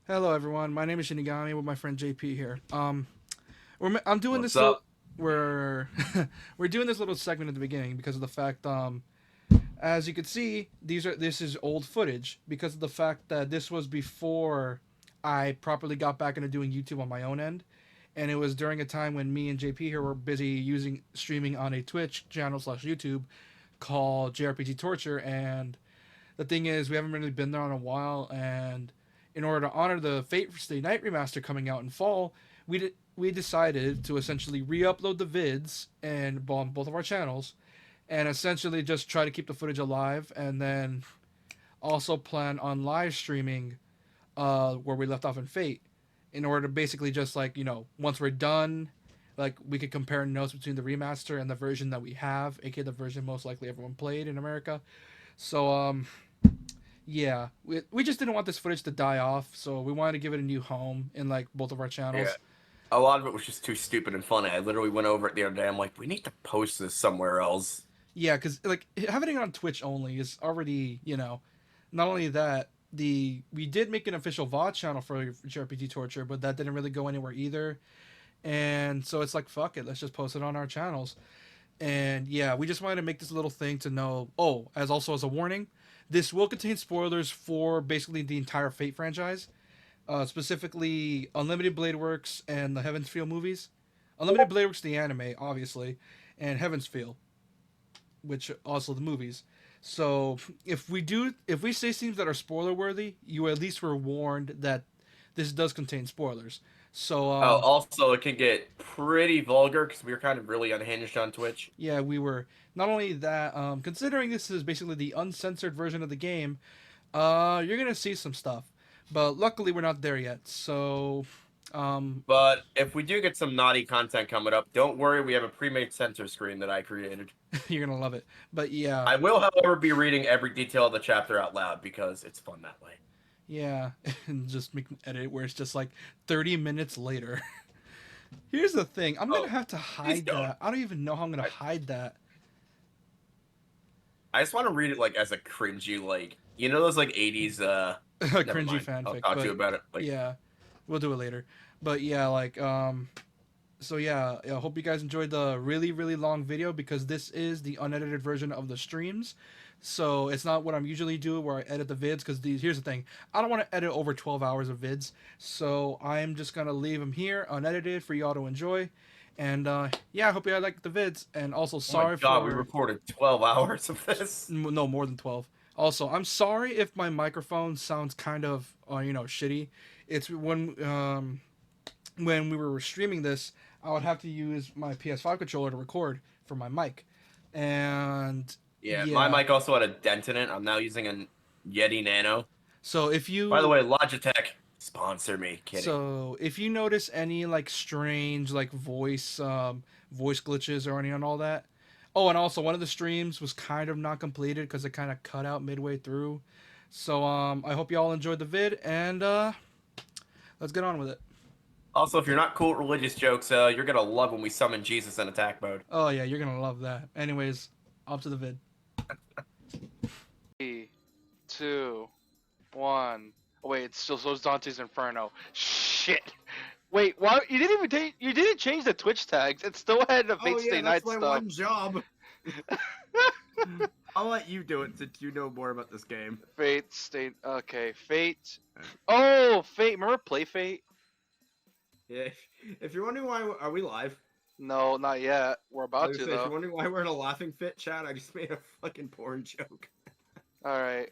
Hello, everyone. My name is Shinigami with my friend JP here. I'm doing What's this little. up? We're we're doing this little segment at the beginning because of the fact, as you can see, this is old footage because of the fact that this was before I properly got back into doing YouTube on my own end, and it was during a time when me and JP here were busy using streaming on a Twitch channel slash YouTube called JRPG Torture, and the thing is, we haven't really been there in a while, and in order to honor the Fate Stay Night remaster coming out in fall, we decided to essentially re-upload the vids and on both of our channels, and essentially just try to keep the footage alive, and then also plan on live streaming where we left off in Fate, in order to basically just like once we're done, like we could compare notes between the remaster and the version that we have, aka the version most likely everyone played in America. So yeah, we just didn't want this footage to die off, so we wanted to give it a new home in like both of our Yeah, channels. a lot of it was just too stupid and funny. I literally went over it the other day. I'm like, we need to post this somewhere else. Yeah, because like having it on Twitch only is already not only that, the we did make an official VOD channel for JRPG Torture, but that didn't really go anywhere either. And so it's like fuck it, let's just post it on our channels. And yeah, we just wanted to make this little thing to know. Oh, as also as a warning, this will contain spoilers for basically the entire Fate franchise, specifically Unlimited Blade Works and the Heaven's Feel movies. Unlimited Blade Works, the anime, obviously, and Heaven's Feel, which also the movies. So if we say things that are spoiler worthy, you at least were warned that this does contain spoilers. So Oh, also, it can get pretty vulgar because we were kind of really unhinged on Twitch. yeah, we were not only that. Considering this is basically the uncensored version of the game, you're gonna see some stuff, but luckily we're not there yet. So um, But if we do get some naughty content coming up, don't worry, we have a pre-made censor screen that I created. you're gonna love it. But yeah, I will, however, be reading every detail of the chapter out loud because it's fun that way. yeah, and just make an edit where it's just like 30 minutes later. Here's the thing, I'm gonna Oh, have to please hide don't. that. I don't even know how I'm gonna I, hide that. I just want to read it like as a cringy, like those like '80s. Never Cringy mind. I'll fanfic, talk to but you about it. Like, yeah, we'll do it later. But yeah, like so yeah, I hope you guys enjoyed the really long video because this is the unedited version of the streams. So it's not what I'm usually do where I edit the vids because these here's the thing, I don't want to edit over 12 hours of vids, so I'm just gonna leave them here unedited for y'all to enjoy. And yeah, I hope you all like the vids. And also oh my sorry god, we for recorded 12 hours of this. no more than 12. Also, I'm sorry if my microphone sounds kind of shitty. It's when we were streaming this, I would have to use my PS5 controller to record for my mic. And Yeah, my yeah, mic also had a dent in it. I'm now using a Yeti Nano. so if By the you way, Logitech, sponsor me. Kidding. notice any like strange like voice glitches or any on all that. Oh, and also one of the streams was kind of not completed because it kind of cut out midway through. So I hope y'all enjoyed the vid, and let's get on with it. Also, if you're not cool with religious jokes, you're gonna love when we summon Jesus in attack mode. Oh yeah, you're gonna love that. Anyways, up to the vid. Three, two, one. Oh, wait, it's still so Dante's Inferno. Shit. Wait, why you didn't even take you didn't change the Twitch tags. It still had the Oh Fate yeah, Stay that's Night my stuff. one job. I'll let you do it since you know more about this game. Fate Stay okay, Fate. Oh, Fate. Remember Play Fate? Yeah. If you're wondering why are we live, No, not yet. We're I about was to gonna say, if though. you're wondering why we're in a laughing fit chat, I just made a fucking porn joke. Alright.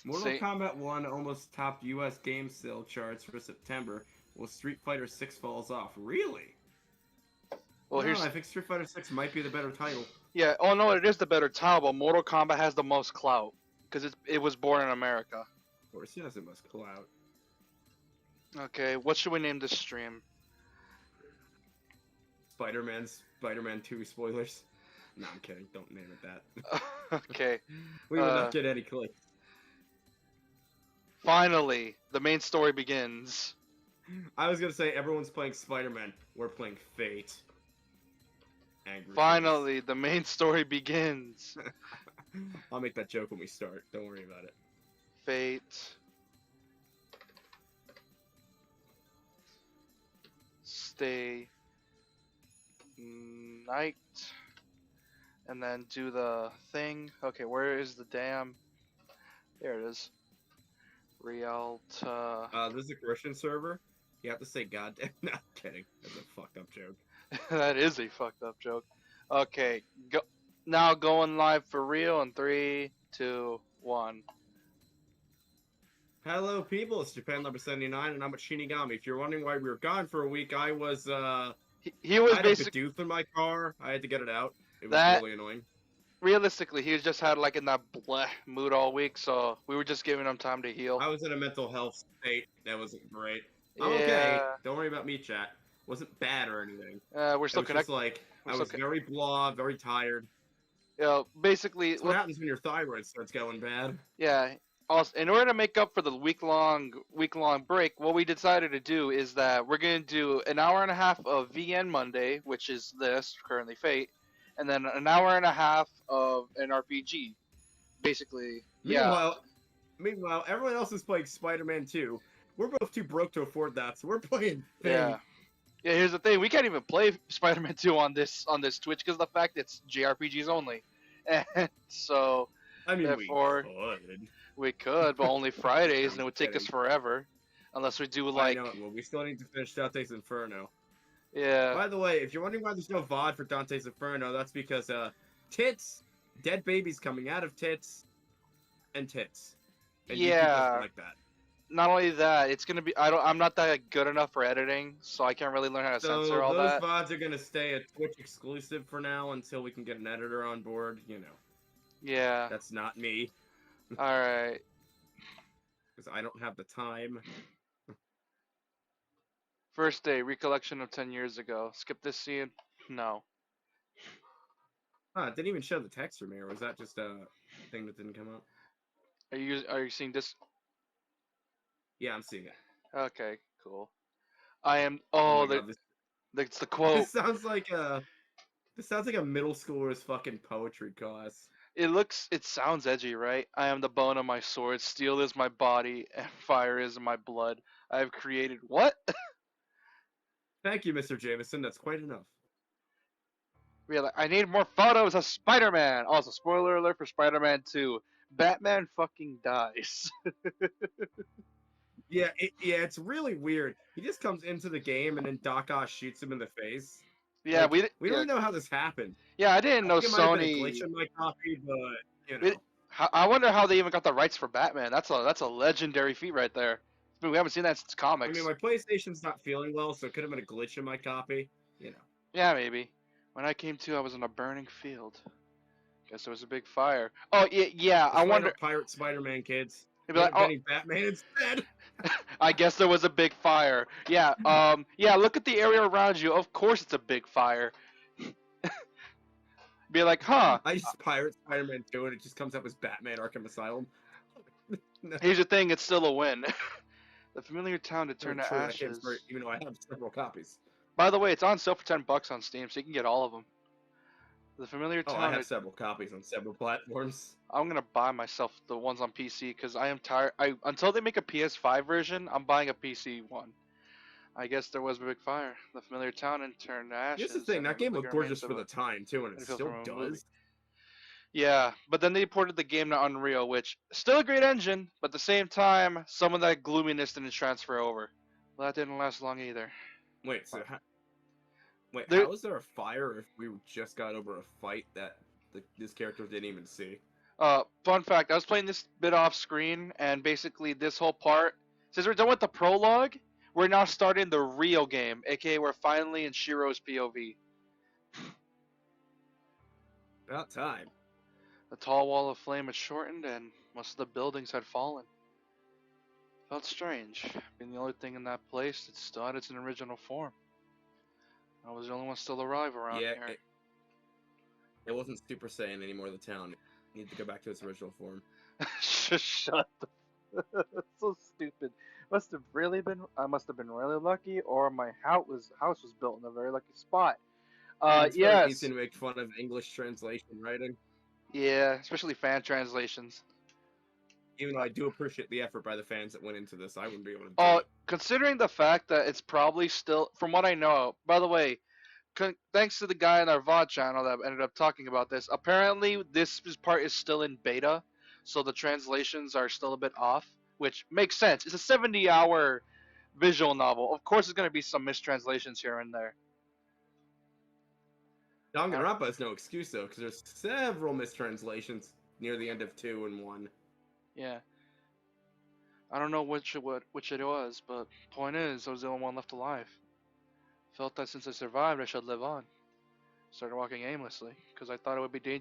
Mortal See. Kombat 1 almost topped US game sale charts for September, while Street Fighter 6 falls off. Really? Well No, here's I think Street Fighter 6 might be the better title. yeah, oh no, it is the better title, but Mortal Kombat has the most clout. Because it was born in America. Of course, yes, it must call out. Okay, what should we name this stream? Spider-Man 2 spoilers. No, I'm kidding. Don't name it that. Okay. We would not get any clicks. Finally, the main story begins. I was gonna say everyone's playing Spider-Man. We're playing Fate. Angry Finally, the main story begins. Face. I'll make that joke when we start. Don't worry about it. Fate. Thursday night, and then do the thing. Okay, where is the damn? There it is. Rialta. This is a Christian server. You have to say goddamn. No, I'm kidding. That's a fucked up joke. That is a fucked up joke. Okay, go now. Going live for real in 3, 2, 1. Hello, people. It's Japan number 79, and I'm at Shinigami. If you're wondering why we were gone for a week, I was He was I had a basically Bidoof in my car. I had to get it out. It was That- really annoying. realistically he was just had like in that bleh mood all week, so we were just giving him time to heal. I was in a mental health state that wasn't great. I'm Yeah. okay. Don't worry about me, chat. Wasn't bad or anything. We're It still was just connected. like We're I still was very blah, very tired. Basically, That's what happens when your thyroid starts going bad. yeah. Also, in order to make up for the week long break, what we decided to do is that we're gonna do an hour and a half of VN Monday, which is this currently Fate, and then an hour and a half of an RPG. Basically, yeah. Meanwhile, everyone else is playing Spider-Man 2. We're both too broke to afford that, so we're playing. Yeah. Yeah, here's the thing: we can't even play Spider-Man 2 on this Twitch because of the fact it's JRPGs only, and so I mean, therefore- we could. we could, but only Fridays, and it I'm would take us kidding. forever, unless we do I like, know. Well, we still need to finish Dante's Inferno. yeah, By the way, if you're wondering why there's no VOD for Dante's Inferno, that's because tits, dead babies coming out of tits, and tits. And YouTube Yeah. doesn't like that. not only that, it's gonna be I'm not that good enough for editing, so I can't really learn how to So censor all those that. VODs are gonna stay a Twitch exclusive for now until we can get an editor on board. You know, Yeah. that's not me All right. because I don't have the time. First day recollection of 10 years ago. Skip this scene. No. Huh, it didn't even show the text for me, or was that just a thing that didn't come up? Are you seeing this? Yeah, I'm seeing it. Okay. Cool. I am. Oh Oh, my God, this, it's the quote. this sounds like a middle schooler's fucking poetry class. It sounds edgy, right? I am the bone of my sword, steel is my body, and fire is my blood. I have created what? Thank you, Mr. Jameson. That's quite enough. Really, I need more photos of Spider-Man. Also, spoiler alert for Spider-Man 2. Batman fucking dies. Yeah, it's really weird. He just comes into the game and then Doc Ock shoots him in the face. Yeah, Like, we We yeah, don't know how this happened. yeah, I didn't know I think it might have been a Sony. glitch in my copy, but you know. It- I wonder how they even got the rights for Batman. That's a legendary feat right there. I mean, we haven't seen that since I comics. mean, my PlayStation's not feeling well, so it could have been a glitch in my copy. You know. Yeah, maybe. When I came to, I was in a burning field. Guess there was a big fire. Oh yeah. I Let's find wonder. out Pirate Spider-Man, kids. It'd be like, oh, Inventing Batman instead. I guess there was a big fire. Yeah. Yeah. Look at the area around you. Of course, it's a big fire. Be like, huh? I just Pirate Spider-Man 2, and it just comes up as Batman Arkham Asylum. No, Here's the thing. It's still a win. The familiar town to turn to true, I can't ashes. start- even though I have several copies. By the way, it's on sale for $10 on Steam, so you can get all of them. The familiar Oh, I town. have several copies on several platforms. I'm gonna buy myself the ones on PC because I am tired. Until they make a PS5 version, I'm buying a PC one. I guess there was a big fire. The familiar town and turned to ashes. Here's the thing, and that the game flicker looked gorgeous remains for of the time, too, and I it feel still from a movie. does. Yeah, but then they ported the game to Unreal, which still a great engine, but at the same time, some of that gloominess didn't transfer over. Well, that didn't last long either. Wait, so There- how is there a fire if we just got over a fight that this character didn't even see? Fun fact, I was playing this bit off screen, and basically this whole part, since we're done with the prologue, we're now starting the real game, aka we're finally in Shiro's POV. About time. The tall wall of flame had shortened, and most of the buildings had fallen. Felt strange, being the only thing in that place that still had its original form. I was the only one still alive around Yeah, here. it wasn't Super Saiyan anymore, the town. It needed to go back to its original form. Shut the. That's so stupid. Must have really been. I must have been really lucky, or my house was built in a very lucky spot. It's very Yes. easy to make fun of English translation writing, Yeah, especially fan translations. even though I do appreciate the effort by the fans that went into this. I wouldn't be able to do Oh, it. considering the fact that it's probably still, from what I know, by the way, thanks to the guy in our VOD channel that ended up talking about this, apparently part is still in beta, so the translations are still a bit off, which makes sense. It's a 70-hour visual novel. Of course, there's going to be some mistranslations here and there. Danganronpa is no excuse though, because there's several mistranslations near the end of 2 and 1. Yeah. I don't know which it was, but point is, I was the only one left alive. Felt that since I survived, I should live on. Started walking aimlessly, because I thought it would be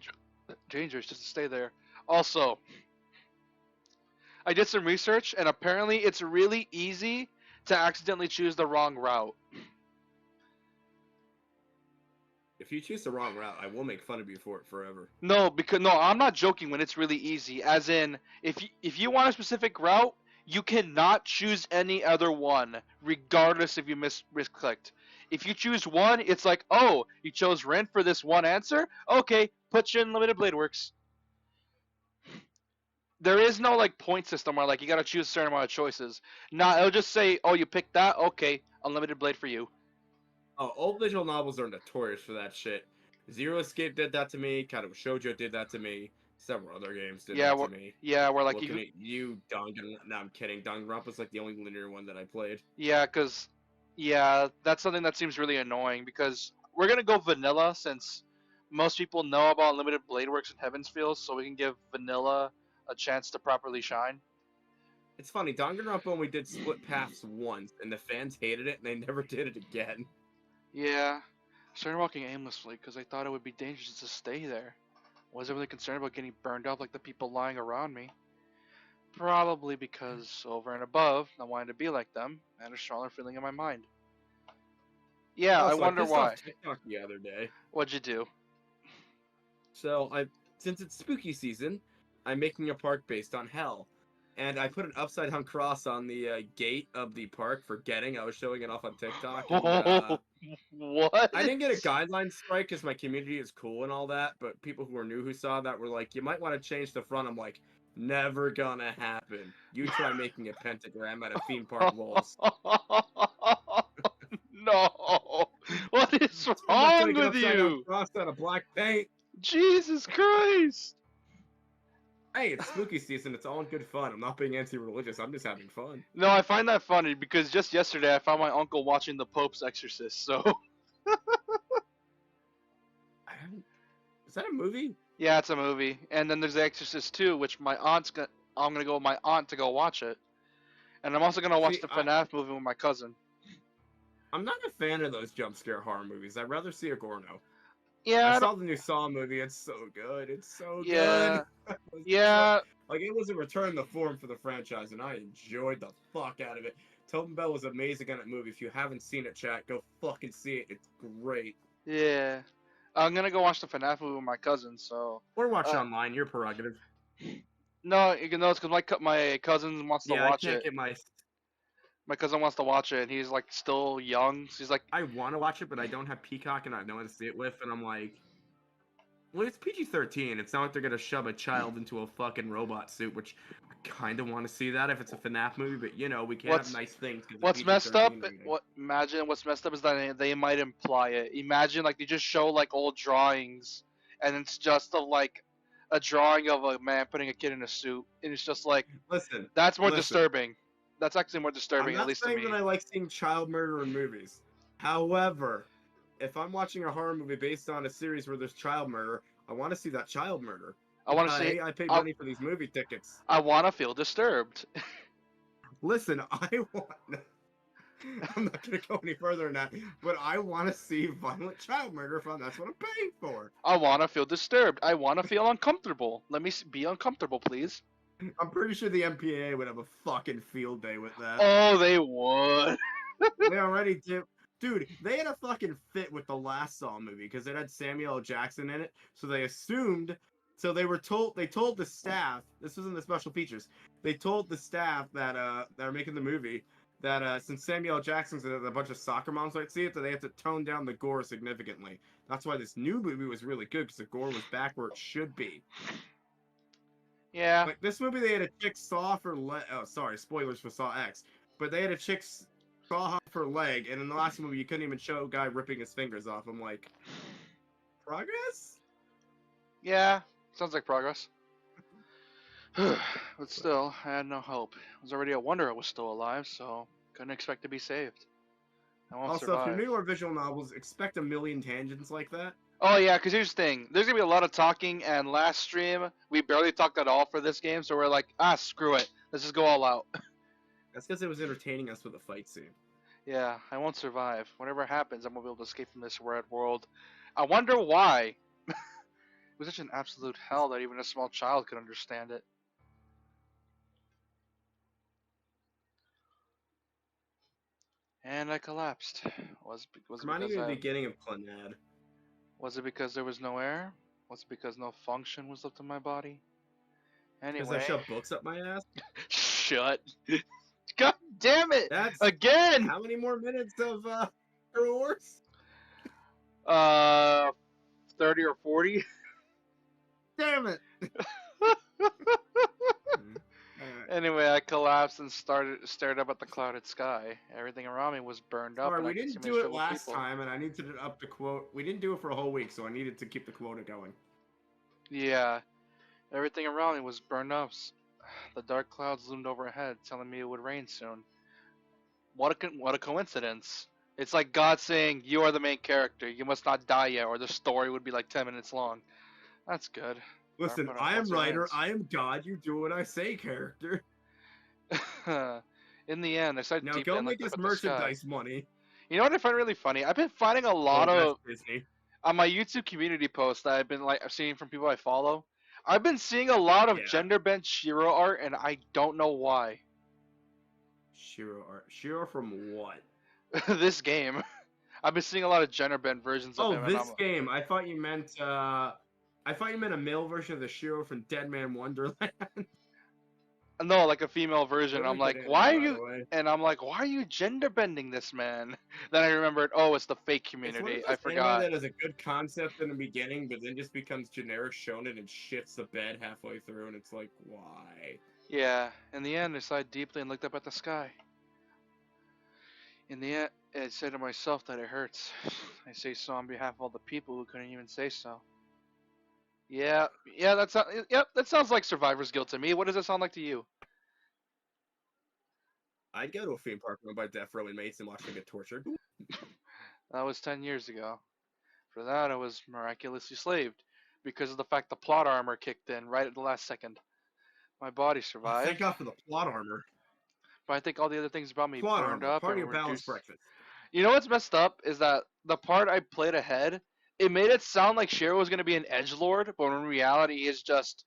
dangerous just to stay there. Also, I did some research, and apparently it's really easy to accidentally choose the wrong route. If you choose the wrong route, I will make fun of you for it forever. No, I'm not joking when it's really easy. As in, if you want a specific route, you cannot choose any other one, regardless if you misclicked. If you choose one, it's like, oh, you chose Ren for this one answer? Okay, put you in Limited Blade Works. There is no like point system where like you gotta choose a certain amount of choices. Nah, it'll just say, oh, you picked that? Okay, Unlimited Blade for you. Oh, old visual novels are notorious for that shit. Zero Escape did that to me. Kind of Shoujo did that to me. Several other games did that to me. Yeah, we're like Looking at you, Danganronpa. No, I'm kidding. Danganronpa's like the only linear one that I played. Yeah, that's something that seems really annoying because we're gonna go vanilla since most people know about Unlimited Blade Works and Heaven's Feel, so we can give vanilla a chance to properly shine. It's funny, Danganronpa only did split paths once, and the fans hated it, and they never did it again. Yeah, I started walking aimlessly because I thought it would be dangerous to stay there. Wasn't really concerned about getting burned up like the people lying around me. Probably because over and above, I wanted to be like them, and a stronger feeling in my mind. Yeah, Also, I wonder pissed why. off TikTok the other day. What'd you do? So since it's spooky season, I'm making a park based on hell, and I put an upside down cross on the gate of the park, forgetting I was showing it off on TikTok. And, What? I didn't get a guideline strike because my community is cool and all that, but people who were new who saw that were like, "You might want to change the front." I'm like, "Never gonna happen. You try making a pentagram out of theme park walls." No! What is I'm not wrong gonna get with upside down you? cross out of black paint. Jesus Christ! Hey, it's spooky season. It's all in good fun. I'm not being anti-religious. I'm just having fun. No, I find that funny because just yesterday I found my uncle watching The Pope's Exorcist, so. Is that a movie? Yeah, it's a movie. And then there's The Exorcist 2, which I'm gonna go with my aunt to go watch it. And I'm also gonna watch See, the FNAF movie with my cousin. I'm not a fan of those jump scare horror movies. I'd rather see a Gorno. Yeah, I saw the new Saw movie. It's so good. It's so Yeah. good. yeah, Like, it was a return to form for the franchise, and I enjoyed the fuck out of it. Tobin Bell was amazing on that movie. If you haven't seen it, chat, go fucking see it. It's great. yeah. I'm gonna go watch the FNAF movie with my cousin, so. Or watch it online. Your prerogative. No, you can know it's because my cousin wants to Yeah, I watch can't it. get my... My cousin wants to watch it, and he's like still young. So he's like, I want to watch it, but I don't have Peacock, and I have no one to see it with, and I'm like... Well, it's PG-13. It's not like they're gonna shove a child into a fucking robot suit, which I kind of want to see that if it's a FNAF movie, but you know, we can't What's- have nice things. 'cause it's what's messed up? PG-13 rating. What's messed up is that they might imply it. Imagine like they just show like old drawings, and it's just like a drawing of a man putting a kid in a suit, and it's just like Listen, that's more Listen. disturbing. That's actually more I'm disturbing, not at least to saying me. that I like seeing child murder in movies. However, if I'm watching a horror movie based on a series where there's child murder, I want to see that child murder. I want to see. I paid I'll- money for these movie tickets. I want to feel disturbed. Listen, I want. I'm not gonna go any further than that, but I want to see violent child murder. That's what I'm paying for. I want to feel disturbed. I want to feel uncomfortable. Let me be uncomfortable, please. I'm pretty sure the MPAA would have a fucking field day with that. Oh, they would. They already did. Dude, they had a fucking fit with the last Saw movie because it had Samuel L. Jackson in it. So they assumed. So they told the staff. This was in the special features. They told the staff that are making the movie that since Samuel L. Jackson's in it, a bunch of soccer moms might see it, that they have to tone down the gore significantly. That's why this new movie was really good because the gore was back where it should be. Yeah. Like this movie, they had a chick Saw for oh sorry, spoilers for Saw X. but they had a chick's saw off her leg, and in the last movie you couldn't even show a guy ripping his fingers off. I'm like, progress? Yeah, sounds like progress. But still, I had no hope. It was already a wonder I was still alive, so couldn't expect to be saved. I won't Also, survive. if you're new or visual novels, expect a million tangents like that. Oh yeah, because here's the thing. There's gonna be a lot of talking, and last stream we barely talked at all for this game, so we're like, screw it, let's just go all out. That's because it was entertaining us with a fight scene. Yeah, I won't survive. Whatever happens, I'm gonna be able to escape from this red world. I wonder why. It was such an absolute hell that even a small child could understand it. And I collapsed. Was it Reminding because me of the beginning of Clannad. was it because there was no air? Was it because no function was left in my body? Because I Anyway, shoved books up my ass. shut. God damn it! That's Again. how many more minutes of Star Wars? 30 or 40. Damn it! Anyway, I collapsed and stared up at the clouded sky. Everything around me was burned up. Sorry, and I we could didn't see do it miserable last people. time, and I needed to up the quote. We didn't do it for a whole week, so I needed to keep the quota going. Yeah, everything around me was burned up. The dark clouds loomed overhead, telling me it would rain soon. What a coincidence! It's like God saying, "You are the main character. You must not die yet, or the story would be like 10 minutes long." That's good. Listen, But I am also writer, rains. I am God, you do what I say, character. In the end, I started Now deep go and make looked us up at the sky. merchandise money. You know what I find really funny? I've been finding a lot Oh, of that's Disney. on my YouTube community posts that I've been seeing from people I follow. I've been seeing a lot of Yeah. gender bent Shiro art, and I don't know why. Shiro art. Shiro from what? This game, I've been seeing a lot of gender bent versions of Oh, him. And this game. I thought you meant a male version of the Shiro from Dead Man Wonderland. no, like a female version. Really I'm good like, anime, why are by you? the way. And I'm like, why are you gender bending this man? Then I remembered, oh, it's the fake It's one of community. those I forgot. anime that has a good concept in the beginning, but then just becomes generic shonen and shits the bed halfway through, and it's like, why? Yeah. In the end, I sighed deeply and looked up at the sky. In the end, I said to myself that it hurts. I say so on behalf of all the people who couldn't even say so. Yeah, that sounds like Survivor's Guilt to me. What does it sound like to you? I'd go to a theme park run by deaf row inmates and watch them get tortured. That was 10 years ago. For that, I was miraculously slaved because of the fact the plot armor kicked in right at the last second. My body survived, Thank God for the plot armor. but I think all the other things about me Plot burned armor. up Party and of balanced reduced. breakfast. You know what's messed up is that the part I played ahead, it made it sound like Shiro was going to be an edgelord, but in reality, he's just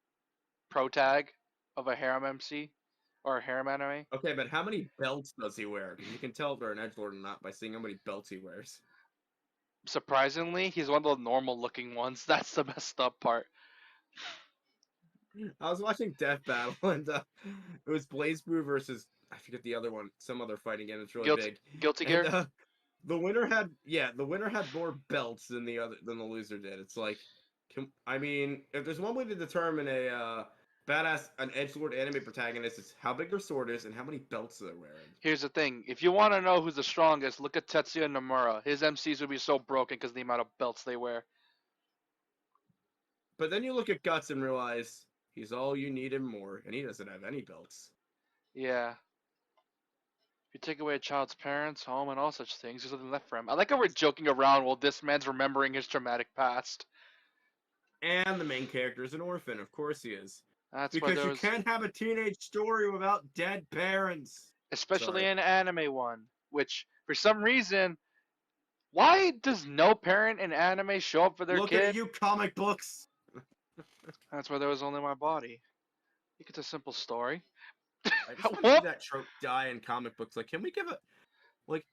protag of a harem MC or a harem anime. Okay, but how many belts does he wear? Because you can tell if they're an edgelord or not by seeing how many belts he wears. Surprisingly, he's one of the normal-looking ones. That's the messed up part. I was watching Death Battle, and it was Blaze Brew versus I forget the other one, some other fighting game. It's really big. Guilty And, Gear. the winner had more belts than the loser did. It's like, if there's one way to determine an edgelord anime protagonist, it's how big their sword is and how many belts they're wearing. Here's the thing: if you want to know who's the strongest, look at Tetsuya Nomura. His MCs would be so broken because of the amount of belts they wear. But then you look at Guts and realize he's all you need and more, and he doesn't have any belts. Yeah. If you take away a child's parents, home, and all such things, there's nothing left for him. I like how we're joking around while this man's remembering his traumatic past. And the main character is an orphan, of course he is. That's why Because there you was, can't have a teenage story without dead parents. especially Sorry. an anime one, which for some reason, why does no parent in anime show up for their Looking kid? at you, comic books. That's why there was only my body. I think it's a simple story. I just want to What? see that trope die in comic books. Like, can we give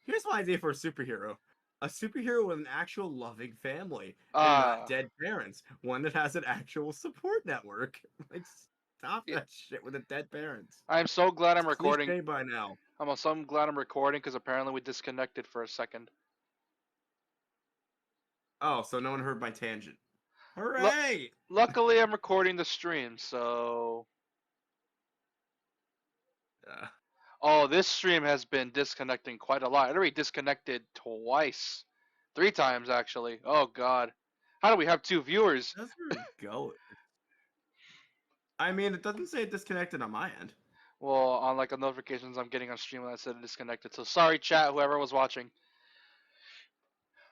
here's my idea for a superhero. A superhero with an actual loving family and not dead parents. One that has an actual support network. Like, stop Yeah. that shit with the dead parents. I'm so glad I'm It's recording. cliche by now. I'm so glad I'm recording because apparently we disconnected for a second. Oh, so no one heard my tangent. Hooray! Luckily, I'm recording the stream, so. Oh, this stream has been disconnecting quite a lot. It already disconnected twice. 3 times, actually. Oh, God. How do we have 2 viewers? That's where it goes. I mean, it doesn't say it disconnected on my end. Well, on like the notifications I'm getting on stream that said it disconnected. So sorry, chat, whoever was watching.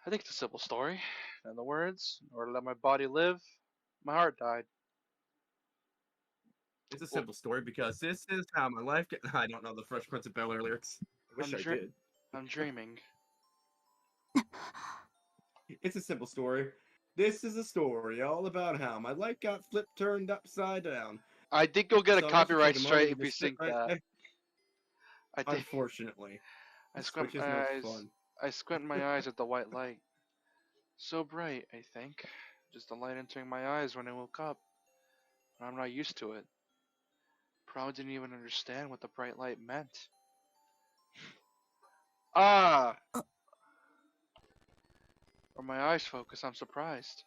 I think it's a simple story. In the words, in order to let my body live, my heart died. It's a simple story because this is how my life get. I don't know the Fresh Prince of Bel Air lyrics. I wish I'm I dr- did. I'm dreaming. It's a simple story. This is a story all about how my life got flipped, turned upside down. I think you'll get a So I should copyright take a strike moment if to you just sit sync right that. there. I think Unfortunately, I which squint is my no eyes. fun. I squint my eyes at the white light. So bright, I think. Just the light entering my eyes when I woke up. I'm not used to it. Probably didn't even understand what the bright light meant. Ah! When my eyes focus, I'm surprised.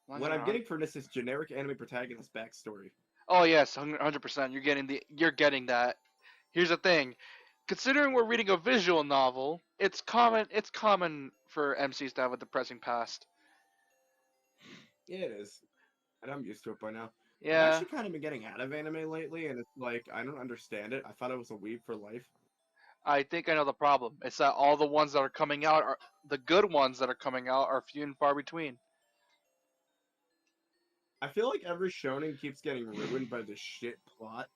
Not What gonna I'm getting for this is generic anime protagonist backstory. Oh yes, 100%. You're getting that. Here's the thing. Considering we're reading a visual novel, it's common for MCs to have a depressing past. Yeah, it is. And I'm used to it by now. I've Yeah. actually kind of been getting out of anime lately, and it's like, I don't understand it. I thought it was a weeb for life. I think I know the problem. It's that all the ones that are coming out are the good ones that are coming out are few and far between. I feel like every shonen keeps getting ruined by this shit plot.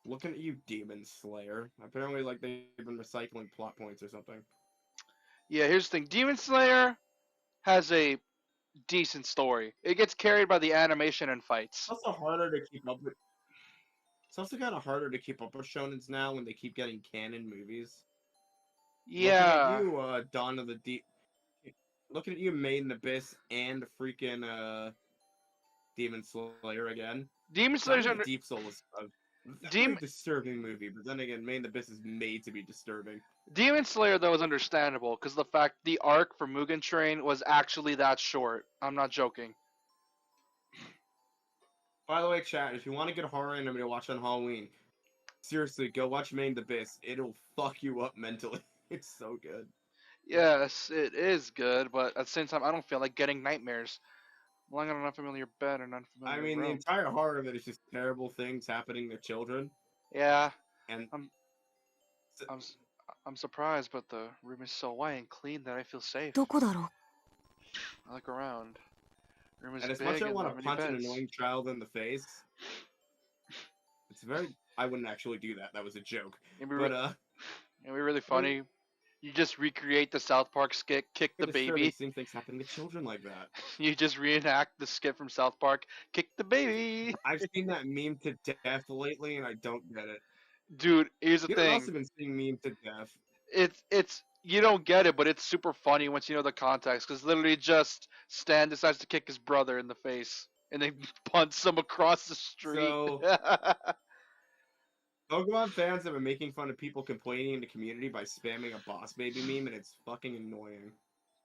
Looking at you, Demon Slayer. Apparently, like, they've been recycling plot points or something. Yeah, here's the thing. Demon Slayer has a decent story. It gets carried by the animation and fights. It's also harder to keep up with. It's also kind of harder to keep up with shonens now when they keep getting canon movies. Looking at Yeah. you, Dawn of the Deep. Looking at you, Made in Abyss, and freaking Demon Slayer again. Demon Dawn Slayer's of under the Deep Soul is a very Demon disturbing movie, but then again, Made in Abyss is made to be disturbing. Demon Slayer though is understandable because the fact the arc for Mugen Train was actually that short. I'm not joking. By the way, chat, if you want a good horror anime to watch on Halloween, seriously, go watch Made in Abyss. It'll fuck you up mentally. It's so good. Yes, it is good, but at the same time, I don't feel like getting nightmares. Lying on an unfamiliar bed or an unfamiliar I mean, the room. entire horror of it is just terrible things happening to children, Yeah, and I'm s- I'm surprised, but the room is so white and clean that I feel safe. どこだろう I look around. The room is and as big much as I and want there are to many punch an beds. annoying child in the face, it's very. I wouldn't actually do that. That was a joke. It'd be, But it'd be really funny. You just recreate the South Park skit, kick the disturbing baby. seeing things happening to children like that. You just reenact the skit from South Park, kick the baby. I've seen that meme to death lately, and I don't get it. Dude, here's the You know what else thing. I've been seeing meme to death? It's you don't get it, but it's super funny once you know the context. Because literally, just Stan decides to kick his brother in the face, and then punts him across the street. So Pokemon fans have been making fun of people complaining in the community by spamming a boss baby meme, and it's fucking annoying.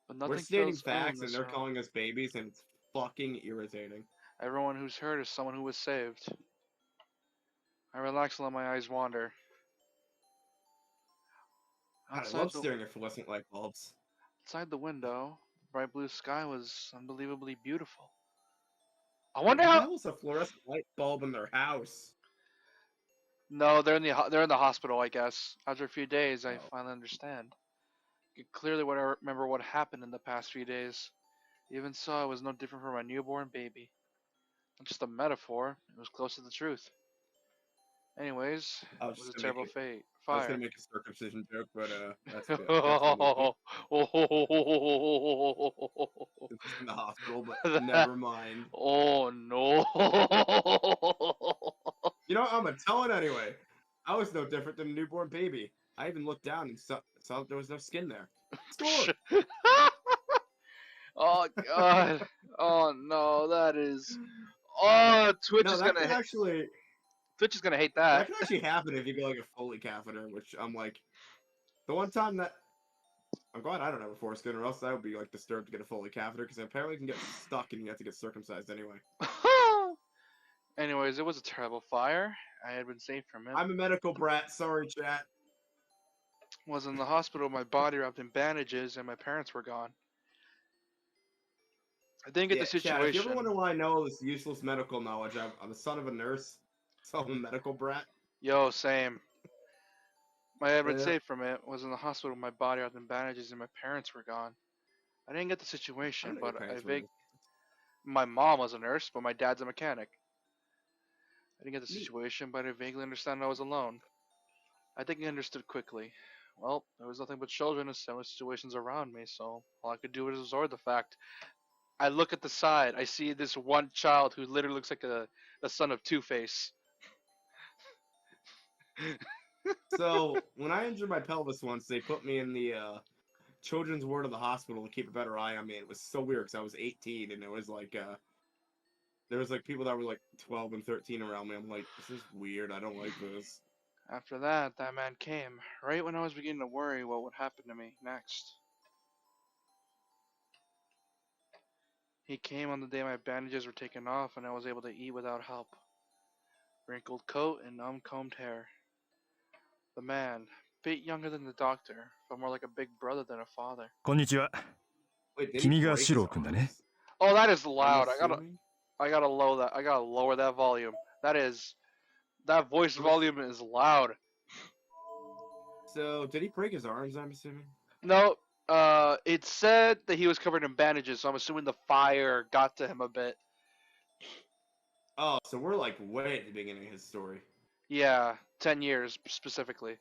but We're nothing stating feels better facts, than and this they're round. calling us babies, and it's fucking irritating. Everyone who's hurt is someone who was saved. I relax and let my eyes wander. God, I Outside love the, staring at fluorescent light bulbs. outside the window, the bright blue sky was unbelievably beautiful. I Who wonder the how. hell is a fluorescent light bulb in their house? No, they're in the hospital, I guess. After a few days, I Oh. finally understand. I could clearly remember what happened in the past few days. Even so, it was no different from my newborn baby. Not just a metaphor; it was close to the truth. Anyways, I it was was just a gonna terrible make fate. I was Fire. gonna make a circumcision joke, but that's good. Definitely it's in the hospital, but never mind. Oh no! You know what? I'm gonna tell it anyway. I was no different than a newborn baby. I even looked down and saw there was no skin there. Score! Oh god! Oh no! That is. Oh, Twitch No, is that gonna. could actually Twitch is gonna hate that that. could actually happen if you get like a Foley catheter, which I'm like, the one time that I'm glad I don't have a foreskin, or else I would be like disturbed to get a Foley catheter because apparently you can get stuck and you have to get circumcised anyway. Anyways, it was a terrible fire. I had been saved from it. I'm a medical brat. Sorry, chat. Was in the hospital, my body wrapped in bandages, and my parents were gone. I didn't get Yeah, the chat, if you situation. ever wonder why I know all this useless medical knowledge, I'm the son of a nurse, so I'm a medical brat. Yo, same. I had been Yeah. saved from it. Was in the hospital, my body wrapped in bandages, and my parents were gone. I didn't get the I situation, know your but parents were my mom was a nurse, but my dad's a mechanic. I didn't get the Neat. situation, but I vaguely understand I was alone. I think I understood quickly. Well, there was nothing but children in similar situations around me, so all I could do was absorb the fact. I look at the side, I see this one child who literally looks like the son of Two-Face. So when I injured my pelvis once, they put me in the children's ward of the hospital to keep a better eye on me. It was so weird because I was 18 and it was like there was like people that were like 12 and 13 around me. I'm like, this is weird. I don't like this. After that man came, right when I was beginning to worry what would happen to me next. He came on the day my bandages were taken off and I was able to eat without help. Wrinkled coat and uncombed hair. The man, bit younger than the doctor, felt more like a big brother than a father. こんにちは。 Wait, did he 君が break his シロ君だね。 Oh, that is arms? loud. I'm assuming? I gotta lower that volume. That voice volume is loud. So did he break his arms? I'm assuming. No, it said that he was covered in bandages, so I'm assuming the fire got to him a bit. Oh, so we're like way at the beginning of his story. Yeah, 10 years specifically.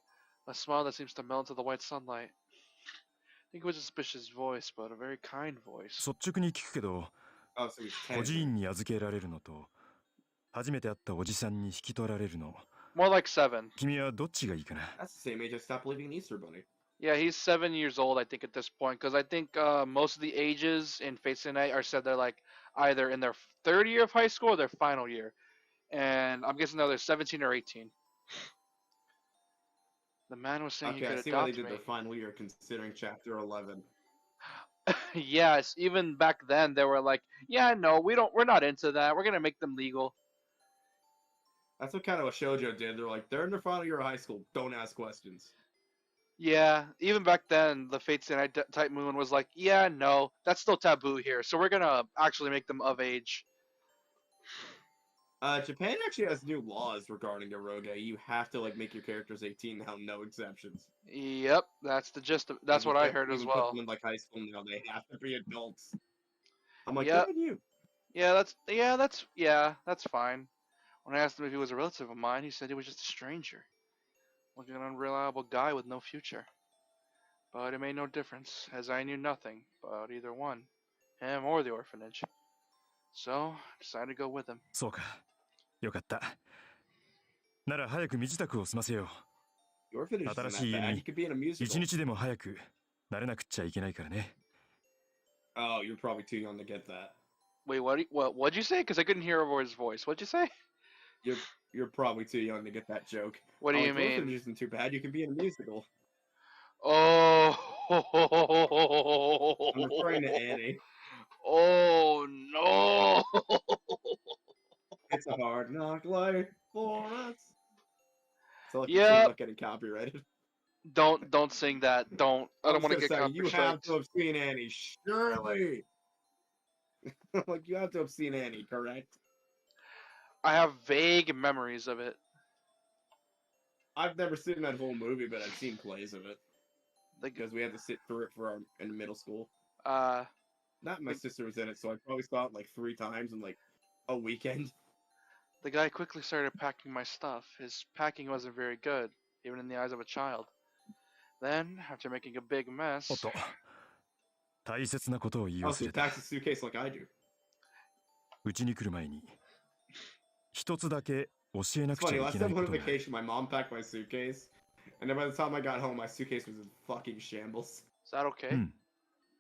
A smile that seems to melt into the white sunlight. I think it was a suspicious voice, but a very kind voice. 率直に聞くけど、 Oh, so he's 孤 10. 児院に預けられるのと、初めて会ったおじさんに引き取られるの、 More like 7. 君はどっちがいいかな。 That's the same age I stopped believing in Easter Bunny. Yeah, he's 7 years old, I think, at this point, because I think most of the ages in Fates and Night are said they're like either in their third year of high school or their final year. And I'm guessing they're either 17 or 18. The man was saying Okay, he I could see why they adopt did me. their final year considering chapter 11. Yes, even back then they were like, yeah, no, we're not into that. We're gonna make them legal. That's what kind of what Shoujo did. They're like, they're in their final year of high school. Don't ask questions. Yeah, even back then, the Fates and Night Type Moon was like, yeah, no, that's still taboo here. So we're gonna actually make them of age. Japan actually has new laws regarding eroge. You have to like make your characters 18 now, no exceptions. Yep, that's the gist of. That's Like, what you I can't heard as even put well. them in like high school now. They have to be adults. I'm like, Yep. good on you. That's fine. When I asked him if he was a relative of mine, he said he was just a stranger, like an unreliable guy with no future. But it made no difference, as I knew nothing about either one, him or the orphanage. So I decided to go with him. そうか。よかった。なら早く身支度を済ませよ The orphanage isn't that 新しい家 bad. に You could be in a う。一 musical. 日でも早く慣れなくっちゃいけないからね。 Oh, you're probably too young to get that. Wait, what'd you say? Because I couldn't hear over his voice. What'd you say? You're probably too young to get that joke. What do I'm you like, mean? Orphanage isn't too bad. You can be in a musical. Oh. I'm referring to Annie. Oh no. It's a hard knock life for us. So like, Yep. not getting copyrighted. Don't sing that. Don't. I don't want to get copyrighted. You have copyrighted. to have seen Annie, surely. Like you have to have seen Annie, correct? I have vague memories of it. I've never seen that whole movie, but I've seen plays of it Like, because we had to sit through it in middle school. uh, Not my sister was in it, so I probably saw it like 3 times in like a weekend. the guy quickly started packing my stuff. His packing wasn't very good, even in the eyes of a child. Then, after making a big お mess, っと。大切なことを言い Oh, 忘 so れ he た。 packs a suitcase like I do. うちに来る前に一つだけ教えな It's くち funny, ゃい last けない time こ on とがある。 vacation, my mom packed my suitcase, and then by the time I got home, my suitcase was in fucking shambles. is that okay? うん。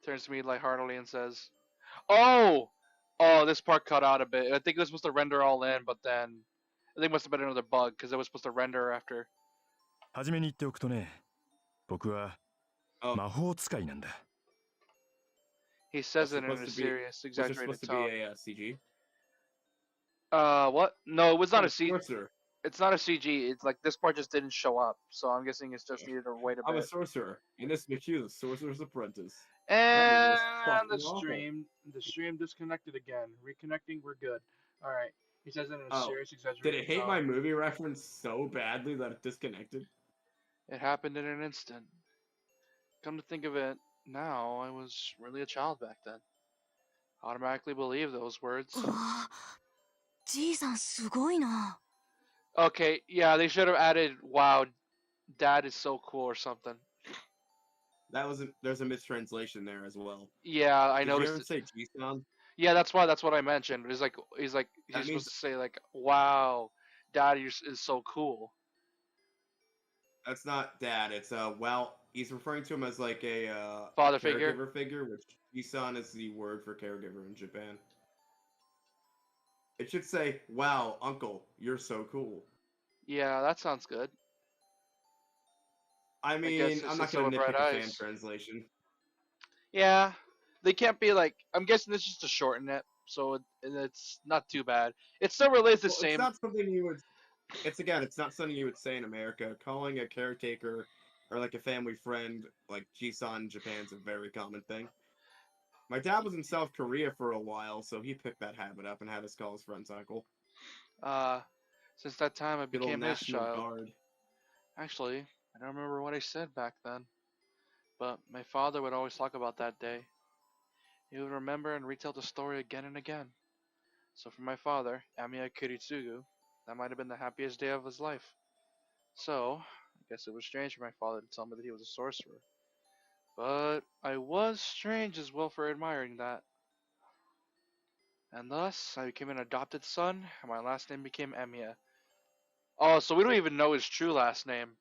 Turns to me lightheartedly and says, "Oh, oh, this part cut out a bit. I think it was supposed to render all in, but then I think it must have been another bug because it was supposed to render after." はじめに言っておくとね、僕は Oh. 魔法使いなんだ。 He says That's it in a supposed to be- serious, Was it exaggerated supposed to tone. be a CG? What? No, it was not a Oh, CG. sorcerer. it's not a CG. It's like this part just didn't show up, so I'm guessing it's just needed to wait a I'm a bit. sorcerer, and this makes you the sorcerer's apprentice. And was fucking the awful. stream disconnected again. Reconnecting, we're good. All right. He says it in a Oh, serious, Did exaggerated it hate tone. my movie reference so badly that it disconnected? it happened in an instant. Come to think of it, now I was really a child back then. Automatically believe those words. じいさんすごいな。 Okay, yeah, they should have added, "Wow, Dad is so cool" or something. There's a mistranslation there as well. Yeah, I Did you noticed. ever say G-San? Yeah, that's what I mentioned. He's That supposed means- to say like, "Wow, Dad is so cool." That's not dad. It's well, he's referring to him as like a Father figure. caregiver figure, which G-San is the word for caregiver in Japan. It should say, "Wow, Uncle, you're so cool." Yeah, that sounds good. I mean, guess I'm it's not just gonna over bright nitpick the fan eyes. translation. Yeah, they can't be like. I'm guessing this is just to shorten it, so it's not too bad. It still relays the Well, same. it's not something you would. It's not something you would say in America. Calling a caretaker or like a family friend like G-San in Japan's a very common thing. My dad was in South Korea for a while, so he picked that habit up and had us call his friends uncle. Since that time, I Good old became his National child. Guard. Actually, I don't remember what I said back then, but my father would always talk about that day. He would remember and retell the story again and again. So for my father, Amiya Kiritsugu, that might have been the happiest day of his life. So, I guess it was strange for my father to tell me that he was a sorcerer. But I was strange as well for admiring that. And thus, I became an adopted son, and my last name became Amiya. Oh, so we don't even know his true last name.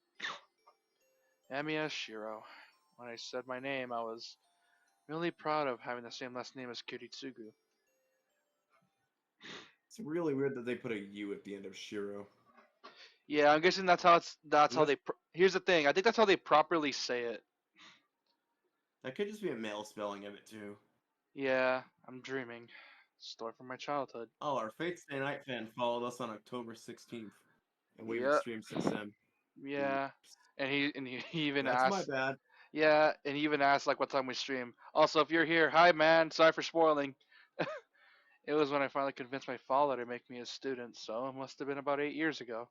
Amiya Shiro. When I said my name, I was really proud of having the same last name as Kiritsugu. It's really weird that they put a U at the end of Shiro. Yeah, I'm guessing that's how they. Here's the thing. I think that's how they properly say it. That could just be a male spelling of it too. Yeah, I'm dreaming. Story from my childhood. Oh, our Fate Stay Night fan followed us on October 16th, and we've Yep. streamed since then. Yeah, and he even That's asked. my bad. Yeah, and he even asked like what time we stream. Also, if you're here, hi man. Sorry for spoiling. It was when I finally convinced my father to make me a student, so it must have been about 8 years ago.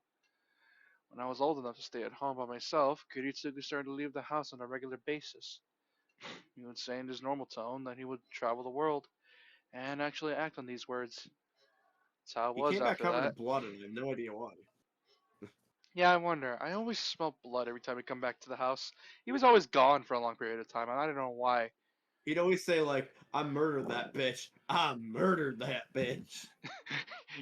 When I was old enough to stay at home by myself, Kiritsugu started to leave the house on a regular basis. He would say in his normal tone that he would travel the world and actually act on these words. That's how it He was came back after covered that. in blood, and I have no idea why. Yeah, I wonder. I always smell blood every time we come back to the house. He was always gone for a long period of time, and I don't know why. He'd always say like, "I murdered that bitch. I murdered that bitch."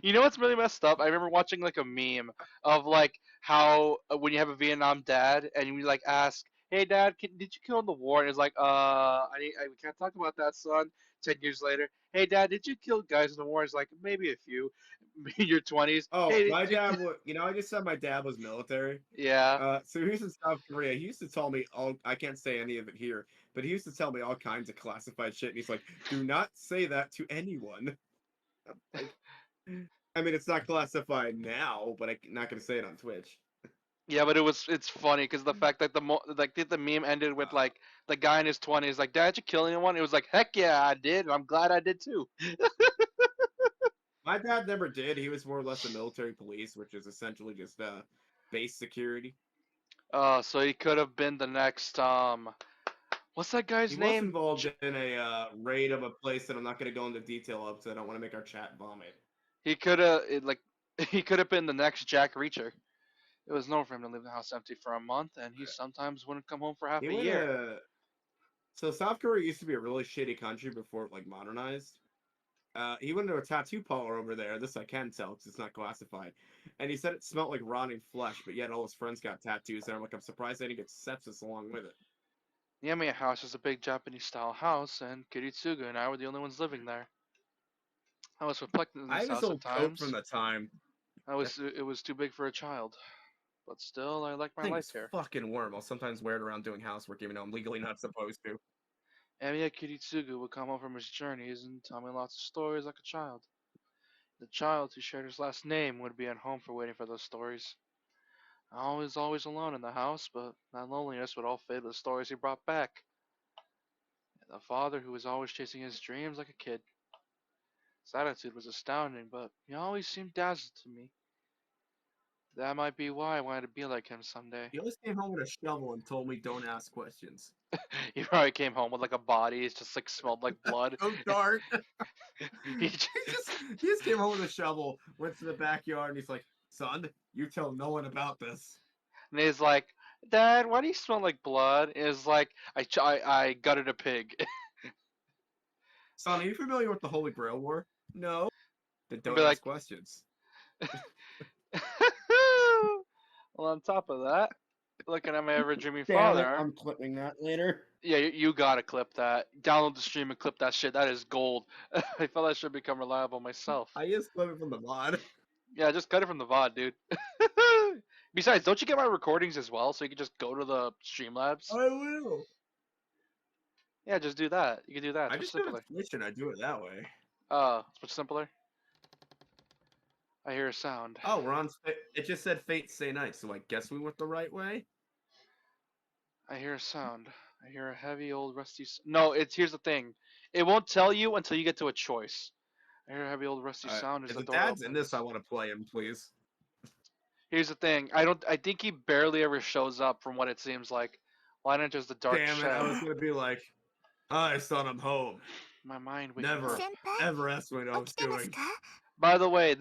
You know what's really messed up? I remember watching like a meme of like how when you have a Vietnam dad and you like ask, "Hey dad, did you kill in the war?" And it's like, we can't talk about that, son." 10 years later, "Hey dad, did you kill guys in the war?" It's like maybe a few. In your 20s. Oh, Hey, my dad was. I just said my dad was military. Yeah. So he was in South Korea. He used to tell me all. I can't say any of it here, but he used to tell me all kinds of classified shit. And he's like, "Do not say that to anyone." Like, I mean, it's not classified now, but I'm not gonna say it on Twitch. Yeah, but it's funny because the fact that the meme ended with like the guy in his 20s like, "Dad, did you kill anyone?" It was like, "Heck yeah, I did. And I'm glad I did too." My dad never did. He was more or less a military police, which is essentially just base security. So he could have been the next what's that guy's He was name? involved in a raid of a place that I'm not going to go into detail of, because I don't want to make our chat vomit. He could have he could have been the next Jack Reacher. It was known for him to leave the house empty for a month, and he sometimes wouldn't come home for half He a went year. So South Korea used to be a really shitty country before it like modernized. He went to a tattoo parlor over there. This I can tell because it's not classified. And he said it smelled like rotting flesh, but yet all his friends got tattoos there. I'm like, I'm surprised they didn't get sepsis along with it. The Amiya house is a big Japanese-style house, and Kiritsugu and I were the only ones living there. I was reflecting in I this have house this at old coat times. from the time. It was too big for a child, but still, I like my life Thing's here. fucking warm. I'll sometimes wear it around doing housework, even though I'm legally not supposed to. Amiya Kiritsugu would come home from his journeys and tell me lots of stories like a child. The child who shared his last name would be at home for waiting for those stories. I was always alone in the house, but that loneliness would all fade with the stories he brought back. And the father who was always chasing his dreams like a kid. His attitude was astounding, but he always seemed dazzled to me. That might be why I wanted to be like him someday. He always came home with a shovel and told me don't ask questions. He probably came home with like a body. It just like smelled like blood. So dark. He He just came home with a shovel, went to the backyard, and he's like, "Son, you tell no one about this." And he's like, Dad, why do you smell like blood? And it's like, I gutted a pig. Son, are you familiar with the Holy Grail War? No. Then don't be ask like- questions. Well, on top of that, looking at my ever dreaming Damn father. it, I'm clipping that later. Yeah, you gotta clip that. Download the stream and clip that shit. That is gold. I felt I should become reliable myself. I just clip it from the mod. Yeah, just cut it from the VOD, dude. Besides, don't you get my recordings as well, so you can just go to the Streamlabs? I will. Yeah, just do that. You can do that. I It's just much do simpler. it Twitch and I do it that way. It's much simpler. I hear a sound. Oh, we're on. It just said Fate Stay Night, so I guess we went the right way. I hear a sound. I hear a heavy old rusty. No, here's the thing. It won't tell you until you get to a choice. I hear a heavy old rusty sound as If the the door dad's in opens. this, I want to play him, please. Here's the thing. I think he barely ever shows up from what it seems like. Why not just the dark Damn it! I shadow? was gonna be like, "Hi, son, I'm home." My mind. Never. 先輩 Ever asked me what I 起 was きてます doing. か By the way,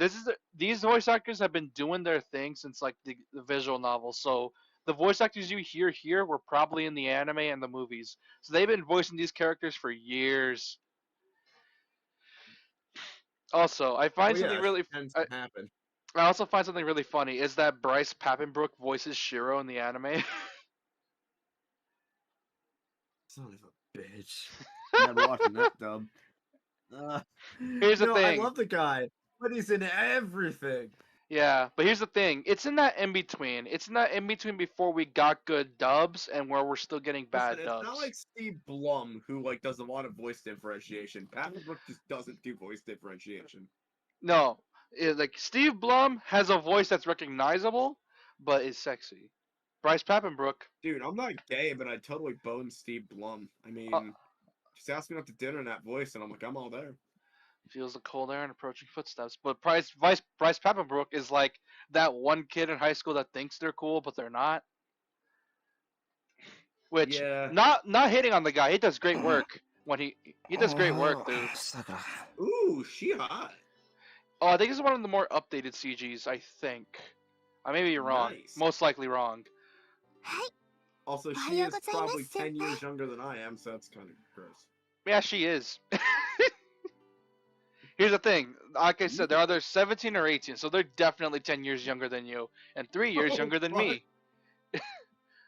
these voice actors have been doing their thing since like the visual novel. So the voice actors you hear here were probably in the anime and the movies. So they've been voicing these characters for years. Also, I find Oh, something yeah, really. tends I, to happen. I also find something really funny is that Bryce Papenbrook voices Shiro in the anime. Son of a bitch. Never watching that dub. Here's the no, thing. I love the guy, but he's in everything. Yeah, but here's the thing. It's in that in between. It's in that in between before we got good dubs and where we're still getting bad Listen, dubs. it's not like Steve Blum, who like does a lot of voice differentiation. Papenbrook just doesn't do voice differentiation. No, like Steve Blum has a voice that's recognizable, but is sexy. Bryce Papenbrook, Dude, I'm not gay, but I'd totally bone Steve Blum. I mean, just ask me out to dinner in that voice, and I'm like, I'm all there. feels the cold air and approaching footsteps. But Bryce Papenbrook is like that one kid in high school that thinks they're cool, but they're not. Which Yeah. not hitting on the guy. He does great work when he does great work, dude. さくら Ooh, she hot. Oh, I think it's one of the more updated CGs. I think. I may be wrong. Nice. Most likely wrong. はい Also, she Ohayou is gozaimasu, probably 10 senpai. years younger than I am, so that's kind of gross. Yeah, she is. Here's the thing. Like I said, they're either 17 or 18, so they're definitely 10 years younger than you, and 3 years Oh, younger than fuck. me.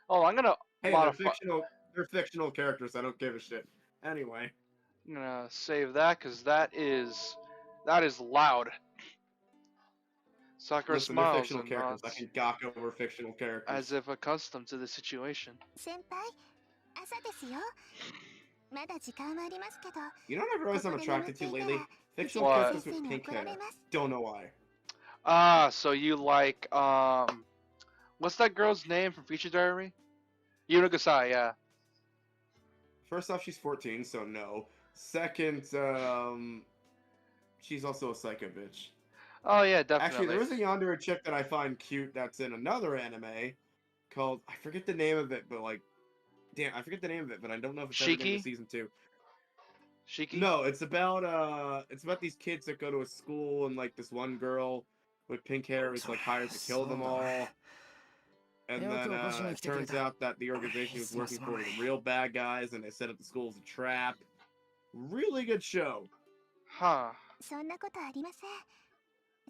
Oh, I'm gonna Hey, they're modify. they're fictional characters. I don't give a shit. Anyway, I'm gonna save that because that is loud. Sakura listen, they're smiles fictional and characters. I nods, can gawk over fictional characters. as if accustomed to the situation. 先輩朝ですよまだ時間はありますけど You know what I've realized I'm ここで眠っ attracted て to いた lately? ら Fictional What? characters 先生 with に pink 怒ら hair. れます Don't know why. Ah, so you like what's that girl's name from Feature Diary? Yuna Gasai, yeah. First off, she's 14, so no. Second, she's also a psycho bitch. Oh yeah, definitely. Actually, there is a yandere chick that I find cute that's in another anime called, I forget the name of it, but like, damn, I forget the name of it, but I don't know if it's ever been Shiki? to season 2. Shiki. No, it's about these kids that go to a school and like this one girl with pink hair is like hired to kill them all. And then it turns out that the organization was working for the real bad guys and they set up the school as a trap. Really good show. Huh. そんなことありません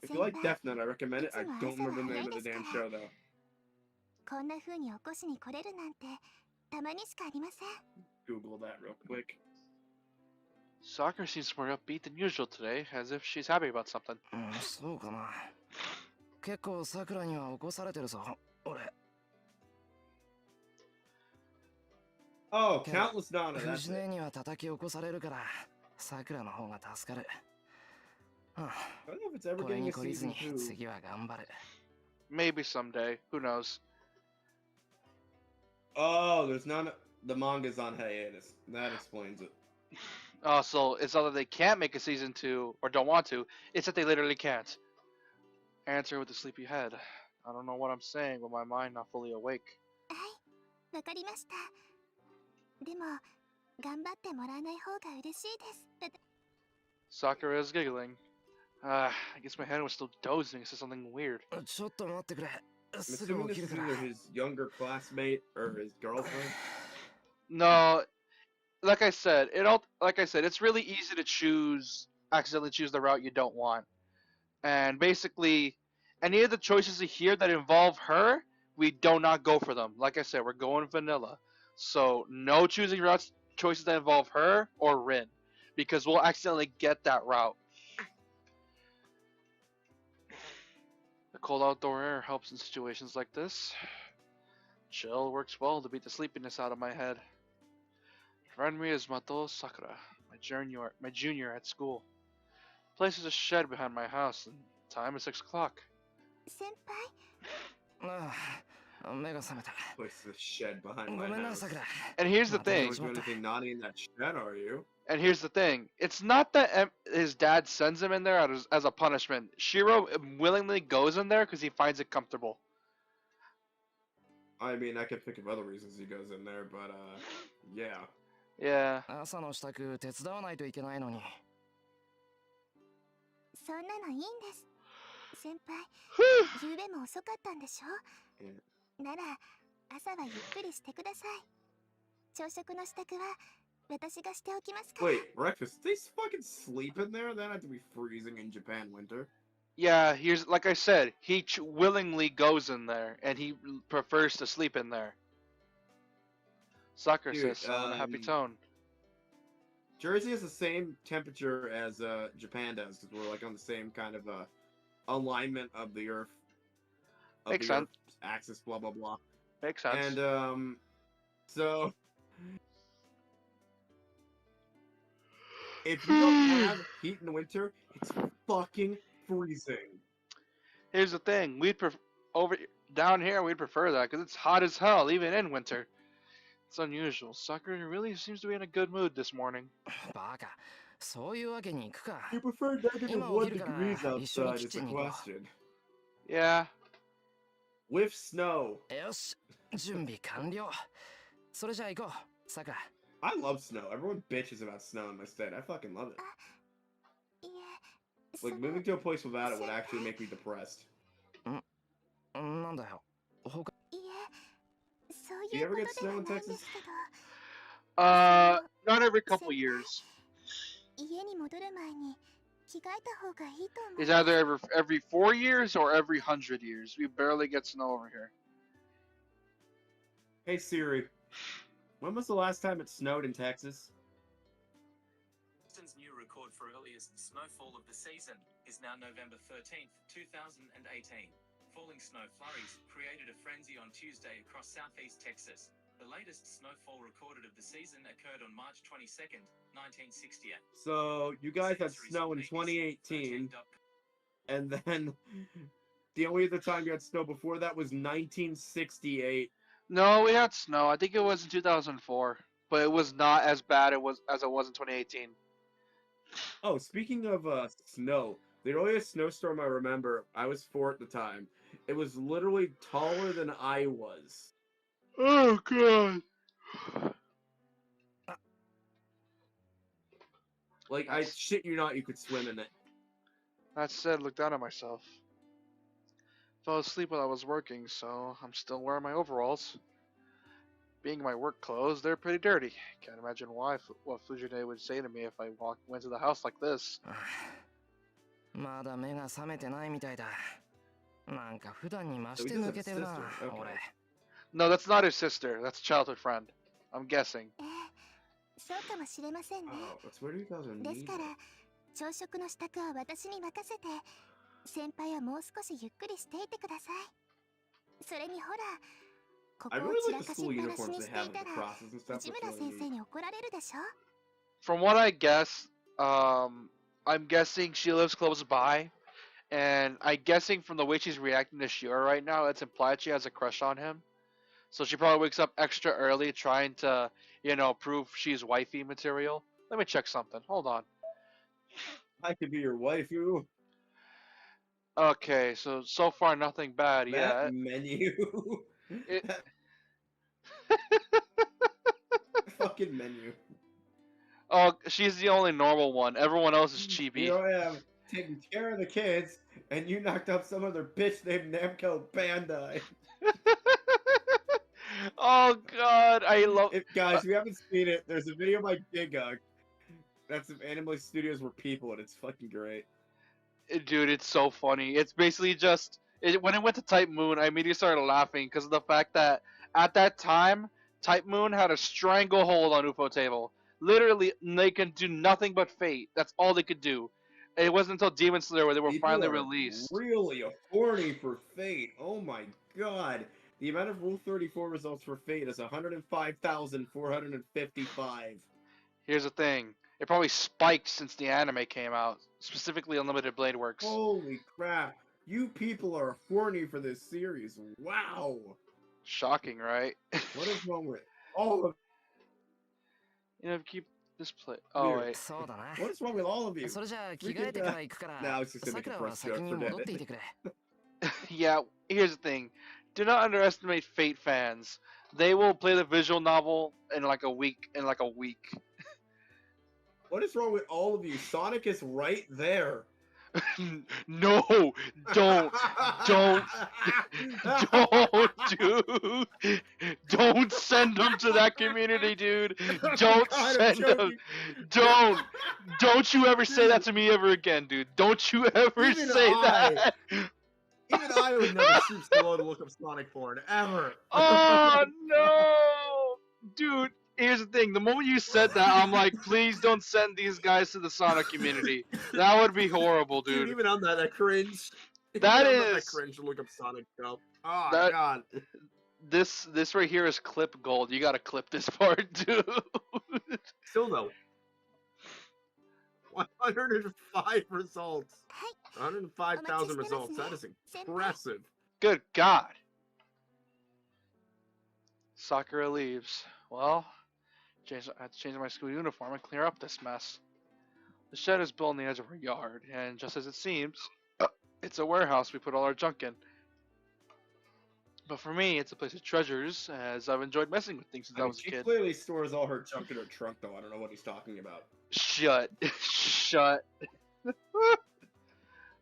If you like 先輩 Death Note, I recommend it. I don't remember the name of the damn show though. こんな風に起こしに来れるなんてたまにしかありません Google that real quick. Sakura seems more upbeat than usual today, as if she's happy about something. うんそうかな結構さくらには起こされてるぞ俺 Oh, Okay. Countless Nana. 藤 That's 姉 it. には叩き起こされるからさくらの方が助かるは I don't know if it's ever これ getting に a 懲りず season に two. 次は頑張る。 Maybe someday. Who knows? Oh, there's none. The manga's on hiatus. That explains it. So it's not that they can't make a season 2 or don't want to. It's that they literally can't. Answer with a sleepy head. I don't know what I'm saying with my mind not fully awake. はいわかりましたでも頑張ってもらわない方が嬉しいです Sakura is giggling. I guess my head was still dozing. It said something weird. ちょっと待ってくれ。 I'm すぐ assuming 起き this る is から。 either his younger classmate or his girlfriend. No, like I said, it's really easy to accidentally choose the route you don't want. And basically, any of the choices here that involve her, we do not go for them. Like I said, we're going vanilla. So no choosing choices that involve her or Rin, because we'll accidentally get that route. The cold outdoor air helps in situations like this. Chill works well to beat the sleepiness out of my head. Friend me is Mato Sakura, my junior at school. Place is a shed behind my house, and time is 6 o'clock. 先輩ああ、目が覚めた。 Place the shed behind ご my めんな、 house. さくら。 And here's the Not that You thing. much. don't do anything naughty in that shed, are you? And here's the thing. It's not that his dad sends him in there as a punishment. Shiro willingly goes in there because he finds it comfortable. I mean, I could think of other reasons he goes in there, but yeah. Yeah. 朝の支度手伝わないといけないのに。そんなのいいんです先輩 Whew. 夕べも遅かったんでしょなら朝はゆっくりしてください朝食の支度は私がしておきますから Wait, breakfast? They fucking sleep in there? That had to be freezing in Japan winter. Yeah, here's like I said, he willingly goes in there, and he prefers to sleep in there. Sakura Dude, says so in a happy tone. Jersey has the same temperature as Japan does because we're like on the same kind of alignment of the Earth. Of Makes the sense. Earth's axis, blah blah blah. Makes sense. And so if you don't have heat in the winter, it's fucking freezing. Here's the thing: down here, we'd prefer that because it's hot as hell, even in winter. It's unusual. Sakura really seems to be in a good mood this morning. バカ。そういうわけにいくか。 You prefer negative Ima 1 起きるから degrees 一緒に outside キッ is チ the ンに行こう。 question. Yeah. With snow. よし、準備完了。それじゃあ行こう、さくら。 I love snow. Everyone bitches about snow in my state. I fucking love it. いえ Like その moving to a place without it would actually make me depressed. なんだよ。他いえそう Do い you うこ ever と get では snow な in いんで Texas? すけど Not every couple years. 家に戻る前に着替えた方がいいと思 It's う either every 4 years or every 100 years. We barely get snow over here. Hey Siri, when was the last time it snowed in Texas? Houston's new record for earliest snowfall of the season is now November 13th, 2018. Falling snow flurries created a frenzy on Tuesday across southeast Texas. The latest snowfall recorded of the season occurred on March 22nd, 1968. So you guys had snow in 2018, and then the only other time you had snow before that was 1968. No, we had snow. I think it was in 2004, but it was not as bad as it was in 2018. Oh, speaking of snow, the earliest snowstorm I remember, I was 4 at the time. It was literally taller than I was. Oh god. Like, I shit you not, you could swim in it. That said, look down at myself. Fell asleep while I was working, so I'm still wearing my overalls. Being my work clothes, they're pretty dirty. Can't imagine what Fujine would say to me if I went to the house like this. まだ目が覚めてないみたいだ。なんか普段に増して So he does 抜 have け a てるな、 sister, okay. 俺。 No, that's not his sister. That's a childhood friend. I'm guessing. ええそうかもしれませんね Oh, that's where you guys are です needed. から朝食の支度は私に任せて先輩はもう少しゆっくりしていてくださいそれにほらこ I こを really 散ら like the かし school っぱなし uniforms に they して have い at た the ら crosses and stuff. 内 That's 村 really 先生 neat. に怒られるでしょ From what I guess, I'm guessing she lives close by, and I'm guessing from the way she's reacting to Shira right now, it's implied she has a crush on him. So she probably wakes up extra early trying to, prove she's wifey material. Let me check something. Hold on. I could be your waifu. Okay, so far nothing bad That yet. menu. It, Fucking menu. oh, she's the only normal one. Everyone else is chibi. Here I am taking care of the kids, and you knocked up some other bitch named Namco Bandai. Oh God, I love. Guys, if you haven't seen it, there's a video by Gigug. That's some anime studios were people, and it's fucking great. Dude, it's so funny. It's basically just when it went to Type Moon, I immediately started laughing because of the fact that at that time, Type Moon had a stranglehold on Ufotable. Literally, they can do nothing but Fate. That's all they could do. It wasn't until Demon Slayer where they were People finally are released. really horny for Fate. Oh my god. The amount of Rule 34 results for Fate is 105,455. Here's the thing: it probably spiked since the anime came out, specifically Unlimited Blade Works. Holy crap. You people are horny for this series. Wow. Shocking, right? What is wrong with all of keep this play. Oh Weird. wait. そうだな What is wrong with all of you? それじゃあ着替えてから行くから Now it's just gonna make さく a らは first 先 joke に for 戻ってい David. てくれ Yeah, here's the thing. Do not underestimate Fate fans. They will play the visual novel in like a week. What is wrong with all of you? Sonic is right there. No, don't, don't, dude. Don't send them to that community, dude. Don't God, I'm send them. joking. Don't you ever say that to me ever again, dude. Don't you ever Even say I- that. Even I would never stoop so low to look up Sonic porn, ever. Oh no, dude. Here's the thing. The moment you said that, I'm like, please don't send these guys to the Sonic community. That would be horrible, Dude, dude. even I'm not that cringe. That Even I'm not that is- cringe to look up Sonic stuff. Oh That- god. This right here is clip gold. You gotta clip this part, dude. Still though. 105 results. はい 105,000 お待ちしてますね。 results. That is impressive. Good God. Sakura leaves. Well, I have to change my school uniform and clear up this mess. The shed is built on the edge of our yard, and just as it seems, it's a warehouse we put all our junk in. But for me, it's a place of treasures, as I've enjoyed messing with things since I was a She kid. clearly stores all her junk in her trunk, though. I don't know what he's talking about. Shut. Shut.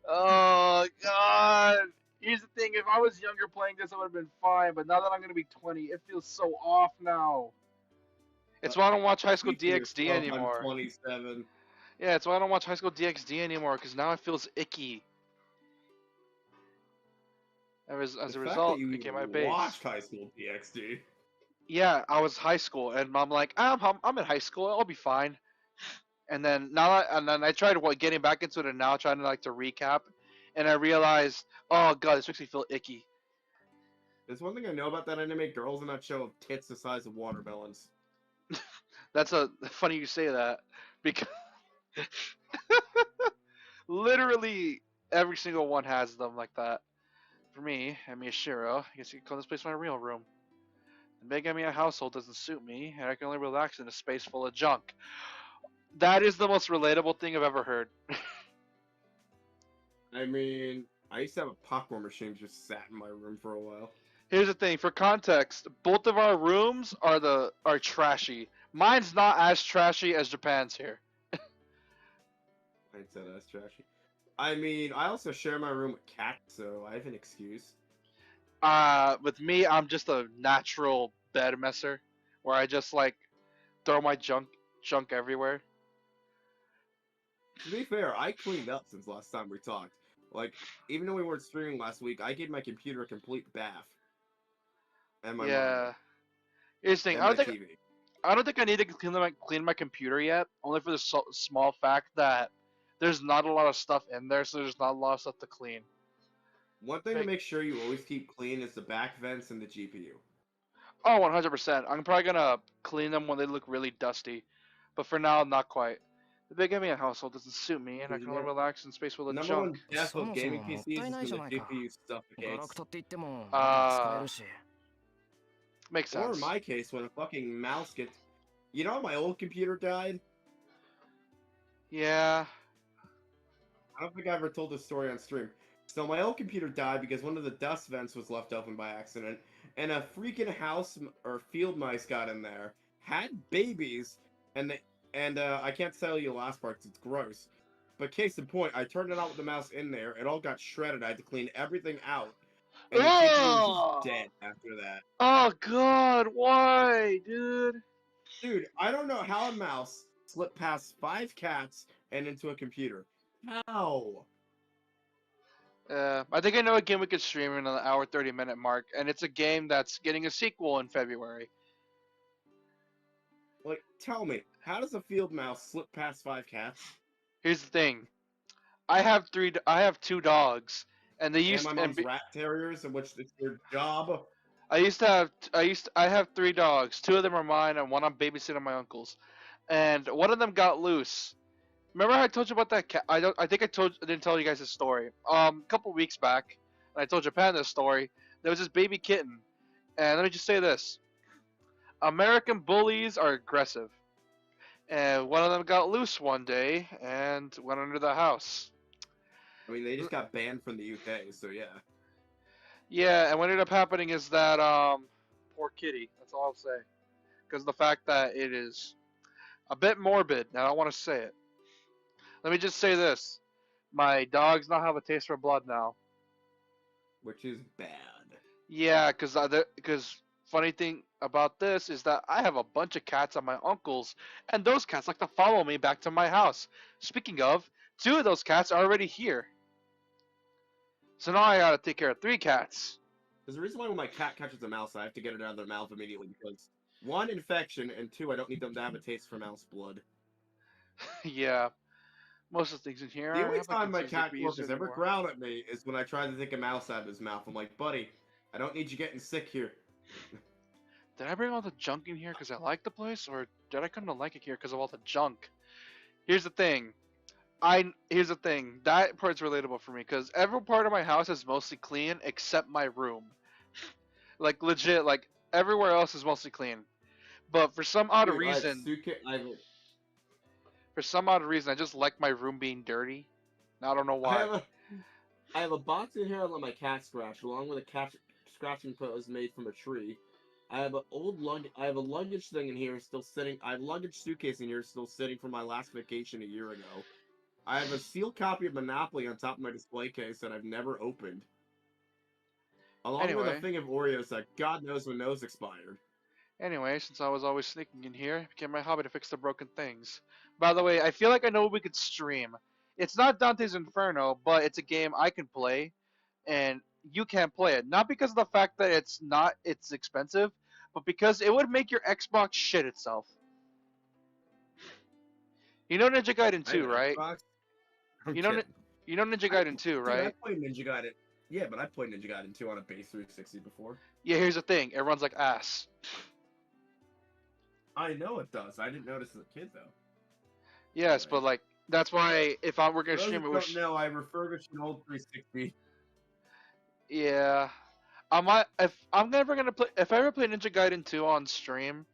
Oh, God. Here's the thing. If I was younger playing this, I would have been fine. But now that I'm going to be 20, it feels so off now. It's why I don't watch High School Speak for DxD yourself, anymore. I'm 27. Yeah, it's why I don't watch High School DxD anymore, because now it feels icky. As The a fact result, that you it became my even base. watched High School DxD. Yeah, I was high school, and I'm like, I'm in high school, I'll be fine. And then I tried getting back into it, and now trying to recap, and I realized, oh god, this makes me feel icky. There's one thing I know about that anime: girls in that show have tits the size of watermelons. That's funny you say that, because literally every single one has them like that. For me, and Miyashiro, I guess you could call this place my real room. The Megami household doesn't suit me, and I can only relax in a space full of junk. That is the most relatable thing I've ever heard. I mean, I used to have a popcorn machine just sat in my room for a while. Here's the thing, for context, both of our rooms are trashy. Mine's not as trashy as Japan's here. I'd say that's trashy. I mean, I also share my room with Kat, so I have an excuse. With me, I'm just a natural bed messer, where I just throw my junk everywhere. To be fair, I cleaned up since last time we talked. Even though we weren't streaming last week, I gave my computer a complete bath. And my Yeah. Here's the thing, monitor, I and my don't TV. think I need to clean my computer yet, only for the small fact that there's not a lot of stuff in there, so there's not a lot of stuff to clean. One thing to Like- make sure you always keep clean is the back vents and the GPU. Oh, 100%. I'm probably gonna clean them when they look really dusty, but for now, not quite. The big gaming household doesn't suit me, and I Dude, can only yeah. relax in space full of Number junk. one death So of gaming もそも PCs is もったいないじゃ when ない the か。 GPU ガラ suffocates. クトって言ってもまだ使えるし。 Makes Or in sense. my case, when a fucking mouse gets. You know, my old computer died. Yeah. I don't think I ever told this story on stream. So my old computer died because one of the dust vents was left open by accident, and a freaking or field mice got in there, had babies, and I can't tell you the last part 'cause it's gross. But case in point, I turned it on with the mouse in there. It all got shredded. I had to clean everything out, and the GPU was Ugh! just dead after that. Oh god, why, dude? Dude, I don't know how a mouse slipped past 5 cats and into a computer. How? I think I know a game we could stream in an hour 30-minute mark, and it's a game that's getting a sequel in February. Like, tell me, how does a field mouse slip past 5 cats? Here's the thing. I have 2 dogs, and they And used my and mom's be, rat terriers, in which it's their job. I have 3 dogs. 2 of them are mine, and one I'm babysitting my uncle's. And one of them got loose. Remember how I told you about that cat? I didn't tell you guys this story. A couple weeks back, and I told Japan this story. There was this baby kitten, and let me just say this: American bullies are aggressive. And one of them got loose one day and went under the house. I mean, they just got banned from the UK, so yeah. Yeah, and what ended up happening is that poor kitty. That's all I'll say, because of the fact that it is a bit morbid, and I don't want to say it. Let me just say this: my dogs now have a taste for blood now. Which is bad. Yeah, because funny thing about this is that I have a bunch of cats at my uncle's, and those cats like to follow me back to my house. Speaking of, 2 of those cats are already here. So now I gotta take care of 3 cats. There's a reason why when my cat catches a mouse, I have to get it out of their mouth immediately, because 1, infection, and 2, I don't need them to have a taste for mouse blood. Yeah, most of the things in here. The I only haven't time my considered cat for Corp use has ever anymore. growled at me is when I tried to take a mouse out of his mouth. I'm like, buddy, I don't need you getting sick here. Did I bring all the junk in here because I like the place, or did I come to like it here because of all the junk? Here's the thing. Here's the thing. That part's relatable for me because every part of my house is mostly clean except my room. Like legit, like everywhere else is mostly clean. But for some odd Dude, reason, I just like my room being dirty. I don't know why. I have a box in here I let my cat scratch, along with a cat scratching post made from a tree. I have I have a luggage thing in here still sitting. I have a luggage suitcase in here still sitting from my last vacation a year ago. I have a sealed copy of Monopoly on top of my display case that I've never opened. Along with Anyway. a thing of Oreos that God knows when those expired. Anyway, since I was always sneaking in here, it became my hobby to fix the broken things. By the way, I feel like I know what we could stream. It's not Dante's Inferno, but it's a game I can play, and you can't play it. Not because of the fact that it's expensive, but because it would make your Xbox shit itself. You know Ninja Gaiden 2, right? I'm You know, kidding. you know Ninja Gaiden 2, Dude, I right? played Ninja Gaiden. Yeah, but I played Ninja Gaiden 2 on a base 360 before. Yeah, here's the thing. It runs like ass. I know it does. I didn't notice as a kid, though. Yes, but like that's why if we're gonna For those stream who it, don't know, I refurbished an old 360. yeah. If I ever play Ninja Gaiden 2 on stream,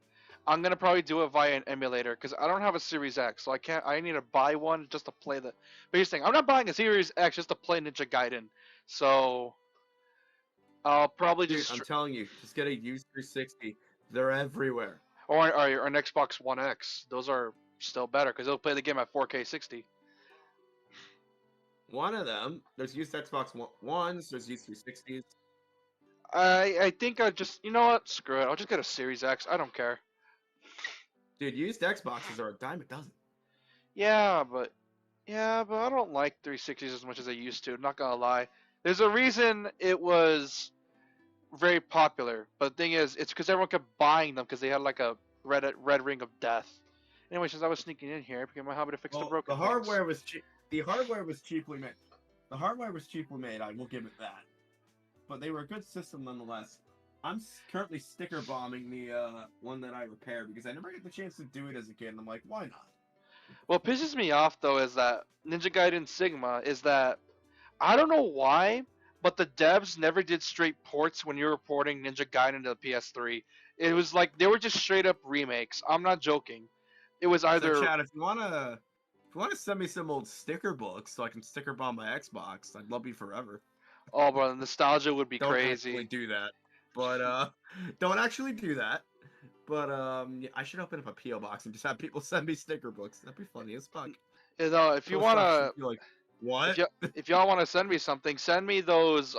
I'm gonna probably do it via an emulator because I don't have a Series X, so I need to buy one just to play the. But here's the thing: I'm not buying a Series X just to play Ninja Gaiden. So I'll probably Dude, just I'm telling you, just get a used 360. They're everywhere. or an Xbox One X. Those are still better because they'll play the game at 4K 60. One of them, there's used Xbox Ones, there's used 360s. I think you know what? Screw it. I'll just get a Series X. I don't care. Dude, used Xboxes are a dime a dozen. Yeah, but I don't like 360s as much as I used to. Not gonna lie. There's a reason it was very popular, but the thing is, it's because everyone kept buying them because they had like a red ring of death. Anyway, since I was sneaking in here, it became my hobby to fix the broken things. hardware was cheap. The hardware was cheaply made. The hardware was cheaply made. I will give it that. But they were a good system nonetheless. I'm currently sticker bombing the one that I repaired because I never get the chance to do it as a kid. And I'm like, why not? What pisses me off though is that Ninja Gaiden Sigma is that I don't know why, but the devs never did straight ports when you were porting Ninja Gaiden to the PS3. It was like they were just straight up remakes. I'm not joking. It was So, either Chad, if you wanna send me some old sticker books so I can sticker bomb my Xbox, I'd love you forever. oh, bro, the nostalgia would be Don't crazy. actually do that, but don't actually do that. But yeah, I should open up a PO box and just have people send me sticker books. That'd be funny as fuck. You know, if you Post office wanna, would be like, what? if y'all wanna send me something, send me those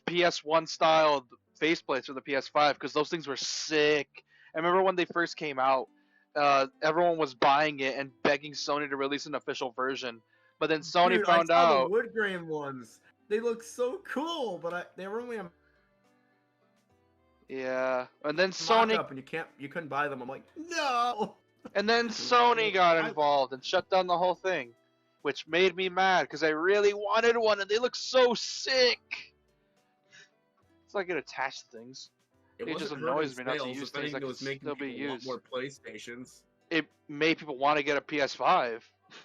PS1 style faceplates for the PS5 because those things were sick. I remember when they first came out, everyone was buying it and begging Sony to release an official version. But then Sony Dude, found I saw out. the wood grain ones. They look so cool, but they were only a Yeah, and then mock Sony, up, and you couldn't buy them. I'm like, no. and then Sony got I- involved and shut down the whole thing, which made me mad because I really wanted one and they look so sick. It's like it attached things. It just wasn't annoys hurting me not to sales, use if anything, things that it was can making still be people want used. more PlayStations. It made people want to get a PS5.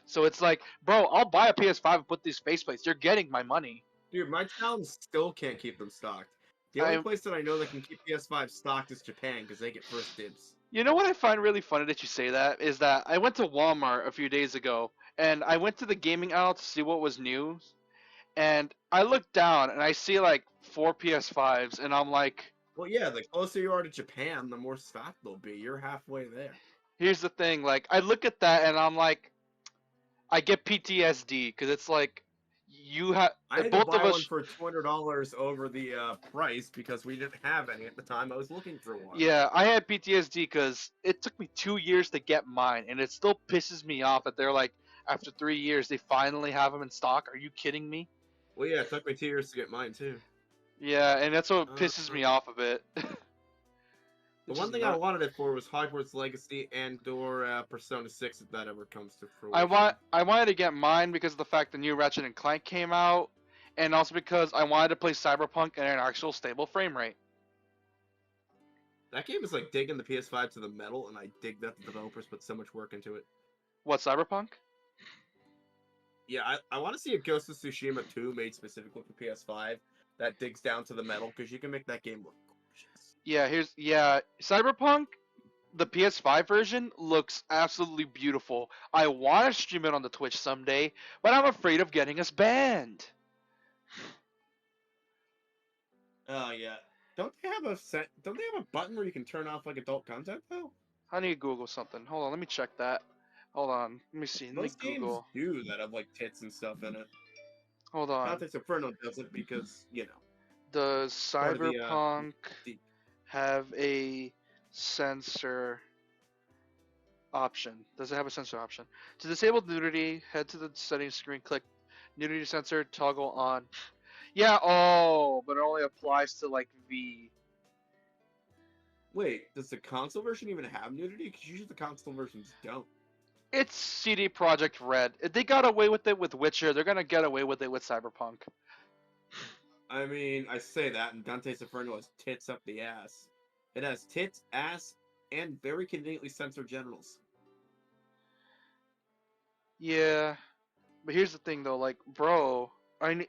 So it's like, bro, I'll buy a PS5 and put these faceplates. You're getting my money. Dude, my town still can't keep them stocked. The only I'm- place that I know that can keep PS5 stocked is Japan because they get first dibs. You know what I find really funny that you say that is that I went to Walmart a few days ago and I went to the gaming aisle to see what was new, and I looked down and I see like 4 PS5s and I'm like, Well, yeah, the closer you are to Japan, the more stocked they'll be. You're halfway there. here's the thing, like I look at that and I'm like, I get PTSD because it's like you have I had to both buy of one us. for $200 over the price because we didn't have any at the time I was looking for one. Yeah, I had PTSD because it took me 2 years to get mine, and it still pisses me off that they're like, after 3 years, they finally have them in stock. Are you kidding me? Well, yeah, it took me 2 years to get mine too. Yeah, and that's what pisses me off a bit. The one thing I wanted it for was Hogwarts Legacy and/or Persona 6 if that ever comes to fruition. I wanted to get mine because of the fact the new Ratchet and Clank came out, and also because I wanted to play Cyberpunk at an actual stable frame rate. That game is like digging the PS5 to the metal, and I dig that the developers put so much work into it. What, Cyberpunk? Yeah, I want to see a Ghost of Tsushima 2 made specifically for PS5 that digs down to the metal because you can make that game look gorgeous. Cyberpunk, the PS5 version looks absolutely beautiful. I want to stream it on the Twitch someday, but I'm afraid of getting us banned. Oh yeah. Don't they have a button where you can turn off like adult content though? I need to Google something. Hold on, let me check that. Hold on, let me see. Let me Most games Google. do that have like tits and stuff in it. Hold on. Context Inferno doesn't because Does part of the, Cyberpunk the- have a censor option? Does it have a censor option? To disable nudity, head to the settings screen, click nudity censor, toggle on. Yeah, but it only applies to like V. Wait, does the console version even have nudity? Because usually the console versions don't. It's CD Projekt Red. If they got away with it with Witcher, they're gonna get away with it with Cyberpunk. I mean, I say that, and Dante's Inferno has tits up the ass. It has tits, ass, and very conveniently censored genitals. Yeah, but here's the thing though, like, bro, I need.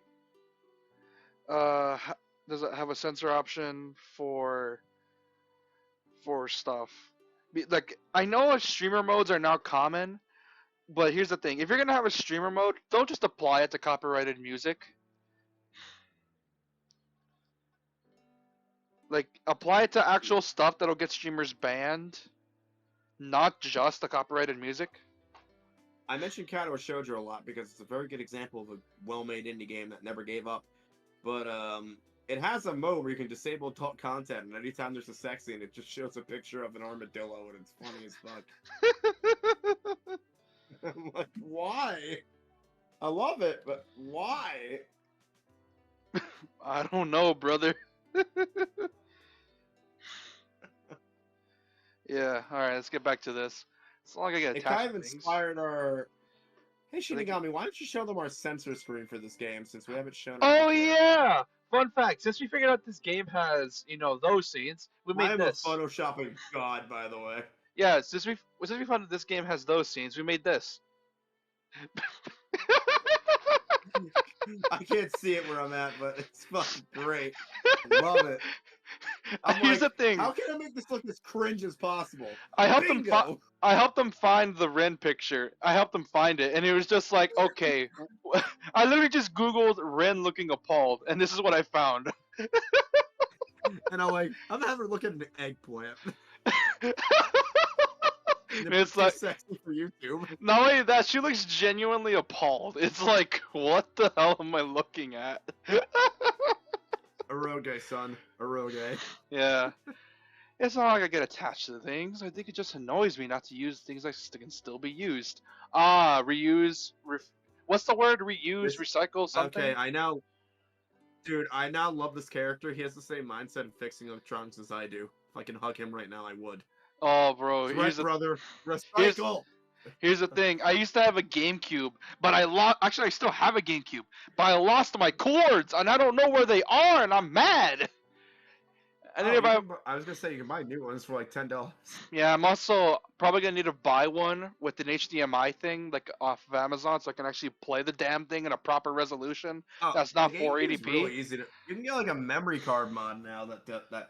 Does it have a censor option for stuff? Like, I know streamer modes are now common, but here's the thing: if you're gonna have a streamer mode, don't just apply it to copyrighted music. Like, apply it to actual stuff that'll get streamers banned, not just the copyrighted music. I mentioned Kato Shoujo a lot because it's a very good example of a well-made indie game that never gave up. But it has a mode where you can disable adult content, and anytime there's a sex scene, it just shows a picture of an armadillo, and it's funny as fuck. I'm like, why? I love it, but why? I don't know, brother. Yeah, alright, let's get back to this. It's not like I get It attached kind of to things. inspired our. Hey think- Shinigami, why don't you show them our censor screen for this game since we haven't shown it? Oh yet? yeah! Fun fact, since we figured out this game has, those scenes, we I made am this. a photoshopping god, by the way. Yeah, since we found that this game has those scenes, we made this. I can't see it where I'm at, but it's fucking great. Love it. I'm Here's like, the thing. how can I make this look as cringe as possible? I helped them. Bingo! I helped them find the Ren picture. I helped them find it, and it was just like, okay. I literally just Googled Ren looking appalled, and this is what I found. And I'm like, I'm having a look at an eggplant. It's like, sexy for YouTube. not only that, she looks genuinely appalled. It's like, what the hell am I looking at? Eroge, son. Eroge. Yeah. It's not like I get attached to things. I think it just annoys me not to use things that can still be used. Reuse. What's the word? Reuse, recycle, something? Okay, Dude, I now love this character. He has the same mindset of fixing electronics as I do. If I can hug him right now, I would. Oh, bro. That's right, brother. Recycle! Here's the thing. I used to have a GameCube, but I lost. Actually, I still have a GameCube, but I lost my cords, and I don't know where they are, and I'm mad. And then I was gonna say you can buy new ones for like $10. yeah, I'm also probably gonna need to buy one with an HDMI thing, like off of Amazon, so I can actually play the damn thing in a proper resolution. That's not the GameCube is 480p. Really easy to. You can get like a memory card mod now that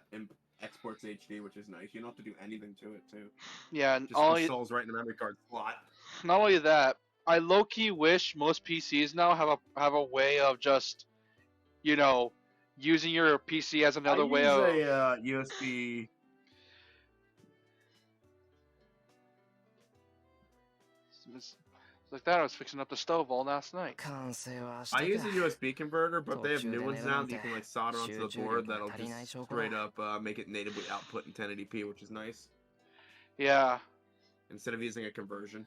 exports HD, which is nice. You don't have to do anything to it too. Yeah, and Just installs right in the memory card slot. not only that, I low key wish most PCs now have a way of just, you know, using your PC as another way of. a USB. It's like that. I was fixing up the stove all last night. 完成はした I か use a USB converter, but they have new ones now that you can like solder onto the 集中 board 力が that'll 足りない just 証拠 straight だ up make it natively output in 1080p, which is nice. Yeah, Instead of using a conversion.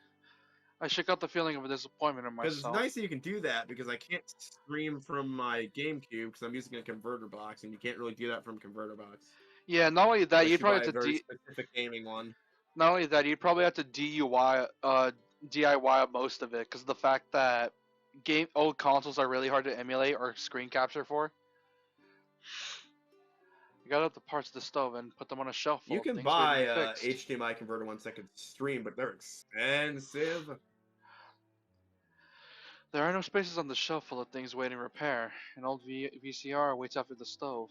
I shook out the feeling of a disappointment in Because it's myself. nice that you can do that because I can't stream from my GameCube because I'm using a converter box, and you can't really do that from converter box. Yeah, not only that, Unless you'd you probably buy have a to very specific gaming one. not only that, you'd probably have to DIY most of it because of the fact that old consoles are really hard to emulate or screen capture for. I got out the parts of the stove and put them on a shelf. full You of can things waiting to buy be fixed. HDMI converter ones that can stream, but they're expensive. There are no spaces on the shelf full of things waiting repair. An old VCR waits after the stove.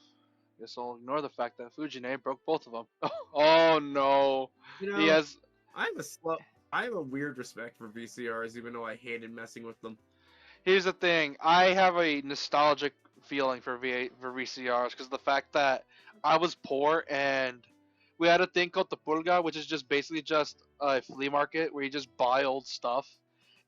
Guess I'll ignore the fact that Fujine broke both of them. Oh no! You know, He has. I have a weird respect for VCRs, even though I hated messing with them. Here's the thing. I have a nostalgic feeling for VCRs because the fact that I was poor and we had a thing called the Pulga, which is just basically just a flea market where you just buy old stuff,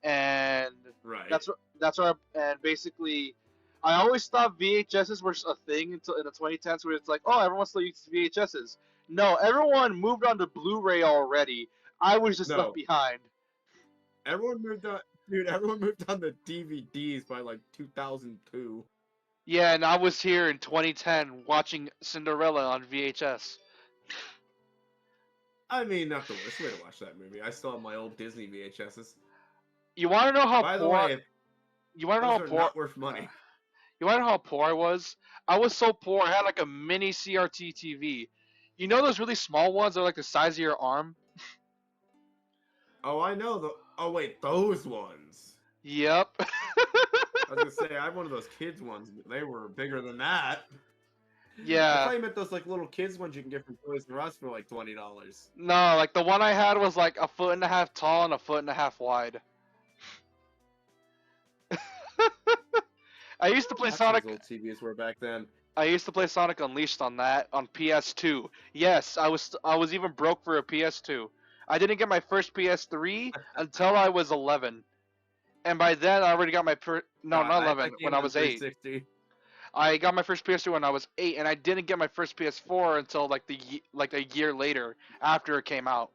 and Right. that's where and basically I always thought VHSs were a thing until in the 2010s where it's like, oh, everyone still uses VHSs. No, everyone moved on to Blu-ray already. I was just No. left behind. Everyone moved on, dude. Everyone moved on to DVDs by like 2002. Yeah, and I was here in 2010 watching Cinderella on VHS. I mean, not the worst way to watch that movie. I still have my old Disney VHSs. You want to know how By the poor? way, You want to know those how are poor? not worth money. You want to know how poor I was? I was so poor. I had like a mini CRT TV. You know those really small ones that are like the size of your arm? Oh, I know. Oh, wait, those ones. Yep. I was gonna say I have one of those kids ones, but they were bigger than that. I Yeah. thought you meant those like little kids ones you can get from Toys R Us for like $20. No, like the one I had was like 1.5 feet tall and 1.5 feet wide. I used to play That's what Sonic. those old TVs were back then. I used to play Sonic Unleashed on that on PS2. Yes, I was even broke for a PS2. I didn't get my first PS3 until I was 11, and by then I already got my not 11 when I was 8. 360. I got my first PS2 when I was 8, and I didn't get my first PS4 until like a year later after it came out.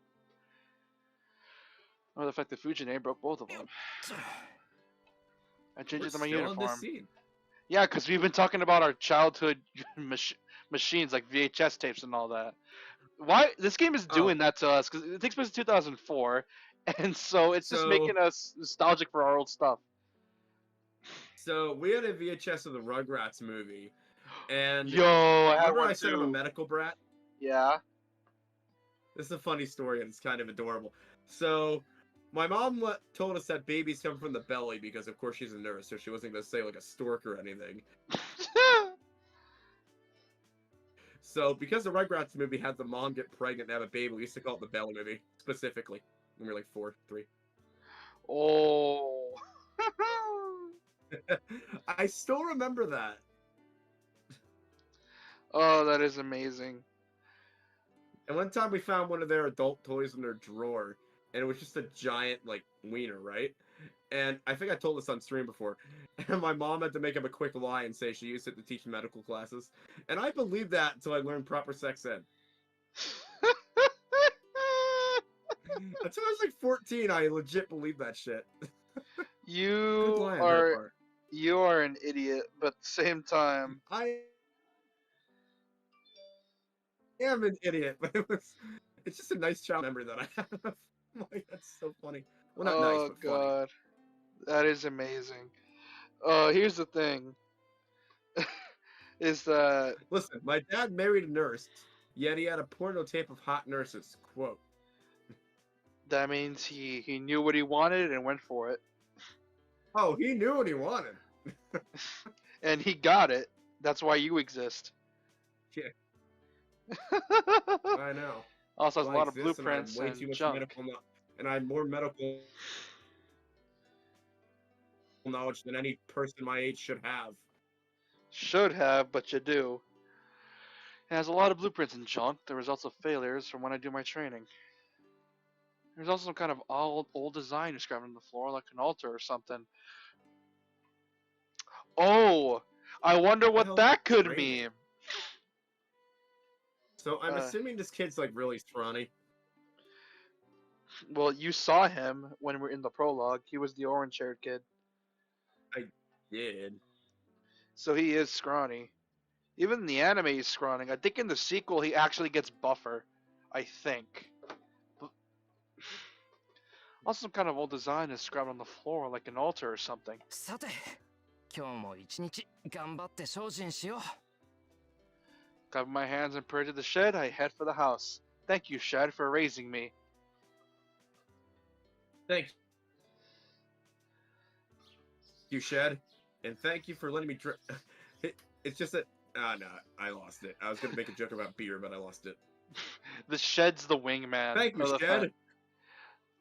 Or the fact that Fujine broke both of them. I changed it to my We're still on uniform. this scene. Yeah, because we've been talking about our childhood machines like VHS tapes and all that. Why this game is doing that to us? Because it takes place in 2004, and so it's just So- making us nostalgic for our old stuff. So we had a VHS of the Rugrats movie, and Yo, I had remember one I said I'm a too. medical brat. Yeah. This is a funny story and it's kind of adorable. So, my mom told us that babies come from the belly because, of course, she's a nurse, so she wasn't going to say like a stork or anything. So, because the Rugrats movie had the mom get pregnant and have a baby, we used to call it the belly movie specifically when we were like 4, 3. Oh. I still remember that. Oh, that is amazing. And one time we found one of their adult toys in their drawer, and it was just a giant, like, wiener, right? And I think I told this on stream before. And my mom had to make up a quick lie and say she used it to teach medical classes. And I believed that until I learned proper sex ed. Until I was like 14, I legit believed that shit. Good You lie on her part. you are an idiot, but at the same time, I am an idiot, but it's just a nice child memory that I have. Like, that's so funny. Well, not nice, oh but funny. god, that is amazing. Here's the thing, is that Listen, my dad married a nurse, yet he had a porno tape of hot nurses. Quote. that means he knew what he wanted and went for it, Oh, he knew what he wanted. and he got it. That's why you exist. Yeah. I know. Also, has a Well, I lot of exist, and I have blueprints way and too much junk. medical and I have more medical knowledge than any person my age should have. Should have, but you do. It has a lot of blueprints and junk, the results of failures from when I do my training. There's also some kind of old design described on the floor, like an altar or something. Oh, I wonder the what hell's that could training? mean. So I'm Uh, assuming this kid's like really scrawny. Well, you saw him when we're in the prologue. He was the orange-haired kid, Did. so he is scrawny. Even in the anime, he's scrawny. I think in the sequel, he actually gets buffer. I think. But- Also, some kind of old design is described on the floor, like an altar or something. さて今日も一日頑張って精進しよう Cover my hands and pray to the shed. I head for the house. Thank you, Shed, for raising me. Thank you, Shed, and thank you for letting me drink. It's just that. Ah, no, I lost it. I was gonna make a joke about beer, but I lost it. The shed's the wingman. Thank you, of the Shed. fun.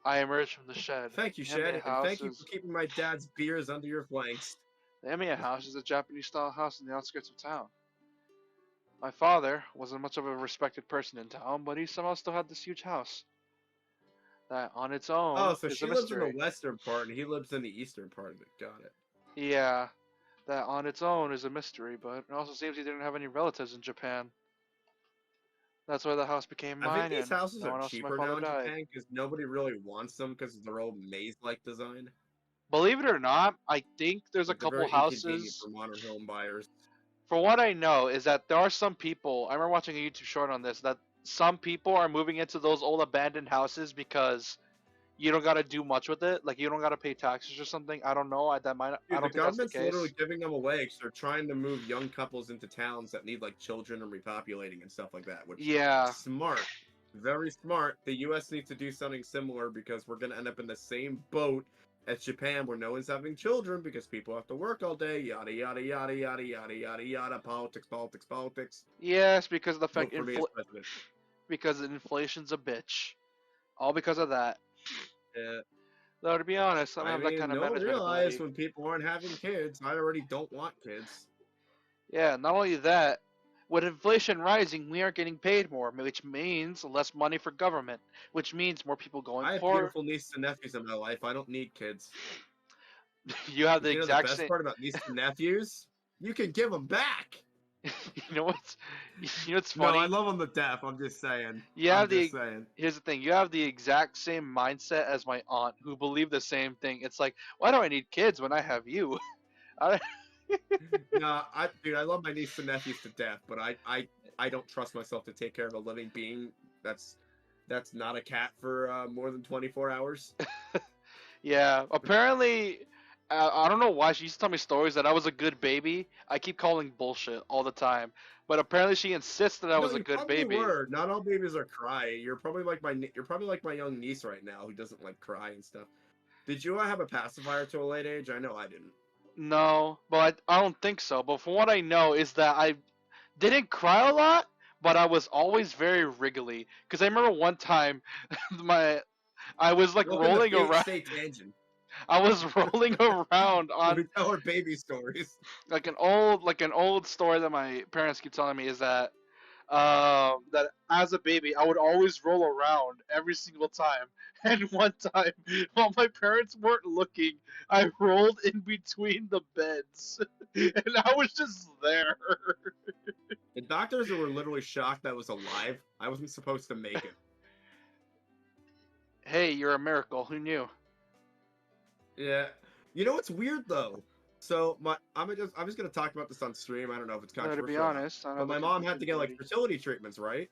I emerge from the shed. Thank you, The Emiya Shed, and house thank you is- for keeping my dad's beers under your flanks. The Emiya house is a Japanese-style house in the outskirts of town. My father wasn't much of a respected person in town, but he somehow still had this huge house. That, on its own, Oh, so is she a lives in mystery. the western part, and he lives in the eastern part of it. Got it. Yeah, that on its own is a mystery, but it also seems he didn't have any relatives in Japan. That's why the house became I mine, think these and houses no one are else in my cheaper now father in died. Japan because nobody really wants them because of their old maze-like design. Believe it or not, I think there's a Like, they're couple very inconvenient houses. for modern home buyers. For what I know, is that there are some people. I remember watching a YouTube short on this. That some people are moving into those old abandoned houses because you don't gotta do much with it. Like you don't gotta pay taxes or something. I don't know. That might. Dude, I don't the think that's the government's case. literally giving them away because they're trying to move young couples into towns that need like children and repopulating and stuff like that. Which Yeah. smart, very smart. The U.S. needs to do something similar because we're gonna end up in the same boat as Japan, where no one's having children because people have to work all day. Yada yada yada yada yada yada yada. Politics, politics, politics. Yes, because of the Vote fact for me as president. because inflation's a bitch. All because of that. Yeah. Though to be honest, I don't I have mean, that kind of no one management realize ability. when people aren't having kids. I already don't want kids. Yeah, not only that, with inflation rising, we are getting paid more, which means less money for government, which means more people going I have poor. beautiful nieces and nephews in my life. I don't need kids. You have the You know the exact best same. part about nieces and nephews? You can give them back. You know what's? You know what's No, funny? I love them to death. I'm just saying. You have I'm just the- saying. Here's the thing: you have the exact same mindset as my aunt, who believed the same thing. It's like, why do I need kids when I have you? No, dude, I love my nieces and nephews to death, but I don't trust myself to take care of a living being that's not a cat for more than 24 hours. Yeah, apparently, I don't know why she used to tell me stories that I was a good baby. I keep calling bullshit all the time, but apparently she insists that I was No, a you good probably baby. were. Not all babies are crying. You're probably like you're probably like my young niece right now who doesn't like cry and stuff. Did you have a pacifier to a late age? I know I didn't. No, but I don't think so. But from what I know is that I didn't cry a lot, but I was always very wriggly. Cause I remember one time, my I was like Welcome to rolling around. State Tangent. I was rolling around We on tell our baby stories. like an old story that my parents keep telling me is that that as a baby I would always roll around every single time. And one time, while my parents weren't looking, I rolled in between the beds, and I was just there. The doctors were literally shocked I was alive. I wasn't supposed to make it. Hey, you're a miracle. Who knew? Yeah. You know what's weird though? So I'm just gonna talk about this on stream. I don't know if it's To controversial. be honest, I'm But my looking mom for had to get like fertility. fertility treatments, right?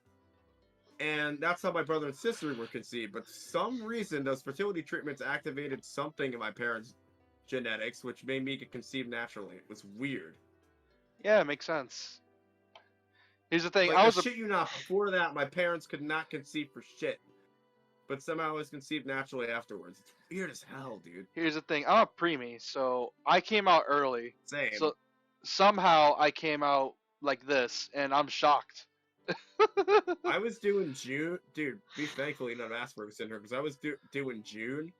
And that's how my brother and sister were conceived. But some reason those fertility treatments activated something in my parents' genetics, which made me get conceived naturally. It was weird. Yeah, it makes sense. Here's the thing. Like, I I was a shit you not, before that, my parents could not conceive for shit. But somehow I was conceived naturally afterwards. It's weird as hell, dude. Here's the thing. I'm a preemie, so I came out early. Same. So somehow I came out like this, and I'm shocked. I was doing June, dude. Be thankful you don't have Asperger's syndrome, because I was doing June,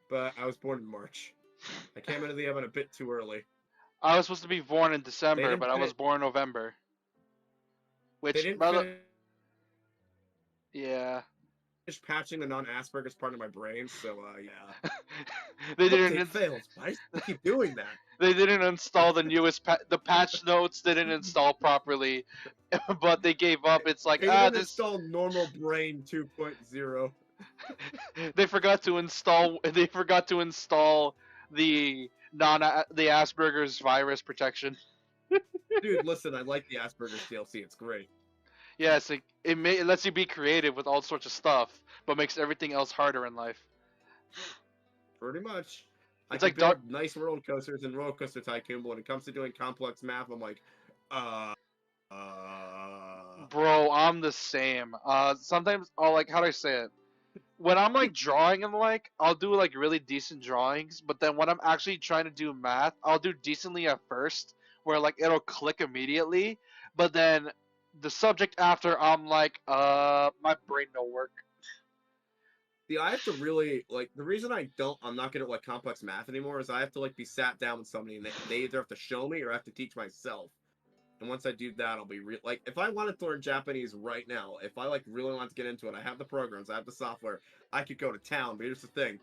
but I was born in March. I came into the oven a bit too early. I was supposed to be born in December, didn't but I was fit- born in November. They Which, didn't brother, yeah, finish patching the non-Asperger's part of my brain, so yeah. they Update didn't. fails. Why do you keep doing that? They didn't install the newest the patch notes didn't install properly, but they gave up. It's like They didn't this. install normal brain 2.0. They forgot to install. They forgot to install the the Asperger's virus protection. Dude, listen, I like the Asperger's DLC. It's great. Yeah, it's like it lets you be creative with all sorts of stuff, but makes everything else harder in life. Pretty much. It's I like can build nice roller coasters in Roller Coaster Tycoon, but when it comes to doing complex math, I'm like, Bro, I'm the same. Sometimes I'll like how do I say it? When I'm like drawing and like, I'll do like really decent drawings, but then when I'm actually trying to do math, I'll do decently at first, where like it'll click immediately, but then the subject after I'm like, my brain don't work. See, I have to really like the reason I'm not good at like complex math anymore is I have to like be sat down with somebody and they either have to show me or I have to teach myself. And once I do that, I'll be like if I wanted to learn Japanese right now, if I like really want to get into it, I have the programs, I have the software, I could go to town. But here's the thing,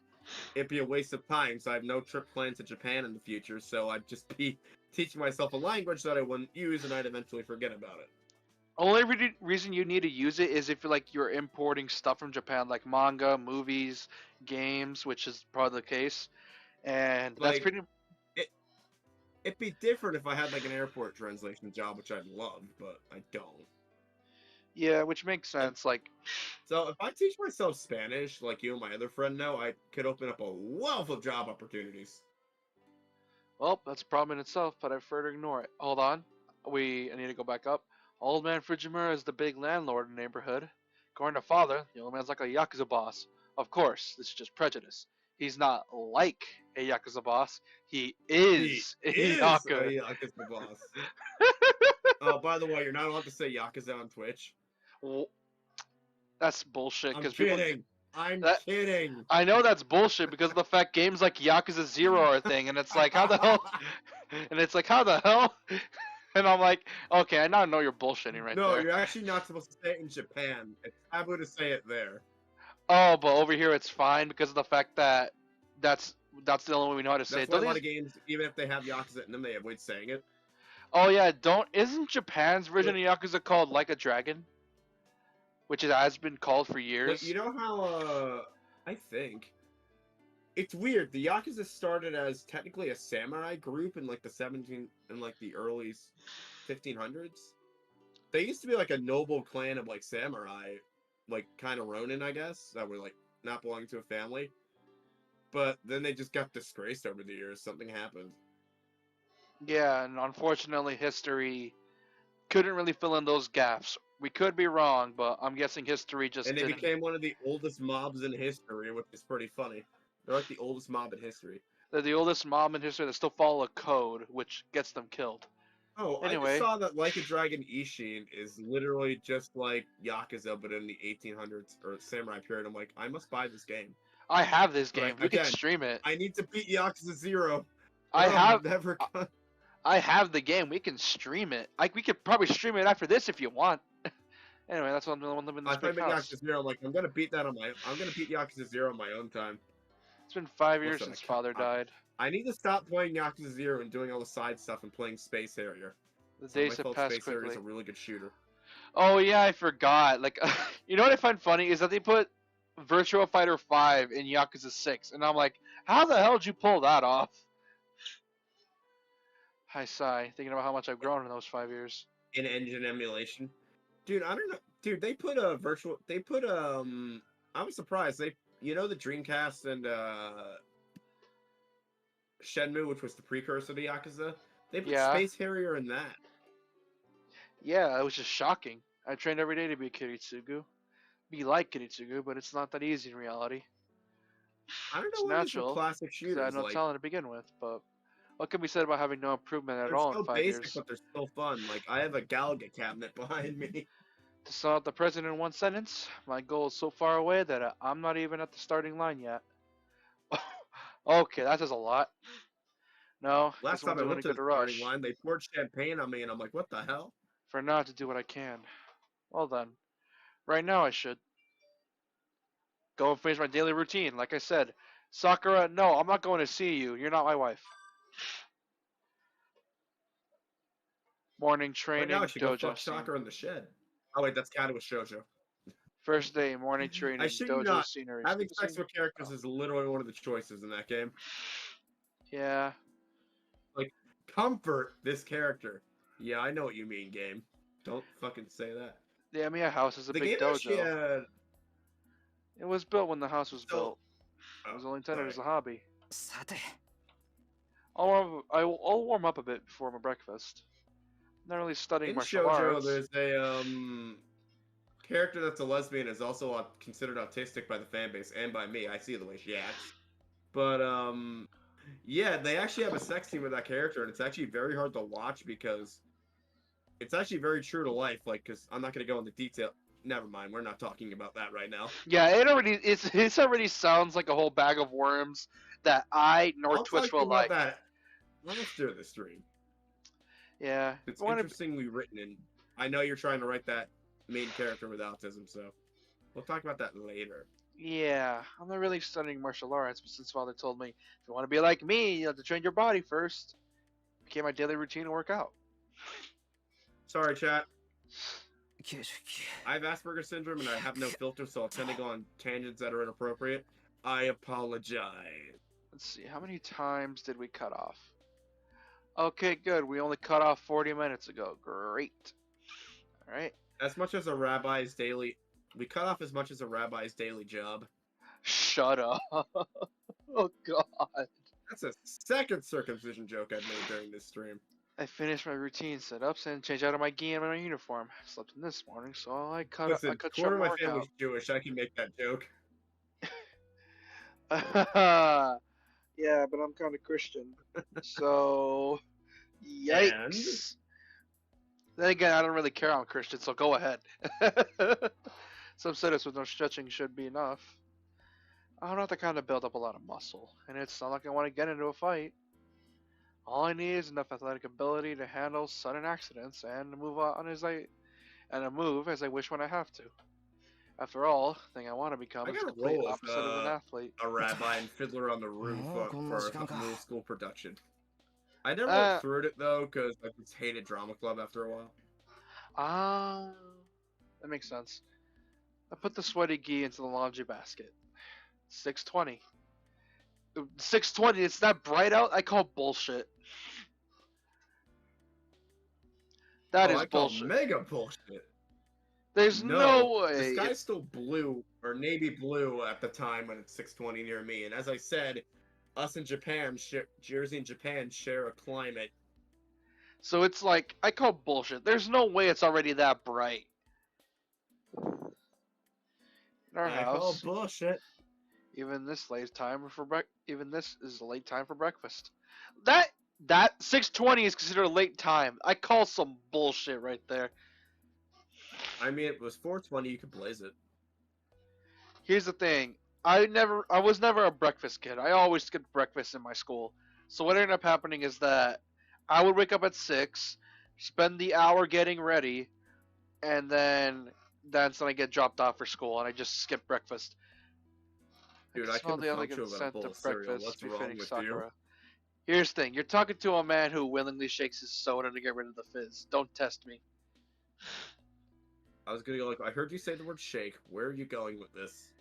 it'd be a waste of time. So I have no trip planned to Japan in the future. So I'd just be teaching myself a language that I wouldn't use, and I'd eventually forget about it. Only reason you need to use it is if you're importing stuff from Japan, like manga, movies, games, which is probably the case, and that's Like, pretty. It'd be different if I had like an airport translation job, which I'd love, but I don't. Yeah, which makes sense. Like, So if I teach myself Spanish, like you and my other friend know, I could open up a wealth of job opportunities. well, that's a problem in itself, but I prefer to ignore it. Hold on. I need to go back up. Old man Fujimura is the big landlord in the neighborhood. According to father, the old man's like a Yakuza boss. Of course, this is just prejudice. He's not like a Yakuza boss. He is a Yakuza. a Yakuza boss. Oh, by the way, you're not allowed to say Yakuza on Twitch. Well, that's bullshit. I'm Because kidding. I'm That- kidding. I know that's bullshit because of the fact games like Yakuza 0 are a thing, and it's like, how the hell? And it's like, how the hell? And I'm like, okay, I now know you're bullshitting right No, there. you're actually not supposed to say it in Japan. It's taboo to say it there. Oh, but over here it's fine because of the fact that that's the only way we know how to say That's it. why a Don't lot of these- games, even if they have Yakuza in them, they avoid saying it. Oh yeah, isn't Japan's version of Yakuza called Like a Dragon? Which it has been called for years. Like, you know how, I think it's weird. The Yakuza started as technically a samurai group in like the early 1500s. They used to be like a noble clan of like samurai, like kind of Ronin, I guess, that were like not belonging to a family. but then they just got disgraced over the years. Something happened. Yeah, and unfortunately, history couldn't really fill in those gaps. We could be wrong, but I'm guessing history just And they didn't. became one of the oldest mobs in history, which is pretty funny. They're like the oldest mob in history. They're the oldest mob in history that still follow a code, which gets them killed. Oh, I Anyway. just saw that Like a Dragon Ishin is literally just like Yakuza, but in the 1800s or Samurai period. I'm like, I must buy this game. I have this But game. We can again, stream it. I need to beat Yakuza 0. I Oh, have never. I have the game. We can stream it. Like we could probably stream it after this if you want. Anyway, that's what I'm doing in this I big played house. Yakuza 0. I'm like, I'm gonna beat that on my. I'm gonna beat Yakuza 0 on my own time. It's been 5 years Listen, since I can't- father died. I need to stop playing Yakuza 0 and doing all the side stuff and playing Space Harrier. The Some of days my have folks, passed Space Harrier is quickly. a really good shooter. Oh yeah, I forgot. Like, you know what I find funny is that they put Virtua Fighter 5 in Yakuza 6, and I'm like, how the hell did you pull that off? I sigh, thinking about how much I've grown in those 5 years. In engine emulation, dude. I don't know, dude. They put a virtual. They put I was surprised. They, you know, the Dreamcast and Shenmue, which was the precursor to Yakuza. They put Yeah. Space Harrier in that. Yeah, it was just shocking. I trained every day to be a Kiritsugu. Be like Kiritsugu, but it's not that easy in reality. I don't It's know why these natural, are classic 'cause I shooters. had no Like, talent to begin with, but what can be said about having no improvement at they're all so in 5 basic, years? but they're still fun. Like, I have a Galaga cabinet behind me. To sum up the president in one sentence, my goal is so far away that I'm not even at the starting line yet. Okay, that says a lot. No, Last this one's time I doing went a to good the rush. starting line, they poured champagne on me, and I'm like, what the hell? For now to do what I can. Well then, right now I should go and finish my daily routine. Like I said, Sakura, no, I'm not going to see you. You're not my wife. Morning Right training, now, I should go dojo fuck scene. Shocker in the shed. Oh wait, that's Kata with Shoujo. First day, morning training, shit you dojo not. scenery. Having Skip the sex scene. with characters is literally one of the choices in that game. Yeah, Comfort this character. Yeah, I know what you mean, game. Don't fucking say that. the Emiya house is a The big game actually dojo. had. It was built when the house was So- built. It was only intended as a hobby. さて I'll warm up a bit before my breakfast. Not really studying In martial Shoujo, arts. there's a character that's a lesbian is also considered autistic by the fan base and by me. I see the way she acts. But yeah, they actually have a sex scene with that character, and it's actually very hard to watch because it's actually very true to life. Like, because I'm not gonna go into detail. Never mind, we're not talking about that right now. Yeah, it already sounds like a whole bag of worms that I nor I'll Twitch talk will about like. that after the stream. Yeah, It's I wanna- interestingly written, and I know you're trying to write that main character with autism, so we'll talk about that later. Yeah, I'm not really studying martial arts, but since father told me if you want to be like me, you have to train your body first. Became my daily routine to work out. Sorry, chat. 99 I have Asperger's syndrome and I have no filter, so I'll tend to go on tangents that are inappropriate. I apologize. Let's see, how many times did we cut off? Okay, good. We only cut off 40 minutes ago. Great. All right. As much as a rabbi's daily, we cut off as much as a rabbi's daily job. Shut up. Oh God. That's a second circumcision joke I've made during this stream. I finished my routine setups and changed out of my gi and my uniform. Slept in this morning, so I cut. Listen, I cut quarter short of my my family's Jewish. I can make that joke. workout. Yeah, but I'm kind of Christian, so yikes. Then again, I don't really care. I'm Christian, so go ahead. Some sit-ups with no stretching should be enough. I don't have to kind of build up a lot of muscle, and it's not like I want to get into a fight. All I need is enough athletic ability to handle sudden accidents and move as I wish when I have to. After all, the thing I want to become I is the gotta complete roll as, opposite of an athlete. A rabbi and Fiddler on the Roof Oh, forこんな時間aか。 middle school production. I never Uh, went through it though, because I just hated drama club after a while. Ah, that makes sense. I put the sweaty gi into the laundry basket. 620. 620, it's that bright out? I call bullshit. That Oh, is I call bullshit. mega bullshit. There's no The way. sky's still blue or navy blue at the time when it's 6:20 near me. And as I said, us and Japan, Jersey and Japan share a climate. So it's like I call bullshit. There's no way it's already that bright. In our I call house, bullshit. even this is late time for breakfast. That 6:20 is considered a late time. I call some bullshit right there. I mean, it was 4:20. You could blaze it. Here's the thing. I was never a breakfast kid. I always skipped breakfast in my school. So what ended up happening is that I would wake up at 6, spend the hour getting ready, and then that's when I get dropped off for school, and I just skip breakfast. Dude, I smell can the function elegant with a scent bowl of of cereal. breakfast What's wrong befitting with Sakura. Here's the thing. You're talking to a man who willingly shakes his soda to get rid of the fizz. Don't test me. I was gonna go like, I heard you say the word shake. Where are you going with this?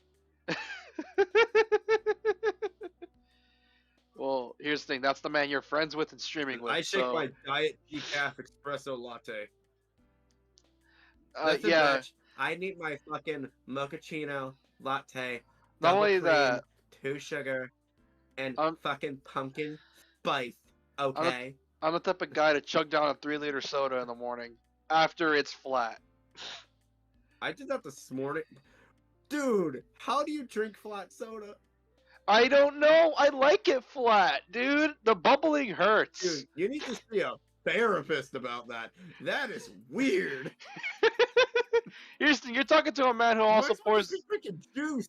Well, here's the thing. That's the man you're friends with and streaming with. I shake so, my diet decaf espresso latte. Listen, yeah. bitch, I need my fucking mochaccino latte. Not double only cream, that, 2 sugar, and Um, fucking pumpkin spice. Okay. I'm the type of guy to chug down a 3-liter soda in the morning after it's flat. I did that this morning. Dude, how do you drink flat soda? I don't know. I like it flat, dude. The bubbling hurts. Dude, you need to see a therapist about that. That is weird. Here's the thing. You're talking to a man who also Might as well pours. just be drinking juice.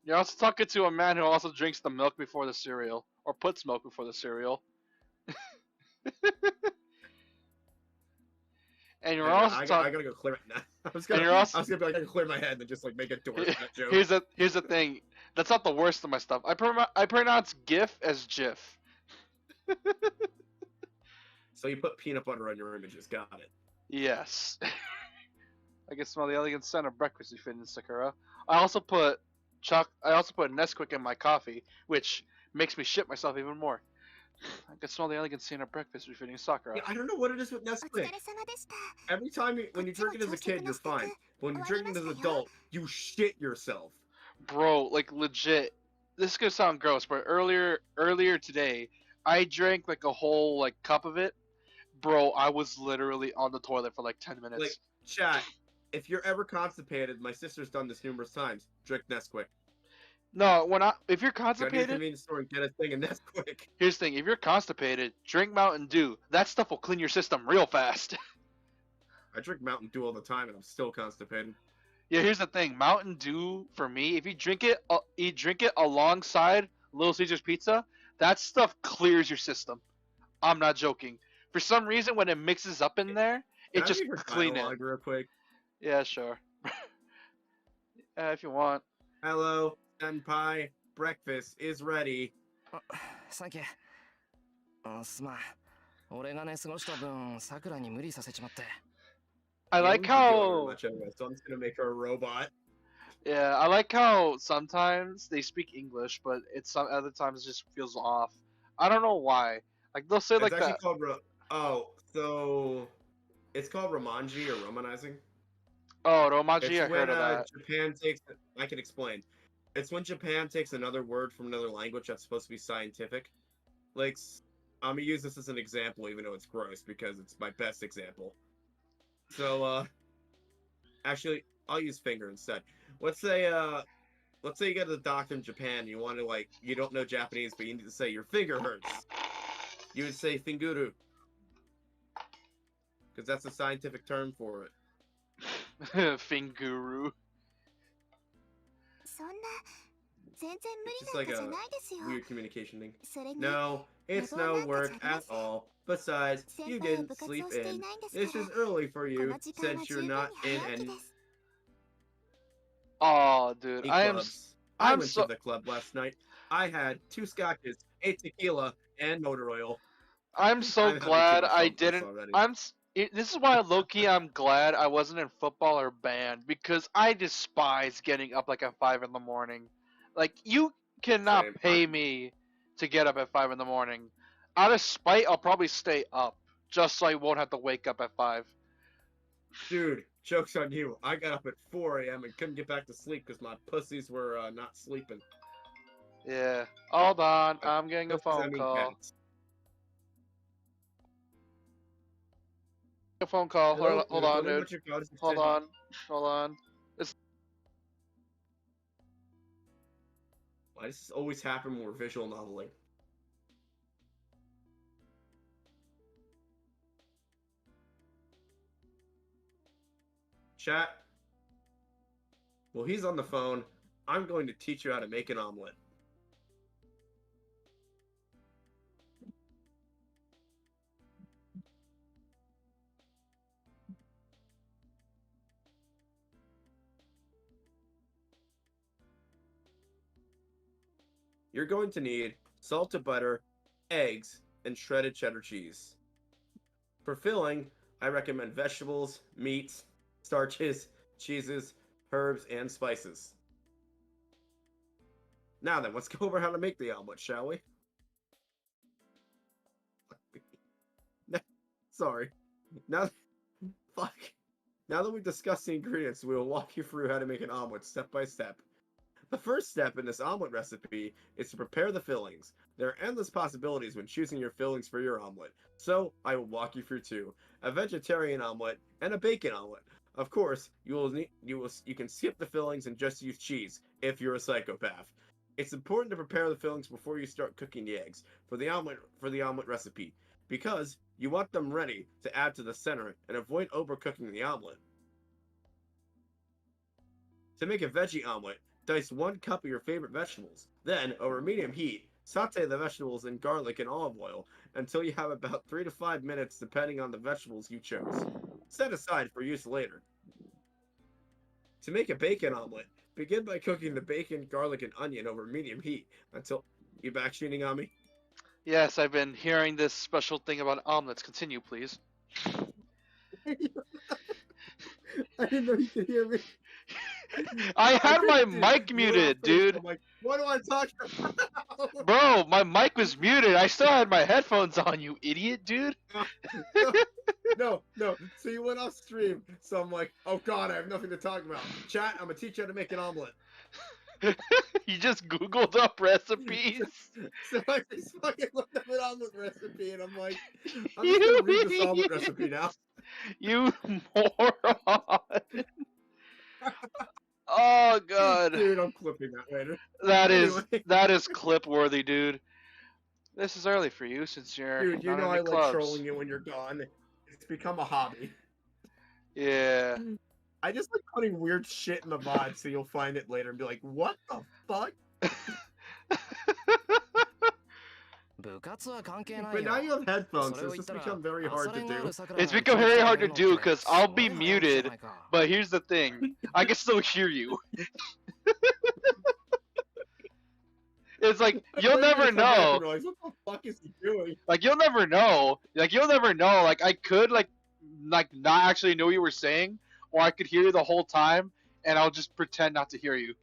You're also talking to a man who also drinks the milk before the cereal, or puts milk before the cereal. And you're also I talking. gotta go clear it now. I was And gonna, you're also- I was gonna be like, I can clear my head and just like make a door for that joke. Here's the thing. That's not the worst of my stuff. I pronounce GIF as GIF. So you put peanut butter on your images. Got it. Yes. I can smell the elegant scent of breakfast you fit in Sakura. I also put Nesquik in my coffee, which makes me shit myself even more. I can smell the elegant scent of breakfast befitting Sakura. Yeah, I don't know what it is with お疲 Nesquik. れ様でした。 Every time when you drink it as a kid, you're fine. But when you drink it as an adult, you shit yourself. Bro, like legit. This is gonna sound gross, but earlier today, I drank like a whole like cup of it. Bro, I was literally on the toilet for like 10 minutes. Like, chat, if you're ever constipated, my sister's done this numerous times. Drink Nesquik. No, if you're Go to the constipated, convenience store and get a thing of Nesquik. here's the thing: if you're constipated, drink Mountain Dew. That stuff will clean your system real fast. I drink Mountain Dew all the time, and I'm still constipated. Yeah, here's the thing: Mountain Dew for me, if you drink it alongside Little Caesar's Pizza, that stuff clears your system. I'm not joking. For some reason, when it mixes up in there, Can it I just read your clean it. dialogue real quick? Yeah, sure. If you want. Hello, senpai. Breakfast is ready. サンキュー。すまん。俺が寝過ごした分、さくらに無理させちまって。I You like don't need to do it very how. much anyway, so I'm just gonna make her a robot. Yeah, I like how sometimes they speak English, but it's some other times it just feels off. I don't know why. Like they'll say It's like actually that. called so it's called Romanji or Romanizing. Oh, It's Romaji, I when heard of that. Japan takes. I can explain. It's when Japan takes another word from another language that's supposed to be scientific. Like, I'm gonna use this as an example, even though it's gross because it's my best example. So, actually, I'll use finger instead. Let's say you go to the doctor in Japan. And you want to you don't know Japanese, but you need to say your finger hurts. You would say finguru, because that's a scientific term for it. Finguru. そんな全然無 It's 理 just なん like かじゃ a ないですよ。 weird communication thing. それに No, it's no work at all. Besides, 先 you 輩は didn't 部活 sleep をしてい in. ないんです It's から just early for こ you の時間は since 十 you're 分に not in 早起き any です。 Oh, dude, I am. clubs. I I'm went so. to the club last night. I had 2 scotches, 8 tequila, and motor oil. I'm so I've had glad tequila I some this didn't. already. This is why low key I'm glad I wasn't in football or band because I despise getting up like at 5 in the morning. Like you cannot Same. pay me to get up at 5 in the morning. Out of spite, I'll probably stay up just so I won't have to wake up at 5. Dude, Joke's on you. I got up at 4 a.m. and couldn't get back to sleep because my pussies were not sleeping. Yeah. Hold on, I'm getting a Pussies, I phone mean call. cats. A phone call. Hello, Hold you're on, calling dude. about your goddess Hold extension. on. Hold on. Why does this always happen when we're visual noveling? Chat. Well, he's on the phone. I'm going to teach you how to make an omelet. You're going to need salted butter, eggs, and shredded cheddar cheese. For filling, I recommend vegetables, meats, starches, cheeses, herbs, and spices. Now then, let's go over how to make the omelet, shall we? Sorry. Now that we've discussed the ingredients, we will walk you through how to make an omelet step by step. The first step in this omelet recipe is to prepare the fillings. There are endless possibilities when choosing your fillings for your omelet, so I will walk you through two: a vegetarian omelet and a bacon omelet. Of course, you can skip the fillings and just use cheese if you're a psychopath. It's important to prepare the fillings before you start cooking the eggs for the omelet recipe, because you want them ready to add to the center and avoid overcooking the omelet. To make a veggie omelet, dice 1 cup of your favorite vegetables. Then, over medium heat, saute the vegetables in garlic and olive oil until you have about 3 to 5 minutes depending on the vegetables you chose. Set aside for use later. To make a bacon omelet, begin by cooking the bacon, garlic, and onion over medium heat until... You back shooting on me? Yes, I've been hearing this special thing about omelets. Continue, please. I didn't know you could hear me. I had my Dude, mic you went muted, off face, dude. I'm like, what do I talk about? Bro, my mic was muted. I still had my headphones on, you idiot, dude. No. So you went off stream. So I'm like, oh god, I have nothing to talk about. Chat, I'm gonna teach you how to make an omelet. You just Googled up recipes. So I just fucking looked up an omelet recipe, and I'm like, I'm just gonna read this omelet recipe now. You moron. Oh god. Dude, I'm clipping that later. That Anyway. is clip worthy, dude. This is early for you since you're Dude, you not know in I any like clubs. trolling you when you're gone. It's become a hobby. Yeah. I just like putting weird shit in the VOD so you'll find it later and be like, what the fuck? 部活は関係ない But よ now you have headphones, それを so 言 this った has ら become very hard to 朝練があ do. る桜 It's が become very hard to 上 do 手くなるのって because I'll be それがやるじゃ muted, ないか but here's the thing. I can still hear you. It's like you'll never know. Like, what the fuck is he doing? Like you'll never know. Like you'll never know. Like I could like not actually know what you were saying, or I could hear you the whole time, and I'll just pretend not to hear you.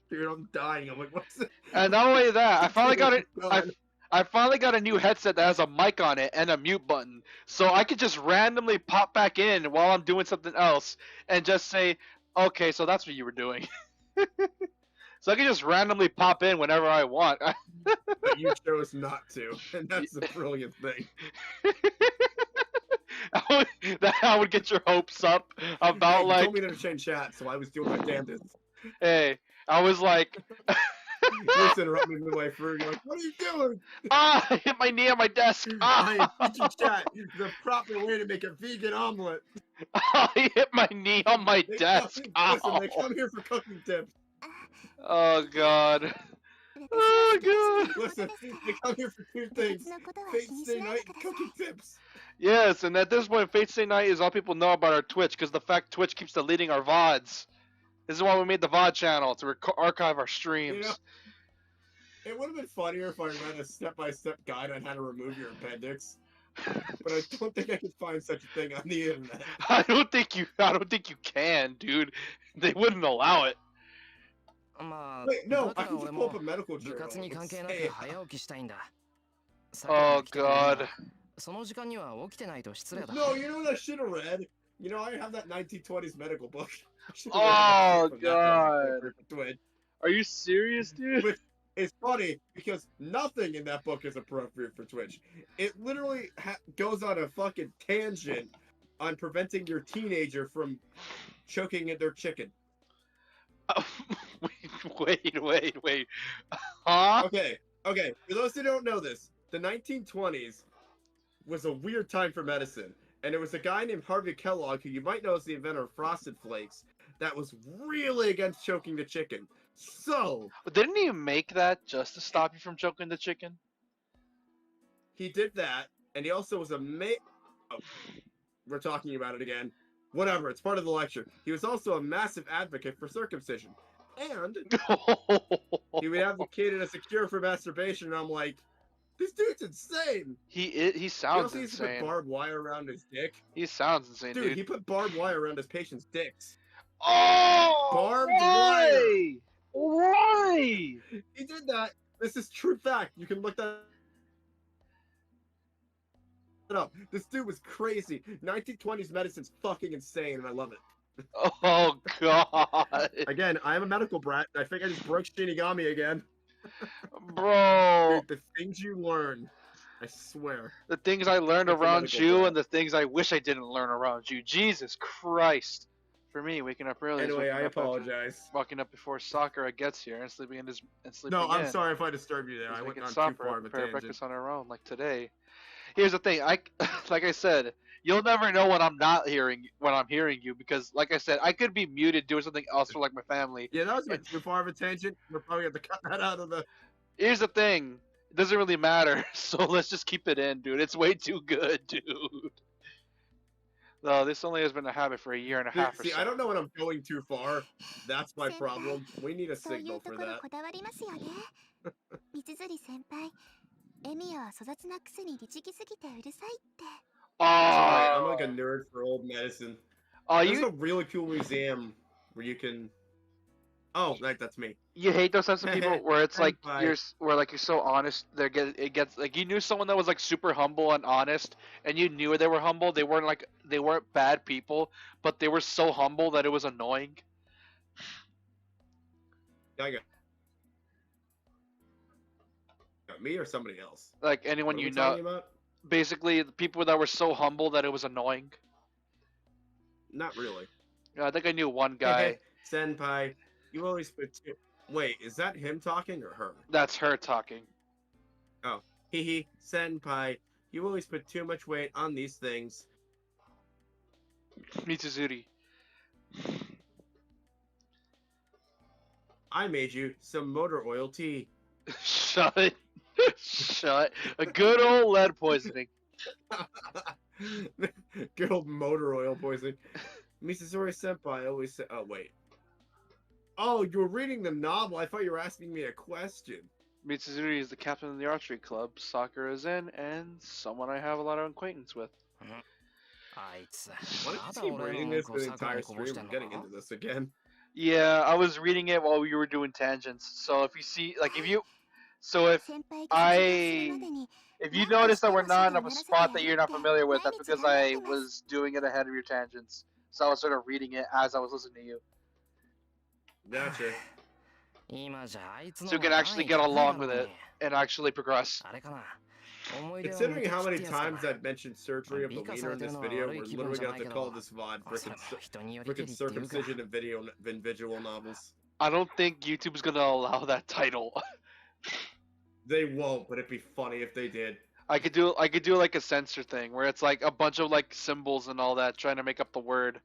Dude, I'm dying. I'm like, what's this? And not only that, I finally got it. God. I finally got a new headset that has a mic on it and a mute button, so I could just randomly pop back in while I'm doing something else and just say, "Okay, so that's what you were doing." So I can just randomly pop in whenever I want. But you chose not to, and that's the brilliant thing. I would get your hopes up about Hey, you like, told me to change chat, so I was doing my damnedest. hey, I was like, You just interrupt me midway through. You're like, what are you doing? ah, I hit my knee on my desk. I Ah, am teaching chat the proper way to make a vegan omelet. I hit my knee on my They desk. come, listen, Ow. they come here for cooking tips. Oh god. 私は素晴らしい Listen, ことです they か come here for two ら things: 別のことは Fate 気に Stay しない Night で and ください cooking tips. Yes, and at this point, Fate Stay Night is all people know about our Twitch because the fact Twitch keeps deleting our VODs. This is why we made the VOD channel to archive our streams. You know, it would have been funnier if I read a step-by-step guide on how to remove your appendix, but I don't think I could find such a thing on the internet. I don't think you can, dude. They wouldn't allow it. まあ Wait, no, だ I から can 俺 just pull も up a medical 部 journal. 活に関係な Say く早起きしたいんだ Oh 桜が来てくれるんだ god. その時間には起きてないと失礼だ No, you know what I should have read? You know, I have that 1920s medical book. I should Oh, have read that God. for Twitch. Are you serious, dude? Which is funny because nothing in that book is appropriate for Twitch. It literally goes on a fucking tangent on preventing your teenager from choking at their chicken. Wait. Huh? Okay. For those who don't know this, the 1920s was a weird time for medicine. And there was a guy named Harvey Kellogg, who you might know as the inventor of Frosted Flakes, that was really against choking the chicken. So, Didn't he make that just to stop you from choking the chicken? he did that, and he also was oh, we're talking about it again. Whatever, it's part of the lecture. He was also a massive advocate for circumcision. And he would advocate it as a cure for masturbation, and I'm like, this dude's insane! He He sounds also used to put insane. barbed wire around his dick. He sounds insane, Dude, dude. he put barbed wire around his patients' dicks. Oh! Barbed why? Why? He did that. This is true fact. You can look that up. This dude was crazy. 1920s medicine's fucking insane, and I love it. Oh God, Again, I am a medical brat. I think I just broke Shinigami again. bro! Dude, the things you learn, I swear. The things I learned It's a around medical you brat. and the things I wish I didn't learn around you. Jesus Christ! For me, waking up early. is Anyway, waking I up after- apologize. Walking up before Sakura gets here and sleeping in his and sleeping No, I'm in. sorry if I disturbed you there. Because I we went can on too stop far her, of a prepare tangent. breakfast on our own, like today. Here's the thing, like I said, you'll never know when I'm hearing you because, like I said, I could be muted doing something else for like my family. Yeah, that was a bit too far of a tangent. We'll probably have to cut that out of the... Here's the thing, it doesn't really matter, so let's just keep it in, dude. It's way too good, dude. No, this only has been a habit for a year and a Dude, half or see, so. I don't know when I'm going too far. That's my Senpai, problem. We need a そうい signal うと for ころ that. こだわりますよね三釣先輩エミヤは粗雑なくせに律儀すぎてうるさいって Sorry, I'm like a Oh, nerd for old medicine. oh, There's you a really cool museum where you can... Oh, that's me. you hate those types of people where it's like Senpai. where like you're so honest. It gets like you knew someone that was like super humble and honest, and you knew they were humble. They weren't bad people, but they were so humble that it was annoying. I got me or somebody else? Like anyone What are you we know, talking about? basically the people that were so humble that it was annoying. Not really. I think I knew one guy. Senpai, you always put two... Wait, is that him talking or her? That's her talking. Hehe, Senpai, you always put too much weight on these things. Mitsuzuri. I made you some motor oil tea. Shut. Shut. A good old lead poisoning. Good old motor oil poisoning. Misazori Senpai always said... Oh, wait. Oh, you were reading the novel. I thought you were asking me a question. Mitsuzuri is the captain of the archery club. Sakura is in, and someone I have a lot of acquaintance with. あいつ Why ま don't you だ keep 俺 reading の this こ for う the 桜 entire にこぼし stream? てん I'm の getting か into this again. Yeah, I was reading it while we were doing tangents. So if you see, like, so if 先輩が卒業するまでに if you notice that we're not in a spot that you're not familiar with, that's because I was doing it ahead of your tangents. So I was sort of reading it as I was listening to you. Gotcha. 今じゃあいつの So you 方 can が actually 単 get 位高いだ along ろう with ね it and actually progress. あれかな思い出を Considering 抜け how 切っ many てやつか times な I've mentioned surgery of the Mika wiener in this されてるのは video, 悪い we're 気分 literally じゃ gonna な have い to け call ど this VOD まさか人によりけ freaking りっていうか circumcision of video and visual novels. I don't think YouTube's gonna allow that title. They won't, but it'd be funny if they did. I could do like a censor thing where it's like a bunch of like symbols and all that trying to make up the word.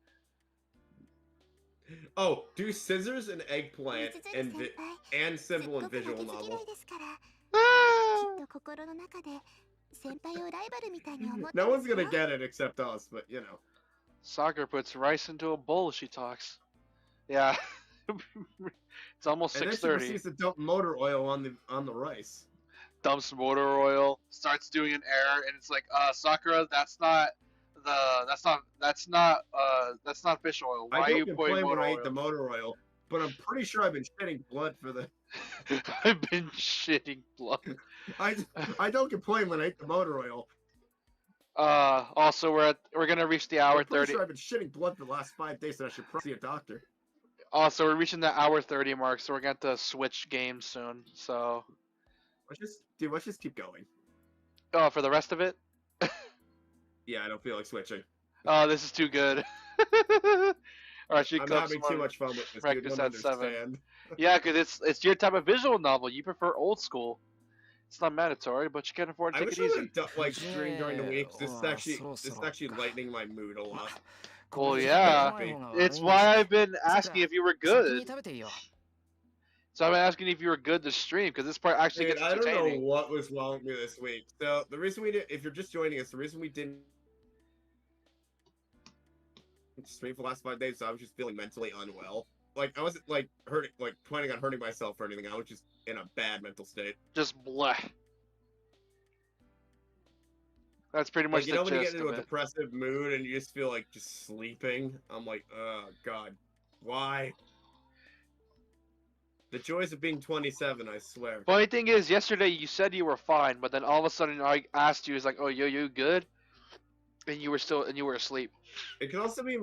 Oh, do scissors and eggplant 水釣 and 先 and 輩すっ symbol ご and く負け visual ず嫌 novel. いですからきっと心の中で先輩をライバルみたいに思って No ま one's すよ gonna get it except us, but you know. Soccer puts rice into a bowl. She talks. Yeah. It's almost And then she 6:30. proceeds to dump motor oil on the rice. Dumps motor oil. Starts doing an error, and it's like, Sakura, that's not fish oil. Why I are you don't pouring complain when motor I oil? eat the motor oil, but I'm pretty sure I've been shedding blood for the. I've been shitting blood. I don't complain when I eat the motor oil, Also, we're gonna reach the hour I'm pretty 30. sure I've been shitting blood for the last 5 days, so I should probably see a doctor. Also, we're reaching the hour 30 mark, so we're gonna have to switch games soon. So, Let's just keep going. oh, for the rest of it, Yeah, I don't feel like switching. oh, this is too good. Or I should I'm come having some too much fun with this. You practice don't at 7. understand. Yeah, because it's your type of visual novel. You prefer old school. It's not mandatory, but you can't afford to I take wish it I easy. would have done like stream during the week. This is Yeah, actually so- this is so- actually lightening my mood a lot. Well, これ yeah. じゃない方が悪いん It's です why ね I've been さくら asking if you were 先に good. 食べていいよ So I've been asking if you were good to stream, because this part actually Dude, gets I don't know entertaining. what was wrong with me this week. So the reason we did, if you're just joining us, the reason we didn't stream for the last 5 days, so I was just feeling mentally unwell. Like I wasn't like hurting, like planning on hurting myself or anything. I was just in a bad mental state. Just bleh. That's pretty much Like you the know when you gist get into of a it. depressive mood and you just feel like just sleeping. I'm like, oh god, why? The joys of being 27, I swear. Funny thing is, yesterday you said you were fine, but then all of a sudden I asked you, it's like, oh, yo, you good? And you were asleep. It could also be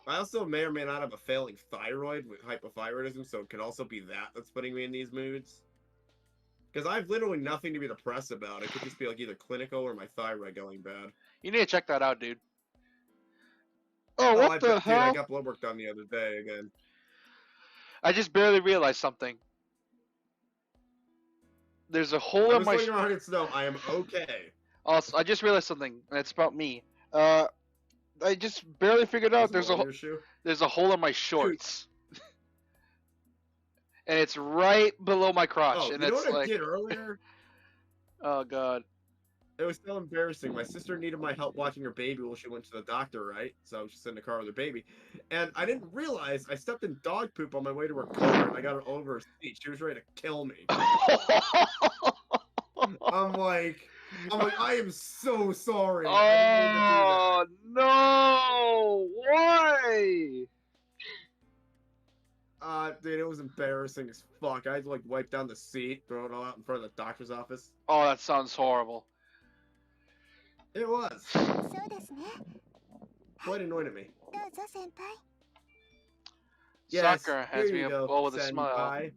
I also may or may not have a failing thyroid with hypothyroidism, so it could also be that that's putting me in these moods. Because I have literally nothing to be depressed about. It could just be like either clinical or my thyroid going bad. You need to check that out, dude. Oh, what the Dude, I hell? got blood work done the other day again. I just barely realized something. There's a hole I'm in just my. letting your audience know I am okay. Also, I just realized something, and it's about me. I just barely figured out There's there's a shoe. a hole in my shorts, and it's right below my crotch, Oh, and you know it's what I like, did earlier? oh god. It was so embarrassing. My sister needed my help watching her baby while she went to the doctor, right? So I was just in the car with her baby. And I didn't realize I stepped in dog poop on my way to her car and I got her over her seat. She was ready to kill me. I'm like, I am so sorry. I didn't mean to do that. Oh no! Why? Dude, it was embarrassing as fuck. I had to like wipe down the seat, throw it all out in front of the doctor's office. Oh, that sounds horrible. It was. そうですね Quite annoyed at me. どうぞ先輩 Yes, Sakura here hands me you a go, bowl with a smile. senpai.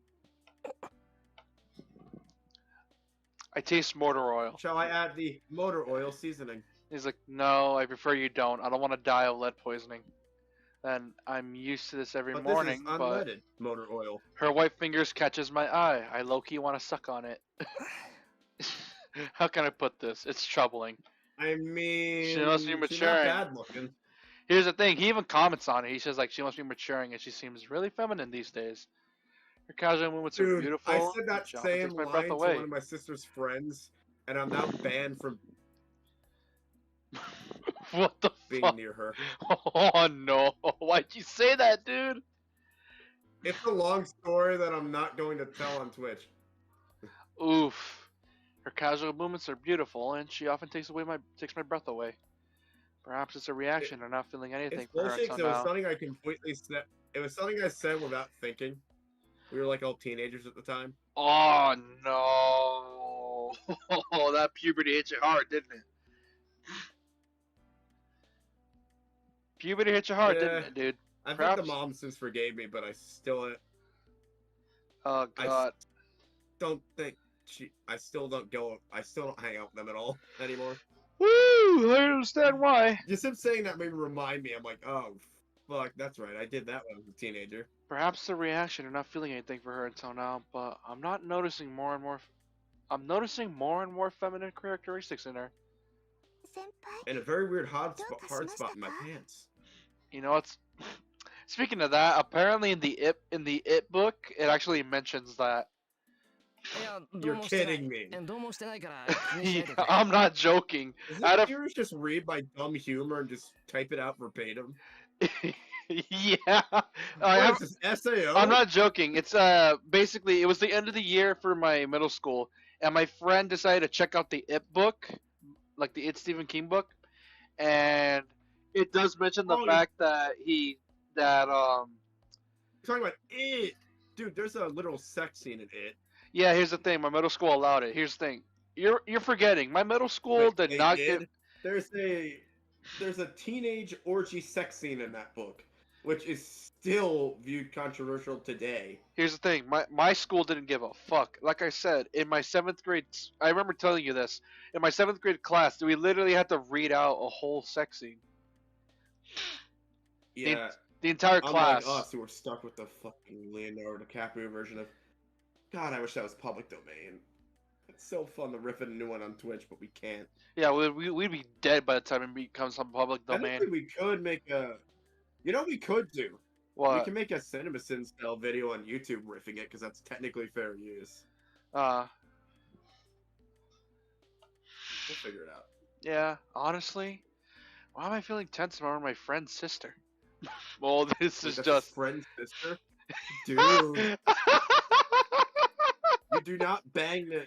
I taste motor oil. Shall I add the motor oil seasoning? He's like, no, I prefer you don't. I don't want to die of lead poisoning. And I'm used to this every But morning, this is but unleaded motor oil. her white fingers catches my eye. I low-key want to suck on it. How can I put this? It's troubling. I mean, She must be she's maturing. not bad looking. Here's the thing. He even comments on it. He says like she must be maturing, and she seems really feminine these days. Her casual movements are Dude, beautiful. I said that John same takes my line breath to away. one of my sister's friends, and I'm now banned from What the being fuck? near her. Oh no! Why'd you say that, dude? It's a long story that I'm not going to tell on Twitch. Oof. Her casual movements are beautiful, and she often takes my breath away. Perhaps it's a reaction to not feeling anything It's for her bullshit. 'cause until it was now. something I completely said. It was something I said without thinking. We were like all teenagers at the time. Oh no! Oh, that puberty hit you hard, didn't it? Puberty hit you hard, Yeah. didn't it, dude? I think Perhaps- the mom since forgave me, but I still Oh god. don't think I still don't hang out with them at all anymore. Woo! I understand why. Just him saying that made me remind me. I'm like, oh, fuck, that's right. I did that when I was a teenager. Perhaps the reaction of not feeling anything for her until now, but I'm noticing more and more feminine characteristics in her. 先輩 And a very weird hard spot in my pants. You know what's Speaking of that, apparently in the It book, it actually mentions that. いやどう You're もしてない kidding me. どうもしてないから気にしないでくれ I'm not joking. Isn't Out it of- serious just read my dumb humor and just type it out verbatim? Yeah. What is this, SAO? I'm not joking. It's basically it was the end of the year for my middle school, and my friend decided to check out the It book, like the It Stephen King book, and it does mention the Oh, fact that You're talking about it. Dude, there's a literal sex scene in it. yeah. Here's the thing. My middle school allowed it. Here's the thing. You're forgetting. My middle school Wait, did they not did? give. there's a teenage orgy sex scene in that book, which is still viewed controversial today. Here's the thing. My school didn't give a fuck. Like I said, in my 7th grade, I remember telling you this. In my 7th grade class, we literally had to read out a whole sex scene. Yeah, The entire unlike class. us who were stuck with the fucking Leonardo DiCaprio version of. God, I wish that was public domain. It's so fun to rip a new one on Twitch, but we can't. Yeah, we'd be dead by the time it becomes some public domain. Technically, we could make a. You know what we could do? We What? can make a CinemaSin style video on YouTube riffing it, because that's technically fair use. Uh, We'll figure it out. yeah. Honestly, why am I feeling tense around my friend's sister? Well, this Wait, is that's his just. friend's sister? Dude, you do not bang the.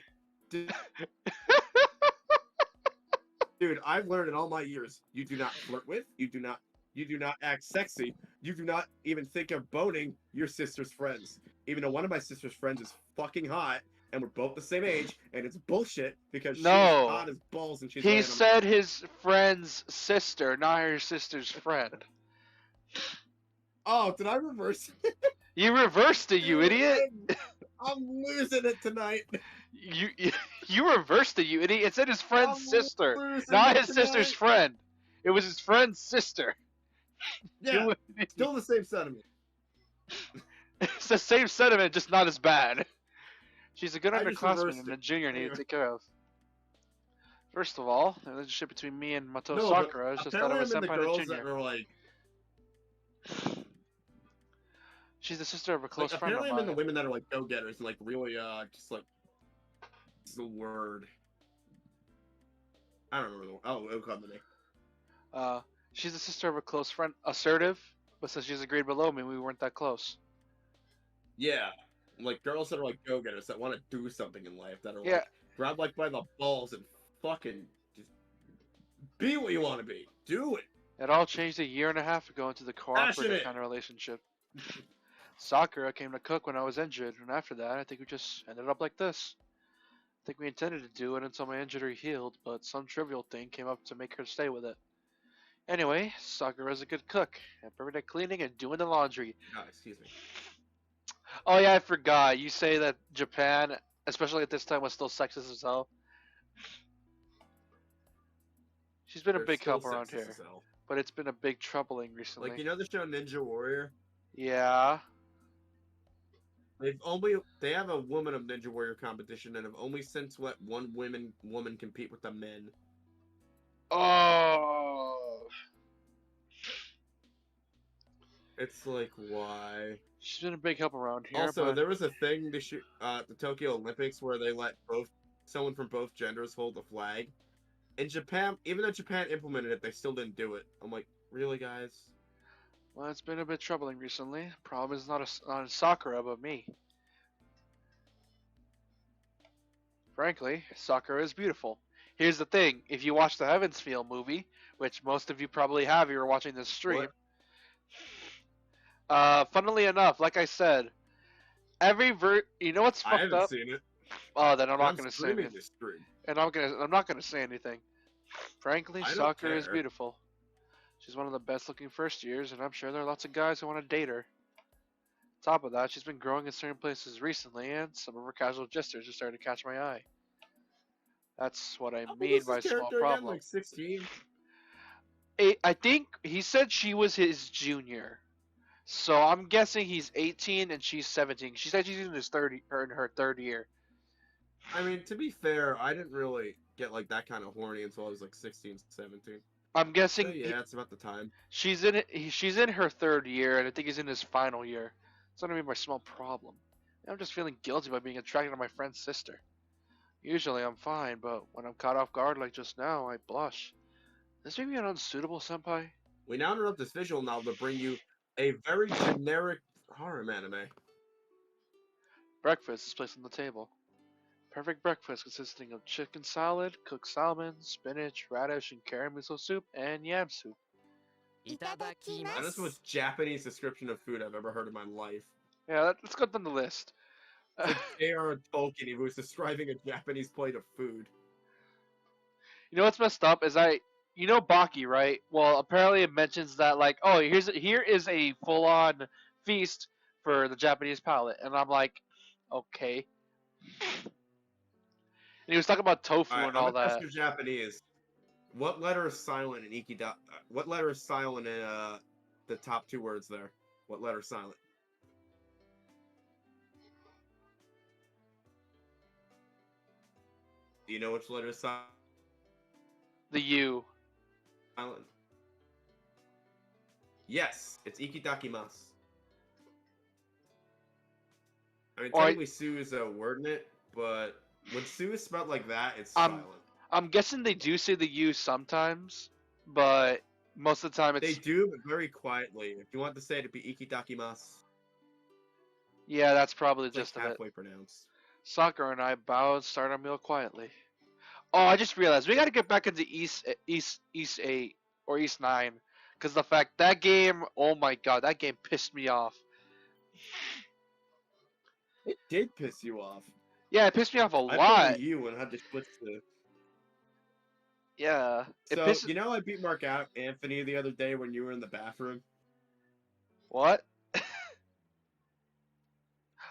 Dude, I've learned in all my years, you do not flirt with, you do not act sexy, you do not even think of boning your sister's friends. Even though one of my sister's friends is fucking hot, and we're both the same age, and it's bullshit because she's No. hot as balls and she's He random. said his friend's sister, not her sister's friend. Oh, did I reverse it? You reversed it, you idiot. I'm losing it tonight. You reversed it, you idiot. It said his friend's I'm sister, losing not it his sister's tonight. friend. It was his friend's sister. Yeah, You- still the same sentiment. It's the same sentiment, just not as bad. She's a good I just underclassman reversed and a it. junior I need to Anyway. take care of. First of all, the relationship between me and Mato No, but Sakura is just that apparently of a I'm in the senpai and a girls that junior. are like. She's the sister of a close Like, friend of apparently, I'm in the mine. women that are like go-getters and like really, just like, what's the word? I don't remember. It'll come to me. She's the sister of a close friend, assertive, but since she's a grade below me, we weren't that close. Yeah, like girls that are like go-getters that want to do something in life that are Yeah. like grab like by the balls and fucking just be what you want to be. Do it. It all changed a year and a half ago into the cooperative Passionate. kind of relationship. Sakura came to cook when I was injured, and after that, I think we just ended up like this. I think we intended to do it until my injury healed, but some trivial thing came up to make her stay with it. Anyway, Sakura's a good cook, and perfect at cleaning and doing the laundry. Oh, excuse me. Oh yeah, I forgot. You say that Japan, especially at this time, was still sexist as hell. She's been a They're big still help around sexist here, as hell. but it's been a big troubling recently. Like, you know the show Ninja Warrior? Yeah. They have a woman of Ninja Warrior competition and have only since let one woman compete with the men. Oh. It's like, why? She's been a big help around here. Also, but there was a thing this year, the Tokyo Olympics where they let someone from both genders hold the flag. In Japan, even though Japan implemented it, they still didn't do it. I'm like, really, guys? well, it's been a bit troubling recently. Problem is not Sakura, but me. Frankly, Sakura is beautiful. Here's the thing: if you watch the Heaven's Feel movie, which most of you probably have, if you're watching this stream. Funnily enough, like I said, you know what's I fucked haven't up? seen it. Oh, then I'm I'm not gonna say streaming anything. this stream. And I'm not gonna say anything. Frankly, I don't Sakura is care. beautiful. She's one of the best looking first years, and I'm sure there are lots of guys who want to date her. Top of that, she's been growing in certain places recently, and some of her casual gestures are starting to catch my eye. That's what I How old mean is by this small character again? problem. Like 16? I think he said she was his junior, so I'm guessing he's 18 and she's 17. She said she's in her third year. I mean, to be fair, I didn't really get like that kind of horny until I was like 16, 17. I'm So guessing yeah, it's about the time. she's in her third year, and I think he's in his final year. It's gonna be my small problem. I'm just feeling guilty by being attracted to my friend's sister. Usually I'm fine, but when I'm caught off guard like just now, I blush. This may be an unsuitable senpai. We now interrupt this visual novel to bring you a very generic harem anime. Breakfast is placed on the table. Perfect breakfast consisting of chicken salad, cooked salmon, spinach, radish, and carrot miso soup, and yam soup. いただきま That is the most Japanese description of food I've ever heard in my life. Yeah, let's go down the list. It's like J.R.R. Tolkien who was describing a Japanese plate of food. You know what's messed up is I you know Baki, right? Well, apparently it mentions that like, oh, here is a full on feast for the Japanese palate, and I'm like, okay. And he was talking about tofu All right, and I'm all gonna test that. your Japanese. What letter is silent in Ikida? What letter is silent in the top two words there? What letter is silent? Do you know which letter is silent? The U. Yes, it's ikidakimasu. I mean, Or I- technically, Sue is a word in it, but when Sue is spelled like that, it's Um, silent. I'm guessing they do say the U sometimes, but most of the time They it's do, but very quietly. If you want to say it, it'd be ikidakimasu. yeah. That's probably It's like just of it. halfway pronounced. Sakura and I bowed and started our meal quietly. Oh, I just realized we got to get back into East 8 or East 9 because the fact that game, oh my god, that game pissed me off. It did piss you off. Yeah, it pissed me off a I lot. played you and had to switch to. Yeah, it So pissed. you know, I beat Mark Anthony the other day when you were in the bathroom. What?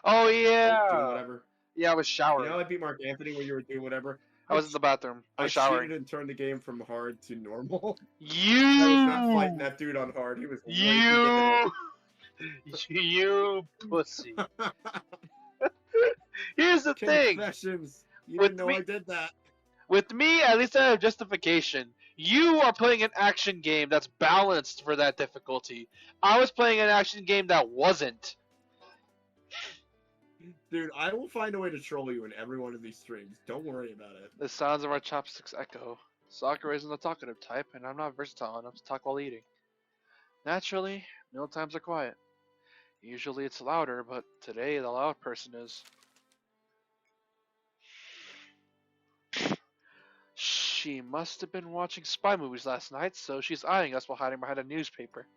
Oh Like, doing yeah. whatever. Yeah, I was You showering. know, I beat Mark Anthony when you were doing whatever. I was in the bathroom. I I was cheated showering. and turned the game from hard to normal. You. I was not fighting that dude on hard. He was right You pussy. Here's the thing. Confessions. You With didn't know me- I did that. With me, at least I have justification. You are playing an action game that's balanced for that difficulty. I was playing an action game that wasn't. Dude, I will find a way to troll you in every one of these streams. Don't worry about it. The sounds of our chopsticks echo. Sakura isn't the talkative type, and I'm not versatile enough to talk while eating. Naturally, meal times are quiet. Usually it's louder, but today the loud person is. She must have been watching spy movies last night, so she's eyeing us while hiding behind a newspaper.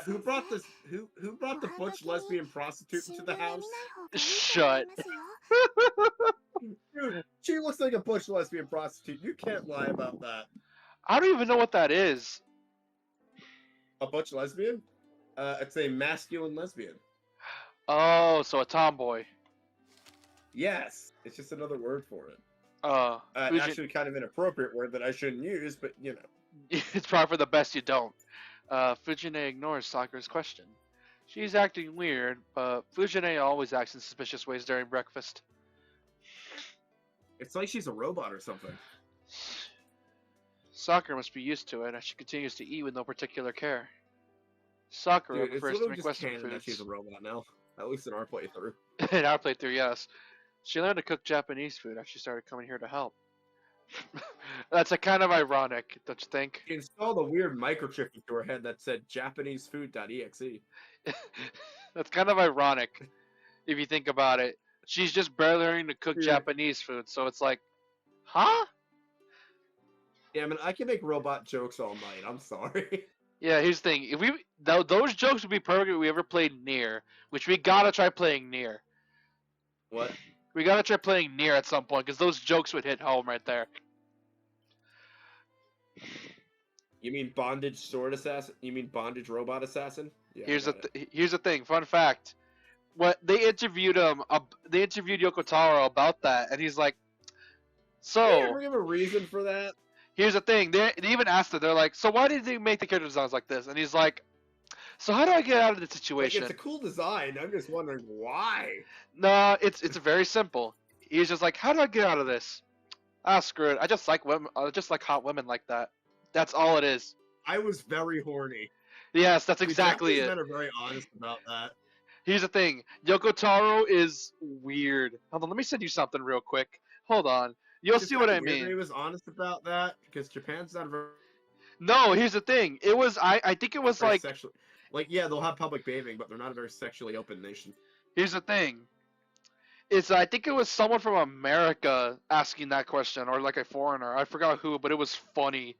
Who brought this? Who brought the butch lesbian prostitute into the house? Shut. Dude, she looks like a butch lesbian prostitute. You can't lie about that. I don't even know what that is. A butch lesbian? It's a masculine lesbian. Oh, so a tomboy. Yes, it's just another word for it. Actually, kind of inappropriate word that I shouldn't use, but you know. It's probably for the best you don't. Fujine ignores Sakura's question. She's acting weird, but Fujine always acts in suspicious ways during breakfast. It's like she's a robot or something. Sakura must be used to it as she continues to eat with no particular care. Sakura Dude, it's prefers to literally make just Western canon that foods. she's a robot now. At least in our playthrough. In our playthrough, yes. She learned to cook Japanese food after she started coming here to help. That's a kind of ironic, don't you think? She installed a weird microchip into her head that said JapaneseFood.exe. That's kind of ironic if you think about it. She's just barely learning to cook Yeah. Japanese food, so it's like, huh? Yeah, I mean, I can make robot jokes all night. I'm sorry. Yeah, here's the thing. If we those jokes would be perfect if we ever played Nier, which we gotta try playing Nier. What? We gotta try playing Nier at some point because those jokes would hit home right there. You mean bondage sword assassin? You mean bondage robot assassin? Yeah, Here's got it. here's the thing. Fun fact: what they interviewed him, they interviewed Yoko Taro about that, and he's like, Did they "So ever give a reason for that? here's the thing." They even asked her. They're like, "So why did they make the character designs like this?" And he's like, "So how do I get out of the Like, situation?" it's a cool design. I'm just wondering why. No, it's very simple. He's just like, "How do I get out of this?" Ah, screw it. I just like women. I just like hot women like that. That's all it is. I was very horny. Yes, that's Dude, exactly Japanese it. men are very honest about that. Here's the thing. Yoko Taro is weird. Hold on, let me send you something real quick. Hold on. You'll It's see what I kinda weird that He mean. was honest about that because Japan's not very, No, here's the thing. It was I think it was very like sexual. Like, yeah, they'll have public bathing, but they're not a very sexually open nation. here's the thing. It's I think it was someone from America asking that question or like a foreigner. I forgot who, but it was funny.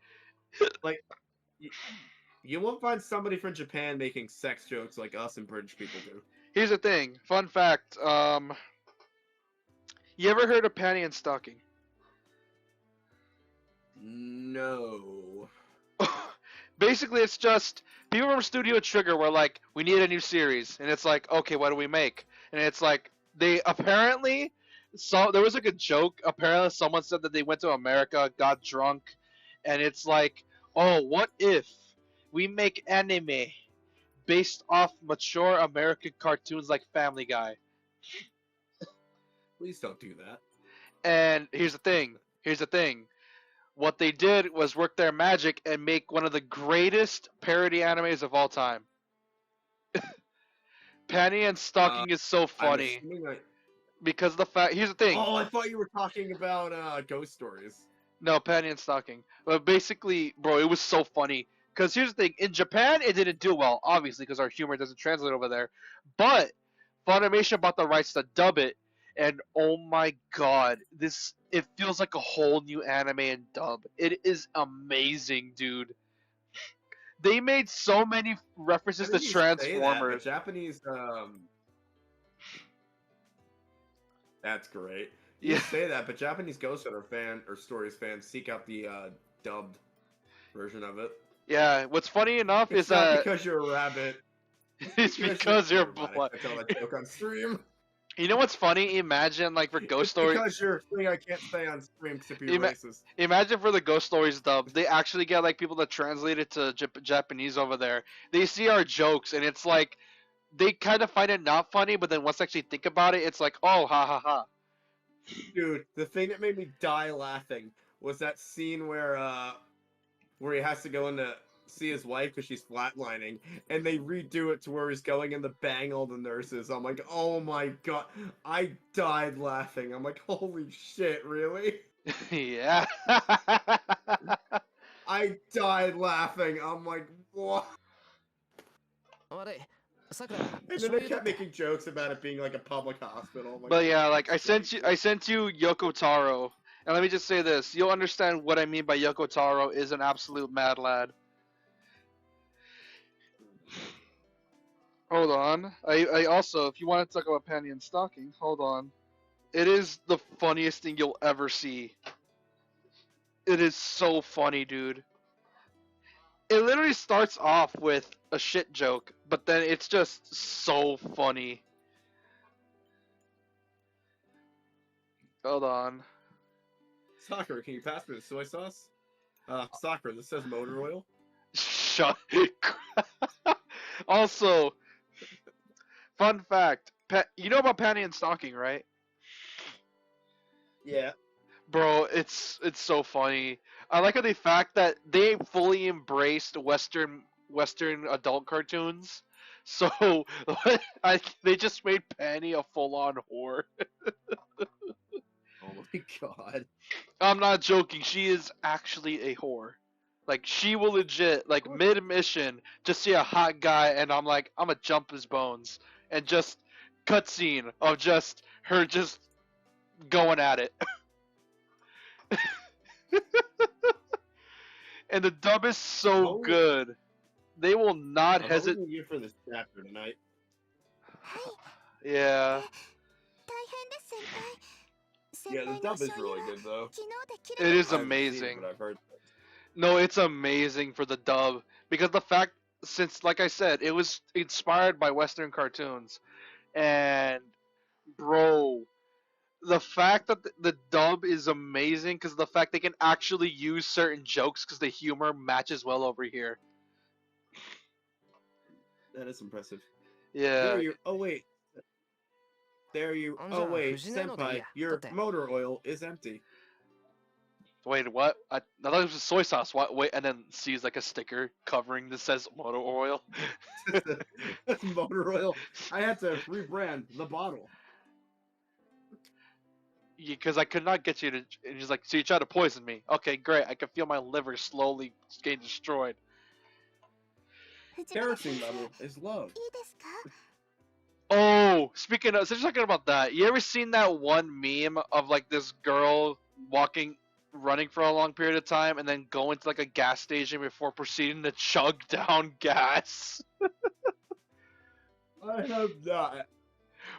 You won't find somebody from Japan making sex jokes like us and British people do. Here's the thing. Fun fact. You ever heard of panty and stocking? No. Basically, it's just people from Studio Trigger were like, we need a new series, and it's like, okay, what do we make? And it's like they apparently there was like a joke. Apparently, someone said that they went to America, got drunk, and it's like, oh, what if we make anime based off mature American cartoons like Family Guy? Please don't do that. And here's the thing. What they did was work their magic and make one of the greatest parody animes of all time. Panty and Stocking is so funny because the fact. Here's the thing. Oh, I thought you were talking about Ghost Stories. No, Panty and Stocking. But basically, bro, it was so funny. Because here's the thing. In Japan, it didn't do well, obviously, because our humor doesn't translate over there. But Funimation bought the rights to dub it, and oh my god, it feels like a whole new anime in dub. It is amazing, dude. They made so many references to Transformers. Japanese, that's great. Yeah. You say that, but Japanese Ghost Hunter Stories fans seek out the dubbed version of it. Yeah, what's funny enough It's is not that because you're a rabbit. it's because you're black. black. I tell that joke on stream. You know what's funny? Imagine like for Ghost It's Story. because you're a thing I can't say on stream because you're racist. Imagine for the Ghost Stories dub, they actually get like people that translate it to Japanese over there. They see our jokes and it's like they kind of find it not funny, but then once they actually think about it, it's like, oh, ha ha ha. Dude, the thing that made me die laughing was that scene where he has to go in to see his wife because she's flatlining, and they redo it to where he's going in to bang all the nurses. I'm like, oh my god, I died laughing. I'm like, holy shit, really? Yeah. I died laughing. I'm like, what? あれ、さくら、 And 醤 then 油 they だっ kept け making jokes about it being like a public hospital. I'm like, But yeah, like I sent you Yoko Taro. And let me just say this, you'll understand what I mean by Yoko Taro is an absolute mad lad. Hold on. I also, if you want to talk about Panty and Stocking, hold on. It is the funniest thing you'll ever see. It is so funny, dude. It literally starts off with a shit joke, but then it's just so funny. Hold on. Sakura, can you pass me the soy sauce? Sakura, this says motor oil. Shut. Also, fun fact: you know about Panty and Stocking, right? Yeah. Bro, it's so funny. I like how the fact that they fully embraced Western adult cartoons. So they just made Panty a full-on whore. Oh my god. I'm not joking. She is actually a whore. Like she will legit, like mid-mission, just see a hot guy, and I'm like, I'm gonna jump his bones, and just cutscene of just her just going at it. And the dub is so good. They will not I'm hesitate. holding you for this chapter tonight. はい Yeah, 大変です先輩 Yeah, the 先輩の dub is 醤油 really が good though. 昨日で切れ it て is I haven't seen it, amazing. but I've heard. No, it's amazing for the dub because the fact, since like I said, it was inspired by Western cartoons, and bro, the fact that the dub is amazing because the fact they can actually use certain jokes because the humor matches well over here. That is impressive. Yeah, There you. Oh wait. There you. Oh wait, senpai, your motor oil is empty. wait, what? I thought it was soy sauce. What? Wait, and then sees like a sticker covering that says motor oil. Motor oil. I had to rebrand the bottle. Because I could not get you to. And he's like, so you tried to poison me? Okay, great. I can feel my liver slowly getting destroyed. 藤原 Kerosene level is low. いいですか Oh, speaking of, since you're talking about that, you ever seen that one meme of like this girl running for a long period of time, and then going to like a gas station before proceeding to chug down gas? I have not.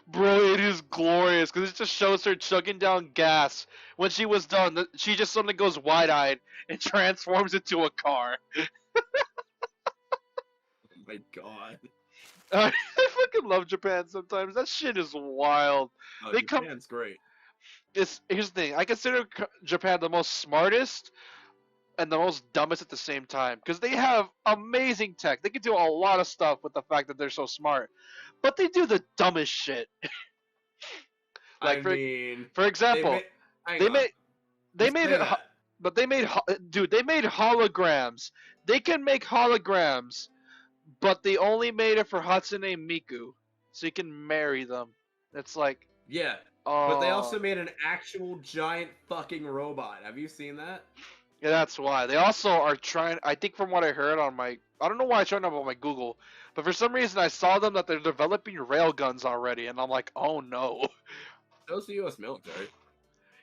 Bro, it is is glorious because it just shows her chugging down gas. When she was done, she just suddenly goes wide-eyed and transforms into a car. Oh my god. I fucking love Japan sometimes. That shit is wild. Oh, They come- Japan's great. Here's the thing. I consider Japan the most smartest and the most dumbest at the same time because they have amazing tech. They can do a lot of stuff with the fact that they're so smart, but they do the dumbest shit. Like I for mean, example, they made it, that. but they made they made holograms. They can make holograms, but they only made it for Hatsune Miku, so you can marry them. It's like, Yeah, oh, but they also made an actual giant fucking robot. Have you seen that? yeah, that's why. They also are trying. I think from what I heard on my, I don't know why I turned up on my Google, but for some reason I saw them that they're developing railguns already, and I'm like, oh no. Those the U.S. military.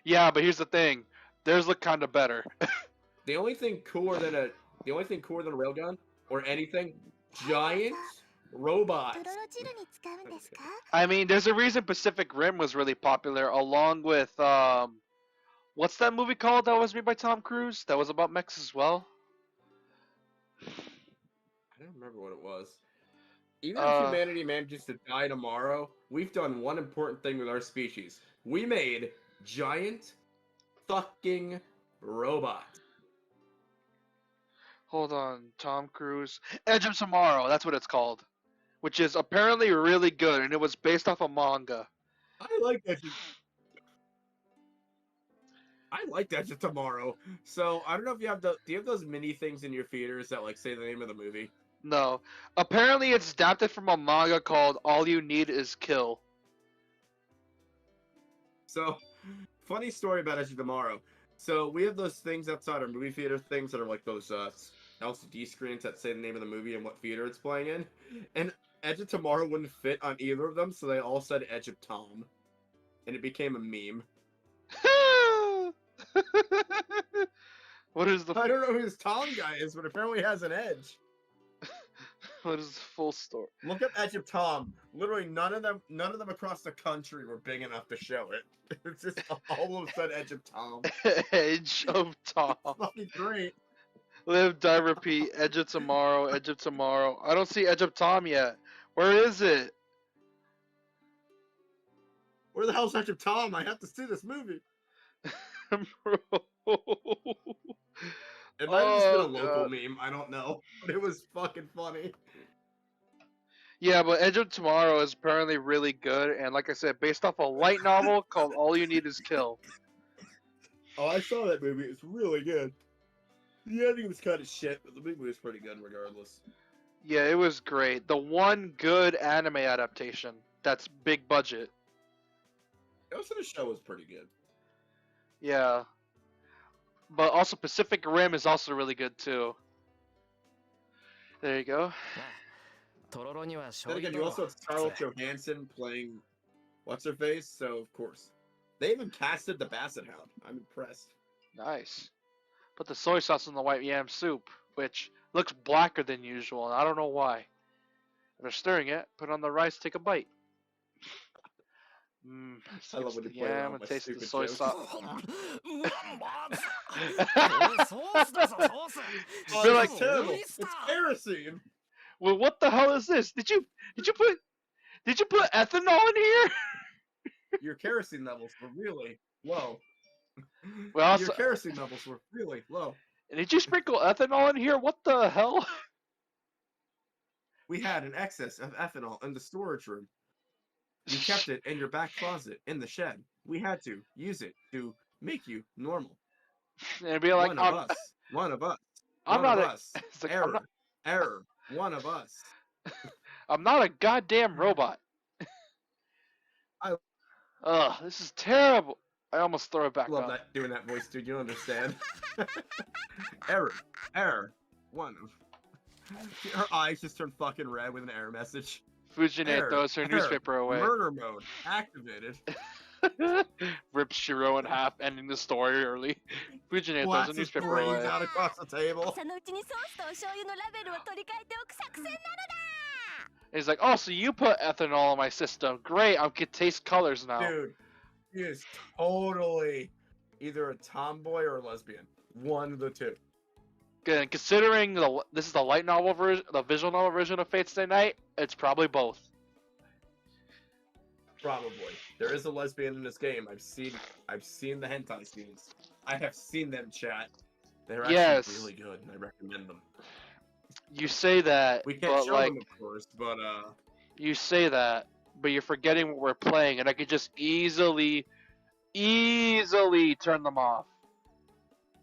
Yeah, but here's the thing. Theirs look kind of better. The only thing cooler than a railgun or anything, giant ド robots. ロロ汁に使うんですか？ I mean, there's a reason Pacific Rim was really popular, along with what's that movie called that was made by Tom Cruise? That was about mechs as well. I don't remember what it was. Even Uh, if humanity manages to die tomorrow, we've done one important thing with our species. We made giant fucking robots. Hold on, Tom Cruise, Edge of Tomorrow. That's what it's called, which is apparently really good, and it was based off a manga. I like that. I like that tomorrow. So I don't know if you have do you have those mini things in your theaters that like say the name of the movie? No, apparently it's adapted from a manga called All You Need Is Kill. So, funny story about Edge of Tomorrow. So we have those things outside our movie theater things that are like those LCD screens that say the name of the movie and what theater it's playing in. And Edge of Tomorrow wouldn't fit on either of them, so they all said Edge of Tom. And it became a meme. What is the I don't know who this Tom guy is, but apparently he has an edge. what is the full story? Look up Edge of Tom. Literally none of them across the country were big enough to show it. It's just all of them said Edge of Tom. Edge of Tom. Fucking great. Live, die, repeat. Edge of Tomorrow. Edge of Tomorrow. I don't see Edge of Tom yet. Where is it? Where the hell's Edge of Tom? I have to see this movie. Bro. It might have just been a Oh, local God. meme. I don't know. But it was fucking funny. Yeah, but Edge of Tomorrow is apparently really good, and like I said, based off a light novel called All You Need Is Kill. Oh, I saw that movie. It's really good. The ending was kind of shit, but the movie was pretty good regardless. Yeah, it was great. The one good anime adaptation that's big budget. Also, the show was pretty good. Yeah. But also Pacific Rim is also really good too. There you go. トロロには Then again, you also have Scarlett Johansson playing what's her face, so of course. They even casted the Basset Hound. I'm impressed. Nice. Put the soy sauce in the white yam soup, which looks blacker than usual, and I don't know why. After stirring it, put it on the rice, take a bite. I love when you play yam around and with taste the stupid soy jokes. sauce. ソースだぞソース Oh, They're that's like- terrible. It's kerosene. Well, what the hell is this? Did you put ethanol in here? Your kerosene levels were really low. Well, Your also- kerosene levels were really low. Did you sprinkle ethanol in here? What the hell? We had an excess of ethanol in the storage room. You kept it in your back closet in the shed. We had to use it to make you normal. And it'd be like, one of us. One of us. I'm one not of a- us. it's like, Error. Error. One of us. I'm not a goddamn robot. I- Ugh, this is terrible. I almost throw it back Love up. that doing that voice, dude. You don't understand. Error. Error. One. Her eyes just turned fucking red with an error message. Fujine Error, throws her error, newspaper away. Murder mode activated. Rips Shiro in half, ending the story early. Fujine throws Blast the his newspaper brains away. out across the table. 朝のうちにソースとお醤油のラベルを取り替えておく作戦なのだ And he's like, "Oh, so you put ethanol in my system? Great, I can taste colors now." Dude, he is totally either a tomboy or a lesbian. One of the two. Good. Considering this is the light novel version, the visual novel version of Fate Stay Night, it's probably both. Probably. There is a lesbian in this game. I've seen the hentai scenes. I have seen them, chat. They're actually Yes. really good, and I recommend them. You say that, We can't but show like them, of course, but you say that, but you're forgetting what we're playing, and I could just easily turn them off.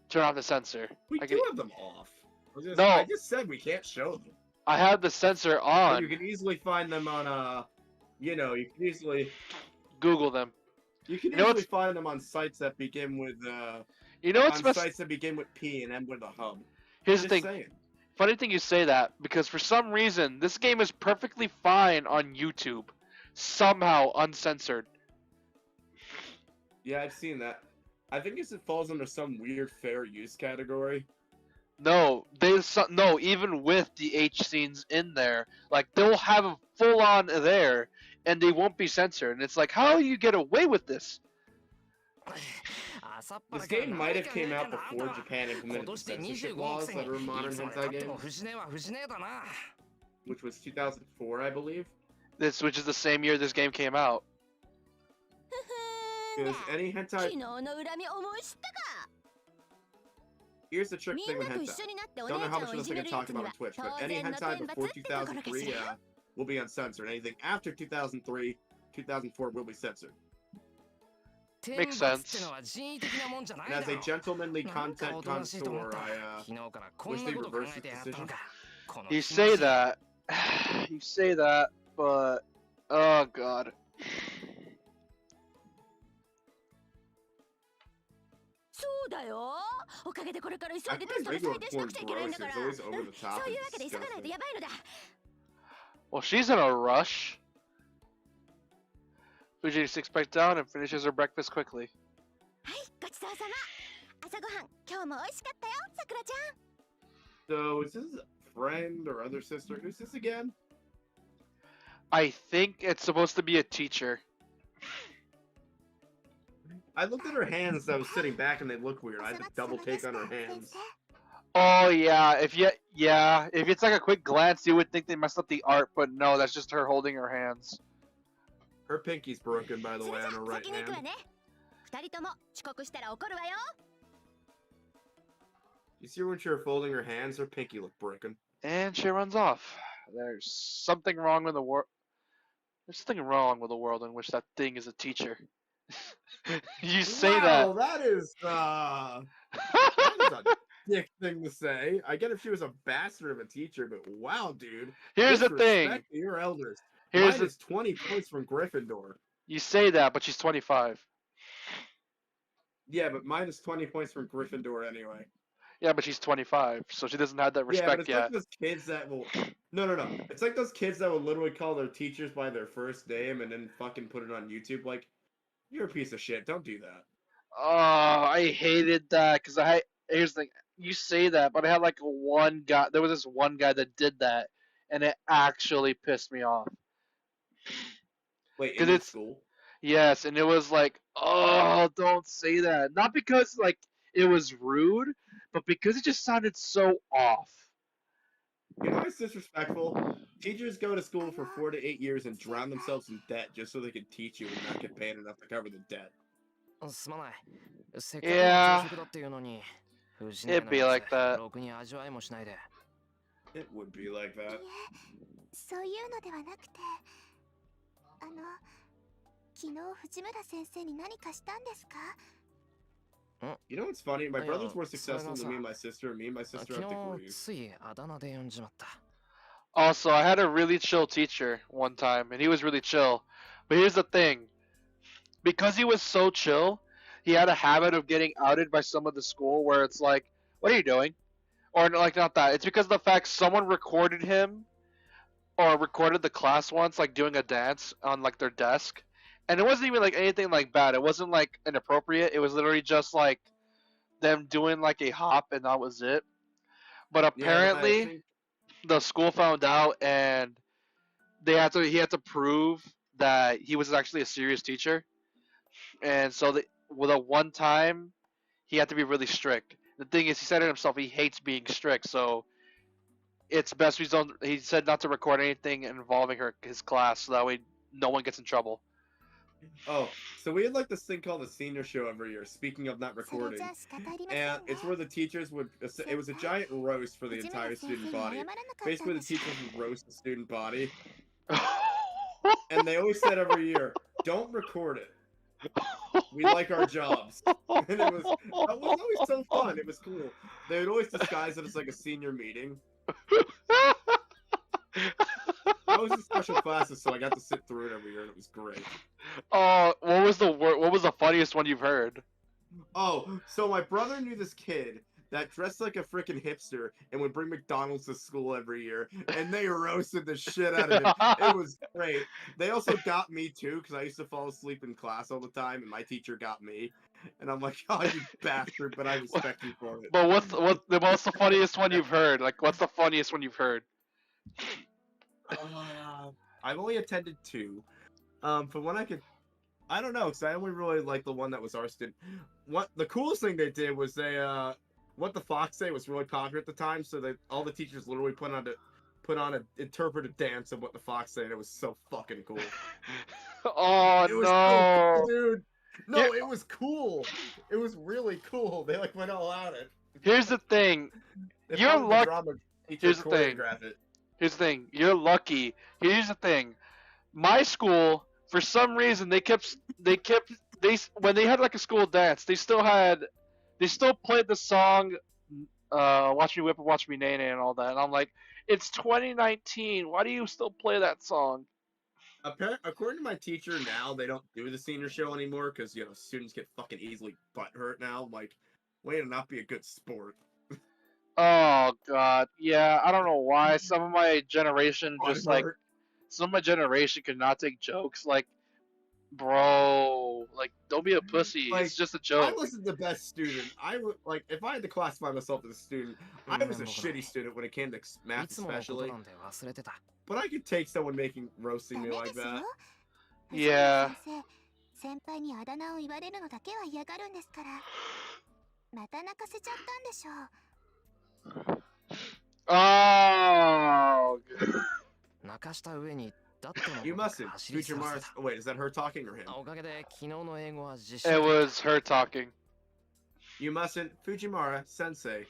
Turn off the sensor. we I do can- have them off. No. I just said we can't show them. I have the sensor But on. you can easily find them on you can easily Google them. you can You know easily what's- find them on sites that begin with You know what's on messed? sites that begin with P and end with a hub. Here's the Just thing. saying. Funny thing you say that, because for some reason this game is perfectly fine on YouTube, somehow uncensored. Yeah, I've seen that. I think it falls under some weird fair use category. No, no. Even with the H scenes in there, like they'll have a full on there, and they won't be censored. And it's like, how do you get away with this? This game might have came out before Japan implemented the censorship laws that are in modern hentai games, which was 2004, I believe. Which is the same year this game came out. 'Cause any 昨 hentai, 日の恨み思い知ったか here's the trick み thing ん with なと一 hentai. 緒になってお Don't 姉 know ちゃ how ん much をい else じ I can める talk やつに about は on Twitch, 当 but any 然の hentai 天 before 罰ってところかし 2003 ら will be uncensored. Anything after 2003, 2004 will be censored. Makes sense. And as a gentlemanly content connoisseur, I wish they reversed this decision. You say that, you say that, but oh god. そうだよおかげでこれから急 I いでテ find ストで regular 採点しな porn くちゃいけないん gross. だから It's always over the そ top ういう and わけで急がないと disgusting. やばいのだ Well, she's in a rush. Fuji six pack down and finishes her breakfast quickly. はいごちそうさま朝ごはん今日も美味しかったよさくらちゃん So is this a friend or other sister? Who's this again? I think it's supposed to be a teacher. I looked at her hands as I was sitting back and they looked weird. I had to お粗末 double 様で take し on た her 先 hands. 生 Oh yeah, if it's like a quick glance, you would think they messed up the art, but no, that's just her holding her hands. Her pinky's broken, by the そ way, れじ on ゃ her right 先に行くわ hand. ね二人とも遅刻したら怒るわよ You see when she was folding her hands, her pinky looked broken. And she runs off. There's something wrong with the world. There's something wrong with the world in which that thing is a teacher. You say Wow, that. that is a dick thing to say. I get if she was a bastard of a teacher, but wow, dude. Here's the thing. Disrespect to your elders. Here's Mine the. is 20 points from Gryffindor. You say that, but she's 25. Yeah, but mine is 20 points from Gryffindor anyway. Yeah, but she's 25, so she doesn't have that Yeah, but respect it's yet. like those kids that will. No. It's like those kids that will literally call their teachers by their first name and then fucking put it on YouTube. Like, you're a piece of shit. Don't do that. Oh, I hated that because here's the thing. You say that, but I had like one guy. There was this one guy that did that, and it actually pissed me off. Wait, 'Cause in it's- school? Yes, and it was like, oh, don't say that. Not because like it was rude, but because it just sounded so off. You know what's disrespectful? Teachers go to school for 4 to 8 years and drown themselves in debt just so they can teach you and not get paid enough to cover the debt. すまないせっ Yeah. かくの朝食だっていうのに It'd be like that. ろくに味わいもしないで It would be like い that. えそういうのではなくて昨日藤村先生に何かしたんですか You know what's funny? My Yeah, brother's more so successful that's than me and a- my sister. Me and my 昨 sister 日 have degrees. ついあだ名で呼んじまった Also, I had a really chill teacher one time, and he was really chill. But here's the thing. Because he was so chill, he had a habit of getting outed by some of the school where it's like, what are you doing? Or like not that. It's because of the fact someone recorded him or recorded the class once like doing a dance on like their desk. And it wasn't even like anything like bad. It wasn't like inappropriate. It was literally just like them doing like a hop and that was it. But Yeah, I apparently think- the school found out and he had to prove that he was actually a serious teacher, and so with a one time, he had to be really strict. The thing is, he said it himself. He hates being strict, so it's best we don't. He said not to record anything involving his class, so that way no one gets in trouble. Oh, so we had like this thing called the senior show every year. Speaking of not それ recording, じゃ仕方ありません and ね it's where the teachers would. It was a giant roast for the 内村 entire 先生 student に謝 body. らなかったん Basically, で the す teachers would roast the student body, and they always said every year, "Don't record it. We like our jobs." And it was always so fun. It was cool. They would always disguise it as like a senior meeting. I was in special classes, so I got to sit through it every year, and it was great. What was the funniest one you've heard? Oh, so my brother knew this kid that dressed like a freaking hipster and would bring McDonald's to school every year, and they roasted the shit out of him. It was great. They also got me too, because I used to fall asleep in class all the time, and my teacher got me. And I'm like, oh, you bastard, but I respect you for it. But what's the funniest one you've heard? Like, what's the funniest one you've heard? I've only attended 2. For one I don't know, because I only really like the one that was our student. What the coolest thing they did was they What the Fox Say was really popular at the time, so that all the teachers literally put on an interpretive dance of What the Fox Say, and it was so fucking cool. Oh It was no! so cool, dude. No, Yeah. it was cool. It was really cool. They like went all out it. Here's the thing. They You're found the luck- drama teacher Here's the thing. choreograph it. Here's the thing. You're lucky. Here's the thing. My school, for some reason, when they had like a school dance, they still played the song, "Watch Me Whip and Watch Me Nay Nay" and all that. And I'm like, it's 2019. Why do you still play that song? According to my teacher, now they don't do the senior show anymore because students get fucking easily butthurt now. Like, way to not be a good sport. Oh god, yeah. I don't know why. Some of my generation could not take jokes. Like, bro, like, don't be a pussy. Like, it's just a I joke. wasn't the best student. I would like if I had to classify myself as a student, I was a shitty student when it came to い math, つものこと especially. なんで忘れてた But I could take someone roasting ダ me メ like ですよ that. 藤 Yeah. 本先生先輩にあだ名を言われるのだけは嫌がるんですからまた泣かせちゃったんでしょう Oh. 泣かした上にダットの You こと mustn't. が走り Future 去らせ Mars. た Oh, wait, is that her talking or him? おかげで昨日の英語は実習 It was her talking. You mustn't. Fujimura Sensei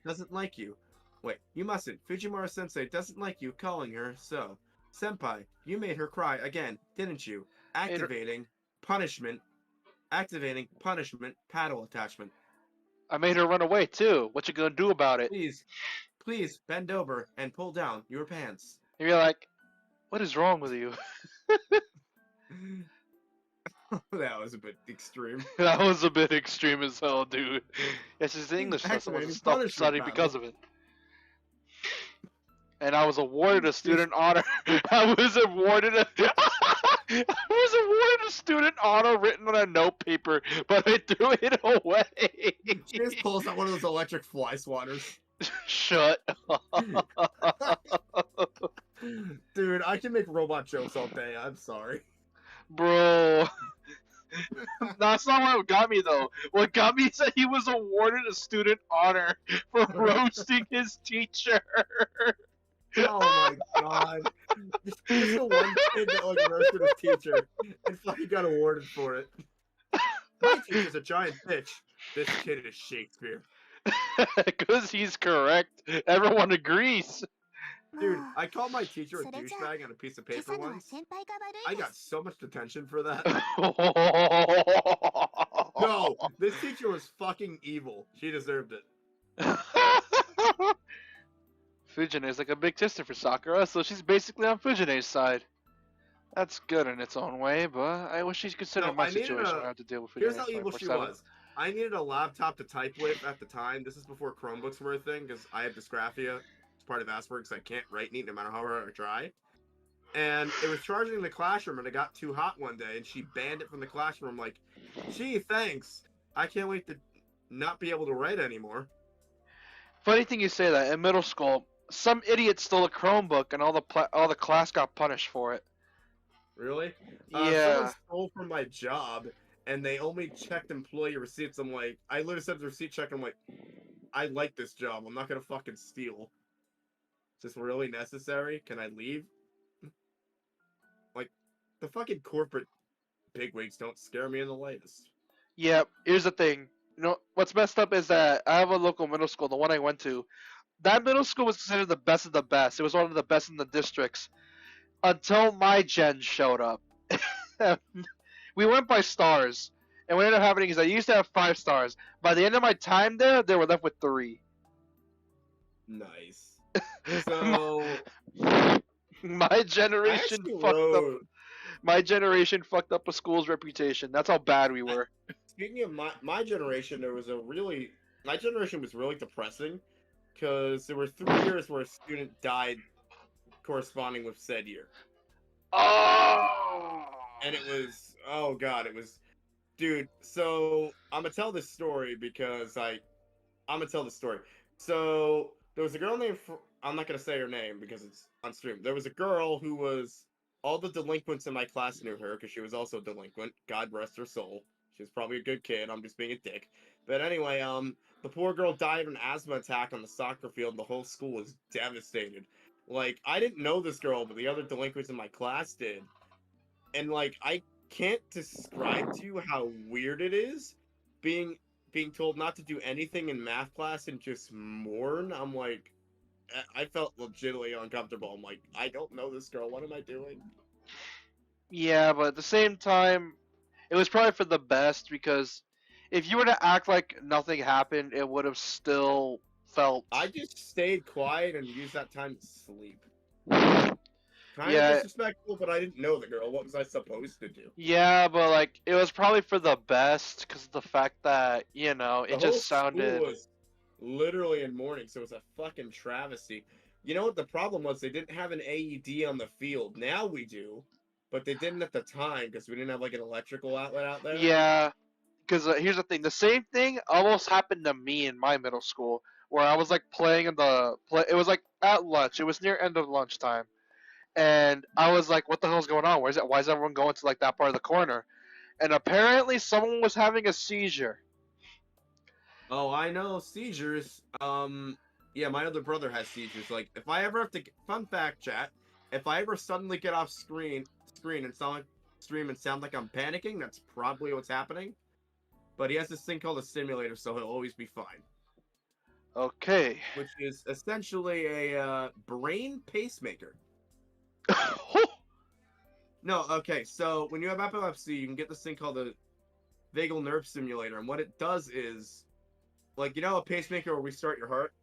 doesn't like you. Wait, you mustn't. Fujimura Sensei doesn't like you calling her so. Senpai, you made her cry again, didn't you? Activating punishment, paddle attachment. I made her run away too. What you gonna do about it? Please bend over and pull down your pants. And you're like, what is wrong with you? That was a bit extreme. That was a bit extreme as hell, dude. Yes, his English lesson was Activating stopped punishment studying battle. because of it. And I was awarded a student honor. I was awarded a student honor written on a note paper, but I threw it away. She just pulls out one of those electric fly swatters. Shut up. Dude, I can make robot jokes all day. I'm sorry. Bro. That's not what got me though. What got me is that he was awarded a student honor for roasting his teacher. Oh my god. Just the one kid that like roasted his teacher and fucking got awarded for it. My teacher's a giant bitch. This kid is Shakespeare. Because he's correct. Everyone agrees. Dude, もう I called my teacher a それじゃ douchebag on a piece of 今 paper 朝のは once. 先輩が悪 I いで got す so much detention for that. No, this teacher was fucking evil. She deserved it. Fujine is like a big sister for Sakura, so she's basically on Fujine's side. That's good in its own way, but I wish she'd consider No, my I needed situation. a- I have to deal with Here's Fujine how evil she 24/7. was. I needed a laptop to type with at the time. This is before Chromebooks were a thing because I have dysgraphia. It's part of Asperger's. I can't write neat no matter how hard I try. And it was charging in the classroom and it got too hot one day and she banned it from the classroom. I'm like, gee, thanks. I can't wait to not be able to write anymore. Funny thing you say that. In middle school, some idiot stole a Chromebook and all the class got punished for it. Really? Yeah. Someone stole from my job, and they only checked employee receipts. I'm like, I literally said the receipt check. I'm like, I like this job. I'm not gonna fucking steal. Is this really necessary? Can I leave? Like, the fucking corporate bigwigs don't scare me in the lightest. Yeah, here's the thing. You know, what's messed up is that I have a local middle school, the one I went to. That middle school was considered the best of the best. It was one of the best in the districts until my gen showed up. We went by stars. And what ended up happening is I used to have 5 stars. By the end of my time there, they were left with 3. Nice. So My I generation actually fucked up. wrote. My generation fucked up a school's reputation. That's how bad we were. Speaking of my generation, my generation was really depressing because there were 3 years where a student died corresponding with said year. Oh. And it was, oh god, it was, dude. So I'm gonna tell this story because I'm gonna tell the story. So there was a girl named, I'm not gonna say her name because it's on stream. There was a girl who was, all the delinquents in my class knew her because she was also delinquent. God rest her soul. She was probably a good kid. I'm just being a dick. But anyway, the poor girl died of an asthma attack on the soccer field. The whole school was devastated. Like, I didn't know this girl, but the other delinquents in my class did. And like, I can't describe to you how weird it is being told not to do anything in math class and just mourn. I'm like, I felt legitimately uncomfortable. I'm like, I don't know this girl. What am I doing? Yeah, but at the same time, it was probably for the best because if you were to act like nothing happened, it would have still felt. I just stayed quiet and used that time to sleep. Kind Yeah. of disrespectful, but I didn't know the girl. What was I supposed to do? Yeah, but like it was probably for the best because of the fact that it The whole just sounded. school was literally in mourning, so it was a fucking travesty. You know what the problem was? They didn't have an AED on the field. Now we do, but they didn't at the time because we didn't have like an electrical outlet out there. Yeah, because here's the thing: the same thing almost happened to me in my middle school, where I was like playing in the play. It was like at lunch. It was near end of lunchtime, and I was like, "What the hell's going on? Where's it? Why is everyone going to like that part of the corner?" And apparently, someone was having a seizure. Oh, I know seizures. Yeah, my other brother has seizures. Like, if I ever have to, fun fact, chat, if I ever suddenly get off screen and sound like I'm panicking, that's probably what's happening. But he has this thing called a simulator, so he'll always be fine. Okay. Which is essentially a brain pacemaker. No, okay, so when you have epilepsy, you can get this thing called a vagal nerve stimulator, and what it does is, like, you know a pacemaker will restart your heart?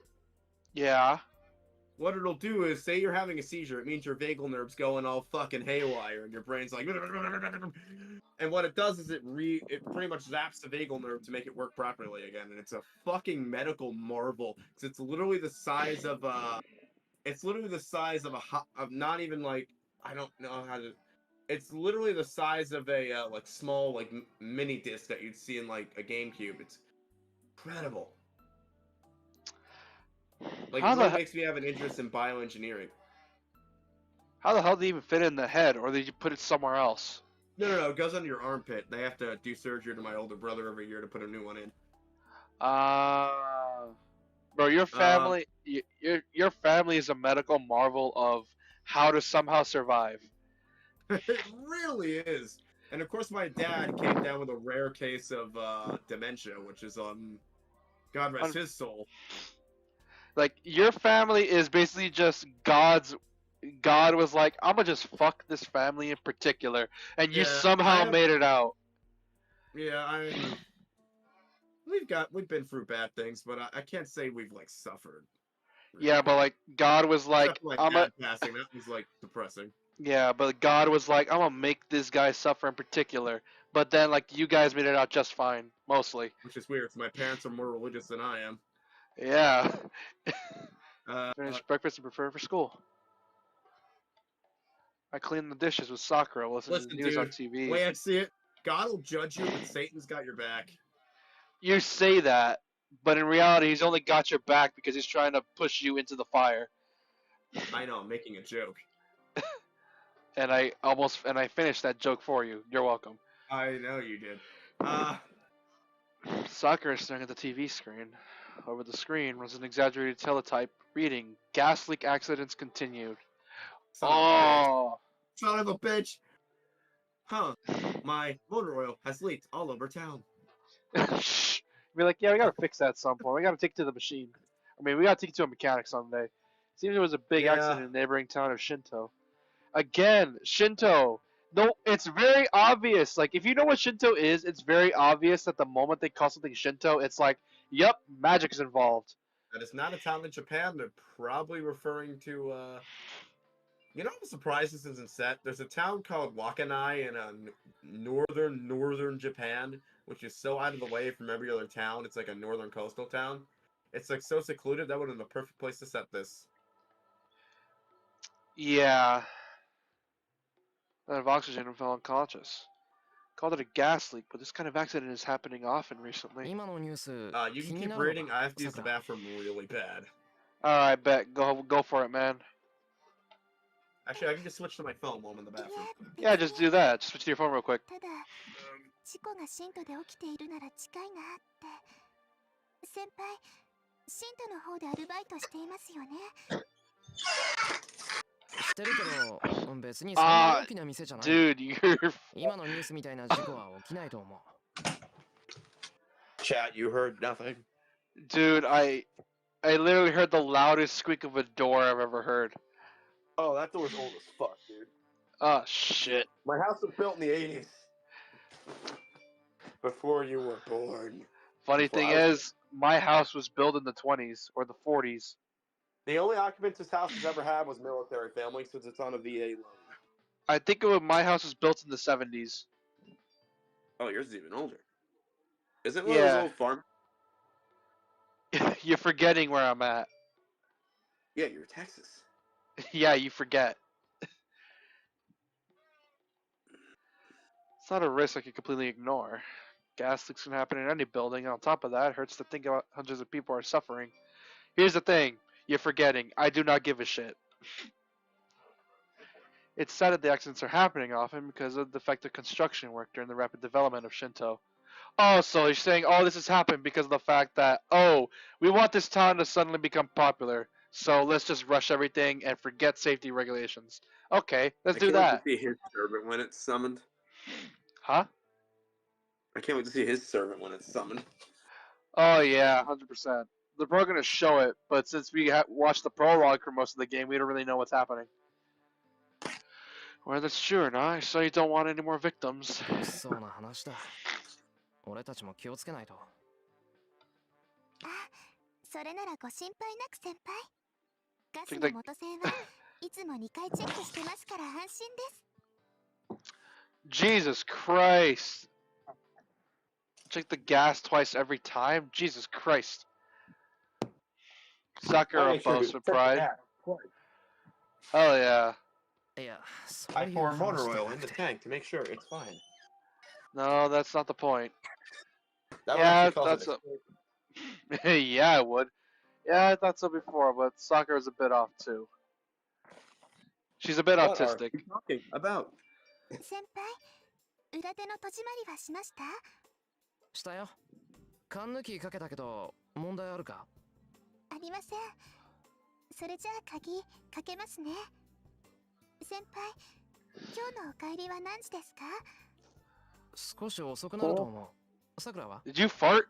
Yeah. What it'll do is, say you're having a seizure, it means your vagal nerve's going all fucking haywire, and your brain's like, and what it does is it pretty much zaps the vagal nerve to make it work properly again, and it's a fucking medical marvel, because it's literally the size of not even like, I don't know how to, it's literally the size of a like small like mini disc that you'd see in like a GameCube. It's incredible. Like, How it the really he- makes me have an interest in bioengineering. How the hell did it even fit in the head, or did you put it somewhere else? No, it goes under your armpit. They have to do surgery to my older brother every year to put a new one in. Bro, your family, your family is a medical marvel of how to somehow survive. It really is. And of course, my dad came down with a rare case of dementia, which is God rest his soul. Like your family is basically just God's. God was like, I'm gonna just fuck this family in particular, and you Yeah, somehow made it out. Yeah, we've been through bad things, but I can't say we've like suffered. Yeah, but like God was like, Except for my I'm a. dad passing. That was like depressing. Yeah, but God was like, I'm gonna make this guy suffer in particular. But then like you guys made it out just fine, mostly. Which is weird. 'Cause my parents are more religious than I am. Yeah. Uh, Finish breakfast and prepare for school. I clean the dishes with Sakura. Listen to the news on TV. way I see it, God will judge you, but Satan's got your back. You say that, but in reality, he's only got your back because he's trying to push you into the fire. I know, I'm making a joke. And I finished that joke for you. You're welcome. I know you did. Soccer is staring at the TV screen. Over the screen was an exaggerated teletype reading: "Gas leak accidents continued." Son of a bitch. Oh, Son of a bitch! Huh. My motor oil has leaked all over town. shh. Be like, yeah, we gotta fix that at some point. We gotta take it to the machine. I mean, we gotta take it to a mechanic someday. Seems there was a big Yeah. accident in the neighboring town of Shinto. Again, Shinto. No, it's very obvious. Like, if you know what Shinto is, it's very obvious that the moment they call something Shinto, it's like, yep, magic's involved. That is not a town in Japan. They're probably referring to, you know, I'm surprised this isn't set. There's a town called Wakanai in northern Japan, which is so out of the way from every other town. It's like a northern coastal town. It's like so secluded. That would have been the perfect place to set this. Yeah. Out of oxygen and fell unconscious. Called it a gas leak, but this kind of accident is happening often recently. 今のニュース You 気 can に keep なるの reading. か I have to use the さくら bathroom really bad. Alright, bet. Go for it, man. Actually, I can just switch to my phone while I'm in the bathroom. Yeah, just do that. Just switch to your phone real quick. ただ事故がシントで起きているなら近いなって先輩シントの方でアルバイトしていますよね知ってるけど別にそんな大きな店じゃない Dude, you're 今のニュースみたいな事故は起きないと思う Chat, you heard nothing. dude, I literally heard the loudest squeak of a door I've ever heard. Oh, that door's old as fuck, dude. Oh shit. My house was built in the 80s. Before you were born. Funny Before thing I was- is, my house was built in the 20s or the 40s. The only occupants this house has ever had was military family since it's on a VA loan. I think my house was built in the 70s. Oh, yours is even older. Isn't one of Yeah. those old farm? You're forgetting where I'm at. Yeah, you're Texas. Yeah, you forget. It's not a risk I can completely ignore. Gas leaks can happen in any building, and on top of that, it hurts to think about hundreds of people are suffering. Here's the thing, you're forgetting. I do not give a shit. It's sad that the accidents are happening often because of defective construction work during the rapid development of Shinto. Oh, so you're saying, oh, this has happened because of the fact that, oh, we want this town to suddenly become popular, so let's just rush everything and forget safety regulations. Okay, let's I do can't wait that. to see his servant when it's summoned. Huh? I can't wait to see his servant when it's summoned. Oh yeah, 100%. They're probably gonna show it, but since we watched the prologue for most of the game, we don't really know what's happening. Well, that's true or not. So you don't want any more victims. そうな話だ俺たちも気をつけないとあそれならご心配なく先輩ガスの元栓はいつも2回チェックしてますから安心です Jesus Christ! Check the gas twice every time? Jesus Christ. Sakura post with pride. Hell yeah. いやそう I いう pour 話 motor じゃ oil な in く the て tank to make sure it's fine. No, that's not the point. That one Yeah, actually calls that's it a... yeah, I would. Yeah, I thought so before, but Sakura's a bit off too. She's a bit What are autistic. you talking about? 先輩裏手の戸締まりはしましたしたよ缶抜きかけたけど問題あるかありませんそれじゃあ鍵かけますね先輩今日のお帰りは何時ですか少し遅くなると思うさくらは Did you fart?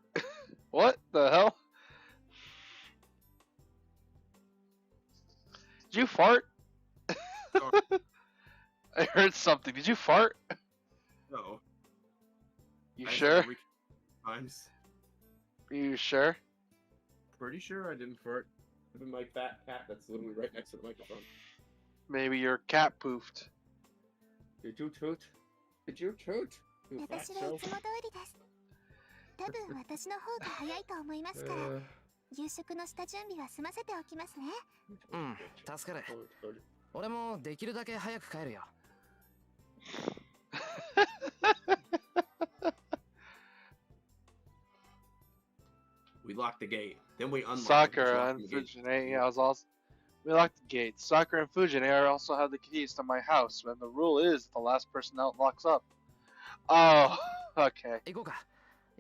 What the hell? Did you fart? I heard something. Did you fart? No. You I said sure? every Times. You sure? Pretty sure I didn't fart. Even my fat cat that's literally right next to the microphone. Maybe your cat poofed. Did you toot? Did you toot? You 私はいつも通りです多分私の方が早いと思いますから 夕食の下準備は済ませておきますねうん助かる俺もできるだけ早く帰るよ We locked the gate. Then we unlocked it. Sakura, unfortunately, yeah, I was also. We locked the gates. Sakura and Fujin also have the keys to my house, and the rule is the last person out locks up. Oh, okay. 行こうか。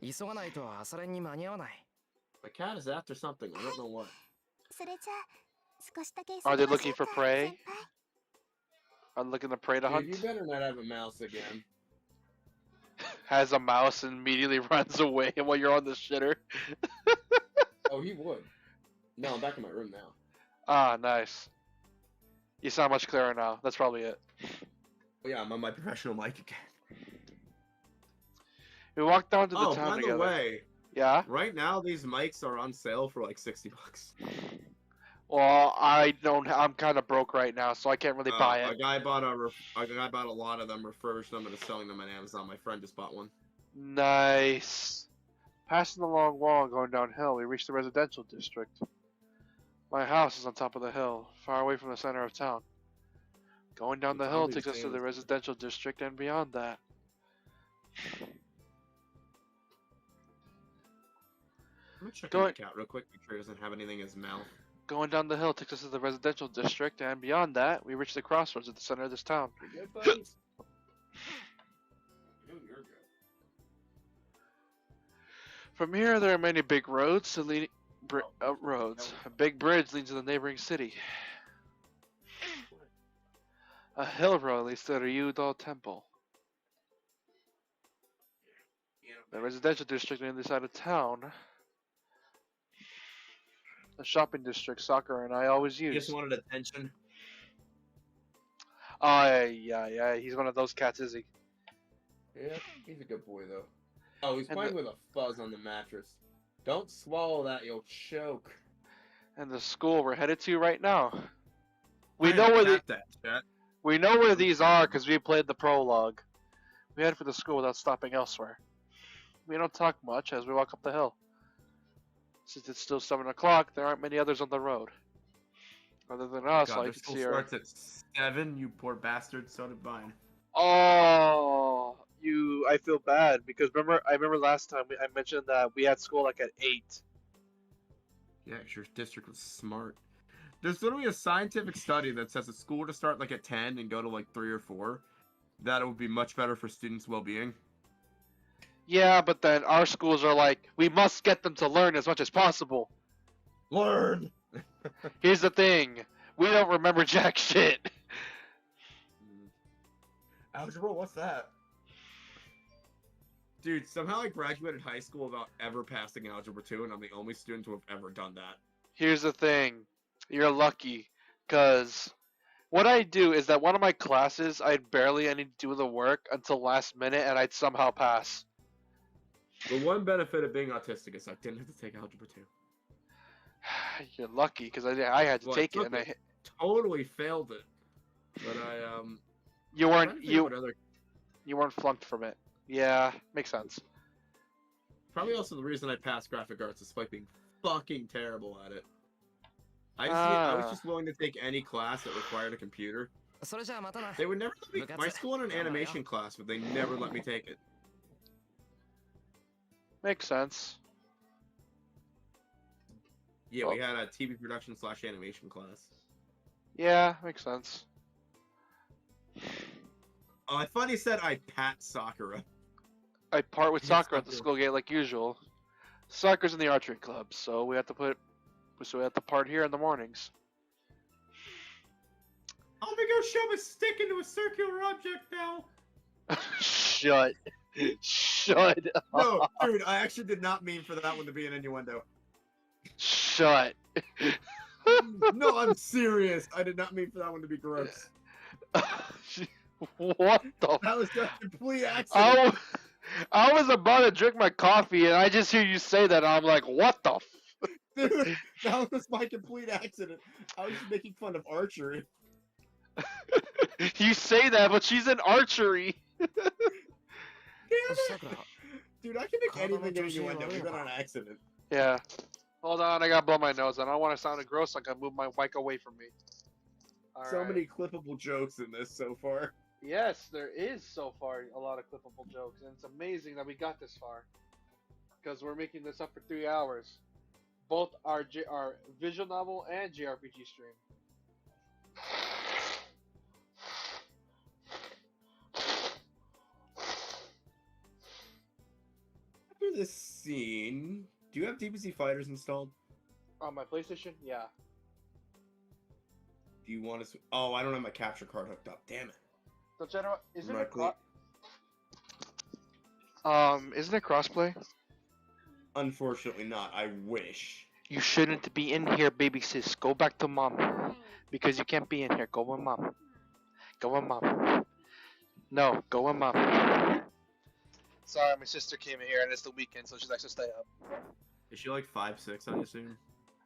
急がないと朝練に間に合わない。My cat is after something. I don't know what. それじゃあ少しだけ Are they 急ぎましょ looking う for か prey? 先輩 I'm looking to prey to Dude, hunt. you better not have a mouse again. Has a mouse and immediately runs away while you're on the shitter. Oh, he would. No, I'm back in my room now. Ah, nice. You sound much clearer now. That's probably it. Oh, yeah, I'm on my professional mic again. We walked down to the Oh, town by the together. way, Yeah? right now these mics are on sale for like $60. Well, I'm kind of broke right now, so I can't really buy A it. guy bought a lot of them, refurbished them, and is selling them on Amazon. My friend just bought one. Nice. Passing the long wall and going downhill, we reached the residential district. My house is on top of the hill, far away from the center of town. Going down the It's hill always takes us to famous. the residential district and beyond that. I'm gonna check Go the cat real quick, make sure he doesn't have anything in his mouth. Going down the hill takes us to the residential district, and beyond that, we reach the crossroads at the center of this town. You good, buddy? You're good. From here, there are many big roads to lead roads. A big bridge leads to the neighboring city. A hill road leads to the Ryudo Temple. The residential district on the other side of town. The shopping district Sakura and I always He use. just wanted attention. Oh, yeah. He's one of those cats, is he? Yeah, he's a good boy though. Oh, he's And playing with a fuzz on the mattress. Don't swallow that, you'll choke. And the school we're headed to right now. We I know where got that, chat. we know where these are because we played the prologue. We head for the school without stopping elsewhere. We don't talk much as we walk up the hill. Since it's still 7 o'clock, there aren't many others on the road. Other than us, God, all their you can school see are... starts at 7, you poor bastard, so did mine. Oh, I feel bad because I remember last time I mentioned that we had school like at 8. Yeah, 'cause your district was smart. There's literally a scientific study that says if school were to start like at 10 and go to like 3 or 4, that it would be much better for students' well-being. Yeah, but then our schools are like, we must get them to learn as much as possible. Learn! Here's the thing, we don't remember jack shit. Algebra, what's that? Dude, somehow I graduated high school without ever passing Algebra 2, and I'm the only student to have ever done that. Here's the thing, you're lucky, because what I do is that one of my classes, I'd barely any do the work until last minute, and I'd somehow pass. The one benefit of being autistic is I didn't have to take Algebra 2. You're lucky, because I had to Well, I take it, took and it. Totally failed it. But I, you trying to weren't, think what other... you weren't flunked from it. Yeah, makes sense. Probably also the reason I passed graphic arts despite being fucking terrible at it. I was just willing to take any class that required a computer. それじゃあまたな。 They would never let me. Look, My that's it. school had an Come on, animation class, but they never let me take it. Makes sense. Yeah, Oh. we had a TV production / animation class. Yeah, makes sense. Oh, I thought he said I pat Sakura. I part with Yes, Sakura at the Sakura. school gate like usual. Sakura's in the archery club, so we have to part here in the mornings. I'm gonna go shove a stick into a circular object now. Shut. Shut. No, dude, I actually did not mean for that one to be an innuendo. Shut. No, I'm serious. I did not mean for that one to be gross. What the? That was a complete accident. I was about to drink my coffee, and I just hear you say that, and I'm like, what the? Dude, that was my complete accident. I was just making fun of archery. You say that, but she's in archery. Damn it. さくら、 Dude, I can make anything an innuendo, even on accident. Yeah. Hold on, I gotta blow my nose. I don't want to sound gross. I gotta move my mic away from me. So Alright. many clippable jokes in this so far. Yes, there is so far a lot of clippable jokes, and it's amazing that we got this far. Because we're making this up for 3 hours. Both our visual novel and JRPG stream. this scene. Do you have DBZ Fighters installed? On my PlayStation, yeah. Do you want to? Oh, I don't have my capture card hooked up. Damn it. So general, isn't Right, it isn't it crossplay? Unfortunately, not. I wish. You shouldn't be in here, baby sis. Go back to mom. Because you can't be in here. Go with mom. Go with mom. No, go with mom. Sorry, my sister came in here and it's the weekend, so she likes to stay up. Is she like 5'6", I assume?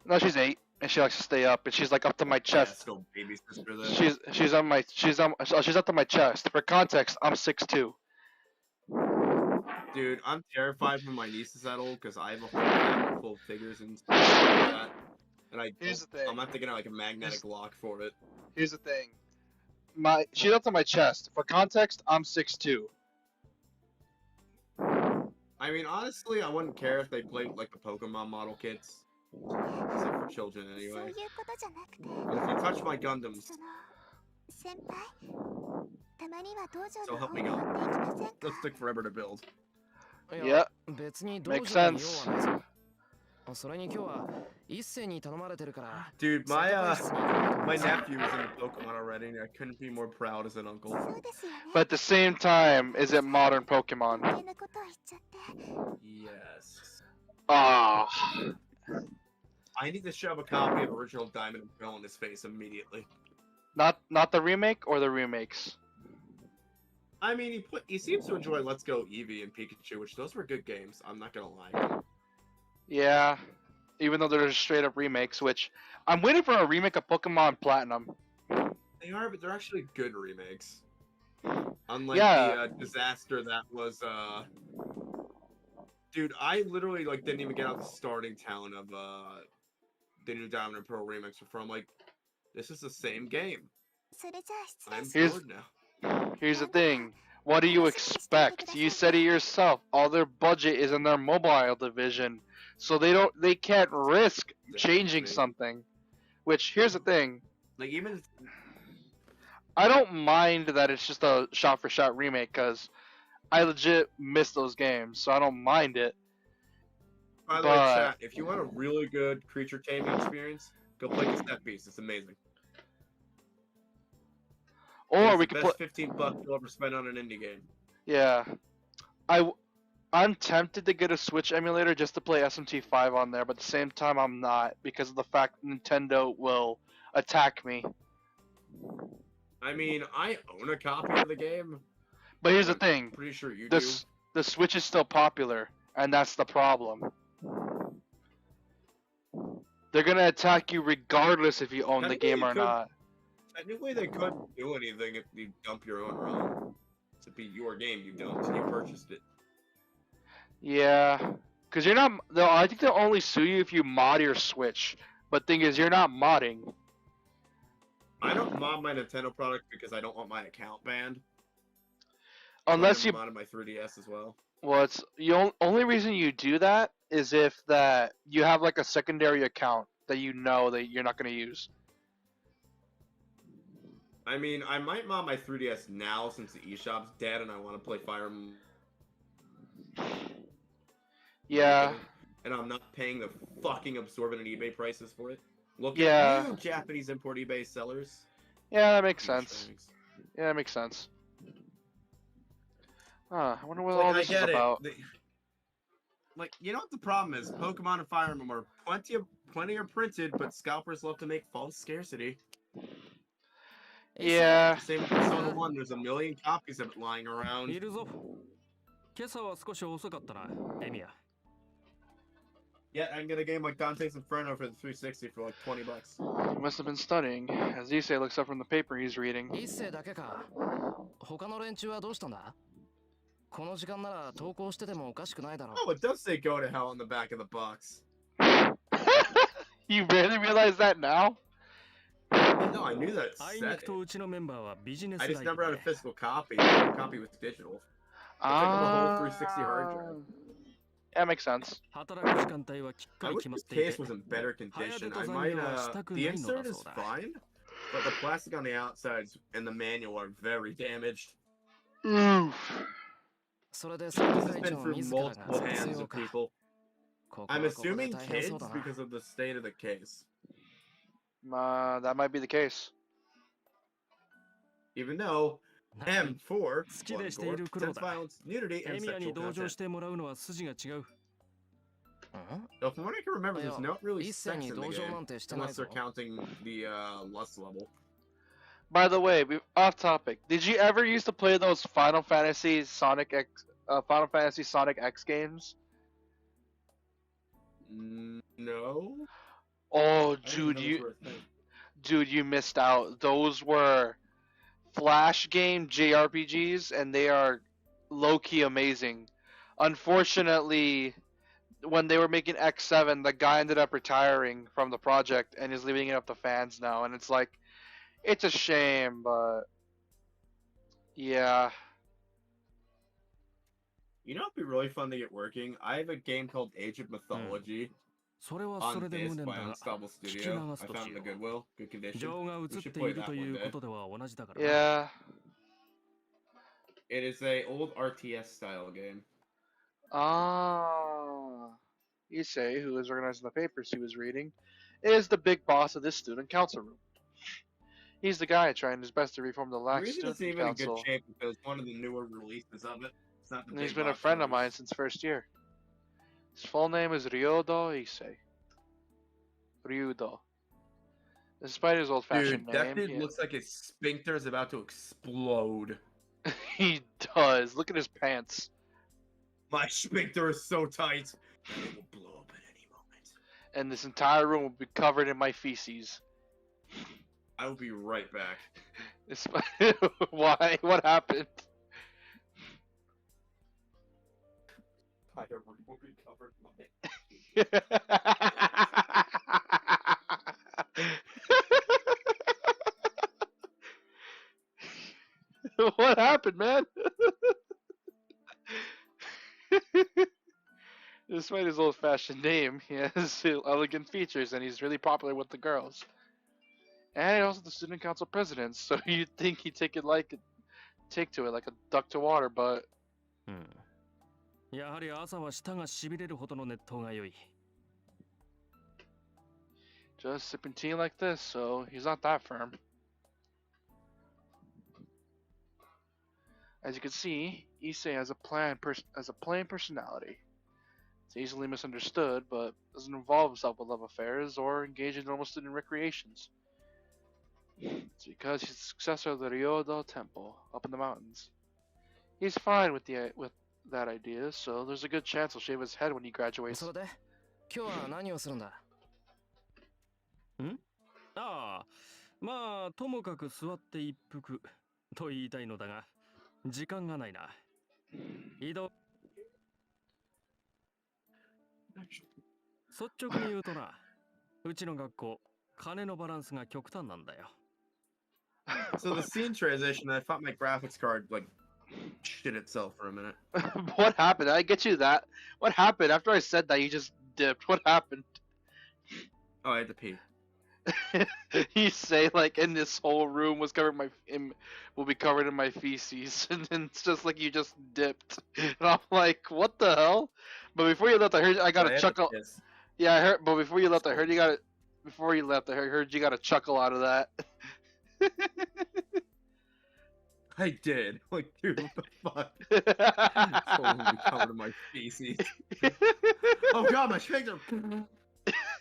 No, she's 8, and she likes to stay up, and she's like up to my Yeah, chest. still baby sister then. She's up to my chest. For context, I'm 6'2". Dude, I'm terrified when my niece is that old because I have a whole cabinet full of figures and stuff like that. And Here's the thing. I'm not thinking of like a magnetic lock for it. Here's the thing. She's up to my chest. For context, I'm 6'2". I mean, honestly, I wouldn't care if they played like the Pokemon model kits. These are for children そうい anyway. うことじゃなくて、 But if you touch my Gundams, その先輩、たまには道場 so の help 方 me に寄 God. っていきません they'll か？ stick forever to build. いや Yeah. 別に道 Makes 場に sense. 用はないぞ。それに今日は一斉に頼まれてるから。 Dude, セット会室に行こうと思 my ってさ nephew was in Pokemon already, and I couldn't be more proud as an uncle. そうですよね。 But at the same time, is it modern Pokemon? 余計なことを言っちゃって。 Yes. Ah. I need to shove a copy of original Diamond and Pearl in his face immediately. Not the remake or the remakes? I mean, he seems to enjoy Let's Go Eevee and Pikachu, which those were good games. I'm not gonna lie. Yeah. Even though they're just straight up remakes, which I'm waiting for a remake of Pokemon Platinum. They are, but they're actually good remakes. Unlike Yeah. the disaster that was, Dude, I literally like didn't even get out the starting town of the new Diamond and Pearl remix before I'm like, this is the same game. それじゃあ失礼 I'm します bored now. Here's the thing. What do you expect? You said it yourself. All their budget is in their mobile division. So they can't risk changing something. Which, here's the thing. Like even I don't mind that it's just a shot-for-shot remake, because I legit miss those games, so I don't mind it. by the way, But- chat, if you want a really good creature taming experience, go play Cassette Beast. It's amazing. Or It's we the could best play. 15 bucks you'll ever spend on an indie game. Yeah. I'm tempted to get a Switch emulator just to play SMT5 on there, but at the same time I'm not, because of the fact Nintendo will attack me. I mean, I own a copy of the game. But here's the thing. Pretty sure you The Switch is still popular, and that's the problem. They're gonna attack you regardless if you own the Technically, game you or could- not. Technically, they couldn't do anything if you dump your own ROM. To be your game, you dumped. You purchased it. Yeah, because you're not. No, I think they'll only sue you if you mod your Switch. But thing is, you're not modding. I don't mod my Nintendo product because I don't want my account banned. Unless I you. modded my 3DS as well. Well, it's the only reason you do that is if that you have like a secondary account that you know that you're not gonna use. I mean, I might mod my 3DS now since the eShop's dead and I want to play Fire Emblem. Yeah. And I'm not paying the fucking absorbent eBay prices for it. Look Yeah. at you, Japanese import eBay sellers. Yeah, that makes sense. Douchebags. Yeah, that makes sense. Huh, I wonder what Like, all I this is get it. about. Like, you know what the problem is? Pokemon and Fire Emblem are plenty are printed, but scalpers love to make false scarcity. Yeah. Same with Persona 1, there's a million copies of it lying い around. るぞ。今朝は少し遅かったな、エミヤ。 Yet I can get a game like Dante's Inferno for the 360 for like $20. He must have been studying, as Issei looks up from the paper he's reading. 一斉だけか。他の連中はどうしたんだ？この時間なら投稿しててもおかしくないだろう。 Oh, it does say go to hell on the back of the box. You barely realize that now? No, I knew that it あい said にくと it. うちのメンバーはビジネス I ラ just イク never had で a physical copy. The copy was digital. up a whole 360 hard drive. Yeah, makes sense. 働く時間帯はきっか I り wish 決まっ this てい case て was in better condition. I Hayato might, Zanyo はしたく the ないのだ insert is そうだ。 fine, but the plastic on the outsides and the manual are very damaged. Oof. それで This 生徒 has 会 been 長 through 自らが multiple 卒 hands 業 of か。 people. ここ I'm はここで assuming 大変そう kids だな。 because of the state of the case. That might be the case. Even though 何 M4 好きで blood してい gore, る黒 intense だ。 violence, nudity, エ and ミヤに sexual 同情 content. してもらうのは筋が違う。So from what I can remember, there's Yeah, not really 一切 sex に in the 同情 game, なんてしてない unless ぞ they're。counting the lust level. By the way, off topic. Did you ever used to play those Final Fantasy Sonic X games? No. Oh, I didn't even know those were a thing. dude, you missed out. Those were Flash game JRPGs, and they are low-key amazing. Unfortunately, when they were making X7, the guy ended up retiring from the project and is leaving it up to fans now, and it's like, it's a shame, but yeah. You know, it'd be really fun to get working. I have a game called Age of Mythology それはそ on れで disc 無念 by だが、 Unstoppable 聞き Studio. 流 I すと found し it in よ the Goodwill, good う。 condition. 情が We 映っ should て play いる that とい one うこ day. とでは同じだからな。 Yeah. It is a old RTS style game. Ah. Issei, who is organizing the papers he was reading, is the big boss of this student council room. He's the guy trying his best to reform the The lax reason it's student even in good council. shape is because it's one of the newer releases of it. It's not the And he's big been a box friend of release. mine since first year. His full name is Ryodo Issei. Ryudo. Despite his old-fashioned Dude, that name, dude looks like his sphincter is about to explode. he does. Look at his pants. My sphincter is so tight. It will blow up at any moment. And this entire room will be covered in my feces. I will be right back. Why? What happened? Entire room will be covered in my What happened, man? Despite his old-fashioned name, he has elegant features, and he's really popular with the girls. And he's also the student council president, so you'd think he'd take to it like a duck to water, but うん。やはり朝は舌がしびれるほどの熱湯が良い。 just sipping tea like this, so he's not that firm. As you can see, Issei has a plain personality. It's easily misunderstood, but doesn't involve himself with love affairs or engage in normal student recreations. It's because he's the successor of the Ryodo Temple up in the mountains. He's fine with that idea, so there's a good chance he'll shave his head when he graduates. それで、今日は何をするんだ？ん？ああ、まあ、ともかく座って一服と言いたいのだが、時間がないな。移動。率直に言うとな、うちの学校、金のバランスが極端なんだよ。So the scene transition, I thought my graphics card like shit itself for a minute. What happened? I get you that. What happened? After I said that, you just dipped. What happened? Oh, I had to pee. You say like, and this whole room was covered will be covered in my feces, and then it's just like you just dipped, and I'm like, what the hell? But before you left, I got a chuckle. Yeah, I heard. But before you left, I heard you got it. Before you left, I heard you got a chuckle out of that. I did. Like, dude, what the fuck? Totally covered in my feces. Oh god, my sphincter!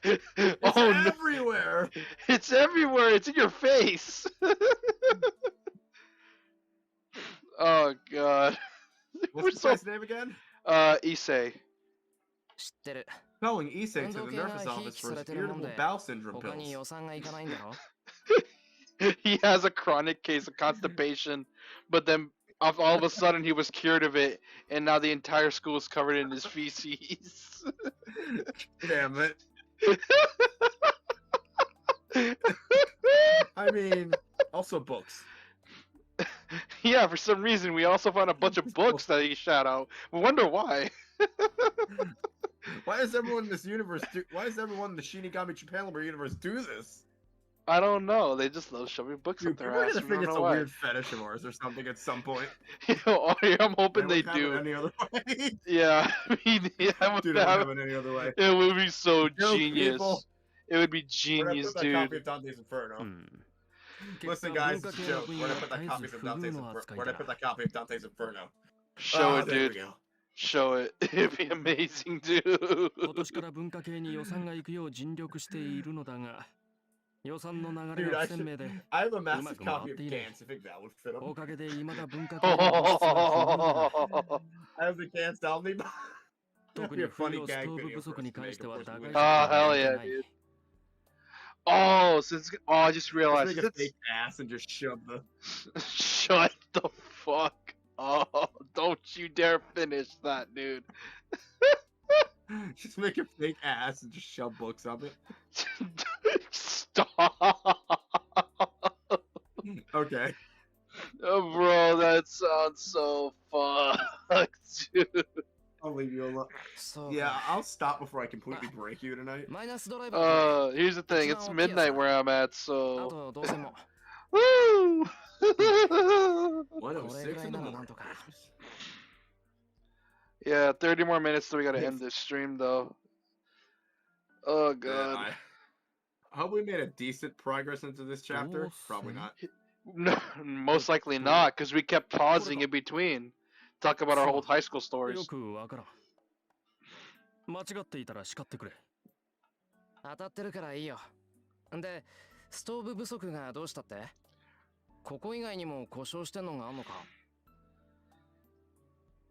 It's Oh no! everywhere! It's everywhere. It's in your face. Oh god. What's this guy's name again? Issei. 知ってる。 Calling Issei to the nurse's office for his irritable bowel syndrome 他に pills. 予算がいかないんだろ？ He has a chronic case of constipation, but then all of a sudden he was cured of it, and now the entire school is covered in his feces. Damn it. I mean, also books. Yeah, for some reason we also found a bunch of books that he shot out. We wonder why. Why does everyone in this universe why does everyone in the Shinigami Japan universe do this? I don't know. They just love shoving books Dude, up their people are ass. gonna I think don't it's know a why. weird fetish of ours or something at some point. I'm hoping I they wouldn't have it do. any other way. Yeah, I mean, yeah, I would Dude, I wouldn't have. have it any other way. It would be so Joke, genius. people. It would be We're gonna genius, put that copy dude. of Dante's Inferno. うん。 Listen, 結果 guys, 文化 it's a 系の joke. 分 We're 野 gonna は put that 絶え copy ず of 不 Dante's 遇の Inferno. 扱い We're だ gonna な put that copy of Dante's Inferno. Show it, there we dude. go. Show it. It'd be amazing, dude. 今年から文化系に予算が行くよう尽力しているのだが、予算の流れ Dude, が I 不鮮明で、 I have a massive うまく回 copy っ of ていない。 Gantz. I think that would fit お him. かげで未だ文化系の物質は不遇だ。 I have the Gantz omnibus. That'd 特 be に a 冬 funny のス gag トーブ video 不 for 足 us に to 関 make して of は course 打 we 開 live. あ 策 hell が見えて yeah, ない。 dude. Oh, I just realized. Just make a It's... fake ass and just shove the. Shut the fuck up. Don't you dare finish that, dude. Just make a fake ass and just shove books up it. Stop. Okay. Oh, bro, that sounds so fucked, dude. I'll leave you alone. そうか Yeah, I'll stop before I completely break you tonight. マイナスドライバーで Here's the thing. It's midnight where I'm at, あ so... とどうせも Woo! これ 106ぐらい in the ならな morning. んとか。 Yeah, 30 more minutes till we gotta Yes. end this stream, though. Oh, Yeah, God. I hope we made a decent progress into this chapter. Oh, Probably so- not. No, most likely not, because we kept pausing in between. Talk about our old high school よ stories. くわからん。間違っていたら叱ってくれ。当たってるからいいよ。で、ストーブ不足がどうしたって？ここ以外にも故障してんのがあんのか？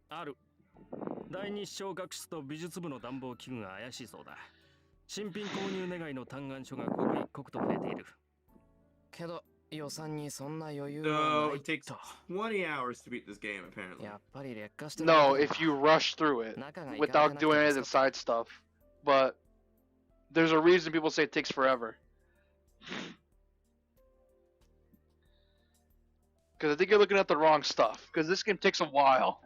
ある。第二視聴学室と美術部の暖房器具が怪しいそうだ。新品購入願いの嘆願書が刻一刻と増えている。けど予算にそんな余裕は So ない it takes と。 20 hours to beat this game, apparently. やっぱり劣化してる。 No, if you rush through it 中がいかれてなくて without doing any of the 助かっ side stuff. But there's a reason people say it takes forever. Because I think you're looking at the wrong stuff. Because this game takes a while.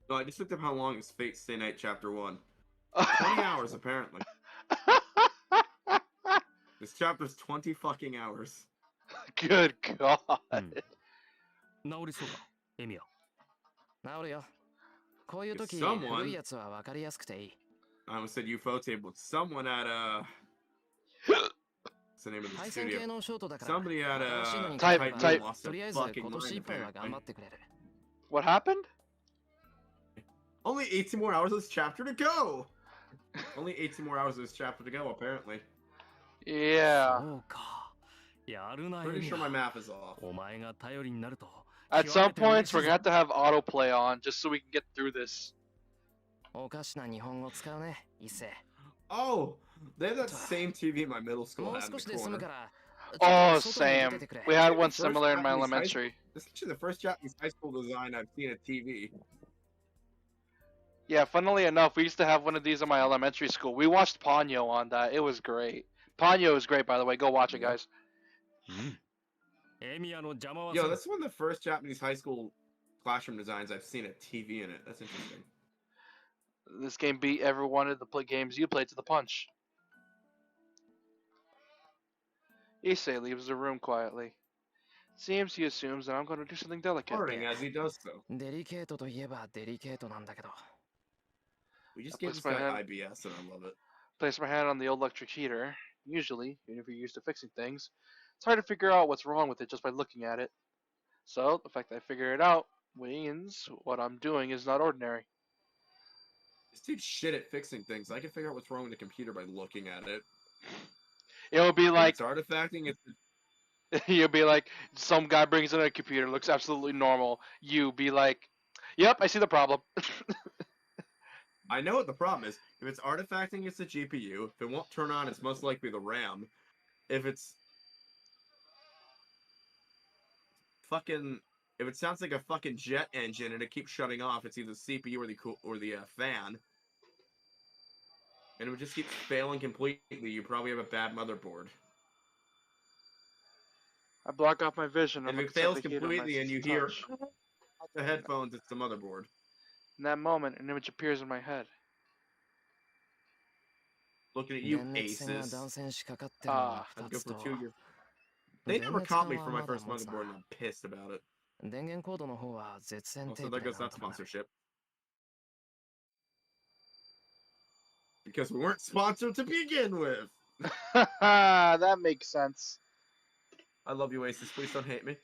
No, I just looked up how long is Fate Stay Night Chapter 1. 20 hours, apparently. This chapter's 20 fucking hours. Good God. うん治りそうか、エミヤ。治るよ。こういう時、 Someone- 古いやつは分かりやすくていい。 I almost said UFO table. Someone at what's the name of the 配線系 studio? のショートだから、 Somebody at 新しいのに Type- 変えれば type- とりあえず fucking 今年いっぱいは mind, 頑張ってくれる。 What happened? Only 18 more hours of this chapter to go! Only 18 more hours of this chapter to go, apparently. Yeah. そうか。やるな、エ Pretty ミ sure my ヤ。 math is off. お前が頼りになると。 At 極め some て points, 嬉し we're い gonna ぞ have to have autoplay on just so we can get through this. おかしな日本語使うね、一世。 Oh! They have that same TV my middle school もう had in 少し the で済む corner. から。 Oh, ちょっと外に出 Sam. ててくれ。 We had one First similar in my Japanese high elementary. This is actually the first Japanese high school design I've seen at TV. Yeah, funnily enough, we used to have one of these in my elementary school. We watched Ponyo on that. It was great. Ponyo is great, by the way. Go watch it, guys. うんエミヤの邪魔は Yo, する that's one of the first Japanese high school classroom designs I've seen a TV in it. That's interesting. This game beat every one of the games you played to the punch. Issei leaves the room quietly. Seems he assumes that I'm going to do something delicate. Farting as he does so. デリケートといえばデリケートなんだけど。 We just I gave this placed my guy hand- IBS and I love it. Place my hand on the old electric heater. Usually, even if you're used to fixing things, it's hard to figure out what's wrong with it just by looking at it. So, the fact that I figure it out means what I'm doing is not ordinary. This dude's shit at fixing things. I can figure out what's wrong with the computer by looking at it. It would be If like, it's artifacting, it's you'll be like, some guy brings in a computer, looks absolutely normal. You be like, yep, I see the problem. I know what the problem is. If it's artifacting, it's the GPU. If it won't turn on, it's most likely the RAM. If it's if it sounds like a fucking jet engine and it keeps shutting off, it's either the CPU or the fan. And if it just keeps failing completely, you probably have a bad motherboard. I block off my vision. And I'm if it looking fails at the heater, my completely and you touch. hear out the headphones, it's the motherboard. In that moment, an image appears in my head. Looking at you, 電熱線が断 Aces. 線しかかってるのが I'd 2 go つ for と 2 years. They 電 never 熱 caught 管 me は for my まだ first 持つ motherboard, and な I'm pissed about it. 電源コードの方は絶縁 Also, テープ there で goes なん that とかなる sponsorship. Because we weren't sponsored to begin with. That makes sense. I love you, Aces. Please don't hate me.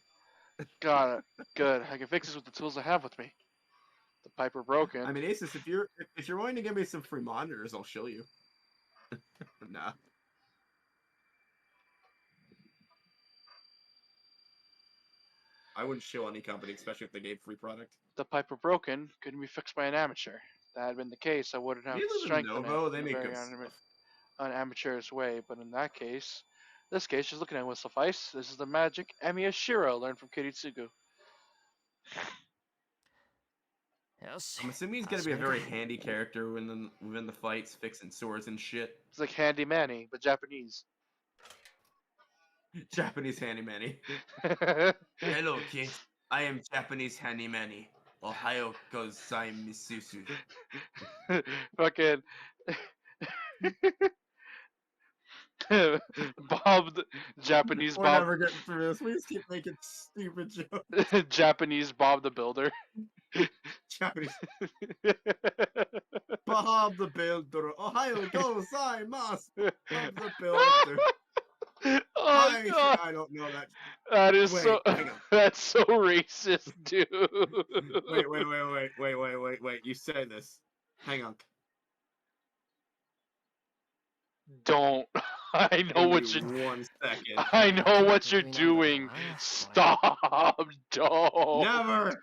Got it. Good. I can fix this with the tools I have with me. The Piper broken. I mean, Aces, if you're willing to give me some free monitors, I'll show you. Nah. I wouldn't show any company, especially if they gave free product. The Piper broken couldn't be fixed by an amateur. If that had been the case, I wouldn't have You live in strengthened Novo, it they in a make very good stuff. unamateurish way. But in that case, this case, just looking at it will suffice. This is the magic Emiya Shiro learned from Kiritsugu. よし I'm assuming he's gonna be a 始める very か handy character within the fights, fixing swords and shit. It's like Handy Manny, but Japanese. Japanese handy manny. Hello, kids. I am Japanese handy manny. Ohio gozaimasu. Fucking Bob, the Japanese We're Bob, never getting through this. We just keep making stupid jokes. Japanese Bob the Builder. Japanese Bob the Builder. Ohio gozaimasu. Bob the Builder. Oh god, I don't know that. that is Wait, so hang on. that's so racist, dude. Wait. You say this. Hang on. Don't. I know Give what me you're. 1 second. I know what you're 得意なんだろう doing. なこれ Stop. Don't. Never. At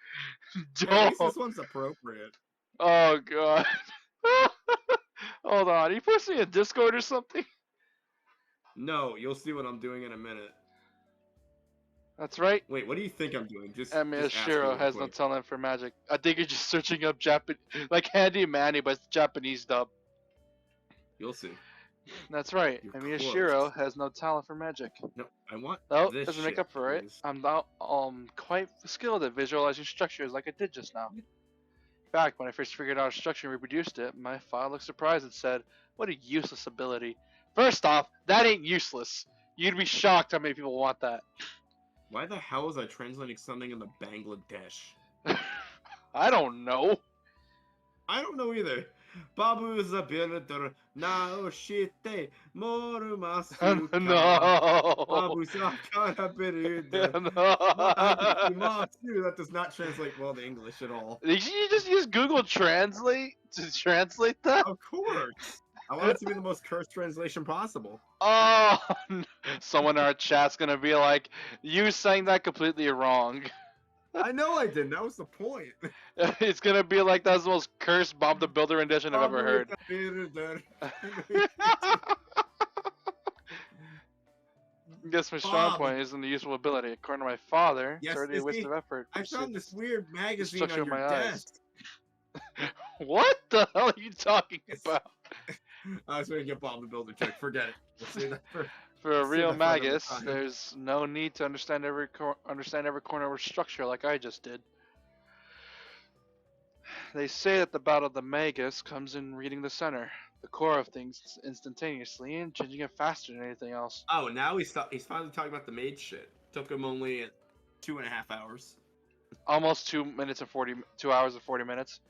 Don't. least this one's appropriate. Oh god. Hold on. Are you posting a Discord or something? No, you'll see what I'm doing in a minute. That's right. Wait, what do you think I'm doing? Just Emiya ask me Shiro real has no quick. talent for magic. I think you're just searching up Japan, like Handy Manny, but it's Japanese dub. You'll see. That's right. You're Emiya close. Shiro has no talent for magic. No, I want Oh, this doesn't make shit, up for it. please. I'm now quite skilled at visualizing structures like I did just now. In fact, when I first figured out a structure and reproduced it, my file looked surprised and said, "What a useless ability." First off, that ain't useless. You'd be shocked how many people want that. Why the hell was I translating something into Bangladesh? I don't know. I don't know either. Babu's a builder. Naoshite morumasu. No. Babu's a builder. No. That does not translate well to English at all. Did you just use Google Translate to translate that? Of course. I want it to be the most cursed translation possible. Oh, someone in our chat's gonna be like, "You sang that completely wrong." I know I didn't. That was the point. It's gonna be like that's the most cursed Bob the Builder rendition I've ever heard. Guess my strong Bob. point isn't the useful ability. According to my father, Yes, it's already a you waste see, of effort. I to found pursue this weird magazine structure on of your my eyes. desk. What the hell are you talking It's- about? I was going to get Bob the Builder trick. Forget it. We'll save that for. For a Let's save real that for another magus, time. there's no need to understand every corner of a structure like I just did. They say that the battle of the magus comes in reading the center, the core of things instantaneously, and changing it faster than anything else. Oh, now he's finally talking about the maid shit. Took him only 2.5 hours. Almost 2 hours and 40 minutes.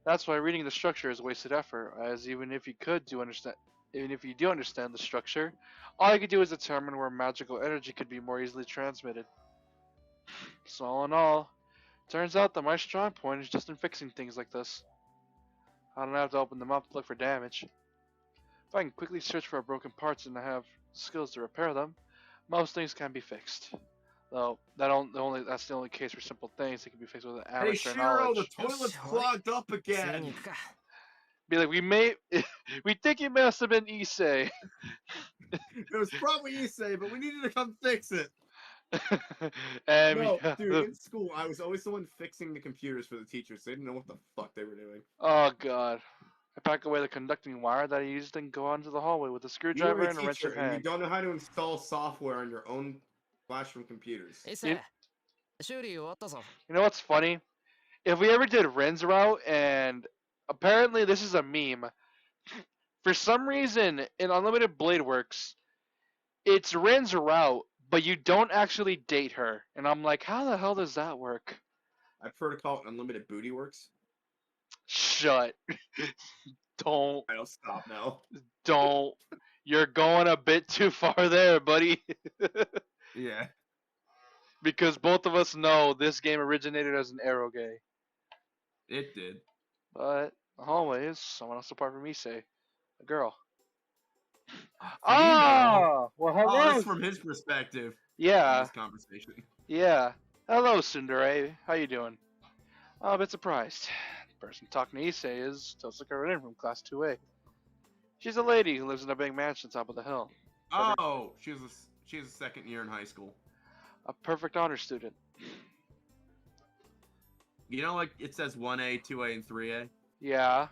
That's why reading the structure is wasted effort, as even if you do understand the structure, all you could do is determine where magical energy could be more easily transmitted. So all in all, turns out that my strong point is just in fixing things like this. I don't have to open them up to look for damage. If I can quickly search for broken parts and I have skills to repair them, most things can be fixed. Though that's the only case for simple things that can be fixed with Hey, amateur Shiro, knowledge. the toilet's Yes, clogged up 次に again. 行くか Be like, we think it must have been Issei. It was probably Issei, but we needed to come fix it. And No, we- dude, in school, I was always the one fixing the computers for the teachers. They didn't know what the fuck they were doing. oh god. I pack away the conducting wire that I used and go onto the hallway with a You screwdriver were a and a wrench teacher, in and you hand. don't know how to install software on your own classroom computers. いいっすね修理終わったぞ You know what's funny? If we ever did Ren's route, and apparently this is a meme, For some reason, in Unlimited Blade Works, it's Rin's route, but you don't actually date her. And I'm like, how the hell does that work? I prefer to call it Unlimited Booty Works. Shut. Don't. I'll stop now. Don't. You're going a bit too far there, buddy. Yeah. Because both of us know this game originated as an arrow gay. It did. But always, someone else apart from me say, a girl. Ah! Well, Oh, hello. that's from his perspective. Yeah, This conversation. yeah. Hello, Sundere. How you doing? I'm a bit surprised. The person talking to Issei is Tosaka Rin from Class 2A. She's a lady who lives in a big mansion top of the hill. Oh, she's a second year in high school. A perfect honor student. You know, like it says 1A, 2A, and 3A. Yeah.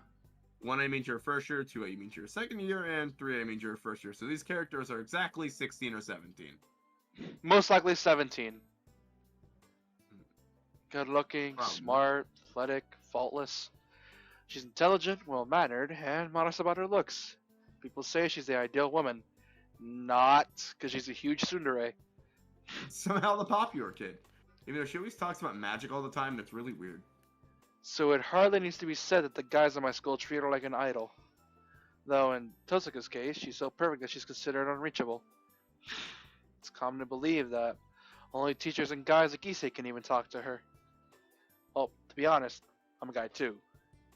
1A means you're a first year, 2A means you're a second year, and 3A means you're a first year. So these characters are exactly 16 or 17. Most likely 17. Good looking, Probably. smart, athletic, faultless. She's intelligent, well mannered, and modest about her looks. People say she's the ideal woman. Not, because she's a huge tsundere. Somehow the popular kid. Even though she always talks about magic all the time, and it's really weird. So it hardly needs to be said that the guys in my school treat her like an idol. Though in Tosaka's case, she's so perfect that she's considered unreachable. It's common to believe that only teachers and guys like Issei can even talk to her. Well, to be honest, I'm a guy too.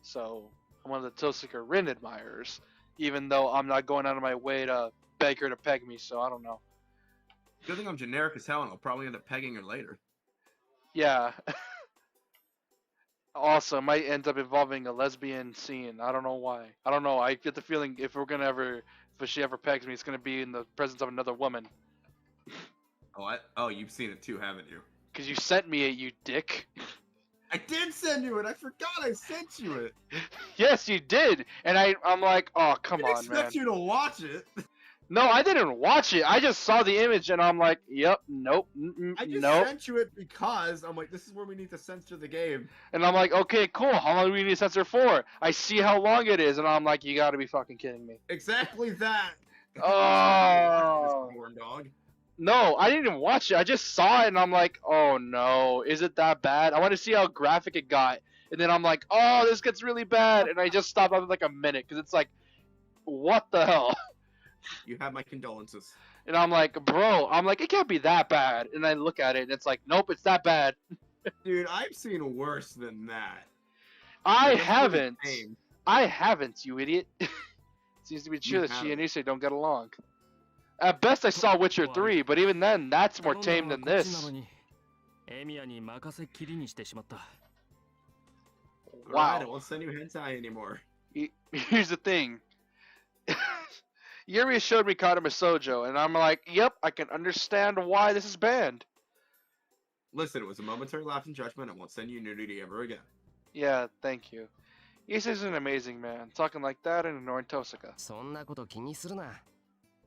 So I'm one of the Tosaka Rin admirers, even though I'm not going out of my way to beg her to peg me, so I don't know. Good thing I'm generic as hell, and I'll probably end up pegging her later. Yeah. Also, it might end up involving a lesbian scene. I don't know why. I don't know. I get the feeling if she ever pegs me, it's gonna be in the presence of another woman. Oh, you've seen it too, haven't you? Cause you sent me it, you dick. I did send you it. I forgot I sent you it. Yes, you did. And I'm like, oh, come I on, expect man. you to watch it. No, I didn't watch it. I just saw the image and I'm like, yep, nope, I just nope. sent you it because I'm like, this is where we need to censor the game. And I'm like, okay, cool. How long do we need to censor for? I see how long it is, and I'm like, you gotta be fucking kidding me. Exactly that. Oh. Corn dog. No, I didn't even watch it. I just saw it, and I'm like, oh no, is it that bad? I want to see how graphic it got. And then I'm like, oh, this gets really bad. And I just stopped after like a minute, because it's like, what the hell? You have my condolences. And I'm like, bro, it can't be that bad. And I look at it, and it's like, nope, it's that bad. Dude, I've seen worse than that. I That's really haven't. tame. I haven't, you idiot. Seems to be true You that she and haven't. Issei don't get along. At best, I saw Witcher 3, but even then, that's more tame than this. エミヤに任せっきりにしてしまった。 Alright, I Wow. won't send you hentai anymore. Here's the thing. Yuri showed me Kadama Sojo, and I'm like, yep, I can understand why this is banned. Listen, it was a momentary lapse in judgment. I won't send you nudity ever again. Yeah, thank you. Issei's an amazing man, talking like that and ignoring Tosaka. そんなこと気にするな。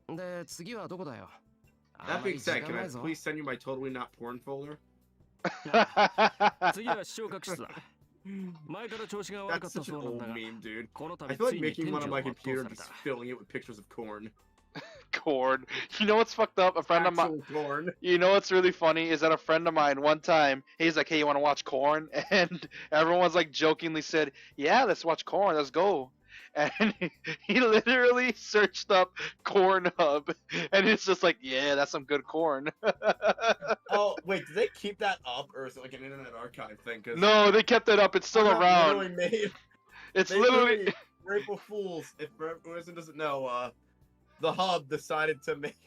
で、次はどこだよ。 That being said, can I please send you my totally not porn folder? 次は昇格室だ。前から調子が悪か That's った such そ an うなん old だが、 meme, dude. この I 度 feel つ like いに making 天 one 井 of を my 全 computer う and さ just れた。 filling it with pictures of corn. Corn. You know what's fucked up? A friend of mine. Actual corn. You know what's really funny is that a friend of mine one time he's like, "Hey, you want to watch Corn?" And everyone's like jokingly said, "Yeah, let's watch Corn. Let's go." And he literally searched up Cornhub, and it's just like, "Yeah, that's some good corn." Oh, wait, did they keep that up, or is it like an Internet Archive thing? 'Cause No, they kept it up. It's still that around. literally made- It's they literally. April Fools. If for who doesn't know, the Hub decided to make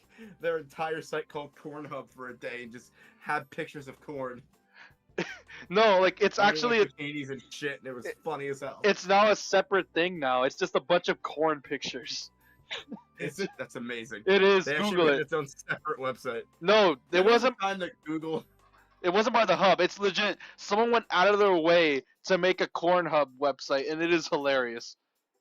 their entire site called Cornhub for a day and just have pictures of corn. No, like it's I mean, actually like, bikinis and shit, and it was funny as hell. it's now a separate thing now. It's just a bunch of corn pictures. That's amazing. It is. They actually Google made it. its own separate website. No, it wasn't. Time that Google. It wasn't by the hub. It's legit. Someone went out of their way to make a corn hub website, and it is hilarious.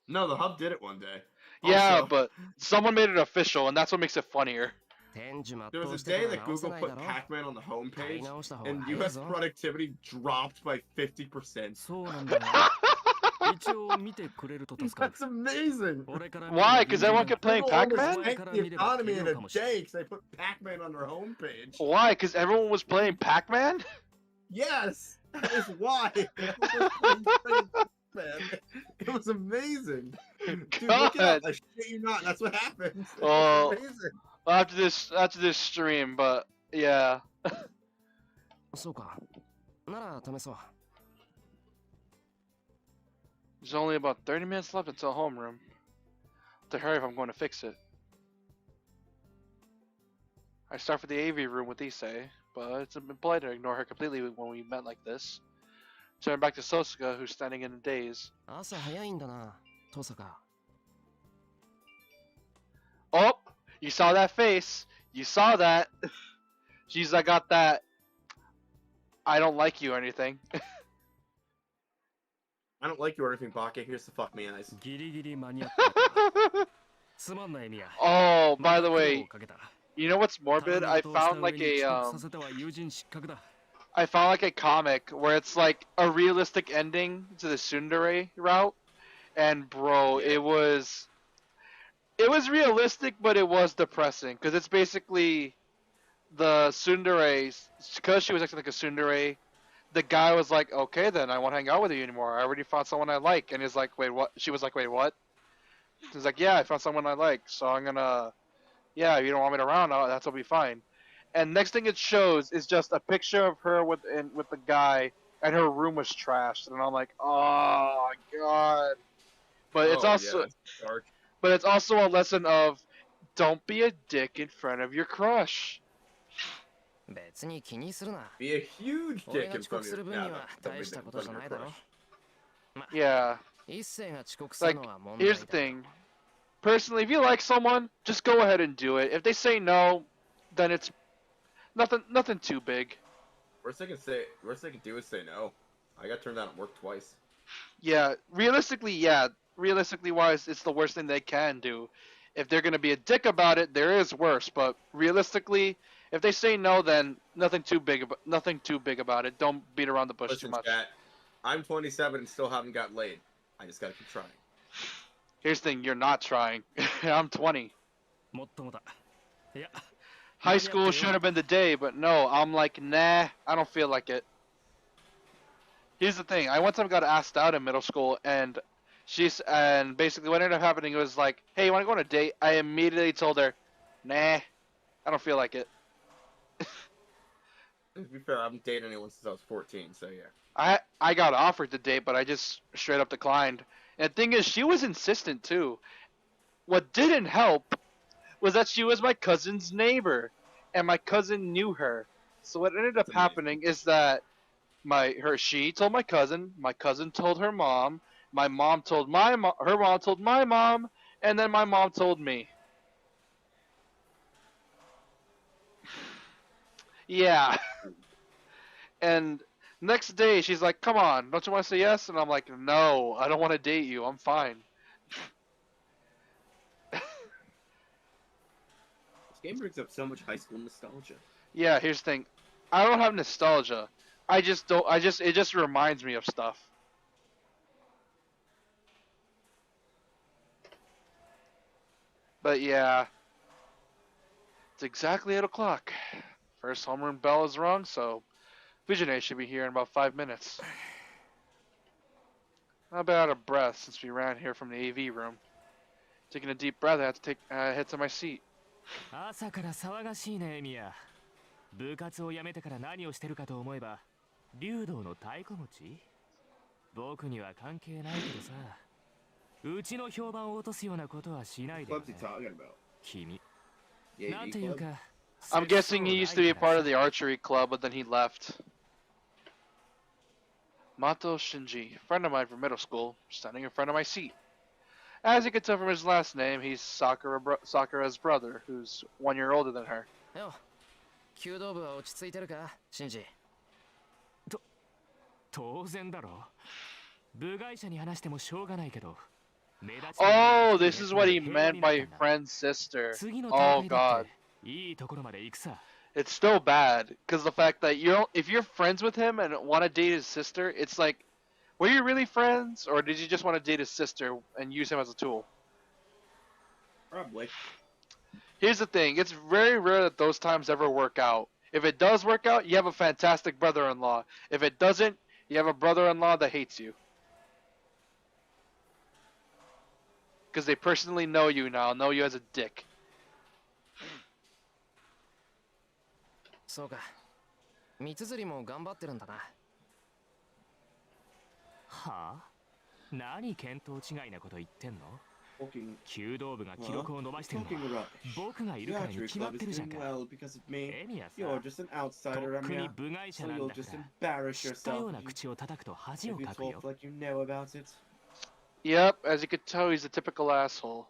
No, the Hub did it one day. Yeah, Also, but someone made it official, and that's what makes it funnier. 天寿全 there う was し a て day から that 直せ Google ないだ put ろ。 Pac-Man on the 買い homepage, 直した方が and 早い U.S. ぞ。 productivity dropped by 50%. そうなんだよ。一応見てくれると助かる。 That's amazing. 俺から Why? Because everyone 見 kept playing People Pac-Man? almost tanked the economy in a day because they put Pac-Man on their homepage. Why? Because everyone was playing Pac-Man? Yes, that is why. Everyone was playing Pac-Man. It was amazing. Dude, look it up. I shit you not. That's what happened. It Oh. was amazing. After this stream, but yeah. そうか。なら試そう。 There's only about 30 minutes left until homeroom. To hurry if I'm going to fix it. I start for the AV room with Issei, but it's been polite to ignore her completely when we met like this. Turn back to Sosuke, who's standing in a daze. 朝早いんだな、登坂。 Oh! You saw that face! You saw that! She's I got that. I don't like you or anything. I don't like you or anything, Bake. Here's the fuck me eyes. ギリギリ間に合った。すまんないミヤ。 Oh, by the way, かけた。 you know what's morbid? I found like a させては友人失格だ。 I found like a comic where it's like a realistic ending to the Tsundere route, and bro, it was realistic, but it was depressing because it's basically the Tsundere, because she was acting like a Tsundere. The guy was like, "Okay, then I won't hang out with you anymore. I already found someone I like," and he's like, "Wait, what?" She was like, "Wait, what?" He's like, "Yeah, I found someone I like, so I'm gonna, yeah, if you don't want me around, that'll be fine." And next thing it shows is just a picture of her with the guy, and her room was trashed, and I'm like, oh god. But it's Oh, also, yeah, it's dark. but it's also a lesson of, don't be a dick in front of your crush. 別に気にするな。 Be a huge 俺 dick が in 遅 front 刻 of す your る分に yeah, は don't 大 be し dick た in こと front じゃ of な your いだろ crush.。Yeah. 一斉が遅刻する Like, のは問題 here's だ the。thing. Personally, if you like someone, just go ahead and do it. If they say no, then it's nothing too big. Worst they can do is say no. I got turned down at work twice. Yeah, realistically wise, it's the worst thing they can do. If they're gonna be a dick about it, there is worse. But realistically, if they say no, then nothing too big about it. Don't beat around the bush Listen, too much. chat, I'm 27 and still haven't got laid. I just gotta keep trying. Here's the thing: you're not trying. I'm 20. もっともだ。いや、 High school should have been the day, but no. I'm like, nah, I don't feel like it. Here's the thing: I one time got asked out in middle school, and basically what ended up happening was like, hey, you want to go on a date? I immediately told her, nah, I don't feel like it. To be fair, I haven't dated anyone since I was 14, so yeah. I got offered to date, but I just straight up declined. And the thing is, she was insistent too. What didn't help was that she was my cousin's neighbor, and my cousin knew her. So what ended up That's amazing. happening is that she told my cousin told her mom, my mom told my mom, her mom told my mom, and then my mom told me. Yeah. And next day she's like, "Come on, don't you want to say yes?" And I'm like, "No, I don't want to date you. I'm fine." This game brings up so much high school nostalgia. Yeah, here's the thing. I don't have nostalgia. It just reminds me of stuff. But yeah. It's exactly 8 o'clock. First homeroom bell is rung, so Visionaire should be here in about 5 minutes. I'm a bit out of breath since we ran here from the AV room. Taking a deep breath, I had to take head to my seat. 朝から騒がしいね、ミヤ。部活を辞めてから何をしてるかと思えば、竜道の太鼓持ち？僕には関係ないけどさ、うちの評判を落とすようなことはしないでね。 What's he talking about? 君。 Yeah, なんていうか、 I'm guessing he used to be a part of the archery club, but then he left. Mato Shinji, friend of mine from middle school, standing in front of my seat. As you can tell from his last name, he's Sakura's brother, who's 1 year older than her. よ、弓道部は落ち着いてるか、シンジ。当然だろ。部外者に話してもしょうがないけど。 Oh, this is what he meant by friend's sister. Oh god. It's still bad because the fact that if you're friends with him and want to date his sister, it's like Were you really friends, or did you just want to date his sister and use him as a tool? Probably. Here's the thing: it's very rare that those times ever work out. If it does work out, you have a fantastic brother-in-law. If it doesn't, you have a brother-in-law that hates you. Because they personally know you now, know you as a dick. そうか。三綴りも頑張ってるんだな。はあ？何見当違いなこと言ってんの？ Talking, 弓道部が記録を伸ばしてるの talking は rubbish. 僕がい The るからに archery 決まっ club て is るじゃん doing か。 well because of me. エミはさ、 You're just an と outsider, っくに Amiya. 部外者 So なん you'll だか just ら。 embarrass 知ったよう yourself. な口を叩くと恥を If you かくよ talk。like you know about it. Yep, as you could tell, he's a typical asshole.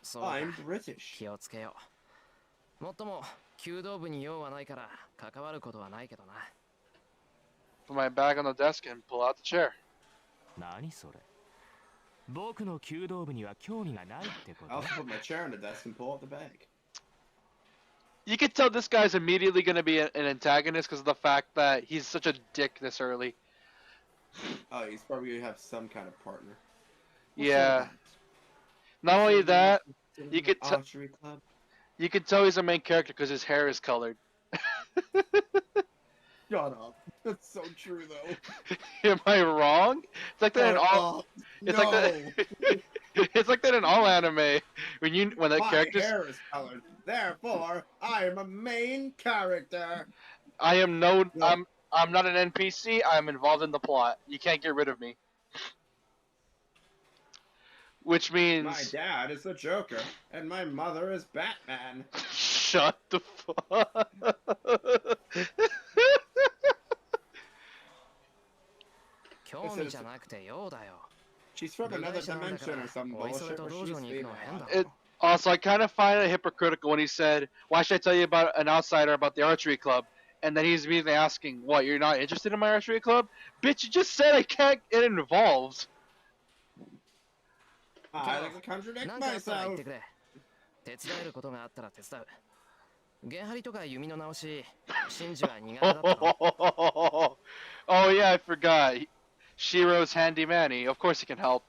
そうか。 I'm British. 気をつけよう。もっとも弓道部に用はないから関わることはないけどな。 Put my bag on the desk and pull out the chair. 何それ？僕の弓道部には興味がないってこ I と？ also put my chair on the desk and pull out the bag. You can tell this guy's immediately going to be an antagonist because of the fact that he's such a dick this early. Oh, he's probably gonna have some kind of partner. Yeah. Not only that, you could t- archery club. you can tell he's a main character because his hair is colored. Shut up. That's so true, though. Am I wrong? It's like that in all. It's like that. It's like that in all anime. When the My characters, hair is colored. Therefore, I am a main character. I am no, I'm not an NPC. I'm involved in the plot. You can't get rid of me. Which means My dad is the Joker, and my mother is Batman. shut the fuck. Kyomi 興味じゃなくて用だよ。 She's from another dimension or some bullshit where she's female. Also, I kind of find it hypocritical when he said, "Why should I tell you about an outsider about the archery club?" And then he's immediately asking, "What? You're not interested in my archery club? Bitch, you just said I can't get involved." I like to contradict なんかあったら言っ myself. てくれ。手伝えることがあったら手伝う。弦張りとか弓の直し、真珠は苦手だったろ。Oh yeah, I forgot. Shiro's handy manny. Of course he can help.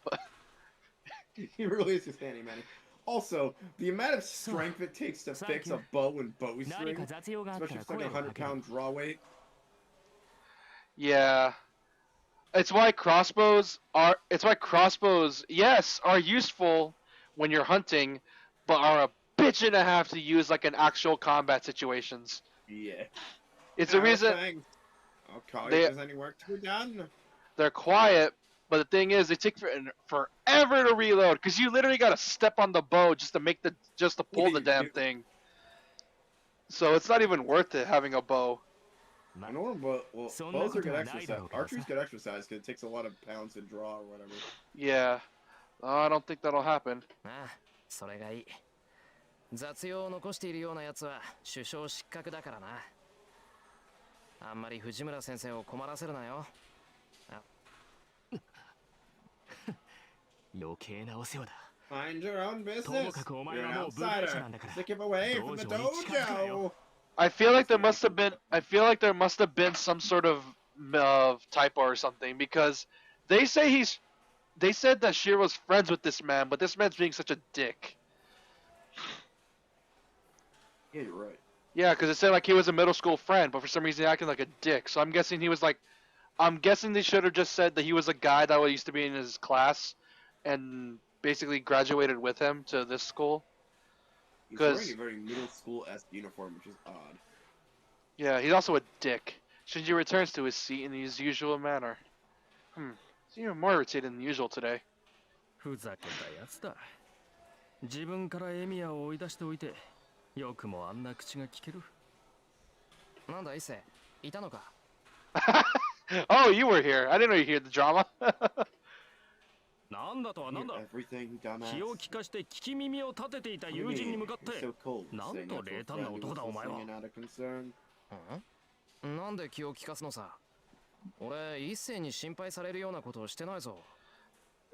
He really is just handy, man. Also, the amount of strength it takes to fix a bow and 何か bowstring, 雑用があった especially ら if it's like 声 a をか 100 けろ。 pound draw weight. Yeah. It's why crossbows, yes, are useful when you're hunting, but are a bitch and a half to use like in actual combat situations. Yeah. It's a reason Thanks. I'll call you They- if there's any work to be done. they're quiet, but the thing is, they take forever to reload because you literally gotta step on the bow just to pull Yeah, the you damn do. thing. So it's not even worth it having a bow. I know, but well, So bows are good not exercise. idle, Archery's Rosa. good exercise because it takes a lot of pounds to draw or whatever. Yeah. I don't think that'll happen. ああ、それがいい。雑用を残しているようなやつは首相失格だからな。あんまり藤村先生を困らせるなよ。余計なお世話だ。 Mind your own business. ともかくお前 You're は an もう部外者 outsider. なんだから Stick him away from the 道場に近づくなよ。 dojo. I feel like there must have been some sort of typo or something because they said that Shiro's friends with this man, but this man's being such a dick. Yeah, you're right. Yeah, because it said like he was a middle school friend, but for some reason he acted like a dick. So I'm guessing they should have just said that he was a guy that used to be in his class, and basically graduated with him to this school. He's 'Cause- wearing a very middle school-esque uniform, which is odd. Yeah, he's also a dick. Shinji returns to his seat in his usual manner. He's even more irritated than usual today. ふざけたやつだ。自分からエミヤを追い出しておいて、よくもあんな口が聞ける。なんだ、伊勢、いたのか。Oh, you were here. I didn't know you heard the drama. なんだとはなんだ。 Everything, dumbass. 気を利かして聞き耳を立てていた友人に向かっ You're て so cold. なん Saying と that to a 冷淡な friend who 男 was だお前は。 listening and out of concern. なんで気を利かすのさ。俺一斉に心配されるようなことをしてないぞ。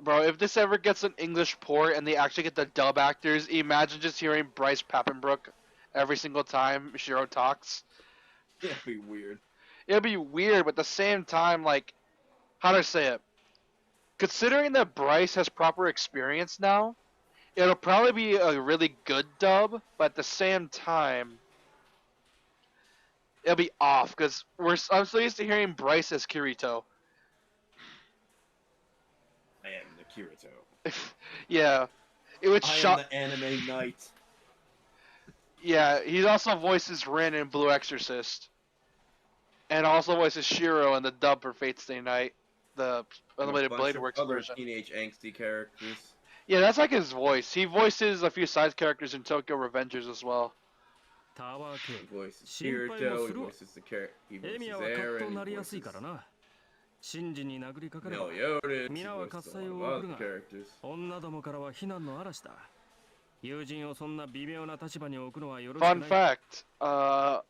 Bro, if this ever gets an English port and they actually get the dub actors, imagine just hearing Bryce Papenbrook every single time Shiro talks. That'd be weird. It'd be weird, but at the same time, like, how do I say it? Considering that Bryce has proper experience now, it'll probably be a really good dub, but at the same time, it'll be off because I'm so used to hearing Bryce as Kirito. I am the Kirito. Yeah, it would I am shock. the anime knight. Yeah, he also voices Rin in Blue Exorcist, and also voices Shiro in the dub for Fate Stay Night, the And a Unlimited bunch Blade of Works other version. teenage angsty characters. Yeah, that's like his voice. He voices a few side characters in Tokyo Revengers as well. タワー系 He voices 心配も Kirito, す he るわ voices the character, he エミヤ voices はカッ Eren, と he なりやすい voices voices からなシンジに殴りかかれば Meliodas, he 皆は voices 喝 a 采 lot を of 送る other が characters. 女どもからは非難の嵐だ友人をそんな微妙な立場に置くのはよろしく Fun ない fact,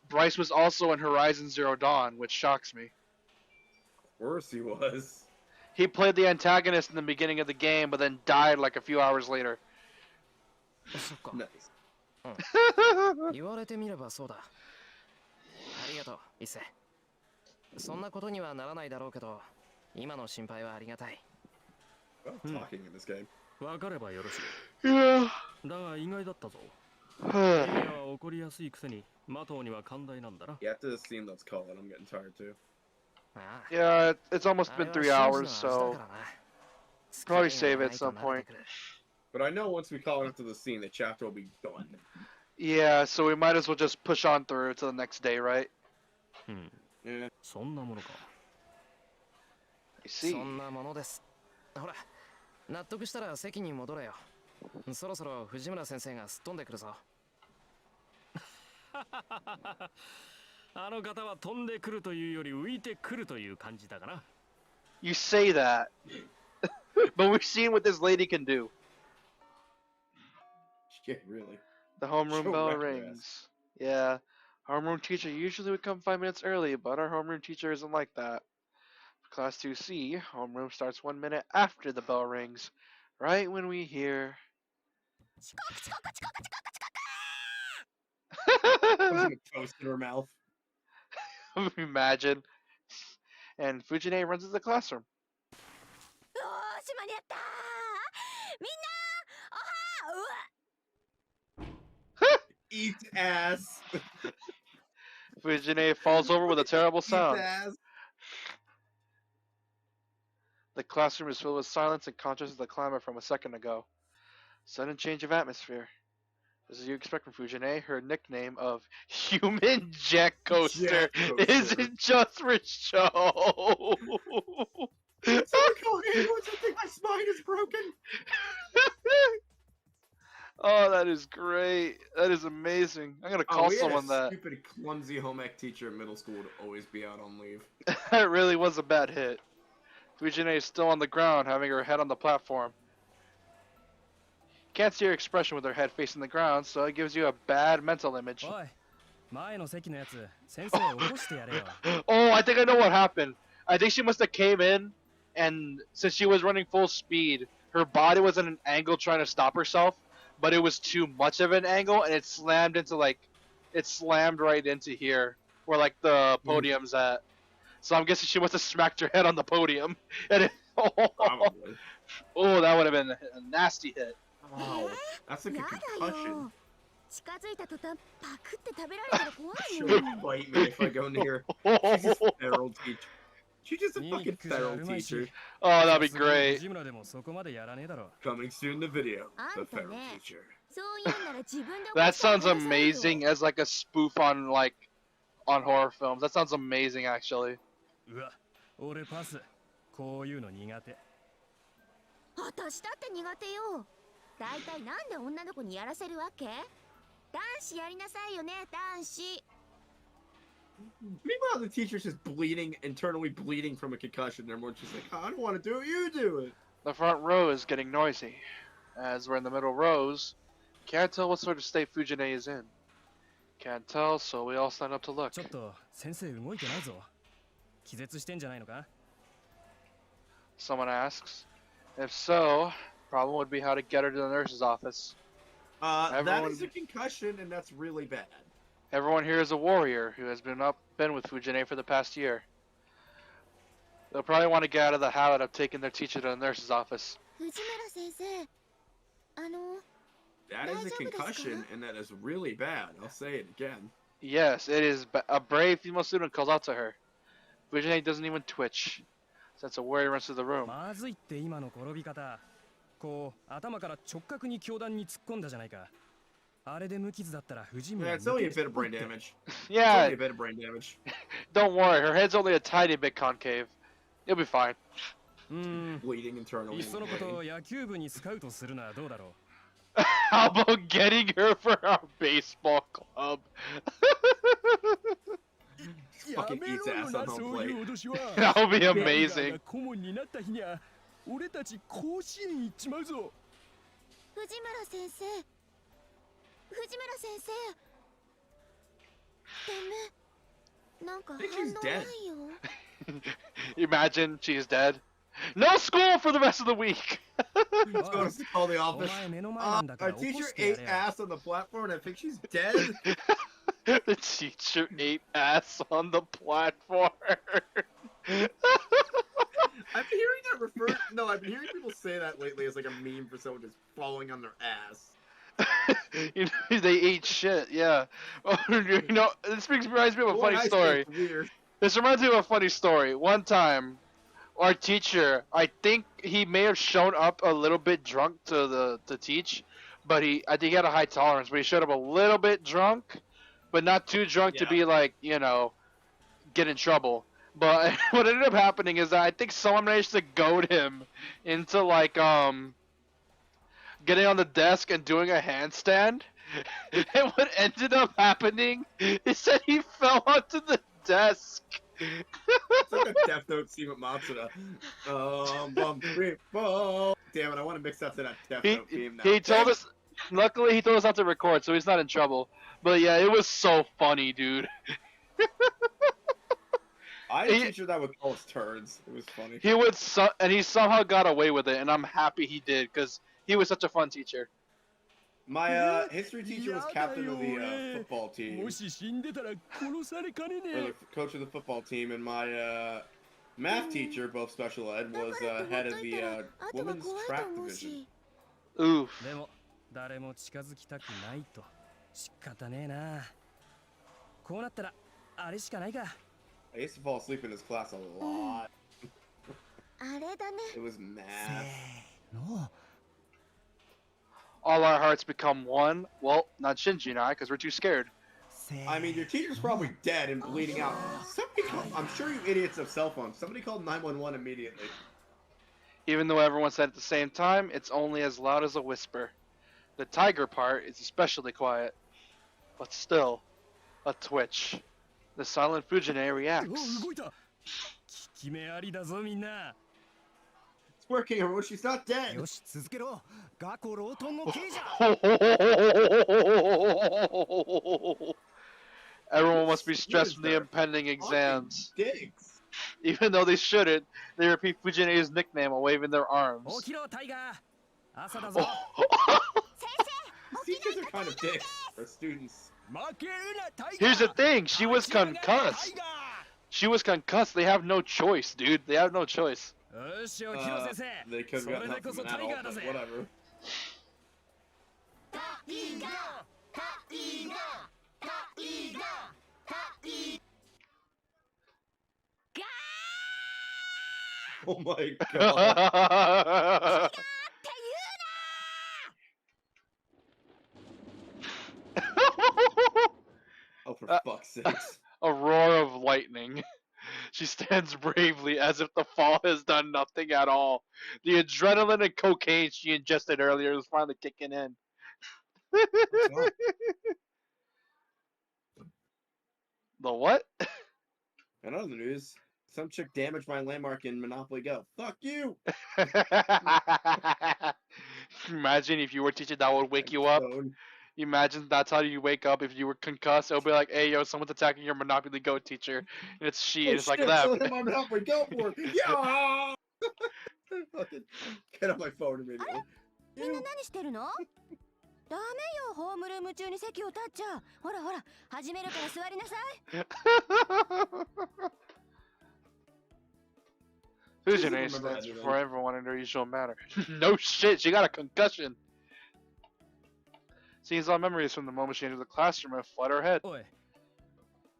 Bryce was also in Horizon Zero Dawn, which shocks me. Of course he was. He played the antagonist in the beginning of the game, but then died like a few hours later. そっか Nice. 言われてみればそうだありがとう伊勢そんなことにはならないだろうけど今の心配はありがたい Well, Hmm. talking in this game. 分かればよろし Yeah. いだが意外だったぞエミヤは怒りやすいくせにマトウには寛大なんだな Yeah, after this scene, let's call it. I'm getting tired too. ああ Yeah, it's almost あ been れは 3 hours, シンジの味だ so からな probably save it at 好きな some のがない point. と慣れてくる But I know once we call it after the scene, the chapter will be done. Yeah, so we might as well just push on through to the next day, right? うん Yeah. そんなものか I see. そんなものですほら納得したら席に戻れよそろそろ藤村先生がすっ飛んでくるぞあの方は飛んでくるというより浮いてくるという感じだかな You say that, but we've seen what this lady can do. Yeah, really. The homeroom She'll bell wreck your rings. Yeah, homeroom teacher usually would come 5 minutes early, but our homeroom teacher isn't like that. For Class 2C, homeroom starts 1 minute after the bell rings, right when we hear. Putting a toast in her mouth. Imagine. And Fujine runs to the classroom. おーし間に合ったみんなおはうわ Eat ass. Fujine falls over with a terrible Eat sound. ass. The classroom is filled with silence and contrast to the clamor from a second ago. Sudden change of atmosphere. As you expect from Fujine, her nickname of Human Jet Coaster Jet Coaster. isn't just for show. Someone call ambulance. I think my spine is broken. Oh, that is great. That is amazing. I'm gonna call we had someone a that. stupid, clumsy home ec teacher in middle school would always be out on leave. That really was a bad hit. Fujine is still on the ground, having her head on the platform. Can't see her expression with her head facing the ground, so it gives you a bad mental image. おい前の席のやつ先生起こしてやれよ Oh, I think I know what happened. I think she must have came in, and since she was running full speed, her body was at an angle trying to stop herself, but it was too much of an angle, and it slammed right into here, where like the podium's at. So I'm guessing she must have smacked her head on the podium, and it, Probably. oh, that would have been a nasty hit. Wow. That's like a やだ concussion. よ近づいた途端パクって食べられたら怖い She'll よ bite me if I go near. She's just a feral teacher. She's just a いい fucking 服じゃあ feral るまいし teacher. Oh, that'd be さすがに great. 藤村でもそこまでやらねえだろ Coming soon in the video. The あんた feral ね teacher. そういうんなら自分で起こ That したら sounds 殺されるよ amazing as like a spoof on on horror films. That sounds amazing, actually. うわ俺パスこういうの苦手私だって苦手よ大体なんで女の子にやらせるわけ男子やりなさいよね男子 Meanwhile, the teacher's just bleeding, internally bleeding from a concussion. They're more just like, I don't want to do it, you do it. The front row is getting noisy. As we're in the middle rows, can't tell what sort of state Fujine is in. Can't tell, so we all stand up to look. ちょっと先生動いてないぞ気絶してんじゃないのか Someone asks. If so, problem would be how to get her to the nurse's office. That Everyone- is a concussion, and that's really bad. Everyone here is a warrior who has been with Fujine for the past year. They'll probably want to get out of the habit of taking their teacher to the nurse's office. 藤村先生、That is a concussion, and that is really bad. I'll say it again. Yes, it is. A brave female student calls out to her. Fujine doesn't even twitch. Sense of worry runs through the room. まずいって今の転び方。こう頭から直角に教団に突っ込んだじゃないか。あれで無傷だったら藤村 Yeah, it's only a bit of brain damage. It's Yeah, only a bit of brain damage. don't worry. Her head's only a tiny bit concave. You'll be fine. Bleeding internally. いっそのこと野球部にスカウトするのはどうだろう。 How about getting her for our baseball club? Fucking eats ass on home plate. That would be amazing. 顧問になった日には俺たち甲子園行っちまうぞ。藤村先生、藤村先生。ダメ。なんか反 I think she's 応 dead. ないよ。 Imagine she's dead. No school for the rest of the week. Let's go to call the お office. 前目の前なんだか Our ら起こ teacher してや ate れよ。 ass on the platform, and I think she's dead. The teacher ate ass on the platform. I've been hearing that referred. No, I've been hearing people say that lately as like a meme for someone just falling on their ass. You know, they ate shit, yeah. You know, this reminds me of a Boy, funny I say story. it's weird. This reminds me of a funny story. One time, our teacher, I think he may have shown up a little bit drunk to teach, but I think he had a high tolerance, but he showed up a little bit drunk, but not too drunk to Yeah. be like, you know, get in trouble. But what ended up happening is that I think someone managed to goad him into like getting on the desk and doing a handstand. And what ended up happening is that he fell onto the desk. It's like a Death Note scene with Matsuda. Damn it, I want to mix up to that Death Note theme now. He told us. Luckily, he told us not to record, so he's not in trouble. But yeah, it was so funny, dude. I had a teacher that would call us turds. It was funny. He would, and he somehow got away with it, and I'm happy he did, because he was such a fun teacher. My history teacher was captain of the football team, もし死んでたら殺されかねね or え。 the coach of the football team, and my math teacher, both special ed, was head of the women's track division. Oof. でも誰も近づきたくないと仕方ねえな。こうなったらあれしかないか。 I used to fall asleep in his class a lot. あれだね。 It was math. の All our hearts become one. Well, not Shinji and I, because we're too scared. I mean, your teacher's probably dead and bleeding out. Somebody called, I'm sure you idiots have cell phones. Somebody called 911 immediately. Even though everyone said at the same time, it's only as loud as a whisper. The tiger part is especially quiet. But still, a twitch. The silent Fujine お reacts. 動いた。効き目ありだぞみんな。 It's working, everyone. She's not dead. よし続けろ。ガコロートンの刑じゃ。 Everyone must be stressed from the impending exams. Dicks. Even though they shouldn't, they repeat Fujine's nickname while waving their 起 arms. きろタイガー。朝だぞ。 Teachers are kind of dicks. Or students. 負けるなタイガー。 Here's the thing, she was concussed. She was concussed. They have no choice, dude. They have no choice. よし、起きろ先生。 They could そ have れ gotten で help こそ from タ an イガー adult, だ but ぜ。 whatever. Oh my god. Oh, for fuck's sakes. A roar of lightning. She stands bravely as if the fall has done nothing at all. The adrenaline and cocaine she ingested earlier is finally kicking in. The what? And on the news, some chick damaged my landmark in Monopoly Go. Fuck you! Imagine if you were teaching that would wake you up. Phone. Imagine that's how you wake up if you were concussed. It'll be like, hey, yo, someone's attacking your Monopoly Go teacher. And it's she, and it's like shit, that. so my Monopoly Go board. Yeah! Fucking get on my phone immediately. みんな何してるの？ダメよ、ホームルーム中に席を立っちゃ。ほらほら、始めるから座りなさい。Who's She your doesn't name remember stands anything. before everyone in her usual manner. No shit, she got a concussion. Seems all memories from the moment she entered the classroom have flood her head. おい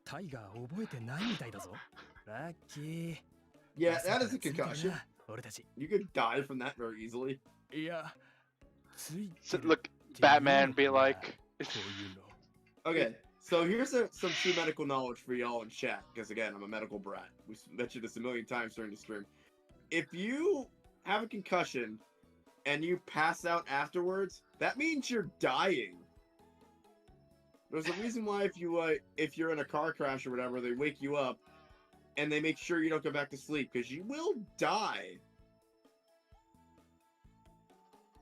タイガー覚えてないみたいだぞラッキー Yeah, 朝 that か is ら a ついてる concussion. な俺たち You could die from that very easily. いやついて So, る look, っていう Batman の be かな like, こういうの Okay, so here's some true medical knowledge for y'all in chat, because again, I'm a medical brat. We mentioned this a million times during the stream. If you have a concussion and you pass out afterwards, that means you're dying. There's a reason why if you're in a car crash or whatever, they wake you up and they make sure you don't go back to sleep, because you will die.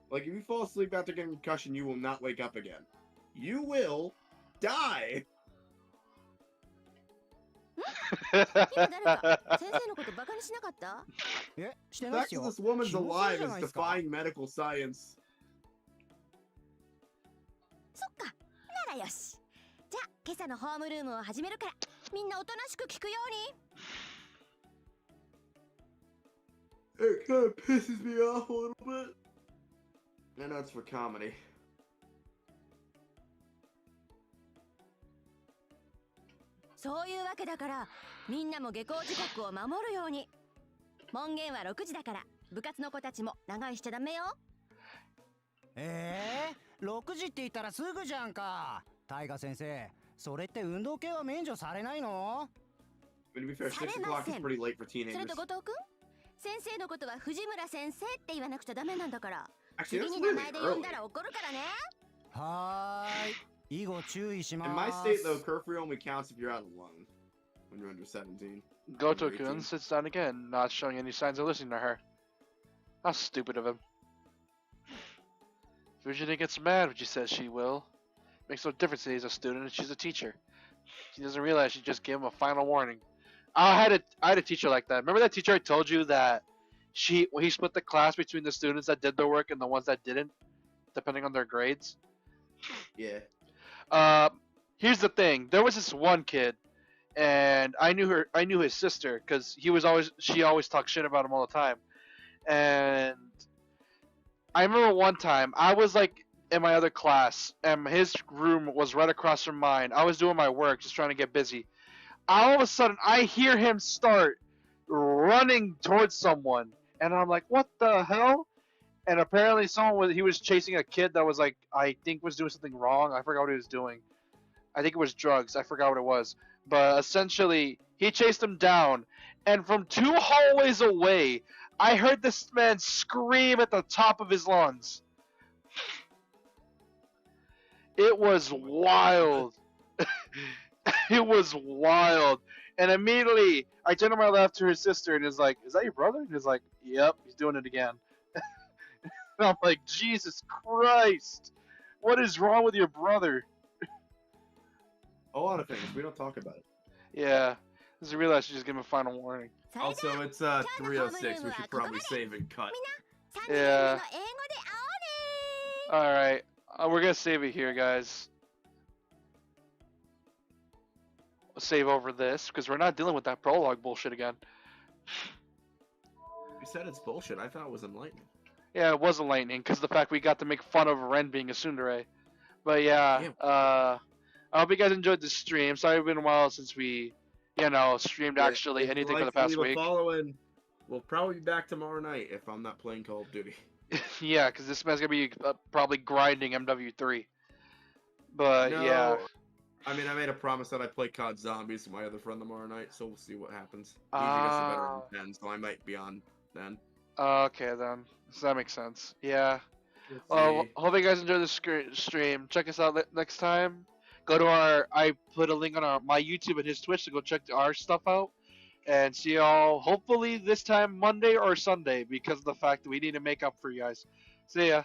Like, if you fall asleep after getting a concussion, you will not wake up again. You will die. 今誰か先生のことバカにしなかった？えして The ないっ fact す that よ this woman's 気のせい alive じゃ is ないっすか defying medical science. そっか。ならよし。じゃあ今朝のホームルームを始めるから、みんなおとなしく聞くように。 It kind of pisses me off a little bit. I know it's for comedy. そういうわけだから、みんなも下校時刻を守るように。門限は6時だから、部活の子たちも長居しちゃダメよ。6時って言ったらすぐじゃんかタイガ先生それって運動系は免除されないの I mean, to be fair, 6 o'clock is pretty late for それ teenagers. と後藤くん、先生のことは藤村先生って言わなくちゃダメなんだから。 Actually, 次 that's に名 really 前で呼ん early. だら怒るからね。はーい以後注意しま In ー my す state, though, curfew only counts if you're out alone. When you're under 17. Goto-kun sits down again, not showing any signs of listening to her. How stupid of him. Virginia gets mad when she says she will. Makes no difference that he's a student and she's a teacher. She doesn't realize she just gave him a final warning. I had a teacher like that. Remember that teacher I told you that he split the class between the students that did their work and the ones that didn't, depending on their grades? Yeah. Here's the thing. There was this one kid, and I knew his sister because she always talked shit about him all the time. And I remember one time I was like in my other class, and his room was right across from mine. I was doing my work, just trying to get busy. All of a sudden, I hear him start running towards someone, and I'm like, "What the hell?" And apparently, he was chasing a kid that was like, I think was doing something wrong. I forgot what he was doing. I think it was drugs. I forgot what it was. But essentially, he chased him down, and from 2 hallways away, I heard this man scream at the top of his lungs. It was wild. It was wild. And immediately, I turned to my left to his sister, and is like, "Is that your brother?" And he's like, "Yep, he's doing it again." And I'm like, Jesus Christ! What is wrong with your brother? A lot of things. We don't talk about it. Yeah. Just realized you just gave him a final warning. Also, it's 3:06. We should probably save and cut. 3年目の英語で会おうね。 Alright. We're gonna save it here, guys. We'll save over this, because we're not dealing with that prologue bullshit again. You said it's bullshit. I thought it was enlightening. Yeah, it was enlightening, because the fact we got to make fun of Ren being a tsundere. But yeah, I hope you guys enjoyed the stream. Sorry it's been a while since we, streamed actually anything for the past week. We'll probably be back tomorrow night if I'm not playing Call of Duty. Yeah, because this man's gonna be probably grinding MW3. But No, yeah. I mean, I made a promise that I'd play COD Zombies with my other friend tomorrow night, so we'll see what happens. He gets a better than 10, so I might be on then. Okay then, so that makes sense. Yeah. Let's Well, see. hope you guys enjoy the stream. Check us out next time. Go to I put a link on my YouTube and his Twitch to go check our stuff out. And see y'all hopefully this time Monday or Sunday because of the fact that we need to make up for you guys. See ya.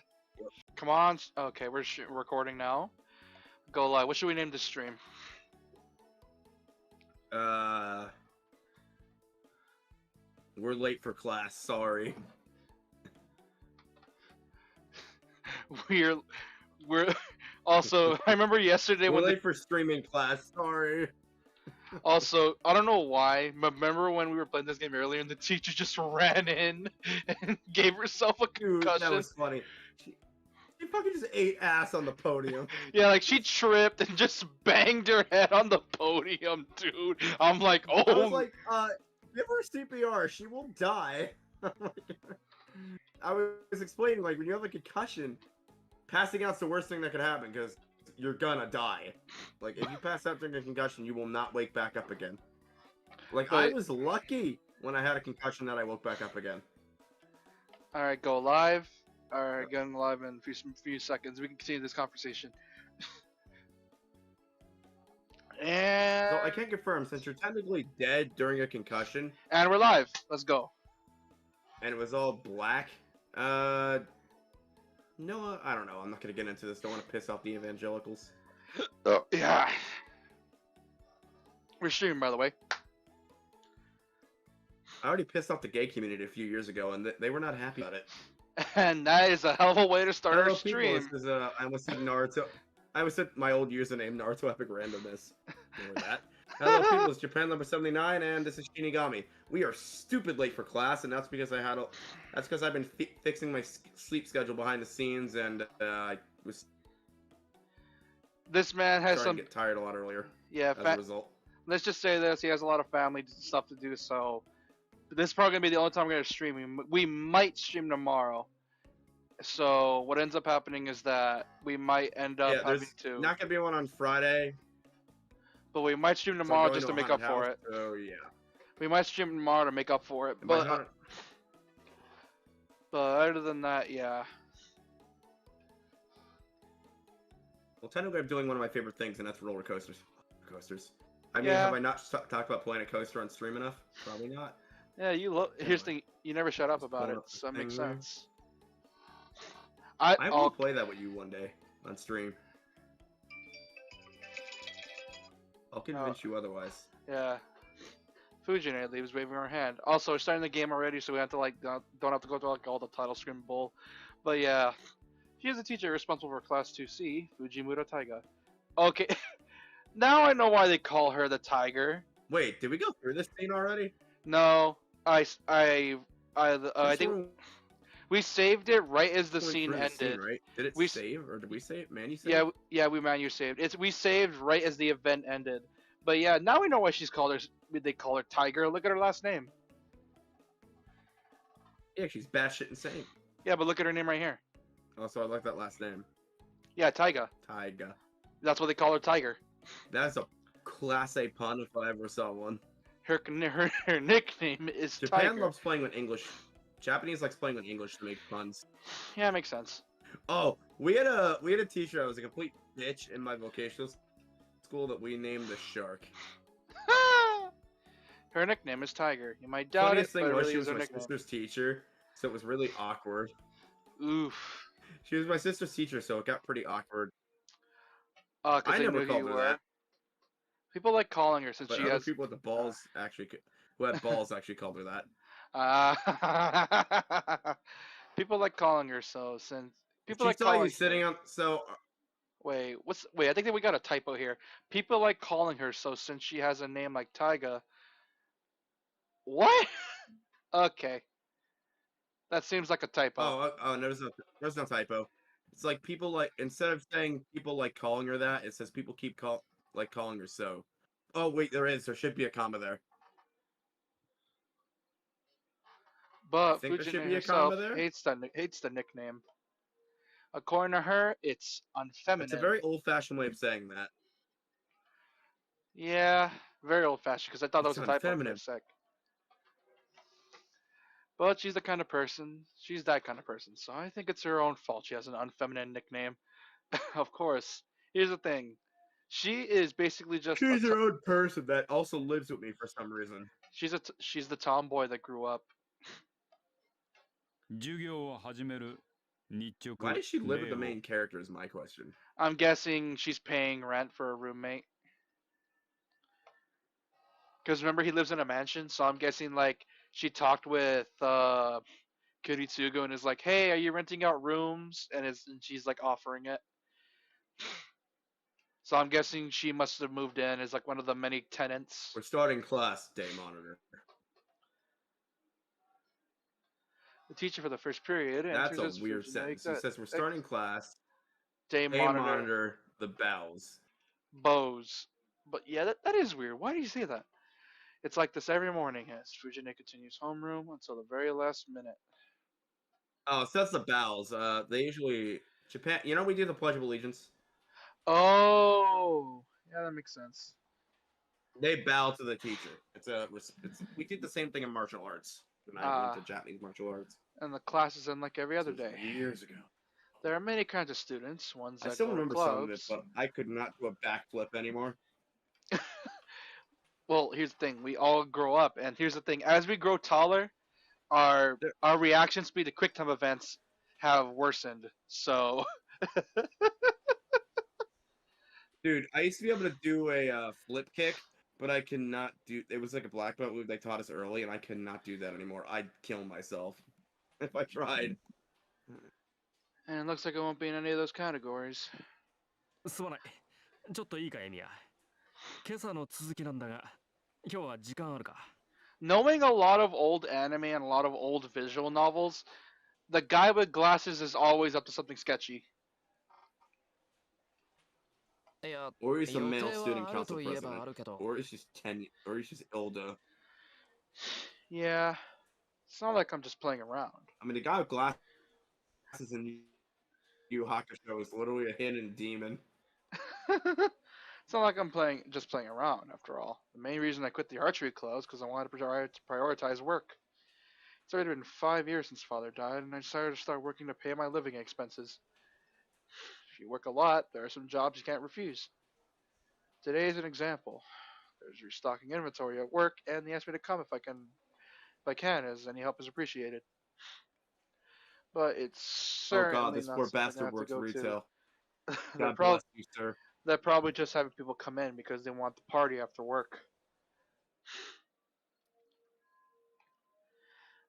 Come on. Okay, we're recording now. Go live. What should we name this stream? We're late for class, sorry. We're also. I remember yesterday We're when late for streaming class, sorry. Also, I don't know why. Remember when we were playing this game earlier and the teacher just ran in and gave herself a Dude, that concussion? was funny. She fucking just ate ass on the podium. Yeah, like she tripped and just banged her head on the podium, dude. I'm like, oh. I was like, give her CPR. She will die. I was explaining, like, when you have a concussion, passing out's the worst thing that could happen because you're gonna die. Like, if you pass out during a concussion, you will not wake back up again. Like, I But- was lucky when I had a concussion that I woke back up again. All right, go live. All right, going live in a few seconds. We can continue this conversation. And So I can't confirm, since you're technically dead during a concussion, and we're live. Let's go. and it was all black, no, I don't know. I'm not gonna get into this. Don't want to piss off the evangelicals. Oh, yeah. We're streaming, by the way. I already pissed off the gay community a few years ago, and they were not happy about it. And that is a hell of a way to start our Hello, people. stream. This is I almost said Naruto. I almost said my old username, Naruto Epic Randomness. Remember that? Hello, people. It's Japan number 79, and this is Shinigami. We are stupid late for class, and that's because that's because I've been fixing my sleep schedule behind the scenes, and I was This man has starting some. to get tired a lot earlier. Yeah, As a result. let's just say this: he has a lot of family stuff to do. So this is probably gonna be the only time we're gonna stream. We might stream tomorrow. So what ends up happening is that we might end up Yeah, having there's to. not gonna be one on Friday. But we might stream so I'm tomorrow going just to a make up haunted for house, it. So yeah. We might stream tomorrow to make up for it. And by But haunted- other than that, yeah. Well, technically, I'm doing one of my favorite things, and that's roller coasters. Coasters. I mean, Yeah. have I not talked about Planet Coaster on stream enough? Probably not. Yeah, you look. Here's the Anyway. thing: you never shut up Just about pulling it, up the so that makes thing there. sense. I I'll- want to play that with you one day on stream. I'll convince you otherwise. Yeah. Fujin leaves waving her hand. Also, we're starting the game already, so we have to like don't have to go through like all the title screen bull. But yeah, she is a teacher responsible for Class 2C, Fujimura Taiga. Okay, now I know why they call her the Tiger. Wait, did we go through this scene already? No, I think This we saved it right as the one went scene through the ended. right? Did it We- save, or did we save? Man, you saved? Yeah, yeah, we saved. We saved right as the event ended. But yeah, now we know why she's called her. They call her Tiger. Look at her last name. Yeah, she's batshit insane. Yeah, but look at her name right here. Also, I like that last name. Yeah, Taiga. Taiga. That's what they call her, Tiger. That's a class A pun if I ever saw one. Her nickname is Japan Tiger. loves playing with English. Japanese likes playing with English to make puns. Yeah, makes sense. Oh, we had a teacher that was a complete bitch in my vocational school that we named the Shark. Her nickname is Tiger. You might doubt Funniest it, thing but it was really she is was her my nickname. sister's teacher, so it was really awkward. Oof. She was my sister's teacher, so it got pretty awkward. Because I they never knew who called you her were. that. People like calling her since But she other has. people with the balls who had balls actually called her that. People like calling her so since people She like saw calling. you sitting on. So Wait, wait? I think that we got a typo here. People like calling her so since she has a name like Taiga. What? Okay. That seems like a typo. oh, there's no typo. It's like people like instead of saying people like calling her that, it says people keep calling her so. Oh wait, there should be a comma there. But think there should Fujin be a herself comma there? hates the nickname. According to her, it's unfeminine. It's a very old-fashioned way of saying that. Yeah, very old-fashioned. Because I thought that It's was a typo for a unfeminine. sec. But she's the kind of person. She's that kind of person. So I think it's her own fault. She has an unfeminine nickname. Of course. Here's the thing. She is basically just. She's her own person that also lives with me for some reason. She's the tomboy that grew up. 授業を始める日直 Why does she live with the 令を main character is my question. I'm guessing she's paying rent for a roommate. Because remember, he lives in a mansion, so I'm guessing like she talked with Kiritsugo and is like, "Hey, are you renting out rooms?" And she's like offering it. So I'm guessing she must have moved in as like one of the many tenants. We're starting class, day monitor. The teacher for the first period. That's a enters his weird first make sentence. He that says we're starting class. day Day monitor monitor the bells. bows. But yeah, that is weird. Why do you say that? It's like this every morning as Fujine continues homeroom until the very last minute. Oh, so that's the bells. They usually Japan. You know, we do the Pledge of Allegiance. Oh, yeah, that makes sense. They bow to the teacher. We did the same thing in martial arts when I went to Japanese martial arts. And the class is in like every other This was day. years ago. There are many kinds of students. Ones I that still go to remember some of it, clubs. but I could not do a backflip anymore. Well, here's the thing: we all grow up, and here's the thing: as we grow taller, our reaction speed to quick time events have worsened. So, Dude, I used to be able to do a flip kick, but I cannot do. It was like a black belt move they taught us early, and I cannot do that anymore. I'd kill myself if I tried. and it looks like it won't be in any of those categories. すまない。ちょっといいか、エミヤ。今朝の続きなんだが、今日は時間あるか。Knowing a lot of old anime and a lot of old visual novels, the guy with glasses is always up to something sketchy. いや、 Or he's a 予 male 定 student はある council といえばあ president, るけど。 or he's just or he's just Ilda. Yeah, it's not like I'm just playing around. I mean, the guy with glasses in Yu Hakusho is literally a hidden demon. It's not like I'm just playing around. After all, the main reason I quit the archery club is because I wanted to prioritize work. It's already been 5 years since father died, and I decided to start working to pay my living expenses. If you work a lot, there are some jobs you can't refuse. Today is an example. There's restocking inventory at work, and they asked me to come if I can, as any help is appreciated. But it's Oh certainly god, this not poor something I bastard have to works go retail. to. God bless you, sir. They're probably just having people come in because they want the party after work.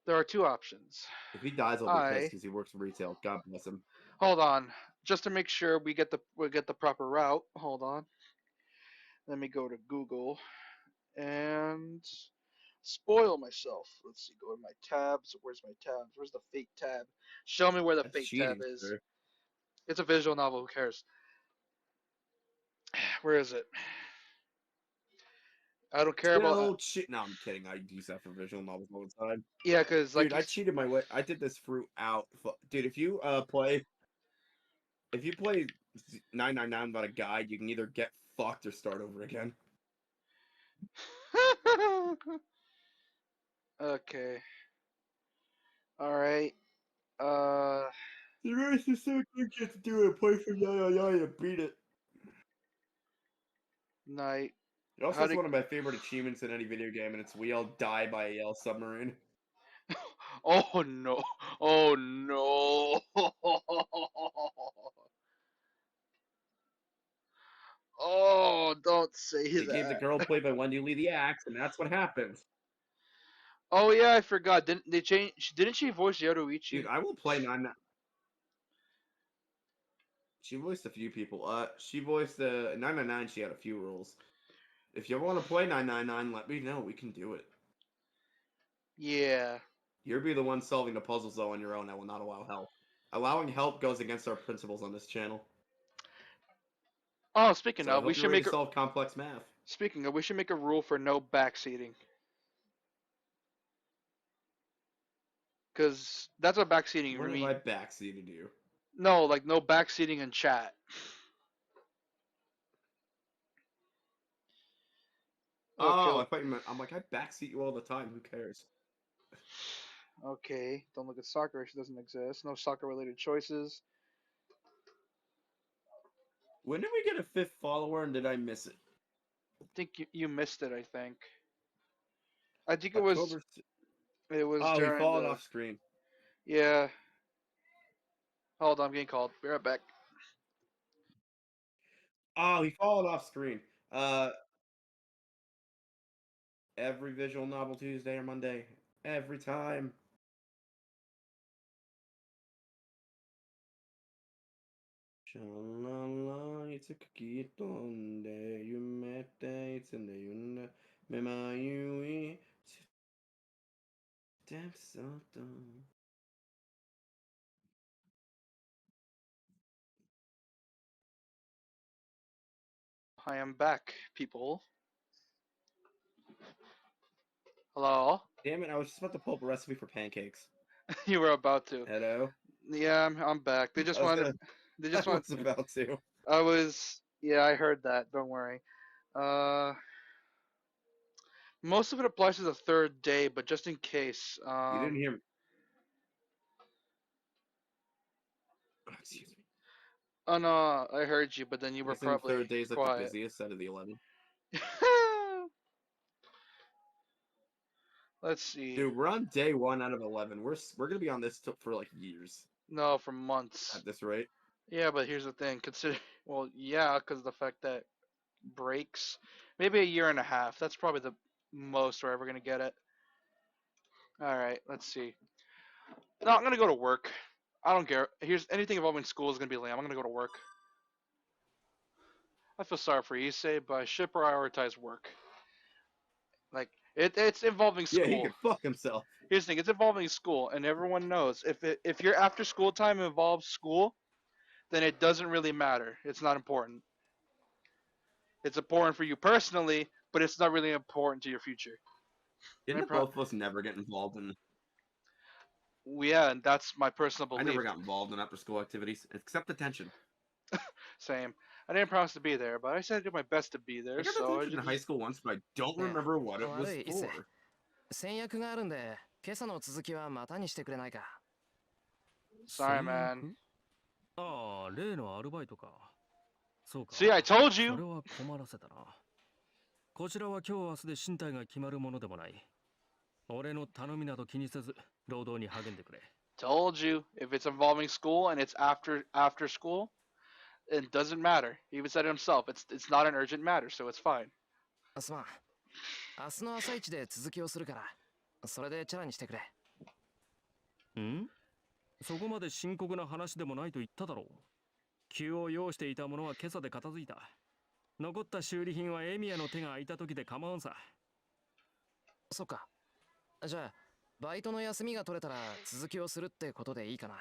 There are two options. If he dies, I'll be pissed because he works retail. God bless him. Hold on, just to make sure we get the proper route. Hold on. Let me go to Google and spoil myself. Let's see. Go to my tabs. Where's my tabs? Where's the fate tab? Show me where the That's fate cheating, tab is. sir. It's a visual novel. Who cares? Where is it? I don't care about. Shit. No, I'm kidding. I use that for visual novels all the time. Yeah, because like Dude, I cheated my way. I did this throughout. Dude, if you play 999 without a guide, you can either get fucked or start over again. Okay. All right. The rest is so good you have to do it. Play from 999 and beat it. Night. It also has one of my favorite achievements in any video game, and it's we all die by a Yale submarine. Oh no! Oh no! Oh, don't say They that. gave the girl played by Wendy Lee the axe, and that's what happens. Oh yeah, I forgot. Didn't they change? Didn't she voice Yoruichi? Dude, I will play 999. She voiced a few people. She voiced 999. She had a few roles. If you ever want to play 999, let me know. We can do it. Yeah. You'll be the one solving the puzzles though on your own. I will not allow help. Allowing help goes against our principles on this channel. Oh, speaking So of, we should make a, solve complex math. Speaking of, we should make a rule for no backseating. Because that's what backseating When means. have I backseated you? No, like no backseating in chat. Oh, I thought you meant. I'm like, I backseat you all the time. Who cares? Okay, don't look at soccer. It doesn't exist. No soccer-related choices. When did we get a 5th follower, and did I miss it? I think you missed it. I think it was. October... It was. Oh, he during fallen the... off screen. Yeah. Hold on, I'm getting called. Be right back. Oh, he fallen off screen. Every visual novel Tuesday or Monday. Every time. Shalala, it's a kitonde, you met it's in the yunda, mema yui, step soto. I am back, people. Hello? Damn it, I was just about to pull up a recipe for pancakes. You were about to. Hello? Yeah, I'm back. They just I was wanted. gonna, They I just wanted. was about to. I was. Yeah, I heard that. Don't worry. Uh, most of it applies to the third day, but just in case. You didn't hear me. Oh, excuse me. Oh no, I heard you, but then you I were guess the probably third day is like the quiet. busiest out of the 11. Let's see. Dude, we're on day 1 out of 11. We're gonna be on this for like years No, for months. at this rate. Yeah, but here's the thing. Consider. Well, yeah, because the fact that breaks, maybe a year and a half. That's probably the most we're ever gonna get it. All right, let's see. No, I'm gonna go to work. I don't care. Here's anything involving school is gonna be lame. I'm gonna go to work. I feel sorry for Issei, but I should prioritize work. Like it's involving Yeah, school. he could fuck himself. Here's the thing: it's involving school, and everyone knows if your after school time involves school, then it doesn't really matter. It's not important. It's important for you personally, but it's not really important to your future. Didn't I the pro- both of us never get involved in? Yeah, and that's my personal I belief. never got involved in after school activities, except detention. Same. I didn't promise to be there, but I said I did my best to be there. I got So I detention in just... high school once, but I don't Yeah. remember what it was Alright, Issei. for. 先約があるんで、今朝の続きはまたにしてくれないか。 Sorry, man. ああ、例のアルバイトか。そうか。 See, I told そ you. れは困らせたな。こちらは今日明日で身体が決まるものでもない。俺の頼みなど気にせず、労働に励んでくれ。 Told you. If it's involving school and it's after school, it doesn't matter. He even said it himself. It's not an urgent matter, so it's fine. すまん。明日の朝一で続きをするから、それでチャラにしてくれ。ん？そこまで深刻な話でもないと言っただろう。急を要していたものは今朝で片付いた。残った修理品はエミヤの手が空いた時で構わんさ。そっか。じゃあ、バイトの休みが取れたら続きをするってことでいいかな。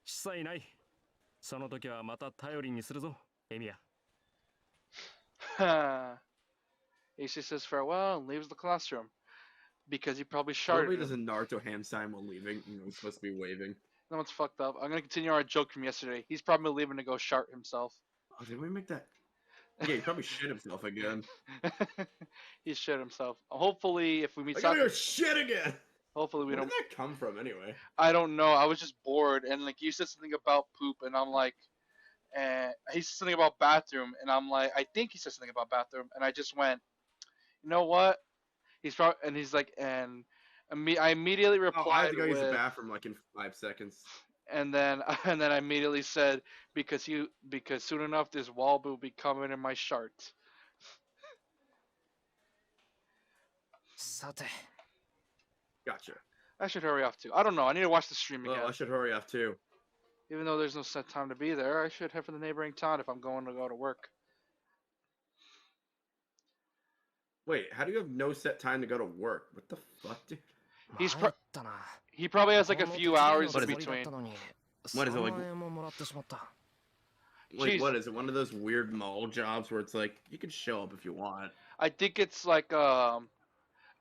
しさいない。その時はまた頼りにするぞ、エミヤ。Issei says farewell and leaves the classroom because he probably Nobody sharted. does a Naruto hand sign while leaving. You know, he's supposed to be waving. No one's fucked up. I'm gonna continue our joke from yesterday. He's probably leaving to go shart himself. Oh, did we make that? Yeah, he probably shit himself again. He shit himself. Hopefully, if we meet I gotta go Sakura, shit again! hopefully we Where don't. did that come from anyway? I don't know. I was just bored, and like you said something about poop, and I'm like, he said something about bathroom, and I'm like, I think he said something about bathroom, and I just went, you know what? He's probably, and he's like, and I immediately Oh, I have replied to go use the with, bathroom like in 5 seconds. and then I immediately said because soon enough this wall will be coming in my shart. さて、 Gotcha. I should hurry off too. I don't know. I need to watch the stream Well, again. I should hurry off too. Even though there's no set time to be there, I should head for the neighboring town if I'm going to go to work. Wait, how do you have no set time to go to work? What the fuck, dude? He's 参ったな。 He probably has like a この few 手伝い hours の in つもりだっ between. たのに、 What is it, 3 like- 万円ももらってしまった。 Like, Jeez. what is it? One of those weird mall jobs where it's like, you can show up if you want. I think it's like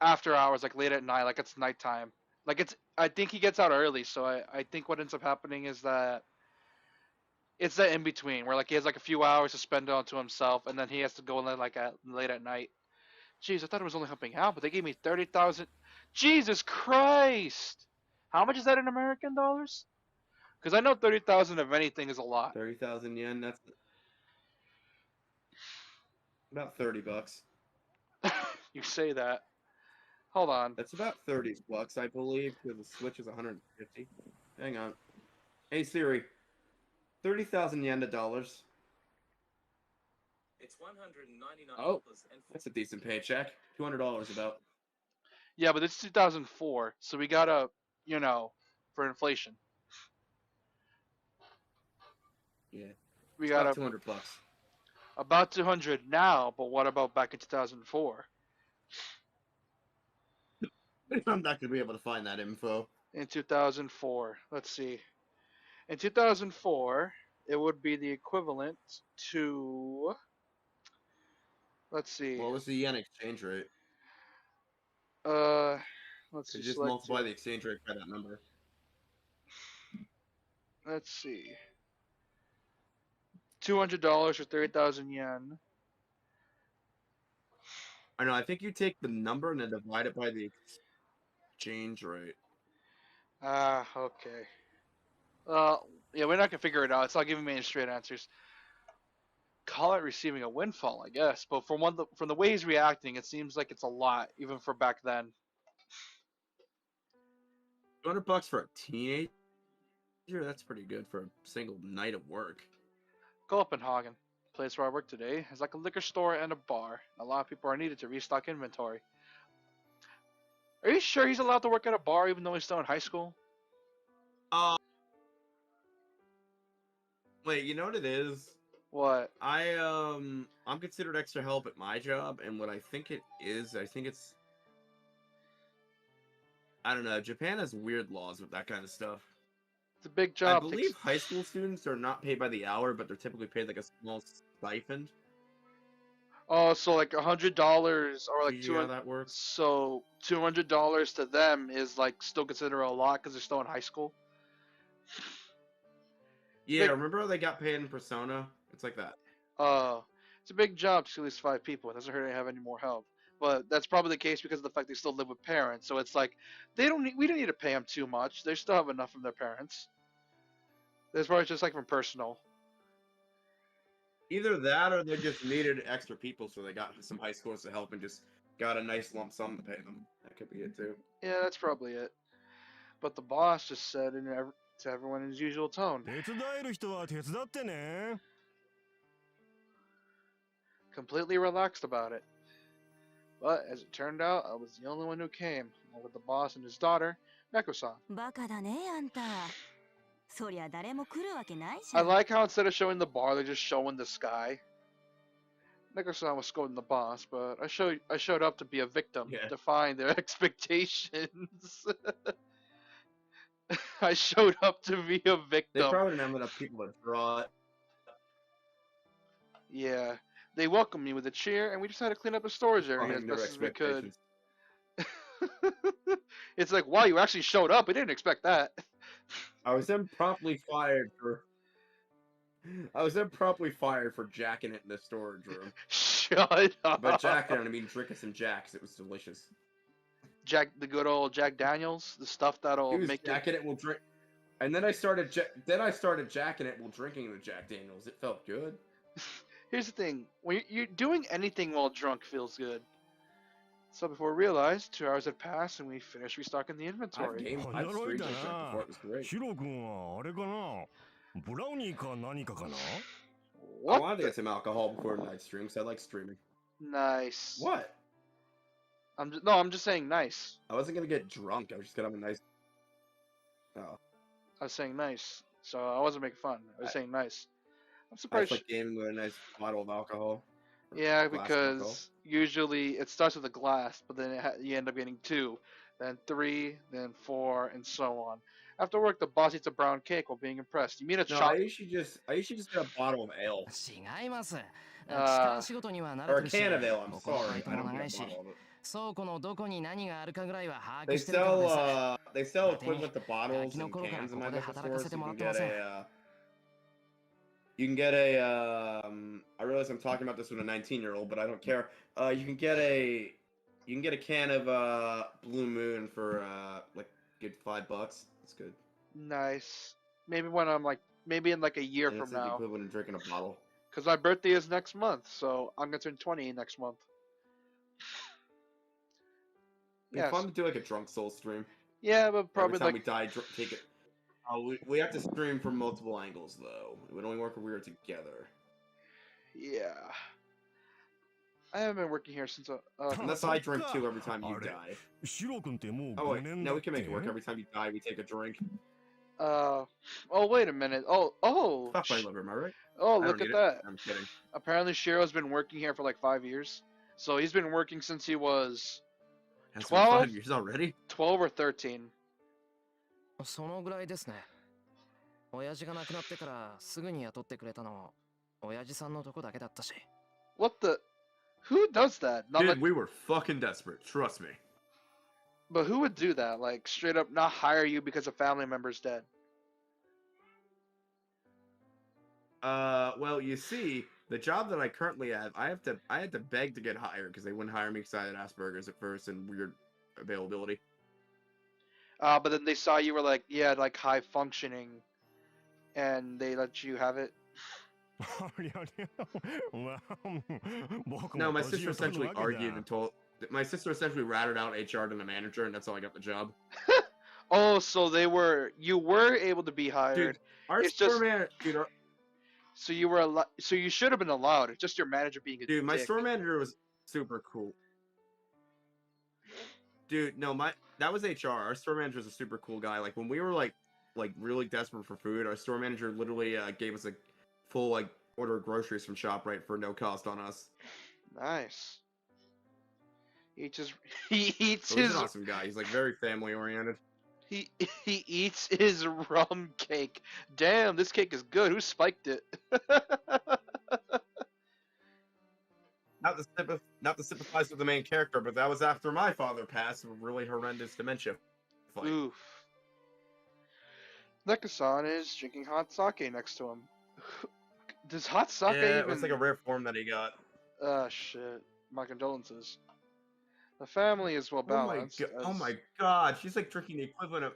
after hours, like late at night, like it's nighttime. Like I think he gets out early, so I think what ends up happening is that it's that in between where like he has like a few hours to spend onto himself, and then he has to go in there like late at night. Jeez, I thought it was only helping out, but they gave me 30,000. Jesus Christ! How much is that in American dollars? Because I know 30,000 of anything is a lot. 30,000 yen, that's about 30 bucks. You say that. Hold on. That's about 30 bucks, I believe, because the Switch is 150. Hang on. Hey Siri, 30,000 yen to dollars. It's $199. Oh, that's a decent paycheck. $200 about. Yeah, but it's 2004, so we gotta, for inflation. Yeah. We It's got about $200. about 200 now, but what about back in 2004? I'm not gonna be able to find that info. In 2004, let's see. In 2004, it would be the equivalent to, let's see. What was the yen exchange rate? Uh, let's Could see. you just Select multiply two. the exchange rate by that number? Let's see. $200 or 30,000 yen. I know. I think you take the number and then divide it by the exchange rate. Ah, okay. Yeah, we're not gonna figure it out. It's not giving me any straight answers. Call it receiving a windfall, I guess. But from the way he's reacting, it seems like it's a lot, even for back then. $200 for a teenager? That's pretty good for a single night of work. Copenhagen, place where I work today, is like a liquor store and a bar. A lot of people are needed to restock inventory. Are you sure he's allowed to work at a bar even though he's still in high school? Wait, you know what it is? What? I'm considered extra help at my job, and what I think it is, I think it's, I don't know. Japan has weird laws with that kind of stuff. It's a big job. I believe high school students are not paid by the hour, but they're typically paid like a small stipend. Oh, so like $100 or like Do you know how $200. that works? So $200 to them is like still considered a lot because they're still in high school. Yeah, Big- remember how they got paid in Persona? It's like that. It's a big job to see at least 5 people. It doesn't hurt to have any more help. But that's probably the case because of the fact they still live with parents. So it's like we don't need to pay them too much. They still have enough from their parents. That's probably just like from personal. Either that or they just needed extra people, so they got some high schools to help and just got a nice lump sum to pay them. That could be it too. Yeah, that's probably it. But the boss just said to everyone in his usual tone, 手伝える人は手伝ってね。 completely relaxed about it. But as it turned out, I was the only one who came, along with the boss and his daughter, Neko-san. バカだねあんた。そりゃ誰も来るわけないじ I ゃん。 like how instead of showing the bar, they're just showing the sky. Neko-san was scolding the boss, but I showed up to be a victim, Yeah. defying their expectations. I showed up to be a They victim. probably didn't have enough people to draw it. Yeah. They welcomed me with a cheer, and we just had to clean up the storage area as Defying their best as we could. expectations. It's like, wow, you actually showed up. We didn't expect that. I was then promptly fired for jacking it in the storage room. Shut up. But jacking it, I mean drinking some jacks. It was delicious. The good old Jack Daniels, the stuff that'll He was make jacking it while drink, and then I started jacking it while drinking the Jack Daniels. It felt good. Here's the thing: when you're doing anything while drunk, feels good. So before we realized, 2 hours had passed and we finished restocking the inventory. I've streamed this drunk before. It was great. ヒロ君はあれかなブラウニーか何かかな I wanted to get some alcohol before night stream, so I like streaming. Nice. What? I'm just saying nice. I wasn't gonna get drunk. I was just gonna have a nice. Oh. I was saying nice, so I wasn't making fun. I was saying nice. I'm I surprised. just like gaming with a nice bottle of alcohol. Or Yeah, glass of because alcohol. usually it starts with a glass, but then you end up getting 2, then 3, then 4, and so on. After work, the boss eats a brown cake while being impressed. You mean a No, I chocolate? usually just get a bottle of ale 違います。あー力仕事には慣 or れ a てるし、 can of ale. I'm ここのバ sorry, イト I も don't 長 get い a し、 bottle of it. 倉庫のどこに何があるかぐらいは把 They 握してるからです。 they sell 勝手に equivalent to bottles ガキの and 頃から cans こ in こ my で local 働か stores. せて You もら can ってま get せん。 you can get a I realize I'm talking about this with a 19-year-old, but I don't care. You can get a can of Blue Moon for like good $5. It's good. Nice. Maybe when maybe in like a year And from it's the now. equivalent of drinking a bottle. Because my birthday is next month, so I'm gonna turn 20 next month. It'd be fun to do like a drunk soul stream. Yeah, but probably Every time like we die, take it. We have to stream from multiple angles though. It would only work if we were together. yeah. I haven't been working here since Unless I drink too every time you die. シロ君ってもう Oh 5 wait, 年 no, だ we って can make it work. Every time you die, we take a drink. Oh, wait a minute. Fuck my liver, am I right? Oh, I look don't at need it. that. I'm kidding. Apparently, Shiro's been working here for like 5 years. So he's been working since he was Has been 12, 5 years already. 12 or 13. そのぐらいですね。親父が亡くなってからすぐに雇ってくれたの、親父さんのとこだけだったし。What the? Who does that? Not Dude, like, we were fucking desperate. Trust me. but who would do that? Like straight up not hire you because a family member's dead? Well, you see, the job that I currently have, I had to beg to get hired because they wouldn't hire me because I had Asperger's at first and weird availability. But then they saw you were like, yeah, like high functioning, and they let you have it. No, my sister essentially argued and told. My sister essentially ratted out HR to the manager, and that's how I got the job. Oh, so you were able to be hired. Dude, our It's store just- manager, dude, So you were so you should have been allowed. It's just your manager being a dude, my dick. store manager was super cool. Dude, no, that was HR. Our store manager was a super cool guy. Like when we were like really desperate for food, our store manager literally gave us a full like order of groceries from ShopRite for no cost on us. Nice. He eats So he's his an awesome guy. He's like very family oriented. he eats his rum cake. Damn, this cake is good. Who spiked it? Not to sympathize with the main character, but that was after my father passed of a really horrendous dementia fight. Oof. Nekasan is drinking hot sake next to him. Does hot sake Yeah, even... it was like a rare form that he got. Ah, shit. My condolences. The family is well balanced. Oh my god, she's like drinking the equivalent of.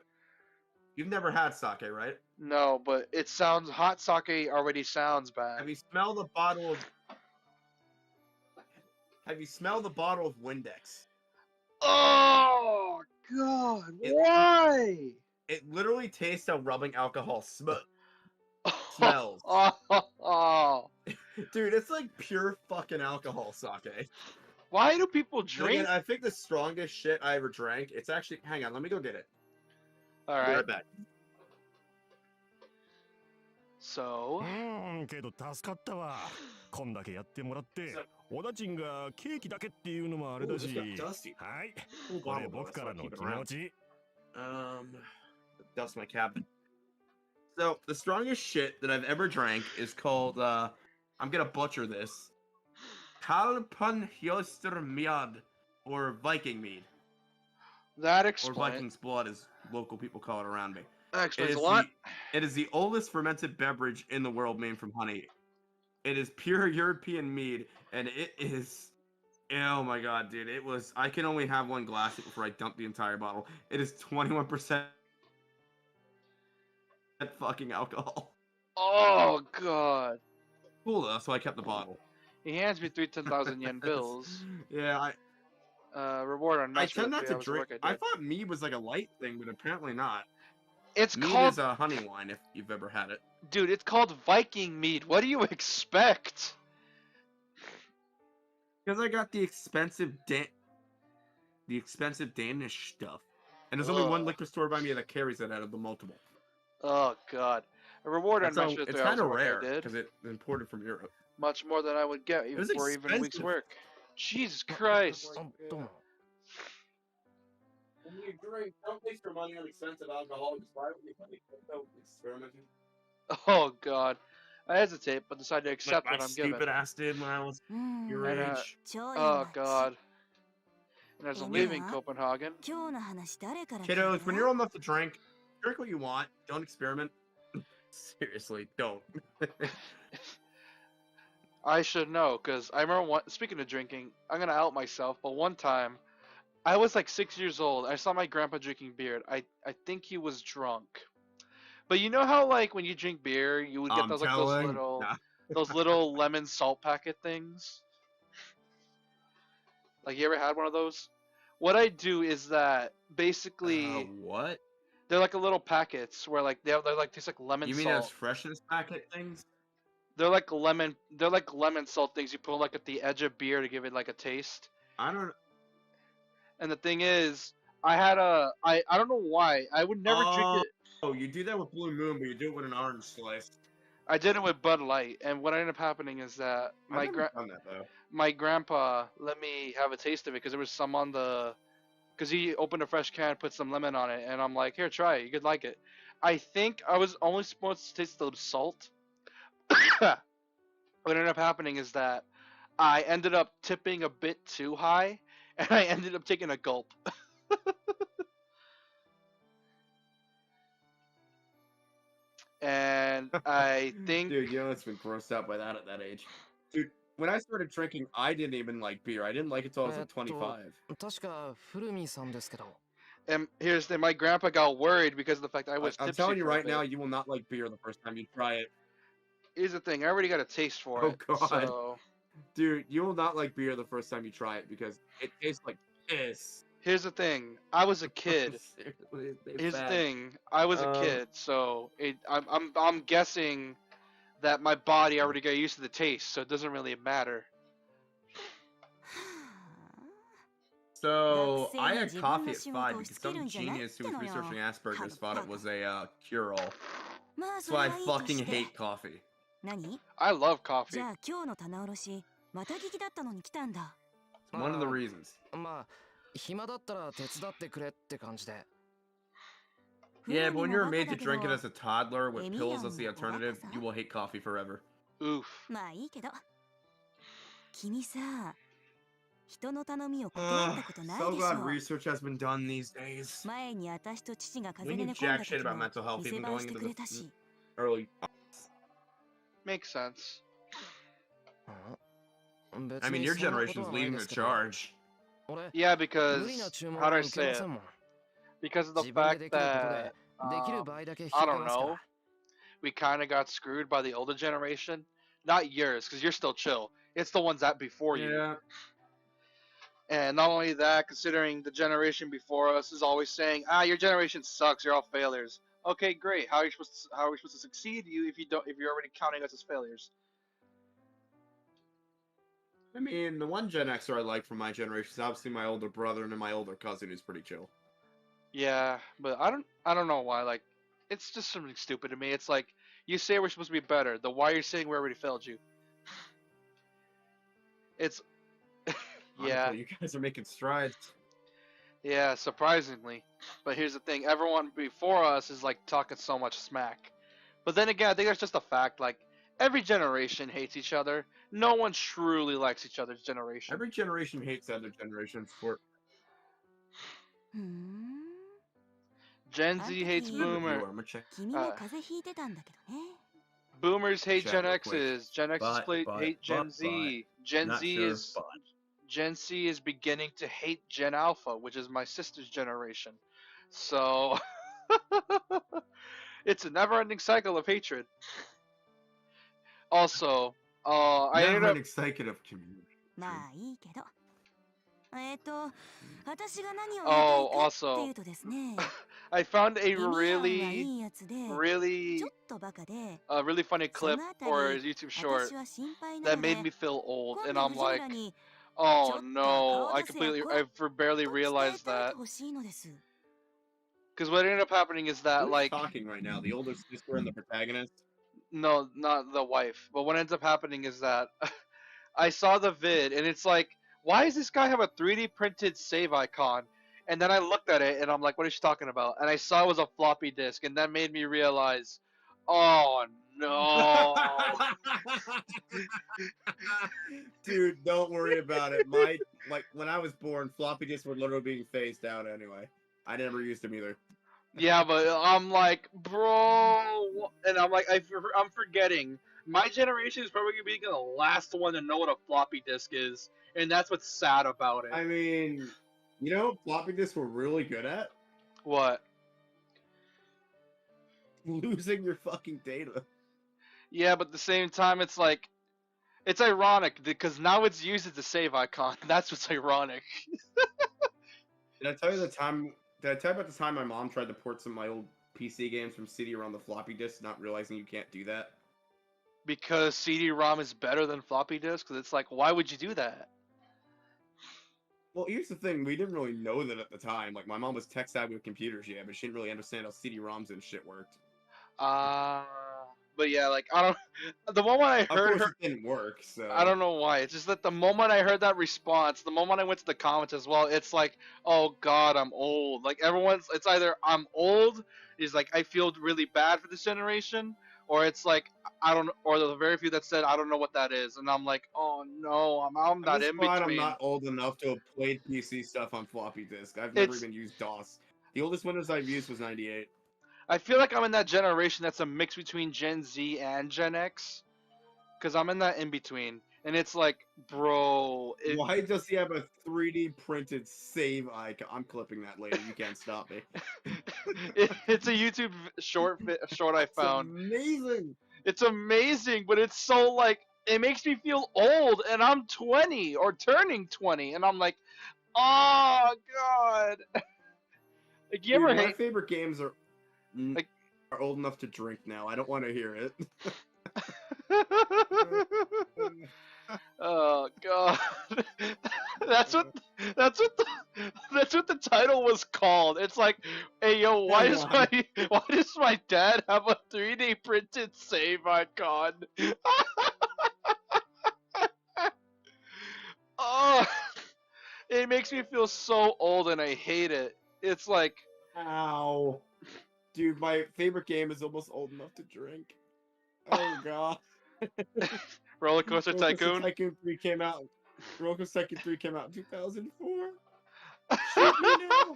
You've never had sake, right? No, but it sounds... Hot sake already sounds bad. Have you smelled the bottle of? Have you smelled the bottle of Windex? Oh, God. Why? It literally tastes how rubbing alcohol smells. Oh. Dude, it's like pure fucking alcohol sake. Why do people And drink? again, I think the strongest shit I ever drank. It's actually. Hang on, let me go get it. All Be right. right back. So. けど助かったわ。こんだけやってもらって、小田賃がケーキだけっていうのもあれだし。 Ooh, this got dusty. はい。 Ooh, これ bottle 僕からの keep it 気 around. 持ち。 Dust my cabinet. So the strongest shit that I've ever drank is called. I'm gonna butcher this. Kalpanhjostermjad, or Viking mead, That or explains. Viking's blood, as local people call it around me. That It explains is, a lot. it is the oldest fermented beverage in the world made from honey. It is pure European mead, and it is. Oh my god, dude! It was. I can only have one glass before I dump the entire bottle. It is 21% fucking alcohol. Oh, God. Cool though, so I kept the bottle. He hands me 3 10,000 yen bills. Yeah, Reward on I match for tend the not 3 to hours of drink. work I did. thought mead was like a light thing, but apparently not. It's Mead called, is a honey wine if you've ever had it. dude. It's called Viking mead. What do you expect? Because I got the expensive Danish stuff, and there's only one Ugh. liquor store by me that carries it out of the multiple. Oh, God. A reward on So match for the it's 3 hours kind of of work rare I did. because it's imported from Europe. Much more than I would get even was for even a week's expensive. work. Jesus Christ. どうも。 When you drink, don't waste your money on expensive alcohol. Just buy what you think. Experimenting. Oh, God. I hesitate, but decide to accept Like what my I'm given. stupid ass did when I was うん your And, age. 超いい Oh, わ God. And as I'm leaving Yeah. Copenhagen, 今日の話誰から聞い Kiddos, た when you're old enough to drink what you want. Don't experiment. Seriously, don't. I should know, because I remember speaking of drinking, I'm going to out myself, but one time, I was like 6 years old. I saw my grandpa drinking beer. I think he was drunk. But you know how, like, when you drink beer, you would get I'm those telling. little, Nah. those little lemon salt packet things? Like, you ever had one of those? What I do is that, basically, What? they're like a little packets where, like, they're like, taste like lemon You mean salt. those freshness packet things? They're like lemon salt things you put like at the edge of beer to give it like a taste. I don't. And the thing is, I don't know why I would never drink it. Oh, you do that with Blue Moon, but you do it with an orange slice. I did it with Bud Light, and what ended up happening is that I've never done that though. my grandpa let me have a taste of it because there was some on the, because he opened a fresh can, put some lemon on it, and I'm like, here, try it, you could like it. I think I was only supposed to taste the salt. What ended up happening is that I ended up tipping a bit too high, and I ended up taking a gulp. And I think, Dude, you know it's been grossed out by that at that age. Dude, when I started drinking, I didn't even like beer. I didn't like it till I was like 25. 確か古見さんですけど。 and here's the thing, my grandpa got worried because of the fact I was I'm tipsy telling you for a right bit. now, you will not like beer the first time you try it. Here's the thing, I already got a taste for Oh, it. God. So Dude, you will not like beer the first time you try it because it tastes like piss. here's the thing, I was a kid. Seriously, it's Here's the bad. thing, I was a kid, so I'm guessing that my body already got used to the taste, so it doesn't really matter. So I had coffee at 5 because some genius who was researching Asperger's thought it was a cure-all. That's why I fucking hate coffee. 何 I love coffee. じゃあ今日の棚卸しまた聞きだったのに来たんだ。 It's one of the reasons. まあ、暇だったら手伝ってくれって感じで。 Yeah, but when you're made to drink it as a toddler with pills as the alternative, you will hate coffee forever. Oof. まあいいけど。君さ、人の頼みを断ったことない So でし glad ょ。 research has been done these days. 前に私と父が風 We 邪で knew 寝込んだ jack 時 shit about も mental health 店 even 番 going して into くれ the たし。 early. Makes sense. I mean, your generation's leading the charge. Yeah, because how do I say it? Because of the fact that I don't know, we kind of got screwed by the older generation. Not yours, because you're still chill. It's the ones that before you. Yeah. And not only that, considering the generation before us is always saying, your generation sucks, you're all failures. Okay, great. How are we supposed to succeed you if you're already counting us as failures? I mean, the one Gen Xer I like from my generation is obviously my older brother and then my older cousin who's pretty chill. Yeah, but I don't know why. Like, it's just something stupid to me. It's like, you say we're supposed to be better. The why you're saying we already failed you. It's yeah. Honestly, you guys are making strides. Yeah, surprisingly. But here's the thing, everyone before us is like talking so much smack. But then again, I think that's just a fact, like every generation hates each other. No one truly likes each other's generation. Every generation hates the other generation's for. Gen Z hates Boomer. 君も風邪ひいてたんだけどね。 Boomers hate Chat Gen real quick. X's. Gen X's hate Gen Z. Gen Not Z sure, is Gen Z is beginning to hate Gen Alpha, which is my sister's generation. So it's a never-ending cycle of hatred. Also, I ended up. Never-ending cycle of community. まあいいけど。私が何を Oh, 言いたいかって also, いうとですね。 I found a エミヤンはいい really, やつで、 really, ちょっとバカで、 really funny clip そのあたり、 or a YouTube short 私は心配な that の made で、 me feel old, 今 and 度 I'm 藤村 like, に oh ちょっと no, 顔 I 出せや completely, こ I い barely と伝え realized ておい that. てほしいのです。 Because what ended up happening is that, Who's like, talking right now? The older sister and the protagonist? no, not the wife. But what ends up happening is that I saw the vid, and it's like, why does this guy have a 3D printed save icon? And then I looked at it, and I'm like, what is she talking about? And I saw it was a floppy disk, and that made me realize, oh no. Dude, don't worry about it. When I was born, floppy disks were literally being phased out anyway. I never used them either. Yeah, but I'm like, bro, and I'm like, I'm forgetting. My generation is probably gonna be the last one to know what a floppy disk is, and that's what's sad about it. I mean, you know, floppy disks were really good at What? losing your fucking data. Yeah, but at the same time, it's like, it's ironic because now it's used as a save icon. That's what's ironic. Did I tell you about the time my mom tried to port some of my old PC games from CD on the floppy disk, not realizing you can't do that? Because CD-ROM is better than floppy disk. Because it's like, why would you do that? Well, here's the thing. We didn't really know that at the time. Like, my mom was tech savvy with computers, yeah, but she didn't really understand how CD-ROMs and shit worked. But yeah, like I don't. The moment I Of heard course, her, it didn't work, so... I don't know why. It's just that the moment I heard that response, the moment I went to the comments as well, it's like, oh god, I'm old. Like everyone's, it's either I'm old, is like I feel really bad for this generation, or it's like I don't, or the very few that said I don't know what that is, and I'm like, oh no, I'm not in glad between. I'm not old enough to have played PC stuff on floppy disk. I've never even used DOS. The oldest Windows I've used was 98. I feel like I'm in that generation that's a mix between Gen Z and Gen X, because I'm in that in between, and it's like, bro. Why does he have a 3D printed save icon? I'm clipping that later. You can't stop me. It's a YouTube short I found. It's amazing. It's amazing, but it's so like it makes me feel old, and I'm 20 or turning 20, and I'm like, oh god. Like you ever Dude, my hate? favorite games are old enough to drink now. I don't want to hear it. Oh god. That's what the title was called. It's like, hey yo, why does my dad have a 3D printed save icon? Oh, it makes me feel so old and I hate it. It's like, ow. Dude, my favorite game is almost old enough to drink. Oh god. Roller Coaster Tycoon. Tycoon 3 came out. Roller Coaster Tycoon 3 came out in 2004. Shoot me now.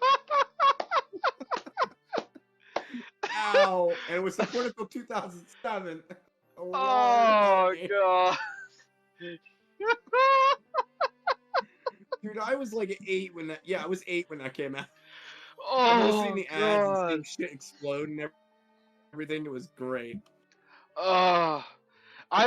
Ow! And it was supported until 2007. Oh god. Dude, I was like 8 when that. Yeah, I was 8 when that came out. Oh, I've seen the ads god. and seeing shit explode and everything. It was great. I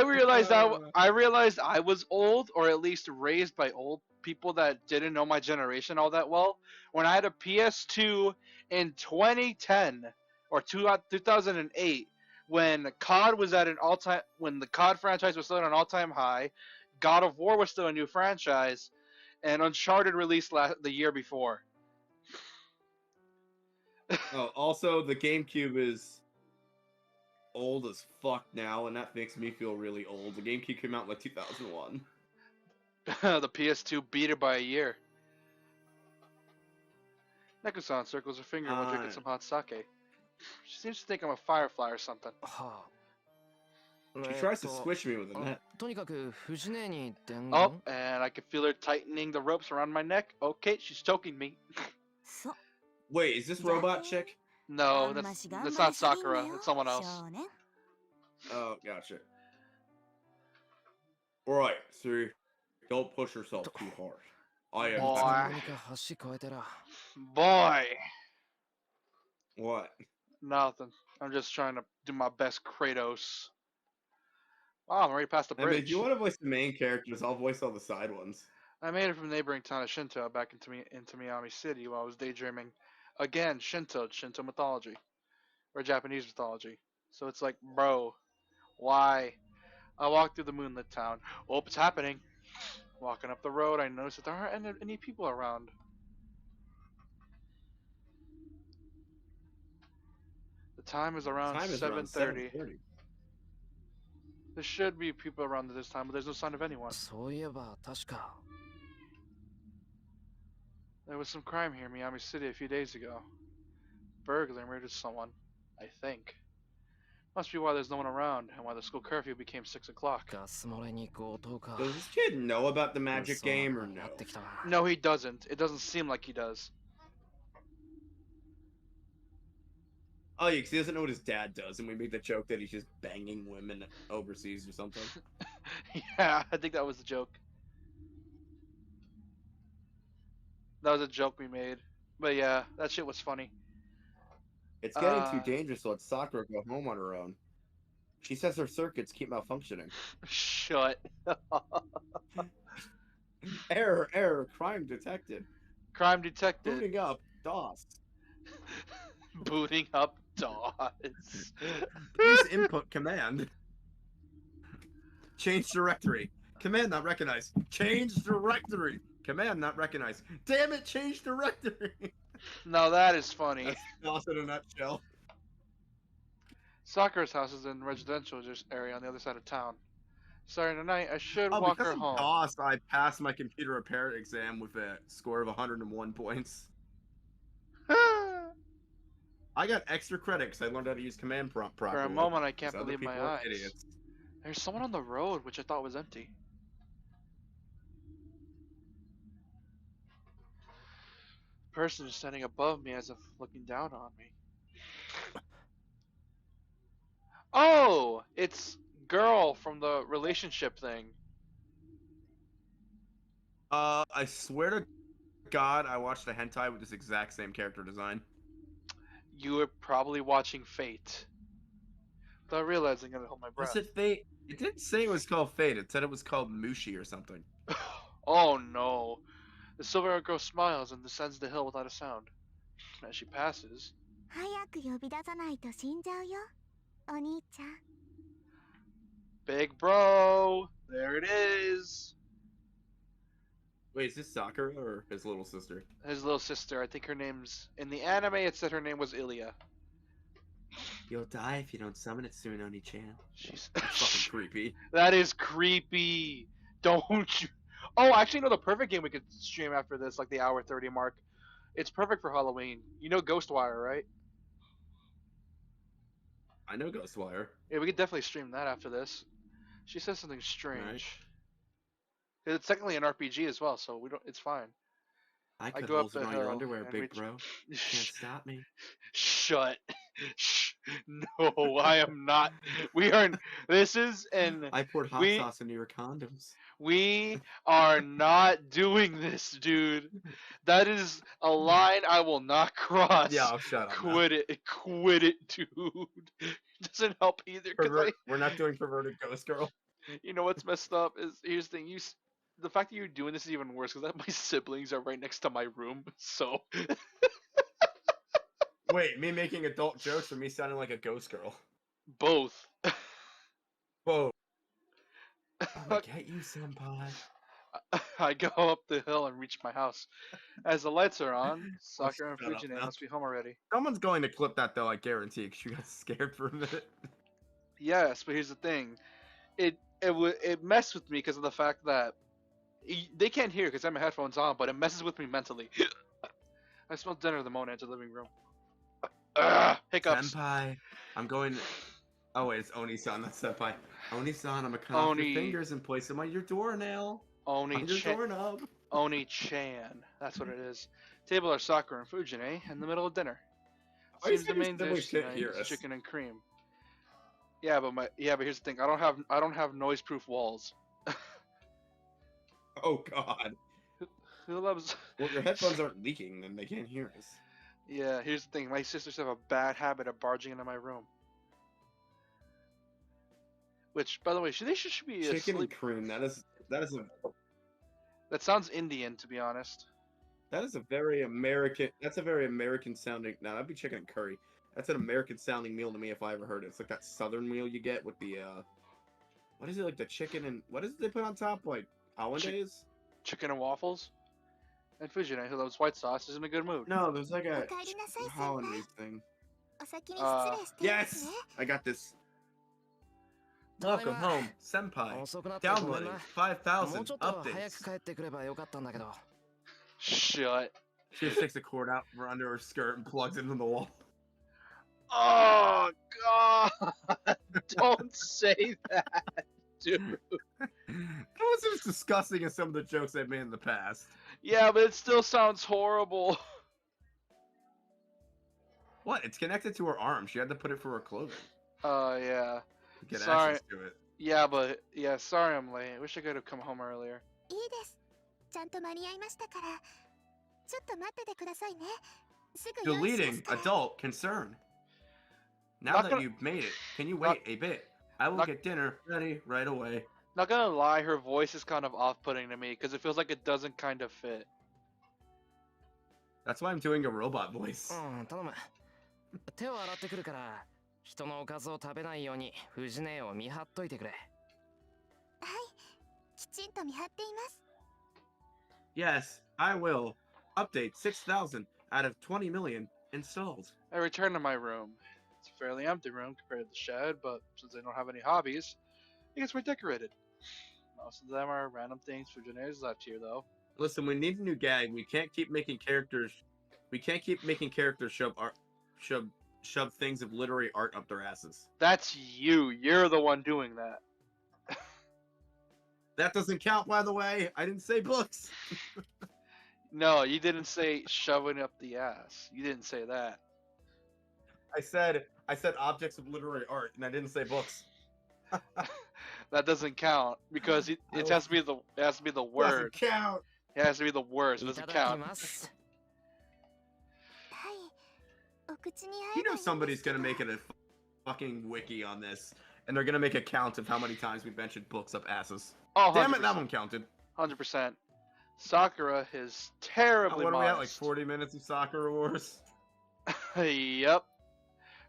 realized I was old, or at least raised by old people that didn't know my generation all that well, when I had a PS2 in 2010 or 2008, when COD was at an all-time, when the COD franchise was still at an all-time high, God of War was still a new franchise, and Uncharted released the year before. Oh, also the GameCube is old as fuck now, and that makes me feel really old. The GameCube came out in like 2001. The PS2 beat it by a year. Neko-san circles her finger while drinking some hot sake. She seems to think I'm a firefly or something. She tries to squish me with a net. Oh, and I can feel her tightening the ropes around my neck. Okay, she's choking me. Wait, is this robot chick? No, that's not Sakura. It's someone else. Oh, gotcha. Alright, see, don't push yourself too hard. I am. Boy. What? Nothing. I'm just trying to do my best Kratos. Wow, I'm already past the I mean, bridge. if you want to voice the main characters, I'll voice all the side ones. I made it from the neighboring town of Shinto back into Miami City while I was daydreaming. Again, Shinto mythology. Or Japanese mythology. So it's like, bro, why? I walked through the moonlit town. Oh, it's happening. Walking up the road, I noticed that there aren't any people around. The time is around 7:30. There should be people around at this time, but there's no sign of anyone. There was some crime here in Miami City a few days ago. Burglar murdered someone, I think. Must be why there's no one around, and why the school curfew became 6 o'clock. Does this kid know about the magic game or no? No, he doesn't. It doesn't seem like he does. Oh, yeah, because he doesn't know what his dad does, and we make the joke that he's just banging women overseas or something. Yeah, I think that was the joke. That was a joke we made. But yeah, that shit was funny. It's getting too dangerous to let Sakura go home on her own. She says her circuits keep malfunctioning. Shut. Error, crime detected. Crime detected. Booting up, DOS. Booting up DOS. Please input command. Change directory. Command not recognized. Change directory. Command not recognized. Damn it, change directory. Now that is funny. That's lost in a nutshell. Sakura's house is in residential just area on the other side of town. Starting tonight, I should Oh, walk because her of home. DOS, I passed my computer repair exam with a score of 101 points. I got extra credit because I learned how to use command prompt For properly. a moment, I can't These other believe my people are eyes. idiots. There's someone on the road, which I thought was empty. Person is standing above me as if looking down on me. Oh, it's girl from the relationship thing. I swear to God, I watched a hentai with this exact same character design. You were probably watching Fate. Without realizing, I hold my breath. Was it Fate? It didn't say it was called Fate. It said it was called Mushi or something. Oh no. The silver girl smiles and descends the hill without a sound. As she passes, 早く呼び出さないと死んじゃうよ、お兄ちゃん。 big bro, there it is. Wait, is this Sakura or his little sister? His little sister. I think her name's in the anime. It said her name was Ilya. You'll die if you don't summon it soon, Oni-chan. She's fucking creepy. That is creepy. Don't you? Oh, actually, no. The perfect game we could stream after this, like the hour 30 mark. It's perfect for Halloween. You know Ghostwire, right? I know Ghostwire. Yeah, we could definitely stream that after this. She says something strange. It's technically an RPG as well, so we don't. It's fine. I could go up holes in the all your hill underwear, and big reach- bro. Can't stop me. Shut. Shh. No, I am not. We are. This is an. I poured hot we- sauce into your condoms. We are not doing this, dude. That is a line I will not cross. Yeah, I'll shut up. now. Quit it. Quit it, dude. Doesn't help either. 'Cause We're not doing perverted ghost girl. you know what's messed up is here's the thing. The fact that you're doing this is even worse because my siblings are right next to my room. So Wait, me making adult jokes or me sounding like a ghost girl? both. Whoa. I'm gonna get you, senpai. I go up the hill and reach my house. As the lights are on, Sakura and Shut up Fujine now. must be home already. Someone's going to clip that though, I guarantee, because you got scared for a minute. Yes, but here's the thing. It messed with me because of the fact that they can't hear because I have my headphones on, but it messes with me mentally. I smell dinner in the morning at the living room. Hiccups. Senpai, I'm going. Oh wait, it's Oni-san, not senpai. Oni-san, I'm gonna cut off Oni. your fingers and place them on your doornail. On your Oni-chan. doorknob. Oni-chan. That's what it is. Table are Sakura and Fujine in the middle of dinner. Are you Seems the serious? main Then we dish can't tonight hear is us. chicken and cream. Yeah, but here's the thing. I don't have noise-proof walls. Oh god. Who loves? Well, your headphones aren't leaking, then they can't hear us. Yeah, here's the thing. My sisters have a bad habit of barging into my room. Which, by the way, they should be Chicken and asleep. cream. That is a That sounds Indian, to be honest. that is a very American. That's a very American sounding. No, that'd be chicken and curry. That's an American sounding meal to me if I ever heard it. It's like that Southern meal you get with the what is it, like the chicken and what is it they put on top, like hollandaise? Chicken and waffles. And Fujine, who loves white sauce, is in a good mood. No, there's like a お帰りなさい、先輩。 hollandaise thing. お先に失礼していますね。 Yes, I got this. ただいま Welcome home, senpai. 遅くなってごめん Downloading な。もう 5,000 ちょっと早 updates. く帰ってくればよかったんだけど。 Shut. She just takes a cord out from under her skirt and plugs it into the wall. Oh God! Don't say that, dude. That was as disgusting as some of the jokes I've made in the past. Yeah, but it still sounds horrible. What? It's connected to her arm. She had to put it for her clothing. Yeah. To get Sorry. access to it. Yeah, but yeah, sorry I'm late. I wish I could have come home earlier. いいです。ちゃんと間に合いましたから。ちょっと待っててくださいね。すぐ用意しま Deleting すから。 adult concern. Now Not that gonna- you've made it, can you wait a bit? I will not- get dinner ready right away. Not gonna lie, her voice is kind of off-putting to me because it feels like it doesn't kind of fit. That's why I'm doing a robot voice. うん、頼む。手を洗ってくるから、人のおかずを食べないように藤根を見張っといてくれ。はい。きちんと見張っています。Yes, I will. Update 6,000 out of 20 million installed. I return to my room. It's a fairly empty room compared to the shed, but since I don't have any hobbies, it gets redecorated. Most of them are random things Fujina's left here, though. Listen, we need a new gag. We can't keep making characters. We can't keep making characters shove things of literary art up their asses. That's you. You're the one doing that. That doesn't count, by the way. I didn't say books. No, you didn't say shoving up the ass. You didn't say that. I said objects of literary art, and I didn't say books. That doesn't count because it has to be the word. Doesn't count. It has to be the words. It doesn't count. You know somebody's gonna make it a fucking wiki on this, and they're gonna make a count of how many times we mentioned books up asses. Oh, damn it, that one counted. 100%. Sakura is terribly what are we at, like modest. 40 minutes of Sakura Wars? Yep.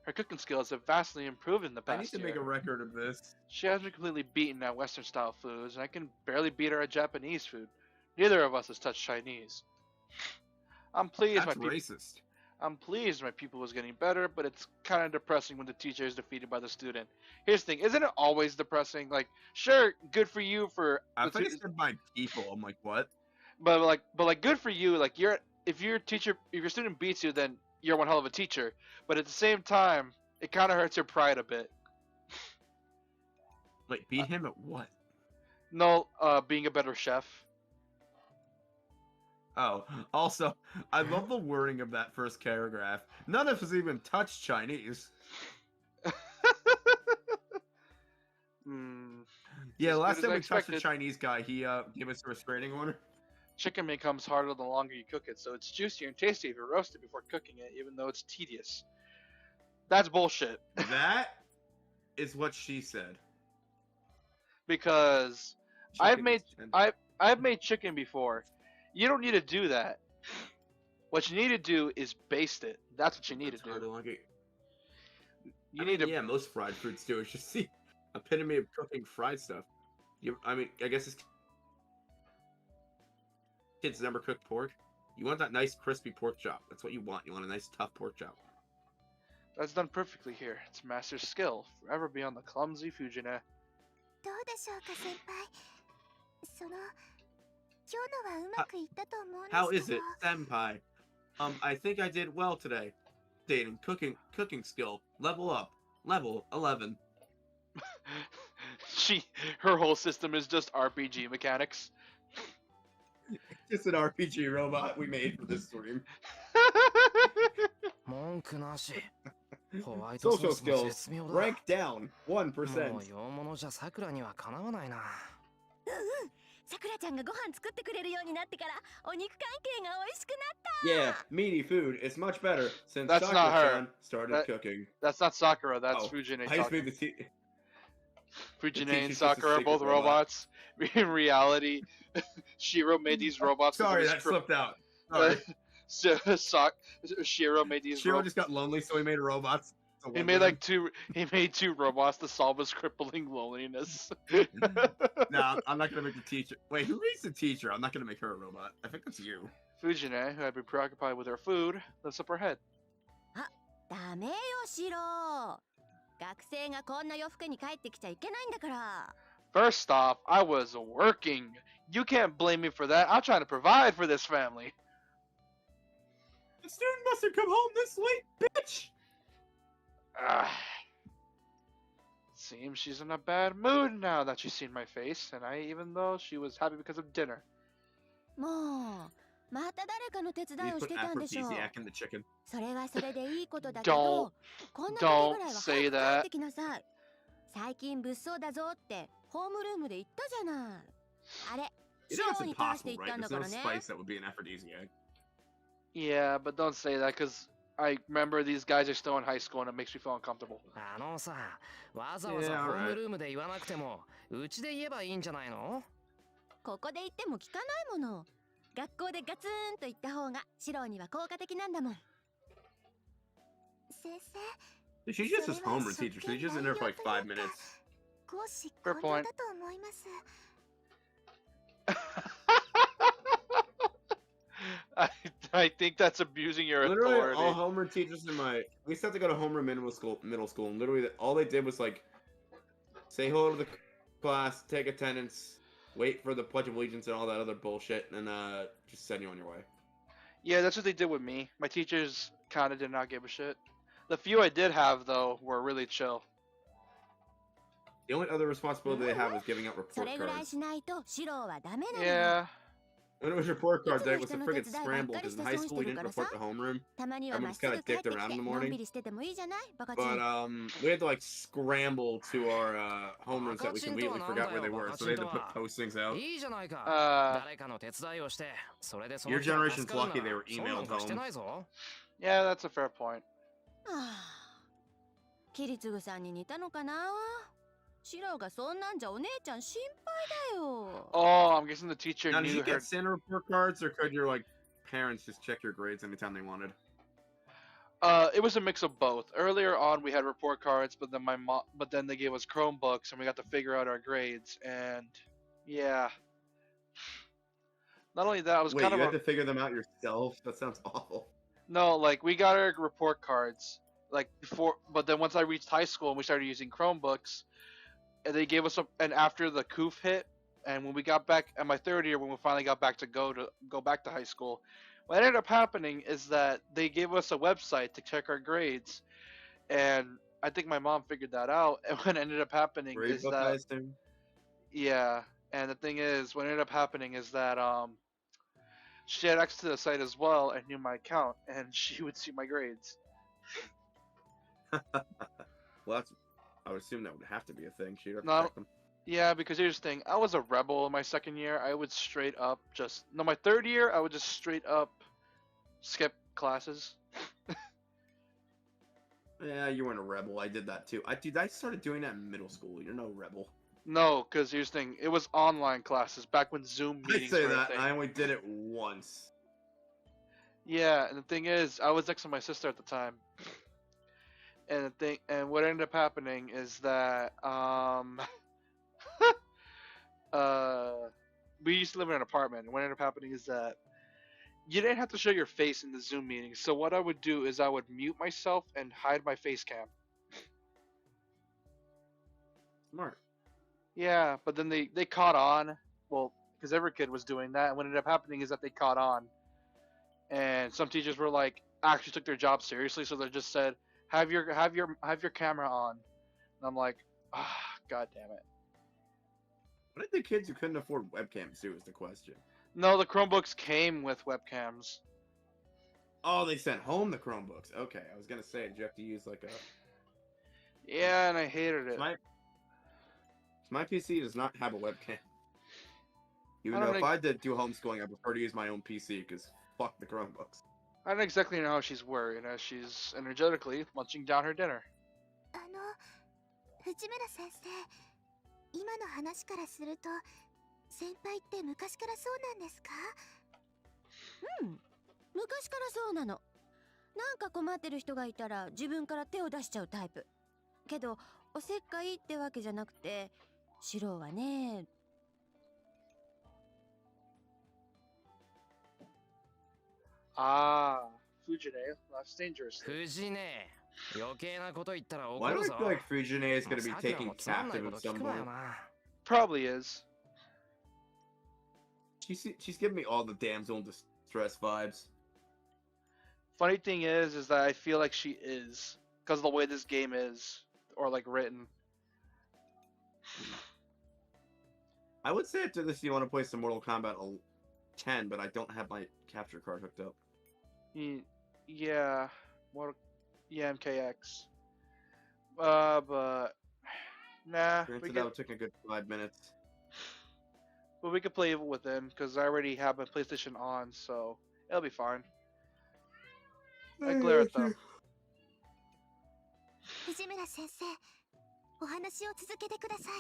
Her cooking skills have vastly improved in the past I need to year. make a record of this. She has me completely beaten at Western-style foods, and I can barely beat her at Japanese food. Neither of us has touched Chinese. I'm pleased That's my racist. I'm pleased my pupil was getting better, but it's kind of depressing when the teacher is defeated by the student. Here's the thing, isn't it always depressing? Like, sure, good for you for. I thought you said my people. I'm like, what? But good for you. Like, if your student beats you, then you're one hell of a teacher. But at the same time, it kind of hurts your pride a bit. Wait, beat him at what? No, being a better chef. Oh, also, I love the wording of that first paragraph. None of us even touched Chinese. Yeah, As last good time as I we touched a expected. Chinese guy, he gave us a restraining order. Chicken becomes harder the longer you cook it, so it's juicier and tastier if you roast it before cooking it, even though it's tedious. That's bullshit. That is what she said. Because I've Chicken made is tender. I've made chicken before. You don't need to do that. What you need to do is baste it. That's what you need to do. You need to. Yeah, most fried foods do. It's just the epitome of cooking fried stuff. I guess it's kids never cooked pork. You want that nice crispy pork chop. That's what you want. You want a nice tough pork chop. That's done perfectly here. It's master's skill, forever beyond the clumsy Fujine. どうでしょうか先輩その今日のはうまくいったと思うんですけど How is it, senpai? I think I did well today. Dating cooking skill level up, level 11. Her whole system is just RPG mechanics. Just an RPG robot we made for this stream. 文句なし。ホワイトソ Social ースも skills 絶妙だ。 rank down 1%. もう洋物じゃさくらにはかなわないな。さくらちゃんがご飯作ってくれるようになってからお肉関係が美味しくなった Yeah, meaty food is much better since That's not her. Sakura-chan started cooking. That's not Sakura. That's Oh, Fujine. I just talking. made the Fujine teacher's and just a Sakura are secret both robot. robots. In reality, Shiro made these robots. Sorry, that slipped out. Sorry. Shiro made these. Shiro just got lonely, so he made robots. to He live made with like two. He made two robots to solve his crippling loneliness. him. No, I'm not gonna make the teacher. Wait, who makes the teacher? I'm not gonna make her a robot. I think that's you. Fujine, who had been preoccupied with her food, lifts up her head. ダメよシロ学生がこんな夜更けに帰ってきちゃいけないんだから First off, I was working. You can't blame me for that. I'm trying to provide for this family. The student must have come home this late, bitch. Seems she's in a bad mood now that she's seen my face, and even though she was happy because of dinner. もうまた誰かの手伝い You をし put てたんでしょう aphrodisiac in the chicken. それはそれでいいことだけどこんな時ぐらいは早く帰ってきなさい最近物騒だぞってホームルームで言ったじゃないあれ You シ know ロ it's に対して impossible, 言った right? んだ There's か no らね spice that would be an aphrodisiac. Yeah, but don't say that because I remember these guys are still in high school and it makes me feel uncomfortable. あのさ、わざわざ Yeah, ホ alright. ームルームで言わなくても、うちで言えばいいんじゃないの？ここで言っても聞かないもの学校でガツンと言った方がシロには効果的なんだもん先生 She's just his homeroom teacher, so he's just in there for like 5 minutes. 講師 Fair 混 point. 乱だと思います I think that's abusing your Literally, authority. all homeroom teachers in my we used to have to go to homeroom middle school, and literally all they did was like say hello to the class, take attendance, wait for the Pledge of Allegiance and all that other bullshit, and just send you on your way. Yeah, that's what they did with me. My teachers kind of did not give a shit. The few I did have, though, were really chill. The only other responsibility they have was giving out そ report れぐらい cards. しないとシロはダメなのよ。 Yeah. When it was report cards, it was a いつも人の friggin' 手伝いばっ scramble かり because し in て high 損し school て we る didn't からさ。 report to homeroom. たまには Everyone まっ just す kind ぐ of 帰っ dicked てき around in て the のんび morning. りしててもいいじゃないバカチ But ン。 we had to like scramble to our homerooms that we completely forgot where they were, so they had to put postings out. いいじゃないか。 誰かの手伝いをして、それでその Your 人が generation's 助かるな lucky they ら were そんなん emailed かして home. ないぞ。 Yeah, that's a fair point. はあ、キリツグさんに似たのかな。シロがそんなんじゃお姉ちゃん心配だよ。Oh, I'm guessing the teacher Now, did knew you her. get Santa report cards, or could your like parents just check your grades anytime they wanted? It was a mix of both. Earlier on, we had report cards, but then they gave us Chromebooks, and we got to figure out our grades. And yeah, not only that, I was Wait, kind you of had to figure them out yourself? That sounds awful. no, like we got our report cards like before, but then once I reached high school and we started using Chromebooks, and they gave us and after the COOF hit, and when we got back at my third year, when we finally got back to go back to high school, what ended up happening is that they gave us a website to check our grades, and I think my mom figured that out. And what ended up happening Grade is book, that I assume? yeah, and the thing is, what ended up happening is that she had access to the site as well and knew my account, and she would see my grades. Well, that's. I would assume that would have to be a thing. She'd have to No, check them. yeah, because here's the thing. I was a rebel in my second year. I would straight up my third year, I would just straight up skip classes. Yeah, you weren't a rebel. I did that too. I started doing that in middle school. You're no rebel. No, because here's the thing. It was online classes back when Zoom I meetings say were a that, thing. and I only did it once. Yeah, and the thing is, I was next to my sister at the time. And what ended up happening is that we used to live in an apartment, and what ended up happening is that you didn't have to show your face in the Zoom meeting. So what I would do is I would mute myself and hide my face cam. Smart. Yeah, but then they caught on. Well, because every kid was doing that, and what ended up happening is that they caught on. And some teachers were like, actually took their job seriously, so they just said, have your camera on. And I'm like, god damn it. What did the kids who couldn't afford webcams do is the question. No, the Chromebooks came with webcams. Oh, they sent home the Chromebooks. Okay, I was gonna say, did you have to use like a... Yeah, and I hated it. My PC does not have a webcam. Even I don't though if think- I did do homeschooling, I prefer to use my own PC, because fuck the Chromebooks. I don't exactly know how she's worried as she's energetically munching down her dinner. 藤村先生、今の話からすると、先輩って昔からそうなんですか？うん、昔からそうなの。なんか困ってる人がいたら自分から手を出しちゃうタイプ。けど、おせっかいってわけじゃなくて、シロはね。Ah, Fujine, that's dangerous. 藤ね、余計なこと言ったら Why 怒 do る I ぞ。 feel like Fujine is も gonna う be さくら taken もつまんない captive こ at と聞 some くなよ point? な。 Probably is. She's giving me all the damsel in distress vibes. Funny thing is that I feel like she is, because of the way this game is, or like written. I would say after this you want to play some Mortal Kombat 10, but I don't have my capture card hooked up. Yeah, yeah, MKX. But nah. Granted, that would take a good 5 minutes. But we could play it within, because I already have my PlayStation on, so it'll be fine. I glare at them. 藤村先生、お話を続けてください。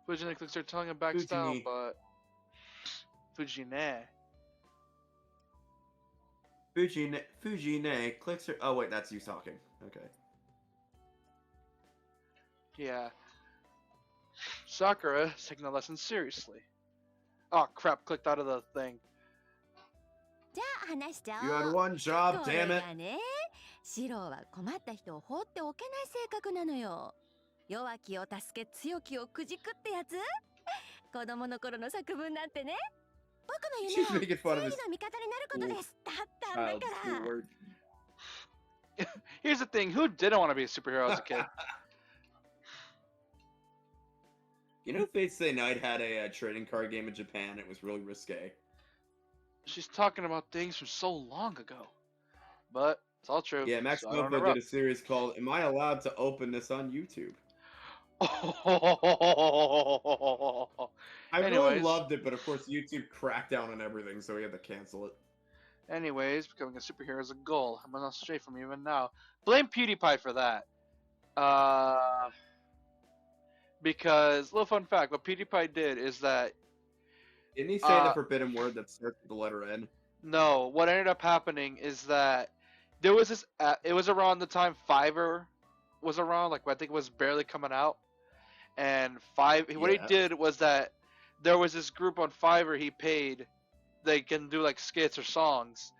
Fujine clicks her tongue and backs down, Fujine. but Fujine. Fujine clicks her. Oh wait, that's you talking. Okay. Yeah. Sakura is taking the lesson seriously. Oh crap! Clicked out of the thing. じゃあ話しちゃおう。 You had one job, これ damn it. がね、シロは困った人を放っておけない性格なのよ。弱きを助け強きをくじくってやつ。子供の頃の作文なんてね、僕の夢 She's は making fun of 正 his 義の味方になることですだったんだ child's から。 schoolwork. Here's the thing: who didn't want to be a superhero as a kid? You know, Fate Stay Night had a trading card game in Japan. It was really risque. She's talking about things from so long ago, but it's all true. Yeah, Max so I don't Mofo did interrupt. a series called "Am I Allowed to Open This on YouTube?" I really Anyways. loved it, but of course YouTube cracked down on everything, so we had to cancel it. Anyways, becoming a superhero is a goal. I'm not straight from even now. Blame PewDiePie for that. Because little fun fact, what PewDiePie did is that Didn't he say the forbidden word that starts with the letter N? no, what ended up happening is that there was this. It was around the time Fiverr was around, like I think it was barely coming out, and what he Yeah. did was that there was this group on Fiverr he paid. They can do like skits or songs,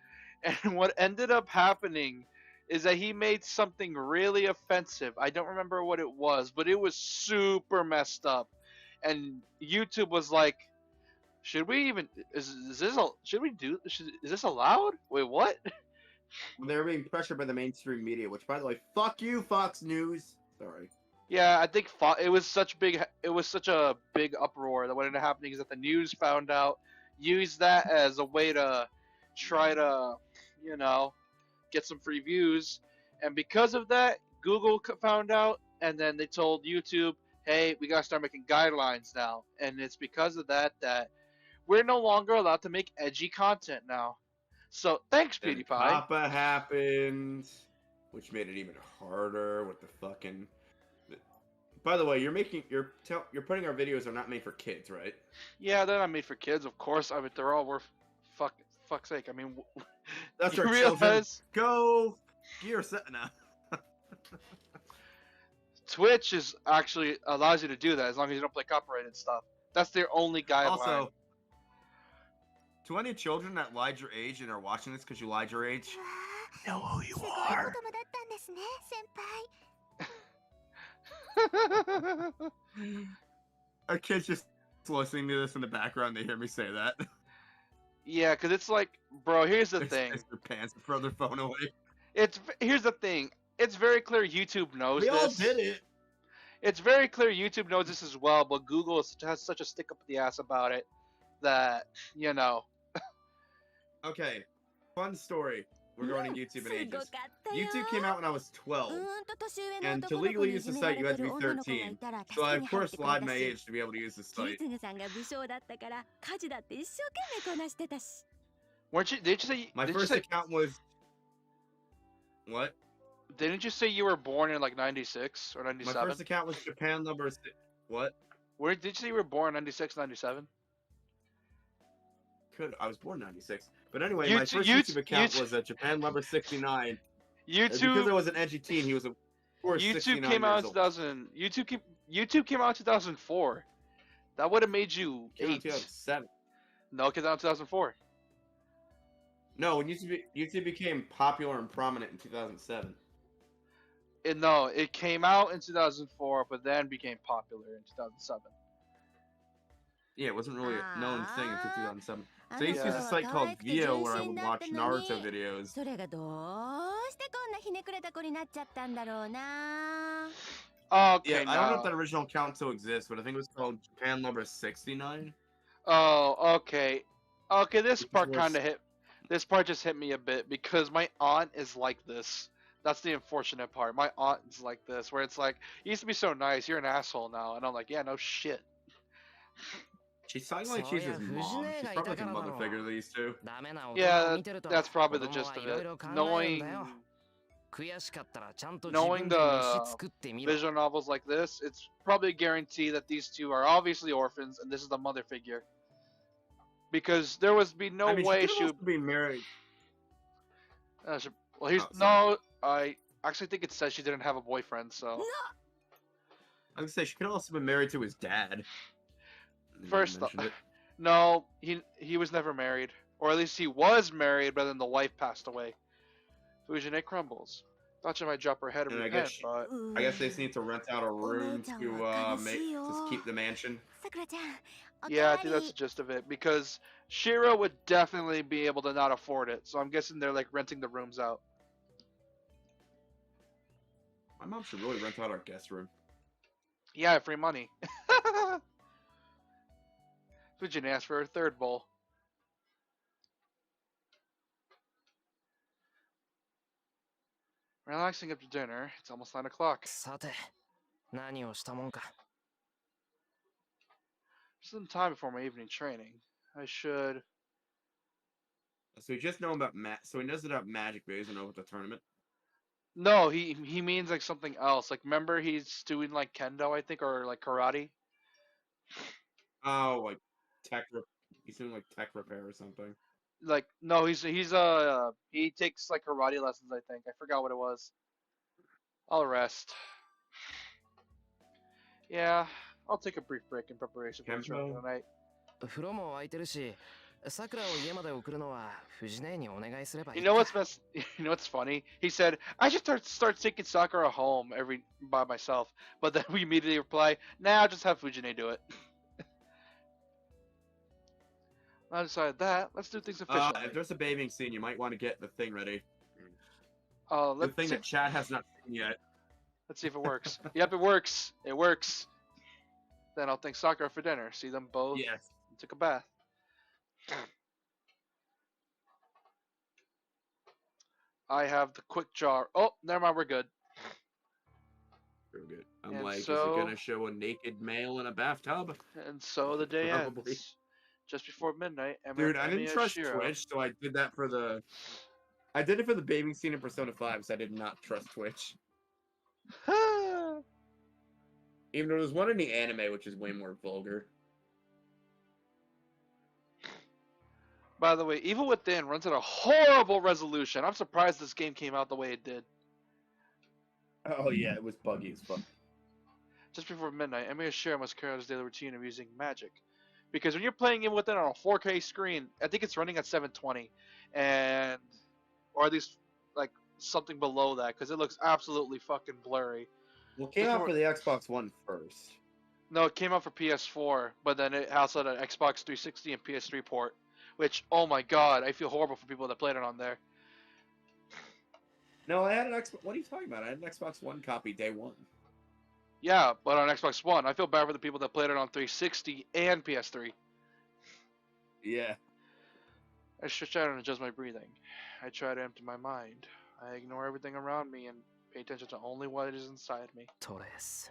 and what ended up happening is that he made something really offensive. I don't remember what it was, but it was super messed up, and YouTube was like, "Should we even? Is this? Should we do? Is this allowed? Wait, what?" They were being pressured by the mainstream media, which, by the way, fuck you, Fox News. Sorry. Yeah, I think it was such a big uproar that what ended up happening is that the news found out, used that as a way to try to, get some free views, and because of that, Google found out, and then they told YouTube, "Hey, we gotta start making guidelines now," and it's because of that that we're no longer allowed to make edgy content now. So thanks, Then PewDiePie. Kappa happened, which made it even harder with the fucking. By the way, you're putting our videos are not made for kids, right? Yeah, they're not made for kids, of course. I mean, they're all worth fuck's sake. I mean, That's you our children. realize Go gear set now. Twitch is actually allows you to do that as long as you don't play copyrighted stuff. That's their only guideline. Also, to any children that lied your age and are watching this because you lied your age, know who you すごい子 are. 供だったんですね、先輩。 Our kids just listening to this in the background. They hear me say that. Yeah, because it's like, bro, here's the They thing. piss their pants and throw their phone away. Here's the thing. It's very clear YouTube knows We all this. did it. It's very clear YouTube knows this as well, but Google has such a stick up the ass about it that, Okay, fun story regarding YouTube and すごか ages. ったよ。 YouTube came out when I was 12, 年上の and 男 to の子 legally に use い the じめら site, you れ had て to る be 女の子がい 13. たら So 助 I けに of 入っ course てくれた lied my し、 age to be able to use the キ site. ズグさんが武将だったから家事だって一生懸命こなしてたし。 didn't you say My didn't you first say, account was what? didn't you say you were born in like 96 or My 97? first account was Japan number what? Where did you say you were born in 96, 97? I was born in 96. But anyway, You my t- first you YouTube t- account you t- was Japan number 69. Because I YouTube was an edgy teen, he was of course YouTube 69 came out in years old. 2000. YouTube came out in 2004. That would have made you Came out in 8. 2007. No, it came out in 2004. No, when YouTube became popular and prominent in 2007. No, it came out in 2004, but then became popular in 2007. Yeah, it wasn't really a known thing until 2007. あ So I の used 頃 to use a は site 可 called 愛くて Vio 純 where I 真 would だった watch のに Naruto videos. それがどうしてこんなひねくれた子になっちゃったんだろうな。 Okay, Yeah, I don't know if now. that original account still exists, but I think it was called Japan number 69. Oh, okay. Okay, this Which part was- kind of hit. This part just hit me a bit because my aunt is like this. That's the unfortunate part. My aunt is like this, where it's like, you used to be so nice, you're an asshole now, and I'm like, yeah, no shit. She's talking like she's his mom. She's probably like a mother figure to these two. ダメな大人を Yeah, 見てると that's probably 子 the 供 gist は of いろい it. ろ考えるん Knowing だよ。悔しかったらちゃんと自 knowing 分で飯 the 作ってみろ。 visual novels like this, it's probably a guarantee that these two are obviously orphans, and this is the mother figure. Because there was be no I mean, way she she could would. also be married. Well, here's Oh, sorry. no. I actually think it says she didn't have a boyfriend. So I was gonna say she could have also been married to his dad. You First mentioned off- it. no, he was never married. Or at least he was married, but then the wife passed away. Fujine crumbles. Thought she might drop her head and And repent, but I guess they just need to rent out a room to keep the mansion. さくらちゃん、おか yeah, I わ think り that's the gist of it. Because Shiro would definitely be able to not afford it, so I'm guessing they're like renting the rooms out. My mom should really rent out our guest room. Yeah, free money. Fujine asked for her third bowl. Relaxing after dinner. It's almost 9 o'clock. さて、何をしたもんか。Some time before my evening training. I should. So he just know about So he knows about magic, but he doesn't know about the tournament. No, he means like something else. Like, remember he's doing like kendo, I think, or like karate. Oh, like he's doing like tech repair or something. Like, no, he takes like karate lessons, I think. I forgot what it was. I'll rest. Yeah, I'll take a brief break in preparation for the trip tonight. 風呂も空いてるし、さくらを家まで送るのは藤姉にお願いすればいい。You know what's funny? He said I should start taking Sakura home by myself, but then we immediately reply, "Nah, I'll just have Fujine do it." I decided that. Let's do things efficiently. If there's a bathing scene, you might want to get the thing ready. The thing that Chad has not seen yet. Let's see if it works. Yep, it works. It works. Then I'll thank Sakura for dinner. See them both. Yes. Took a bath. I have the quick jar. Oh, never mind. We're good. We're good. I'm And like, is so- it gonna show a naked male in a bathtub? And so the day Probably. ends. Just before midnight. Dude, I didn't Emiya trust Shiro- Twitch, so I did that for the. I did it for the bathing scene in Persona 5, so I did not trust Twitch. Even though there's one in the anime, which is way more vulgar. By the way, Evil Within runs at a horrible resolution. I'm surprised this game came out the way it did. Oh yeah, it was buggy as fuck. Just before midnight, Emiya Shiro must carry out his daily routine of using magic. Because when you're playing Evil Within on a 4K screen, I think it's running at 720, or at least like something below that, because it looks absolutely fucking blurry. Well, it came out for the Xbox One first. No, it came out for PS4, but then it also had an Xbox 360 and PS3 port. Which, oh my god, I feel horrible for people that played it on there. No, I had an Xbox. What are you talking about? I had an Xbox One copy day one. Yeah, but on Xbox One, I feel bad for the people that played it on 360 and PS3. Yeah. I stretch out and adjust my breathing. I try to empty my mind. I ignore everything around me and pay attention to only what is inside me. Torres.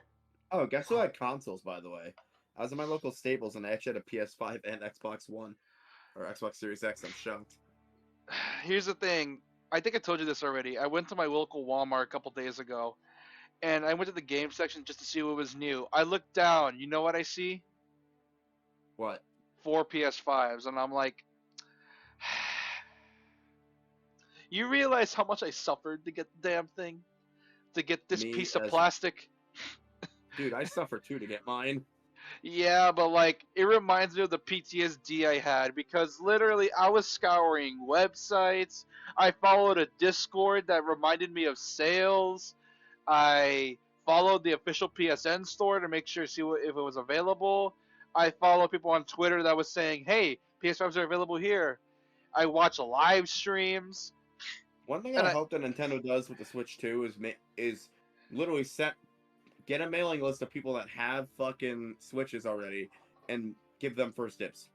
Oh, guess who had consoles, by the way? I was in my local Staples and I actually had a PS5 and Xbox One. Or Xbox Series X, I'm shocked. Here's the thing. I think I told you this already. I went to my local Walmart a couple days ago, and I went to the game section just to see what was new. I looked down. You know what I see? What? 4 PS5s, and I'm like, you realize how much I suffered to get the damn thing? To get this Me piece of as- plastic? Dude, I suffered too to get mine. Yeah, but like, it reminds me of the PTSD I had because literally I was scouring websites. I followed a Discord that reminded me of sales. I followed the official PSN store to make sure if it was available. I followed people on Twitter that was saying, "Hey, PS5s are available here." I watch live streams. One thing I hope that Nintendo does with the Switch 2 is literally get a mailing list of people that have fucking Switches already and give them first dibs.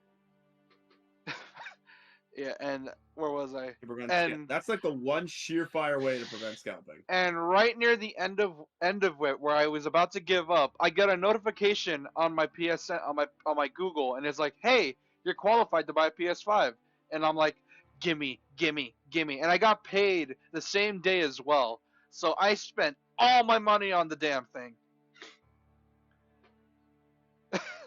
Yeah, and where was I? That's like the one surefire way to prevent scalping. And right near the end of it, where I was about to give up, I got a notification on my PSN on my Google, and it's like, "Hey, you're qualified to buy a PS5." And I'm like, "Gimme, gimme, gimme!" And I got paid the same day as well, so I spent all my money on the damn thing.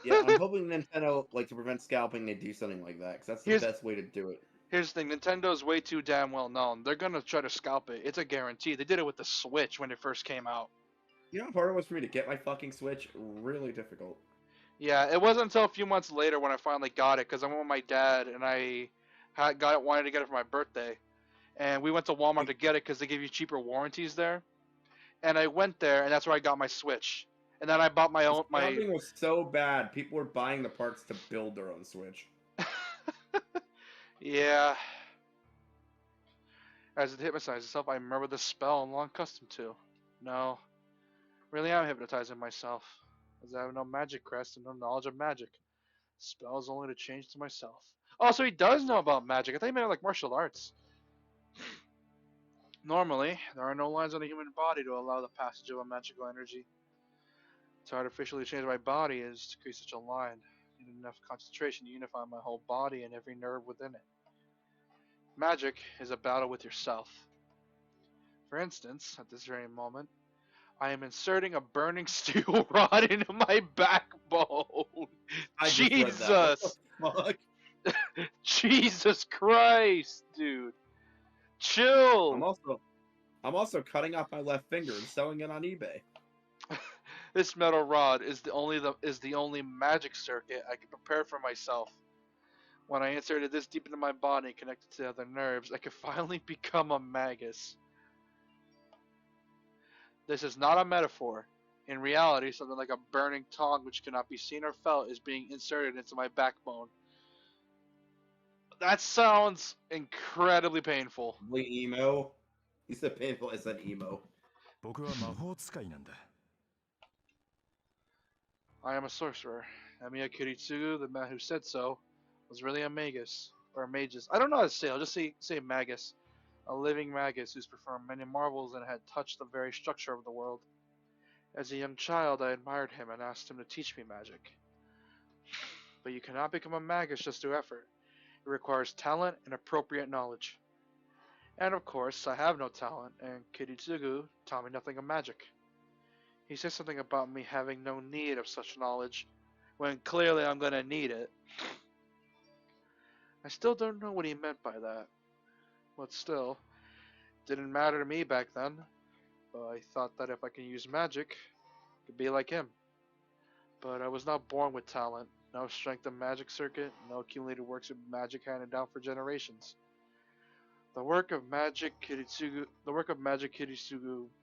Yeah, I'm hoping Nintendo, like, to prevent scalping, they do something like that, because that's the best way to do it. Here's the thing, Nintendo's way too damn well known. They're gonna try to scalp it. It's a guarantee. They did it with the Switch when it first came out. You know how hard it was for me to get my fucking Switch? Really difficult. Yeah, it wasn't until a few months later when I finally got it, because I went with my dad and I wanted to get it for my birthday, and we went to Walmart to get it because they give you cheaper warranties there. And I went there, and that's where I got my Switch. And then I bought my own. Something was so bad. People were buying the parts to build their own Switch. Yeah. As it hypnotizes itself, I remember the spell I'm long accustomed to. No. Really am hypnotizing myself, as I have no magic crest and no knowledge of magic. Spells only to change to myself. Oh, so he does know about magic. I thought he meant like martial arts. Normally, there are no lines on the human body to allow the passage of a magical energy. To artificially change my body is to create such a line. I need enough concentration to unify my whole body and every nerve within it. Magic is a battle with yourself. For instance, at this very moment, I am inserting a burning steel rod into my backbone. Jesus! Fuck? Jesus Christ, dude. Chill. I'm also cutting off my left finger and selling it on eBay. This metal rod is the only magic circuit I can prepare for myself. When I inserted this deep into my body, connected to the other nerves, I could finally become a magus. This is not a metaphor. In reality, something like a burning tongue which cannot be seen or felt is being inserted into my backbone. That sounds incredibly painful. Emo? He said painful, I said emo. I am a sorcerer. Emiya Kiritsugu, the man who said so, was really a magus. Or a magus. I don't know how to say it. I'll just say magus. A living magus who's performed many marvels and had touched the very structure of the world. As a young child, I admired him and asked him to teach me magic. But you cannot become a magus just through effort. It requires talent and appropriate knowledge. And of course, I have no talent, and Kiritsugu taught me nothing of magic. He said something about me having no need of such knowledge, when clearly I'm gonna need it. I still don't know what he meant by that. But still, it didn't matter to me back then. But I thought that if I can use magic, I could be like him. But I was not born with talent. No strength of magic circuit, no accumulated works of magic handed down for generations. The work of magic Kiritsugu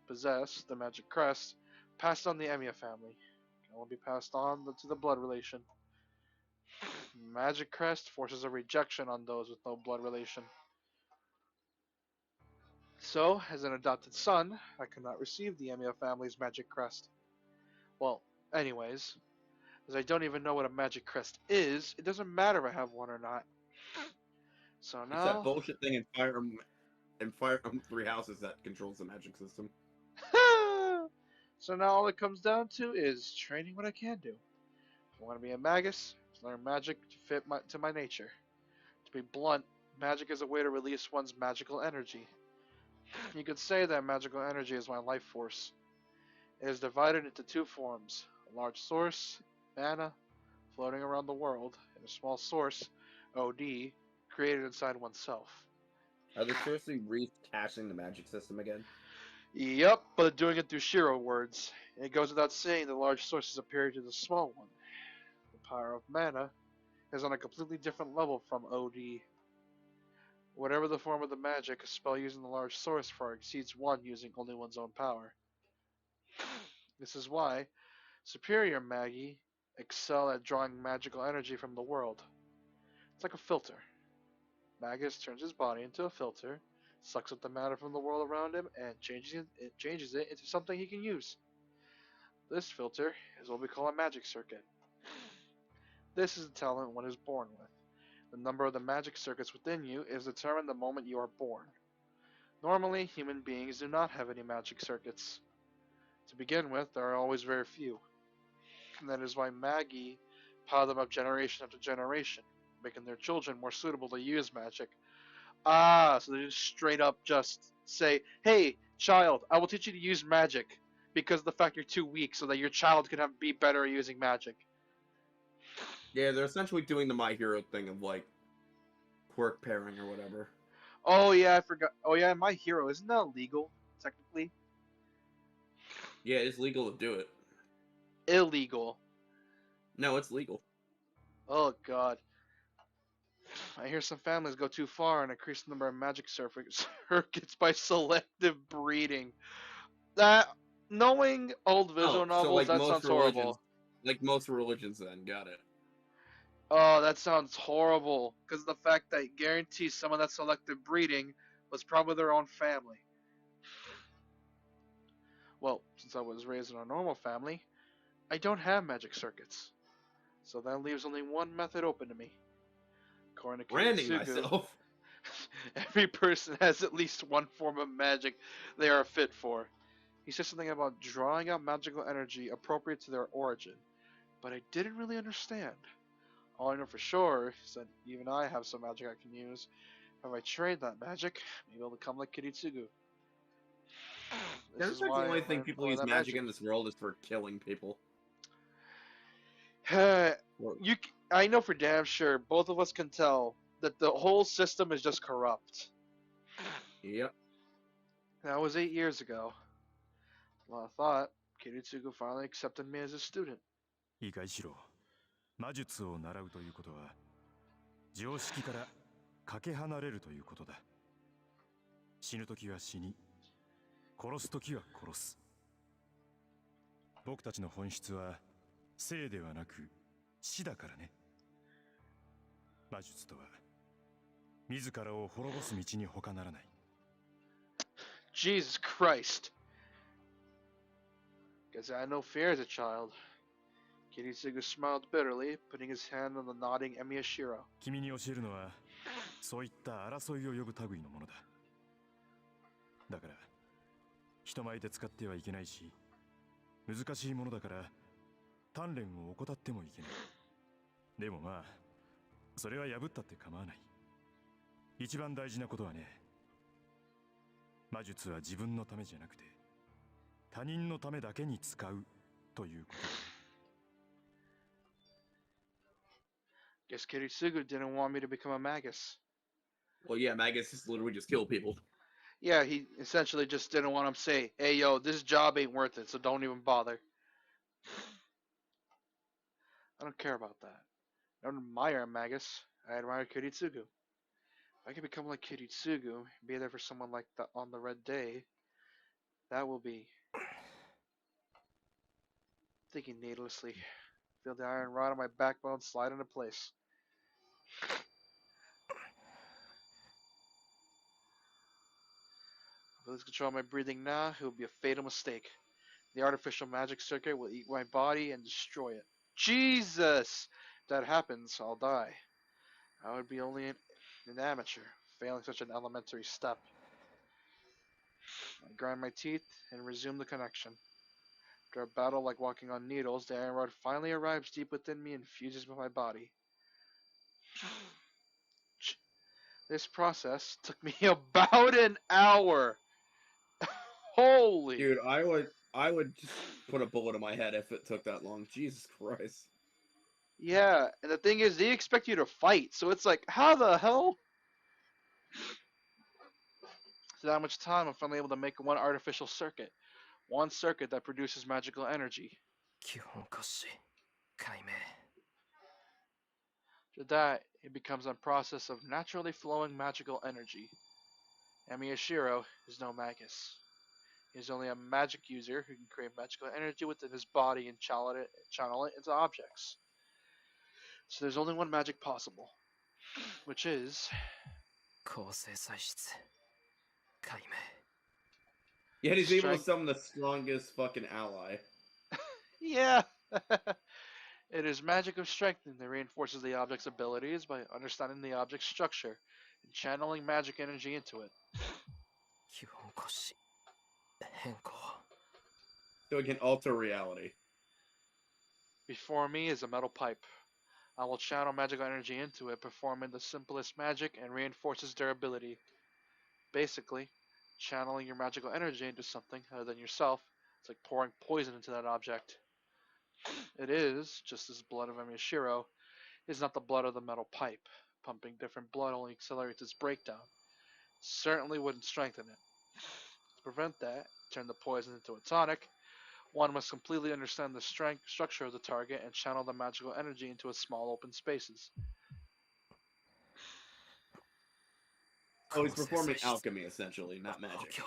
possessed, the magic crest, passed on the Emiya family. Can only be passed on to the blood relation. Magic crest forces a rejection on those with no blood relation. So, as an adopted son, I could not receive the Emiya family's magic crest. Well, anyways, as I don't even know what a magic crest is, it doesn't matter if I have one or not. So now... It's that bullshit thing in Fire Emblem 3 Houses that controls the magic system. So now all it comes down to is training what I can do. If I want to be a magus, learn magic to fit to my nature. To be blunt, magic is a way to release one's magical energy. You could say that magical energy is my life force. It is divided into two forms: a large source, mana, floating around the world, and a small source, OD, created inside oneself. Are they seriously recasting the magic system again? Yep, but doing it through Shiro words. It goes without saying the large source is superior to the small one. The power of mana is on a completely different level from OD. Whatever the form of the magic, a spell using the large source far exceeds one using only one's own power. This is why superior magi excel at drawing magical energy from the world. It's like a filter. Magus turns his body into a filter, sucks up the matter from the world around him, and changes it into something he can use. This filter is what we call a magic circuit. This is the talent one is born with. The number of the magic circuits within you is determined the moment you are born. Normally, human beings do not have any magic circuits. To begin with, there are always very few. And that is why magi pile them up generation after generation, making their children more suitable to use magic. So they just straight up just say, hey, child, I will teach you to use magic because of the fact you're too weak so that your child can be better at using magic. Yeah, they're essentially doing the My Hero thing of, like, quirk pairing or whatever. Oh, yeah, I forgot. Oh, yeah, My Hero. Isn't that illegal, technically? Yeah, it's legal to do it. Illegal. No, it's legal. Oh, God. I hear some families go too far and increase the number of magic circuits by selective breeding. That, knowing old visual Oh, so novels, like that most sounds religions, horrible. then got it. Oh, that sounds horrible. Because of the fact that guarantees some of that selective breeding was probably their own family. Well, since I was raised in a normal family, I don't have magic circuits. So that leaves only one method open to me. According to Branding Kiritsugu, myself. every person has at least one form of magic they are fit for. He said something about drawing out magical energy appropriate to their origin, but I didn't really understand. All I know for sure is that even I have some magic I can use. If I trade that magic, maybe I'll become like Kiritsugu. This That's is like why the only I thing learned people more use of that magic in this world is for killing people. I know for damn sure both of us can tell that the whole system is just corrupt. Yep. That was 8 years ago. Well, I thought Kiritsugu finally accepted me as a student. いいかいしろ。魔術を習うということは常識からかけ離れるということだ。死ぬ時は死に、殺す時は殺す。僕たちの本質は生ではなく死だからね。魔術とは自らを滅ぼす道に他ならない。Jesus Christ. Guess I had no fear as a child. Kiritsugu smiled bitterly, putting his hand on the nodding Emiyashiro. 君に教えるのはそういった争いを呼ぶ類のものだ。だから人前で使ってはいけないし、難しいものだから鍛錬を怠ってもいけない。でもまあそれは破ったって構わない。一番大事なことはね、魔術は自分のためじゃなくて他人のためだけに使うということだ。Guess Kiritsugu didn't want me to become a magus. Well, yeah, magus is literally just kill people. Yeah, he essentially just didn't want him to say, hey, yo, this job ain't worth it, so don't even bother. I don't care about that. I don't admire a magus. I admire Kiritsugu. If I can become like Kiritsugu and be there for someone like that on the red day, that will be... Thinking needlessly. Feel the iron rod on my backbone slide into place. If I lose control of my breathing now, it will be a fatal mistake. The artificial magic circuit will eat my body and destroy it. Jesus! If that happens, I'll die. I would be only an amateur, failing such an elementary step. I grind my teeth and resume the connection. After a battle like walking on needles, the iron rod finally arrives deep within me and fuses with my body. This process took me about an hour. Holy. Dude, I would just put a bullet in my head if it took that long. Jesus Christ. Yeah, and the thing is, they expect you to fight, so it's like, how the hell? So that much time, I'm finally able to make one artificial circuit. One circuit that produces magical energy. After that, it becomes a process of naturally flowing magical energy. Emiyashiro is no magus. He is only a magic user who can create magical energy within his body and channel it into objects. So there's only one magic possible, which is... Yet he's able to summon the strongest fucking ally. Yeah! It is magic of strengthening that reinforces the object's abilities by understanding the object's structure and channeling magic energy into it. So it can alter reality. Before me is a metal pipe. I will channel magical energy into it, performing the simplest magic and reinforces durability. Basically, channeling your magical energy into something other than yourself is like pouring poison into that object. It is, just as blood of Emiyashiro is not the blood of the metal pipe. Pumping different blood only accelerates its breakdown. Certainly wouldn't strengthen it. To prevent that, turn the poison into a tonic, one must completely understand the structure of the target and channel the magical energy into its small open spaces. Oh, he's performing alchemy essentially, not magic.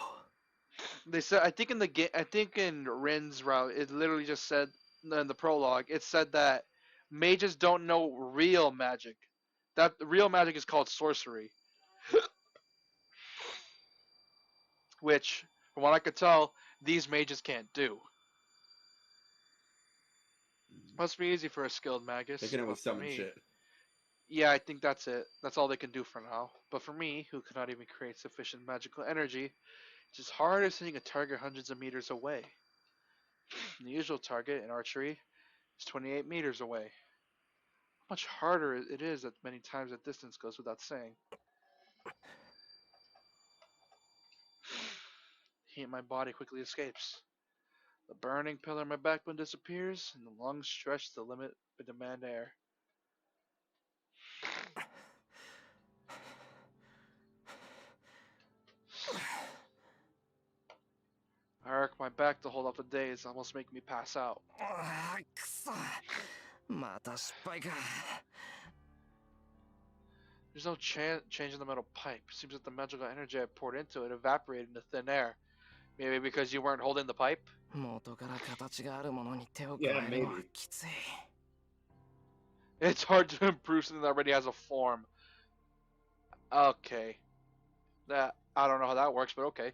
They said, I think in the game, I think in Rin's route, it literally just said in the prologue, it said that mages don't know real magic. That real magic is called sorcery, which, from what I could tell, these mages can't do. Must be easy for a skilled magus. They can always but for summon me- shit. Yeah, I think that's it. That's all they can do for now. But for me, who cannot even create sufficient magical energy, it's as hard as hitting a target hundreds of meters away. The usual target in archery is 28 meters away. Much harder it is at many times that distance goes without saying. Heat in my body quickly escapes. The burning pillar in my backbone disappears, and the lungs stretch to the limit but demand air. I arc my back to hold off the days, almost make me pass out. くそまた失敗か There's no change in the metal pipe. Seems that the magical energy I poured into it evaporated into thin air. Maybe because you weren't holding the pipe? 元から形があるものに手を加え Yeah, るのは maybe. きつい It's hard to improve something that already has a form. Okay. I don't know how that works, but okay.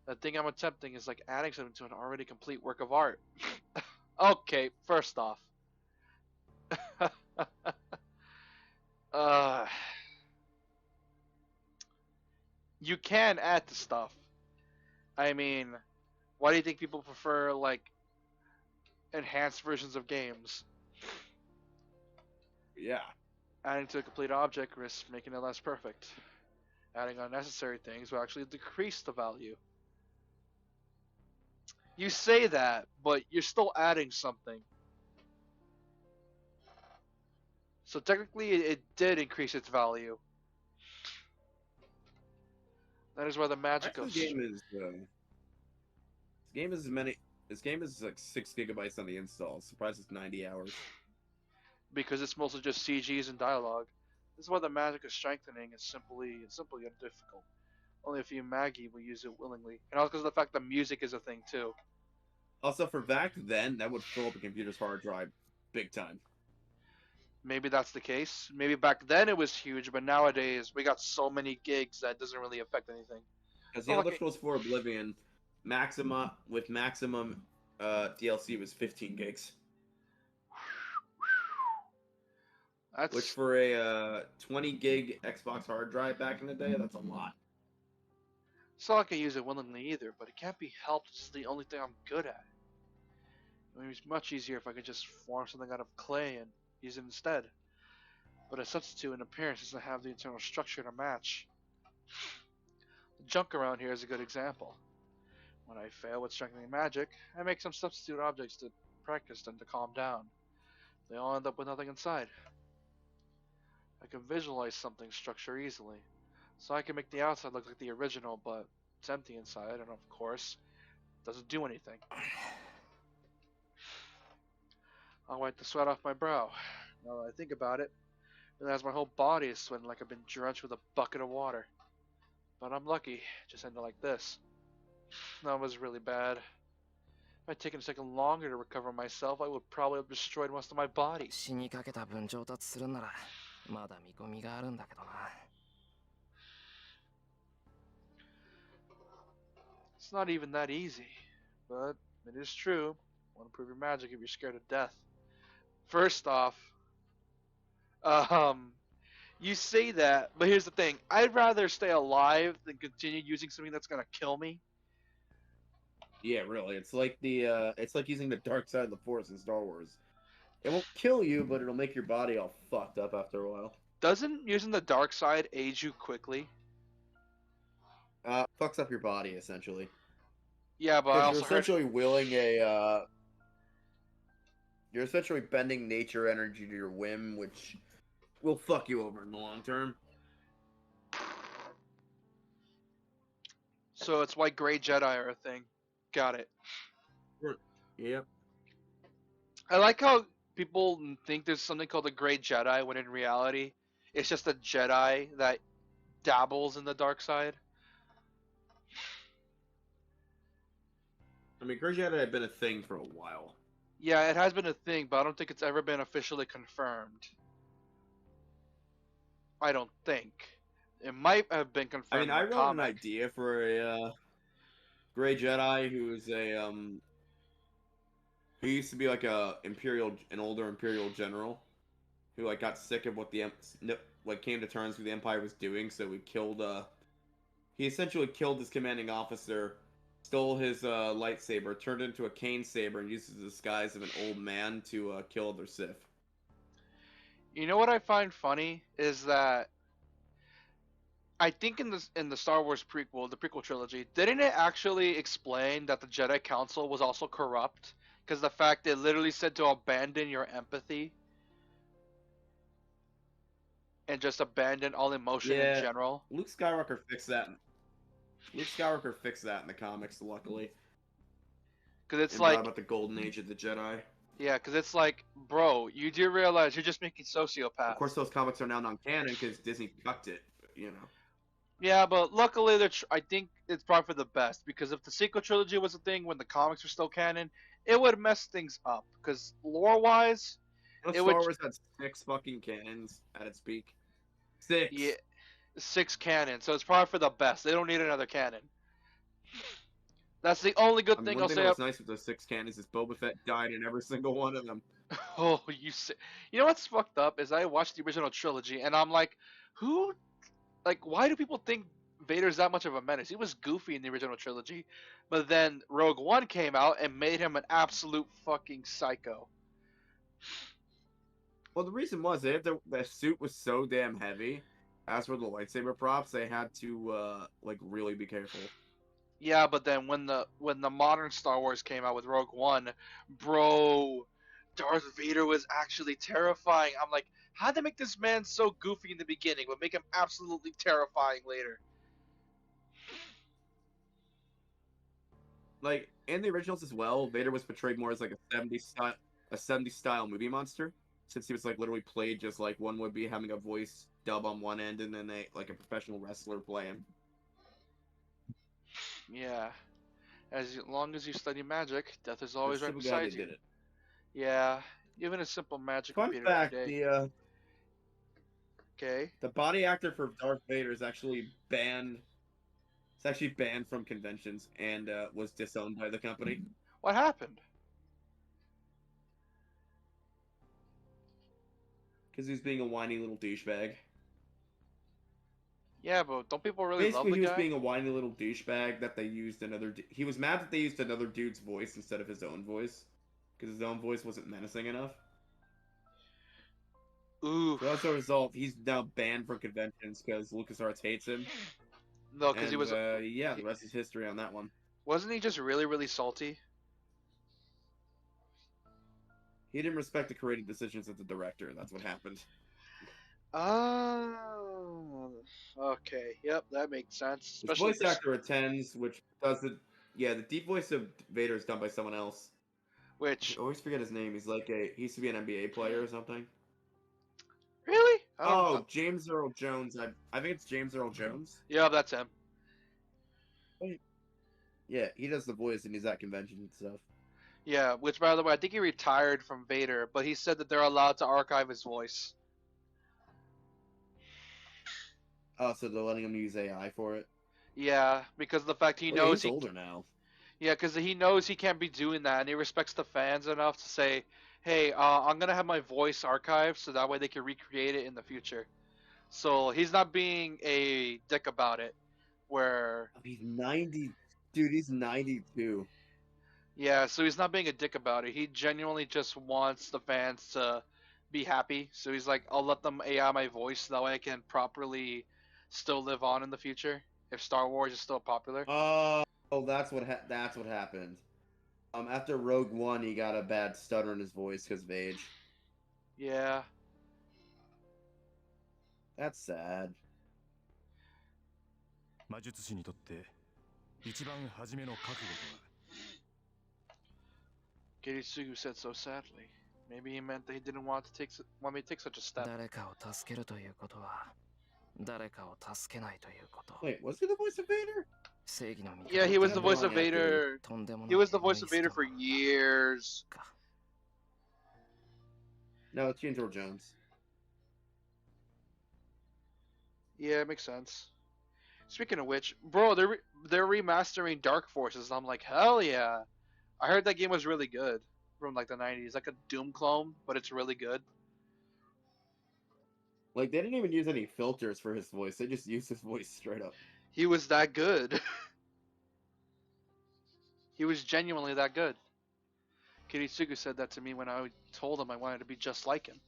The thing I'm attempting is like adding something to an already complete work of art. Okay, first off. You can add to stuff. I mean, why do you think people prefer like enhanced versions of games? Yeah. Adding to a complete object risks making it less perfect. Adding unnecessary things will actually decrease the value. You say that, but you're still adding something. So technically, it did increase its value. That is why the magic Actually, of this game is like 6 gigabytes on the install. Surprised it's 90 hours. because it's mostly just CGs and dialogue. This is why the magic of strengthening is simply difficult. Only a few Magi will use it willingly, and also because of the fact that music is a thing too. Also, for back then, that would fill up a computer's hard drive big time. Maybe that's the case. Maybe back then it was huge, but nowadays we got so many gigs that it doesn't really affect anything. Because the Elder Scrolls 4 Oblivion, maximum DLC was 15 gigs. That's... Which for a 20 gig Xbox hard drive back in the day, that's a lot. It's not like I use it willingly either, but it can't be helped. It's the only thing I'm good at. I mean, it's much easier if I could just form something out of clay and use it instead. But a substitute in appearance doesn't have the internal structure to match. The junk around here is a good example. When I fail with strengthening magic, I make some substitute objects to practice them to calm down. They all end up with nothing inside. I can visualize something's structure easily, so I can make the outside look like the original, but it's empty inside, and of course, it doesn't do anything. I'll wipe the sweat off my brow. Now that I think about it, I realize my whole body is sweating like I've been drenched with a bucket of water. But I'm lucky, it just ended like this. That was really bad. If I'd taken a second longer to recover myself, I would probably have destroyed most of my body. 死にかけた分上達するならまだ見込みがあるんだけどな It's not even that easy, but it is true. Want to prove your magic if you're scared of death. First off, you say that, but here's the thing. I'd rather stay alive than continue using something that's gonna kill me. Yeah, really. It's like using the dark side of the Force in Star Wars. It won't kill you, but it'll make your body all fucked up after a while. Doesn't using the dark side age you quickly? Fucks up your body essentially. Yeah, but I also you're essentially you're essentially bending nature energy to your whim, which will fuck you over in the long term. So it's why Grey Jedi are a thing. Got it. Yep. I like how people think there's something called a Grey Jedi when in reality it's just a Jedi that dabbles in the dark side. I mean, Gray Jedi had been a thing for a while. Yeah, it has been a thing, but I don't think it's ever been officially confirmed. I don't think. It might have been confirmed. I mean, I in the wrote an comic. idea for a Gray Jedi who is a who used to be like an older Imperial general, who like got sick of what like came to terms with the Empire was doing, so he essentially killed his commanding officer, stole his lightsaber, turned it into a cane saber, and used the disguise of an old man to kill other Sith. You know what I find funny is that I think in the Star Wars prequel, the prequel trilogy, didn't it actually explain that the Jedi Council was also corrupt? Because the fact it literally said to abandon your empathy and just abandon all emotion in general. Luke Skywalker fixed that. Luke Skywalker fixed that in the comics, luckily. Because it's and like about the golden age of the Jedi. Yeah, because it's like, bro, you do realize you're just making sociopaths. Of course, those comics are now non-canon because Disney cucked it. You know. Yeah, but luckily, I think it's probably for the best, because if the sequel trilogy was a thing when the comics were still canon, it would mess things up. Because lore-wise, Star Wars had 6 fucking canons at its peak. 6. Yeah, 6 canon, so it's probably for the best. They don't need another canon. That's the only good thing I'll say. What's nice with those 6 canons is Boba Fett died in every single one of them. Oh, you know what's fucked up is I watched the original trilogy and I'm like, why do people think Vader's that much of a menace? He was goofy in the original trilogy, but then Rogue One came out and made him an absolute fucking psycho. Well, the reason was the suit was so damn heavy. As for the lightsaber props, they had to really be careful. Yeah, but then when the modern Star Wars came out with Rogue One, bro, Darth Vader was actually terrifying. I'm like, how'd they make this man so goofy in the beginning, but make him absolutely terrifying later? Like in the originals as well, Vader was portrayed more as like a 70s style movie monster, since he was like literally played just like one would be having a voice dub on one end and then a professional wrestler play him. Yeah, as long as you study magic, death is always right beside you. Did it. Yeah, even a simple magic. Fun fact: Okay. The body actor for Darth Vader is actually banned. It's actually banned from conventions and was disowned by the company. What happened? Because he's being a whiny little douchebag. Yeah, but don't people really love the guy? Basically, he was being a whiny little douchebag that they used another. He was mad that they used another dude's voice instead of his own voice, because his own voice wasn't menacing enough. Ooh. So as a result, he's now banned from conventions because LucasArts hates him. No, because he was. Yeah, the rest is history on that one. Wasn't he just really, really salty? He didn't respect the creative decisions of the director. That's what happened. Oh, okay. Yep, that makes sense. His voice actor attends, which does it. Yeah, the deep voice of Vader is done by someone else. Which I always forget his name. He's like he used to be an NBA player or something. Really? Oh, James Earl Jones. I think it's James Earl Jones. Yeah, that's him. Yeah, he does the voice and he's at conventions and stuff. Yeah, which by the way, I think he retired from Vader, but he said that they're allowed to archive his voice. Oh, so they're letting him use AI for it? Yeah, because of the fact he knows he's older now. Yeah, because he knows he can't be doing that, and he respects the fans enough to say, hey, I'm going to have my voice archived so that way they can recreate it in the future. So he's not being a dick about it, where... He's 90... Dude, he's 92. Yeah, so he's not being a dick about it. He genuinely just wants the fans to be happy. So he's like, I'll let them AI my voice so that way I can properly still live on in the future if Star Wars is still popular. Oh, that's what happened. After Rogue One, he got a bad stutter in his voice because of age. Yeah. That's sad. 魔術師にとって一番初めの覚悟とは Kiritsugu said so sadly. Maybe he meant that he didn't want me to take such a step. 誰かを助けるということは誰かを助けないということ。 Wait, was he the voice of Vader? 正義の味方 Yeah, he was the って voice of のは Vader. とんでもない He was the voice エ of ゴイス Vader ト for years. No, it's Earl Jones. Yeah, it makes sense. Speaking of which, bro, they're remastering Dark Forces. I'm like, hell yeah! I heard that game was really good from like the 90s, like a Doom clone, but it's really good. Like, they didn't even use any filters for his voice. They just used his voice straight up. He was that good. He was genuinely that good. Kiritsugu said that to me when I told him I wanted to be just like him.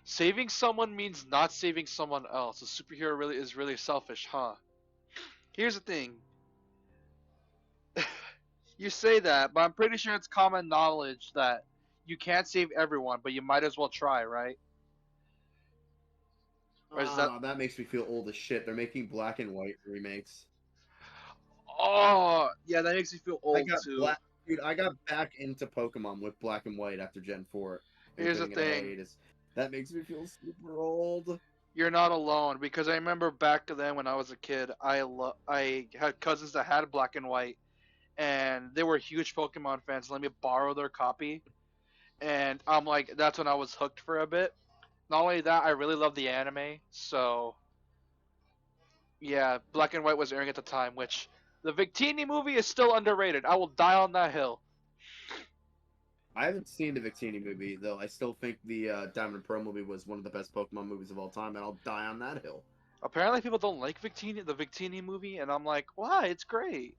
Saving someone means not saving someone else. A superhero really is really selfish, huh? Here's the thing. You say that, but I'm pretty sure it's common knowledge that you can't save everyone, but you might as well try, right? Or is that... that makes me feel old as shit. They're making black and white remakes. Oh, yeah, that makes me feel old too. Dude, I got back into Pokemon with black and white after Gen 4. Here's the thing. That makes me feel super old. You're not alone, because I remember back then when I was a kid, I had cousins that had black and white, and they were huge Pokemon fans. Let me borrow their copy, and I'm like, that's when I was hooked for a bit. Not only that, I really love the anime, so yeah, black and white was airing at the time, which the Victini movie is still underrated. I will die on that hill. I haven't seen the Victini movie, though. I still think the Diamond and Pearl movie was one of the best Pokemon movies of all time, and I'll die on that hill. Apparently, people don't like the Victini movie, and I'm like, why? It's great.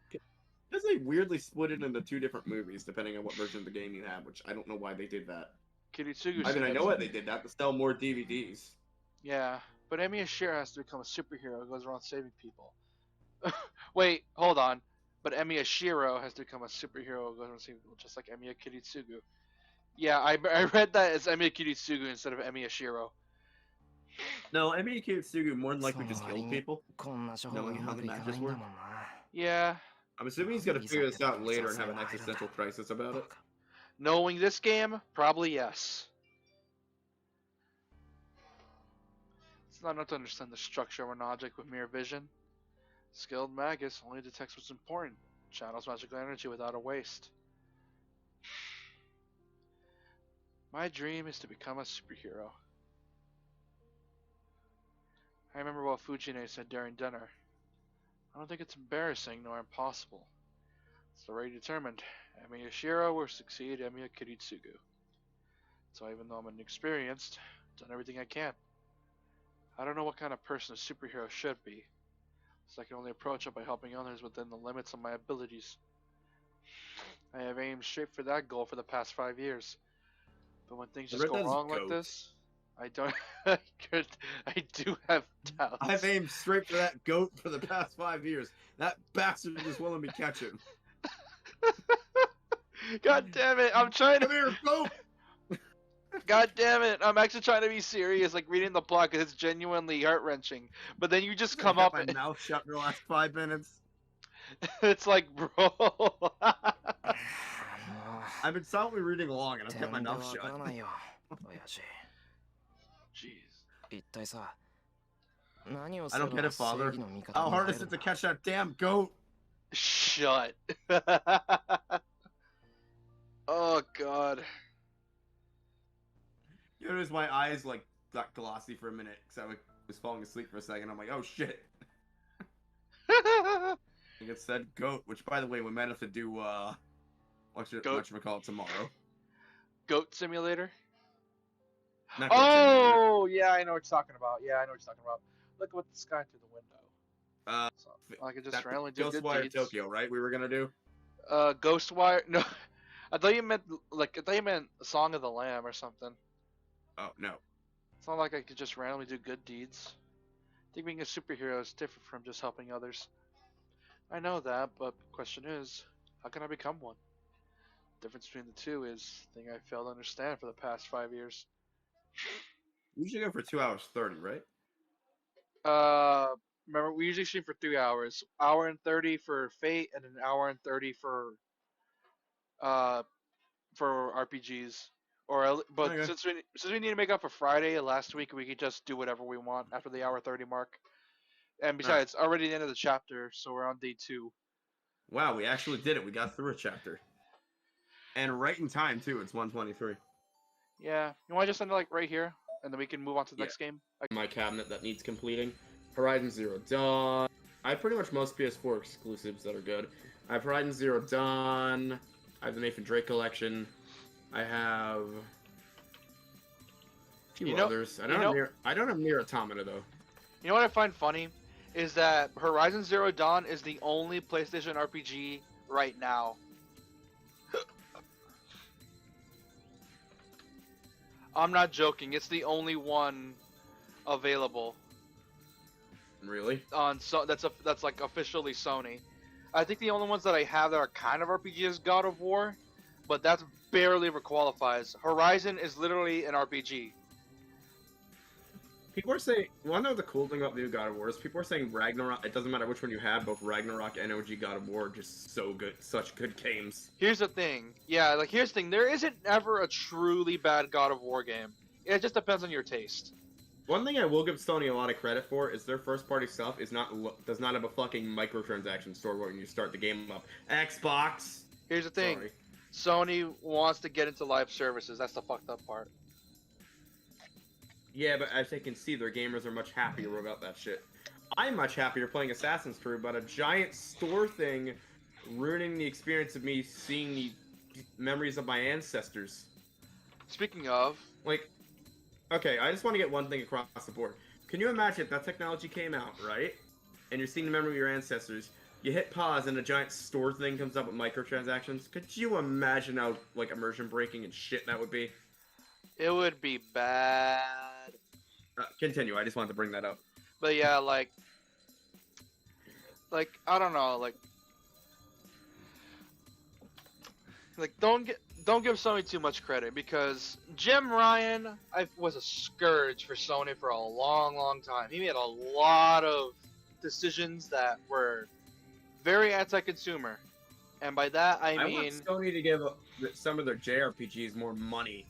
Because they weirdly split it into two different movies, depending on what version of the game you have, which I don't know why they did that. Kiritsugu I said mean, I know why they did that, to sell more DVDs. Yeah, but Emi Ashira has to become a superhero who goes around saving people. Wait, hold on. But Emi Ashiro has to become a superhero who goes around saving people, just like Emi Kiritsugu. Yeah, I read that as Emi Kiritsugu instead of Emi Ashiro. No, Emi Kiritsugu more than likely just killed people, knowing how the matches work. Yeah. I'm assuming he's going to figure this out later and have an existential crisis about it. Knowing this game, probably yes. It's not enough to understand the structure of an object with mere vision. Skilled Magus only detects what's important, channels magical energy without a waste. My dream is to become a superhero. I remember what Fujine said during dinner. I don't think it's embarrassing nor impossible. It's already determined. Emi Ashiro will succeed Emi Kiritsugu. So even though I'm inexperienced, I've done everything I can. I don't know what kind of person a superhero should be, so I can only approach it by helping others within the limits of my abilities. I have aimed straight for that goal for the past 5 years. But when things just go wrong like this, I don't. I do have doubts. I've aimed straight for that goat for the past 5 years. That bastard just won't let me catch him. God damn it! I'm trying to. Come here, goat! God damn it! I'm actually trying to be serious, like reading the plot, because it's genuinely heart wrenching. But then you just come up. My mouth shut in the last 5 minutes. It's like, bro. I've been silently reading along, and I've kept my mouth shut. Jeez. I don't get it, Father. How hard is it to catch that damn goat? Shut. Oh God. You notice my eyes like got glossy for a minute because I was falling asleep for a second. I'm like, oh shit. I think it said goat, which by the way, we might have to do whatchamacallit tomorrow. Goat Simulator? Not oh, yeah, I know what you're talking about. Yeah, I know what you're talking about. Look at the sky through the window. So, I could just randomly do good Ghostwire deeds. Tokyo, right? We were gonna do. Ghostwire. No, I thought you meant Song of the Lamb or something. Oh no. It's not like I could just randomly do good deeds. I think being a superhero is different from just helping others. I know that, but the question is, how can I become one? The difference between the two is the thing I failed to understand for the past 5 years. We usually go for 2 hours 30, right? Remember, we usually stream for 3 hours. Hour and 30 for Fate, and an hour and 30 for RPGs. But Okay. since we need to make up for Friday last week, we could just do whatever we want after the hour 30 mark. And besides, it's already the end of the chapter, so we're on day 2. Wow, we actually did it. We got through a chapter. And right in time, too. It's 1:23. Yeah, you want to just end it like right here, and then we can move on to the next game. My cabinet that needs completing. Horizon Zero Dawn. I have pretty much most PS4 exclusives that are good. I have Horizon Zero Dawn. I have the Nathan Drake collection. I have a few others. I don't have Nier Automata though. You know what I find funny is that Horizon Zero Dawn is the only PlayStation RPG right now. I'm not joking. It's the only one available. Really? That's like officially Sony. I think the only ones that I have that are kind of RPG is God of War, but that barely qualifies. Horizon is literally an RPG. People are saying, you want to know the cool thing about the new God of War is people are saying Ragnarok, it doesn't matter which one you have, both Ragnarok and OG God of War are just so good, such good games. Here's the thing. Yeah, here's the thing. There isn't ever a truly bad God of War game. It just depends on your taste. One thing I will give Sony a lot of credit for is their first-party stuff does not have a fucking microtransaction store when you start the game up. Xbox! Here's the thing. Sony wants to get into live services. That's the fucked up part. Yeah, but as they can see, their gamers are much happier about that shit. I'm much happier playing Assassin's Creed, but a giant store thing ruining the experience of me seeing the memories of my ancestors. Speaking of... Okay, I just want to get one thing across the board. Can you imagine if that technology came out, right? And you're seeing the memory of your ancestors, you hit pause and a giant store thing comes up with microtransactions? Could you imagine how, immersion breaking and shit that would be? It would be bad. Continue, I just wanted to bring that up. But yeah, I don't know, don't give Sony too much credit because Jim Ryan was a scourge for Sony for a long, long time. He made a lot of decisions that were very anti-consumer, and by that I mean want Sony to give some of their JRPGs more money.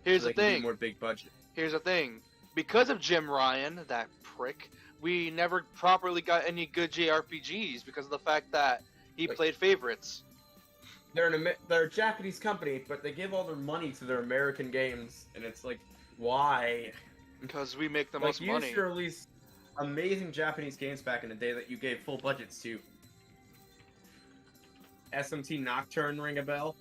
Here's so the they can thing. do more big budget. Here's the thing. Because of Jim Ryan, that prick, we never properly got any good JRPGs because of the fact that he played favorites. They're a Japanese company, but they give all their money to their American games, and it's like, why? Because we make the most you money. used to release amazing Japanese games back in the day that you gave full budgets to. SMT Nocturne ring a bell?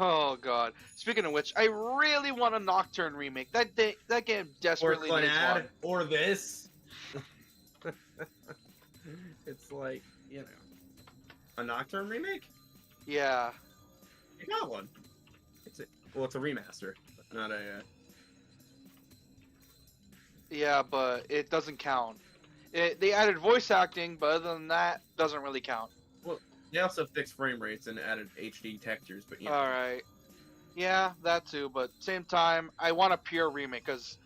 Oh god. Speaking of which, I really want a Nocturne remake. That game desperately or needs one. Or this. It's a Nocturne remake? Yeah. You got one. It's a remaster, but not a. Yeah, but it doesn't count. They added voice acting, but other than that, doesn't really count. Well, they also fixed frame rates and added HD textures, but yeah. All right. Yeah, that too. But same time, I want a pure remake because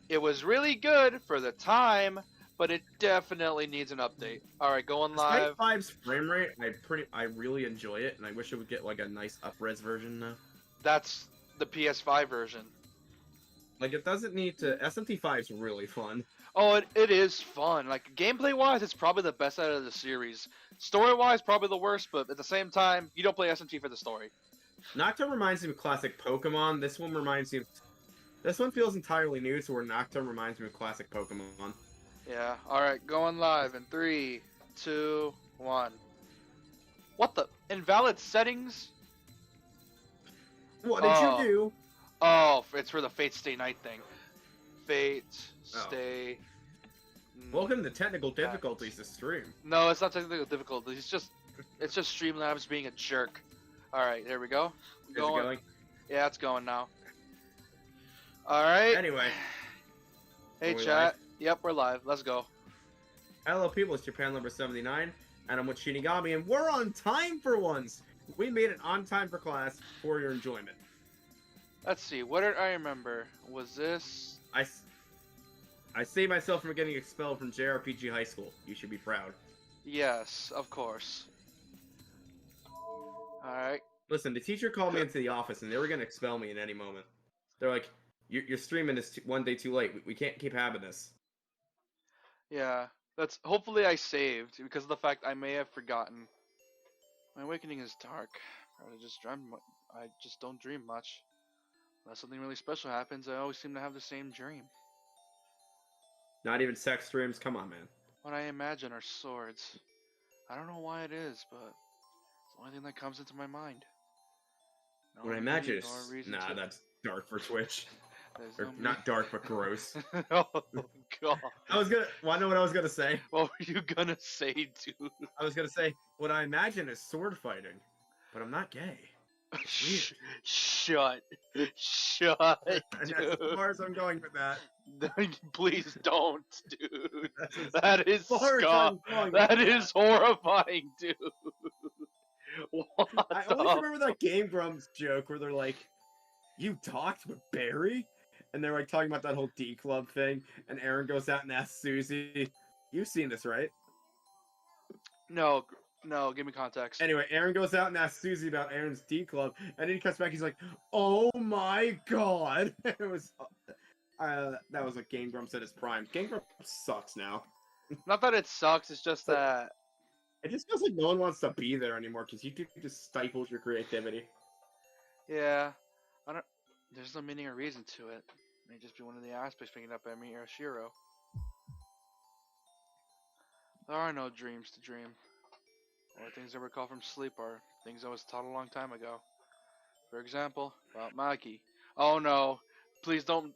it was really good for the time, but it definitely needs an update. All right, going live. Skate 5's frame rate, I really enjoy it, and I wish it would get a nice up-res version now. That's the PS5 version. It doesn't need to. SMT5's really fun. Oh, it is fun. Gameplay-wise, it's probably the best out of the series. Story-wise, probably the worst, but at the same time, you don't play SMT for the story. Nocturne reminds me of classic Pokemon. This one reminds me of... This one feels entirely new, so where Nocturne reminds me of classic Pokemon. Yeah. All right, going live in 3, 2, 1. What the? Invalid settings? What did you do? Oh, it's for the Fate Stay Night thing. Fate Stay. Welcome to technical difficulties to stream. No, it's not technical difficulties. It's just Streamlabs being a jerk. All right, there we go. Is it going? Yeah, it's going now. All right. Anyway. Hey, Are we chat. live? Yep, we're live. Let's go. Hello, people. It's Japan number 79, and I'm with Shinigami, and we're on time for once. We made it on time for class for your enjoyment. Let's see. What did I remember? Was this? I saved myself from getting expelled from JRPG high school. You should be proud. Yes, of course. All right. Listen, the teacher called me into the office, and they were gonna expel me at any moment. They're like, "Your streaming is one day too late. We can't keep having this." Yeah, that's hopefully I saved because of the fact I may have forgotten. My awakening is dark. I just don't dream much. Unless something really special happens, I always seem to have the same dream. Not even sex dreams. Come on, man. What I imagine are swords. I don't know why it is, but it's the only thing that comes into my mind. No What I imagine need is nor reason nah, to- that's dark for Twitch. There's Or no not dark, but gross. oh god. I was gonna. Wanna know what I was gonna say? What were you gonna say, dude? I was gonna say what I imagine is sword fighting, but I'm not gay. It's Shut. Shut. weird. And that's as far as I'm going with that. Please don't, dude. That's as That is far as Scott. I'm going That with is horrifying, dude. What I the always remember that Game Grumps joke where they're like, "You talked with Barry," and they're like talking about that whole D Club thing, and Aaron goes out and asks Susie, "You've seen this, right?" No, give me context. Anyway, Aaron goes out and asks Susie about Aaron's D Club, and then he comes back. He's like, "Oh my god!" It was that was like Game Grumps at his prime. Game Grumps sucks now. Not that it sucks, it's just that It just feels like no one wants to be there anymore because YouTube just stifles your creativity. yeah. There's no meaning or reason to it. It may just be one of the aspects picking up by me or Shiro. There are no dreams to dream. Only things I recall from sleep are things I was taught a long time ago. For example, about Maki. Oh no. Please don't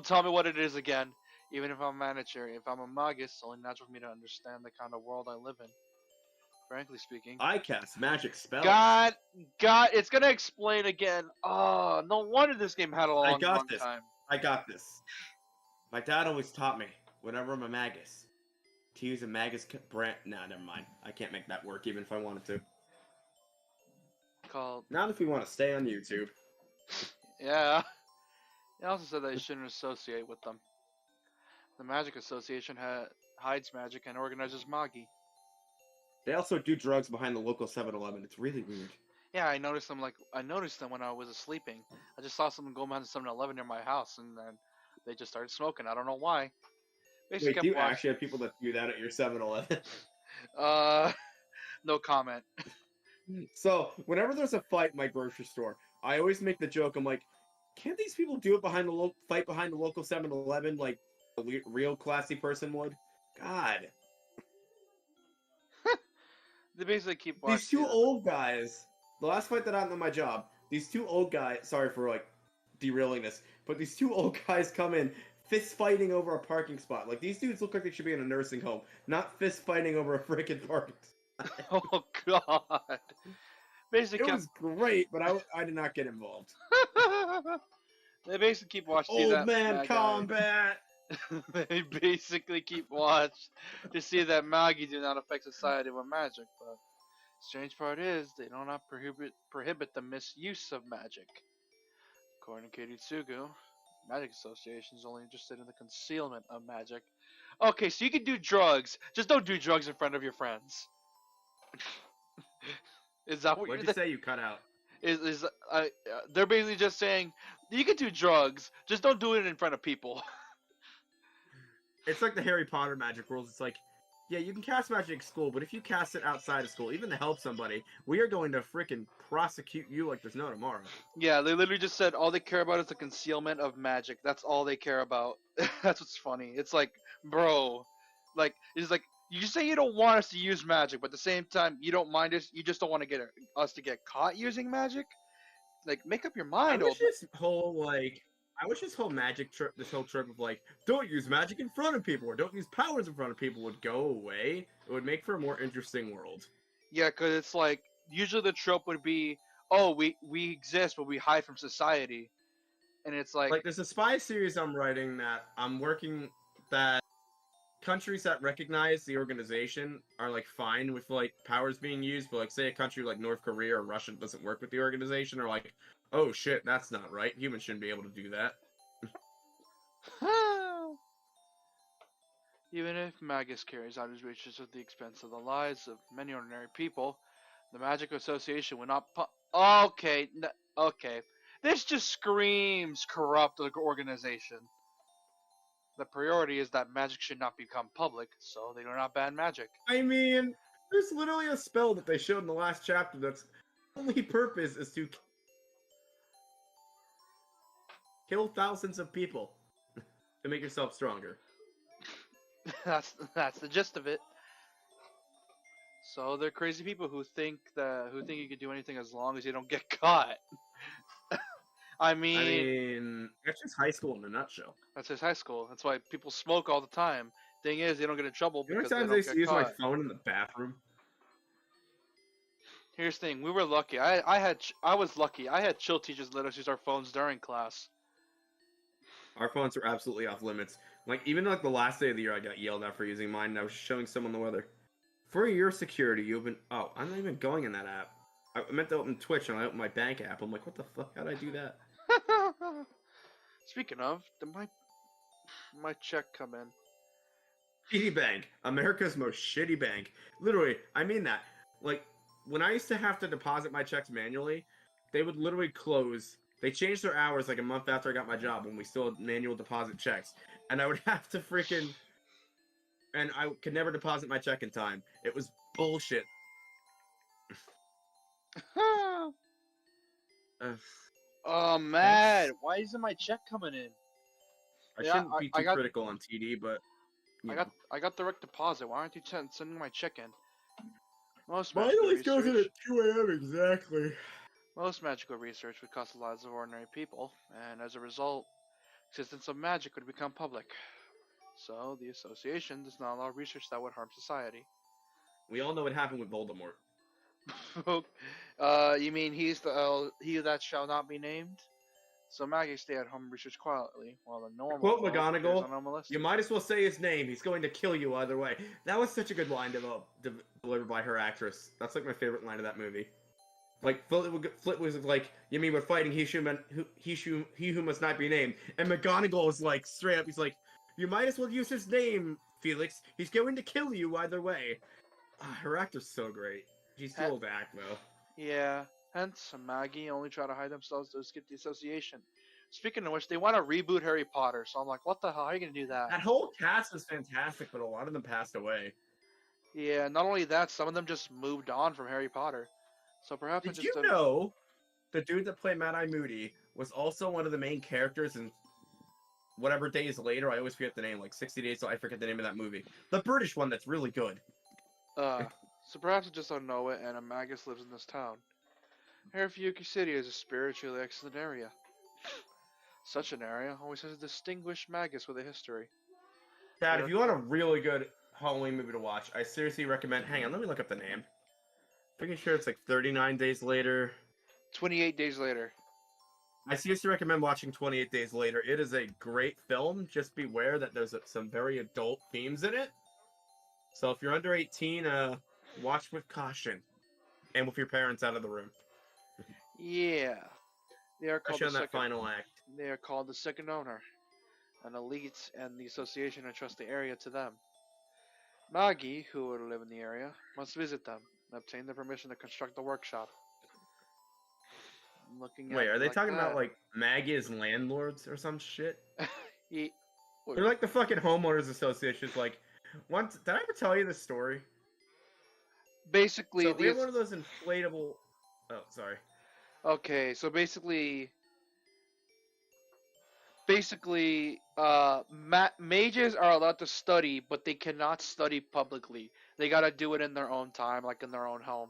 tell me what it is again. Even if I'm a manager, if I'm a magus, it's only natural for me to understand the kind of world I live in. Frankly speaking. I cast magic spells. God, it's gonna explain again. Oh, no wonder this game had a long time. I got this. My dad always taught me, whenever I'm a magus, to use a magus brand. Nah, never mind. I can't make that work even if I wanted to. Called. Not if we want to stay on YouTube. Yeah. He also said that you shouldn't associate with them. The Magic Association hides magic and organizes Magi. They also do drugs behind the local 7-Eleven. It's really weird. Yeah, I noticed them when I was sleeping. I just saw someone go behind the 7-Eleven near my house, and then they just started smoking. I don't know why. Basically Wait, do you actually have people that do that at your 7-Eleven? No comment. So, whenever there's a fight in my grocery store, I always make the joke, I'm like, can't these people do it behind the fight behind the local 7-Eleven like a real classy person would? God. They basically keep watching. These two old guys, the last fight that happened on my job, these two old guys, sorry for like derailing this, but these two old guys come in fist fighting over a parking spot. Like, these dudes look like they should be in a nursing home, not fist fighting over a freaking parking spot. Oh god. Basically, it was great, but I did not get involved. They basically keep watching. Old man combat. They basically keep watch to see that Magi do not affect society with magic. But strange part is they do not prohibit the misuse of magic. According to Kiritsugu, Magic Association is only interested in the concealment of magic. Okay, so you can do drugs, just don't do drugs in front of your friends. Is that what What'd you say? You cut out. They're basically just saying you can do drugs, just don't do it in front of people. It's like the Harry Potter magic rules. It's like, yeah, you can cast magic at school, but if you cast it outside of school, even to help somebody, we are going to frickin' prosecute you like there's no tomorrow. Yeah, they literally just said all they care about is the concealment of magic. That's all they care about. That's what's funny. It's like, bro, like, it's like, you say you don't want us to use magic, but at the same time, you don't mind us. You just don't want to get us to get caught using magic. Like, make up your mind. I wish this whole magic trip, this whole trip of like, don't use magic in front of people or don't use powers in front of people would go away. It would make for a more interesting world. Yeah, because it's like, usually the trope would be, oh, we exist, but we hide from society. And it's like... Like, there's a spy series I'm writing that I'm working that countries that recognize the organization are, like, fine with, like, powers being used, but, like, say a country like North Korea or Russia doesn't work with the organization, or like, oh shit, that's not right. Humans shouldn't be able to do that. Even if Magus carries out his reaches at the expense of the lives of many ordinary people, the Magic Association would not Okay, okay. This just screams corrupt organization. The priority is that magic should not become public, so they do not ban magic. I mean, there's literally a spell that they showed in the last chapter that's only purpose is to kill thousands of people to make yourself stronger. That's the gist of it. So they're crazy people who think you can do anything as long as you don't get caught. I mean, that's just high school in a nutshell. That's just high school. That's why people smoke all the time. Thing is, they don't get in trouble You know because how they many don't times I get used to use caught. my phone in the bathroom? Here's the thing: we were lucky. I was lucky. I had chill teachers let us use our phones during class. Our phones were absolutely off limits. Like, even like the last day of the year, I got yelled at for using mine, and I was showing someone the weather. For your security, you open. Oh, I'm not even going in that app. I meant to open Twitch, and I opened my bank app. I'm like, what the fuck? How'd I do that? Speaking of, did my check come in? TD Bank, America's most shitty bank. Literally, I mean that. Like, when I used to have to deposit my checks manually, they would literally close. They changed their hours like a month after I got my job when we still had manual deposit checks. And I would have to freaking... And I could never deposit my check in time. It was bullshit. Oh man, why isn't my check coming in? I Yeah, shouldn't be I too got- critical on TD, but... I got direct deposit. Why aren't you sending my check in? Most Mine magical always goes in at research. 2 a.m. exactly. Most magical research would cost the lives of ordinary people, and as a result, existence of magic would become public. So the association does not allow research that would harm society. We all know what happened with Voldemort. You mean he's the he that shall not be named? So Maggie stay at home and research quietly, while the normal Quote folk appears McGonagall, unmolested. you might as well say his name. He's going to kill you either way. That was such a good line delivered by her actress. That's like my favorite line of that movie. Like, Flip was like, you mean we're fighting he who must not be named. And McGonagall was like, straight up, he's like, you might as well use his name, Felix. He's going to kill you either way. Her actor's so great. She's too old to act, though. Yeah, hence Maggie only try to hide themselves to escape the association. Speaking of which, they want to reboot Harry Potter, so I'm like, what the hell? How are you gonna do that? That whole cast was fantastic, but a lot of them passed away. Yeah, not only that, some of them just moved on from Harry Potter. So perhaps Did you know the dude that played Mad-Eye Moody was also one of the main characters in whatever Days Later? I always forget the name, like 60 Days, so I forget the name of that movie. The British one that's really good. So perhaps I just don't know it, and a Magus lives in this town. Harafuki City is a spiritually excellent area. Such an area always has a distinguished Magus with a history. Dad, if you want a really good Halloween movie to watch, I seriously recommend... Hang on, let me look up the name. Pretty sure it's like 39 Days Later. 28 Days Later. I seriously recommend watching 28 Days Later. It is a great film. Just beware that there's some very adult themes in it. So if you're under 18, watch with caution. And with your parents out of the room. Yeah. They are called Especially on the that second, final act. They are called the second owner. An elite and the association entrust the area to them. Maggie, who would live in the area, must visit them and obtain their permission to construct the workshop. Wait, are they talking about like Maggie as landlords or some shit? They're like the fucking homeowners associations. Like, once did I ever tell you this story? Basically, so we have one of those inflatable. Oh, sorry. Okay, so basically, mages are allowed to study, but they cannot study publicly. They gotta do it in their own time, like in their own home.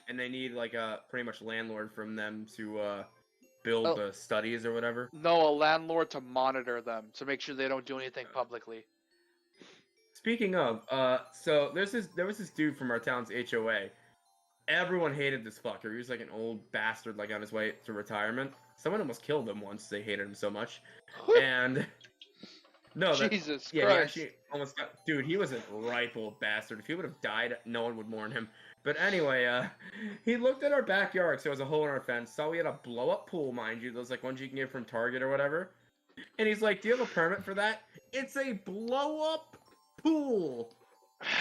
And they need like a pretty much landlord from them to build the studies or whatever. No, a landlord to monitor them to make sure they don't do anything publicly. Speaking of, so there was this dude from our town's HOA. Everyone hated this fucker. He was like an old bastard, like on his way to retirement. Someone almost killed him once. They hated him so much. And no, Jesus yeah, Christ. he actually almost got. Dude, he was a ripe old bastard. If he would have died, no one would mourn him. But anyway, he looked at our backyard, so there was a hole in our fence. Saw we had a blow-up pool, mind you. Those like ones you can get from Target or whatever. And he's like, "Do you have a permit for that?" It's a blow-up pool.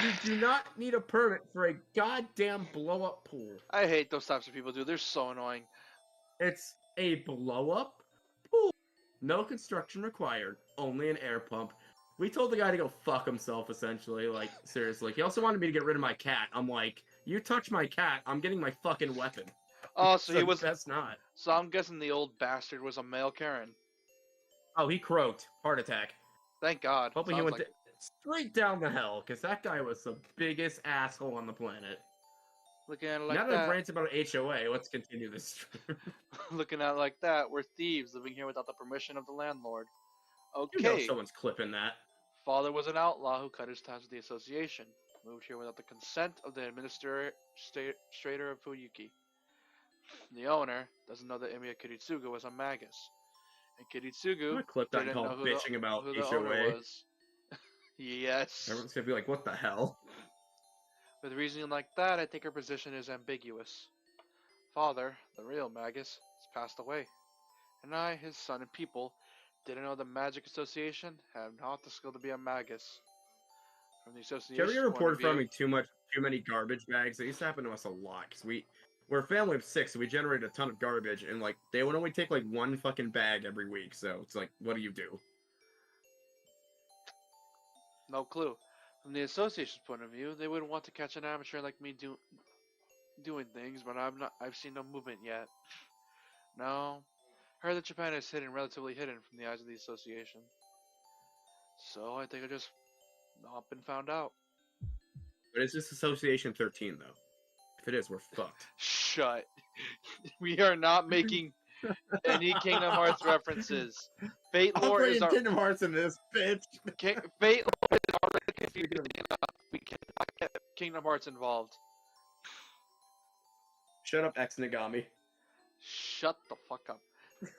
You do not need a permit for a goddamn blow-up pool. I hate those types of people, dude. They're so annoying. It's a blow-up pool. No construction required. Only an air pump. We told the guy to go fuck himself, essentially. Like, seriously. He also wanted me to get rid of my cat. I'm like, you touch my cat, I'm getting my fucking weapon. Oh, so he was. That's not. So I'm guessing the old bastard was a male Karen. Oh, he croaked. Heart attack. Thank God. Hoping he Sounds went like- straight down the hell, because that guy was the biggest asshole on the planet. Looking at it like now that I've that. ranted about HOA, let's continue this stream. Looking at it like that, we're thieves living here without the permission of the landlord. You know Okay. someone's clipping that. Father was an outlaw who cut his ties with the association. Moved here without the consent of the administrator of Fuyuki. The owner doesn't know that Emiya Kiritsugu was a magus. And Kiritsugu I clipped that didn't called know who bitching about who the owner HOA. was. Yes. Everyone's gonna be like, what the hell? With reasoning like that, I think her position is ambiguous. Father, the real magus, has passed away. And I, his son and people, didn't know the Magic Association have not the skill to be a magus. From the association Jerry point of reported view, from me too many garbage bags. It used to happen to us a lot, because we're a family of 6, so we generated a ton of garbage, and like they would only take like one fucking bag every week, so it's like, what do you do? no clue. From the association's point of view, they wouldn't want to catch an amateur like me doing things, but I've seen no movement yet. No. Heard that Japan is relatively hidden from the eyes of the association. So I think I just not been found out. But is this Association 13 though? If it is, we're fucked. Shut. We are not making any Kingdom Hearts references. Fate I'm lore is playing our Kingdom Hearts in this bitch. Fate lore is already confusing enough. We cannot get Kingdom Hearts involved. Shut up, ex Nagami. Shut the fuck up.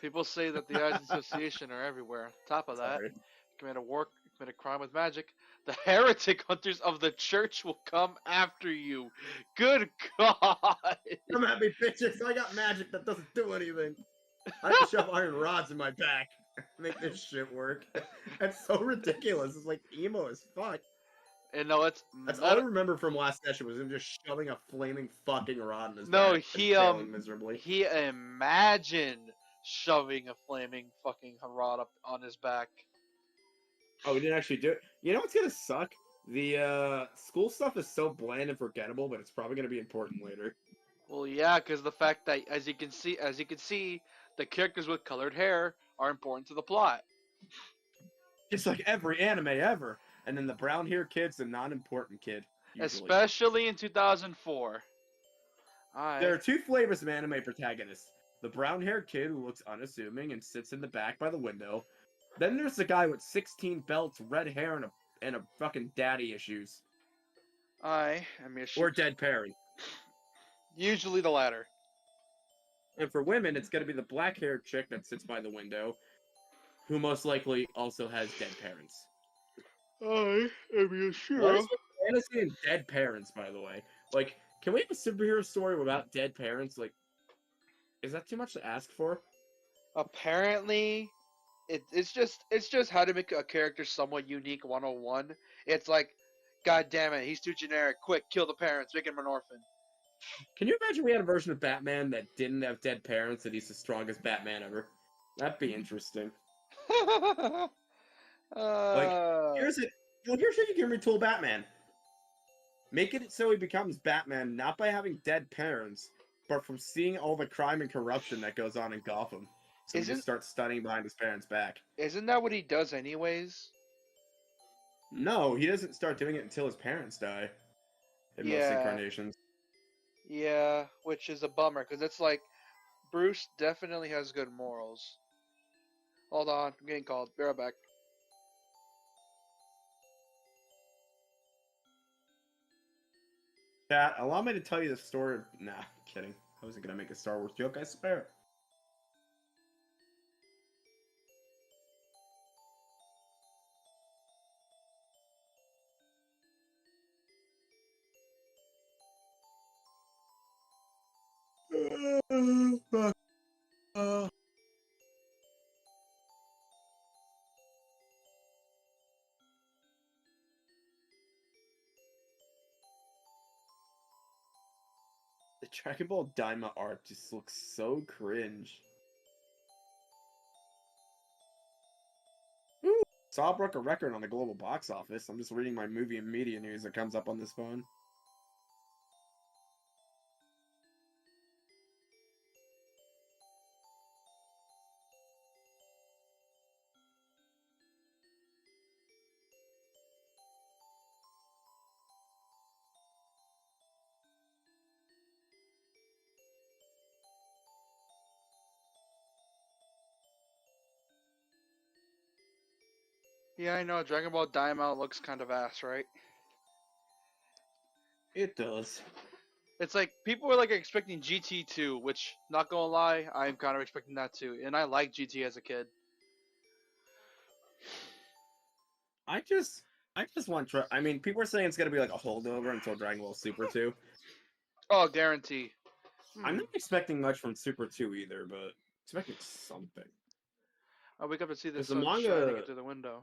People say that the Eyes Association are everywhere. Top of that, Sorry. commit a crime with magic, the heretic hunters of the church will come after you. Good God! Come at me, bitches. I got magic that doesn't do anything. I have to shove iron rods in my back. Make this shit work. That's so ridiculous. It's like emo as fuck. And no, That's all I remember from last session was him just shoving a flaming fucking rod in his no. back. He and failing miserably. he imagined shoving a flaming fucking rod up on his back. Oh, we didn't actually do it. You know what's gonna suck? The school stuff is so bland and forgettable, but it's probably gonna be important later. Well, yeah, because the fact that as you can see, the characters with colored hair are important to the plot. Just like every anime ever. And then the brown hair kid's a non-important kid. Usually. Especially in 2004. There are 2 flavors of anime protagonists. The brown-haired kid who looks unassuming and sits in the back by the window. Then there's the guy with 16 belts, red hair, and a fucking daddy issues. I am your Or dead parent. Usually the latter. And for women, it's gonna be the black-haired chick that sits by the window, who most likely also has dead parents. I am your What is with fantasy and dead parents, by the way? Like, can we have a superhero story without dead parents? Like, is that too much to ask for? Apparently, it's just how to make a character somewhat unique 101. It's like, god damn it, he's too generic. Quick, kill the parents, make him an orphan. Can you imagine we had a version of Batman that didn't have dead parents and he's the strongest Batman ever? That'd be interesting. Here's how you can retool Batman. Make it so he becomes Batman not by having dead parents, but from seeing all the crime and corruption that goes on in Gotham. So he just starts studying behind his parents' back. Isn't that what he does anyways? No, he doesn't start doing it until his parents die. In most incarnations. Yeah, which is a bummer, because it's like, Bruce definitely has good morals. Hold on, I'm getting called. Be right back. Chat, allow me to tell you the story of... Nah, kidding. I wasn't gonna make a Star Wars joke, I swear. Dragon Ball Daima art just looks so cringe. Ooh, Saw broke a record on the global box office. I'm just reading my movie and media news that comes up on this phone. Yeah, I know. Dragon Ball Daima looks kind of ass, right? It does. It's like people were like expecting GT2, which, not gonna lie, I'm kind of expecting that too. And I liked GT as a kid. I just want. I mean, people are saying it's gonna be like a holdover until Dragon Ball Super 2. Oh, guarantee. I'm not expecting much from Super 2 either, but expecting something. I wake up to see the Because the sun shining manga, into the window.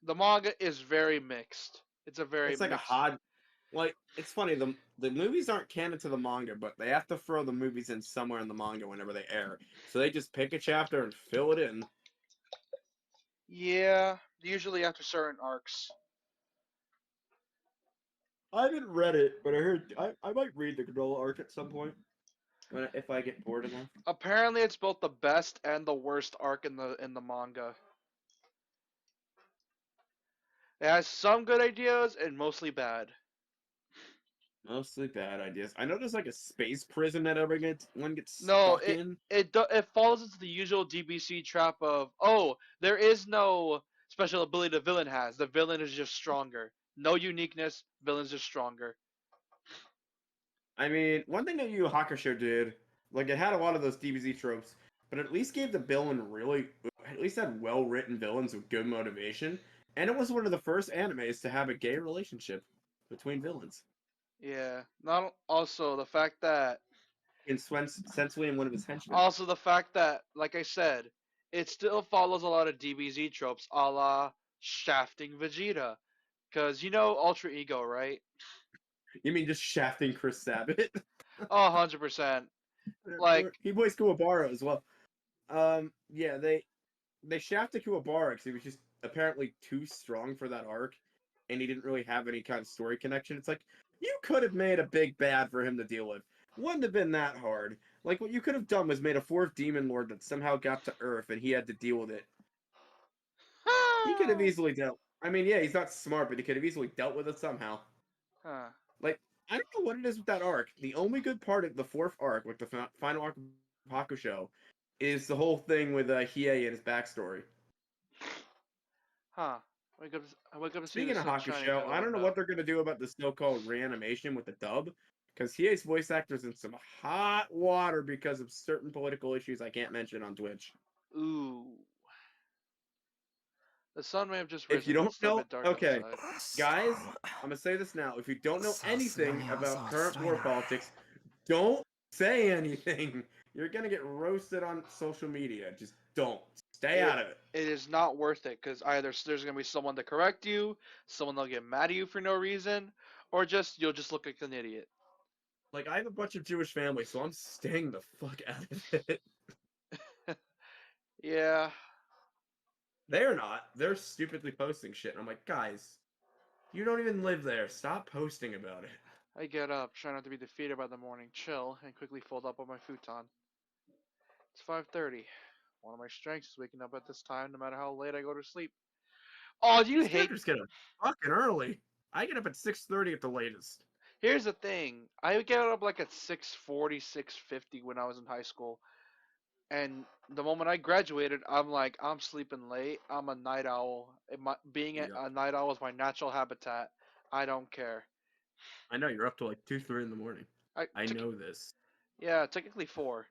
The manga is very mixed. It's a very it's like mixed. a hard. Like, it's funny, the movies aren't canon to the manga, but they have to throw the movies in somewhere in the manga whenever they air. So they just pick a chapter and fill it in. Yeah, usually after certain arcs. I haven't read it, but I heard I might read the Granola arc at some point. If I get bored enough. Apparently, it's both the best and the worst arc in the manga. It has some good ideas and mostly bad. Mostly bad ideas. I know there's like a space prison that one gets No, stuck in. it falls into the usual DBC trap of, oh, there is no special ability the villain has. The villain is just stronger. No uniqueness. Villain's just stronger. I mean, one thing that Yu Yu Hakusho did, like it had a lot of those DBZ tropes, but at least gave the villain at least had well-written villains with good motivation, and it was one of the first animes to have a gay relationship between villains. Yeah. Not also the fact that. In Sensui and one of his henchmen. Also the fact that, like I said, it still follows a lot of DBZ tropes, a la shafting Vegeta, because you know Ultra Ego, right? You mean just shafting Chris Sabat? Oh, 100%. Like, he voiced Kuwabara as well. Yeah, they shafted Kuwabara because he was just apparently too strong for that arc, and he didn't really have any kind of story connection. It's like, you could have made a big bad for him to deal with. Wouldn't have been that hard. Like, what you could have done was made a fourth Demon Lord that somehow got to Earth, and he had to deal with it. He could have easily dealt. I mean, yeah, he's not smart, but he could have easily dealt with it somehow. huh. Like, I don't know what it is with that arc. The only good part of the fourth arc, like the final arc of Hakusho, is the whole thing with Hiei and his backstory. Huh. I wake up to see Speaking the of sun shining Hakusho, out the I don't know window. what they're going to do about the so-called reanimation with the dub, because Hiei's voice actor's in some hot water because of certain political issues I can't mention on Twitch. Ooh. The sun may have just If you risen. don't It's still a know, bit dark okay, outside. guys, I'm gonna say this now. If you don't know anything about current war politics, don't say anything. You're gonna get roasted on social media. Just don't. Stay out of it. It is not worth it because either there's gonna be someone to correct you, someone that'll get mad at you for no reason, or just you'll just look like an idiot. Like, I have a bunch of Jewish family, so I'm staying the fuck out of it. Yeah. They're not. They're stupidly posting shit. And I'm like, guys, you don't even live there. Stop posting about it. I get up, try not to be defeated by the morning chill, and quickly fold up on my futon. It's 5:30. One of my strengths is waking up at this time, no matter how late I go to sleep. Oh, do you hate? Just get up fucking early. I get up at 6:30 at the latest. Here's the thing. I get up like at 6:40, 6:50 when I was in high school. And the moment I graduated, I'm like, I'm sleeping late. I'm a night owl. Being a night owl is my natural habitat. I don't care. I know, you're up to like 2, 3 in the morning. I know this. Yeah, technically 4.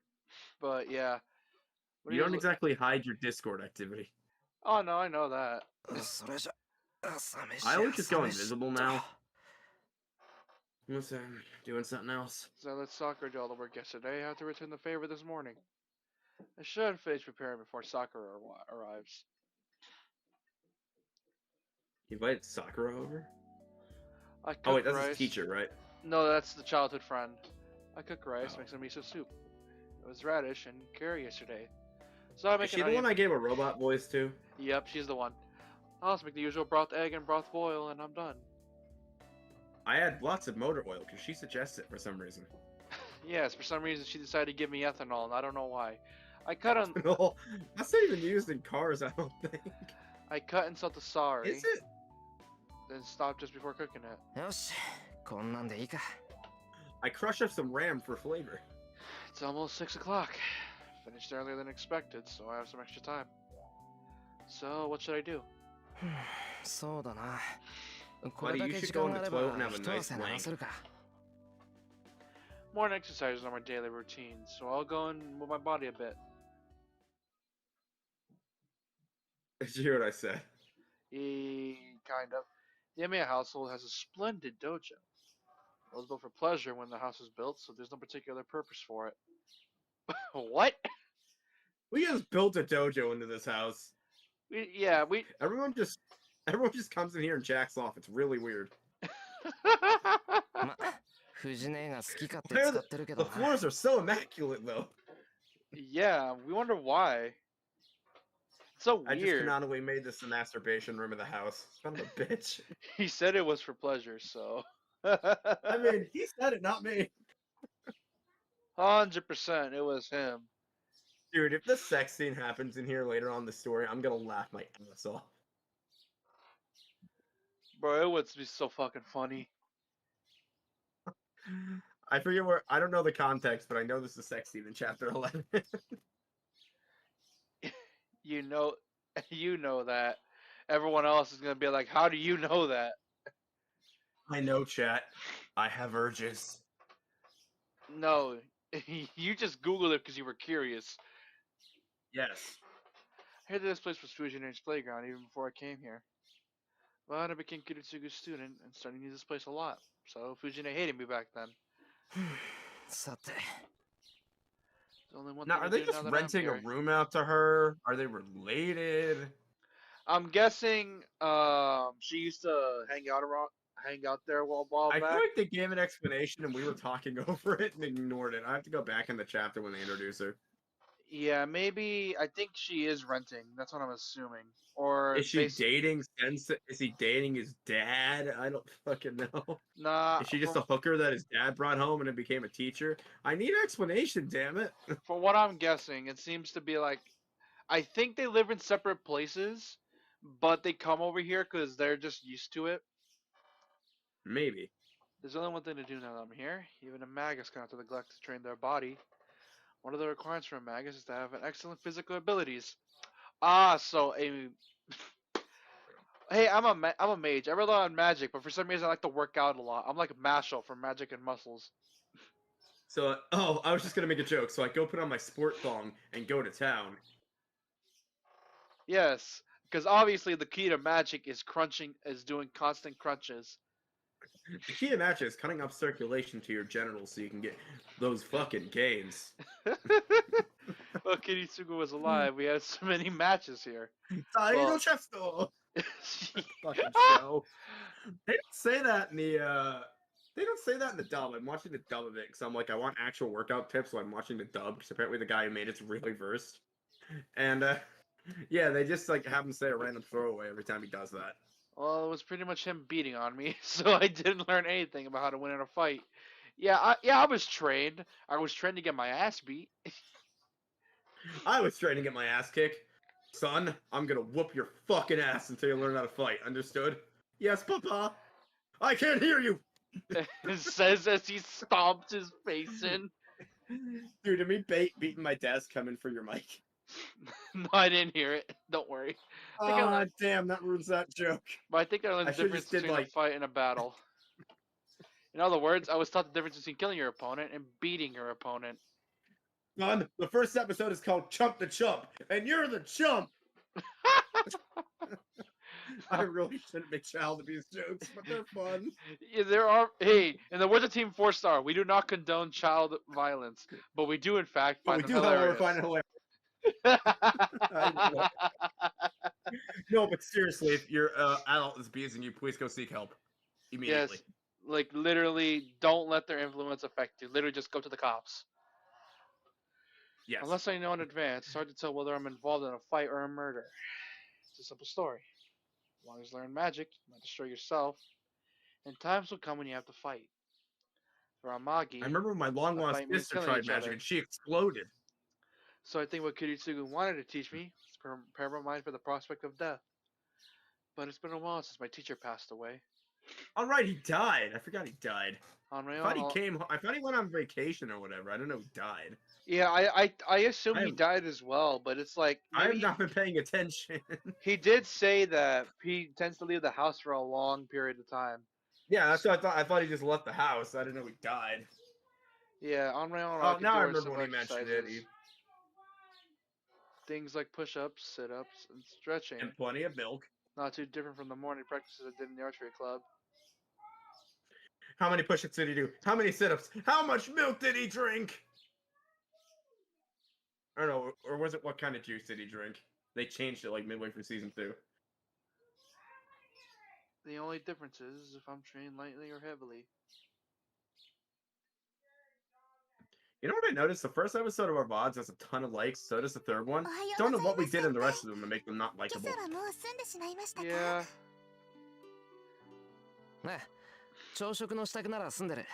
But yeah. You don't exactly hide your Discord activity. Oh, no, I know that. I always just go invisible now. Unless I'm doing something else. So let's soccer do all the work yesterday. I have to return the favor this morning. I should finish preparing before Sakura arrives. You invited Sakura over? I cooked Oh wait, that's rice. his teacher, right? No, that's the childhood friend. I cook rice, make some miso soup. It was radish and curry yesterday. So I Is make she an the one onion. I gave a robot voice to? Yep, she's the one. I'll just make the usual broth egg and broth boil, and I'm done. I add lots of motor oil because she suggests it for some reason. Yes, for some reason she decided to give me ethanol, and I don't know why. I cut on. No, that's not even used in cars, I don't think. I cut and salt the celery. Is it? Then stop just before cooking it. よし、こんなんでいいか。 I crush up some ram for flavor. It's almost 6 o'clock. Finished earlier than expected, so I have some extra time. So, what should I do? そうだな。こ Buddy, れだ you け should 時 go 間 in があ the れ toilet ば and have a 一 nice 汗流 wank. せるか。 Morning exercises are my daily routine, so I'll go and move my body a bit. Did you hear what I said? Kind of. The Emiya household has a splendid dojo. It was built for pleasure when the house was built, so there's no particular purpose for it. What? We just built a dojo into this house. We. Everyone just comes in here and jacks off. It's really weird. ま、藤姉が好き勝手 Where 使 the, ってるけど the な。 floors are so immaculate, though. Yeah, we wonder why. It's so I just weird. canonically made this the masturbation room of the house. Son of a bitch. He said it was for pleasure, so. I mean, he said it, not me. 100%, it was him. Dude, if the sex scene happens in here later on in the story, I'm gonna laugh my ass off. Bro, it would be so fucking funny. I forget where. I don't know the context, but I know this is a sex scene in chapter 11. You know that. Everyone else is gonna be like, how do you know that? I know, chat. I have urges. No, you just Googled it because you were curious. Yes. I heard that this place was Fujina's playground even before I came here. But I became Kiritsugu's student and started to use this place a lot. So Fujina hated me back then. さて。 There's only one Now, thing are to they do just now that I'm renting a here. room out to her? Are they related? I'm guessing she used to hang out there a while I back. feel like they gave an explanation and we were talking over it and ignored it. I have to go back in the chapter when they introduce her. Yeah, maybe. I think she is renting. That's what I'm assuming. Or Is she dating Sensei? Is he dating his dad? I don't fucking know. Nah. Is she just a hooker that his dad brought home and it became a teacher? I need an explanation, damn it. For what I'm guessing, it seems to be like, I think they live in separate places, but they come over here because they're just used to it. Maybe. There's only one thing to do now that I'm here. Even a magus cannot neglect to train their body. One of the requirements for a magus is to have an excellent physical abilities. Ah, so a hey, I'm a mage. I rely on magic, but for some reason I like to work out a lot. I'm like Mashal from Magic and Muscles. So, I was just gonna make a joke. So I go put on my sport thong and go to town. Yes, because obviously the key to magic is doing constant crunches. The key to magic is cutting up circulation to your genitals so you can get those fucking gains. Well, Kiritsugu was alive. We had so many matches here. Well, fucking show. They don't say that in the They don't say that in the dub. I'm watching the dub of it because I'm like, I want actual workout tips, so I'm watching the dub because apparently the guy who made it's really versed. And yeah, they just like have him say a random throwaway every time he does that. Well, it was pretty much him beating on me, so I didn't learn anything about how to win in a fight. Yeah, I was trained. I was trained to get my ass beat. I was trying to get my ass kicked. Son, I'm gonna whoop your fucking ass until you learn how to fight. Understood? Yes, Papa. I can't hear you. Says as he stomps his face in. Dude, did me beating my desk come in for your mic? No, I didn't hear it. Don't worry. Damn, that ruins that joke. But I think I learned the should've difference just did, between a like- fight and a battle. In other words, I was taught the difference between killing your opponent and beating your opponent. Son, the first episode is called Chump the Chump, and you're the chump! I really shouldn't make child abuse jokes, but they're fun. Yeah, there are. Hey, in the words of Team 4-Star, we do not condone child violence, but we do in fact But find we them do, however, hilarious. find it hilarious. I know. No, but seriously, if your adult is abusing you, please go seek help immediately. Yes, Like literally, don't let their influence affect you. Literally, just go to the cops. Yes. Unless I know in advance, it's hard to tell whether I'm involved in a fight or a murder. It's a simple story. As long as you learn magic, you might destroy yourself, and times will come when you have to fight. For Amagi, I remember when my long a lost fight means sister killing tried each magic other. and she exploded. So I think what Kiritsugu wanted to teach me is prepare my mind for the prospect of death. But it's been a while since my teacher passed away. All right, he died. I forgot he died. On my I thought he own, came. I thought he went on vacation or whatever. I don't know. He died. yeah, I assume he I've- died as well, but it's like I have maybe not been paying attention. he did say that he tends to leave the house for a long period of time. Yeah, that's what I thought. I thought he just left the house. I didn't know he died. Yeah, on my own, Oh, I can now do I our remember simple when he mentioned it. exercises. Things like push-ups, sit-ups, and stretching. And plenty of milk. Not too different from the morning practices I did in the archery club. How many push-ups did he do? How many sit-ups? How much milk did he drink? I don't know, or was it what kind of juice did he drink? They changed it like midway through season 2. The only difference is if I'm trained lightly or heavily. You know what I noticed? The first episode of our VODs has a ton of likes, so does the third one. Don't know what we did in the rest of them to make them not 今 likable. 朝はもう済んでしまいましたか Yeah. ねえ朝食の支度なら済んでる。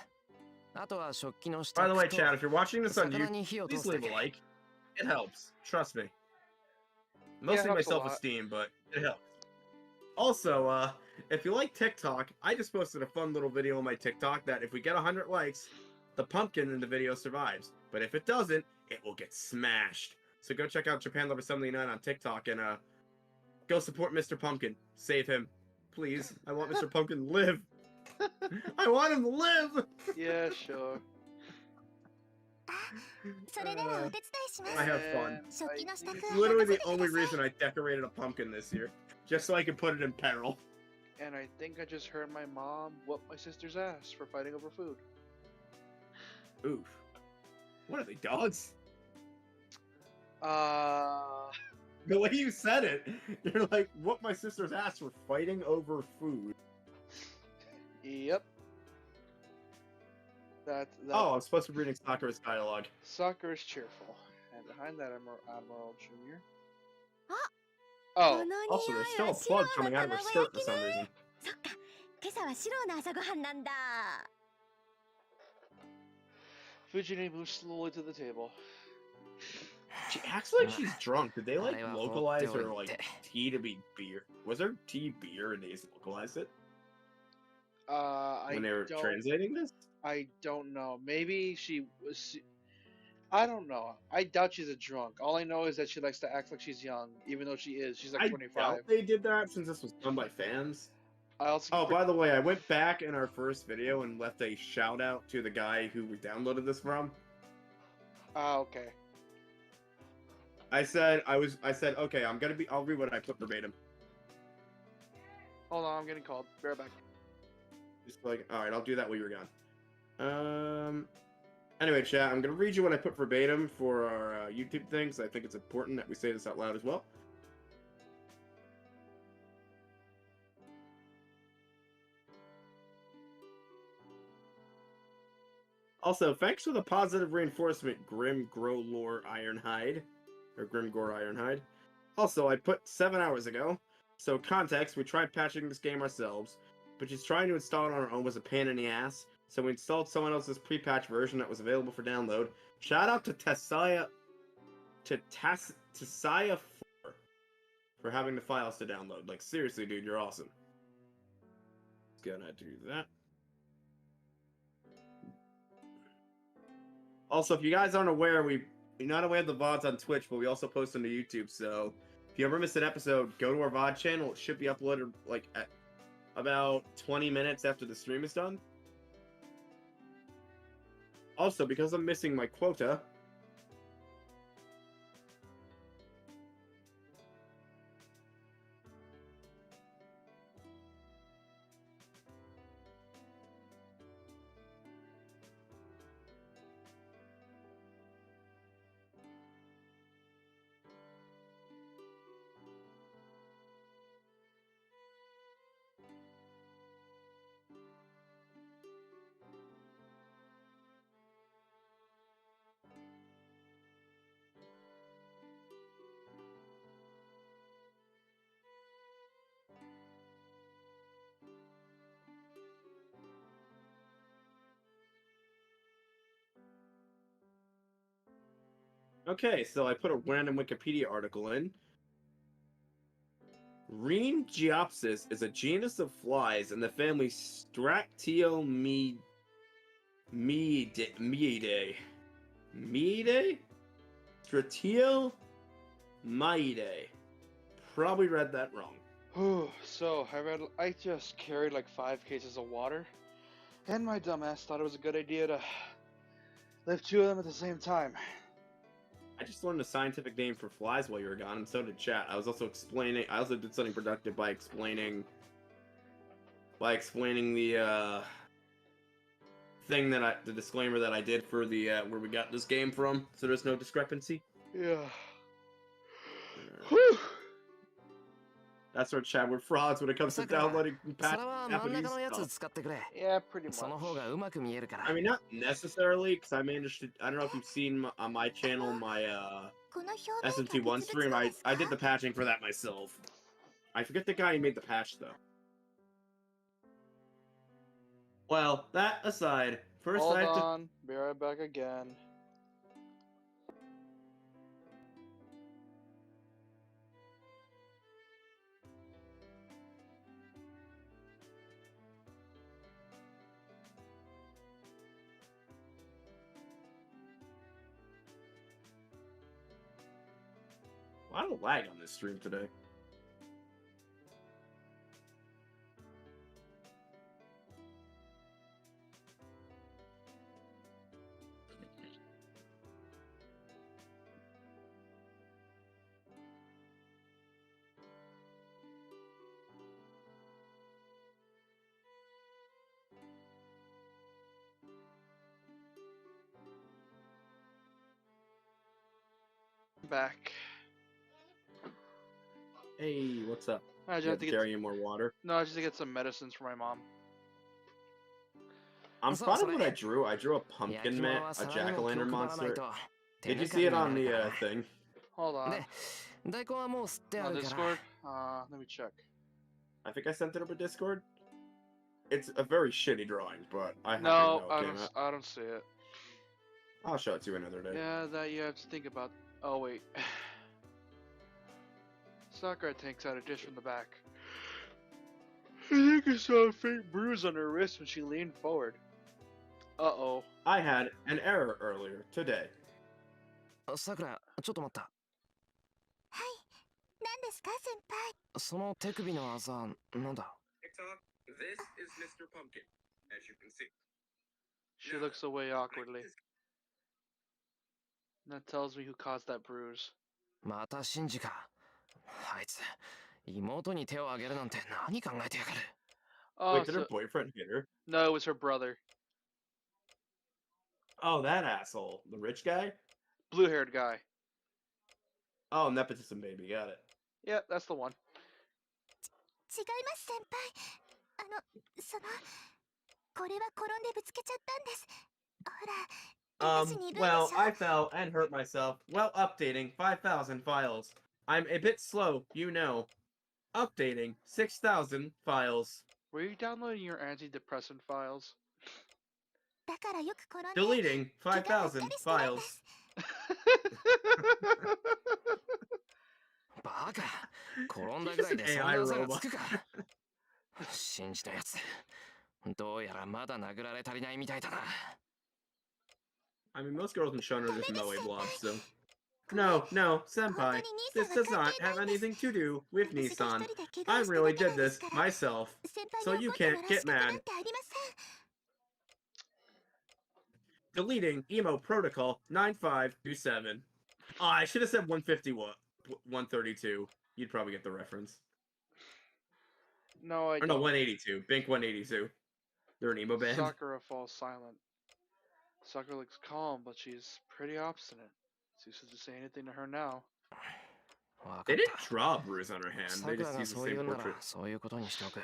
あとは食器の支 By the way, 度 Chad, if you're watching this on 魚に火を YouTube, 通 please すだ leave け a like. It helps. Trust me. Yeah, Mostly it my helps a lot. self-esteem, but it helps. Also, if you like TikTok, I just posted a fun little video on my TikTok that if we get 100 likes, the pumpkin in the video survives. But if it doesn't, it will get smashed. So go check out Japan Lover 79 on TikTok and go support Mr. Pumpkin. Save him. Please. I want Mr. Pumpkin to live. I want him to live! Yeah, sure. それならお手伝いします I have fun. 食器の支度 It's は literally 任せ the てく only ださい reason I decorated a pumpkin this year. Just so I could put it in peril. And I think I just heard my mom whoop my sister's ass for fighting over food. Oof. What are they, dogs? The way you said it, you're like, what my sister's asked for fighting over food. Yep. That. Oh, I'm supposed to be reading Sakura's dialogue. Soccer is cheerful, and behind that Admiral Junior. こ Oh, の匂 Also, い there's は still a 白 plug の coming out of her 卵 skirt 焼 for き some ね reason. そっか今朝は白の朝ごはんなんだ Fujini moves slowly to the table. She acts like she's drunk. Did they like あれは localize 放って her おいて。 like tea to be beer? Was her tea beer and they just localized it I when they were don't. translating this? I don't know. Maybe she was. I don't know. I doubt she's a drunk. All I know is that she likes to act like she's young, even though she is. She's like I 25. doubt they did that since this was done by fans. I also. Oh, by the way, I went back in our first video and left a shout out to the guy who we downloaded this from. Okay. I said, okay, I'll read what I put verbatim. Hold on, I'm getting called. Be right back. Just like, alright, I'll do that while you're gone. Anyway, chat, I'm gonna read you what I put verbatim for our YouTube things. I think it's important that we say this out loud as well. Also, thanks for the positive reinforcement, Grim Growlore Ironhide. Or Grimgore Ironhide. Also, I put 7 hours ago. So, context, we tried patching this game ourselves, but just trying to install it on our own was a pain in the ass. So we installed someone else's pre-patch version that was available for download. Shout out to Tessaya 4 for having the files to download. Like, seriously, dude, you're awesome. Gonna do that. Also, if you guys aren't aware, we're not aware of the VODs on Twitch, but we also post them to YouTube, so if you ever miss an episode, go to our VOD channel. It should be uploaded, like, at about 20 minutes after the stream is done. Also, because I'm missing my quota, Okay, so I put a random Wikipedia article in. Rhenegiopsis is a genus of flies in the family Stractiomyidae. Meidae? Stratiomyidae. Probably read that wrong. So I just carried like 5 cases of water, and my dumbass thought it was a good idea to lift 2 of them at the same time. I just learned a scientific name for flies while you were gone, and so did chat. I was also explaining. I also did something productive by explaining the thing that the disclaimer that I did for the where we got this game from, so there's no discrepancy. Yeah. That's our chat. We're frauds when it comes to downloading それ patch は真ん中のやつ Japanese 使ってくれ。 Yeah, pretty much. その方がうまく見えるから。 I mean, not necessarily, because I managed to. I don't know if you've seen on my channel my この表現が SMT1 別 stream. 々 I ですか I did the patching for that myself. I forget the guy who made the patch though. Well, that aside, first Hold I have to. on, be right back again. A lot of lag on this stream today. Back. Hey, what's up? I just You have have to to get carry you more water. no, I just have to get some medicines for my mom. I'm So- proud so of what let- I drew. I drew a pumpkin man, a jack-o'-lantern monster. Did you see it on the thing? Hold on. で、大根はもう吸ってあ On るから Discord? Let me check. I think I sent it over Discord. It's a very shitty drawing, but I happen No, to know it came out. I don't see it. I'll show it to you another day. Yeah, that you have to think about. Oh wait. Sakura takes out a dish from the back. I think I saw a faint bruise on her wrist when she leaned forward. Uh-oh. I had an error earlier today. さくら、ちょっと待った。何ですか先輩。その手首のあざ、なんだ TikTok, this is Mr. Pumpkin, as you can see. She looks away awkwardly. That tells me who caused that bruise. またシンジか。あいつ、妹に手をあげるなんて何考えてやがる。Oh, Wait, did so- her boyfriend hit her? no, it was her brother. Oh, that asshole. The rich guy? Blue-haired guy. Oh, nepotism baby. Got it. Yeah, that's the one. 違います先輩。これは転んでぶつけちゃったんです。ほら。Well, I fell and hurt myself while updating 5,000 files. I'm a bit slow, you know. Updating 6,000 files. Were you downloading your antidepressant files? だからよく転んで。 Deleting 5,000 files. バカ、転んだぐらいでそんな技がつくか。信じたやつ。どうやらまだ殴られ足りないみたいだな。I mean, most girls in Shona are just moe blobs, so. No, senpai. This does not have anything to do with Nissan. I really did this myself, so you can't get mad. Deleting emo protocol 9527. Oh, I should have said 151, 132. You'd probably get the reference. No, I Or no, don't. 182. Bink 182. They're an emo band. Sakura falls silent. Sakura looks calm, but she's pretty obstinate. Ceases to say anything to her now. They didn't draw a bruise on her hand. さ They くら just が used the そうい same うなら portrait. そういうことにしておく。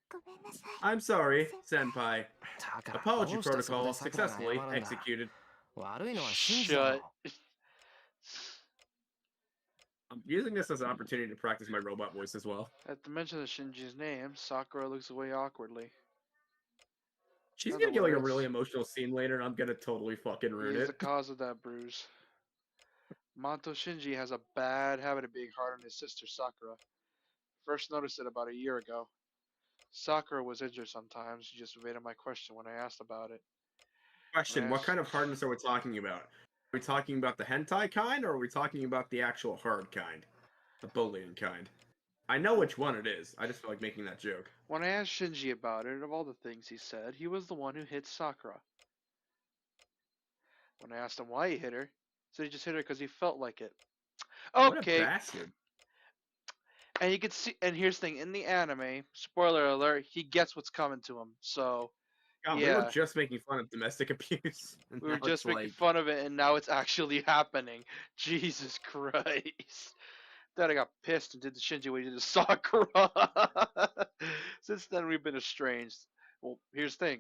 ごめんなさい。 I'm sorry, senpai. だから Apology どうしてそこ protocol でさくらが謝 successfully るんだ。 executed. 悪いのは信じだ Shut. ろ。 I'm using this as an opportunity to practice my robot voice as well. At the mention of Shinji's name, Sakura looks away awkwardly. She's In gonna other get like a words, really emotional scene later, and I'm gonna totally fucking ruin he is the it. cause of that bruise. Mato Shinji has a bad habit of being hard on his sister Sakura. First noticed it about a year ago. Sakura was injured sometimes. She just evaded my question when I asked about it. Question: What Yes. kind of hardness are we talking about? Are we talking about the hentai kind, or are we talking about the actual hard kind, the bullying kind? I know which one it is. I just feel like making that joke. When I asked Shinji about it, of all the things he said, he was the one who hit Sakura. When I asked him why he hit her, he said he just hit her because he felt like it. What a Okay, bastard! and you can see, and here's the thing, in the anime, spoiler alert, he gets what's coming to him. So, God, we were yeah, just making fun of domestic abuse, and we were now just it's making like, fun of it, and now it's actually happening. Jesus Christ. Then I got pissed and did the Shinji what he did to Sakura. Since then, we've been estranged. Well, here's the thing.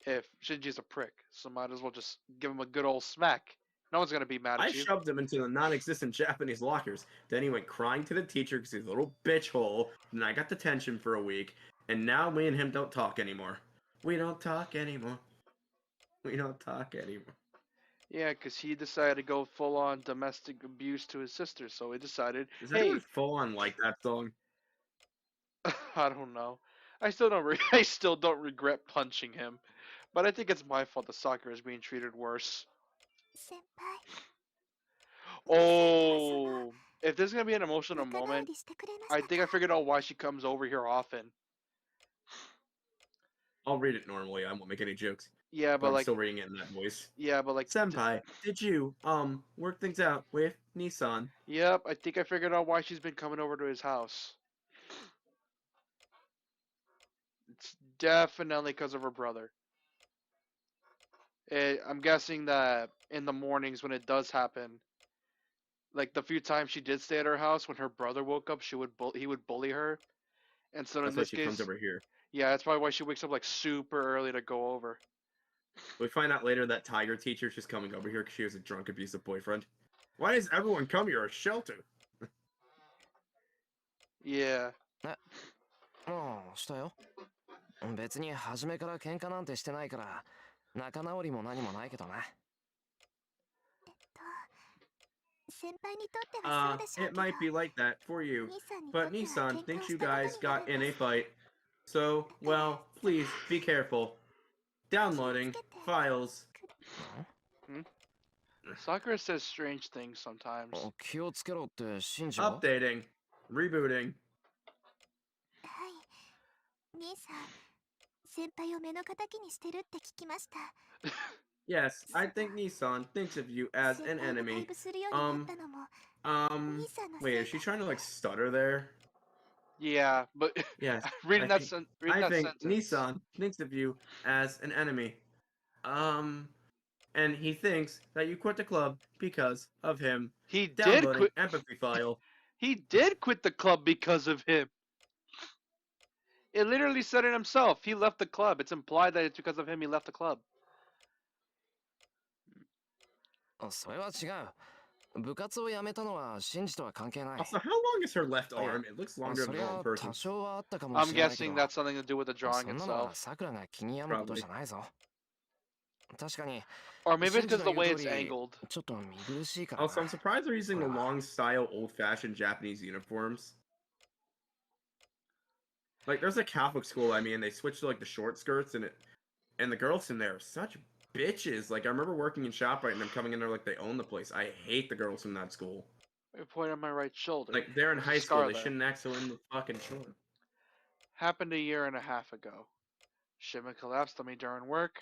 If Shinji's a prick, so might as well just give him a good old smack. No one's gonna be mad I at you. shoved him into the non-existent Japanese lockers. Then he went crying to the teacher because he's a little bitch hole. And I got detention for a week. And now me and him don't talk anymore. We don't talk anymore. We don't talk anymore. Yeah, because he decided to go full on domestic abuse to his sister, so he decided, Does hey, anyone full on like that song? I don't know. I still don't. I still don't regret punching him, but I think it's my fault that Sakura is being treated worse. 先輩 Oh, if there's gonna be an emotional 仲直 moment, りしてくれまし I た think I か figured out why she comes over here often. I'll read it normally. I won't make any jokes. Yeah, But but I'm like, still reading it in that voice. yeah, but like, Senpai, did you, work things out with Nissan? yep, I think I figured out why she's been coming over to his house. It's definitely because of her brother. I'm guessing that in the mornings when it does happen, like the few times she did stay at her house, when her brother woke up, he would bully her. And so in That's why this she case, comes over here. yeah, that's probably why she wakes up like super early to go over. We find out later that Tiger teacher just coming over here because she has a drunk, abusive boyfriend. Why does everyone come here? A shelter? Yeah. ああ、したよ。別に初めから喧嘩なんてしてないから、仲直りも何もないけどな。先輩にとってはそうでしょう It けど might be like that for you. 兄さんにとっては But 喧嘩 Nissan を thinks し you たこと guys にな got る in ん a です fight. So, well, please be careful. Downloading files. Sakura says strange things sometimes. 気をつけろって信じろ。 Updating. Rebooting. はい兄さん先輩を目の敵にしてるって聞きました Yes, I think Nissan thinks of you as 先 an 輩が退 enemy. 部するようになったのも Wait, is she trying to like stutter there? Yeah, but Yes. reading I that, think, reading I that think sentence. Nissan thinks of you as an enemy. And he thinks that you quit the club because of him. He did Downloading quit. empathy file. He did quit the club because of him. It literally said it himself. He left the club. It's implied that it's because of him he left the club. それは違う。部活を辞めたのは信じとは関係ない。 Also, how long is her left arm? It looks longer そ than れ a normal は person. 多少はあったかも I'm しれないけ guessing ど。 that's something to do with the drawing そんなのは itself. さくらが気に病むことじゃないぞ。確かに。 Or maybe it's 信じ because の the 言う way 通 it's り angled. ちょっと見苦しいから Also, I'm な。 surprised they're using the long style, old fashioned Japanese uniforms. Like, there's a Catholic school, I mean, they switched to like the short skirts, and the girls in there are such bitches. Like, I remember working in ShopRite and them coming in there like they own the place. I hate the girls from that school. I point on my right shoulder. Like, they're in There's a high school, scar they there. shouldn't act so in the fucking short. Happened a year and a half ago. Shipment collapsed on me during work.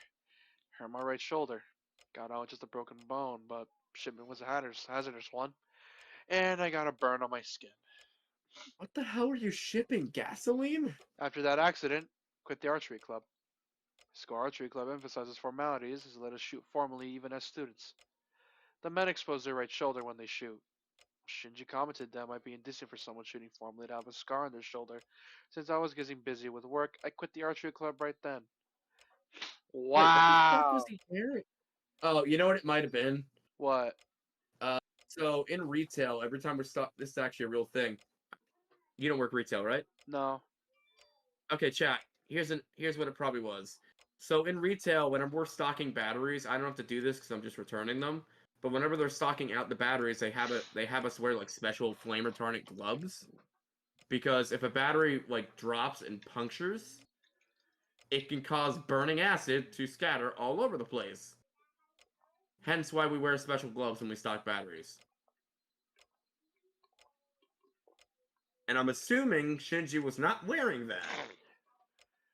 Hurt my right shoulder. Got out with just a broken bone, but shipment was a hazardous one. And I got a burn on my skin. What the hell are you shipping? Gasoline? After that accident, quit the archery club. Score Archery Club emphasizes formalities as let us shoot formally even as students. The men expose their right shoulder when they shoot. Shinji commented that it might be indecent for someone shooting formally to have a scar on their shoulder. Since I was getting busy with work, I quit the archery club right then. Wait, what the fuck Wow. was he hearing? Oh, you know what it might have been? What? So in retail, every time we're this is actually a real thing. You don't work retail, right? No. Okay, chat. Here's what it probably was. So in retail, whenever we're stocking batteries, I don't have to do this because I'm just returning them. But whenever they're stocking out the batteries, they have us wear like special flame retardant gloves, because if a battery like drops and punctures, it can cause burning acid to scatter all over the place. Hence why we wear special gloves when we stock batteries. And I'm assuming Shinji was not wearing that.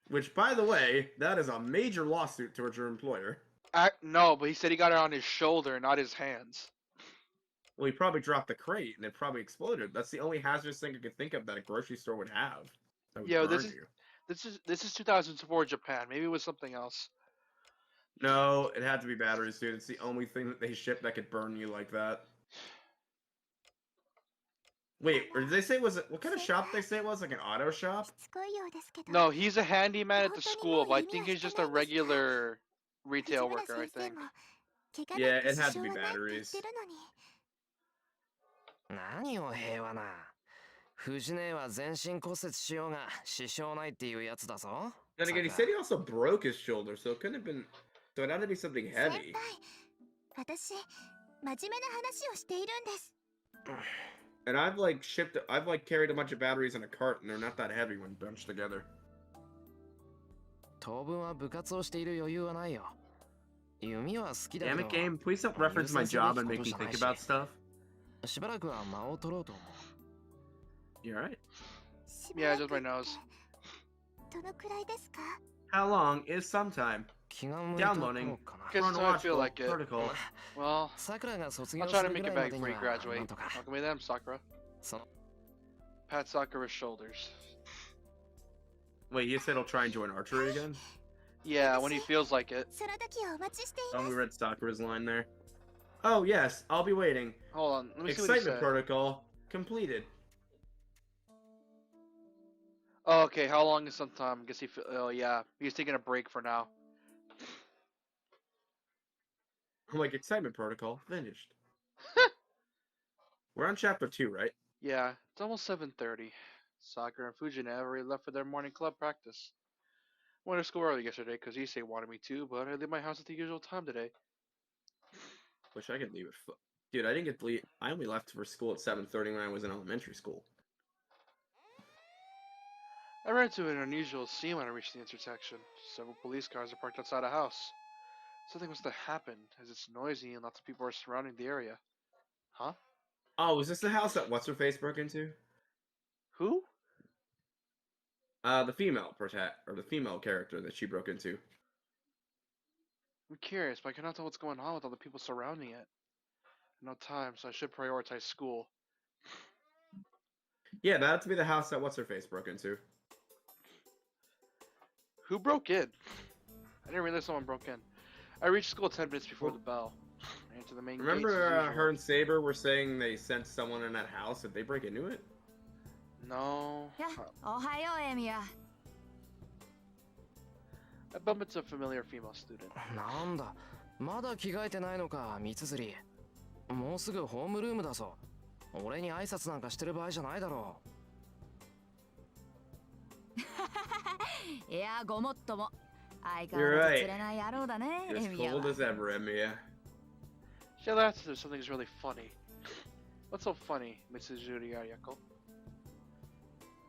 Which, by the way, that is a major lawsuit towards your employer. No, but he said he got it on his shoulder, not his hands. Well, he probably dropped the crate and it probably exploded. That's the only hazardous thing I could think of that a grocery store would have. That would Yeah, burn this is 2004 Japan. Maybe it was something else. No, it had to be batteries, dude. It's the only thing that they ship that could burn you like that. Wait, or did they say what kind of shop did they say it was? Like an auto shop? No, he's a handyman at the school, but I think he's just a regular retail worker, I think. Yeah, it had to be batteries. 何を平和な。藤根は全身骨折しようが支障ないっていうやつだぞ。 Then again, he said he also broke his shoulder, so it couldn't have been. So it had to be something heavy. 私、真面目な話をしているんです。 And I've carried a bunch of batteries in a cart, and they're not that heavy when bunched together. 当分は部活をしている余裕はないよ。弓は好きだけ Damn ど。 it, game! Please don't reference my job and make me think about stuff. しばらくは間を取ろうと思う。 You alright? Yeah, just my nose. どのくらいですか？ How long is sometime? 気が向いた頃 Downloading. かな。 Guess I feel like it. Protocol. Well, 桜が卒業 I'll す try to るぐ make ら it いま back でに before you は graduate. なんとか。 How come them, Sakura? その Pat Sakura's shoulders. Wait, you said he'll try and join archery again? Yeah, when he feels like it. その時をお待ちしてい Oh, ま we す。 read Sakura's line there. Oh, yes, I'll be waiting. Hold on, let me see what he Excitement said. protocol completed. Oh, okay, how long is sometime? Guess he. Oh yeah, he's taking a break for now. I'm like, excitement protocol finished. We're on chapter 2, right? Yeah, it's almost 7:30. Sakura and Fujina have already left for their morning club practice. Went to school early yesterday because Issei wanted me to, but I leave my house at the usual time today. Wish I could leave it. Dude, I didn't get to leave. I only left for school at 7:30 when I was in elementary school. I ran into an unusual scene when I reached the intersection. Several police cars are parked outside a house. Something must have happened, as it's noisy and lots of people are surrounding the area. Huh? Oh, is this the house that What's-Her-Face broke into? Who? The female the female character that she broke into. I'm curious, but I cannot tell what's going on with all the people surrounding it. No time, so I should prioritize school. Yeah, that had to be the house that What's-Her-Face broke into. Who broke in? I didn't realize someone broke in. I reached school 10 minutes before the bell. I entered the main gates as Remember usual. her and Saber were saying they sent someone in that house? Did they break into it? No. おはようエミヤ。 I bumped into a familiar female student. なんだ、まだ着替えてないのか、三辻。もうすぐホームルームだぞ。俺に挨拶なんかしてる場合じゃないだろいや、ごもっとも。相変 You're わらず right. 釣れない野郎だね、 You're エ as ミヤは cold。as ever, Emiya. She laughed at something's really funny. What's so funny, Mrs. Yuri Ariako?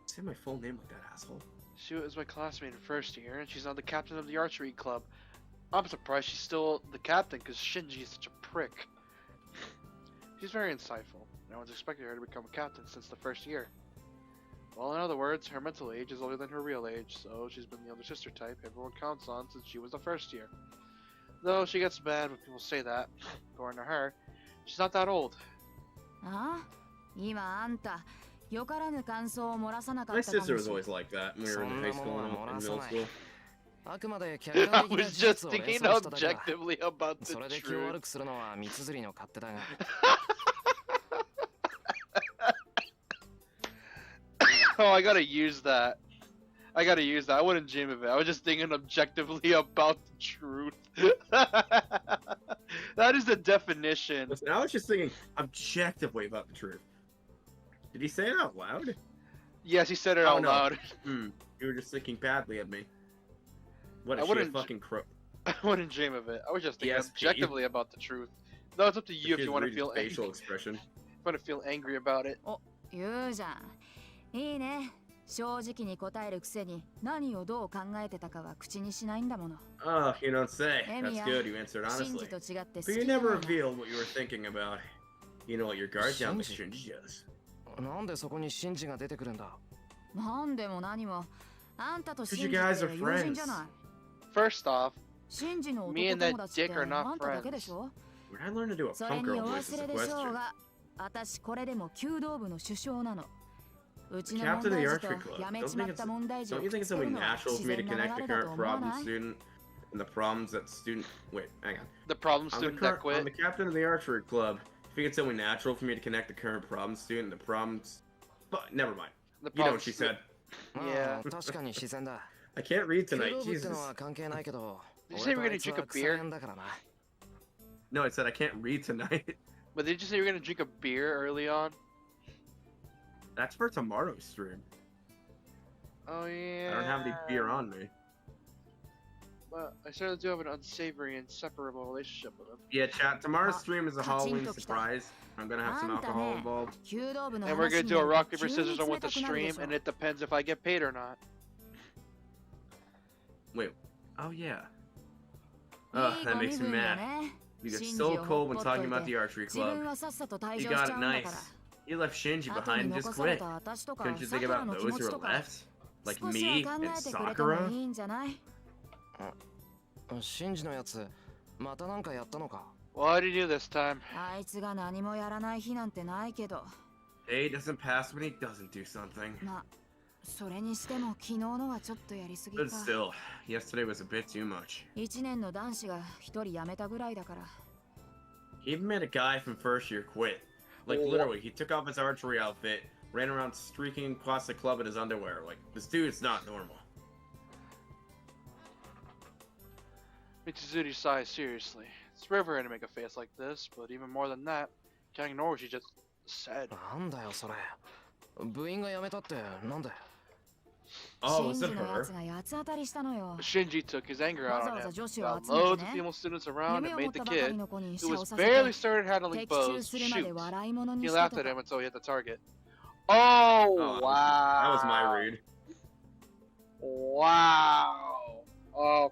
Say my full name like that, asshole. She was my classmate in first year, and she's now the captain of the archery club. I'm surprised she's still the captain, because Shinji is such a prick. She's very insightful. No one's expected her to become a captain since the first year. Well, in other words, her mental age is older than her real age, so she's been the older sister type everyone counts on since she was the first year. Though she gets mad when people say that, according to her, she's not that old. ああ、今あんた、よからぬ感想を漏らさなか My ったかもし sister れ was ない。 always like that when we were in high school and middle school. あくまで客 I 観的な was 事 just 実を連 thinking 想しただけだ。 objectively about the それで気を悪 truth. くするのは三辻の勝手だが。Oh, I gotta use that. I gotta use that. I wouldn't dream of it. I was just thinking objectively about the truth. That is the definition. Listen, I was just thinking objectively about the truth. Did he say it out loud? Yes, he said it Oh, out no. loud. You were just thinking badly of me. What I is she, a wouldn't- fucking crow? I wouldn't dream of it. I was just thinking ESP. objectively about the truth. No, it's up to you if She's you want to reading feel angry. facial expression. Want to feel angry about it. 言うじゃん。いいね。正直に答えるくせに何をどう考えてたかは口にしないんだもの。 Oh, you don't say. Amy, That's good. You answered シン honestly. ジと違って But 好 you きじゃ never ないな。 revealed what you were thinking about. You know what your guard down with Shinji? Shinji does. なんでそこにシンジが出てくるんだ？なんでも何も。あんたと Because シ you ンジ guys っ are て友人じゃない。 First off, シンジの me 男 and 友 that 達って dick are not あんただけでし friends. ょ。 Where did I learn to do a それ punk に girl お voice 忘 as れ a でしょう question? が、私これでも弓道部の首相なの。うちの Captain 問 of the 題児 archery と club. やめ Don't ちま think った問題児 don't を you く think っ it's つけ only るのは natural 自 for me to 然な connect 流 the れだと current 思わ problem ない student and the problems that student? Wait, hang on. the problem I'm the, student current, that quit. I'm the captain of the archery club. I think it's only natural for me to connect the current problem student and the problems. But never mind. The You know problem what she said. ああ、確かに自然だ。 I can't read 弓 tonight. 道部って Jesus. のは関係ないけど、 Did you say 俺 we're と gonna あいつ drink は a 草 beer? 縁だからな。No, I said I can't read tonight. But did you say you were gonna drink a beer early on? That's for tomorrow's stream. Oh yeah. I don't have any beer on me. But I certainly do have an unsavory and separable relationship with him. Yeah, chat. Tomorrow's stream is a カチン Halloween ときた。 surprise. I'm gonna have some あんた alcohol ね、 involved. 弓道部の And we're 話 gonna に do な a る rock と paper 急に scissors on 冷 with the たくなるで stream, しょ。 and it depends if I get paid or not. Wait. Oh yeah. い Oh, い that ご身 makes me 分よ mad. ね。 You get シンジ so を cold ほ when っと talking い about て the archery 自分 club. はさっさと退 You 場し got ち it ゃうんだ nice. から You left Shinji 後に behind and 残 just され quit. た私とか Couldn't you さ think くら about の気 those 持 who ち are とか left? Like 少し me は and 考えてくれても Sakura? いいんじゃない？シンジのやつ、またなんかやったのか？ What did he do this time? あいつが何もやらない日なんてないけど、 Day doesn't pass when he doesn't do something. まあそれにしても昨日のはちょっとやりすぎか。 But still, yesterday was a bit too much. 1年の男子が1人辞めたぐらいだから。 He even made a guy from first year quit. Like Oh. literally, he took off his archery outfit, ran around streaking across the club in his underwear. Like this dude's not normal. Mitsuzuri sighs seriously. It's rare for her to make a face like this, but even more than that, can't ignore what she just said. なんだよそれ。部員が辞めたってなんで？ Oh, シ was ン it ジのや her? つが八つ当たりしたのよ。 Shinji took his anger out わざ on わざ him. 女子を Got 集め loads て of ね。 female students around 夢 and を持 made っ the たばかり kid, の子に who 射を was させ barely て started handling 的中 bows, するまで shoot. 笑い物に He した laughed と at him か。 until he hit the target. Oh, Oh, wow. that was my read. Wow. Oh,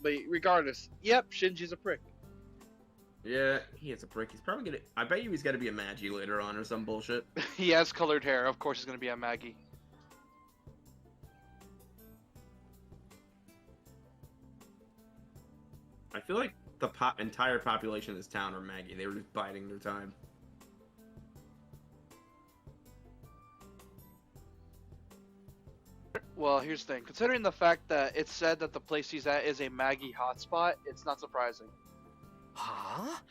but regardless, yep, Shinji's a prick. Yeah, he is a prick. He's probably gonna. I bet you he's gonna be a Magi later on or some bullshit. He has colored hair. Of course, he's gonna be a Maggie. I feel like the entire population of this town are Maggie. They were just biding their time. Well, here's the thing. Considering the fact that it's said that the place he's at is a Maggie hotspot, it's not surprising. はあ？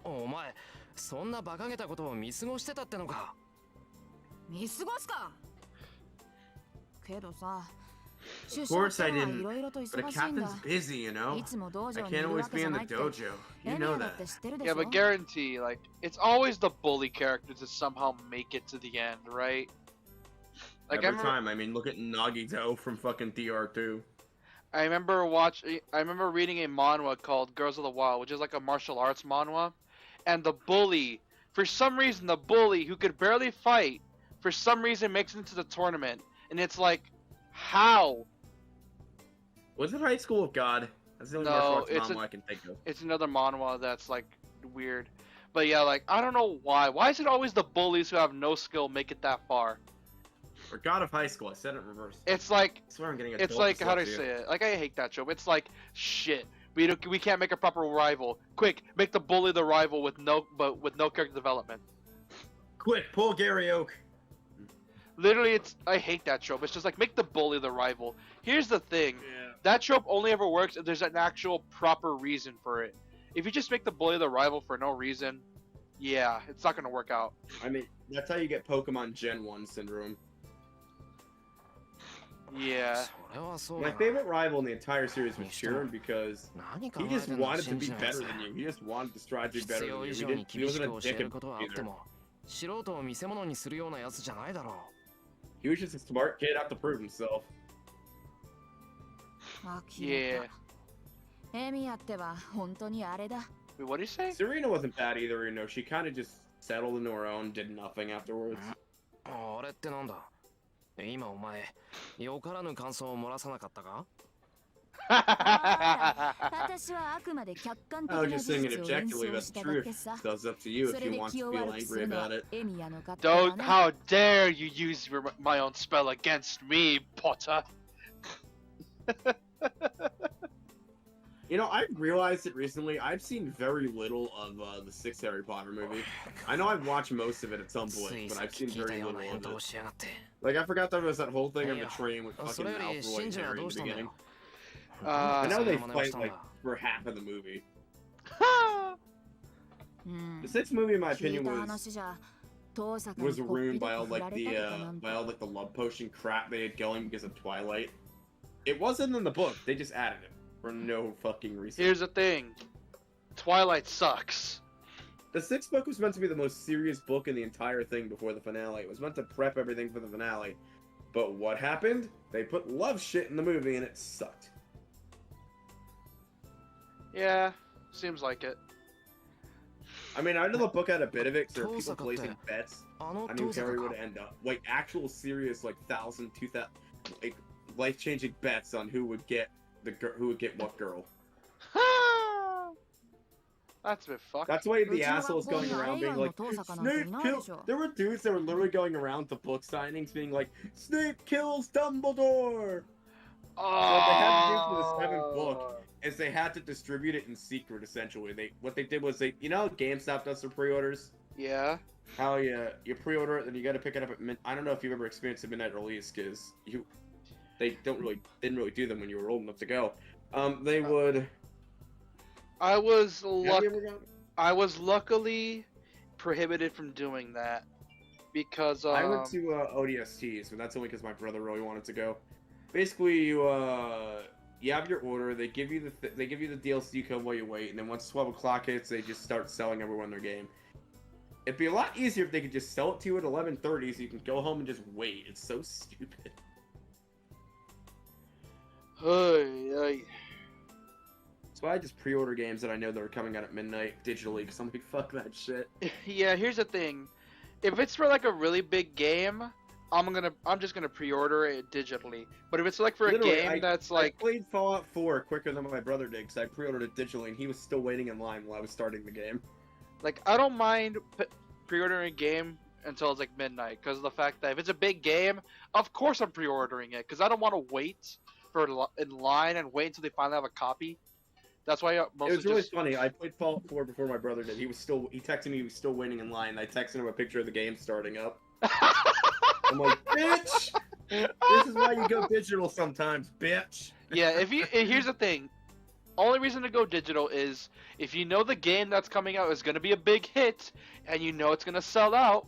お前、そんな馬鹿げたことを見過ごしてたってのか？見過ごすか。けどさ、 Of course I はい didn't. ろいろと But 忙 a しいんだ。 captain's busy, you know. いつも道 I 場にい can't る always わけ be じゃ in な the いって。 dojo. You エミヤ know だ that. って知ってるで Yeah, しょ but guarantee, like, it's always the bully characters that somehow make it to the end, right? Like, Every time. I mean, look at Nagito from fucking TR2. I remember reading a manhwa called Girls of the Wild, which is like a martial arts manhwa, and the bully, for some reason, the bully who could barely fight, for some reason makes it into the tournament, and it's like, how? Was it High School of God? That's the only No, martial arts it's manhwa I can think of. It's another manhwa that's like weird, but yeah, like I don't know why. Why is it always the bullies who have no skill make it that far? Or God of High School. I said it in reverse. It's like I swear I'm getting a it's dope like how do I dyslexia. say it? Like I hate that trope. It's like shit. We can't make a proper rival. Quick, make the bully the rival with no character development. Quick, pull Gary Oak. Literally, I hate that trope. It's just like make the bully the rival. Here's the thing. That trope only ever works if there's an actual proper reason for it. If you just make the bully the rival for no reason, yeah, it's not gonna work out. I mean, that's how you get Pokemon Gen 1 syndrome. Yeah. それはそう My だな。 favorite rival in the entire series was Shirin because 何考 he えて just んの wanted to 信 be じない better やつ。 than you. He just wanted to strive to be 必 better 要 than 以 you. 上 He, に he 厳し wasn't く a 教え dick ることはあって either. も、素人を見せ物にするようなやつじゃないだろ He was just a smart kid out to prove himself. Yeah. エミヤっては本当にあれだ。 Wait, what do you say? Serena wasn't bad either, you know. She kind of just settled into her own, did nothing afterwards. あれってなんだ今お前、よからぬ感想を漏らさなかったか私はあくまで客観的 I was な just 事 saying 実 it を演 objectively 奏 about し the ただ truth. けさ。 So it's up to you そ if れ you で want 気 to を feel 悪くす angry るのは about it. エミヤの勝手だ Don't. ね。 How dare you use my own spell against me, Potter? You know, I realized it recently. I've seen very little of the sixth Harry Potter movie. I know I've watched most of it at some point, but I've seen very little of it. Like, I forgot there was that whole thing of the train with fucking Malfoy and Harry in the beginning. I know they fight, like, for half of the movie. The sixth movie, in my opinion, was ruined by all the love potion crap they had going because of Twilight. It wasn't in the book. They just added it for no fucking reason. Here's the thing. Twilight sucks. The sixth book was meant to be the most serious book in the entire thing before the finale. It was meant to prep everything for the finale. But what happened? They put love shit in the movie and it sucked. Yeah, seems like it. I mean, I know the book had a bit of it because there were people placing bets on who Harry would end up. Like, actual serious, like, 1,000, 2,000, like, life-changing bets on who would get what girl. That's a bit fucked. That's why the assholes going around being like, Snape kills. There were dudes that were literally going around to book signings being like, Snape kills Dumbledore. Oh. What they had to do for the seventh book is they had to distribute it in secret. Essentially, what they did was GameStop does their pre-orders. Yeah. How you pre-order it, then you got to pick it up at I don't know if you've ever experienced a midnight release because they didn't really do them when you were old enough to go. They would. I was luckily prohibited from doing that because I went to ODSTs, but that's only because my brother really wanted to go. Basically, you have your order. They give you the DLC code while you wait, and then once 12 o'clock hits, they just start selling everyone their game. It'd be a lot easier if they could just sell it to you at 11:30, so you can go home and just wait. It's so stupid. Hey. So I just pre-order games that I know that are coming out at midnight digitally because I'm like, fuck that shit. Yeah, here's the thing. If it's for like a really big game, I'm just gonna pre-order it digitally. But if it's like for Literally, a game that's like I played Fallout 4 quicker than my brother did because I pre-ordered it digitally and he was still waiting in line while I was starting the game. Like, I don't mind pre-ordering a game until it's like midnight because of the fact that if it's a big game, of course I'm pre-ordering it because I don't want to wait in line and wait until they finally have a copy. That's why It was really funny. I played Fallout 4 before my brother did. He texted me he was still waiting in line. I texted him a picture of the game starting up. I'm like, bitch! This is why you go digital sometimes, bitch! Yeah, here's the thing. Only reason to go digital is if you know the game that's coming out is going to be a big hit and you know it's going to sell out,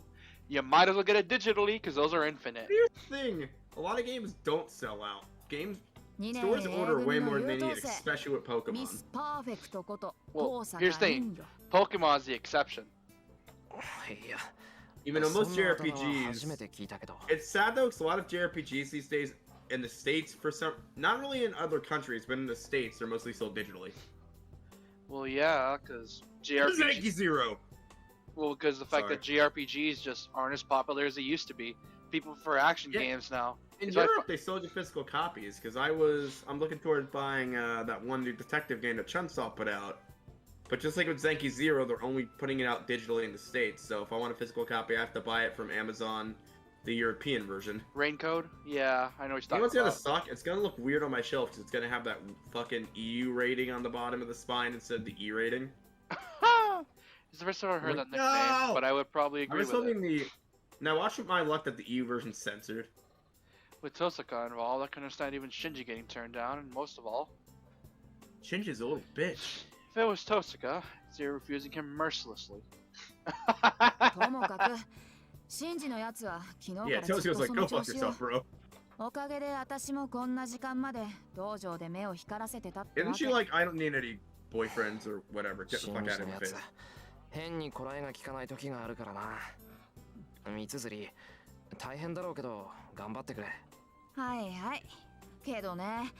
you might as well get it digitally because those are infinite. Here's the thing. A lot of games don't sell out. Stores order way more than they need, especially with Pokemon. Well, here's the thing. Pokemon's the exception. Even though most JRPGs... It's sad though because a lot of JRPGs these days in the States, not really in other countries, but in the States, they're mostly sold digitally. Well, yeah, because JRPGs... Zero! Well, because the fact that JRPGs just aren't as popular as they used to be. People prefer action games now. In Europe, they sold you physical copies, because I'm looking towards buying that one new detective game that Chunsoft put out. But just like with Zenki Zero, they're only putting it out digitally in the States, so if I want a physical copy, I have to buy it from Amazon, the European version. Raincode? Yeah, I know what you're talking what's about. It's gonna suck? It's gonna look weird on my shelf, because it's gonna have that fucking EU rating on the bottom of the spine instead of the E rating. It's the first time I've heard that nickname, but I would probably agree with it. Now watch with my luck that the EU version's censored. With Tosaka involved, I can understand even Shinji getting turned down, and most of all... Shinji's a little bitch. If it was Tosaka, they're refusing him mercilessly. Yeah, Tosaka's like, go fuck yourself, bro. Isn't she like, I don't need any boyfriends or whatever, get the fuck out of my face. 変にこらえが効かない時があるからな。三綴大変だろうけど頑張ってくれ。はいはい。けどね、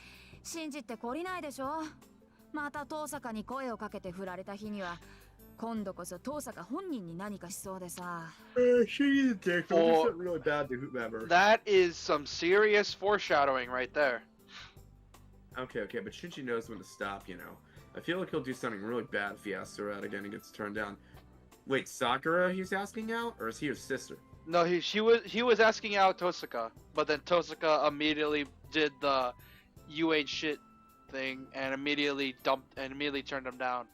信じって懲りないでしょ。また遠坂に声をかけて振られた日には今度こそ遠坂本人に何かしそうでさ。She's a dick. Don't do something really bad to whomever. That is some serious foreshadowing right there. Okay, but Shinji knows when to stop, you know. I feel like he'll do something really bad if he asks her out again and gets turned down. Wait, Sakura he's asking out? Or is he her sister? No, he was asking out Tosaka, but then Tosaka immediately did the "you ain't shit" thing and immediately turned him down.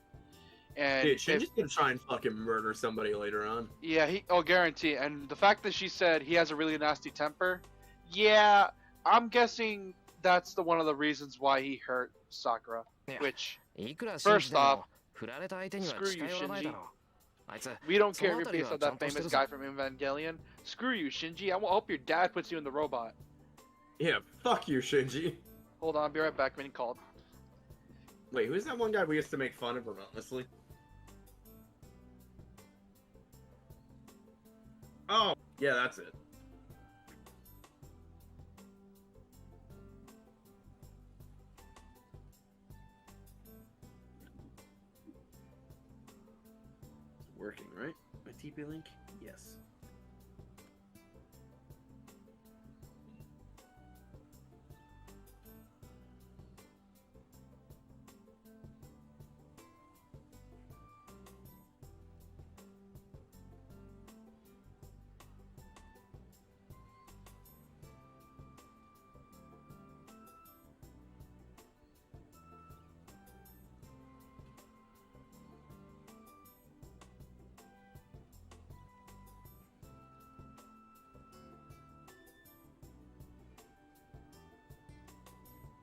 And Dude, Shinji's gonna try and fucking murder somebody later on. Yeah, guarantee. And the fact that she said he has a really nasty temper, yeah, I'm guessing that's one of the reasons why he hurt Sakura. Which, first off, screw you, Shinji. We don't care if you're based on that famous guy from Evangelion. Screw you, Shinji. I hope your dad puts you in the robot. Yeah, fuck you, Shinji. Hold on, I'll be right back. I'm getting called. Wait, who's that one guy we used to make fun of relentlessly? Oh, yeah, that's it. It's working, right? My TP link? Yes.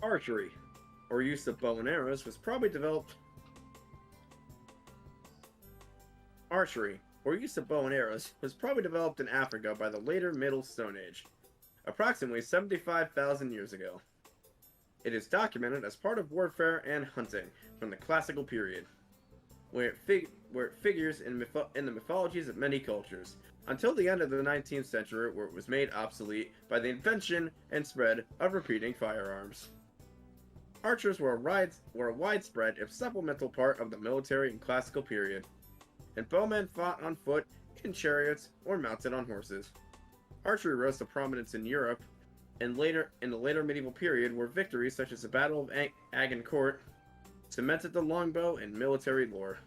Archery, or use of bow and arrows, was probably developed. Archery, or use of bow and arrows, was probably developed in Africa by the later Middle Stone Age, approximately 75,000 years ago. It is documented as part of warfare and hunting from the classical period, where it figures in the mythologies of many cultures, until the end of the 19th century, where it was made obsolete by the invention and spread of repeating firearms. Archers were a widespread, if supplemental part of the military in classical period, and bowmen fought on foot, in chariots, or mounted on horses. Archery rose to prominence in Europe, and in the later medieval period, where victories such as the Battle of Agincourt cemented the longbow in military lore.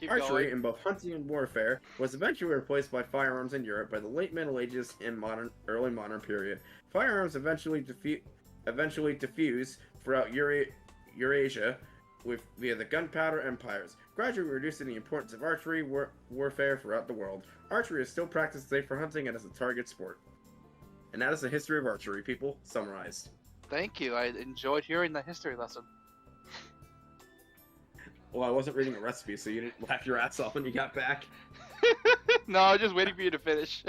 Archery, in both hunting and warfare, was eventually replaced by firearms in Europe by the late Middle Ages and early modern period. Firearms eventually diffused throughout Eurasia via the gunpowder empires, gradually reducing the importance of archery warfare throughout the world. Archery is still practiced today for hunting and as a target sport. And that is the history of archery, people, summarized. Thank you. I enjoyed hearing the history lesson. Well, I wasn't reading a recipe, so you didn't laugh your ass off when you got back. No, I was just waiting for you to finish.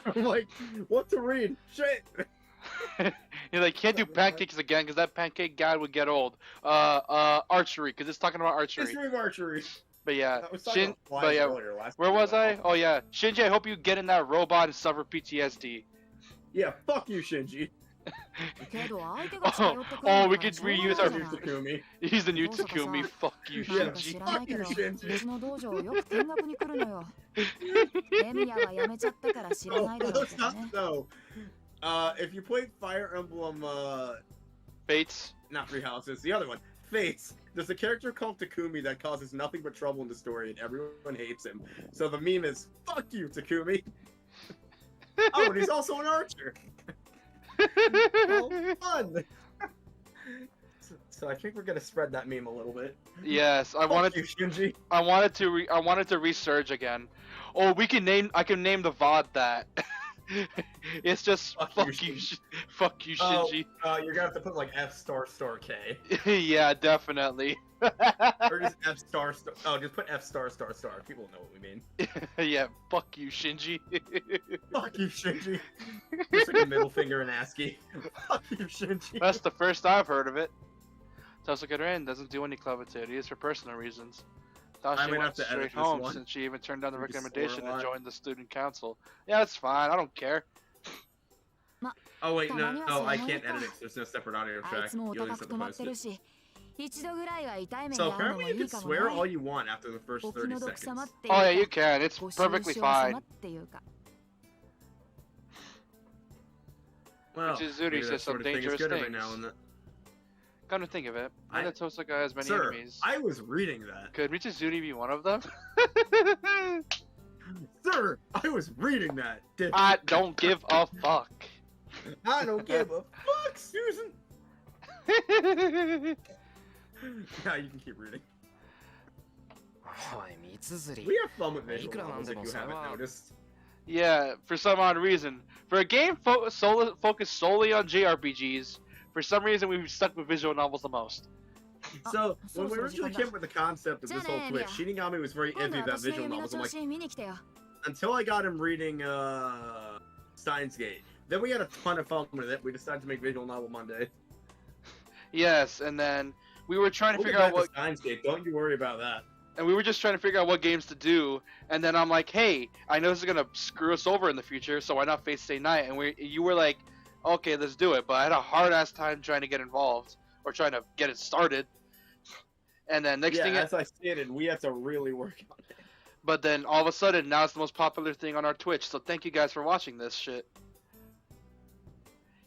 I'm like, what to read? Shit! You're like, can't do pancakes again because that pancake guy would get old. Archery, because it's talking about archery. History of archery. But yeah, earlier, where was I? Oh yeah, Shinji, I hope you get in that robot and suffer PTSD. Yeah, fuck you, Shinji. Oh, we could reuse our Takumi. He's the new Takumi. Fuck you, Shinji. Fuck you, Shinji. No. If you played Fire Emblem, Fates? Not Three Houses, the other one, Fates, there's a character called Takumi that causes nothing but trouble in the story and everyone hates him. So the meme is, fuck you, Takumi. Oh, and he's also an archer. Oh, fun. So I think we're gonna spread that meme a little bit. Yes, I wanted to resurge again. Oh, I can name the VOD that. It's just fuck you, Shinji. You're gonna have to put like F***K. Yeah, definitely. Or just F***. Oh, just put F***. People know what we mean. Yeah, fuck you, Shinji. Fuck you, Shinji. Just like a middle finger in ASCII. Fuck you, Shinji. That's the first I've heard of it. Tosaka Ren doesn't do any club activities for personal reasons. Thought she went straight home since she even turned down the recommendation to join the student council. Yeah, that's fine. I don't care. Oh wait, た no, まには no, そう I 思え can't るか。 edit it. So there's no separate audio あい track. つもお You only 高 just く have 止 to まっ post てる it. し、一度ぐらいは痛い目に So 遭うの apparently も you い can いかも swear な all you want after the first お気 30 の毒様 seconds. っていう Oh yeah, you か can. It's ご愁 perfectly 傷 fine. 様っていうか Mizuzuri Well, maybe says that some sort of thing is dangerous good every things. now and then. Come to think of it, Minato Tosaka has many Sir, enemies. I was reading that. Could Mitsuzuri be one of them? Sir, I was reading that. I don't give a fuck. I don't give a fuck, Susan. Yeah, you can keep reading. おい三綴 We have fun with い visual くらなん novels で if も you それ haven't は noticed. Yeah, for some odd reason. For a game focused solely on JRPGs, for some reason we've stuck with visual novels the most. So, when we originally came up with the concept of this whole Twitch, Shinigami was very 今度 iffy about 私の visual 弓の novels. I'm 調 like, 子見に来てよ until I got him reading Steins Gate. Then we had a ton of fun with it. We decided to make Visual Novel Monday. Yes, and then we were trying to We'll be figure out back to what, Steins Gate. Don't you worry about that. and we were just trying to figure out what games to do. And then I'm like, hey, I know this is gonna screw us over in the future, so why not Fate Stay Night? And you were like, okay, let's do it. But I had a hard ass time trying to get involved or trying to get it started. And then next thing, as I stated, we have to really work on it. but then all of a sudden, now it's the most popular thing on our Twitch. So thank you guys for watching this shit.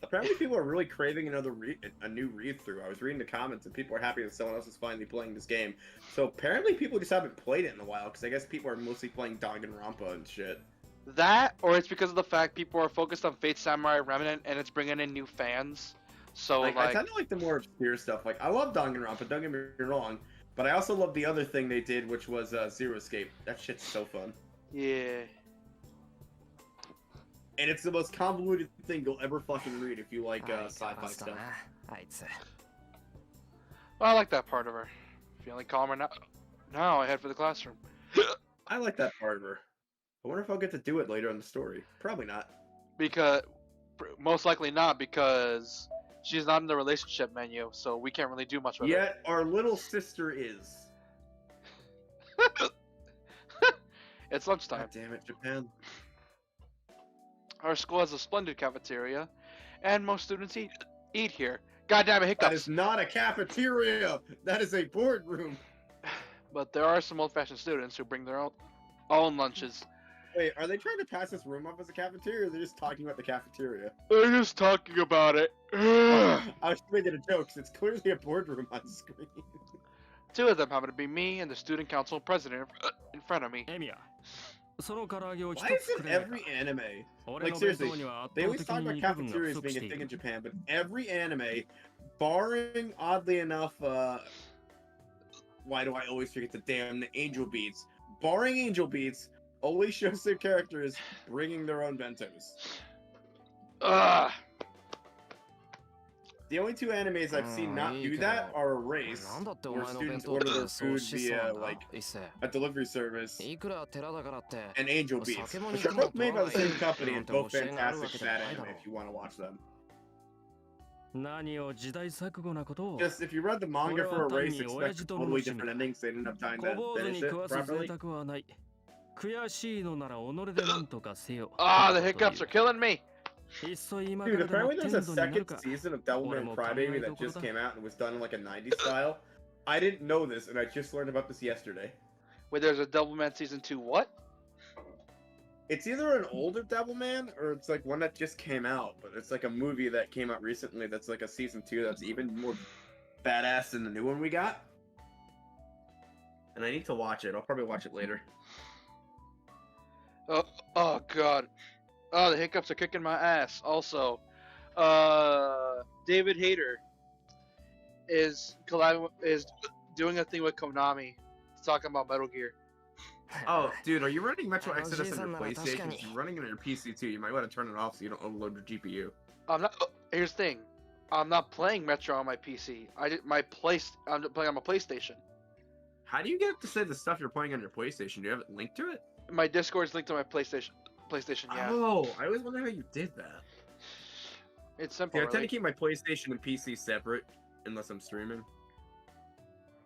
Apparently, people are really craving a new read-through. I was reading the comments, and people are happy that someone else is finally playing this game. So apparently, people just haven't played it in a while, because I guess people are mostly playing Danganronpa and shit. That, or it's because of the fact people are focused on Fate Samurai Remnant, and it's bringing in new fans. So I kind of like the more obscure stuff. Like, I love Danganronpa, don't get me wrong, but I also love the other thing they did, which was Zero Escape. That shit's so fun. Yeah. And it's the most convoluted thing you'll ever fucking read if you like sci-fi stuff. あいつ Well, I like that part of her. Feeling calmer now. Now I head for the classroom. I like that part of her. I wonder if I'll get to do it later in the story. Probably not. Because, most likely not, because she's not in the relationship menu, so we can't really do much with Yet our little sister is. it. It's lunchtime. God damn it, Japan. Our school has a splendid cafeteria, and most students eat here. God damn it, hiccups. That is not a cafeteria. That is a boardroom. But there are some old-fashioned students who bring their own lunches. Wait, are they trying to pass this room off as a cafeteria, or are they just talking about the cafeteria? They're just talking about it. I was making a joke, because it's clearly a boardroom on screen. Two of them happen to be me and the student council president in front of me. エミヤその唐揚げを一 Why つ isn't くれないか every anime, 俺 like の弁 seriously, 当には圧 they 倒 always 的 talk に about 肉分が不 cafeterias 足 being し a てい thing in る Japan, but every anime, barring oddly enough, why do I always forget the damn Angel Beats? Barring Angel Beats, always shows their characters bringing their own bentos. Ugh. The only two animes I've seen not do that are Erase, なんだってお where 前の students 弁当 order って their そう food 質素な via んだ like 一世 a delivery service, いくら寺だからって and Angel Beats, 酒も which 肉 are も both made by the 取らない same company なん and て both 教えがあるわ fantastic けでも sad ないだ anime ろ if you want to watch them. 何を時代錯誤なことを Just if you read the manga for Erase, expect totally different endings. They didn't have time 小 to 坊主 finish に it 食わす贅 properly. 沢はない悔しいのなら己で何とかせよ Ah, the hiccups are killing me. いっそ今か Dude, らでも apparently 天 there's a 度になる second か season of Devilman Crybaby that just came out and was done in like a 90s style. I didn't know this, and I just learned about this yesterday. Wait, there's a Devilman season 2. What? It's either an older Devilman or it's like one that just came out, but it's like a movie that came out recently that's like a season 2 that's even more badass than the new one we got. And I need to watch it. I'll probably watch it later. Oh god. Oh, the hiccups are kicking my ass. Also, David Hayter is doing a thing with Konami, talking about Metal Gear. Oh, dude, are you running Metro Exodus on your あの PlayStation? 確かに。 If you're running it on your PC too. You might want to turn it off so you don't overload your GPU. I'm not. Here's the thing. I'm not playing Metro on my PC. I'm playing on my PlayStation. How do you get to say the stuff you're playing on your PlayStation? Do you have it linked to it? My Discord's linked to my PlayStation. Yeah. Oh, I always wonder how you did that. It's simple. Yeah, I tend to really. keep my PlayStation and PC separate unless I'm streaming.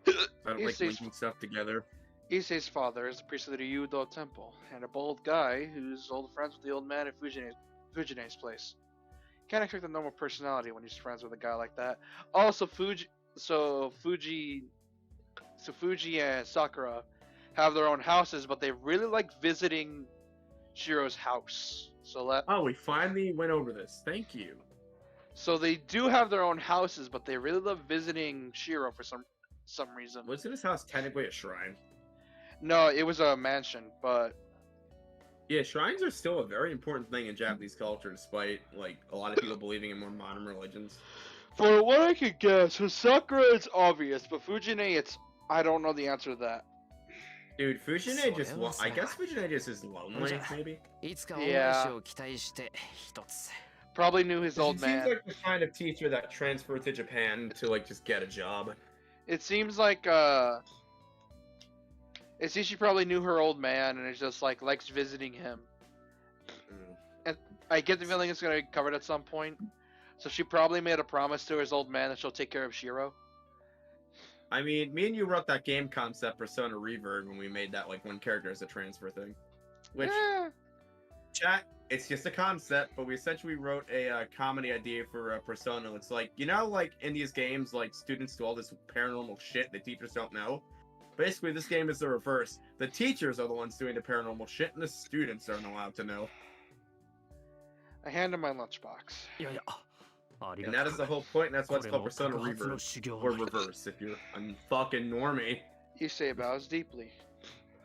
I don't like Issei's- linking stuff together. Issei's father is the priest of the Ryudo Temple, and a bold guy who's old friends with the old man at Fujine's place. can't expect a normal personality when he's friends with a guy like that. Also, Fuji and Sakura have their own houses, but they really like visiting Shiro's house. Oh, we finally went over this. Thank you. So they do have their own houses, but they really love visiting Shiro for some reason. Wasn't his house technically a shrine? No, it was a mansion, but Yeah, shrines are still a very important thing in Japanese culture, despite like a lot of people believing in more modern religions. for what I could guess, for Sakura it's obvious, but Fujine I don't know the answer to that. Dude, Fujine just I guess Fujine just is lonely, maybe. Yeah. Probably knew his old He man. seems like the kind of teacher that transferred to Japan to like just get a job. It seems like it seems she probably knew her old man and is just like likes visiting him. And I get the feeling it's gonna be covered at some point. So she probably made a promise to his old man that she'll take care of Shiro. I mean, me and you wrote that game concept Persona Reverb when we made that like one character as a transfer thing. Which chat, it's just a concept, but we essentially wrote a comedy idea for Persona. It's like, you know, like in these games, like students do all this paranormal shit the teachers don't know. Basically, this game is the reverse. The teachers are the ones doing the paranormal shit, and the students aren't allowed to know. I hand him my lunchbox. And that is the whole point, and that's why it's called Persona Reverb. Or Reverse, if you're a fucking normie. You say bows deeply.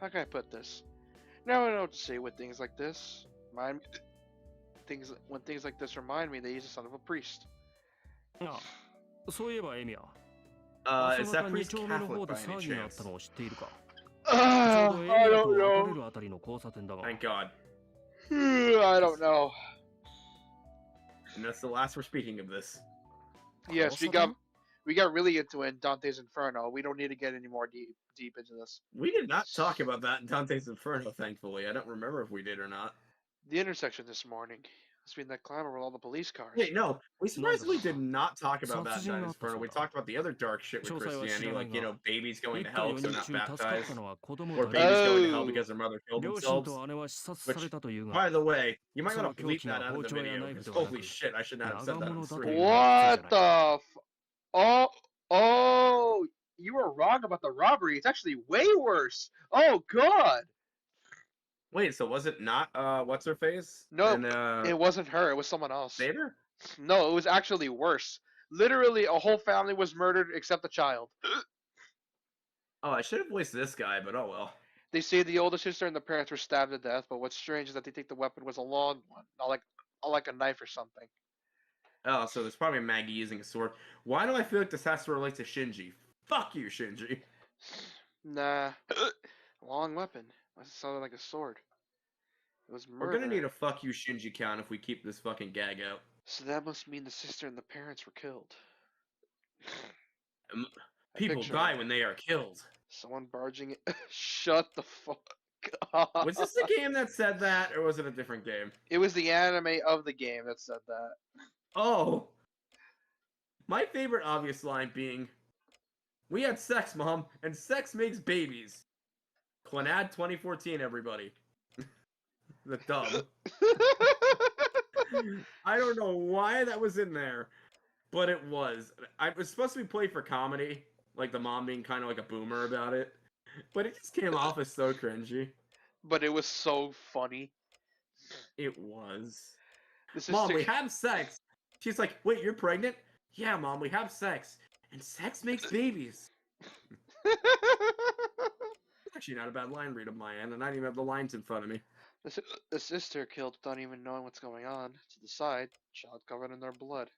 How can I put this? Now I know what to say with things like this. When things like this remind me that he's the son of a priest.そういえばエミヤ、 is that priest Catholic by any chance? I don't know. Thank God. I don't know. And that's the last we're speaking of this. Yes, we got really into it in Dante's Inferno. We don't need to get any more deep into this. We did not talk about that in Dante's Inferno, thankfully. I don't remember if we did or not. The intersection this morning. Must be in that clamor with all the police cars. Wait, no. We surprisingly did not talk about that in Dante's Inferno. We talked about the other dark shit with Christianity, like, you know, babies going to hell because they're not baptized. Or babies going to hell because their mother killed themselves. Which, by the way, you might want to bleep that out of the video, because holy shit, I should not have said that on stream. What the Oh, you were wrong about the robbery. It's actually way worse. Oh, God. Wait, so was it not, what's her face? No, and, it wasn't her. It was someone else. Vader? No, it was actually worse. Literally, a whole family was murdered except the child. Oh, I should have voiced this guy, but oh well. They say the older sister and the parents were stabbed to death, but what's strange is that they think the weapon was a long one, not like a knife or something. Oh, so there's probably Maggie using a sword. Why do I feel like this has to relate to Shinji? Fuck you, Shinji. Nah. Long weapon. It sounded like a sword. It was murder. We're gonna need a fuck you, Shinji count if we keep this fucking gag out. So that must mean the sister and the parents were killed. People die when they are killed. Someone barging it. Shut the fuck up. Was this the game that said that, or was it a different game? It was the anime of the game that said that. Oh. My favorite obvious line being, "We had sex, Mom, and sex makes babies." Clannad 2014, everybody. The dub. I don't know why that was in there, but it was. I was supposed to be played for comedy, like the mom being kind of like a boomer about it, but it just came off as so cringy. But it was so funny. It was. Mom, we have sex. She's like, "Wait, you're pregnant?" "Yeah, Mom, we have sex, and sex makes babies." Actually, not a bad line read of my end, and I don't even have the lines in front of me. The sister killed without even knowing what's going on. To the side, child covered in their blood.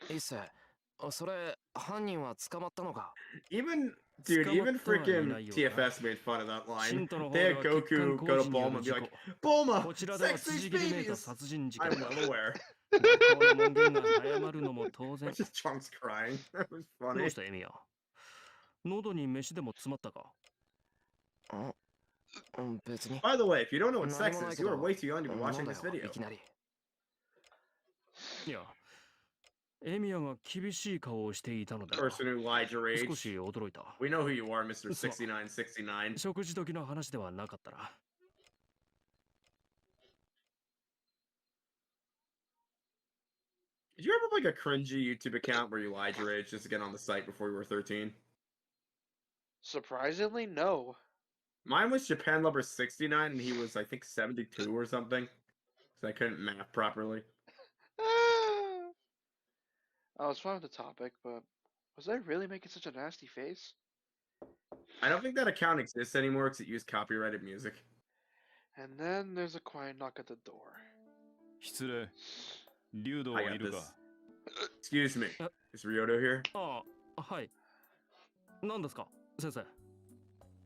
Even, dude, even freaking TFS made fun of that line. They had Goku go to Bulma and be like, "Bulma, sex makes babies!" I'm well aware. It's just Trunks crying. That was funny. どうしたエミヤ喉に飯でも詰まったか By the way, if you don't know what sex is, you are way too young to be watching this video. いやエミヤが厳しい顔をしていたので Person who lied your age. 少し驚いた We know who you are, Mr. 6969. 食事時の話ではなかったら Did you ever have like a cringy YouTube account where you lied your age just to get on the site before you were 13? Surprisingly, no. Mine was Japan Lover 69 and he was I think 72 or something. So I couldn't math properly. I was fine with the topic, but was I really making such a nasty face? I don't think that account exists anymore because it used copyrighted music. And then there's a quiet knock at the door. 失礼。竜道 I はい got る this. か Excuse me. Is Ryoto here? ああ、はい。何ですか、先生。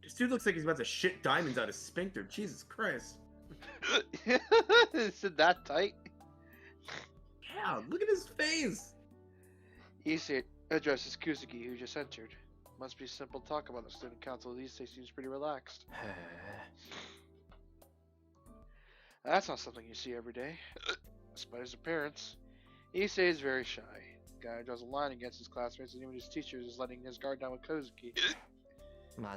This dude looks like he's about to shit diamonds out his sphincter. Jesus Christ. Is it that tight? Yeah, look at his face. Issei addresses Kuzuki, who just entered. Must be simple talk about the student council. Issei seems pretty relaxed. That's not something you see every day. Despite his appearance, Issei is very shy. The guy draws a line against his classmates and even his teachers is letting his guard down with Kozuki.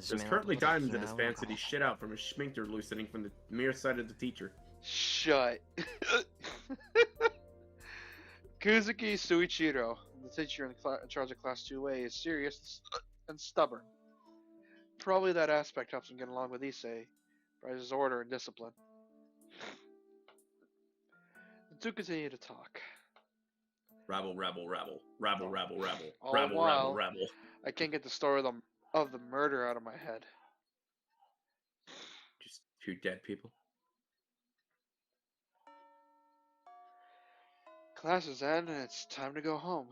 There's currently diamonds in his pants that he shit out from his sphincter loosening from the mere sight of the teacher. Shut. Kuzuki Suichiro, the teacher in charge of Class 2A, is serious and stubborn. Probably that aspect helps him get along with Issei, prizes order and discipline. The two continue to talk. Rabble, rabble, rabble. Rabble, rabble, rabble. All Rabble, the while, rabble, rabble. I can't get the story of the murder out of my head. Just two dead people. Classes end and it's time to go home.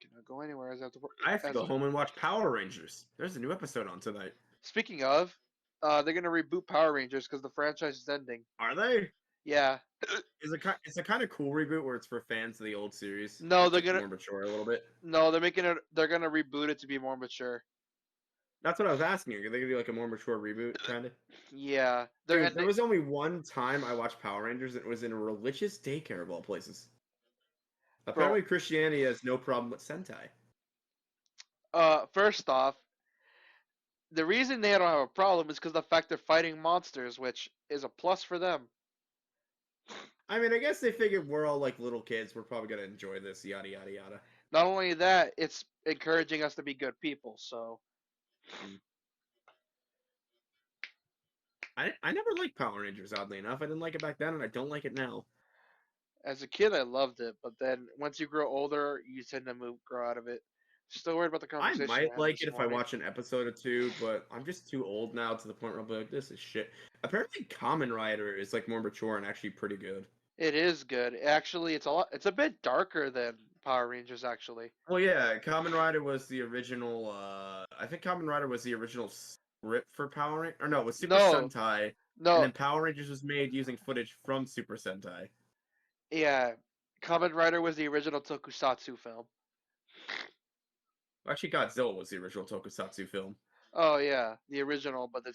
Cannot go anywhere as I have to work. I have to go home and watch Power Rangers. There's a new episode on tonight. Speaking of, they're gonna reboot Power Rangers because the franchise is ending. Are they? Yeah. It's a kind of cool reboot where it's for fans of the old series. No, It's they're just gonna more mature a little bit. No, they're making it. They're gonna reboot it to be more mature. That's what I was asking you. Are they gonna do like a more mature reboot, kind of? Yeah. Dude, there was only one time I watched Power Rangers, and it was in a religious daycare of all places. Apparently, Christianity has no problem with Sentai. First off, the reason they don't have a problem is because the fact they're fighting monsters, which is a plus for them. I mean, I guess they figured we're all like little kids. We're probably gonna enjoy this, yada yada yada. Not only that, it's encouraging us to be good people. So. I never liked Power Rangers, oddly enough. I didn't like it back then, and I don't like it now. As a kid, I loved it, but then once you grow older, you tend to grow out of it. Still worried about the I conversation. might like it if I watch an episode or two, but I'm just too old now to the point where I'll be like, this is shit. Apparently, Kamen Rider is like more mature and actually pretty good. It is good. Actually, it's a bit darker than Power Rangers, actually. Well, yeah, Kamen Rider was the original. I think Kamen Rider was the original script for Power Rangers. Or no, it was Super Sentai. No. And then Power Rangers was made using footage from Super Sentai. Yeah, Kamen Rider was the original Tokusatsu film. Actually, Godzilla was the original Tokusatsu film. Oh yeah, the original, but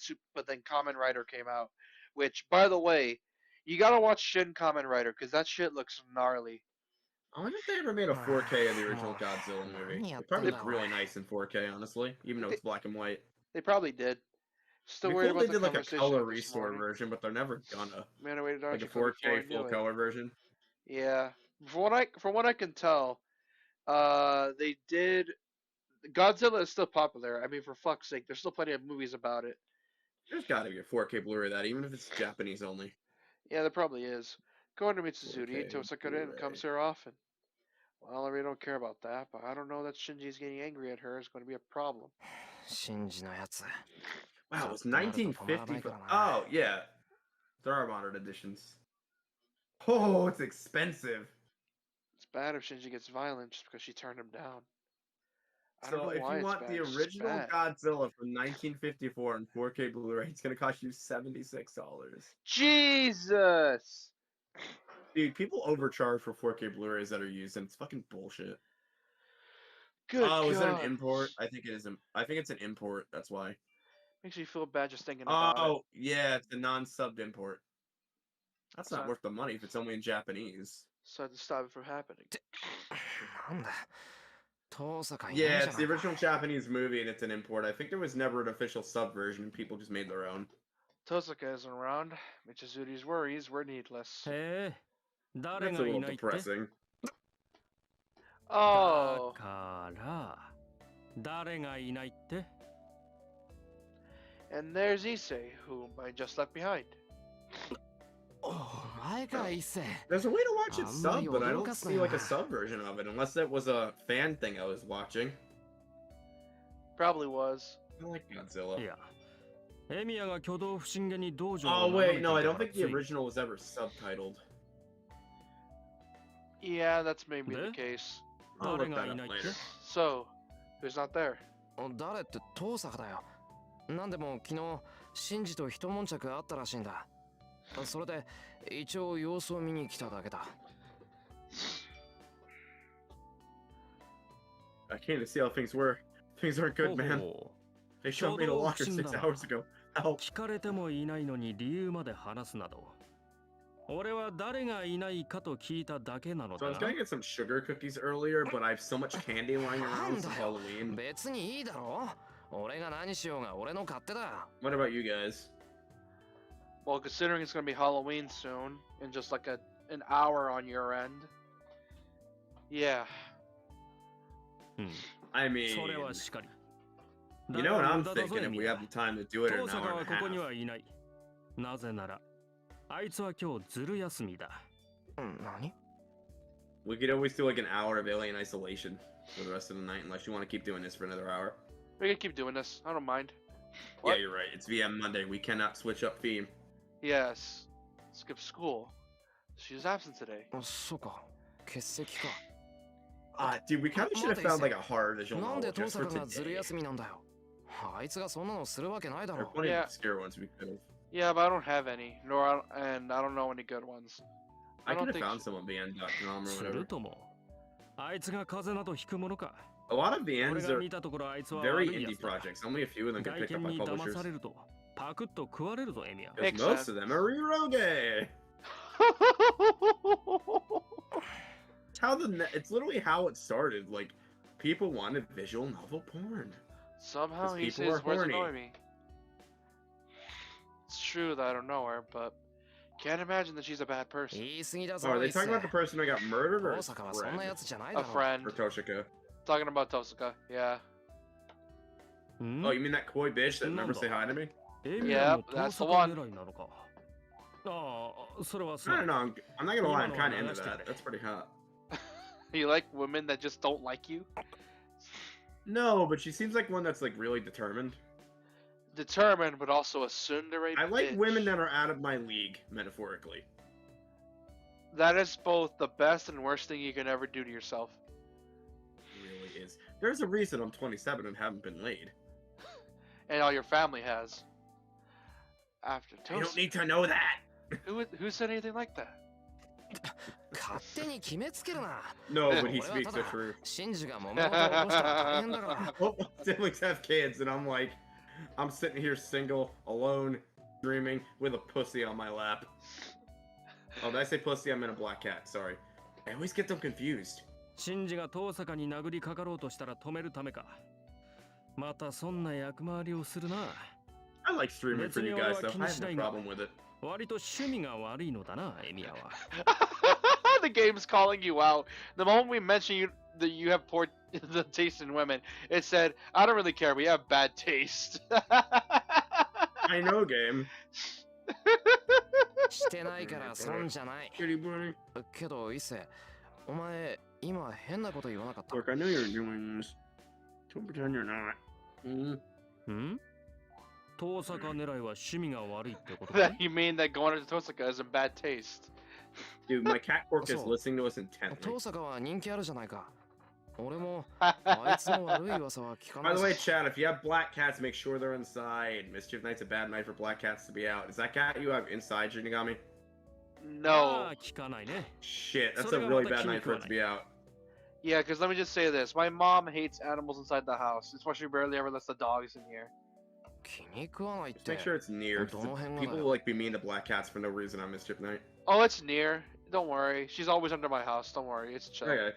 then Kamen Rider came out. Which, by the way, you gotta watch Shin Kamen Rider because that shit looks gnarly. I wonder if they ever made a 4K of the original Godzilla movie. It probably looked really nice in 4K, honestly, even though it's black and white. They probably did. Still It'd be worried cool about if they the did like a conversation color of this restore morning. version, but they're never gonna. Man, I waited Like a before I 4K knew full it. color version. Yeah, from what I can tell, they did. Godzilla is still popular. I mean, for fuck's sake, there's still plenty of movies about it. There's gotta be a 4K Blu-ray of that, even if it's Japanese only. Yeah, there probably is. Going to Mitsuzuri, 4K Tosakuren Blu-ray. comes here often. Well, I really don't care about that, but I don't know that Shinji's getting angry at her is going to be a problem. シンジのやつ。 Wow, it was 1950. Oh, yeah. There are modern editions. Oh, it's expensive. It's bad if Shinji gets violent just because she turned him down. I don't So know if why you it's want bad, the it's just original bad. Godzilla from 1954 in 4K Blu-ray, it's gonna cost you $76. Jesus! Dude, people overcharge for 4K Blu-rays that are used, and it's fucking bullshit. Good Oh, is it an God. import? I think it is. I think it's an import. That's why. Makes me feel bad just thinking about it. Oh, yeah, it's a non-subbed import. That's not Sorry. worth the money if it's only in Japanese. So I had to stop it from happening. なんだ遠坂いない Yeah, じゃ it's ない the original Japanese movie, and it's an import. I think there was never an official sub version. People just made their own. Tosaka isn't around. Michizuri's worries were needless. へえ、誰 That's が a い little ないって depressing. Oh. から誰がいないって And there's Issei, whom I just left behind. お前か伊勢 There's a way to watch it あんまり sub, but I 驚 don't かすな see よ like a sub version of it, unless that was a fan thing I was watching. Probably was. I like Godzilla. いやエミヤが挙動不審げに道場 Oh を眺め wait, てい no, た I か don't ら think つ the い original was ever subtitled. Yeah, that's maybe the There? case. I'll 誰 look が that い up ないって later. So, who's not there? 誰って遠坂だよなんでも昨日シンジと一悶着あったらしいんだそれで一応様子を見に来ただけだ I came to see how things were. Things aren't good, man. ほ They shot me in a locker 6 hours ago. う Help. 聞かれてもいないのに理由まで話すなど俺は誰がいないかと聞いただけなの So I だ was な gonna get some sugar cookies earlier, but I have so much candy lying な around ん since だよ Halloween. 別にいいだろ俺が何しようが俺の勝手だ What about you guys? Well, considering it's going to be Halloween soon, in just like an hour on your end. Yeah. うん I mean, それはしかり you know what だが I'm 無駄だぞ thinking エ if ミ we ヤ have the time to do it in 遠 an 坂 hour は and こ a こに half. はいないなぜならあいつは今日ずる休みだ何 We could always do like an hour of Alien Isolation for the rest of the night, unless you want to keep doing this for another hour. We can keep doing this. I don't mind. Yeah, What? you're right. It's VM Monday. We cannot switch up theme. Yes. Skip school. She's absent today. そうか欠席か Dude, we kind of should have found like a horror visual なん novel で遠 just for 坂がずる today. 休みなんだよあいつがそんなのするわけないだ There are ろ plenty Yeah. of obscure ones we could have. Yeah, but I don't have any. And I don't know any good ones. I don't could have think found so. some on VN.com or す whatever. るともあいつが風邪などひくものか A lot of 俺 VNs が are 見たところあいつは very 悪いや indie つだ projects. Only a few of them get 外 picked up 見 by に騙 publishers. されるとパクッと食われるぞエミヤ Because Makes most sense. of them are Iroge. It's how it's literally how it started. Like, people wanted visual novel porn. Somehow 'Cause he people says are words horny. annoy me. It's true that I don't know her, but can't imagine that she's a bad person. 言い過ぎだ Oh, ぞ are they 伊勢 talking about the person who got murdered or 遠 his 坂はそんなや friend? つじゃない A だろ friend. Or Toshika? Talking about Tosuka. Yeah. ん Oh, you mean that coy bitch that never Nanda. say hi to me? エミヤも Yep, that's the 遠 one. 坂狙いなのかああそれは I そう don't know. I'm not gonna lie. I'm kind of into Imano that. That's pretty hot. You like women that just don't like you? No, but she seems like one that's like really determined. Determined, but also a tsundere I like bitch. women that are out of my league, metaphorically. That is both the best and worst thing you can ever do to yourself. It really is. There's a reason I'm 27 and haven't been laid. And all your family has. After You don't Tosuka. need to know that. Who said anything like that? 勝手に決めつけるな No, but he 俺は speaks た the だ truth. シンジが揉め事を起こしたら大変だから Well, siblings have kids, and I'm like, I'm sitting here single, alone, dreaming, with a pussy on my lap. Oh, did I say pussy? I meant a black cat. Sorry. I always get them confused. シンジが遠坂に殴りかかろうとしたら止めるためかまたそんな役回りをするな I like streaming for you guys, though. I have no problem with it. 割と趣味が悪いのだなエミヤは The game's calling you out. The moment we mention you that you have poor the taste in women, it said, "I don't really care. We have bad taste." I know, game. してないから損じゃない Kitty bunny. けど伊勢お前今変なこと言わなかった Look, I know you're doing this. Don't pretend you're not. Mm. ん遠坂狙いは趣味が悪いってこと That you mean that going to Tosuka is in bad taste? Dude, my cat Cork is So- listening to us intently. 遠坂は人気あるじゃないか俺もあいつの悪い噂は聞かな By い the way, ぞ Chad, if you have black cats, make sure they're inside. Mischief Night's a bad night for black cats to be out. Is that cat you have inside, Shinigami? あ No. あ聞かないね Shit, that's a それが really また bad 気に night 食 for わ it な to い be out. Yeah, because let me just say this: my mom hates animals inside the house. That's why she barely ever lets the dogs in here. 気に食わないっ Just て make sure it's near. 'cause どの辺がだよ People will like be mean to black cats for no reason on Mischief Night. Oh, it's near. Don't worry. She's always under my house. Don't worry. It's chill. Okay.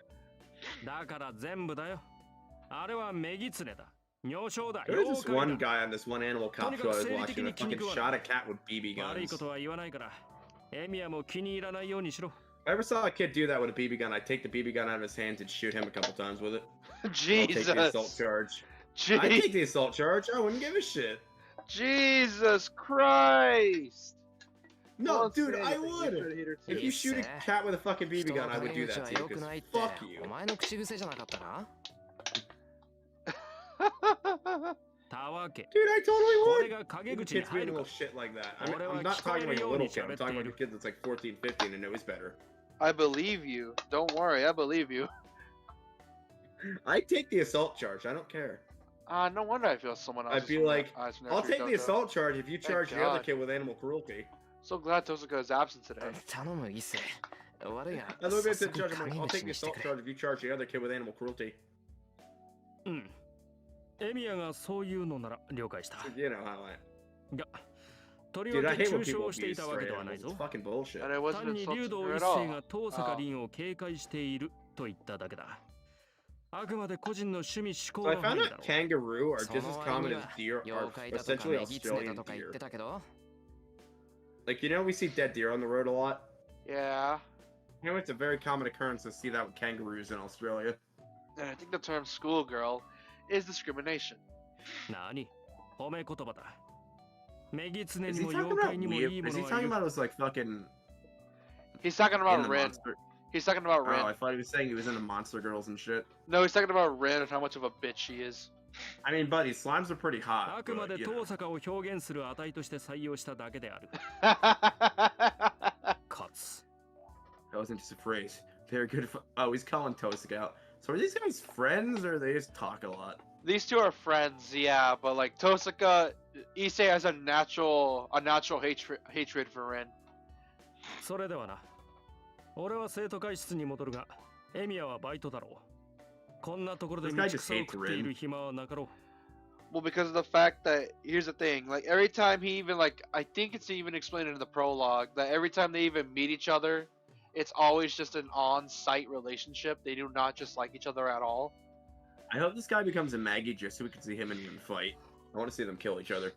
だから全部だよあれはメギツネだ女性だ There was this 妖 one 怪だ guy on this one animal cop show I was watching that fucking shot a cat with BB 悪い guns. ことは言わないからエミヤも気に入らないようにしろ I ever saw a kid do that with a BB gun, I'd take the BB gun out of his hands and shoot him a couple times with it. Jesus. I'll take the assault charge. I'd take the assault charge. I wouldn't give a shit. Jesus Christ. No, Don't dude, say I anything. would. You should hit her If too. you shoot a cat with a fucking BB gun, I would do that to you. 'Cause fuck you. お前の口癖じゃなかったかたわけ Dude, I totally こ would. れが陰 Even 口に kids 入 doing る little か shit like that. I mean, 俺は I'm not 聞こえ talking る like a よう little に kid. I'm 喋って talking い like a る kid that's like 14, 15 and knows better. I believe you. Don't worry, I believe you. I'd take the assault charge. I don't care. No wonder I feel someone else. I'd be like, I'll take the Jojo. assault charge if you Thank charge the other God. kid with animal cruelty. So glad Tosaka is absent today. 頼む一世悪いが I love 早 it. 速 Judge, I'm like, 影 I'll 飯 take the にして assault くれ charge if you charge the other kid with animal cruelty. うんエミヤがそういうのなら了解した You know how I. がとり Dude, わ I け hate 中 when 傷 people してい abuse たわけ stray ではない animals. ぞ It's fucking bullshit. And I wasn't 単に insulting 竜道 her 一 at 世 all. が遠坂凛を警戒していると言っただけだあくまで個人の趣味嗜好 So I の found 範囲 out だろ kangaroo are そ just の as 割 common に as は deer 妖 are 怪だとか essentially メギツネ Australian だとか言 deer. ってたけど Like, you know, we see dead deer on the road a lot. Yeah. You know, it's a very common occurrence to see that with kangaroos in Australia. And I think the term schoolgirl is discrimination. 何褒め言葉だメギツネ Is に he も talking 妖 about 怪にも Leah? いいも Is の he はい talking る about his, like, fucking... He's talking in about the Rin. monster... He's talking about Oh, I Rin. thought he was saying he was into monster girls and shit. No, he's talking about Rin and how much of a bitch she is. I mean, buddy, slimes are pretty hot. あくまで But, you know. 遠坂を表現する値として採用しただけであるかつ That wasn't just a phrase. They're good for... Oh, he's calling Tosaka out. So are these guys friends, or they just talk a lot? These two are friends, yeah, but like Tosaka, Issei has a natural hatred for Rin. それではな俺は生徒会室に戻るがエミヤはバイトだろうこんなところで This 道 guy just 草を hates 食ってい Rin. る暇はなかろ Well, because of the fact that here's the thing, like every time he even like I think it's even explained in the prologue that every time they even meet each other, it's always just an on-site relationship. They do not just like each other at all. I hope this guy becomes a Maggie just so we can see him and him fight. I want to see them kill each other.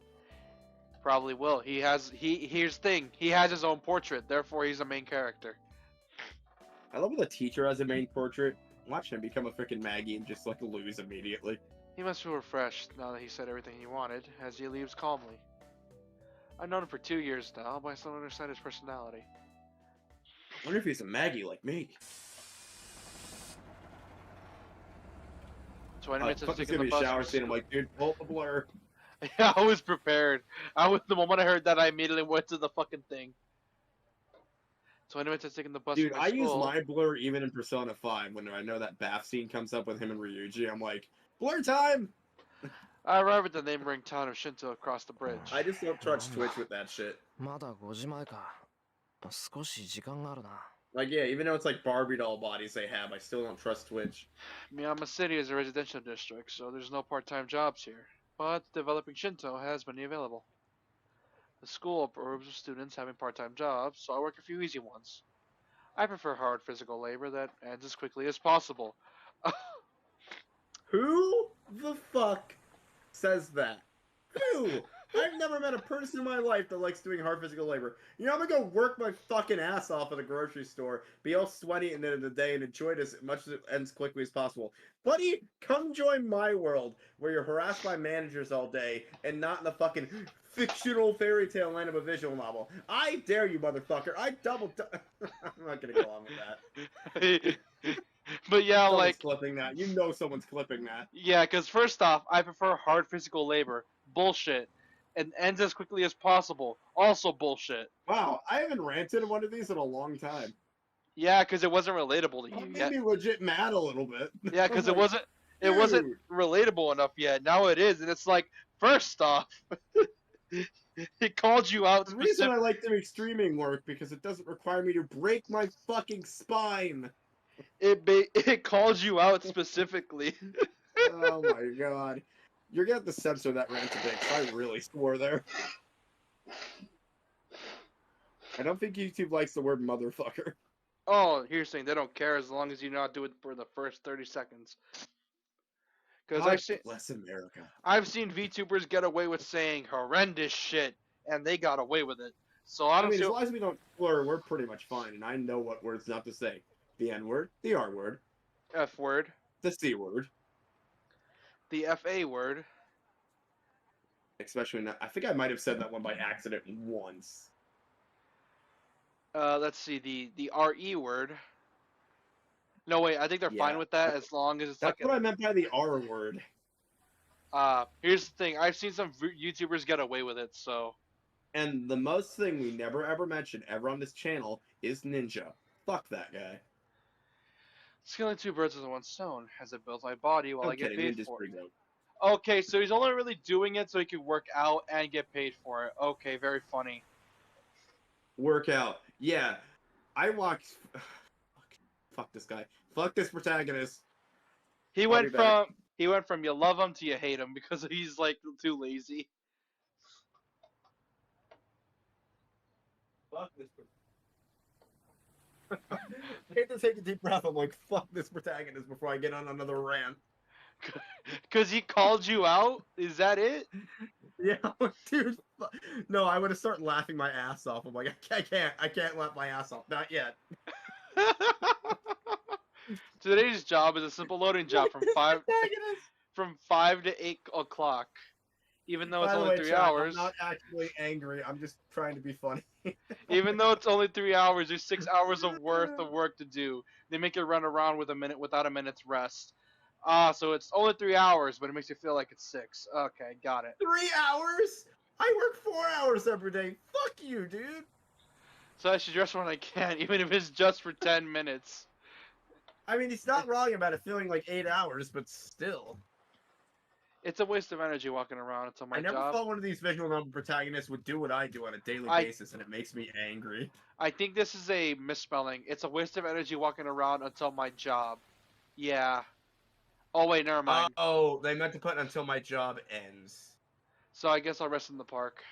Probably will. Here's the thing. He has his own portrait, therefore he's a main character. I love when the teacher has a main portrait. Watch him become a freaking Maggie and just like lose immediately. He must feel refreshed now that he said everything he wanted, as he leaves calmly. I've known him for 2 years now, but I still don't understand his personality. I wonder if he's a Maggie like me. 20 minutes of Fucking taking give me the a bus. shower scene. I'm like, dude, pull up the blur. Yeah, I was prepared. The moment I heard that, I immediately went to the fucking thing. 20 minutes of taking the bus. Dude, from my I use school. my blur even in Persona 5 when I know that bath scene comes up with him and Ryuji. I'm like, blur time! I arrived at the neighboring town of Shinto across the bridge. I just don't trust Twitch with that shit. まだ5時前か少し時間があるな Like, yeah, even though it's like Barbie doll bodies they have, I still don't trust Twitch. Miyama City is a residential district, so there's no part-time jobs here. But developing Shinto has many available. The school approves of students having part-time jobs, so I work a few easy ones. I prefer hard physical labor that ends as quickly as possible. Who the fuck says that? Who? I've never met a person in my life that likes doing hard physical labor. You know, I'm gonna go work my fucking ass off at a grocery store, be all sweaty at the end of the day, and enjoy it as much as it ends quickly as possible. Buddy, come join my world, where you're harassed by managers all day, and not in the fucking fictional fairy tale land of a visual novel. I dare you, motherfucker. I'm not gonna go on with that. But yeah, Someone's like... clipping that. You know someone's clipping that. Yeah, because first off, I prefer hard physical labor. Bullshit. And ends as quickly as possible. Also bullshit. Wow, I haven't ranted in one of these in a long time. Yeah, because it wasn't relatable to you That yet. made me legit mad a little bit. Yeah, because I'm it like, wasn't dude. relatable enough yet. Now it is, and it's like, first off, it called you out The reason I specifically. like doing streaming work because it doesn't require me to break my fucking spine. It calls you out specifically. Oh my god. You're gonna have to censor that rant a bit, 'cause I really swore there. I don't think YouTube likes the word motherfucker. Oh, here's the thing: they don't care as long as you not do it for the first 30 seconds. Because God bless America. I've seen VTubers get away with saying horrendous shit, and they got away with it. So I I don't mean, see. as long as we don't slur, we're pretty much fine. And I know what words not to say: the N word, the R word, F word, the C word. the FA word. Especially not. I think I might have said that one by accident once. Let's see, the RE word. No, wait, I think they're fine Yeah, with that as long as it's That's like. what I meant by the R word. Here's the thing. I've seen some YouTubers get away with it, so. And the most thing we never ever mention ever on this channel is Ninja. Fuck that guy. It's killing two birds with one stone, as it builds my body while I'm I get kidding. paid Ninja's for it. pretty dope. Okay, so he's only really doing it so he can work out and get paid for it. Okay, very funny. Workout. Yeah. I watch. Fuck this guy. Fuck this protagonist. He I'll went be back. from you love him to you hate him because he's like too lazy. Fuck this. I hate to take a deep breath. I'm like, fuck this protagonist before I get on another rant. Cause he called you out? Is that it? Yeah, dude. No, I would have started laughing my ass off. I'm like, I can't laugh my ass off. Not yet. Today's job is a simple loading job from 5 to 8 o'clock. Even though it's By the only way, 3 chat, hours. I'm not actually angry. I'm just trying to be funny. Even though it's only 3 hours, there's 6 hours of worth of work to do. They make you run around without a minute's rest. So it's only 3 hours, but it makes you feel like it's 6. Okay, got it. 3 hours? I work 4 hours every day. Fuck you, dude. So I should dress when I can, even if it's just for 10 minutes. I mean, he's not wrong about it feeling like 8 hours, but still. It's a waste of energy walking around until my I never job. thought one of these visual novel protagonists would do what I do on a daily basis, and it makes me angry. I think this is a misspelling. It's a waste of energy walking around until my job. Yeah. Oh, wait, never mind. Oh, they meant to put until my job ends. So I guess I'll rest in the park.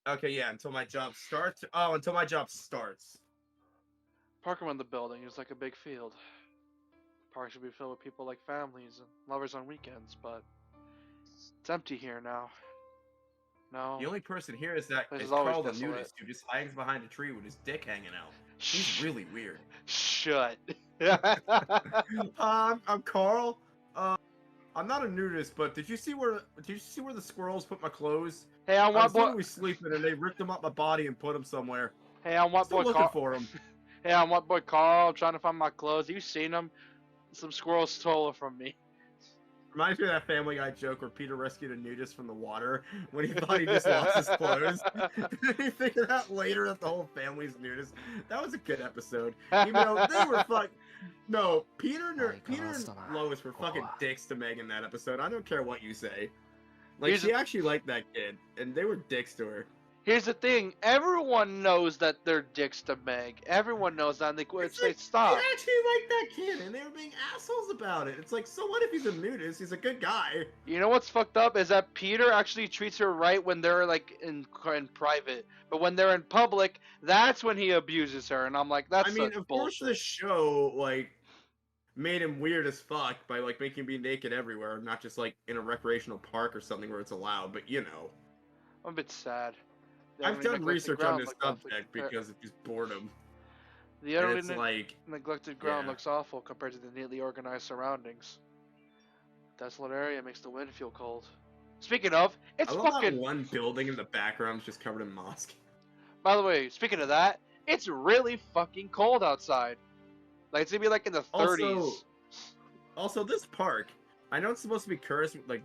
Okay, yeah, until my job starts. Oh, until my job starts. Park around the building is like a big field. Park should be filled with people like families and lovers on weekends, but it's empty here now. No. The only person here is that This is is always Carl the desolate. nudist who just hides behind a tree with his dick hanging out. He's really weird. Shut. I'm Carl. I'm not a nudist, but did you see where the squirrels put my clothes? Hey, I'm I was White Boy. literally sleeping and they ripped them up my body and put them somewhere. Hey, I'm White Still Boy looking Carl. for them. Hey, I'm White Boy Carl. I'm trying to find my clothes. You seen them? Some squirrels stole it from me. Reminds me of that Family Guy joke where Peter rescued a nudist from the water when he thought he just lost his clothes. Then he figured out later that the whole family's nudist. That was a good episode. Even though they were No, Peter and Lois were fucking dicks to Meg in that episode. I don't care what you say. Like, Here's she actually liked that kid, and they were dicks to her. Here's the thing. Everyone knows that they're dicks to Meg. Everyone knows that, and they stop. They actually liked that kid, and they were being assholes about it. It's like, so what if he's a nudist? He's a good guy. You know what's fucked up is that Peter actually treats her right when they're like in private, but when they're in public, that's when he abuses her. And I'm like, that's I mean, such of course, bullshit. the show like made him weird as fuck by like making him be naked everywhere, not just like in a recreational park or something where it's allowed. But you know, I'm a bit sad. The I've utterly done neglected research on ground this looks awful subject compared- because of just boredom. The And utterly it's like, neglected ground yeah. looks awful compared to the neatly organized surroundings. Desolate area makes the wind feel cold. Speaking of, it's I love fucking. that one building in the background is just covered in mosque. By the way, speaking of that, it's really fucking cold outside. Like it's gonna be like in the 30s. Also, this park, I know it's supposed to be cursed with like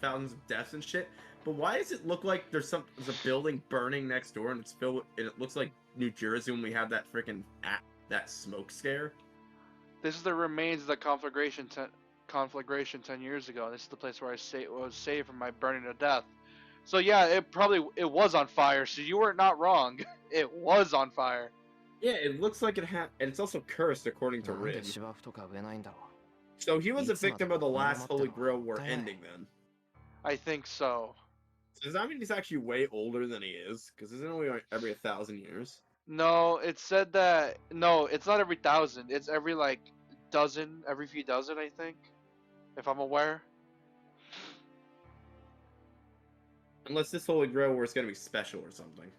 fountains of deaths and shit, but why does it look like there's a building burning next door and it's filled with, and it looks like New Jersey when we had that freaking that smoke scare? This is the remains of the conflagration 10 years ago. This is the place where I was saved from my burning to death. So yeah, it was on fire. So you were not wrong. It was on fire. Yeah, it looks like it had, and it's also cursed according to Rid. So he was a victim of the last Holy Grail War ending then. I think so. So does that mean he's actually way older than he is? Because isn't it only like every 1,000 years? No, it said that no, it's not every 1,000. It's every like dozen, every few dozen, I think, if I'm aware. Unless this Holy Grail War is gonna be special or something.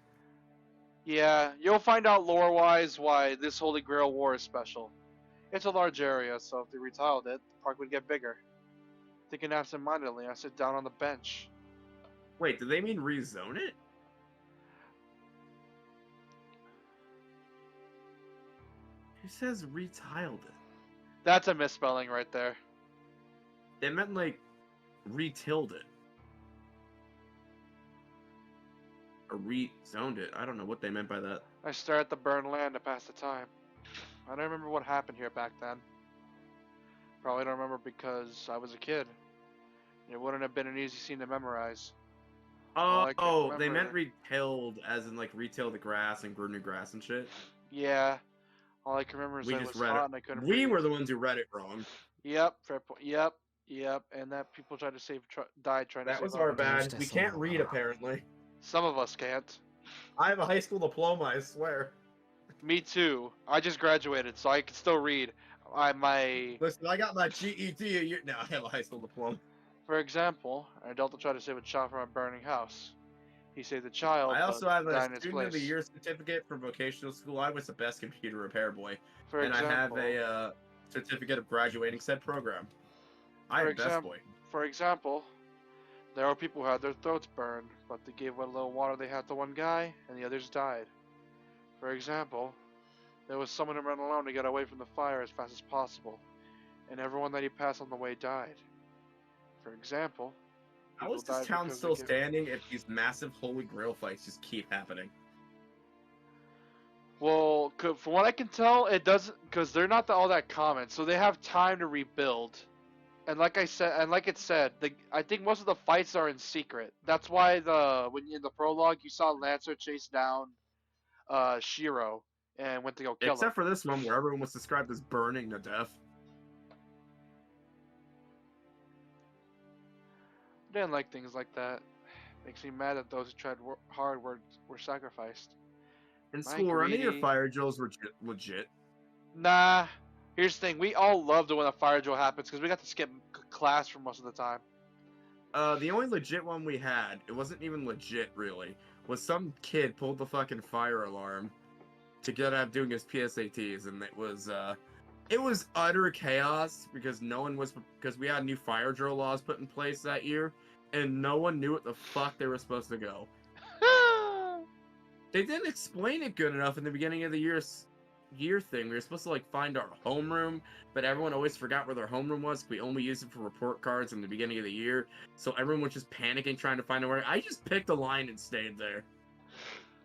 Yeah, you'll find out lore-wise why this Holy Grail War is special. It's a large area, so if they retiled it, the park would get bigger. Thinking absent-mindedly, I sit down on the bench. Wait, do they mean rezone it? Who says retiled it? That's a misspelling right there. They meant like retilled it. Or rezoned it. I don't know what they meant by that. I stare at the burned land to pass the time. I don't remember what happened here back then. Probably don't remember because I was a kid. It wouldn't have been an easy scene to memorize. Oh, they meant retilled as in like retail the grass and grew new grass and shit. Yeah. All I can remember is We that it just was read hot it. and I couldn't We breathe. were the ones who read it wrong. Yep, fair point. Yep, and that people tried to save, died trying to That save was our others. bad. We can't read apparently. Some of us can't. I have a high school diploma, I swear. Me too. I just graduated, so I can still read. Listen, I got my GED a year now. I have a high school diploma. For example, an adult tried to save a child from a burning house. He saved the child. I also but have died a in its student of the place. year certificate from vocational school. I was the best computer repair boy. For and example, I have a certificate of graduating said program. I'm For best example- boy. For example, there are people who had their throats burned, but they gave what little water they had to one guy, and the others died. For example, there was someone who ran alone to get away from the fire as fast as possible, and everyone that he passed on the way died. For example, How people is this died town because still they gave- standing if these massive Holy Grail fights just keep happening? Well, from what I can tell, it doesn't, because they're not all that common, so they have time to rebuild. And like I said, and like it said, I think most of the fights are in secret. That's why when in the prologue you saw Lancer chase down Shiro and went to go kill him. Except for this one where everyone was described as burning to death. I didn't like things like that. Makes me mad that those who tried hard were sacrificed. In My school, were any of your greedy- fire drills legit? Nah. Here's the thing: we all loved it when a fire drill happens because we got to skip class for most of the time. The only legit one we had, it wasn't even legit really, was some kid pulled the fucking fire alarm to get out doing his PSATs, and it was utter chaos because because we had new fire drill laws put in place that year, and no one knew what the fuck they were supposed to go. They didn't explain it good enough in the beginning of the year thing. We were supposed to like find our homeroom, but everyone always forgot where their homeroom was. We only used it for report cards in the beginning of the year, so everyone was just panicking trying to find where. I just picked a line and stayed there.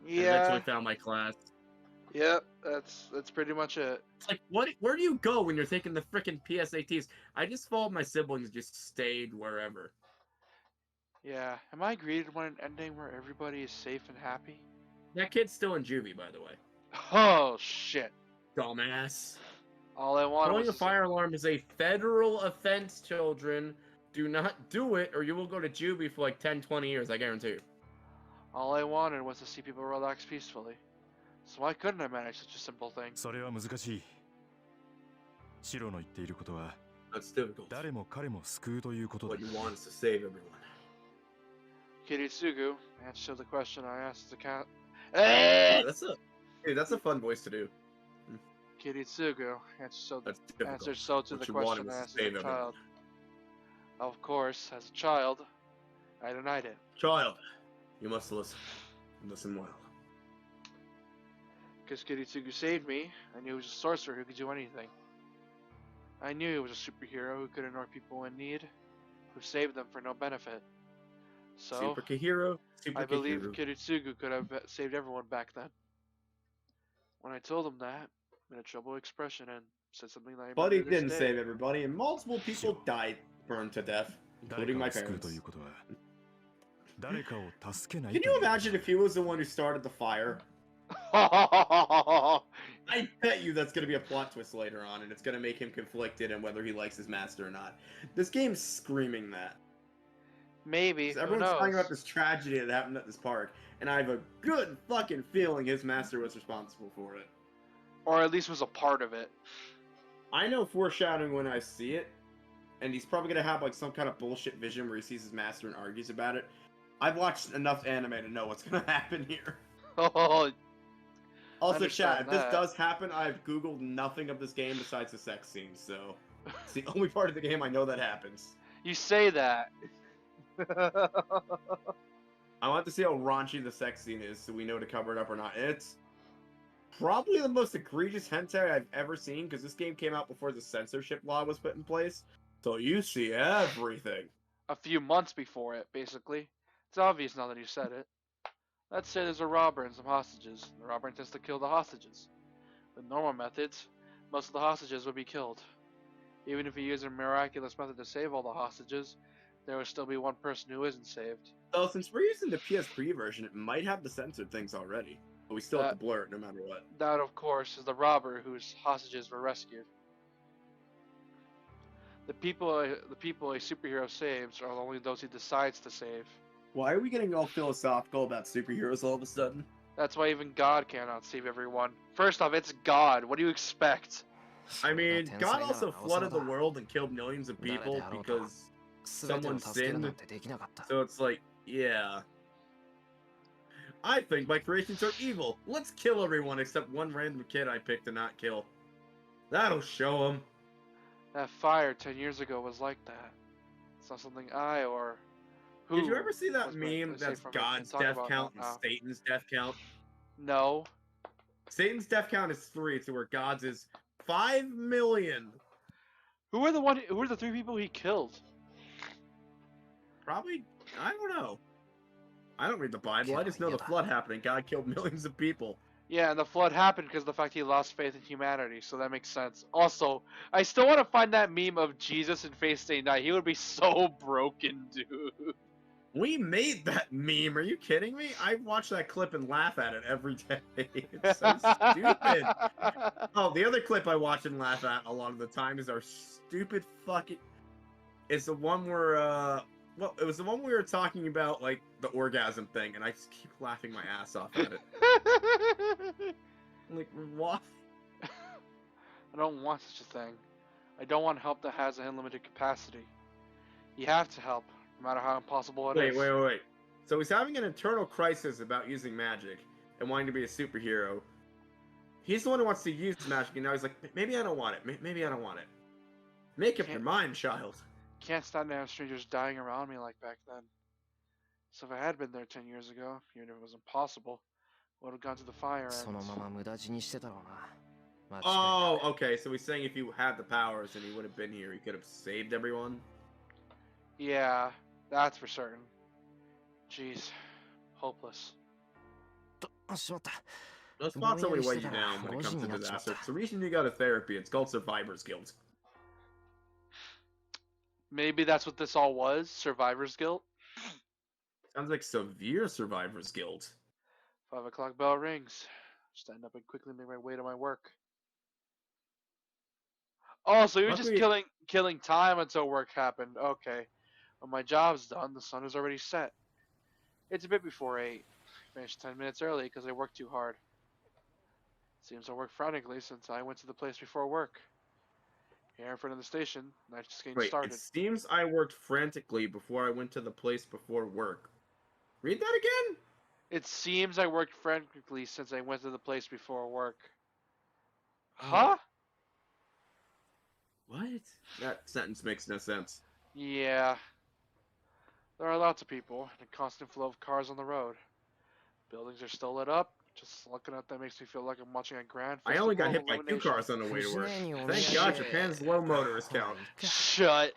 And Yeah. eventually found my class. Yep. That's pretty much it. It's like, where do you go when you're taking the frickin' PSATs? I just followed my siblings and just stayed wherever. Yeah. Am I greeted when an ending where everybody is safe and happy? That kid's still in juvie, by the way. Oh shit. Dumbass. All I wanted Blowing was a fire alarm is a federal offense, children. Do not do it, or you will go to juvie for like 10, 20 years, I guarantee you. All I wanted was to see people relax peacefully. So why couldn't I manage such a simple thing? それは難しい。シロの言っていることは That's difficult. 誰も彼も救うということだ What you want is to save everyone. Kiritsugu, answer the question I asked the cat. Yeah, that's a fun voice to do. Kiritsugu, That's difficult. answer so to What the you wanted question was I to asked save the everyone. child. Of course, as a child, I denied it. Child, you must listen. Listen well. Because Kiritsugu saved me, I knew he was a sorcerer who could do anything. I knew he was a superhero who could ignore people in need, who saved them for no benefit. So, Super Kahiro, Super I believe Kahiro. Kiritsugu could have saved everyone back then. When I told him that, in a troubled expression and said something that I But he remember to this didn't day. save everybody, and multiple people died, burned to death, 誰 including か my を救う parents. ということは誰かを助けない Can と you いう imagine if he was the one who started the fire? I bet you that's gonna be a plot twist later on, and it's gonna make him conflicted on whether he likes his master or not. This game's screaming that. Maybe. Who Everyone's knows? talking about this tragedy that happened at this park, and I have a good fucking feeling his master was responsible for it. Or at least was a part of it. I know foreshadowing when I see it, and he's probably gonna have like some kind of bullshit vision where he sees his master and argues about it. I've watched enough anime to know what's gonna happen here. Oh, Also, understand chat, if this that. does happen, I've googled nothing of this game besides the sex scenes, so it's the only part of the game I know that happens. you say that. I want to see how raunchy the sex scene is, so we know to cover it up or not. It's probably the most egregious hentai I've ever seen, because this game came out before the censorship law was put in place, so you see everything. A few months before it, basically. It's obvious now that you said it. Let's say there's a robber and some hostages. The robber intends to kill the hostages. With normal methods, most of the hostages would be killed. Even if he used a miraculous method to save all the hostages, there would still be one person who isn't saved. So since we're using the PS3 version, it might have the censored things already, but we still have to blur it no matter what. That, of course, is the robber whose hostages were rescued. The people a superhero saves are only those he decides to save. Why are we getting all philosophical about superheroes all of a sudden? That's why even God cannot save everyone. First off, it's God. What do you expect? I mean, God also flooded the world and killed millions of people because someone sinned. So it's like, yeah. I think my creations are evil. Let's kill everyone except one random kid I picked to not kill. That'll show him. That fire 10 years ago was like that. It's not something I or who. Did you ever see that was meant meme to say that's from it God's talk death about count that and now. Satan's death count? No. Satan's death count is 3, so where God's is 5 million. Who are the 3 people he killed? Probably, I don't know. I don't read the Bible. I just know the flood happened and God killed millions of people. Yeah, and the flood happened because of the fact he lost faith in humanity, so that makes sense. Also, I still want to find that meme of Jesus in Face Day Night. He would be so broken, dude. We made that meme. Are you kidding me? I watch that clip and laugh at it every day. It's so stupid. Oh, the other clip I watch and laugh at a lot of the time is our stupid fucking... It's the one where, well, it was the one we were talking about, like, the orgasm thing, and I just keep laughing my ass off at it. Like, what? I don't want such a thing. I don't want help that has an unlimited capacity. You have to help, no matter how impossible it is. Wait. So he's having an internal crisis about using magic and wanting to be a superhero. He's the one who wants to use magic, and now he's like, maybe I don't want it. Maybe I don't want it. Make up your mind, child. Can't stand to have strangers dying around me like back then. So if I had been there 10 years ago, even if it was impossible, I would have gone to the fire ends. そのまま無駄死にしてたろうな。 Oh, okay. So he's saying if he had the powers and he would have been here, he could have saved everyone? Yeah, that's for certain. Jeez, hopeless. しまった。 Those thoughts only weigh you down when it comes to disaster. It's the reason you go to therapy. It's called survivor's guilt. Maybe that's what this all was, survivor's guilt. Sounds like severe survivor's guilt. 5 o'clock bell rings. Stand up and quickly make my way to my work. Oh, so you're just killing time until work happened. Okay. When my job's done, the sun is already set. It's a bit before 8. Finished 10 minutes early because I worked too hard. Seems I worked frantically since I went to the place before work. Here in front of the station, night's just getting started. It seems I worked frantically before I went to the place before work. Read that again? It seems I worked frantically since I went to the place before work. Oh. Huh? What? That sentence makes no sense. Yeah. There are lots of people and a constant flow of cars on the road. Buildings are still lit up. Just looking at that makes me feel like I'm watching a grand I only got hit festival by 2 illumination. cars on the way to work. Thank God Japan's low motorist count. Shut.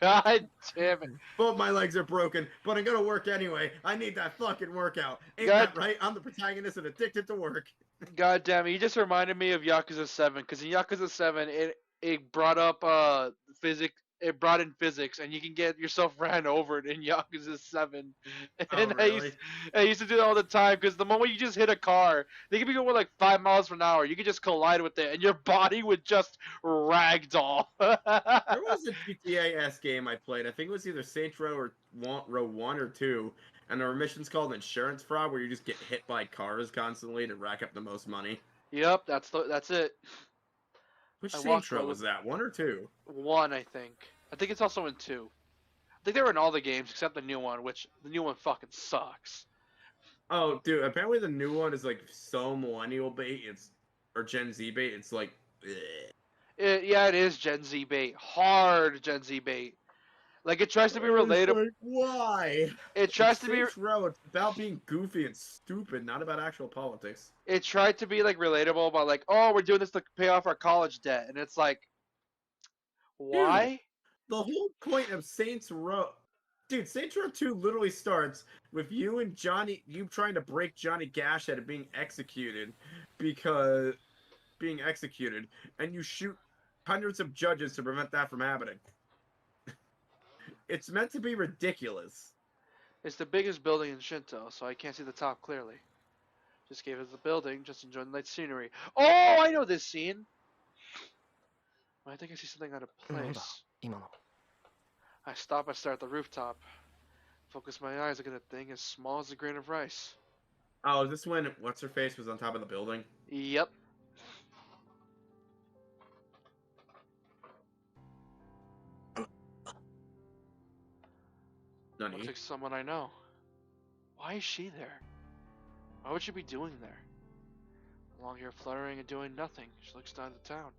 God damn it. Both my legs are broken, but I'm gonna work anyway. I need that fucking workout. Ain't God- that right? I'm the protagonist and addicted to work. God damn it. You just reminded me of Yakuza 7, because in Yakuza 7, it brought up physics. It brought in physics, and you can get yourself ran over in Yakuza 7. And really? I used to do that all the time, because the moment you just hit a car, they could be going like 5 miles per hour. You could just collide with it, and your body would just ragdoll. There was a GTA-esque game I played. I think it was either Saints Row 1 or 2. And there were missions called Insurance Fraud, where you just get hit by cars constantly to rack up the most money. Yep, that's it. Which I Saints walked Row over- was that? 1 or 2? 1, I think. I think it's also in 2. think they were in all the games except the new one, which the new one fucking sucks. Oh, dude, apparently the new one is like so millennial bait, or Gen Z bait, it's like Yeah, it is Gen Z bait. Hard Gen Z bait. Like, it tries to be relatable. Like, why? It tries to be. Saints Row, it's about being goofy and stupid, not about actual politics. It tried to be like relatable about like, oh, we're doing this to pay off our college debt, and it's like, why? Dude, the whole point of Saints Row, dude, Saints Row 2 literally starts with you and Johnny, you trying to break Johnny Gash out of being executed, and you shoot hundreds of judges to prevent that from happening. It's meant to be ridiculous. It's the biggest building in Shinto, so I can't see the top clearly. Just gave us the building, just enjoying the night scenery. Oh, I know this scene. I think I see something out of place. I stop and stare at the rooftop. Focus my eyes, look at a thing as small as a grain of rice. Oh, is this when What's-Her-Face was on top of the building? Yep. Nani? Looks like someone I know. Why is she there? Why would she be doing there? Along here fluttering and doing nothing. She looks down the town.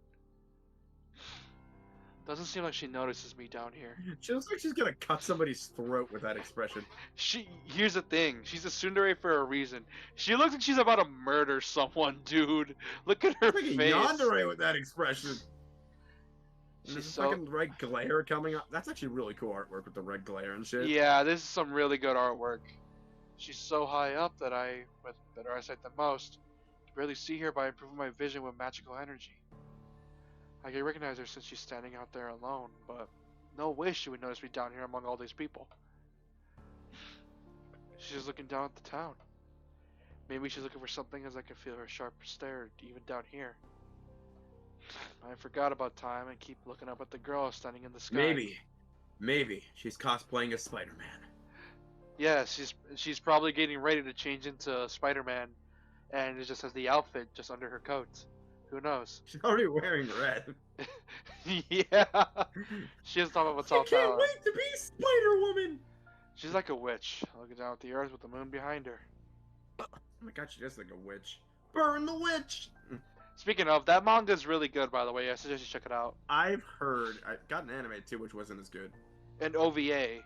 Doesn't seem like she notices me down here. She looks like she's gonna cut somebody's throat with that expression. Here's the thing. She's a tsundere for a reason. She looks like she's about to murder someone, dude. Look at her Like a face. yandere with that expression. There's She's a so... fucking red glare coming up. That's actually really cool artwork with the red glare and shit. Yeah, this is some really good artwork. She's so high up that with better eyesight than most, can barely see her by improving my vision with magical energy. I can recognize her since she's standing out there alone, but no way she would notice me down here among all these people. She's just looking down at the town. Maybe she's looking for something, as I can feel her sharp stare even down here. I forgot about time and keep looking up at the girl standing in the sky. Maybe she's cosplaying as Spider-Man. Yeah, she's probably getting ready to change into Spider-Man, and it just has the outfit just under her coat. Who knows? She's already wearing red. Yeah. She has top of a tall tower. I can't wait to be Spider-Woman! She's like a witch, looking down at the earth with the moon behind her. Oh my god, she is like a witch. Burn the witch! Speaking of, that manga's really good, by the way. I suggest you check it out. I've heard. I got an anime too, which wasn't as good. An OVA.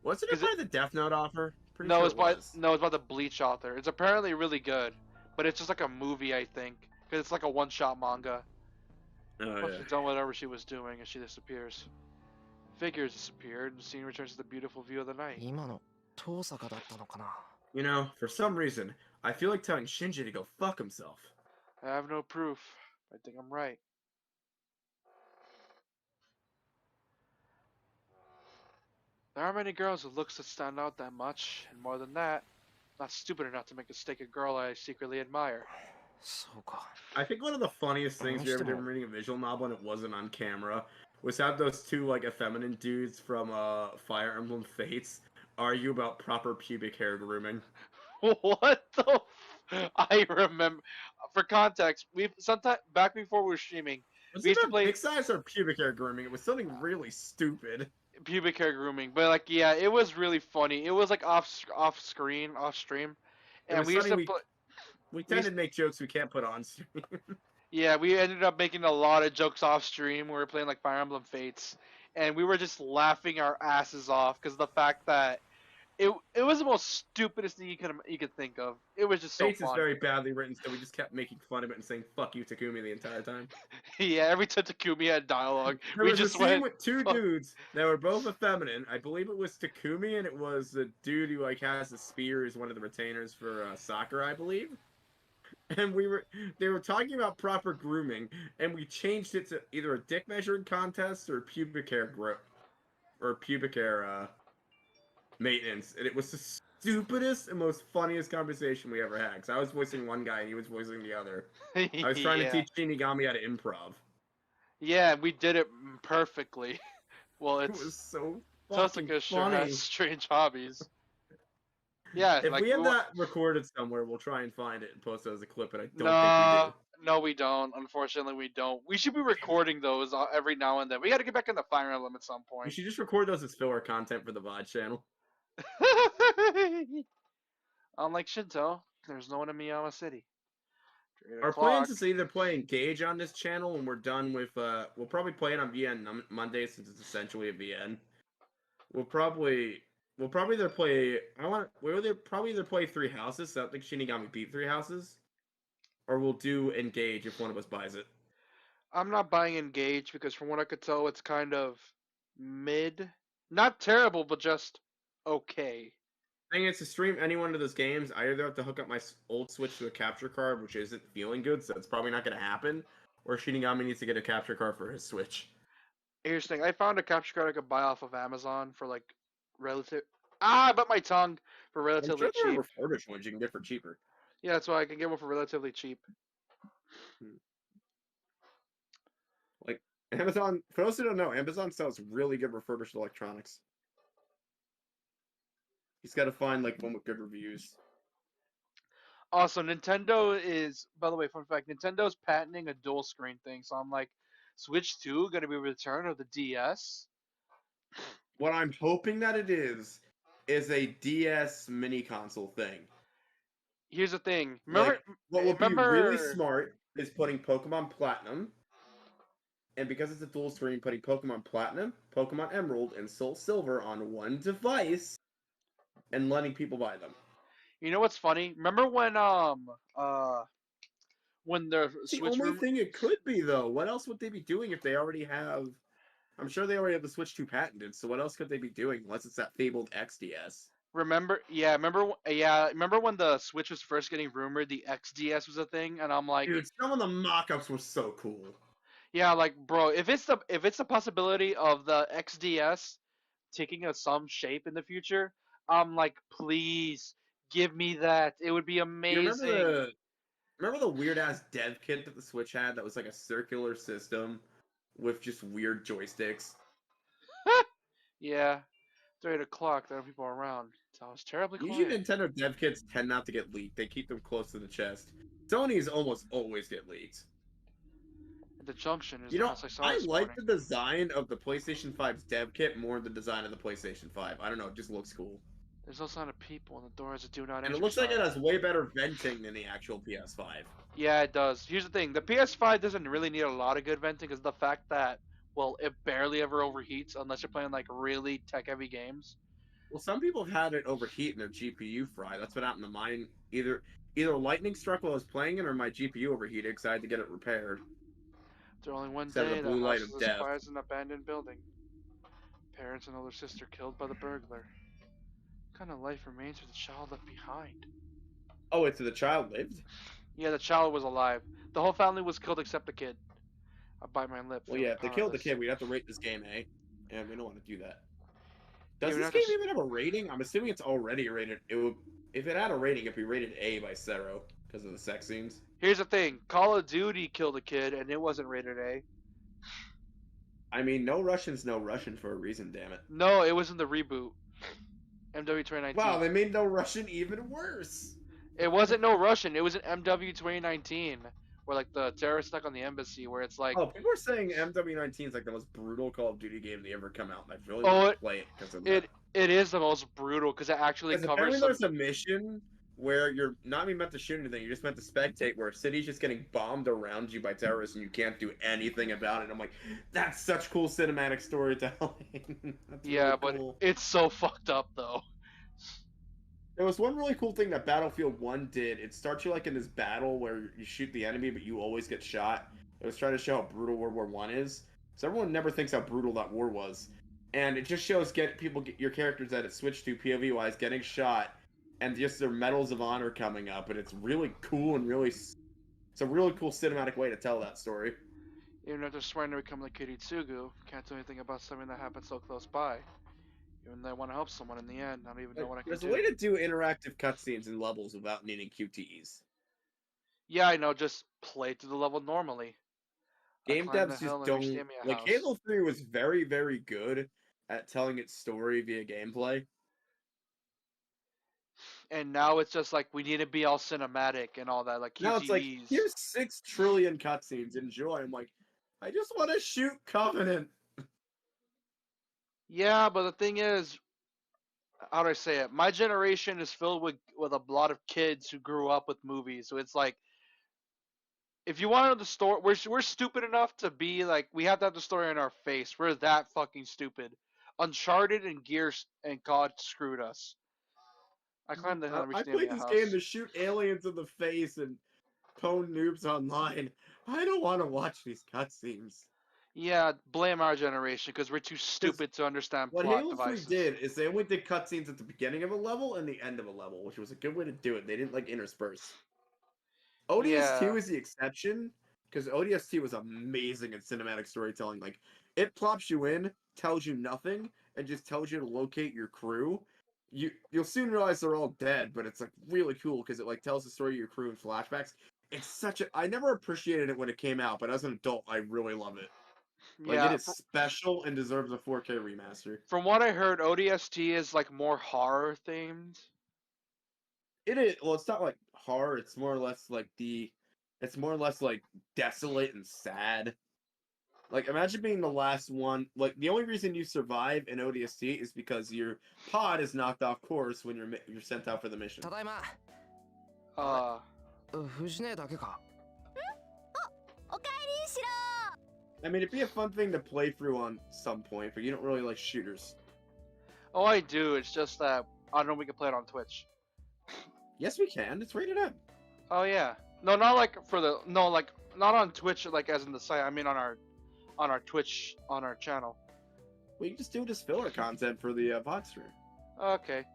Wasn't it by the Death Note author? Pretty No, sure it's by the Bleach author. It's apparently really good, but it's just like a movie, I think, because it's like a one-shot manga. Oh, yeah. She's done whatever she was doing, and she disappears. Figures disappeared, and the scene returns to the beautiful view of the night. You know, for some reason, I feel like telling Shinji to go fuck himself. I have no proof. I think I'm right. There aren't many girls with looks that stand out that much, and more than that, not stupid enough to make a mistake a girl I secretly admire. I think one of the funniest things we ever did reading a visual novel, and it wasn't on camera, was have those two like effeminate dudes from Fire Emblem Fates argue about proper pubic hair grooming. What the? I remember. For context, we sometime back before we were streaming, we used to play big size or pubic hair grooming. It was something really stupid. Pubic hair grooming, but like, yeah, it was really funny. It was like off stream, and we used to play. We tend to make jokes we can't put on stream. Yeah, we ended up making a lot of jokes off stream. We were playing like Fire Emblem Fates, and we were just laughing our asses off because the fact that it was the most stupidest thing you could think of. It was just so Fates fun. is very badly written, so we just kept making fun of it and saying "fuck you, Takumi" the entire time. Yeah, every time Takumi had dialogue, There we was just a scene went with two dudes that were both effeminate. I believe it was Takumi, and it was the dude who like has the spear, who's one of the retainers for Sakura, I believe. And they were talking about proper grooming, and we changed it to either a dick measuring contest or pubic hair maintenance, and it was the stupidest and most funniest conversation we ever had. Because I was voicing one guy and he was voicing the other. I was trying to teach Shinigami how to improv. Yeah, we did it perfectly. Well, It was so Tosaka sure funny. has strange hobbies. Yeah, If like we have that recorded somewhere, we'll try and find it and post it as a clip, but I don't think we no, No, we don't. Unfortunately, we don't. We should be recording those every now and then. We got to get back in the Fire Emblem at some You point. should just record those as filler content for the VOD channel. Unlike Shinto, there's no one in Miyama City. Our plans is to either play Engage on this channel when we're done with. We'll probably play it on VN Monday since it's essentially a VN. We'll probably either play. We'll probably either play Three Houses. So I don't think Shinigami beat Three Houses, or we'll do Engage if one of us buys it. I'm not buying Engage because from what I could tell, it's kind of mid. Not terrible, but just okay. Thing is, to stream any one of those games, I either have to hook up my old Switch to a capture card, which isn't feeling good, so it's probably not going to happen, or Shinigami needs to get a capture card for his Switch. Here's the thing. I found a capture card I could buy off of Amazon for like relative. I bit my tongue for relatively I'm sure there cheap. are refurbished ones you can get for cheaper. Yeah, that's why I can get one for relatively cheap. Like Amazon, for those who don't know, Amazon sells really good refurbished electronics. He's got to find like one with good reviews. Also, Nintendo is, by the way, fun fact, Nintendo's patenting a dual screen thing. So I'm like, Switch 2 going to be a return of the DS? What I'm hoping that it is a DS mini console thing. Here's the thing. Remember, Like, what would be really smart is putting Pokemon Platinum, and because it's a dual screen, putting Pokemon Platinum, Pokemon Emerald, and Soul Silver on one device, and letting people buy them. You know what's funny? Remember when the The Switch only thing it could be, though, what else would they be doing if they already have? I'm sure they already have the Switch 2 patented, so what else could they be doing unless it's that fabled XDS? remember when the Switch was first getting rumored, the XDS was a thing, and I'm like, Dude, some of the mock-ups were so cool. yeah, like bro, if it's the possibility of the XDS taking some shape in the future, I'm like, please give me that. It would be You amazing. remember the weird-ass dev kit that the Switch had that was like a circular system with just weird joysticks? Yeah, 3 o'clock. There are people around. So I was terribly Usually quiet. Nintendo dev kits tend not to get leaked. They keep them close to the chest. Sony's almost always get leaked. The junction is You the know, house I saw I this like morning. the design of the PlayStation 5's dev kit more than the design of the PlayStation 5. I don't know, it just looks cool. There's no sign of people, and the door has a do not enter And it looks like it sign. has way better venting than the actual PS5. Yeah, it does. Here's the thing: the PS5 doesn't really need a lot of good venting, because the fact that, well, it barely ever overheats unless you're playing like really tech-heavy games. Well, some people have had it overheat and their GPU fry. That's what happened to mine. Either lightning struck while I was playing it, or my GPU overheated because I had to get it repaired. There only one Instead of day the the blue light house of is death. as quiet as an abandoned building. Parents and older sister killed by the burglar. What kind of life remains for the child left behind? Oh, wait, so the child lived? Yeah, the child was alive. The whole family was killed except the kid. I bite my lip. Well, feeling yeah, if they killed the powerless. kid, we'd have to rate this game A. And we don't want to do that. Yeah, Does we'd this have to game even have a rating? I'm assuming it's already rated. If it had a rating, it'd be rated A by Cero because of the sex scenes. Here's the thing: Call of Duty killed a kid, and it wasn't rated A. I mean, no Russian's no Russian for a reason, damn it. No, it was in the reboot. MW 2019. Wow, they made no Russian even worse. It wasn't no Russian. It was an MW 2019, where like the terrorists stuck on the embassy, where it's like, Oh, people are saying MW19 is like the most brutal Call of Duty game to ever come out, and I really Oh, want to play it because of that. it is the most brutal because it actually Because covers apparently some. there's a mission where you're not even meant to shoot anything, you're just meant to spectate, where a city's just getting bombed around you by terrorists and you can't do anything about it. I'm like, that's such cool cinematic storytelling. That's Yeah, really but cool. it's so fucked up though. There was one really cool thing that Battlefield 1 did. It starts you like in this battle where you shoot the enemy, but you always get shot. It was trying to show how brutal World War 1 is. So everyone never thinks how brutal that war was. And it just shows get your characters that it switched to POV-wise getting shot, and just their medals of honor coming up, and it's really cool and it's a really cool cinematic way to tell that story. Even if they're swearing to become like Kiritsugu, can't do anything about something that happened so close by. Even though I want to help someone in the end, I don't even know what I can There's do. a way to do interactive cutscenes and levels without needing QTEs. Yeah, I know. Just play through the level normally. Game climbed devs the hill just and reached don't the Amiya like. house. Halo 3 was very, very good at telling its story via gameplay. and now it's just like we need to be all cinematic and all that, like Now it's like, QTVs. here's 6 trillion cutscenes. Enjoy. I'm like, I just want to shoot Covenant. Yeah, but the thing is, how do I say it? My generation is filled with a lot of kids who grew up with movies, so it's like, if you want to know the story, we're stupid enough to be like, we have to have the story in our face. We're that fucking stupid. Uncharted and Gears and God screwed us. I climbed the hill and I reached the played enemy this house. game to shoot aliens in the face and pwn noobs online. I don't want to watch these cutscenes. Yeah, blame our generation because we're too stupid to understand What plot Halo 3 devices. did is they only did cutscenes at the beginning of a level and the end of a level, which was a good way to do it. They didn't like intersperse. ODST Yeah. was the exception because ODST was amazing in cinematic storytelling. Like, it plops you in, tells you nothing, and just tells you to locate your crew. You'll soon realize they're all dead, but it's like really cool because it like tells the story of your crew in flashbacks. It's such a I never appreciated it when it came out, but as an adult, I really love it. Like, Yeah, it is special and deserves a 4K remaster. from what I heard, ODST is like more horror themed. It is. Well, it's not like horror. It's more or less like It's more or less like desolate and sad. Like, imagine being the last one. Like, the only reason you survive in ODST is because your pod is knocked off course when you're sent out for the mission. ただいま。藤根だけか。おかえりしろ I mean, it'd be a fun thing to play through on some point, but you don't really like shooters. Oh, I do. It's just that I don't know if we can play it on Twitch. Yes, we can. It's rated M. Oh yeah. No, not like like not on Twitch, like as in the site. I mean on our Twitch, on our channel. We can just do this filler content for the bot stream. Okay.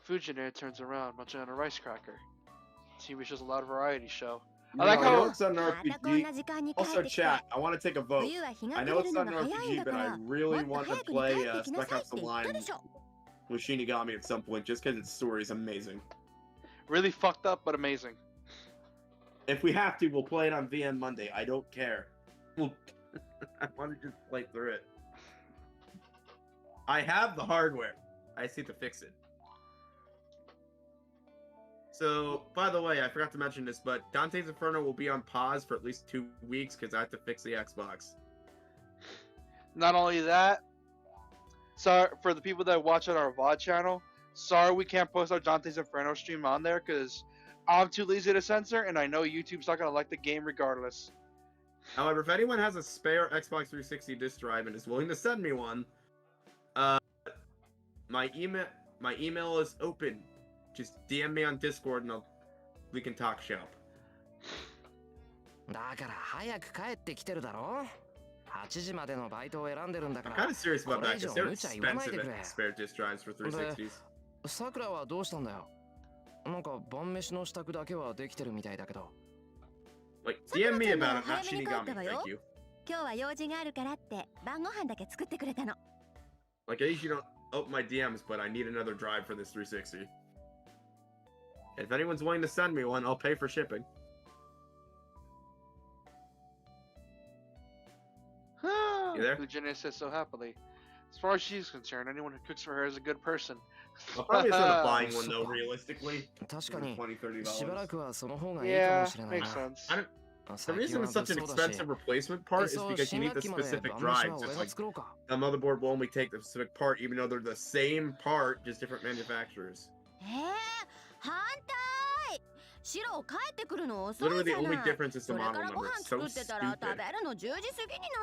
Fujine turns around, munching on a rice cracker. TV show's a lot of variety show. I like I know how it's not an RPG. Also, chat, I want to take a vote. I know it's not an RPG, but I really want to play Spec Ops The Line with Shinigami at some point, just because its story is amazing. really fucked up, but amazing. If we have to, we'll play it on VN Monday. I don't care. I want to just play through it. I have the hardware. I just need to fix it. So, by the way, I forgot to mention this, but Dante's Inferno will be on pause for at least 2 weeks because I have to fix the Xbox. Not only that, sorry for the people that watch on our VOD channel. Sorry we can't post our Dante's Inferno stream on there because I'm too lazy to censor, and I know YouTube's not gonna like the game regardless. However, if anyone has a spare Xbox 360 disc drive and is willing to send me one, my email is open. Just DM me on Discord and we can talk shop. だから早く帰ってきてるだろ。8時までのバイトを選んでるんだか I'm ら。 kind of serious about これ that 以上 because they're 無茶言わないで expensive くれ。 spare disc drives for 360s. さくらはどうしたんだよ。なんか晩飯の支度だけはできてるみたいだけど。Like, DM me about it, 早 not めに帰ったわ Shinigami, よ thank you. 今日は用事があるからって晩ご飯だけ作ってくれたの Like, I usually don't open my DMs, but I need another drive for this 360. If anyone's willing to send me one, I'll pay for shipping. You there? Fujine says so happily. As far as she's concerned, anyone who cooks for her is a good person. I'll probably end up buying one though, realistically. 確かに $20, $30. しばらくはその方がいいか Yeah, もしれないな。 makes sense. I don't, the reason it's such an expensive replacement part is because you need the specific drive. Just like a motherboard will only take the specific part, even though they're the same part, just different manufacturers. 反対白帰ってくるの遅い Literally, じ the ゃな only い difference is そ the れか model らご number. 飯 It's so 作ってたら stupid. 食べるの10時過ぎにな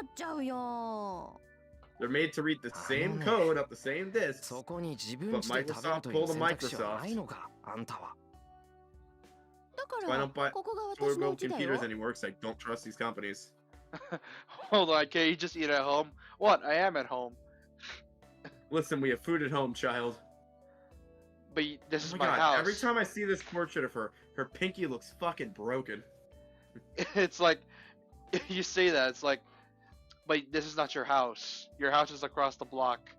っちゃうよ They're made to read the same code up the same disks, そこに自分 but 家で食べる Microsoft という pulled a 選択肢は Microsoft. ないのか、あんたは。だか So I ら don't buy ここが so I 私の build 家だよ computers anymore because I don't trust these companies. Hold on, can't you just eat at home? What? I am at home. Listen, we have food at home, child. But this Oh is my my God, house. every time I see this portrait of her, her pinky looks fucking broken. It's like, you say that, it's like, but this is not your house. Your house is across the block.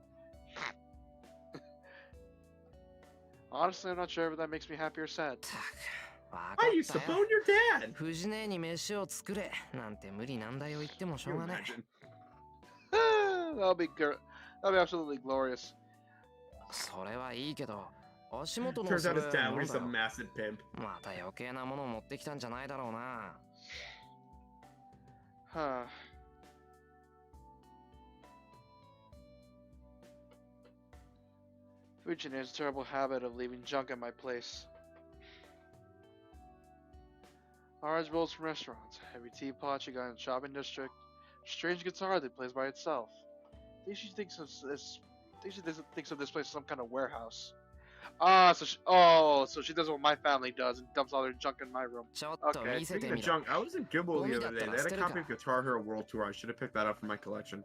Honestly, I'm not sure if that makes me happy or sad. わか I っ used た to よ。 phone your dad. 藤姉に飯を作れなんて無理難題を言ってもしょ You うがない。 imagine? That'll be absolutely glorious. それはいいけど、足元の Turns そ out れ his dad なん was だ a よ。 massive pimp. また余計なものを持ってきたんじゃないだろうな。Huh. Fujin has a terrible habit of leaving junk at my place. Ours rolls from restaurants, heavy teapot she got in the shopping district, strange guitar that plays by itself. I think she thinks of this. Thinks of this place as some kind of warehouse. So she does what my family does and dumps all their junk in my room. Okay. Speaking of junk, I was in Goodwill the other day. They had a copy of Guitar Hero World Tour. I should have picked that up for my collection.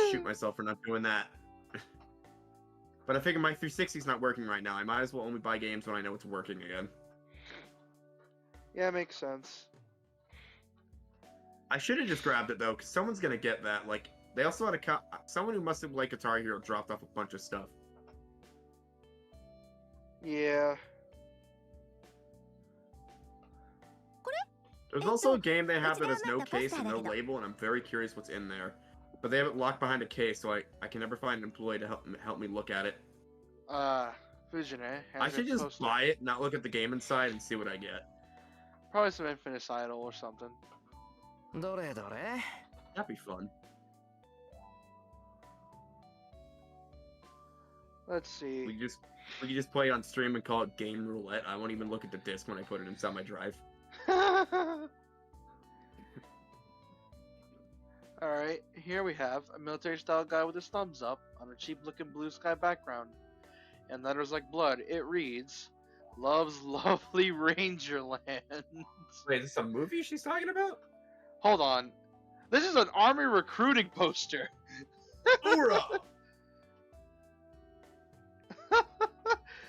Shoot myself for not doing that. But I figure my 360's not working right now. I might as well only buy games when I know it's working again. Yeah, makes sense. I should have just grabbed it though, because someone's gonna get that. Like, they also had someone who must have liked Guitar Hero dropped off a bunch of stuff. Yeah. There's also a game they have that has no case and no label, and I'm very curious what's in there. But they have it locked behind a case, so I can never find an employee to help me look at it. Fujine. I should just buy it, not look at the game inside, and see what I get. Probably some Infinite Idol or something. That'd be fun. Let's see. We can just play it on stream and call it Game Roulette. I won't even look at the disc when I put it inside my drive. Alright, here we have a military style guy with his thumbs up on a cheap looking blue sky background. And letters like blood, it reads, "Love's lovely Rangerland." Wait, is this a movie she's talking about? Hold on. This is an army recruiting poster. Hoorah!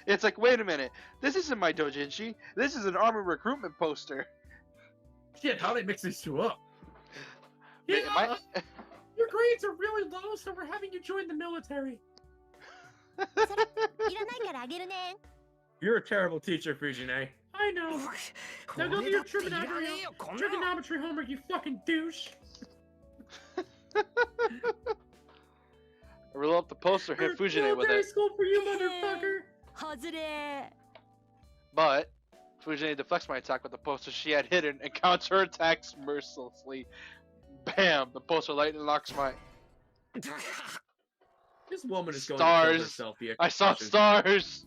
It's like, wait a minute. This isn't my doujinshi. This is an army recruitment poster. Shit, how do they mix these two up? Yeah, your grades are really low, so we're having you join the military. You're a terrible teacher, Fujine. I know. Now go do your trigonometry homework, you fucking douche. I roll up the poster, hit Fujine with it. School for you, motherfucker. But Fujine deflects my attack with the poster she had hidden and counter attacks mercilessly. Bam! The poster lightning locks my. This woman is going stars. to kill herself via I saw concussion. stars.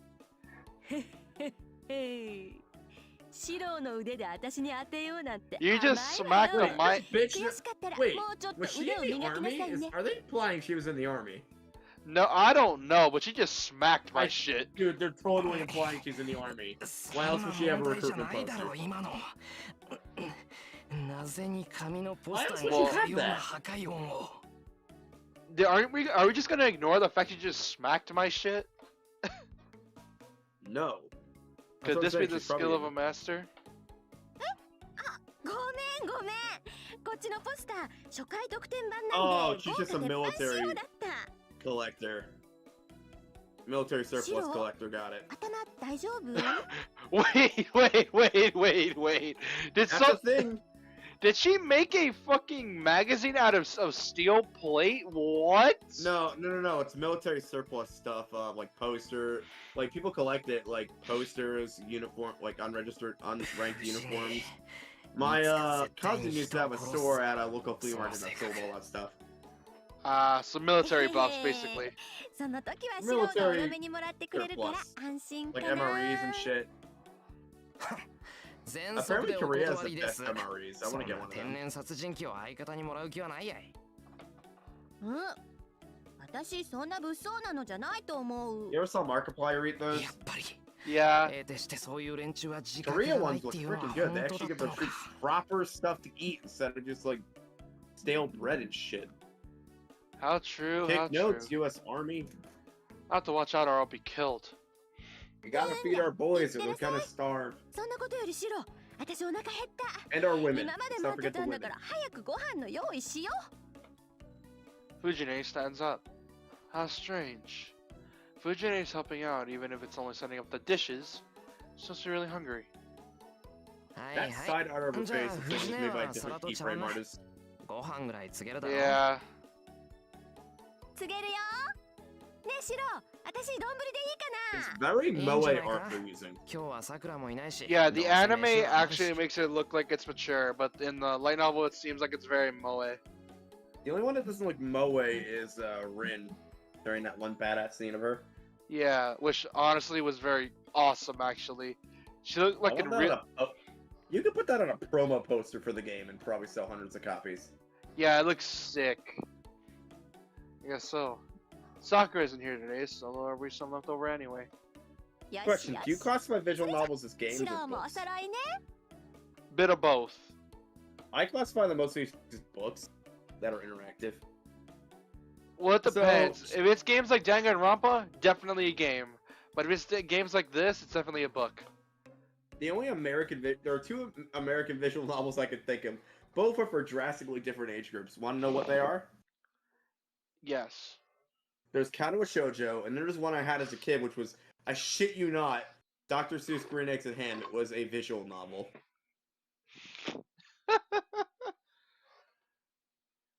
You just smacked the mic. Wait, was she in the army? Are they implying she was in the army? No, I don't know, but she just smacked my shit. Dude, they're totally implying she's in the army. Why else would she have a recruitment poster? Why else would she have that? Are we just gonna ignore the fact you just smacked my shit? No. Could this be the skill of a master? Oh, she's just a military collector. Military surplus collector, got it. Wait. Did she make a fucking magazine out of steel plate? What? No. It's military surplus stuff. Like poster, like people collect it, like posters, uniform, like unregistered, unranked uniforms. My cousin used to have a store at a local flea market that sold all that stuff. Some military buffs, basically. Military surplus, like MREs and shit. Apparently Korea has the best MREs. I want to get one of them. You ever saw Markiplier eat those? Yeah. Korea ones look freaking good. They actually give their troops proper stuff to eat instead of just like stale bread and shit. How true, Take notes, U.S. Army. I have to watch out or I'll be killed. We gotta feed our boys or they're gonna starve. And our women. Let's not forget the women. Fujine stands up. How strange. Fujine's helping out even if it's only setting up the dishes. She's really hungry. That side art of her face looks like it was made by a different keyframe artist. Yeah. 私丼でいいか It's な very いいんじゃ moe ないか art they're using. 今日はさくらもいないし Yeah, ど the うせ anime 飯はあるし actually makes it look like it's mature, but in the light novel, it seems like it's very moe. The only one that doesn't look moe is Rin during that one badass scene of her. Yeah, which honestly was very awesome. Actually, she looked like I in want that real. on you could put that on a promo poster for the game and probably sell hundreds of copies. Yeah, it looks sick. I guess so. Sakura isn't here today, so there'll be some left over anyway. よし Question: よ Do you し classify visual novels as games シ or ロもお books? 揃いね Bit of both. I classify them mostly as books that are interactive. Well, it So- depends. If it's games like Danganronpa, definitely a game. But if it's games like this, it's definitely a book. The only there are two American visual novels I could think of. Both are for drastically different age groups. Want to know what they are? Yes. There's Katawa Shoujo, and there's one I had as a kid, which was, I shit you not, Dr. Seuss Green Eggs and Ham. It was a visual novel.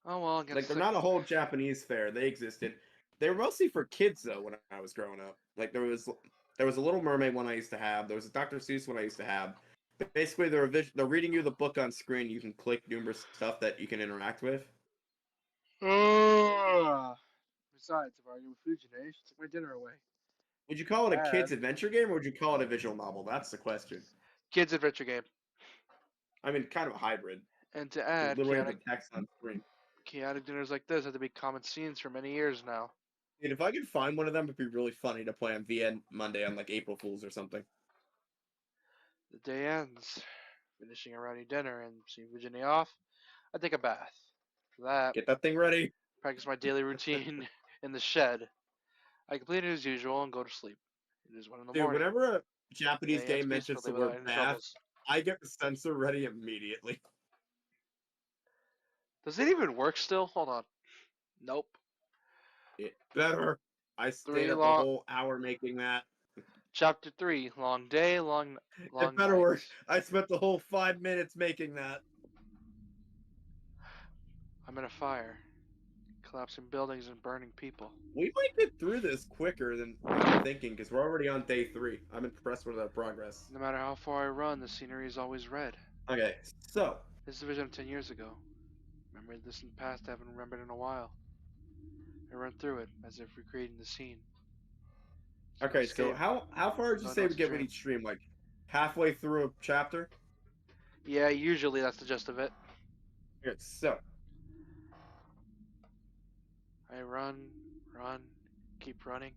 Oh well, I guess Like, they're not a whole Japanese fair. They existed. They were mostly for kids, though, when I was growing up. Like, there was a Little Mermaid one I used to have. There was a Dr. Seuss one I used to have. But basically, they're reading you the book on screen. You can click numerous stuff that you can interact with. Besides, if I argue with food today, she took my dinner away. Would you call it a Bad. kid's adventure game, or would you call it a visual novel? That's the question. Kids adventure game. I mean, kind of a hybrid. And to add, Literally have chaotic, the text on screen. chaotic dinners like this have to be common scenes for many years now. Dude, if I could find one of them, it'd be really funny to play on VN Monday on like April Fools or something. The day ends, finishing a rowdy dinner and seeing Virginia off. I take a bath. For that, Get that thing ready. practice my daily routine in the shed. I complete it as usual and go to sleep. It is 1 in the Dude, morning. whenever a Japanese Day ends game mentions the peacefully without word any bath, troubles. I get the sensor ready immediately. Does it even work still? Hold on. Nope. It better. I stayed up a long- whole hour making that. Chapter 3. Long day, long It better work. nights. I spent the whole 5 minutes making that. I'm in a fire. Collapsing buildings and burning people. We might get through this quicker than I'm thinking, because we're already on day 3. I'm impressed with our progress. No matter how far I run, the scenery is always red. Okay, so This is a vision of 10 years ago. Remember this in the past I haven't remembered in a while. I run through it, as if recreating the scene. okay, so Escape. how far did you Oh, say no, we it's a get with dream. each stream? Like halfway through a chapter? Yeah, usually that's the gist of it. Okay, so I run, keep running.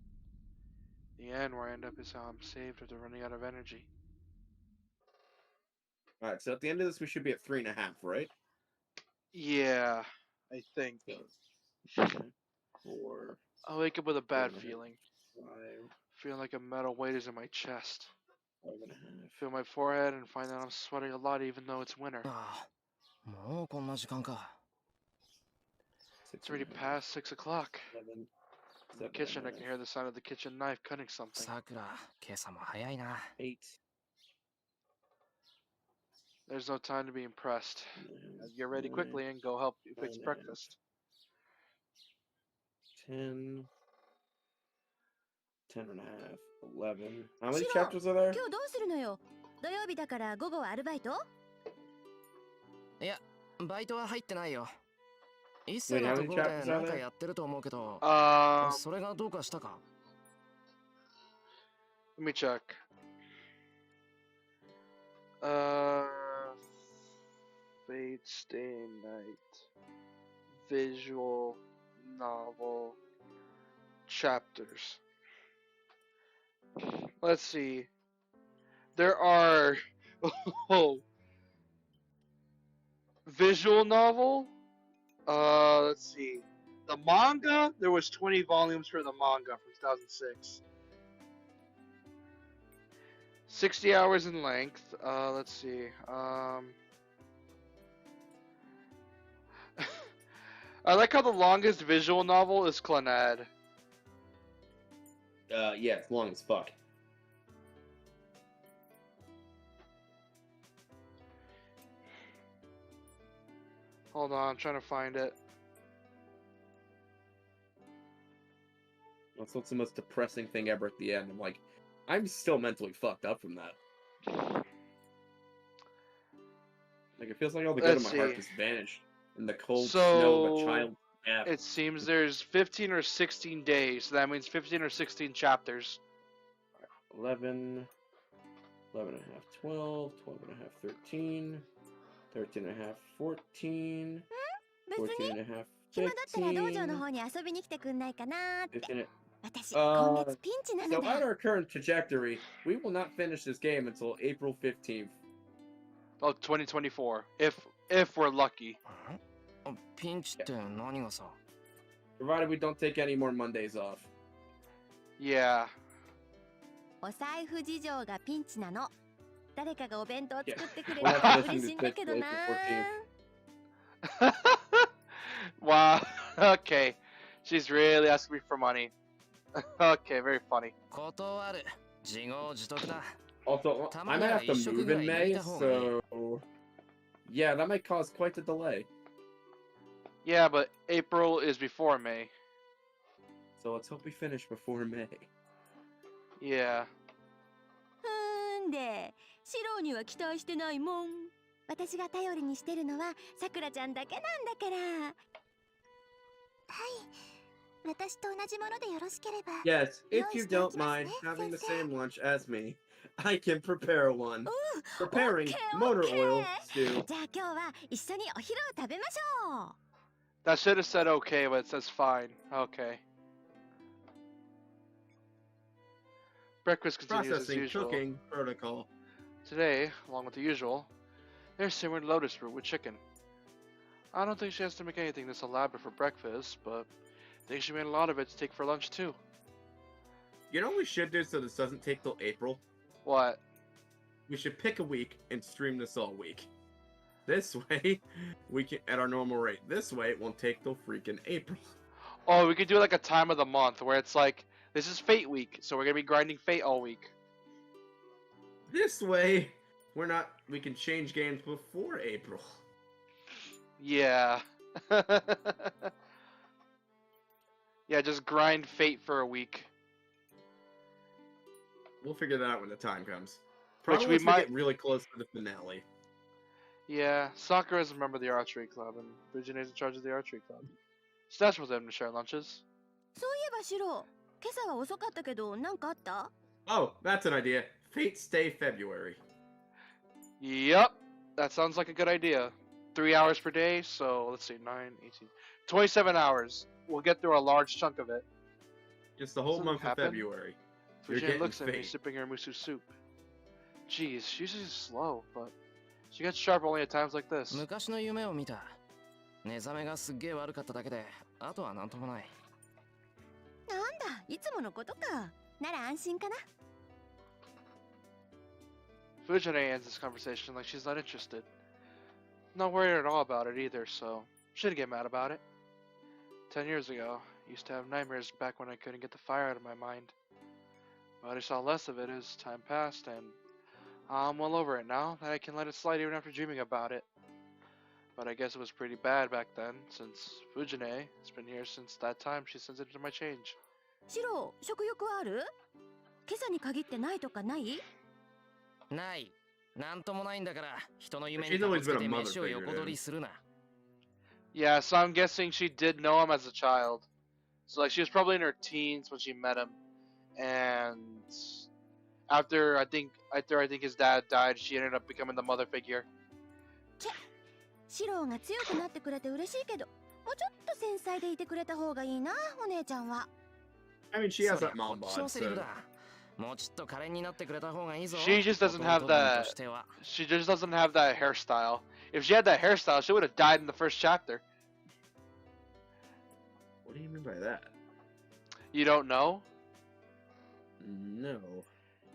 The end where I end up is how I'm saved after running out of energy. alright, so at the end of this we should be at 3.5, right? Yeah, I think. 4, I wake up with a bad 4.5, feeling. 5, Feeling like a metal weight is in my chest. 5.5. Feel my forehead and find that I'm sweating a lot even though it's winter. ああもうこんな時間か It's already past 6 o'clock. 7, In the kitchen, I can hear the sound of the kitchen knife cutting something. さくら今朝も早いな 8. There's no time to be impressed. I'll get ready quickly and go help you fix 9, breakfast. 10, 10.5, 11. How many シロ chapters are there? 今日どうするのよ土曜日だから午後はアルバイトいやバイトは入ってないよ一 Wait, 斉 how のと many ころで chapters are なんか there? やってると思うけどUm, それがどうかしたか let me check. Fate Stay Night. Visual novel chapters. Let's see. There are visual novel. Let's see. The manga, there was 20 volumes for the manga from 2006. 60 hours in length. Let's see. I like how the longest visual novel is Clannad. Yeah, it's long as fuck. Hold on, I'm trying to find it. That's what's the most depressing thing ever at the end. I'm like, I'm still mentally fucked up from that. Like, it feels like all the good in my heart just vanished in the cold snow of a child's death. It seems there's 15 or 16 days, so that means 15 or 16 chapters. 11, 11 and a half, 12, 12 and a half, 13, 13 and a half, 14, 14 and a half, 暇だったら道場の 15. 方に遊びに来てくんないかなーって。 15. 私、今月ピンチなの So だ。 at our current trajectory, we will not finish this game until April 15th. Oh, 2024. If we're lucky. ピンチって何がさ Provided we don't take any more Mondays off. Yeah. お財布事情がピンチなの。誰かがお弁当作ってくれる We'll と have to 嬉 listen しい to んだ this けど till な April 14th. Wow. Okay. She's really asking me for money. Okay, very funny. 断る自業自得だ Also, I might have to move in May, so yeah, that might cause quite a delay. Yeah, but April is before May. So let's hope we finish before May. Yeah. で、シローには期待してないもん。私が頼りにしてるのはさくらちゃんだけなんだから。はい。私と同じものでよろしければ。 Yes, if you don't mind having the same lunch as me, I can prepare one. Preparing motor oil stew. じゃあ今日は一緒にお昼を食べましょう。 That should have said okay, but it says fine. Okay. Breakfast continues as Processing, usual. cooking, protocol. Today, along with the usual, there's simmered lotus root with chicken. I don't think she has to make anything this elaborate for breakfast, but I think she made a lot of it to take for lunch too. You know what we should do so this doesn't take till April? What? We should pick a week and stream this all week. This way, we can at our normal rate. This way, it won't take till freaking April. Oh, we could do like a time of the month where it's like, this is Fate week, so we're gonna be grinding Fate all week. This way, we can change games before April. Yeah. Yeah, just grind Fate for a week. We'll figure that out when the time comes. Which Probably we once we might- get really close to the finale. Yeah, Sakura is a member of the archery club, and Fujine is in charge of the archery club. So that's with them to share lunches. そういえばシロー、今朝は遅かったけど何かあった？ Oh, that's an idea. Fate Stay February. Yup, that sounds like a good idea. 3 hours per day, so let's see, 9, 18, 27 hours. We'll get through a large chunk of it. Just the whole Something month happened? of February. You're Fujine getting looks at me Fate. sipping her musu soup. Jeez, she's just slow, but she gets sharp only at times like this. 昔の夢を見た寝覚めがすっげえ悪かっただけであとはなんともないなんだ、いつものことか。なら安心かな。 Fujine ends this conversation like she's not interested. Not worried at all about it either, so shouldn't get mad about it. 10 years ago, I used to have nightmares back when I couldn't get the fire out of my mind. But I saw less of it as time passed, and I'm well over it now that I can let it slide even after dreaming about it. But I guess it was pretty bad back then, since Fujine has been here since that time she sensitive to my change. シロー、食欲はある？今朝に限ってないとかない？ないなんともないんだから人の夢 She's にかこ always つけ been て a mother 飯を figure, 横取りするな Yeah, so I'm guessing she did know him as a child. So like she was probably in her teens when she met him, and after I think his dad died, she ended up becoming the mother figure. シローが強くなってくれて嬉しいけど、もうちょっと繊細でいてくれた方がいいな、お姉ちゃんは。I mean, she has そり that ゃ mom こっちの bod, セリフ so... だもうちょっと可憐になってくれた方がいいぞ She just doesn't have 弟分 that. としては She just doesn't have that hairstyle. If she had that hairstyle, she would have died in the first chapter. What do you mean by that? You don't know? No.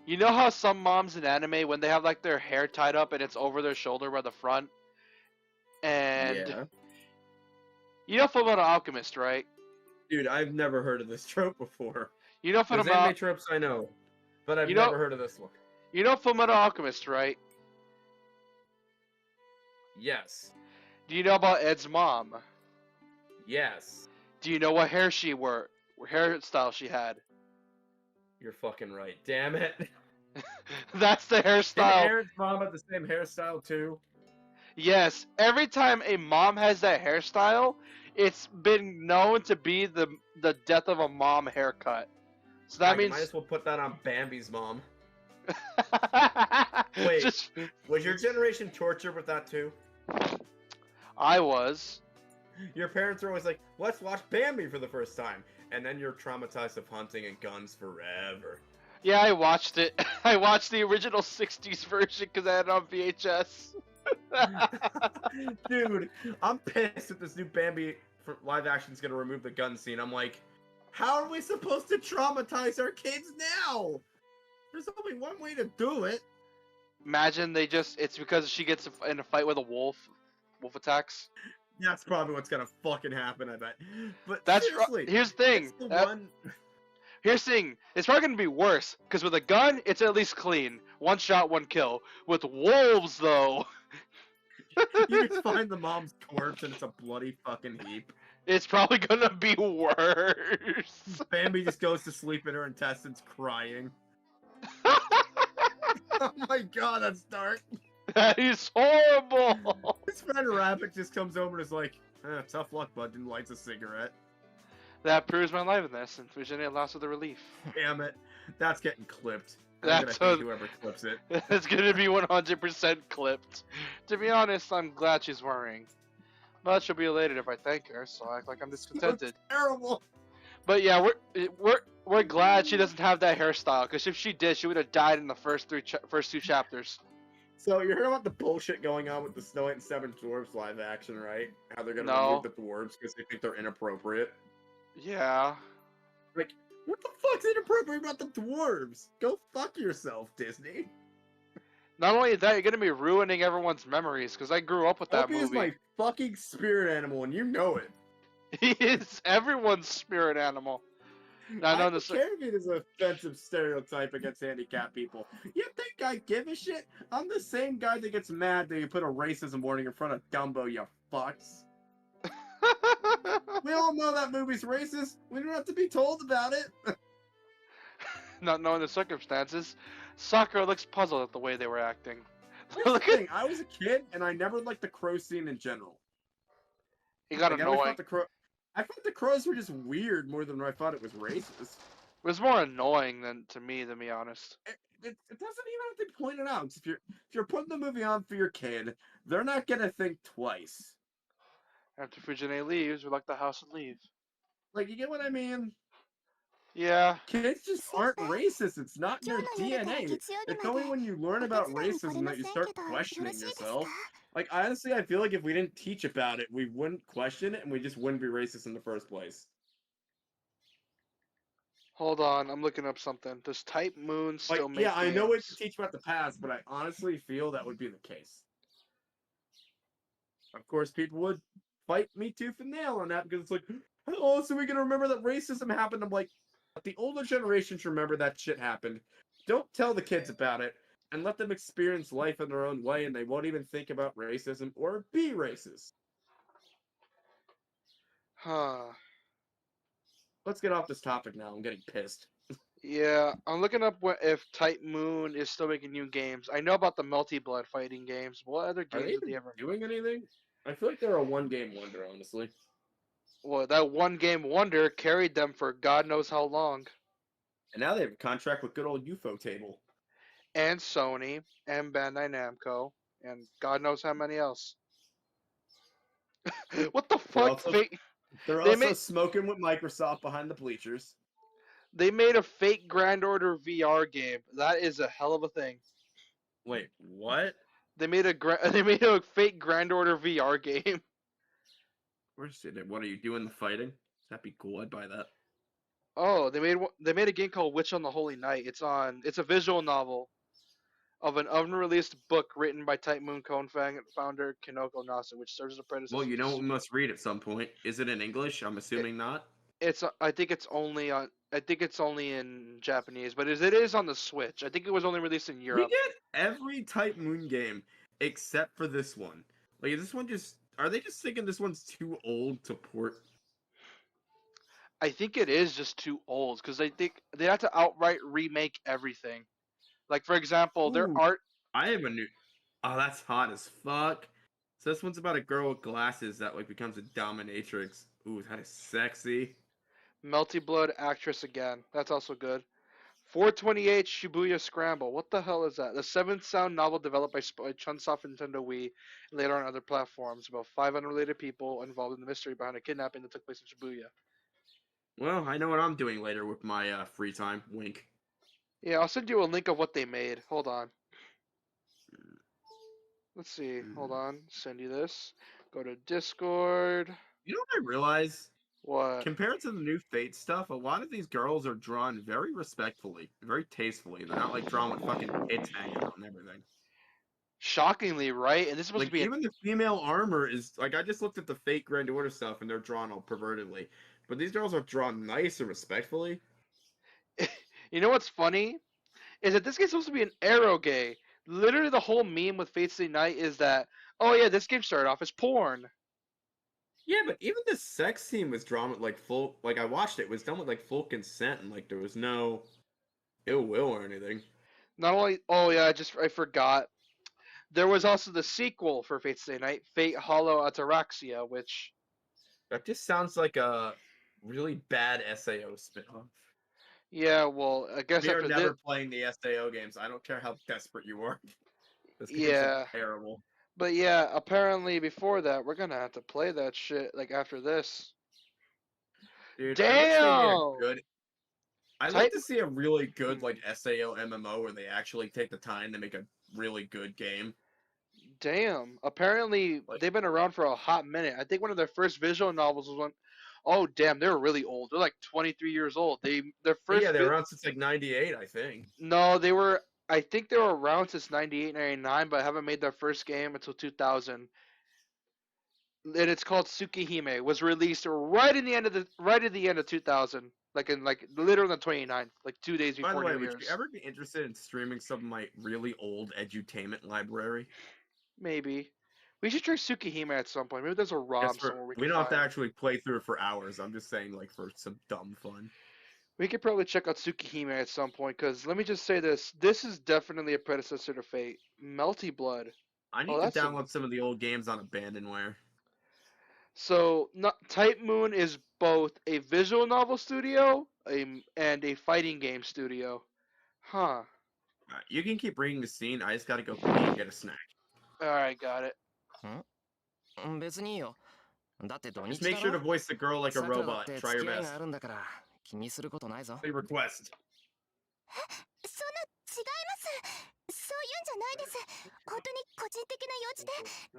You know how some moms in anime, when they have like their hair tied up and it's over their shoulder by the front, and Yeah. you know Fullmetal Alchemist, right? Dude, I've never heard of this trope before. You know There's Fullmetal anime tropes I know, but I've You know- never heard of this one. You know Fullmetal Alchemist, right? Yes. Do you know about Ed's mom? Yes. Do you know what hair she hairstyle she had. You're fucking right. Damn it. That's the Did hairstyle. Aaron's mom have the same hairstyle too? Yes, every time a mom has that hairstyle, it's been known to be the death of a mom haircut. So that I means might as well put that on Bambi's mom. Wait, Just- was your generation tortured with that too? I was. Your parents were always like, let's watch Bambi for the first time. And then you're traumatized of hunting and guns forever. Yeah, I watched it. I watched the original 60s version because I had it on VHS. Dude, I'm pissed that this new Bambi for live action is going to remove the gun scene. I'm like, how are we supposed to traumatize our kids now? There's only one way to do it. Imagine it's because she gets in a fight with a wolf. Wolf attacks. That's probably what's going to fucking happen, I bet. But That's seriously, here's the thing. it's the one... Here's the thing. It's probably gonna be worse because with a gun, it's at least clean. One shot, one kill. With wolves, though, You just find the mom's corpse and it's a bloody fucking heap. it's probably gonna be worse. Bambi just goes to sleep in her intestines crying. Oh my god, that's dark. That is horrible. His friend Rabbit just comes over and is like, tough luck, bud, and lights a cigarette. That proves my liveness, and Virginia lost with the relief. Damn it. That's getting clipped. I'm That's gonna hate whoever clips it. It's gonna be 100% clipped. To be honest, I'm glad she's worrying. But she'll be elated if I thank her, so I act like I'm discontented. Terrible. But yeah, we're glad she doesn't have that hairstyle, because if she did, she would have died in the first two chapters. So you heard about the bullshit going on with the Snow White and Seven Dwarfs live action, right? How they're gonna No. remove the dwarves because they think they're inappropriate. Yeah. Like, what the fuck's inappropriate about the dwarves? Go fuck yourself, Disney. Not only that, you're gonna be ruining everyone's memories, because I grew up with that Opie is movie. my fucking spirit animal, and you know it. He is everyone's spirit animal. Now, I no, don't this, care if it is an offensive stereotype against handicapped people. You think I give a shit? I'm the same guy that gets mad that you put a racism warning in front of Dumbo, you fucks. We all know that movie's racist. We don't have to be told about it. not knowing the circumstances, Sakura looks puzzled at the way they were acting. Here's the thing, I was a kid, and I never liked the crow scene in general. He got Like, I always annoying. thought I thought the crows were just weird more than I thought it was racist. It was more annoying than to me, to be honest. It doesn't even have to be pointed out. If you're putting the movie on for your kid, they're not gonna think twice. After Fujine leaves, we like the house and leave. Like, you get what I mean? Yeah. Kids just aren't racist. It's not in their DNA. It's only when you learn about racism that you start questioning yourself. Like, honestly, I feel like if we didn't teach about it, we wouldn't question it, and we just wouldn't be racist in the first place. Hold on, I'm looking up something. Does Type Moon Like, still make yeah, I know games? it's to teach about the past, but I honestly feel that would be the case. Of course, people would fight me tooth and nail on that because it's like, oh, so we're gonna remember that racism happened. I'm like, the older generations remember that shit happened. Don't tell the kids about it and let them experience life in their own way, and they won't even think about racism or be racist. Huh. Let's get off this topic now. I'm getting pissed. Yeah, I'm looking up if Type Moon is still making new games. I know about the Multi Blood fighting games. What other Are games they did they even ever? doing anything? I feel like they're a one-game wonder, honestly. Well, that one game wonder carried them for God knows how long. And now they have a contract with good old UFO Table. And Sony, and Bandai Namco, and God knows how many else. What the fuck? They're They also made- smoking with Microsoft behind the bleachers. They made a fake Grand Order VR game. That is a hell of a thing. Wait, what? They made a fake Grand Order VR game. Where's it? What are you doing? The fighting? That'd be cool. I'd buy that. Oh, they made a game called Witch on the Holy Night. It's a visual novel of an unreleased book written by Type Moon founder Kinoko Nasa, which serves as a predecessor. Well, you know what we must read at some point. Is it in English? I'm assuming not. I think it's only in Japanese, but it is on the Switch. I think it was only released in We Europe. get every Type Moon game except for this one. Like, this one just... Are they just thinking this one's too old to port? I think it is just too old because they think they have to outright remake everything. Like for example, their Ooh, art. I have a new. Oh, that's hot as fuck. So this one's about a girl with glasses that like becomes a dominatrix. Ooh, that is sexy. Melty Blood actress again. That's also good. 428 Shibuya Scramble. What the hell is that? The seventh sound novel developed by Chunsoft and Nintendo Wii and later on other platforms about 5 unrelated people involved in the mystery behind a kidnapping that took place in Shibuya. Well, I know what I'm doing later with my free time. Wink. Yeah, I'll send you a link of what they made. Hold on. Let's see. Hold on. Send you this. Go to Discord. You know what I realize? What? Compared to the new Fate stuff, a lot of these girls are drawn very respectfully, very tastefully. They're not like drawn with fucking tits hanging out and everything. Shockingly, right? And this is supposed Like to be even the female armor is like I just looked at the Fate Grand Order stuff and they're drawn all pervertedly, but these girls are drawn nice and respectfully. You know what's funny? Is that this game's supposed to be an arrow gay. Literally, the whole meme with Fate Stay Night is that, oh yeah, this game started off as porn. Yeah, but even the sex scene was drawn with like full. Like I watched it, it was done with like full consent and like there was no ill will or anything. Not only, oh yeah, I forgot. There was also the sequel for Fate Stay Night, Fate Hollow Ataraxia, which That just sounds like a really bad SAO spin-off. yeah, well, I guess We are after never this, playing the SAO games. I don't care how desperate you are. This game's yeah. terrible. But yeah, apparently before that, we're gonna have to play that shit like after this. Dude, Damn! I'd like Type to see a really good like SAO MMO where they actually take the time to make a really good game. Damn. Apparently they've been around for a hot minute. I think one of their first visual novels was one oh damn, they were really old. They're like 23 years old. Their first Yeah, they were around since like '98, I think. No, they were I think they were around since 98, 99, but haven't made their first game until 2000. And it's called Tsukihime. It was released right at the end of 2000. Like in like literally on the 29th, like 2 days By before the way, New would Year's. you ever be interested in streaming some of my really old edutainment library? Maybe. We should try Tsukihime at some point. Maybe there's a ROM Just for, somewhere we we can don't have to find. actually play through it for hours. I'm just saying, like, for some dumb fun. We could probably check out Tsukihime at some point, because let me just say this. This is definitely a predecessor to Fate. Melty Blood. I need to download some of the old games on Abandonware. So, Type Moon is both a visual novel studio and a fighting game studio. Huh. You can keep reading the scene. I just gotta go pee and get a snack. Alright, got it. 別にいいよ。だって土 Just 日 make だ sure ろ to voice the girl like a さくらだ robot. って Try your 付き合い best. があるんだから気にすることないぞ。 They request. そんな違います。そういうんじゃないです。本当に個人的な用事で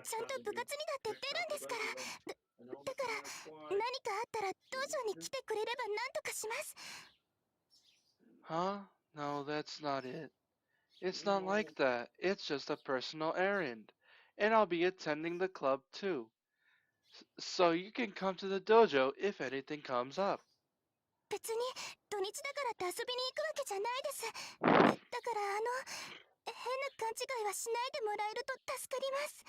ちゃんと部活にだって出るんですから。だから何かあったら道場に来てくれれば何とかします。 Huh? No, that's not it. It's not like that. It's just a personal errand. And I'll be attending the club too. So you can come to the dojo if anything comes up. 別に土日だからって遊びに行くわけじゃないです。だから変な勘違いはしないでもらえると助かります。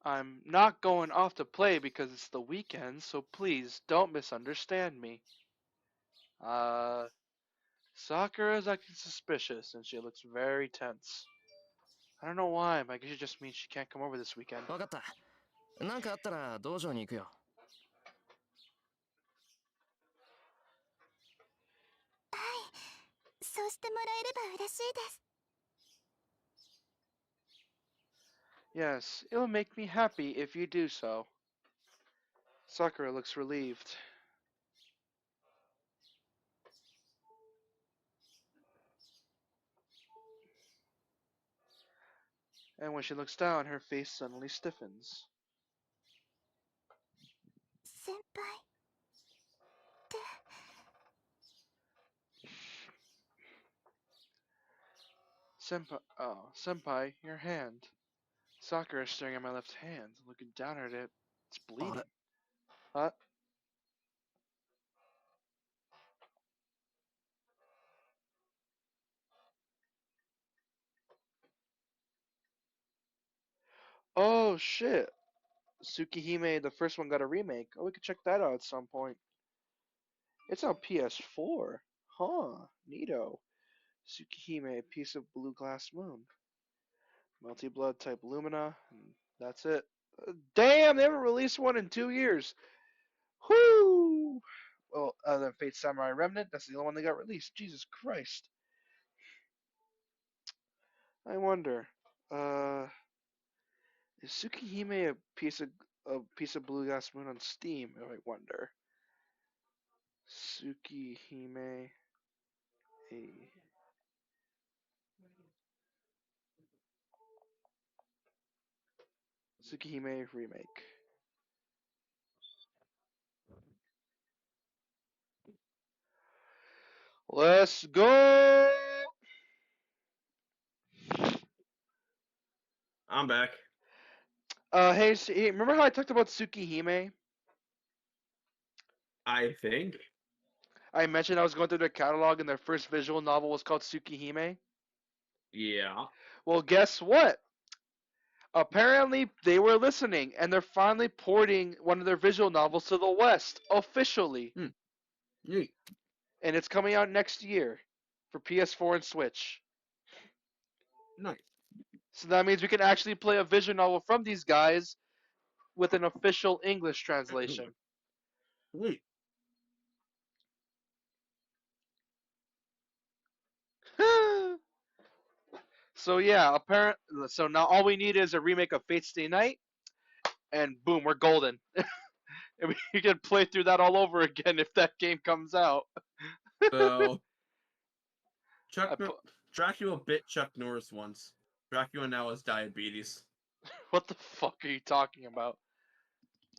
I'm not going off to play because it's the weekend, so please don't misunderstand me. Sakura is acting suspicious and she looks very tense. I don't know why, but I guess it just means she can't come over this weekend. わかった。なんかあったら道場に行くよ。はい、そうしてもらえれば嬉しいです。 Yes, it will make me happy if you do so. Sakura looks relieved. And when she looks down, her face suddenly stiffens. 先輩って Senpai, oh, Senpai, your hand. Sakura is staring at my left hand, looking down at it. It's bleeding. What? Oh shit. Tsukihime, the first one, got a remake. Oh, we could check that out at some point. It's on PS4. Huh. Neato. Tsukihime, a piece of blue glass moon. Multi blood type Lumina. And that's it. Damn, they haven't released one in 2 years. Whoo! Well, other than Fate Samurai Remnant, that's the only one that got released. Jesus Christ. I wonder. Is Tsukihime a piece of blue glass moon on Steam? I wonder. Tsukihime a Tsukihime remake. Let's go. I'm back. Hey, remember how I talked about Tsukihime? I think. I mentioned I was going through their catalog and their first visual novel was called Tsukihime. Yeah. Well, guess what? Apparently, they were listening, and they're finally porting one of their visual novels to the West officially. Neat. And it's coming out next year for PS4 and Switch. Nice. So that means we can actually play a visual novel from these guys with an official English translation. Sweet. So yeah, so now all we need is a remake of Fate Stay Night, and boom, we're golden. And we can play through that all over again if that game comes out. So, Dracula bit Chuck Norris once. Dracula now has diabetes. What the fuck are you talking about?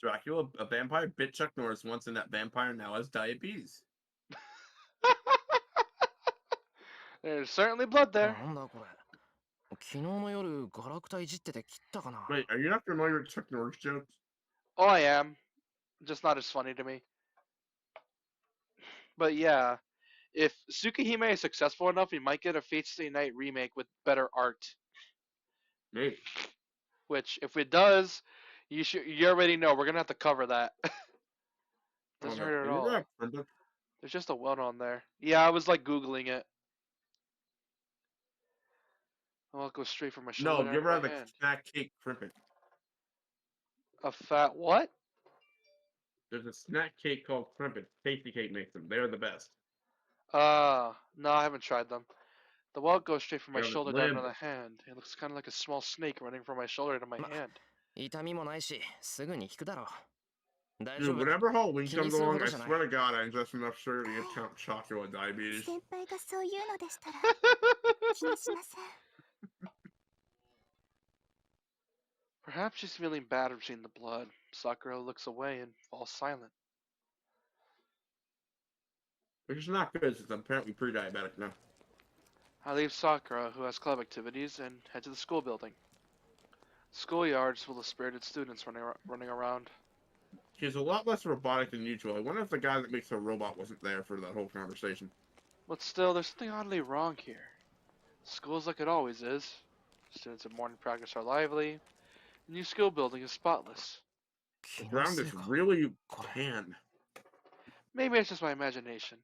Dracula, a vampire, bit Chuck Norris once, and that vampire now has diabetes. There's certainly blood there. なんだこれ。昨日の夜ガラクタいじってて切ったかな。 Wait, are you not familiar with Chuck Norris jokes? Oh, I am. Just not as funny to me. But yeah, if Tsukihime is successful enough, we might get a Fate Stay Night remake with better art. Maybe. Which, if it does, you already know we're gonna have to cover that. Doesn't hurt at all. There's just a one on there. Yeah, I was like Googling it. Oh, I'll go straight from my shoulder. No, you ever to had my a hand. snack cake crimpet? A fat what? There's a snack cake called crimpet. Tasty Cake makes them. They're the best. No, I haven't tried them. The welt goes straight from my They're shoulder down to limp. the hand. It looks kind of like a small snake running from my shoulder to my hand. 痛みもないし、すぐに引くだろう。大 Dude, 丈夫。 whenever Halloween 気に comes するほ along, ど I じゃない。 swear to God, I ingest enough sugar to get Count Chocula diabetes. 先輩がそう言うのでしたら気にしません。 Perhaps she's feeling bad from seeing the blood. Sakura looks away and falls silent. Which is not good since I'm apparently pre-diabetic now. I leave Sakura, who has club activities, and head to the school building. Schoolyard's full of spirited students running around. She's a lot less robotic than usual. I wonder if the guy that makes her robot wasn't there for that whole conversation. But still, there's something oddly wrong here. School's like it always is. Students at morning practice are lively. The new school building is spotless. The ground is really tan. Maybe it's just my imagination.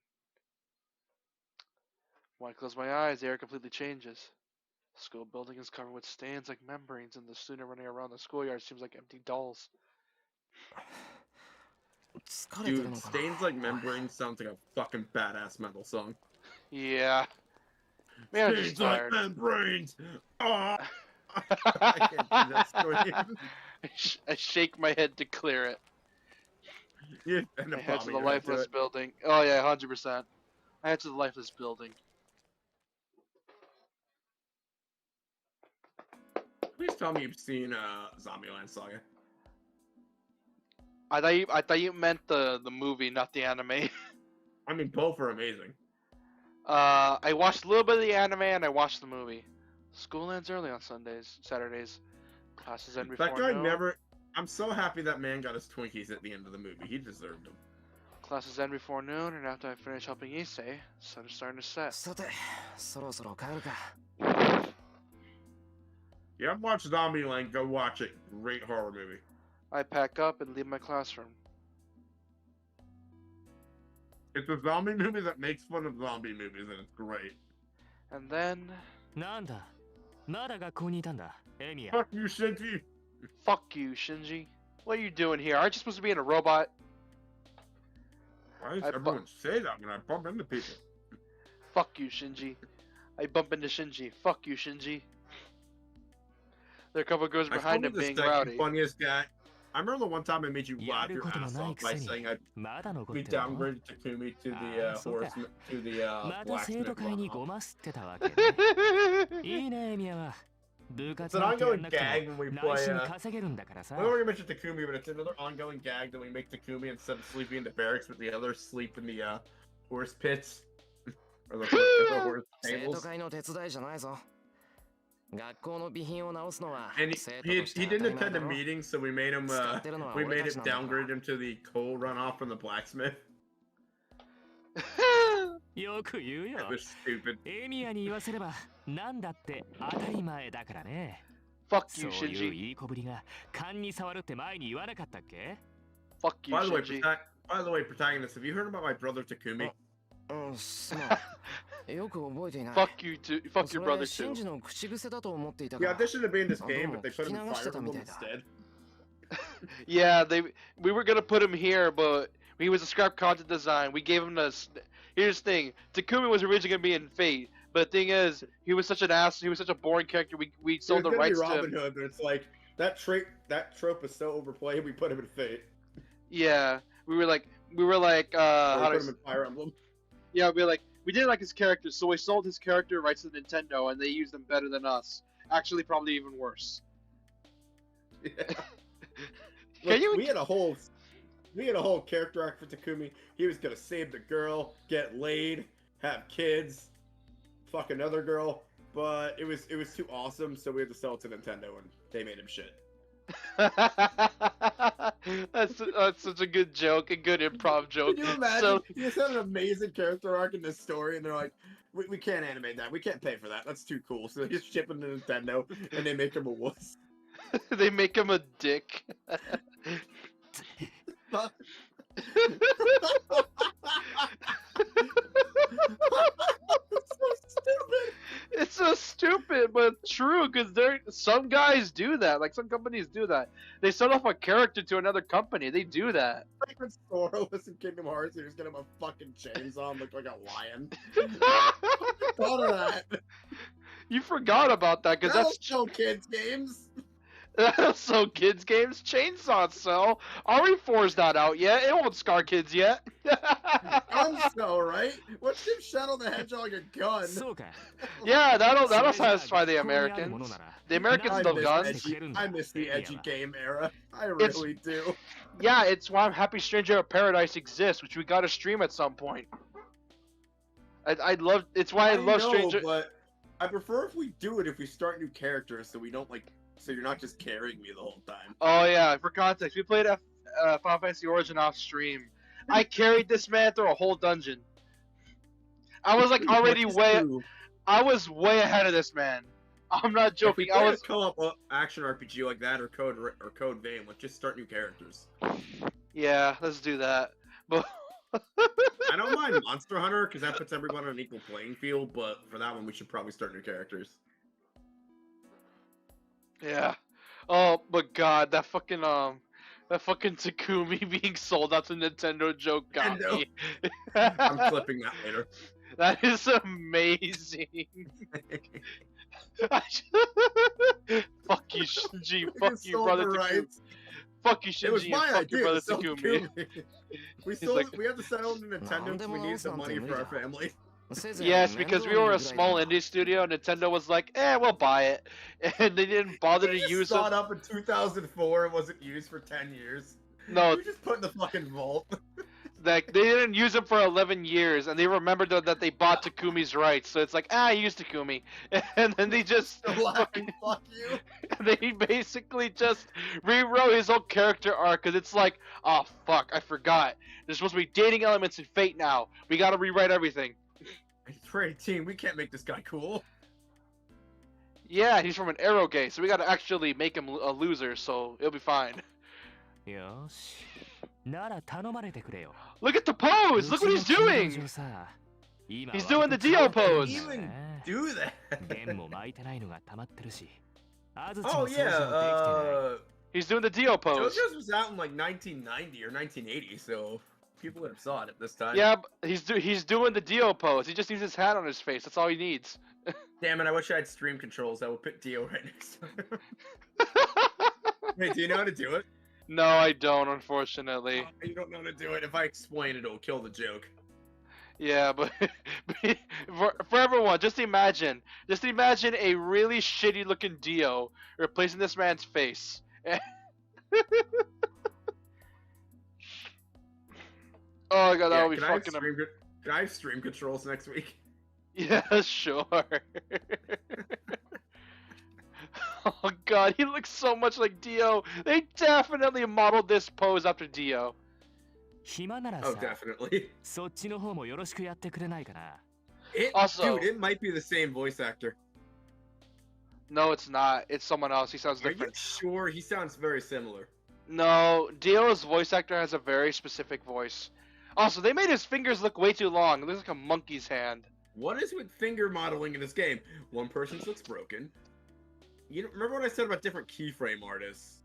When I close my eyes, the air completely changes. The school building is covered with stains like membranes, and the student running around the schoolyard seems like empty dolls. Dude, Stains Like Membrane sounds like a fucking badass metal song. Yeah. Man, I'm Stains just like tired. membranes! Ah! I can't do that scream. I shake my head to clear it. You end I up head to bobbing the your head lifeless it. building. Oh yeah, 100%. I head to the lifeless building. Please tell me you've seen Zombieland Saga. I thought you meant the movie, not the anime. I mean, both are amazing. I watched a little bit of the anime and I watched the movie. School ends early on Saturdays. Classes end before That guy noon. never... I'm so happy that man got his Twinkies at the end of the movie. He deserved them. Classes end before noon, and after I finish helping Issei, the sun is starting to set. さて、そろそろ帰るか。 You haven't watched Zombieland, go watch it. Great horror movie. I pack up and leave my classroom. It's a zombie movie that makes fun of zombie movies, and it's great. And then... なんだまだ学校にいたんだエミヤ Fuck you, Shinji! Fuck you, Shinji. What are you doing here? Aren't you supposed to be in a robot? Why does I bu- everyone say that when I bump into people? Fuck you, Shinji. I bump into Shinji. Fuck you, Shinji. There are a couple of girls behind him being rowdy. Funniest guy. I remember the one time I made you や laugh る your ことも ass ない off く by せに saying I まだ残っ we てるの downgraded Takumi to the そうか horseman to the また生徒 blacksmith 会に runoff. ごますってたわけねいいねエミヤは部活 It's な an んてやん ongoing なくて gag when we も play 内心稼げるんだからさ I don't want to mention Takumi, but it's another ongoing gag that we make Takumi instead of sleeping in the barracks with the others sleep in the horse pits. or the horse 生徒 tables. 会の手伝いじゃないぞ。学校の備品を直すのは And 生徒 he として he 当た didn't り前 attend だ a ろ。 meeting, so we made him 使ってるのは we 俺 made た it ちなんだから downgrade him to the coal runoff from the blacksmith. よく言うよ That was stupid. エミヤに言わせればなんだって当たり前だからね Fuck you, そういう Shinji. いい子ぶりが勘に触るって前に言わなかったっけ Fuck you, By the way, Shinji. by the way, protagonist, have you heard about my brother Takumi? うん、すまん。よく覚えていない。 Fuck you, too. Fuck そ your れ brother シン too. ジの口癖だと思っていた He から auditioned to be in this あ game, どう but も they 聞 put き him in 流して Fire たみ Emblem たいだ。 instead. Yeah, we were gonna put him here, but he was a scrap content design. We gave him the. Here's the thing: Takumi was originally gonna be in Fate, but the thing is, he was such an ass. He was such a boring character. We He was sold the gonna be rights to Robin him. Hood, but it's like that trope is so overplayed. We put him in Fate. Yeah, we were like, Or how we do put I, him in Fire Emblem. yeah, we didn't like his character, so we sold his character rights to Nintendo, and they used them better than us. Actually, probably even worse. Yeah. Can Look, you? we had a whole character arc for Takumi. He was gonna save the girl, get laid, have kids, fuck another girl, but it was too awesome, so we had to sell it to Nintendo, and they made him shit. That's such a good joke, a good improv joke. Can you imagine? So You just had an amazing character arc in this story, and they're like, we can't animate that. We can't pay for that. That's too cool. So they just ship him to Nintendo, and they make him a wuss. they make him a dick. It's so stupid, but true. Because some guys do that. Like some companies do that. They sell off a character to another company. They do that. Like when Sora was in Kingdom Hearts, he was gonna have a fucking chainsaw and look like a lion. Thought of that. You forgot about that because That'll that's show kids games. so kids games chainsaw sell. RE4's not out yet. It won't scar kids yet. Guns though, right? Let's give Shadow the Hedgehog a gun. そうか Yeah, that'll それじゃあ satisfy the 学校にあるもの Americans. なら The Americans I know miss, guns. edgy, I miss the edgy game era. I It's- really do. Yeah, it's why Happy Stranger of Paradise exists, which we gotta stream at some point. I love. It's why I love know, Stranger. but I prefer if we do it if we start new characters, so we don't like. So you're not just carrying me the whole time. Oh yeah, for context, we played Final Fantasy Origin off stream. I carried this man through a whole dungeon. I was like already I was way ahead of this man. I'm not If joking. we I play was. a co-op action RPG like that, or Code Vein, let's just start new characters. Yeah, let's do that. But I don't mind Monster Hunter because that puts everyone on an equal playing field, but for that one, we should probably start new characters. yeah. Oh, but God, that fucking Takumi being sold out to Nintendo joke got me. I'm clipping that later. That is amazing. Fuck you, Shinji. Fuck you, sold brother the Takumi. rights. Fuck you, It was Shinji. my And fuck your idea. brother to sell Takumi. Takumi. We He's sold. like- We had to settle into Nintendo because we needed some money for our family. Yes, because we were a small indie studio, Nintendo was like, we'll buy it. And they didn't bother to We just use saw it. it up in 2004. It wasn't used for 10 years. No, We just put it in the fucking vault. like they didn't use it for 11 years, and they remembered that they bought Takumi's rights. So it's like, use Takumi, and then they just Laughing, fuck you. they basically just rewrote his whole character arc. Cause it's like, oh fuck, I forgot. There's supposed to be dating elements in Fate now. We gotta rewrite everything. It's for 18. We can't make this guy cool. Yeah, he's from an Arrow gay, so we gotta actually make him a loser. So it'll be fine. よし。なら頼まれてくれよ。 Look at the pose! Look what he's doing! うちの弓道場さ、今 He's doing the Dio 割と変わって pose. るんだよね。 Do that. 弦も巻いてないのが溜まってるし。安土 Oh の掃除もできてない。 yeah. He's doing the Dio pose. JoJo's was out in like 1990 or 1980, so people would have saw it at this time. Yeah, but he's doing the Dio pose. He just needs his hat on his face. That's all he needs. Damn it! I wish I had stream controls. I would put Dio right next to him. Wait, do you know how to do it? No, I don't, unfortunately. You don't know how to do it. If I explain it, it'll kill the joke. Yeah, but for everyone, just imagine a really shitty looking Dio replacing this man's face. Oh my god, that would be fucking Can I have stream controls next week? Yeah, sure. Oh god, he looks so much like Dio. They definitely modeled this pose after Dio. 暇なら Oh, さ、 definitely. そっちの方もよろしくやってくれないかな。 Also- Dude, it might be the same voice actor. No, it's not. It's someone else. He sounds Are you different. sure? He sounds very similar. No, Dio's voice actor has a very specific voice. Also, they made his fingers look way too long. It looks like a monkey's hand. What is with finger modeling in this game? One person's looks broken. You know, remember what I said about different keyframe artists?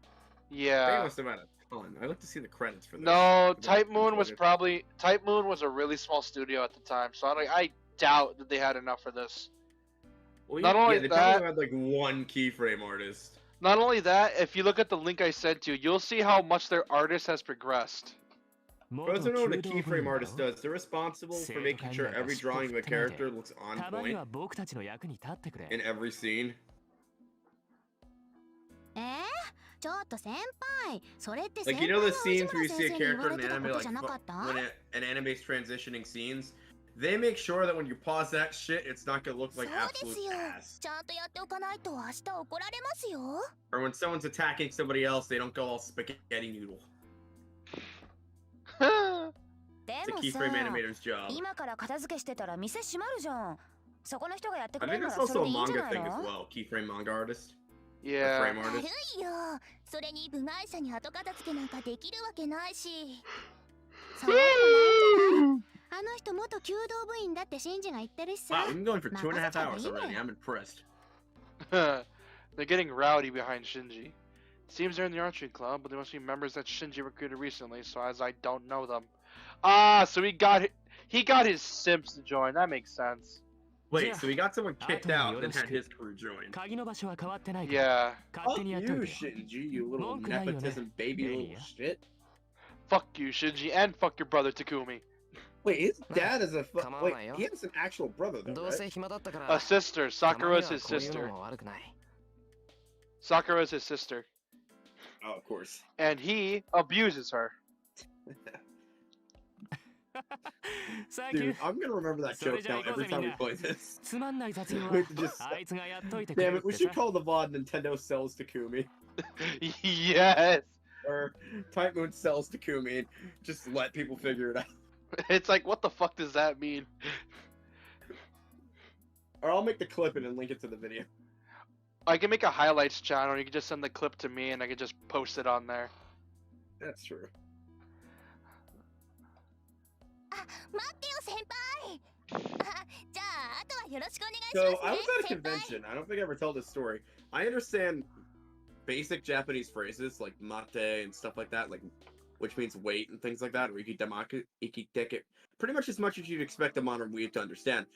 They Yeah. must have had a ton. I'd like to see the credits for this. No, For Type that Moon was project. Type Moon was a really small studio at the time, so I doubt that they had enough for this. Well, Not only they that- probably had like one keyframe artist. Not only that, if you look at the link I sent you, you'll see how much their artist has progressed. Doesn't know what a keyframe artist does. They're responsible for making sure every drawing of a character looks on たまに point は僕たちの役に立ってくれ。 in every scene. ちょっと先輩、それって Like 先 you 輩 know の the 藤 scenes where you 村 see 先 a 生に言 character わ in れて an たこ anime とじゃ like なかった when an anime's transitioning scenes, they make sure that when you pause that shit, it's not gonna look そう like です absolute よ ass. ちゃんとやっておかないと明日怒られますよ Or when someone's attacking somebody else, they don't go all spaghetti noodle. で It's a も keyframe さ animator's job. 今から片付けしてたら店閉まるじゃんそこの人がやってく I れ think るな that's らそ also れ a でいいんじゃ manga ない thing as の well. Keyframe manga artist. Or Yeah. frame 悪 artist. いよそれに部外者に後片付けなんかできるわけないしそうでもないんじゃないあの人元弓道部員だってシンジが言ってるしさ Wow, we've been going for 2.5 任せちゃえばい hours いね already. I'm impressed. They're getting rowdy behind Shinji. Seems they're in the archery club, but they must be members that Shinji recruited recently, so as I don't know them. Ah, so he got his simps to join. That makes sense. Wait, so he got someone kicked Atom out and had よろしく。 his crew join. 鍵の場所は変わってないから。 Yeah. 勝手 Fuck にやっ you, といてよ。 Shinji, you little 文句ないよね。 nepotism baby Yeah, little yeah. shit. Fuck you, Shinji, and fuck your brother Takumi. Wait, his dad is a Come on, wait. yo. He has an actual brother though, どう right? せ暇だったから A sister. たまには Sakura's his こういうの sister. も悪くない Sakura's his sister. Oh, of course. And he abuses her. Thank you. Dude, I'm gonna remember that それ joke じゃあ now 行こう every ぜ time みん we な。 play this. つまんない雑用は We just- あいつがやっといてくれ Damn る it, we って should さ。 call the VOD Nintendo sells Takumi. Yes. Or Type Moon sells Takumi and just let people figure it out. It's like, what the fuck does that mean? Or I'll make the clip and then link it to the video. I can make a highlights channel. You can just send the clip to me, and I can just post it on there. That's true. 待ってよ先輩あじゃああとはよろしくお願いし So ます I ね was at a 先輩 convention. I don't think I ever told this story. I understand basic Japanese phrases like mate and stuff like that, like which means wait and things like that, or ikidamake, ikiteke, pretty much as much as you'd expect a modern weeb to understand.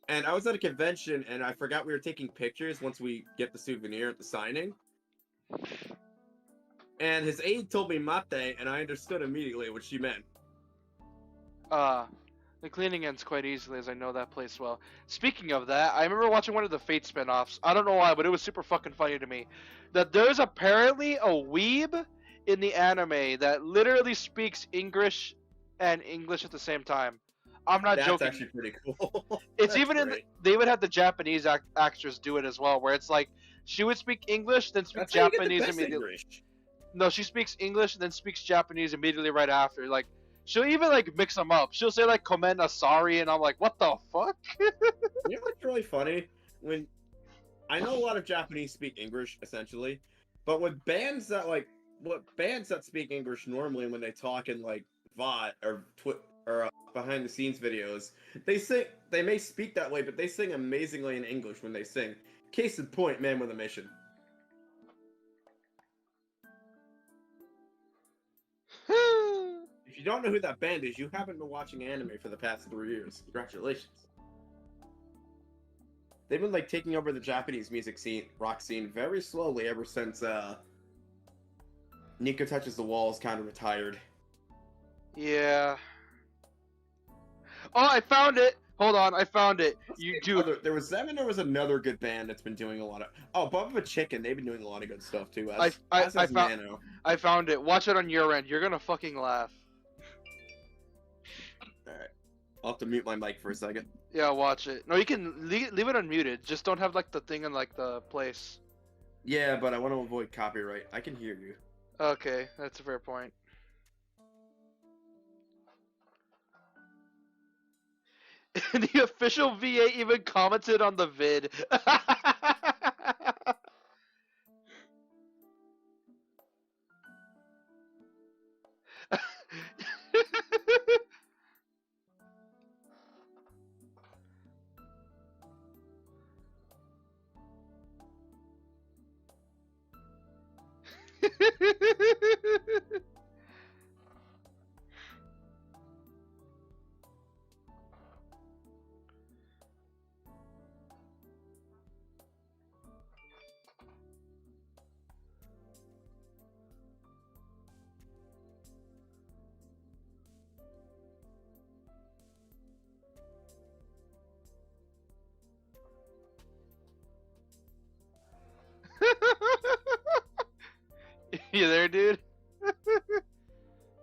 And I was at a convention and I forgot we were taking pictures once we get the souvenir at the signing. And his aide told me mate, and I understood immediately what she meant. The cleaning ends quite easily, as I know that place well. Speaking of that, I remember watching one of the Fate spin-offs. I don't know why, but it was super fucking funny to me. That there's apparently a weeb in the anime that literally speaks English and English at the same time. I'm not That's joking. actually pretty cool. It's That's even in. great. They would have the Japanese actors do it as well, where it's like she would speak English, then speak That's how you get the Japanese best immediately. English. No, she speaks English and then speaks Japanese immediately right after. Like, she'll even like mix them up. She'll say like "komena sorry," and I'm like, "What the fuck?" You know what's really funny? When I know a lot of Japanese speak English essentially, but with bands that like what bands that speak English normally when they talk in like VOD or behind the scenes videos, they may speak that way, but they sing amazingly in English when they sing. Case in point, Man with a Mission. If you don't know who that band is, you haven't been watching anime for the past 3 years. Congratulations. They've been like taking over the Japanese music scene, rock scene, very slowly ever since Nico Touches the Walls kind of retired. Yeah. Oh, I found it. Hold on, I found it. There was them, and there was another good band that's been doing a lot of. Oh, Bubba Chicken. They've been doing a lot of good stuff too. I found it. Watch it on your end. You're gonna fucking laugh. All right, I'll have to mute my mic for a second. Yeah, watch it. No, you can leave it unmuted. Just don't have like the thing in like the place. Yeah, but I want to avoid copyright. I can hear you. Okay, that's a fair point. The official VA even commented on the vid. You there, dude?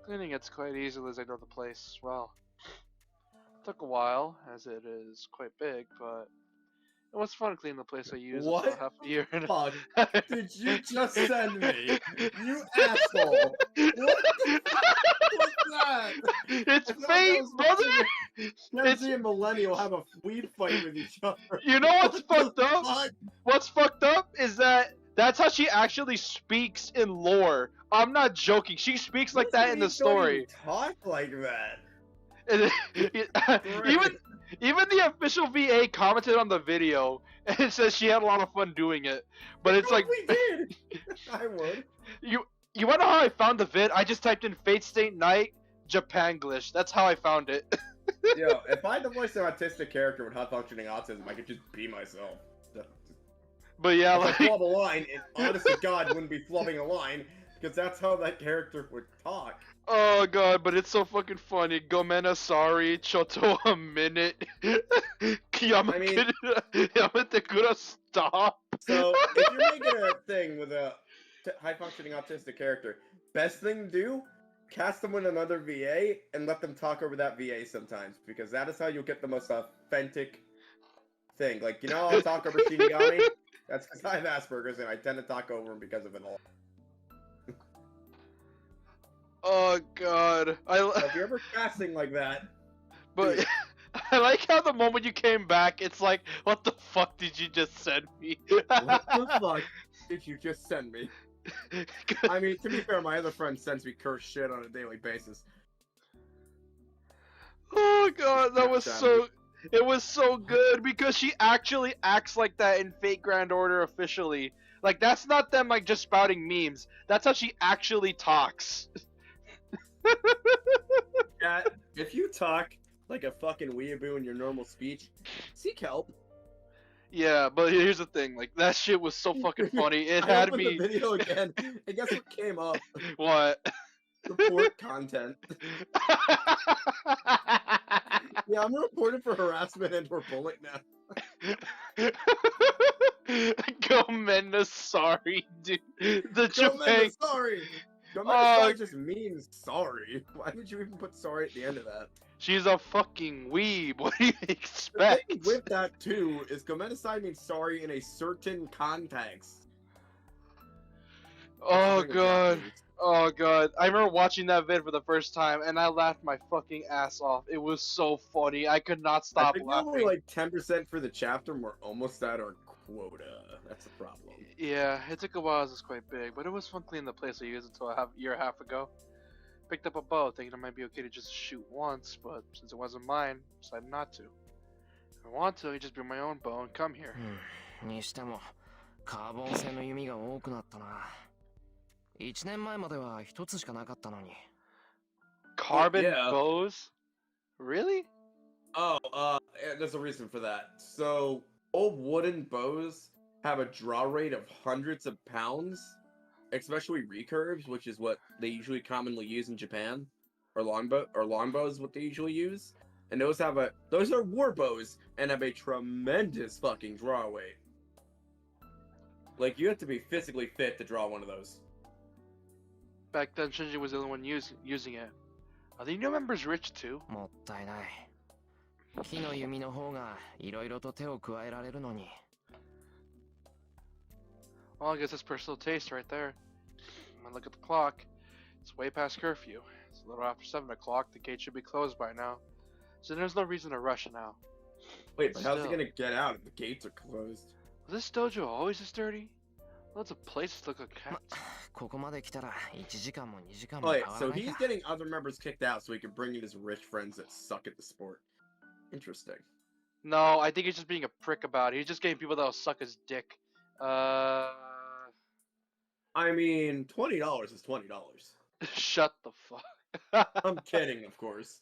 Cleaning it's quite easily as I know the place well. Took a while, as it is quite big, but it was fun to clean the place I used for half a year. Fuck did you just send me? You asshole! What the fuck was that? It's fate, brother! Nancy and Millennial have a weed fight with each other. You know what's fucked up? What's fucked up is that that's how she actually speaks in lore. I'm not joking. She speaks like that in the story. Talk like that. Even the official VA commented on the video and says she had a lot of fun doing it. But it's like we did. I would. You wanna know how I found the vid? I just typed in Fate State Night Japanglish. That's how I found it. Yo, if I had the voice of an autistic character with high functioning autism, I could just be myself. But yeah, if like I flub a line, it honest to God wouldn't be flubbing a line, because that's how that character would talk. Oh god, but it's so fucking funny. Gomena sorry, choto a minute. Yamete kura stop. So, if you're making a thing with a high-functioning autistic character, best thing to do, cast them with another VA and let them talk over that VA sometimes, because that is how you'll get the most authentic thing. Like, you know, I'll talk over Shinigami. That's because I have Asperger's and I tend to talk over him because of it all. Oh god, So if you're ever casting like that, but I like how the moment you came back, it's like, what the fuck did you just send me? what the fuck did you just send me? I mean, to be fair, my other friend sends me cursed shit on a daily basis. Oh god, that was so... It was so good because she actually acts like that in Fate Grand Order officially. Like, that's not them, like, just spouting memes. That's how she actually talks. Yeah, if you talk like a fucking weeaboo in your normal speech, seek help. Yeah, but here's the thing, like, that shit was so fucking funny. It had opened me... the video again, and guess what came up? What? Report content. Yeah, I'm reported for harassment and or bullying now. Gomenda sorry, dude. The Japan... Gomenda sorry! Gomenda just means sorry. Why would you even put sorry at the end of that? She's a fucking weeb. What do you expect? The thing with that too is Gomenda means sorry in a certain context. Oh god. Oh god. I remember watching that vid for the first time and I laughed my fucking ass off. It was so funny. I could not stop I think laughing. we're like 10% for the chapter and we're almost at our quota. That's the problem. Yeah, it took a while. It was quite big, but it was fun cleaning the place I used until a year and a half ago. Picked up a bow, thinking it might be okay to just shoot once, but since it wasn't mine, decided not to. If I want to, I just bring my own bow and come here. にしてもカーボン製の弓が多くなったな。1年前までは1つしかなかったのに。 Carbon yeah. bows? Really? Oh, there's a reason for that. So, old wooden bows have a draw rate of hundreds of pounds, especially recurves, which is what they usually commonly use in Japan, or longbows is what they usually use. And those are war bows and have a tremendous fucking draw weight. Like, you have to be physically fit to draw one of those. Back then, Shinji was the only one using it. Are the new members rich too? もったいない。木の弓の方がいろいろと手を加えられるのに。 Well, I guess it's personal taste right there. I look at the clock. It's way past curfew. It's a little after 7 o'clock. The gate should be closed by now. So there's no reason to rush now. Wait, but how's he Still. gonna get out if the gates are closed? Was this dojo always this dirty? Lots of places look like cats. ここまで来たら1時間も2時間も Wait, 変わ so らない he's か。 getting other members kicked out so he can bring in his rich friends that suck at the sport. Interesting. No, I think he's just being a prick about it. He's just getting people that'll suck his dick. I mean, $20 is $20. Shut the fuck. I'm kidding, of course.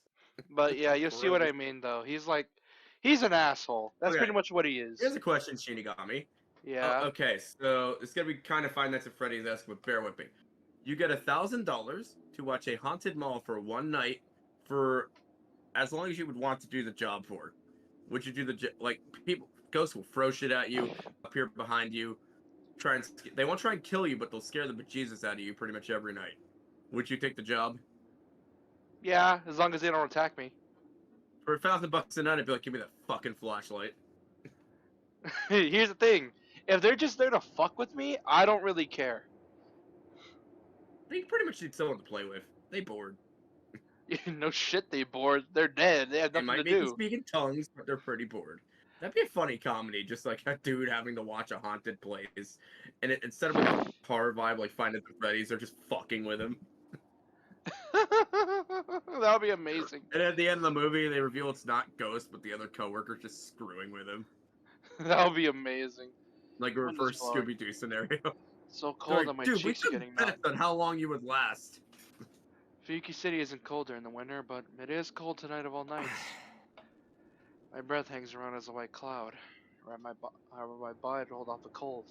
But yeah, you'll see what I mean, though. He's an asshole. That's Okay. pretty much what he is. Here's a question, Shinigami. Yeah. Okay, so it's gonna be kind of Five Nights at Freddy's esque, but bear with me. You get $1,000 to watch a haunted mall for one night, for as long as you would want to do the job for. Would you do ghosts will throw shit at you, appear behind you, they won't try and kill you, but they'll scare the bejesus out of you pretty much every night. Would you take the job? Yeah, as long as they don't attack me. For $1,000 a night, I'd be like, give me that fucking flashlight. Here's the thing. If they're just there to fuck with me, I don't really care. They pretty much need someone to play with. They bored. No shit, they bored. They're dead. They have They nothing might to make you do. speak in tongues, but they're pretty bored. That'd be a funny comedy, just like a dude having to watch a haunted place, and instead of a horror vibe like Five Nights at Freddy's, they're just fucking with him. That would be amazing. And at the end of the movie, they reveal it's not Ghost, but the other coworker just screwing with him, That would be amazing. like a When reverse does fog- Scooby-Doo scenario. So cold Like, that my dude, we cheeks are took getting numb. bets on how long you would last. Fuyuki City isn't cold during the winter, but it is cold tonight of all nights. My breath hangs around as a white cloud. Around my body to hold off the cold.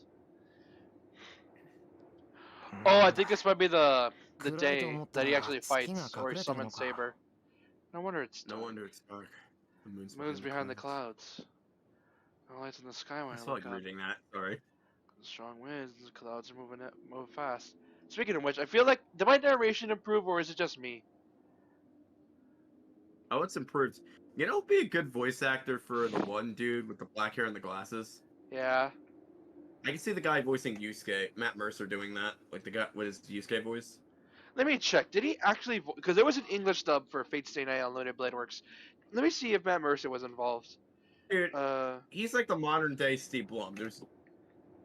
Oh, I think this might be the day that he actually fights or he summons Saber. No wonder it's No dark. wonder it's dark. The Moon's behind the clouds. No lights in the sky when I I felt look like up. reading that. Sorry. Strong winds, the clouds are moving fast. Speaking of which, I feel like did my narration improve or is it just me? Oh, it's improved. You know, be a good voice actor for the one dude with the black hair and the glasses. Yeah. I can see the guy voicing Yusuke, Matt Mercer, doing that. Like the guy with his Yusuke voice. Let me check. Did he actually? Because there was an English dub for Fate Stay Night on Loaded Blade Works. Let me see if Matt Mercer was involved. Dude, he's like the modern day Steve Blum. There's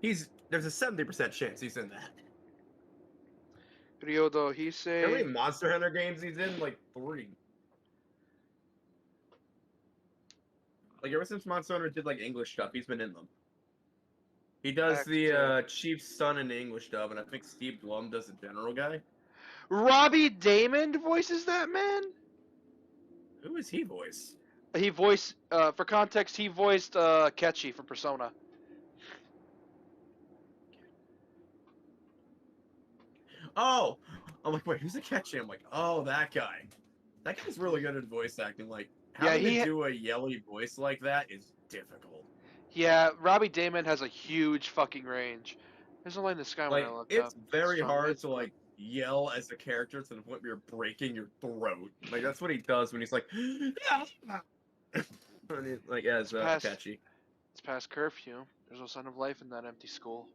a 70% chance he's in that. Ryodo How many Hisei. Monster Hunter games he's in? Like 3. Like ever since Monster Hunter did like English stuff, he's been in them. He does the Chief's son in the English dub, and I think Steve Blum does the general guy. Robbie Damon voices that man. Who is he voice? He voiced, for context, he voiced Ketchy from Persona. Oh! I'm like, wait, who's the catchy? I'm like, oh, that guy. That guy's really good at voice acting. Like, having to do a yelly voice like that is difficult. Yeah, Robbie Damon has a huge fucking range. There's a light in the sky when Like, I look it's up. very Strong hard winds. to, like, yell as a character to the point where you're breaking your throat. Like, that's what he does when he's like, like, as past- catchy. It's past curfew. There's no sign of life in that empty school.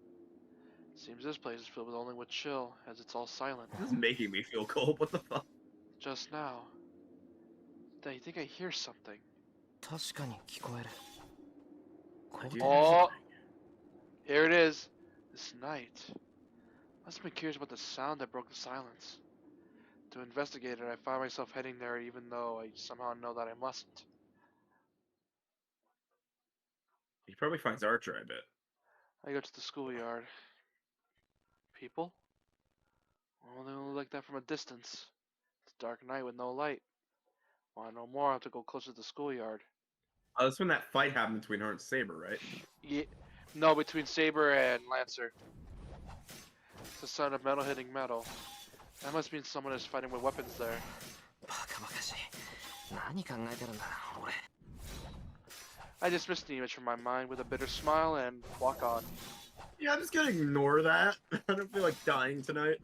Seems this place is filled with only with chill, as it's all silent. This is making me feel cold. What the fuck? Just now. I think I hear something. 確かに聞こえる。 Oh! Here it is. This night. Must have been curious about the sound that broke the silence. To investigate it, I find myself heading there even though I somehow know that I mustn't. He probably finds Archer, I bet. I go to the schoolyard. People? Well, they only look like that from a distance. It's a dark night with no light. Want to know more? I have to go closer to the schoolyard. Oh, that's when that fight happened between her and Saber, right? Yeah, no, between Saber and Lancer. It's the sound of metal hitting metal. That must mean someone is fighting with weapons there. バカバカしい。何考えてるんだ、俺。I dismiss the image from my mind with a bitter smile and walk on. Yeah, I'm just gonna ignore that. I don't feel like dying tonight.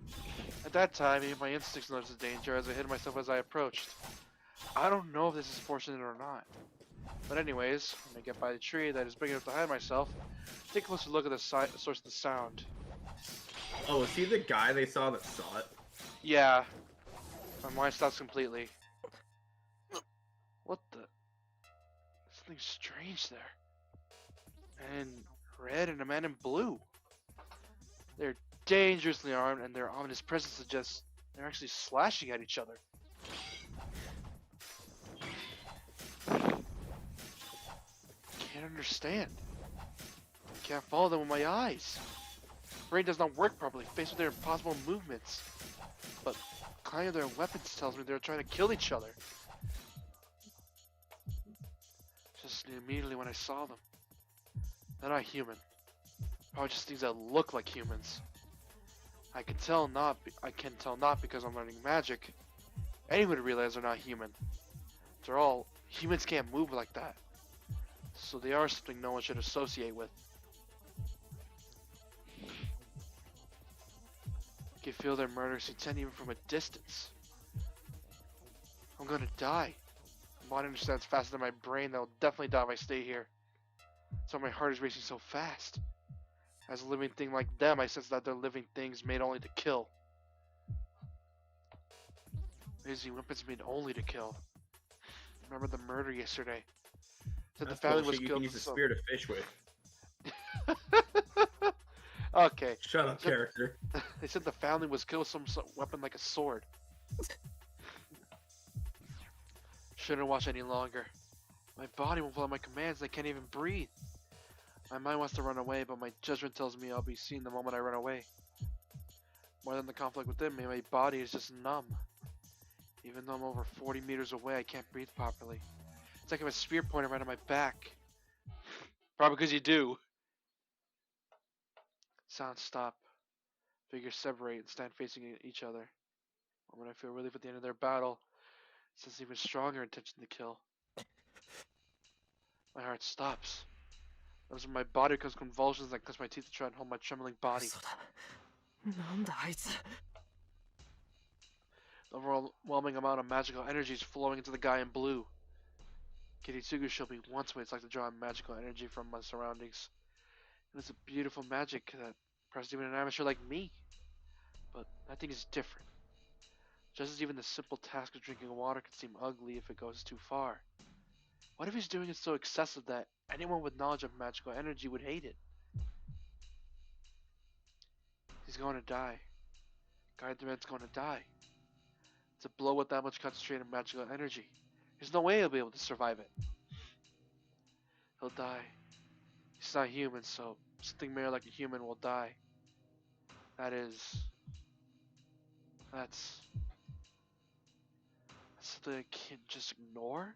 At that time, even my instincts noticed the danger as I hid myself as I approached. I don't know if this is fortunate or not. But anyways, when I get by the tree that is big enough to hide myself, take a closer look at the source of the sound. Oh, is he the guy they saw that saw it? Yeah. My mind stops completely. What the? Something strange there. Man in red and a man in blue. They're dangerously armed, and their ominous presence suggests they're actually slashing at each other. Can't understand. Can't follow them with my eyes. Brain does not work properly, faced with their impossible movements. But kind of their weapons tells me they're trying to kill each other. Just immediately when I saw them. They're not human. Probably just things that look like humans. I can tell not because I'm learning magic. Anyone would realize they're not human. After all, humans can't move like that. So they are something no one should associate with. I can feel their murderous intent even from a distance. I'm gonna die. My body understands faster than my brain that I'll definitely die if I stay here. So my heart is racing so fast. As a living thing like them, I sense that they're living things made only to kill. Busy weapons made only to kill. Remember the murder yesterday? Said the family was You killed. can use a spear to fish with. Okay. Shut up, character. They said the family was killed with some weapon like a sword. Shouldn't watch any longer. My body won't follow my commands. I can't even breathe. My mind wants to run away, but my judgment tells me I'll be seen the moment I run away. More than the conflict within me, my body is just numb. Even though I'm over 40 meters away, I can't breathe properly. It's like I have a spear pointed right on my back. Probably because you do. Sounds stop. Figures separate and stand facing each other. When I feel relief at the end of their battle, sense even stronger intention to kill. My heart stops. Those in my body cause convulsions and clench my teeth to try and hold my trembling body. The overwhelming amount of magical energy is flowing into the guy in blue. Kiritsugu showed me once what it's like to draw magical energy from my surroundings. And it's a beautiful magic that impresses even an amateur like me. But I think it's different. Just as even the simple task of drinking water can seem ugly if it goes too far. What if he's doing it so excessive that anyone with knowledge of magical energy would hate it? He's going to die. Guardian's going to die. It's a blow with that much concentrated magical energy. There's no way he'll be able to survive it. He'll die. He's not human, so something mere like a human will die. That's something I can't just ignore?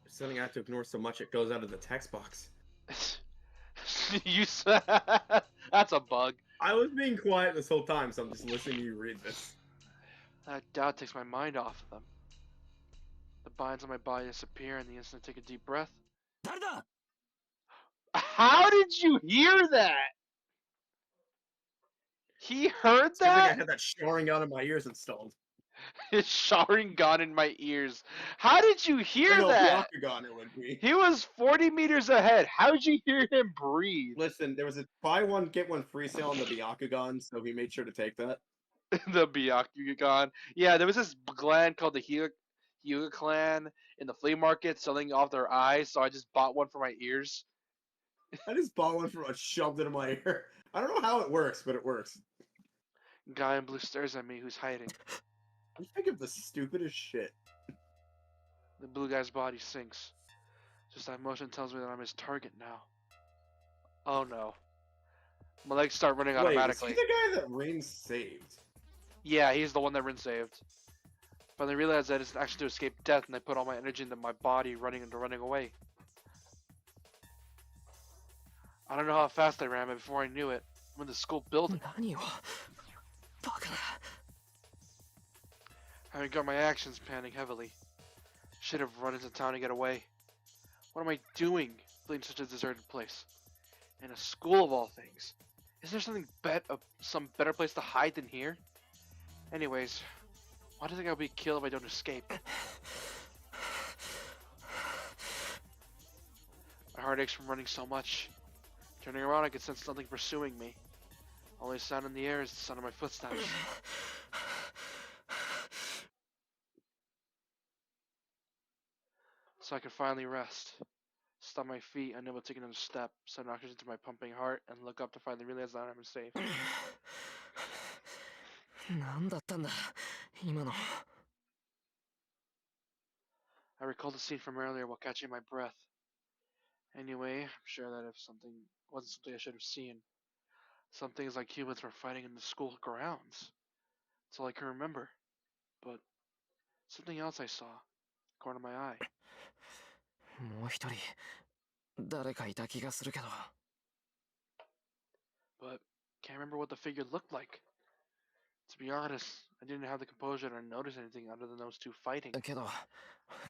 There's something I have to ignore so much it goes out of the text box. You said that's a bug. I was being quiet this whole time, so I'm just listening to you read this. That doubt takes my mind off of them. The binds on my body disappear, and the instant I take a deep breath. How did you hear that? He heard It's 'cause I that? had that Sharingan in my ears installed. His Sharingan in my ears. How did you hear No, that? Byakugan it would be. He was 40 meters ahead. How did you hear him breathe? Listen, there was a buy one get one free sale on the Byakugan, so he made sure to take that. The Byakugan. Yeah, there was this clan called the Hyuga clan in the flea market selling off their eyes, so I just bought one for my ears. I just bought one from shoved it in my ear. I don't know how it works, but it works. Guy in blue stares at me who's hiding. You think of the stupidest shit. The blue guy's body sinks. Just that motion tells me that I'm his target now. Oh no. My legs start running Wait, automatically. is he the guy that Rain saved? Yeah, he's the one that Rin saved. But I realized that it's actually to escape death, and I put all my energy into my body running away. I don't know how fast I ran, but before I knew it, I'm in the school building. I regret my actions, panting heavily. Should have run into town to get away. What am I doing, fleeing such a deserted place? In a school of all things. Is there some better place to hide than here? Anyways, why do you think I'll be killed if I don't escape? My heart aches from running so much. Turning around, I could sense something pursuing me. Only sound in the air is the sound of my footsteps. So I could finally rest. Stop my feet, unable to take another step, send oxygen to my pumping heart, and look up to finally realize that I'm safe. 何だったんだ今の I recalled the scene from earlier while catching my breath. Anyway, I'm sure that if something wasn't something I should have seen, some things like humans were fighting in the school grounds. That's all I can remember. But something else I saw, corner of my eye. もう一人誰かいた気がするけど But can't remember what the figure looked like. To be honest, I didn't have the composure to notice anything other than those two fighting. けど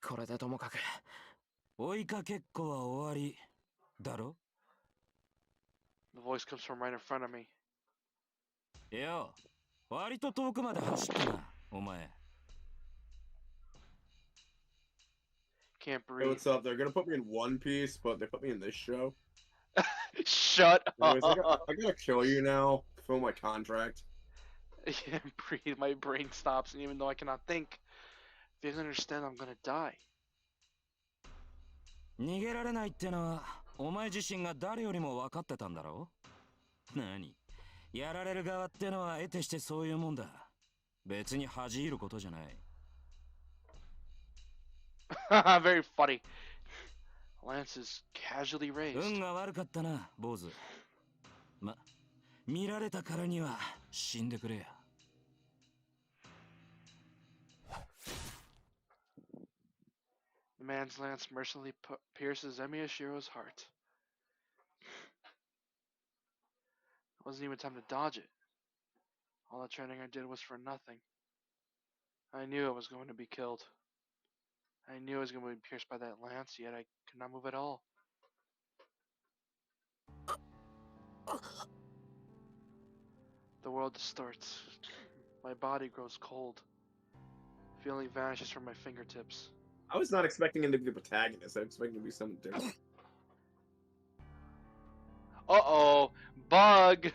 これでともかく追いかけっこは終わりだろ The voice comes from right in front of me. いや割と遠くまで走ったなお前 Can't Hey, breathe. what's up? They're gonna put me in One Piece, but they put me in this show. Shut Anyways, up. I gotta kill you now. Fill my contract. I can't breathe. My brain stops, and even though I cannot think, if you don't understand, I'm gonna die. 逃げられないってのはお前自身が誰よりも分かってたんだろ何やられる側ってのは得てしてそういうもんだ別に恥じることじゃない Very funny. Lance is casually raised. 運が悪かったな坊主見られたからには死んでくれや The man's lance mercilessly pierces Emi Ashiro's heart. It wasn't even time to dodge it. All the training I did was for nothing. I knew I was going to be killed. I knew I was going to be pierced by that lance, yet I could not move at all. The world distorts. My body grows cold. Feeling vanishes from my fingertips. I was not expecting him to be the protagonist. I was expecting him to be something different. Uh-oh! Bug!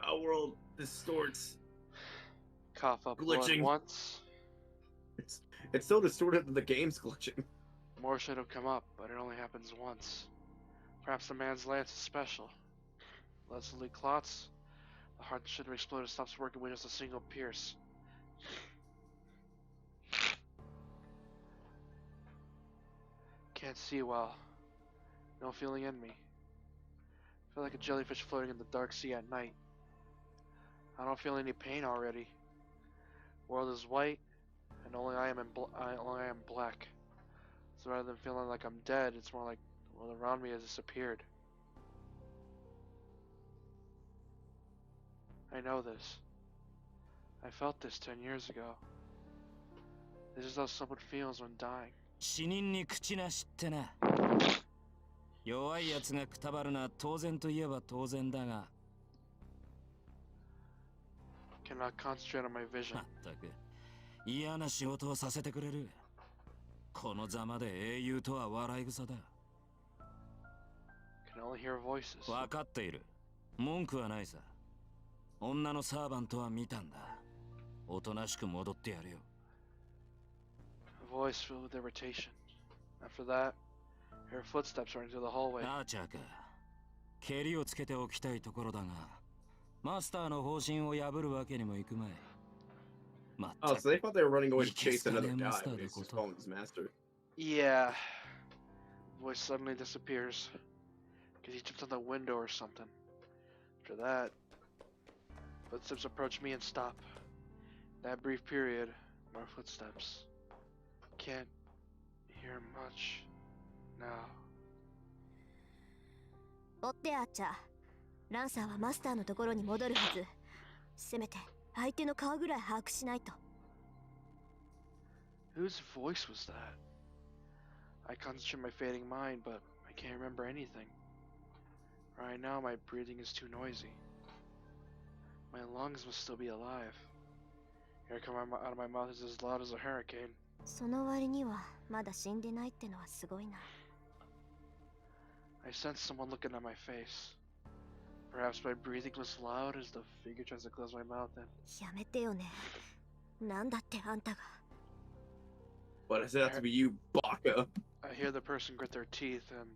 Our world distorts. Cough up Glitching. blood once. It's so distorted that the game's glitching. More should have come up, but it only happens once. Perhaps the man's lance is special. Leslie clots. The heart should have exploded stops working with just a single pierce. Can't see well. No feeling in me. Feel like a jellyfish floating in the dark sea at night. I don't feel any pain already. World is white, and only I am black. So rather than feeling like I'm dead, it's more like the world around me has disappeared. I know this. I felt this 10 years ago. This is how someone feels when dying. 死人に口なしってな弱いやつがくたばるのは当然といえば当然だが Cannot concentrate on my vision. まったく嫌な仕事をさせてくれるこのざまで英雄とは笑い草だ Can only hear voices. 分かっている文句はないさ女のサーバントは見たんだおとなしく戻ってやるよ A voice filled with irritation. After that, her footsteps running through the hallway. アーチャーか。蹴りをつけておきたいところだが、マスターの方針を破るわけにもいくまい。Oh, so they thought they were running away to chase another guy, but he's just following his master. Yeah. Voice suddenly disappears. Because he jumped on the window or something. After that, footsteps approach me and stop. That brief period, more footsteps. Can't hear much now. 追ってアーチャー。ランサーはマスターのところに戻るはず。せめて相手の顔ぐらい把握しないと。Whose voice was that? I concentrate my fading mind, but I can't remember anything. Right now, my breathing is too noisy. My lungs must still be alive. Air coming out of my mouth is as loud as a hurricane. その割にはまだ死んでないってのはすごいな。I sense someone looking at my face. Perhaps my breathing was loud as the figure tries to close my mouth in. やめてよね。なんだってあんたが。But does it have to be you, Baka? I hear the person grit their teeth and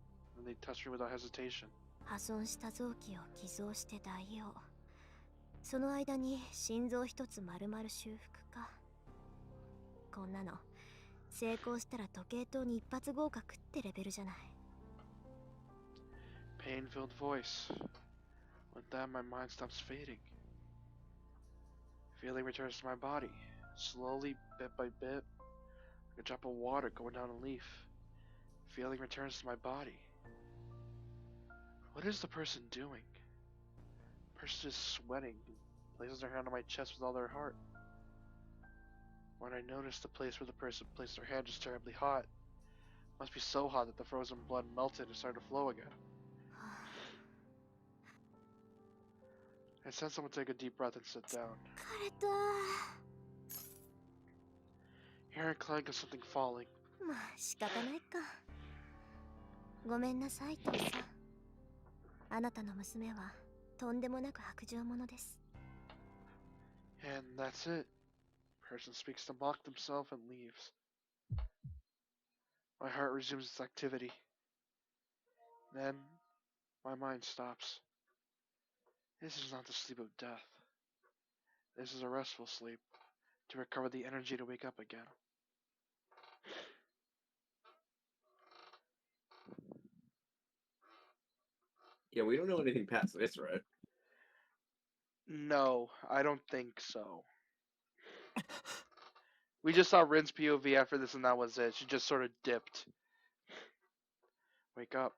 they touch me without hesitation. 破損した臓器を寄贈して代用。その間に心臓一つ丸々修復か。こんなの成功したら時計塔に一発合格ってレベルじゃない。Pain-filled voice. With that, my mind stops fading. Feeling returns to my body, slowly, bit by bit, like a drop of water going down a leaf. Feeling returns to my body. What is the person doing? The person is sweating and places their hand on my chest with all their heart. When I notice the place where the person placed their hand is terribly hot. It must be so hot that the frozen blood melted and started to flow again. I sense someone take a deep breath and sit down. 疲れた。Hear a clank of something falling. まあ仕方ないか。ごめんなさいとさ。あなたの娘はとんでもなく薄情者です。And that's it. Person speaks to mock themselves and leaves. My heart resumes its activity. Then, my mind stops. This is not the sleep of death. This is a restful sleep, to recover the energy to wake up again. Yeah, we don't know anything past this, right? No, I don't think so. We just saw Rin's POV after this and that was it. She just sort of dipped. Wake up.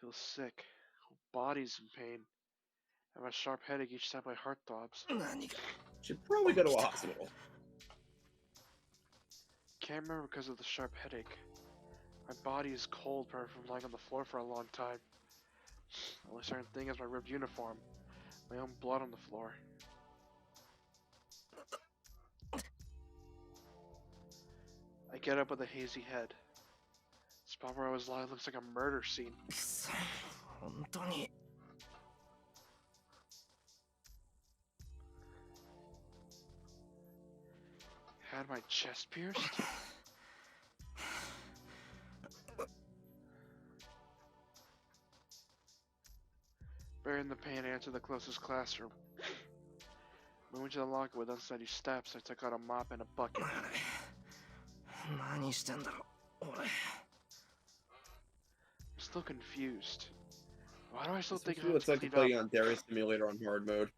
Feel sick. Whole body's in pain. I have a sharp headache each time my heart throbs. Should probably go to a hospital. Can't remember because of the sharp headache. My body is cold from lying on the floor for a long time. The only certain thing is my ripped uniform. My own blood on the floor. I get up with a hazy head. The spot where I was lying looks like a murder scene. 本当に。Had my chest pierced? Bearing the pain, I entered the closest classroom. Moving to the locker with unsteady steps, I took out a mop and a bucket. 何してんだろう、俺。I'm still confused. Why do I still think This is what it's like to play on Darius Simulator on hard mode.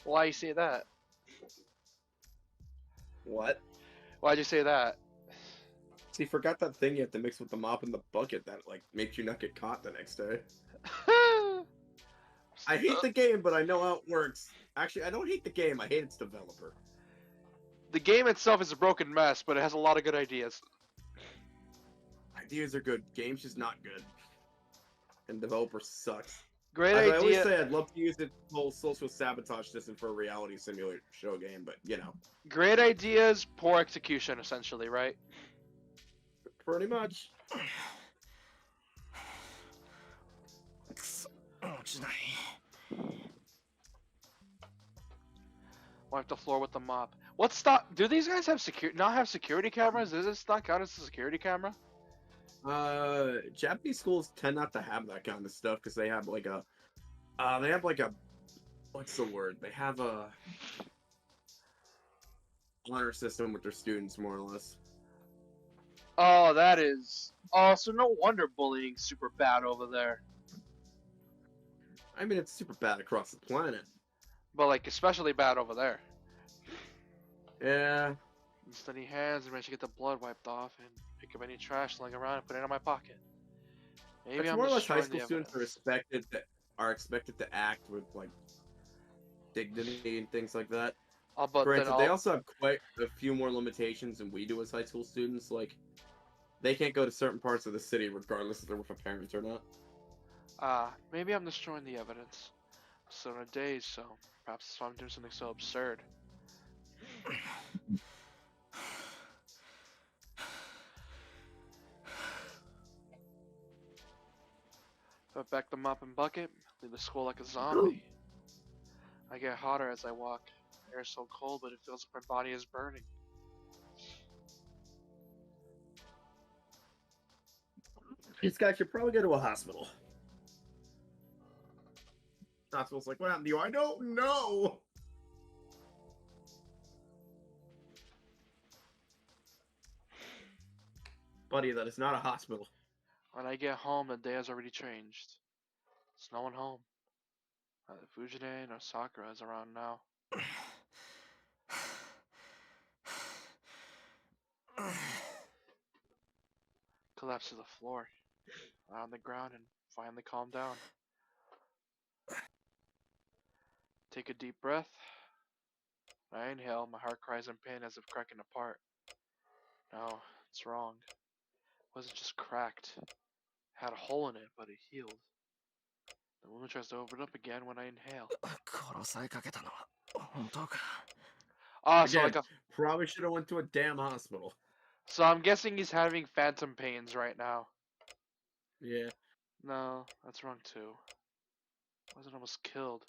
Why you say that? What? Why'd you say that? See, forgot that thing you have to mix with the mop and the bucket that, like, makes you not get caught the next day. I hate the game, but I know how it works. Actually, I don't hate the game, I hate its developer. The game itself is a broken mess, but it has a lot of good ideas. Ideas are good, game's just not good. And developer sucks. Great I idea. always say I'd love to use the whole social sabotage system for a reality simulator show game, but, you know. Great ideas, poor execution, essentially, right? Pretty much. Wipe the floor with the mop. What's that? Do these guys have not have security cameras? Does this not count as a security camera? Japanese schools tend not to have that kind of stuff because they have like a, what's the word? They have a honor system with their students, more or less. Oh, that is. Oh, so no wonder bullying's super bad over there. I mean, it's super bad across the planet. But like, especially bad over there. Yeah. Steady hands and manage to get the blood wiped off and pick up any trash lying around and put it in my pocket. Maybe It's I'm more or less high destroying school the students evidence. are expected to act with like dignity and things like that. But Granted, then they also have quite a few more limitations than we do as high school students. Like, they can't go to certain parts of the city regardless if they're with a parent or not. Maybe I'm destroying the evidence. So in a daze, so perhaps that's why I'm doing something so absurd. Put back the mop and bucket, leave the school like a zombie. I get hotter as I walk. The air's so cold, but it feels like my body is burning. These guys should probably go to a hospital. Hospital's like, what happened to you? I don't know! Buddy, that is not a hospital. When I get home, the day has already changed. There's no one home. Neither Fujine nor Sakura is around now. Collapse to the floor. Lie on the ground and finally calm down. Take a deep breath. When I inhale, my heart cries in pain as if cracking apart. No, it's wrong. It wasn't just cracked. It had a hole in it, but it healed. The wound tries to open up again when I inhale. So Again, probably should have went to a damn hospital. So I'm guessing he's having phantom pains right now. Yeah. No, that's wrong too. I wasn't almost killed.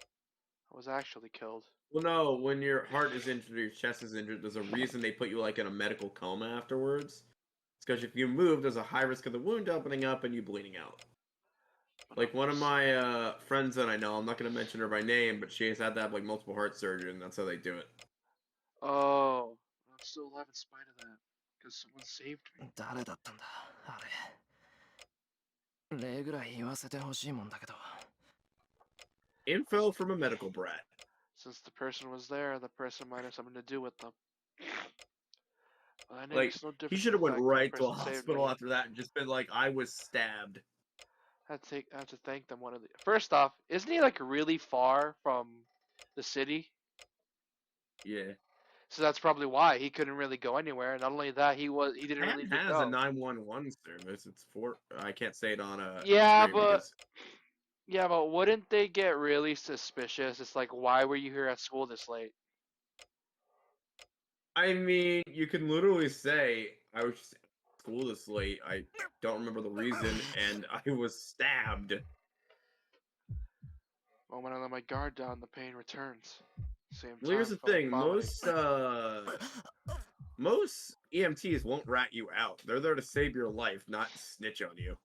I was actually killed. Well, no, when your heart is injured or your chest is injured, there's a reason they put you like in a medical coma afterwards. It's because if you move, there's a high risk of the wound opening up and you bleeding out. Like one of my friends that I know, I'm not going to mention her by name, but she has had to have like multiple heart surgery, and that's how they do it. Oh, I'm still alive in spite of that, because someone saved me. 誰だったんだあれ例ぐらい言わせてほしいもんだけど Info from a medical brat. Since the person was there, the person might have something to do with them. Well, that Like, makes no he difference should have to the went fact that the right to a person saved hospital me. after that and just been like, I was stabbed. I have to thank them. First off, isn't he like really far from the city? Yeah. So that's probably why he couldn't really go anywhere. Not only that, he didn't really It has go. a 911 service. It's for I can't say it on a Yeah, stream but because yeah, but wouldn't they get really suspicious? It's like, why were you here at school this late? I mean, you can literally say I was just at school this late. I don't remember the reason, and I was stabbed. Moment I let my guard down, the pain returns. Same Well, here's time, the felt like thing: vomiting. most EMTs won't rat you out. They're there to save your life, not snitch on you.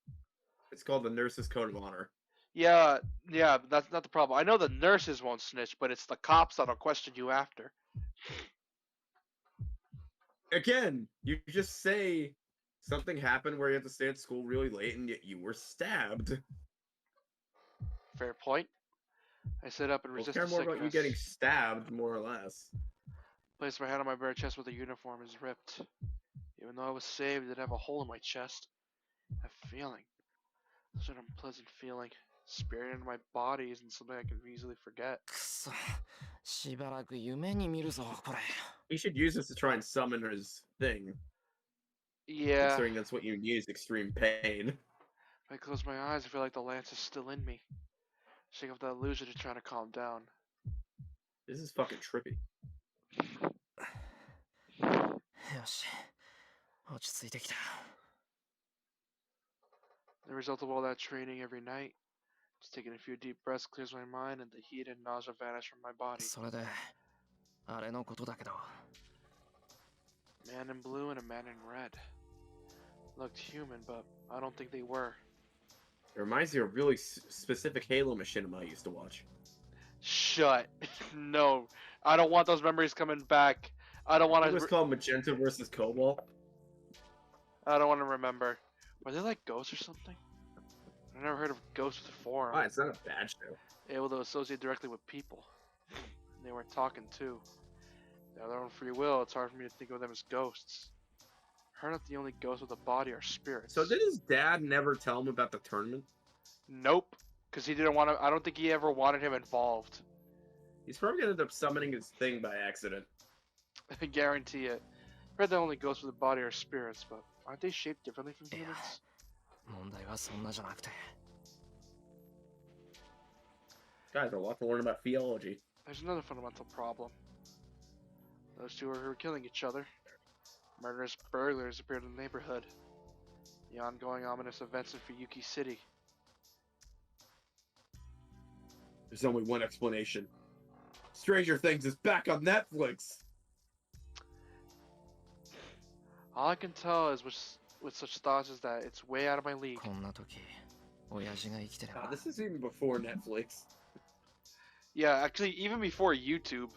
It's called the Nurses Code of Honor. Yeah, but that's not the problem. I know the nurses won't snitch, but it's the cops that'll question you after. Again, you just say something happened where you have to stay at school really late and yet you were stabbed. Fair point. I sit up and We'll resist care the more sickness. about you getting stabbed, more or less. Place my hand on my bare chest where the uniform is ripped. Even though I was saved, it did have a hole in my chest. That feeling. Such an unpleasant feeling. Spirit in my body isn't something I can easily forget. くそしばらく夢に見るぞこれ He should use this to try and summon his thing. Yeah. Considering that's what you need is extreme pain. If I close my eyes, I feel like the lance is still in me. Shake off that illusion to try to calm down. This is fucking trippy. よし落ち着いてきた The result of all that training every night, just taking a few deep breaths clears my mind and the heat and nausea vanish from my body. それであれのことだけど Man in blue and a man in red. Looked human, but I don't think they were. It reminds me of a really specific Halo machinima I used to watch. Shut. No. I don't want those memories coming back. I don't want It to. was called Magenta versus Cobalt. I don't want to remember. Were they like ghosts or something? I've never heard of ghosts before. Oh, it's not a bad show. Able to associate directly with people. They were talking too. They have their own free will. It's hard for me to think of them as ghosts. Her not the only ghosts with a body are spirits. So did his dad never tell him about the tournament? Nope. Because he didn't want to. I don't think he ever wanted him involved. He's probably gonna end up summoning his thing by accident. I guarantee it. Heard the only ghosts with a body are spirits, but aren't they shaped differently from humans? 問題はそんなじゃなくて Guys, a lot to learn about theology. There's another fundamental problem. Those two were killing each other. Murderous burglars appeared in the neighborhood. The ongoing ominous events in Fuyuki City. There's only one explanation. Stranger Things is back on Netflix! All I can tell is with such thoughts is that it's way out of my league. こんな時親父が生きてれば God, this is even before Netflix. Yeah, actually, even before YouTube.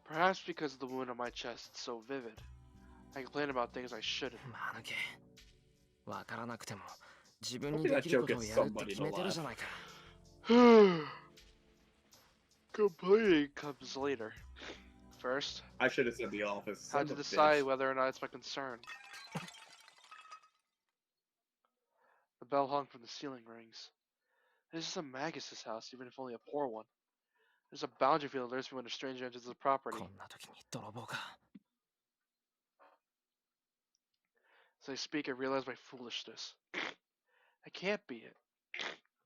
Perhaps because of the wound on my chest, it's so vivid. I complain about things I shouldn't. まぬけわからなくても自分にできることをやるって決めてるじゃないか Complaining comes later. First, I should have said The Office. I had to decide whether or not it's my concern. The bell hung from the ceiling rings. This is a Magus' house, even if only a poor one. There's a boundary field that alerts me when a stranger enters the property. こんな時に泥棒か As I speak, I realize my foolishness. I can't be it.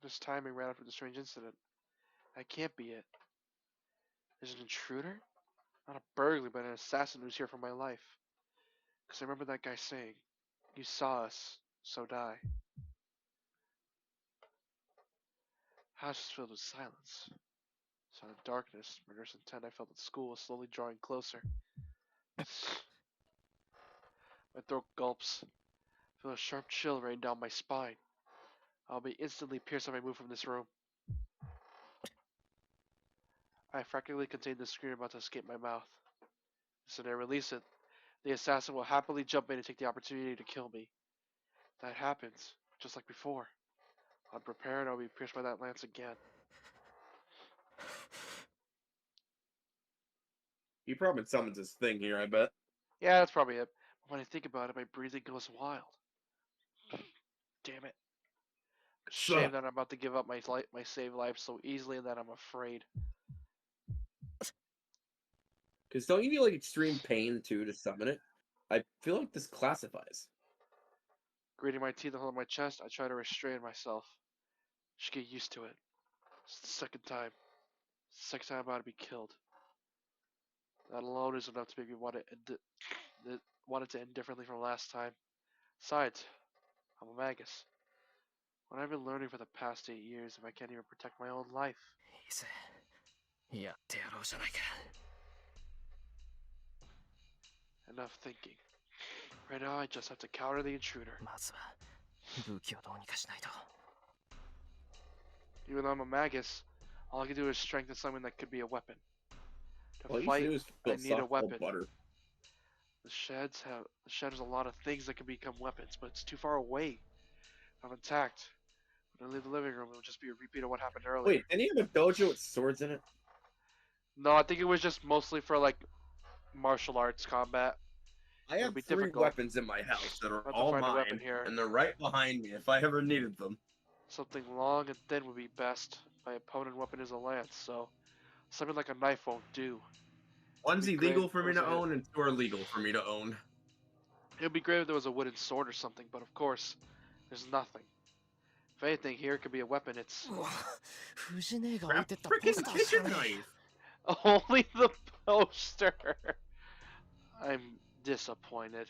This timing right after the strange incident. I can't be it. There's an intruder? Not a burglar, but an assassin who's here for my life. Because I remember that guy saying, "You saw us, so die." House was filled with silence. Sound of darkness, murderous intent I felt at school was slowly drawing closer. My throat gulps. I feel a sharp chill rain down my spine. I'll be instantly pierced if I move from this room. I practically contained the scream about to escape my mouth. So I release it, the assassin will happily jump in and take the opportunity to kill me. That happens, just like before. Unprepared, I'll be pierced by that lance again. He probably summons his thing here, I bet. Yeah, that's probably it. But when I think about it, my breathing goes wild. Damn it. Shame that I'm about to give up my saved life so easily and that I'm afraid. Because don't you feel like extreme pain, too, to summon it? I feel like this classifies. Grating my teeth and holding my chest, I try to restrain myself. Should get used to it. It's the second time. It's the second time I'm about to be killed. That alone is enough to make me want it to end differently from last time. Besides, I'm a Magus. What I've been learning for the past 8 years if I can't even protect my own life? いいぜやってやろうじゃないか Enough thinking. Right now, I just have to counter the intruder. まずは武器をどうにかしないと Even though I'm a Magus, all I can do is strengthen something that could be a weapon. To All you fight, do is I feel need a soft weapon. butter. The shed has a lot of things that can become weapons, but it's too far away. If I'm attacked, when I leave the living room, it'll just be a repeat of what happened earlier. Wait, didn't he have a dojo with swords in it? No, I think it was just mostly for like martial arts combat. I have 3 weapons in my house that are About to all find a mine, weapon here. and they're right behind me if I ever needed them. Something long and thin would be best. My opponent weapon is a lance, so something like a knife won't do. One's It'd be illegal great for if me there to was a- own, and 2 are legal for me to own. It would be great if there was a wooden sword or something, but of course, there's nothing. If anything, here could be a weapon. It's 藤姉が置いてったポ Freaking スターじゃ kitchen ない knife! only the poster. I'm disappointed.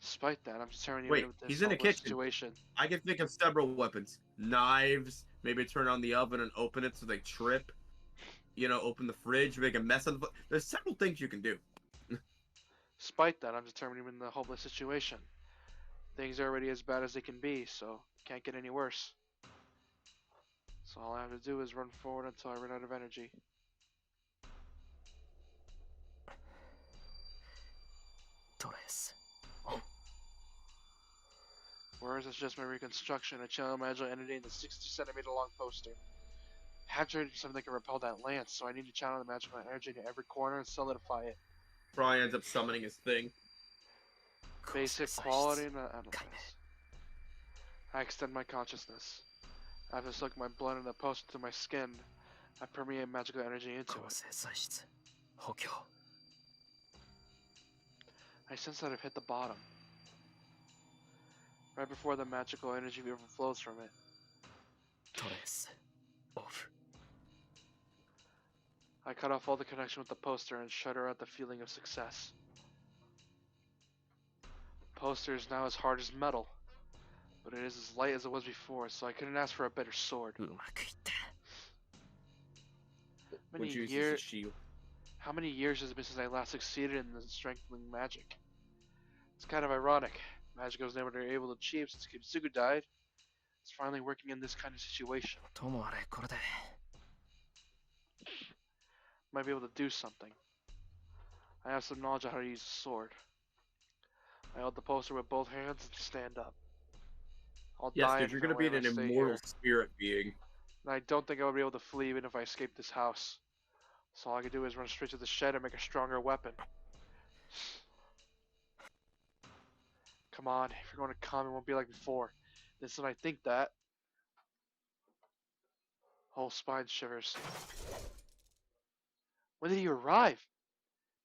Despite that, I'm determined to Wait, get with this he's in a hopeless kitchen. situation. I can think of several weapons. Knives, maybe turn on the oven and open it so they trip. You know, open the fridge, make a mess of the... There's several things you can do. Despite that, I'm determined in the hopeless situation. Things are already as bad as they can be, so can't get any worse. So all I have to do is run forward until I run out of energy. Torres. Whereas it's just my reconstruction, I channel magical entity in the 60-centimeter long poster. Hatchery something that can repel that lance, so I need to channel the magical energy into every corner and solidify it. Probably ends up summoning his thing. Basic quality and analysis. I extend my consciousness. After sucking my blood and the poster through my skin, I permeate magical energy into it. I sense that I've hit the bottom. Right before the magical energy overflows from it. Torres. Off. I cut off all the connection with the poster and shudder at the feeling of success. The poster is now as hard as metal, but it is as light as it was before, so I couldn't ask for a better sword. How many years has it been since I last succeeded in the strengthening magic? It's kind of ironic. Magic I was never able to achieve since Kitsugu died. It's finally working in this kind of situation. Might be able to do something. I have some knowledge of how to use a sword. I hold the poster with both hands and stand up. I'll die dude, you're if I gonna be win, an I stay immortal here. spirit being. And I don't think I would be able to flee even if I escaped this house. So all I can do is run straight to the shed and make a stronger weapon. Come on, if you're going to come, it won't be like before. This when I think that. Whole spine shivers. When did he arrive?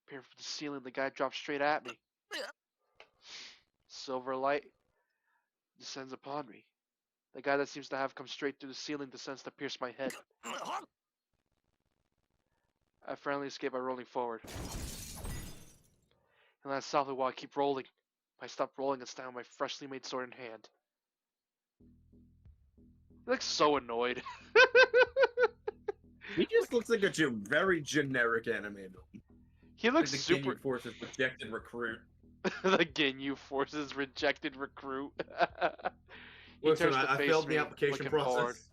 Appearing from the ceiling, the guy dropped straight at me. Silver light descends upon me. The guy that seems to have come straight through the ceiling descends to pierce my head. I finally escape by rolling forward. And that's softly while I keep rolling. I stop rolling and stand with my freshly made sword in hand. He looks so annoyed. He just looks like a very generic anime villain. He looks like the super. Ginyu Force's rejected recruit. The Ginyu Force's rejected recruit. He Listen, turns to I face failed me, the application looking bored. process.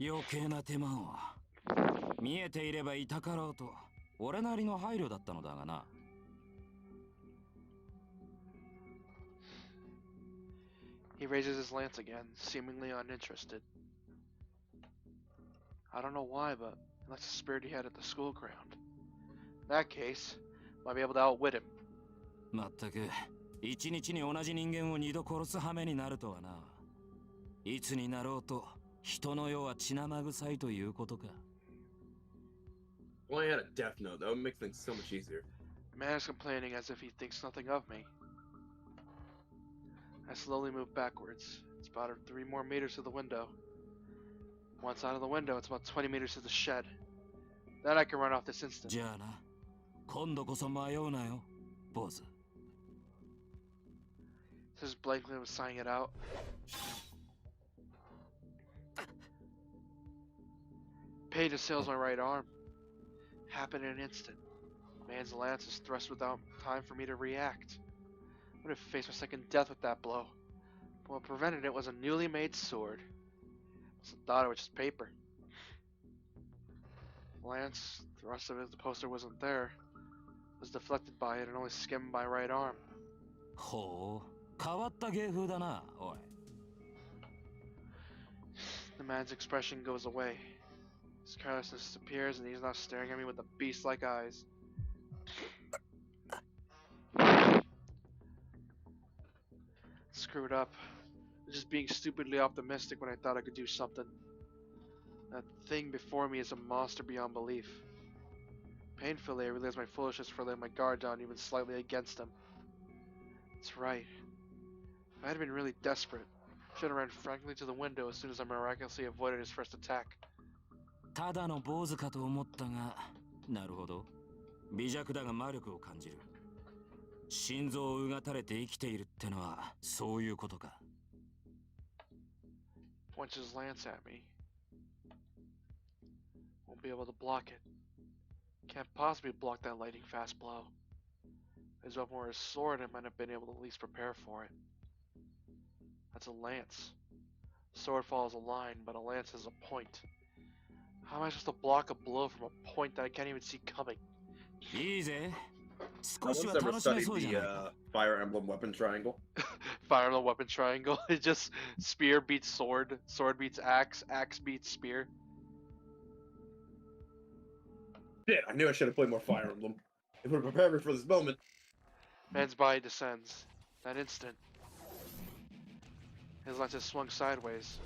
余計な手間を見えていればいたかろうと俺なりの配慮だったのだがな。 He raises his lance again, seemingly uninterested. I don't know why, but he likes the spirit he had at the school ground. In that case, might be able to outwit him. まったく一日に同じ人間を二度殺す羽目になるとはな。いつになろうと人の世は血生臭いということか。 Well, I had a death note. That would make things so much easier. The man is complaining as if he thinks nothing of me. I slowly move backwards. It's about 3 more meters to the window. Once out of the window, it's about 20 meters to the shed. Then I can run off this instant. じゃあな、今度こそ迷うなよ、坊主。 Says blankly was sighing it out. Pain assails my right arm. Happened in an instant. Man's lance is thrust without time for me to react. I would have faced my second death with that blow. But what prevented it was a newly made sword. I thought it was just paper. Lance, thrust of it, the poster wasn't there. Was deflected by it and only skimmed my right arm. ほう、変わった芸風だな、おい。 The man's expression goes away. His carelessness disappears and he's now staring at me with the beast-like eyes. Screwed up. I'm just being stupidly optimistic when I thought I could do something. That thing before me is a monster beyond belief. Painfully, I realize my foolishness for letting my guard down even slightly against him. That's right. If I had been really desperate, I should have ran frankly to the window as soon as I miraculously avoided his first attack. ただの坊主かと思ったが、なるほど。微弱だが魔力を感じる。心臓をうがたれて生きているってのはそういうことか。Points his lance at me. Won't be able to block it. Can't possibly block that lightning fast blow. His weapon were a sword, I might have been able to at least prepare for it. That's a lance. The sword follows a line, but a lance has a point. How am I supposed to block a blow from a point that I can't even see coming? いいぜ。I 少し once は never 楽しめ studied そうじゃ the ないか。 Fire Emblem weapon triangle. Fire Emblem weapon triangle. It just spear beats sword, sword beats axe, axe beats spear. Shit, I knew I should have played more Fire Emblem. It would have prepared me for this moment. Man's body descends. That instant, his lance has swung sideways.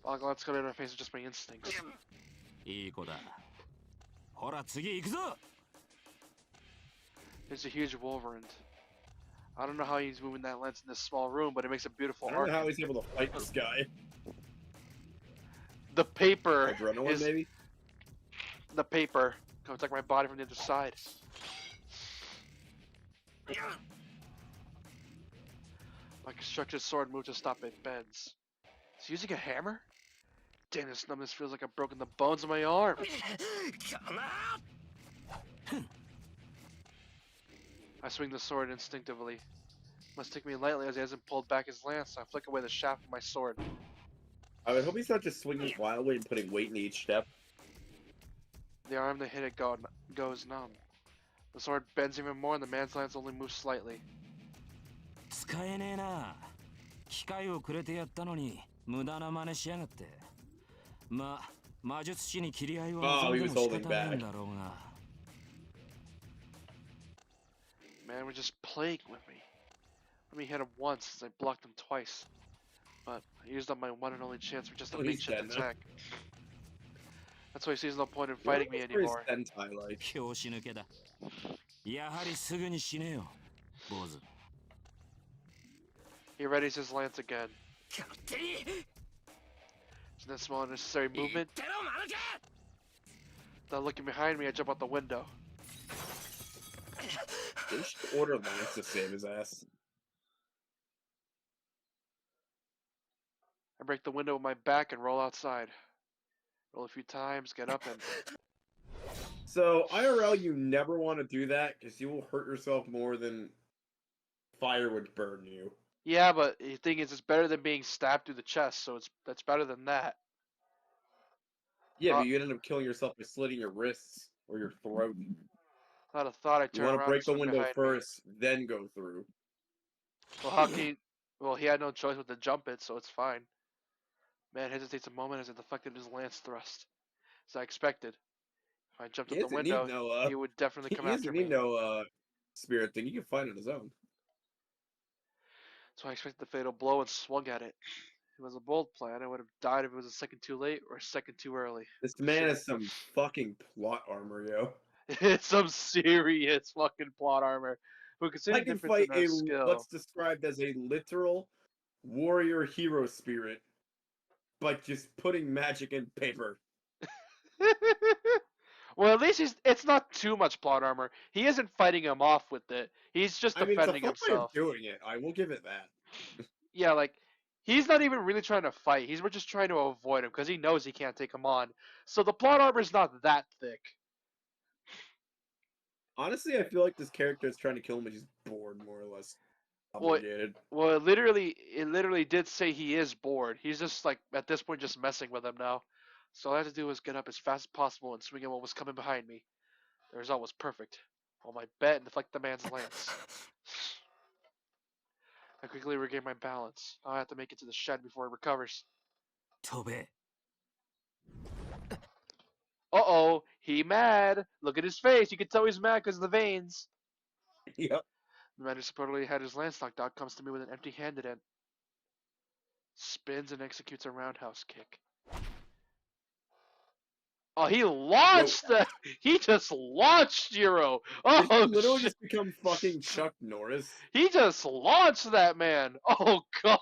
Let's go to my face with just my instincts. いい子だ。ほら次行くぞ。 There's a huge Wolverine. I don't know how he's moving that lance in this small room, but it makes a beautiful I don't arc. know how he's able to fight this guy. The paper Adrenaline, is maybe? the paper. Come attack my body from the other side. My constructed sword moves to stop it bends. Is he using a hammer? Damn, this numbness feels like I've broken the bones of my arm. Come out. I swing the sword instinctively. Must take me lightly as he hasn't pulled back his lance. I flick away the shaft of my sword. I would hope he's not just swinging wildly and putting weight in each step. The arm that hit it goes numb. The sword bends even more and the man's lance only moves slightly. 使えねえな。機械をくれてやったのに無駄な真似しやがって。まあ魔術師に切り合いは望んでも仕方ないんだろうが。Man was just playing with me. Let me hit him once since I blocked him twice. But I used up my one and only chance for just a makeshift attack. That's why he sees no point in fighting me anymore. 拍子抜けだ。やはりすぐに死ねよ、坊主。 He readies his lance again. Isn't that small unnecessary movement? Without looking behind me, I jump out the window. They should order Lance to save his ass. I break the window with my back and roll outside. Roll a few times, get up and... So, IRL, you never want to do that because you will hurt yourself more than fire would burn you. Yeah, but the thing is, it's better than being stabbed through the chest, so that's better than that. Yeah, but you end up killing yourself by slitting your wrists or your throat. Not a thought. I You turn want to around break and the swing window behind first, then go through. me. Well, how can he... Well, he had no choice but to jump it, so it's fine. Man hesitates a moment as I deflected his lance thrust. As I expected. If I jumped He out the doesn't need window, no, he would definitely come he after doesn't me. need no spirit thing. He can fight on his own. So I expected the fatal blow and swung at it. It was a bold plan. I would have died if it was a second too late or a second too early. This man has some fucking plot armor, yo. It's some serious fucking plot armor. Who I considers can difference fight in our a skill. what's described as a literal warrior hero spirit, but just putting magic in paper. Well, at least it's not too much plot armor. He isn't fighting him off with it. He's just I mean, it's a defending fun way of himself. doing it. I will give it that. Yeah, like he's not even really trying to fight. We're just trying to avoid him because he knows he can't take him on. So the plot armor's not that thick. Honestly, I feel like this character is trying to kill him, but he's bored, more or less. Obligated. Well, it literally did say he is bored. He's just like at this point just messing with him now. So all I had to do was get up as fast as possible and swing at what was coming behind me. The result was perfect. Hold my bet and deflect the man's lance. I quickly regain my balance. Now I have to make it to the shed before it recovers. 飛べ。 Uh-oh, he mad. Look at his face. You can tell he's mad because of the veins. Yep. The man who supposedly had his lance knocked out comes to me with an empty-handed end. Spins and executes a roundhouse kick. Oh, he launched that! He just launched Hero! Did he Oh, literally shit. just become fucking Chuck Norris? He just launched that man! Oh, God!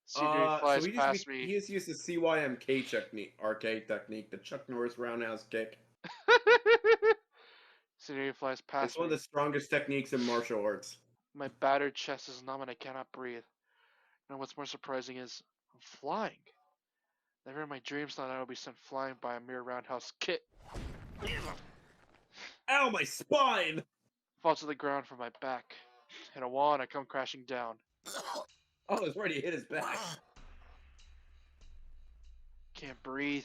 Senior flies so he past me. he just used the CYMK arcade technique, the Chuck Norris roundhouse kick. Senior flies past It's one of me. the strongest techniques in martial arts. My battered chest is numb and I cannot breathe. And what's more surprising is, I'm flying. Never in my dreams thought I would be sent flying by a mere roundhouse kick. Ow, my spine! Fall to the ground from my back. Hit a wall and I come crashing down. Oh, it's already hit his back. Can't breathe.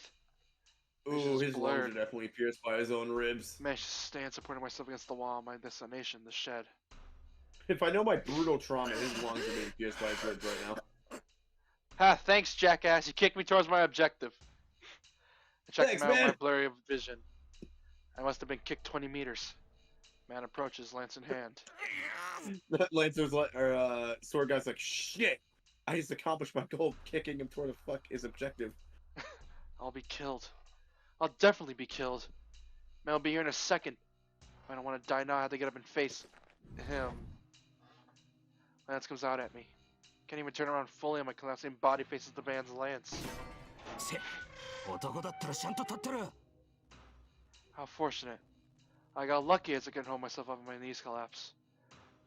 Ooh, Vision's his lungs blurred. are definitely pierced by his own ribs. Managed to stand supporting myself against the wall of my destination, the shed. If I know my brutal trauma, his lungs are being pierced by his ribs right now. Ha, thanks, jackass. You kicked me towards my objective. I checked Thanks, him out with my man. blurry vision. I must have been kicked 20 meters. Man approaches, lance in hand. Lancer's sword guy's like, shit! I just accomplished my goal of kicking him toward his objective. I'll be killed. I'll definitely be killed. Man, I'll be here in a second. If I don't want to die now, I have to get up and face him. Lance comes out at me. Can't even turn around fully, and my collapsing body faces the man's lance. 男だったらちゃんと立ってる。 How fortunate. I got lucky as I couldn't hold myself up and my knees collapse.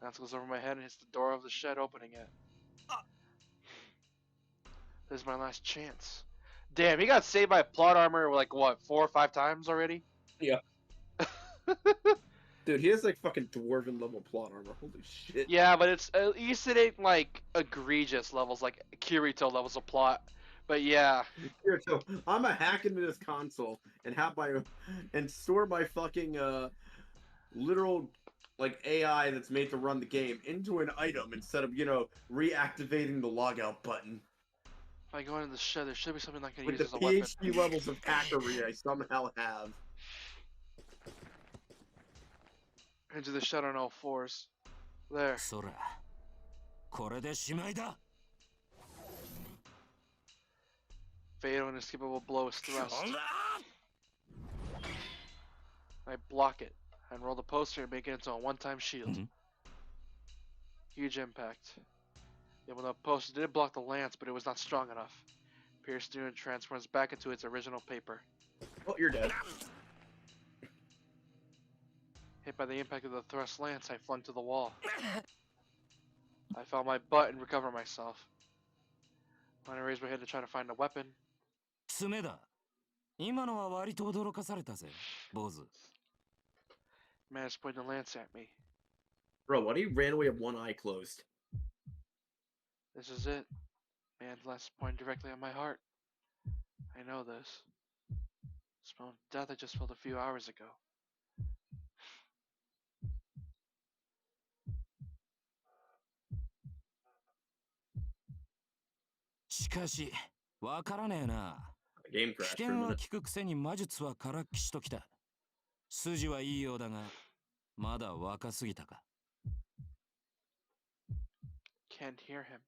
Lance goes over my head and hits the door of the shed, opening it. This is my last chance. Damn, he got saved by plot armor like what, 4 or 5 times already? Yeah. Dude, he has like fucking dwarven level plot armor. Holy shit. Yeah, but it's at least it ain't like egregious levels like Kirito levels of plot. But yeah. Here, so I'm gonna hack into this console and store my fucking literal like AI that's made to run the game into an item instead of, you know, reactivating the logout button. If I go into the shed, there should be something I can With use the as a weapon. PhD levels of hackery I somehow have. Into the shed on all fours. There. そら、これでしまいだ。 Fatal and inescapable blow is thrust. I block it and roll the poster and make it into a one-time shield. Huge impact. Yeah, well, the poster did block the lance, but it was not strong enough. Pierced through and transforms back into its original paper. Oh, you're dead. Hit by the impact of the thrust lance, I flung to the wall. I found my butt and recovered myself. When I raised my head to try to find a weapon, 爪だ。今のは割と驚かされたぜ、坊主。 man is pointing the lance at me. Bro, why do you ran away with one eye closed? This is it. Man's lance is pointing directly at my heart. I know this. Smell of death I just felt a few hours ago. しかし、わからねえな。 Game 危 crash 険 for a は minute. 効くくせに魔術はからっきしときた。筋はいいようだが、まだ若すぎたか。 Can't hear him.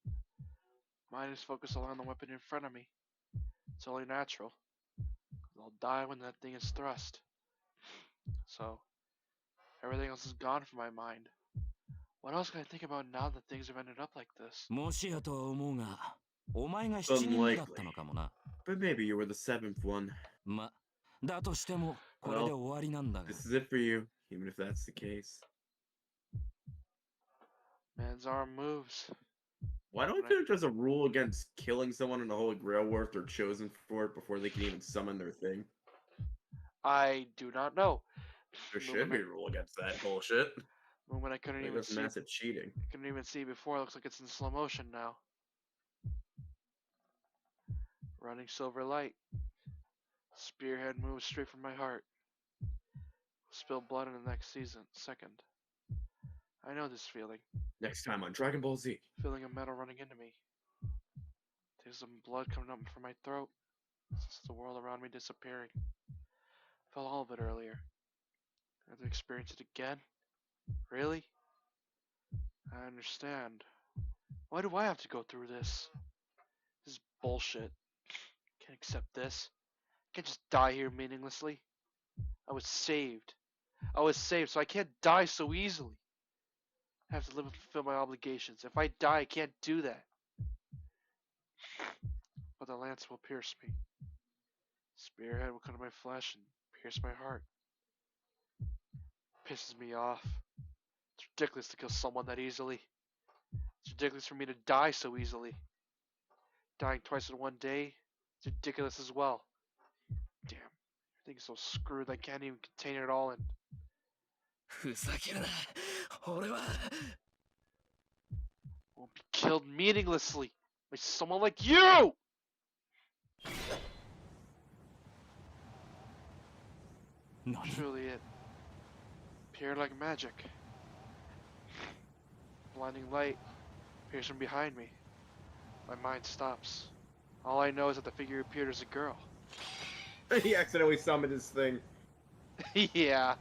Mine is focused on the weapon in front of me. It's only natural. I'll die when that thing is thrust. So, everything else is gone from my mind. What else can I think about now that things have ended up like this? もしやとは思うが、お前が7人目だったのかもな。 But maybe you were the 7th one. ま、だとしても、これで終わりなんだが。 This is it for you, even if that's the case. Man's arm moves. Why don't I think there's a rule against killing someone in the Holy Grail War if they're chosen for it before they can even summon their thing? I do not know. There should be a rule against that bullshit. Movement I couldn't Like, even that's see. massive cheating. Couldn't even see before. Looks like it's in slow motion now. Running silver light. Spearhead moves straight from my heart. Spill blood in the next second. I know this feeling. Next time on Dragon Ball Z. Feeling of metal running into me. There's some blood coming up from my throat. It's the world around me disappearing. Felt all of it earlier. I have to experience it again? Really? I understand. Why do I have to go through this? This is bullshit. Can't accept this. Can't just die here meaninglessly. I was saved. I was saved, so I can't die so easily. I have to live and fulfill my obligations. If I die, I can't do that. But the lance will pierce me. Spearhead will cut into my flesh and pierce my heart. Pisses me off. It's ridiculous to kill someone that easily. It's ridiculous for me to die so easily. Dying twice in one day, it's ridiculous as well. Damn, everything's so screwed I can't even contain it all, and ふざけるな。俺は。 Will be killed meaninglessly by someone like you! Truly it. Appeared like magic. Blinding light appears from behind me. My mind stops. All I know is that the figure appeared as a girl. He accidentally summoned his thing. Yeah.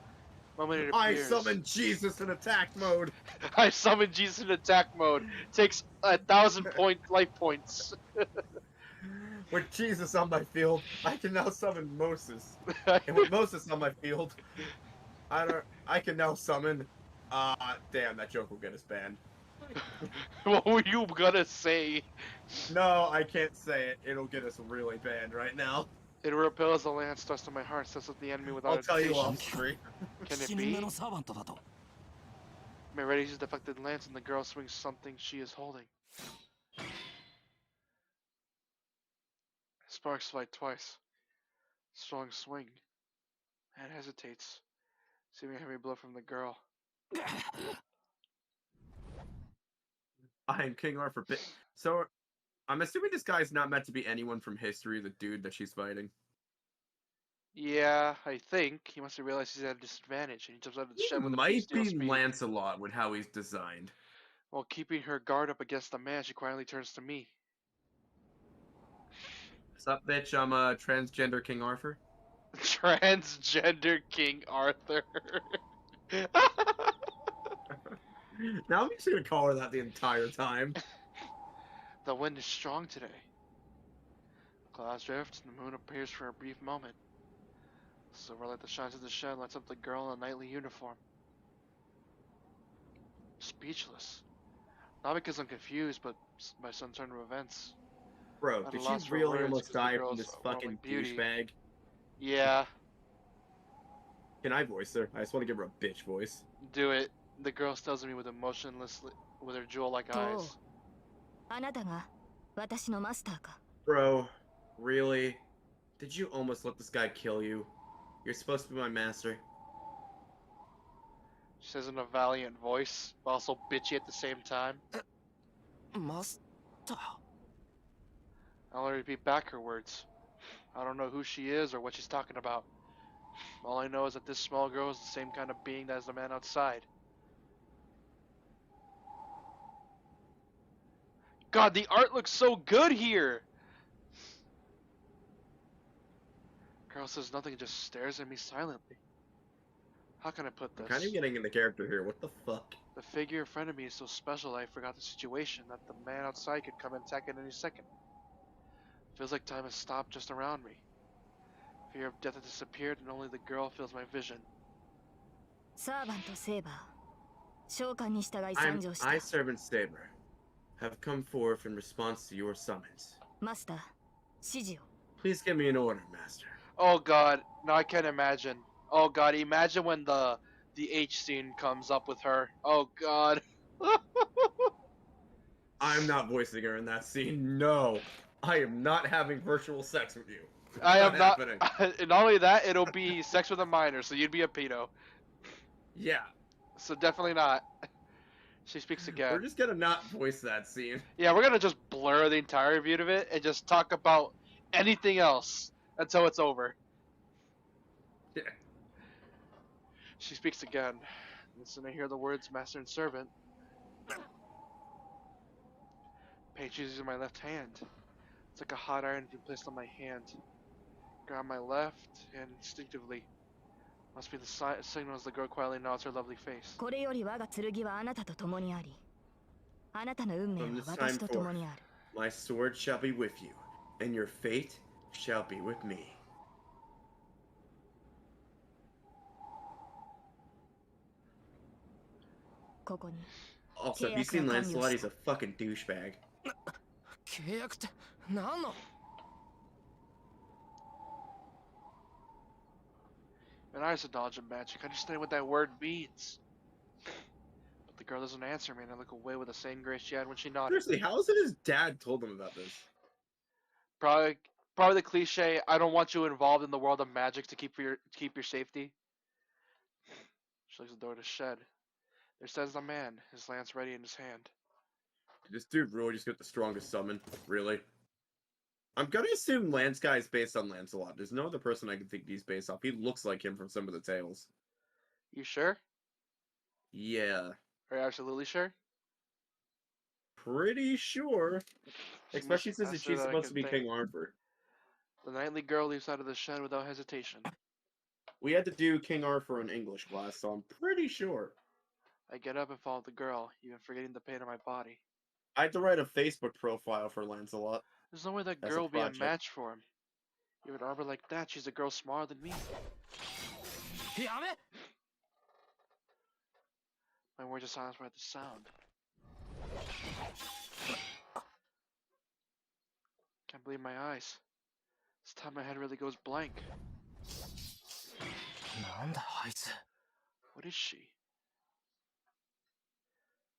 Moment it I appears. summoned Jesus in attack mode. I summoned Jesus in attack mode. Takes 1,000 life points. With Jesus on my field, I can now summon Moses. And with Moses on my field, I can now summon. Damn, that joke will get us banned. What were you gonna say? No, I can't say it. It'll get us really banned right now. It repels the lance thrust in my heart, sets up the enemy without I'll tell you hesitation. off screen. Can it be? My ready uses deflected lance and the girl swings something she is holding. Sparks fly twice. Strong swing. And hesitates. Seeming a heavy blow from the girl. I am King Arthur. So, I'm assuming this guy's not meant to be anyone from history, the dude that she's fighting. Yeah, I think. He must have realized he's at a disadvantage, and he jumps out of the shed It with a might steel be speed. Lancelot with how he's designed. While keeping her guard up against the man, she quietly turns to me. What's up, bitch? I'm transgender King Arthur. Transgender King Arthur. Now I'm just gonna call her that the entire time. The wind is strong today. Clouds drift, and the moon appears for a brief moment. Silver light that shines in the shed lights up the girl in a knightly uniform. Speechless. Not because I'm confused, but by some turn of events. Bro, At a did loss she for really words almost 'cause the die girl's from this overwhelming fucking beauty. douchebag? Yeah, Can I voice her? I just want to give her a bitch voice. do it. The girl stares at me with with her jewel-like eyes. あなたが私のマスターか。 Bro, really? Did you almost let this guy kill you? You're supposed to be my master. She says in a valiant voice, but also bitchy at the same time. マスター。 I'll repeat back her words. I don't know who she is or what she's talking about. All I know is that this small girl is the same kind of being as the man outside. God, the art looks so good here! Girl says nothing and just stares at me silently. How can I put I'm this? kind of getting into character here. What the fuck? The figure in front of me is so special that I forgot the situation, that the man outside could come and attack at any second. Feels like time has stopped just around me. Fear of death has disappeared and only the girl fills my vision. サーバントセーバー。召喚に従い参上した。 I, Servant Saber, have come forth in response to your summons. マスター、指示を。 Please give me an order, Master. Oh god, no, I can't imagine. Oh god, imagine when the H scene comes up with her. Oh god. I'm not voicing her in that scene. No, I am not having virtual sex with you. I am not. happening. And not only that, it'll be sex with a minor, so you'd be a pedo. Yeah, So definitely not. She speaks we're again. just gonna not voice that scene. Yeah, we're gonna just blur the entire view of it and just talk about anything else until it's over. Yeah. She speaks again. Listen to hear the words master and servant. Page uses my left hand. It's like a hot iron being placed on my hand. Grab my left and instinctively. Must be the signal as the girl quietly nods her lovely face. これより我が剣はあなたと共にあり、あなたの運命 From は this 私 time と共にある。 My sword shall be with you, and your fate shall be with me. ここに Also, have you seen Lancelot? He's a fucking douchebag. 契約って何の？ And I said dodge and magic. I understand what that word means. But the girl doesn't answer me, and I look away with the same grace she had when she nodded. Seriously, how is it his dad told him about this? Probably the cliche. I don't want you involved in the world of magic to keep your safety. She looks at the door to the shed. There stands the man, his lance ready in his hand. This dude really just got the strongest summon. Really. I'm gonna assume Lance Guy is based on Lancelot. There's no other person I can think he's based off. He looks like him from some of the tales. You sure? Yeah. Are you absolutely sure? Pretty sure. She's Especially much since faster she's than I supposed to can be think. King Arthur. The knightly girl leaps out of the shed without hesitation. We had to do King Arthur in English class, so I'm pretty sure. I get up and follow the girl, even forgetting the pain in my body. I had to write a Facebook profile for Lancelot. There's no way that As a girl will be a project. match for him. Even an armor like that, she's a girl smaller than me. My words are silenced by the sound. Can't believe my eyes. This time my head really goes blank. What is she?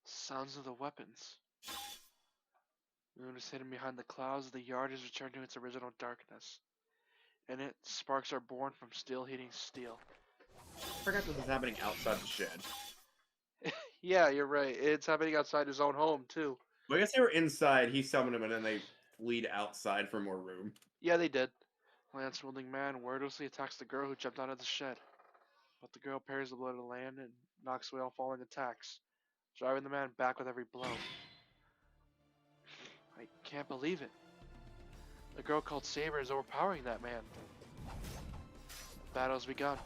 Sounds of the weapons. Moon is hidden behind the clouds. The yard has returned to its original darkness. In it, sparks are born from steel heating steel. I forgot this was happening outside the shed. Yeah, you're right. It's happening outside his own home, too. Well, I guess they were inside, he summoned him, and then they fleed outside for more room. Yeah, they did. Lance-wielding man wordlessly attacks the girl who jumped out of the shed. But the girl parries the blow to the land and knocks away all falling attacks, driving the man back with every blow. I can't believe it. The girl called Saber is overpowering that man. The battle has begun.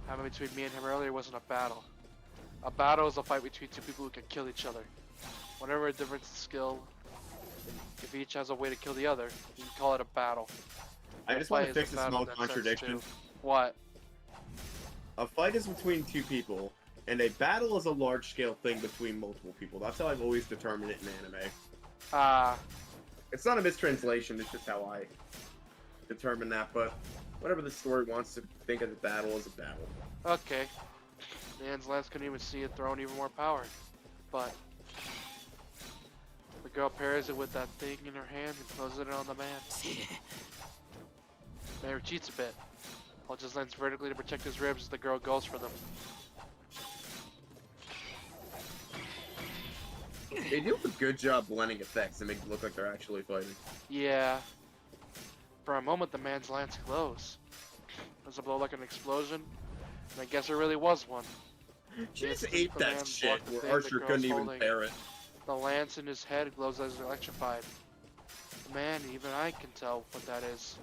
Happening between me and him earlier wasn't a battle. A battle is a fight between two people who can kill each other. Whenever a difference in skill, if each has a way to kill the other, you can call it a battle. I just want to fix a small contradiction. What? A fight is between two people, and a battle is a large-scale thing between multiple people. That's how I've always determined it in anime. It's not a mistranslation, it's just how I determine that, but whatever the story wants to think of the battle as a battle. Okay. Man's lance couldn't even see it throwing even more power. But the girl parries it with that thing in her hand and closes it on the man. Man retreats a bit. Holds his lance vertically to protect his ribs as the girl goes for them. They do a good job blending effects to make it look like they're actually fighting. Yeah. For a moment, the man's lance glows. Does it blow like an explosion? And I guess it really was one. She just ate that shit where Archer couldn't even bear it. The lance in his head glows as electrified. Man, even I can tell what that is.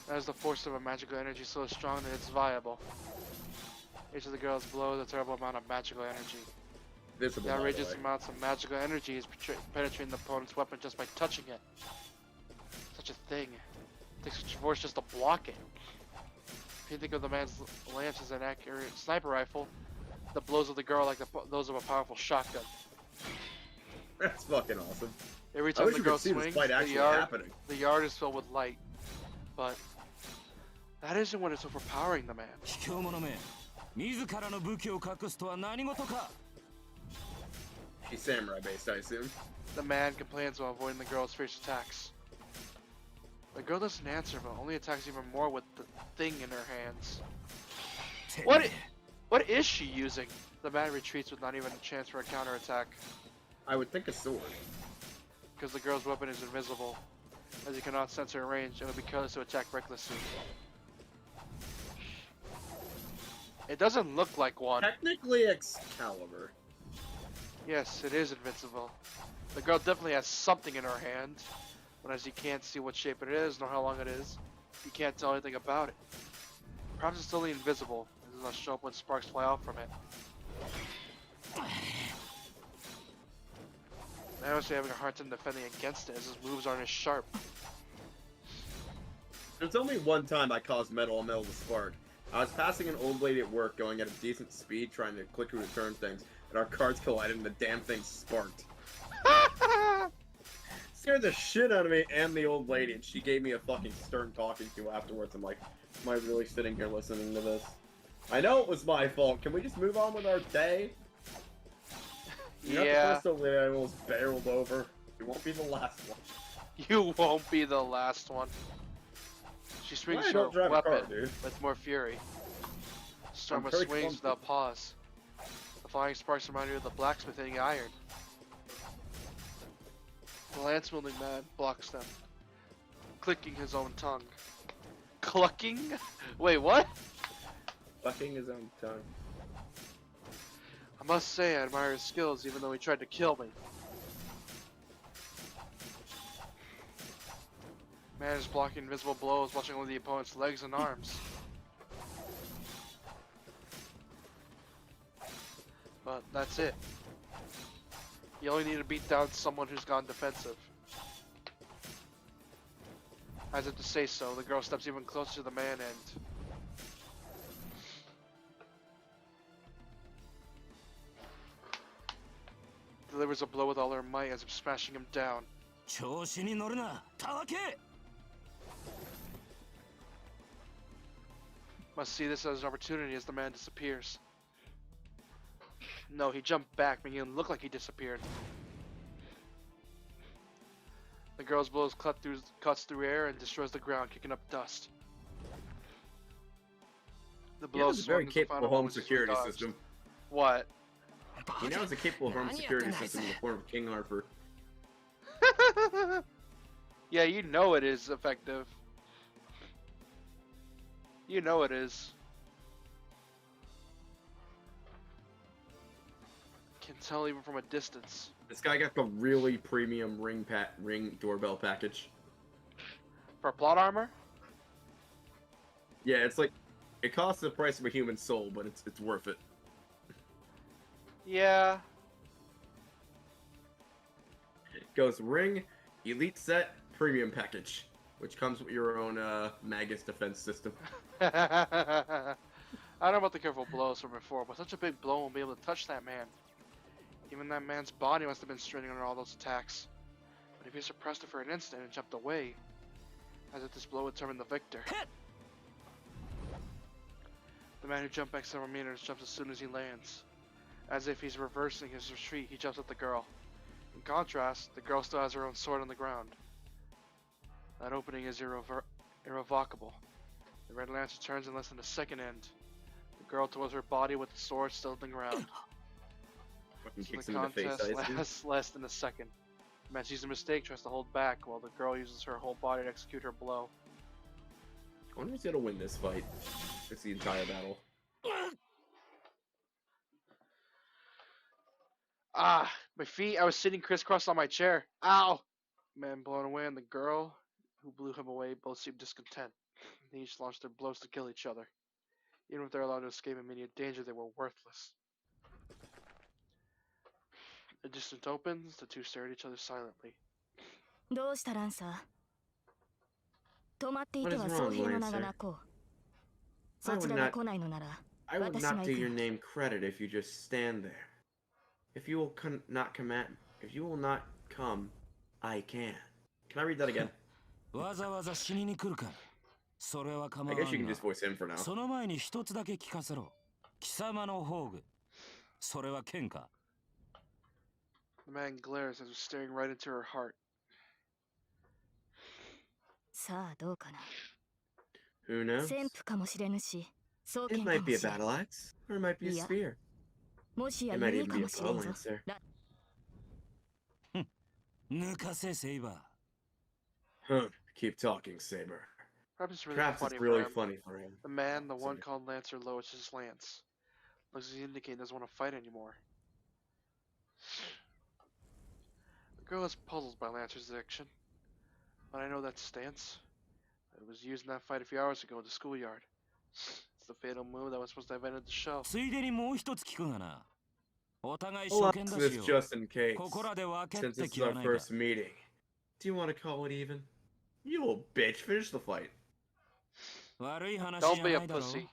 That is the force of a magical energy so strong that it's viable. Each of the girls blows a terrible amount of magical energy. Visible, The outrageous amounts of magical energy is penetrating the opponent's weapon just by touching it. Such a thing. It takes such force just to block it. If you think of the man's lance as an accurate sniper rifle, the blows of the girl like those of a powerful shotgun. That's fucking awesome. Every I time wish the you girl could see this swings, fight the actually yard, happening. the yard is filled with light. But that isn't what is overpowering the man. 卑怯者め自らの武器を隠すとは何事か She's samurai based, I assume. The man complains while avoiding the girl's fierce attacks. The girl doesn't answer, but only attacks even more with the thing in her hands. What is she using? The man retreats with not even a chance for a counterattack. I would think a sword. Because the girl's weapon is invisible. As he cannot sense her range, it would be careless to attack recklessly. It doesn't look like one. Technically Excalibur. Yes, it is invincible. The girl definitely has something in her hand, but as you can't see what shape it is nor how long it is, you can't tell anything about it. Perhaps it's only invisible, it does not show up when sparks fly out from it. Man must be having a hard time defending against it as his moves aren't as sharp. There's only one time I caused metal to spark. I was passing an old lady at work going at a decent speed trying to click through to turn things, and our cars collided and the damn thing sparked. Scared the shit out of me and the old lady, and she gave me a fucking stern talking to afterwards. I'm like, am I really sitting here listening to this? I know it was my fault. Can we just move on with our day? You're not the first old lady I almost barreled over. You won't be the last one. You won't be the last one. She swings Why her don't drive a weapon car, dude? with more fury. storm I'm with very swings clumsy. without pause. The flying sparks remind you of the blacksmith hitting iron. The lance wielding man blocks them, clicking his own tongue. Clucking? Wait, what? Fucking his own tongue. I must say I admire his skills even though he tried to kill me. Man is blocking invisible blows, watching only the opponent's legs and arms. But that's it. You only need to beat down someone who's gone defensive. As if to say so, the girl steps even closer to the man and... delivers a blow with all her might as if smashing him down. 調子に乗るな、たわけ。 Must see this as an opportunity as the man disappears. No, he jumped back, making it look like he disappeared. The girl's blows cuts through air and destroys the ground, kicking up dust. The He has blows a very swung as the capable final home moments security dodged. system. What? He now has a capable home security system in the form of King Arthur. Yeah, you know it is effective. You know it is. Can tell even from a distance. This guy got the really premium ring doorbell package. For plot armor? Yeah, it's like it costs the price of a human soul, but it's worth it. Yeah. It goes ring, elite set, premium package, which comes with your own Magus defense system. I don't know about the careful blows from before, but such a big blow won't be able to touch that man. Even that man's body must have been straining under all those attacks. But if he suppressed it for an instant and jumped away, as if this blow would determine the victor. The man who jumped back several meters jumps as soon as he lands. As if he's reversing his retreat, he jumps at the girl. In contrast, the girl still has her own sword on the ground. That opening is irrevocable. The Red Lancer turns in less than a second and the girl towards her body with the sword still on the ground. Fucking So kicks the him in the face, contest I assume. lasts less than a second. The man sees a mistake, tries to hold back, while the girl uses her whole body to execute her blow. I wonder who's gonna win this fight. It's the entire battle. Ah, my feet! I was sitting crisscross on my chair. Ow! Man blown away, and the girl who blew him away both seemed discontent. They each launched their blows to kill each other. Even if they're allowed to escape immediate danger, they were worthless. The distance opens, the two stare at each other silently. どうしたランサー止まっていては What is 総 wrong, 兵の名が Lancer? 泣こう I そち would らが not- 来ないのなら I would 私が not 行 do く your name credit if you just stand there. If you will not come, I can. Can I read that again? わざわざ死にに来るか。それは構 I わん guess you can が just voice him for now. その前に一つだけ聞かせろ。貴様の宝具。それは剣か。 The man glares as if staring right into her heart. さあどうかな Who knows? 旋風かもしれぬし双 It 剣か might も be a しれん battle axe, or it might be a Yeah. spear. もしや It might 弓 even か be も a しれん bow ぞ lancer. 抜かせセイバー。 Huh. Keep talking, Saber. Perhaps it's really Perhaps funny it's really for him. funny for him. The man, the one Sorry. called Lancer, lowers his lance. Looks as he indicates he doesn't want to fight anymore. The girl is puzzled by Lancer's action. But I know that stance. It was used in that fight a few hours ago in the schoolyard. It's the fatal move that was supposed to have ended the show. ついでにもう一つ聞くがな。お互い I'll 初見 ask だ this しよ。 just in case. ここらで分けっ Since て this is 切ら our ないか。 first meeting. Do you want to call it even? You little bitch, finish the fight. 悪い話 Don't じゃ be な a いだろ。 pussy.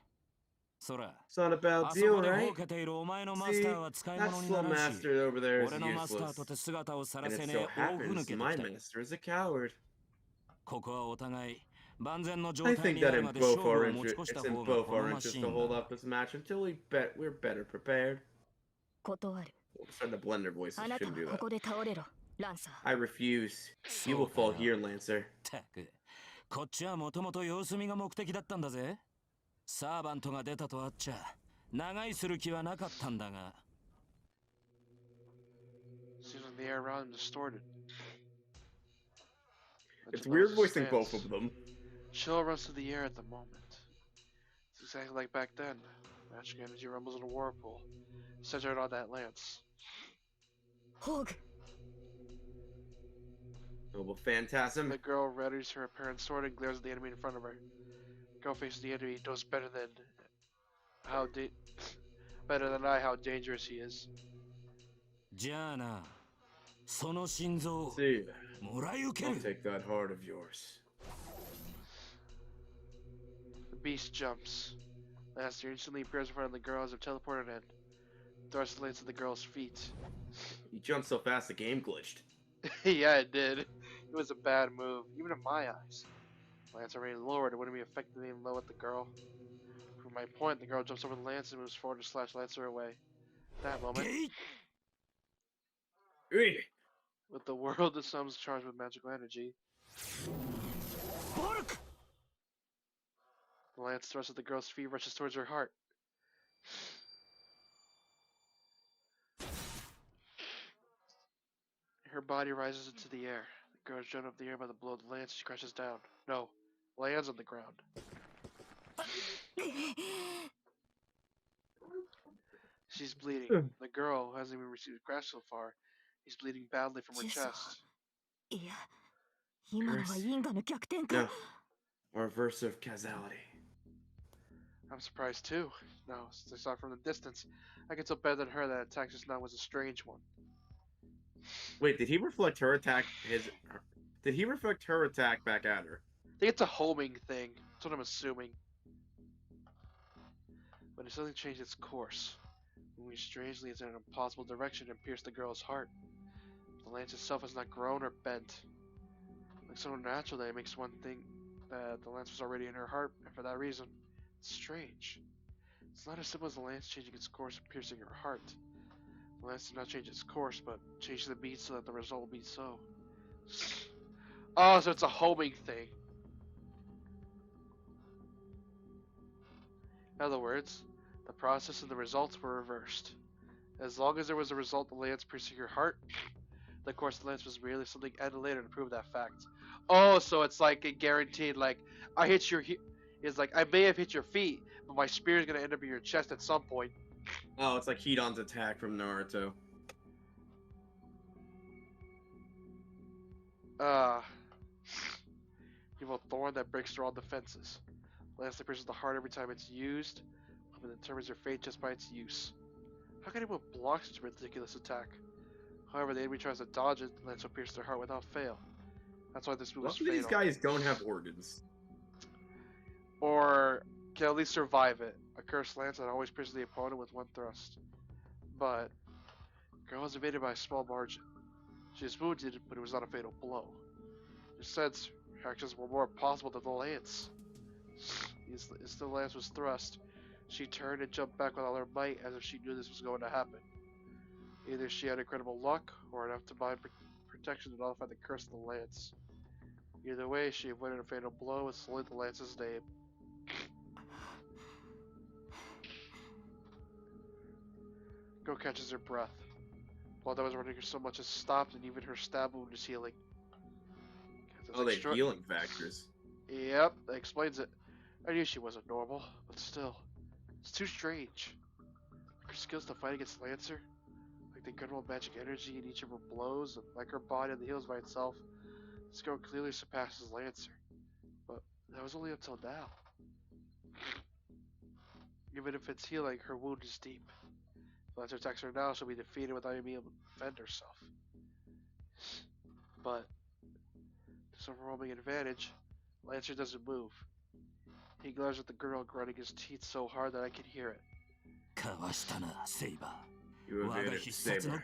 そら。 It's not あ about そ you, こでほ right? うけているお前のマス See, ターは使い that 物にな slow らんし。 master over there is 俺のマスター useless. とて姿をさら And せ it ね so え大ふぬ happens けて my きた。 master is a coward. ここはお互い万全の状 I 態 think にな that る in まで both 勝負 our を持ち越し interests, た it's in 方が both 好 our ま interests しい to ん hold だ。 up this match until we're better prepared. 断る We'll start to blend their voices. あなた Shouldn't は do こ that. こで倒れろランサー I refuse. You そ will うか fall よ。 here, Lancer. たく、こっちはもともと様子見が目的だったんだぜ。サーバントが出たとあっちゃ、長居する気はなかったんだが。 Seems like the air around him distorted. It's Legend weird knows voicing his both stance. of them. Chill runs through the air at the moment. It's exactly like back then. Magic energy rumbles in a whirlpool, centered on that lance. Hog. Noble Phantasm. The girl readies her apparent sword and glares at the enemy in front of her. The girl faces the enemy knows better than I how dangerous he is. じゃあな、その心臓 See, もらい受け I'll る。 take that heart of yours. The beast jumps. Lancer instantly appears in front of the girl as if teleported in. Thrusts the lance at the girl's feet. He jumped so fast the game glitched. Yeah, it did. It was a bad move, even in my eyes. Lance already lowered, it wouldn't be effective to aim low at the girl. From my point, the girl jumps over the lance and moves forward to slash Lancer away. At that moment, with the world of sums charged with magical energy, the lance thrusts at the girl's feet, rushes towards her heart. Her body rises into the air. The girl is driven up the air by the blow of the lance. She crashes down. No, lands on the ground. She's bleeding. The girl, who hasn't even received a crash so far, is bleeding badly from her chest. いや、今のは因果の逆転 No. か。 Reverse of causality. I'm surprised too. No, since I saw it from the distance, I could tell better than her that attack just now was a strange one. Wait, did he reflect her attack? Did he reflect her attack back at her? I think it's a homing thing. That's what I'm assuming. But it suddenly changed its course, moving strangely in an impossible direction and pierced the girl's heart. The lance itself has not grown or bent. Like so natural that it makes one think that the lance was already in her heart, and for that reason, it's strange. It's not as simple as the lance changing its course and piercing her heart. The lance did not change its course, but changed the beat so that the result will be so. Oh, so it's a homing thing. In other words, the process and the results were reversed. As long as there was a result, the lance piercing her heart, the course of the lance was merely something added later to prove that fact. Oh, so it's like a guaranteed, like, I hit your it's like, I may have hit your feet, but my spear is going to end up in your chest at some point. Oh, it's like Hedon's attack from Naruto. Evil thorn that breaks through all defenses. Lance that pierces the heart every time it's used, and determines your fate just by its use. How can anyone block such a ridiculous attack? However, the enemy tries to dodge it, the lance will pierce their heart without fail. That's why this move is Most of these fatal. guys don't have organs. Or can at least survive it. A cursed lance that always pierces the opponent with one thrust. But girl was evaded by a small margin. She is wounded, but it was not a fatal blow. In a sense, her actions were more possible than the lance. As the lance was thrust, she turned and jumped back with all her might as if she knew this was going to happen. Either she had incredible luck, or enough divine protection to nullify the curse of the lance. Either way, she avoided a fatal blow and saluted the lance's name. Girl catches her breath. Blood that was running her so much has stopped, and even her stab wound is healing. Oh, they have healing factors. Yep, that explains it. I knew she wasn't normal, but still, it's too strange. Like her skills to fight against Lancer, like the incredible magic energy in each of her blows, and like her body on the heels by itself, this girl clearly surpasses Lancer. But that was only up till now. Even if it's healing, her wound is deep. If Lancer attacks her now, she'll be defeated without even being able to defend herself. But to some overwhelming advantage, Lancer doesn't move. He glares at the girl, grinding his teeth so hard that I can hear it. You evaded it, Saber.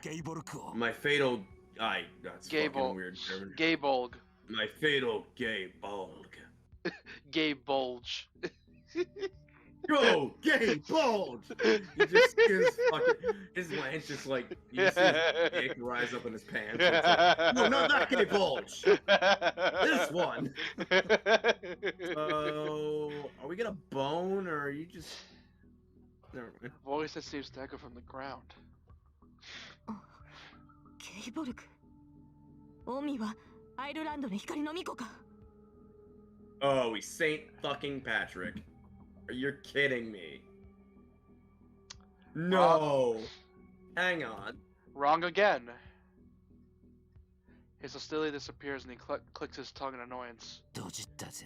My fatal... that's fucking weird. Gay bulge. My fatal gay bulge. Gay bulge. Go, gay bulge! He just his lance just like, you see his dick rise up in his pants. Like, no, not that gay bulge! This one! So, are we gonna bone, or are you just... Never mind. Voice that seems to echo from the ground. ケイボルク。オミはアイルランドの光の巫女か。Oh, he's Saint fucking Patrick. You're kidding me. No. Hang on. Wrong again. His hostility disappears and he clicks his tongue in annoyance. ドジったぜ。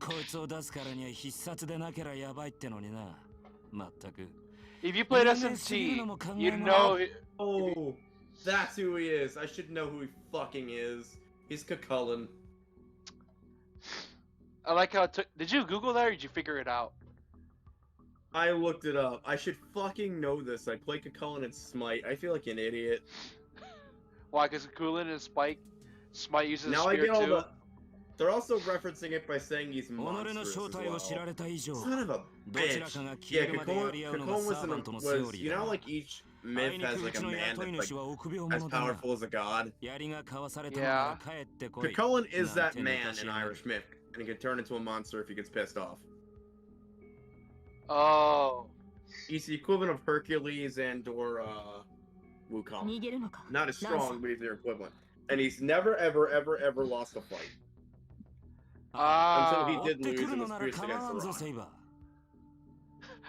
こいつを出すからには必殺でなけりゃやばいってのにな。まったく。If you played SMT, you'd know. Oh, that's who he is. I should know who he fucking is. He's Cucullin. I like how it took. Did you Google that or did you figure it out? I looked it up. I should fucking know this. I play Cucullin and Smite. I feel like an idiot. Why? Because Kulin and Smite uses Now a I spear get all too. the. They're also referencing it by saying he's monstrous as well. 知られた以上、 Son of a どちら bitch. かが消 Yeah, えるまでやり合うのが Cucullin サ was, ーバントの was セオリ you ー know だ。 like each あい myth にく has う like ち a の man 雇い that's 主は like 臆病 as 者だが、 powerful as a god. 槍が交わされたのなら帰ってこい。 Cucullin is なん that て man 抜かし in やがる。 Irish myth, and he can turn into a monster if he gets pissed off. Oh. He's the equivalent of Hercules and or Wukong. 逃げるのか。 Not as ランサ strong, but he's their equivalent. And he's never, ever, ever, ever lost a fight. Ah. Until he 追っ did て lose くる in の his なら fierce 構わ against ん the ぞ、 Rock. セイバー。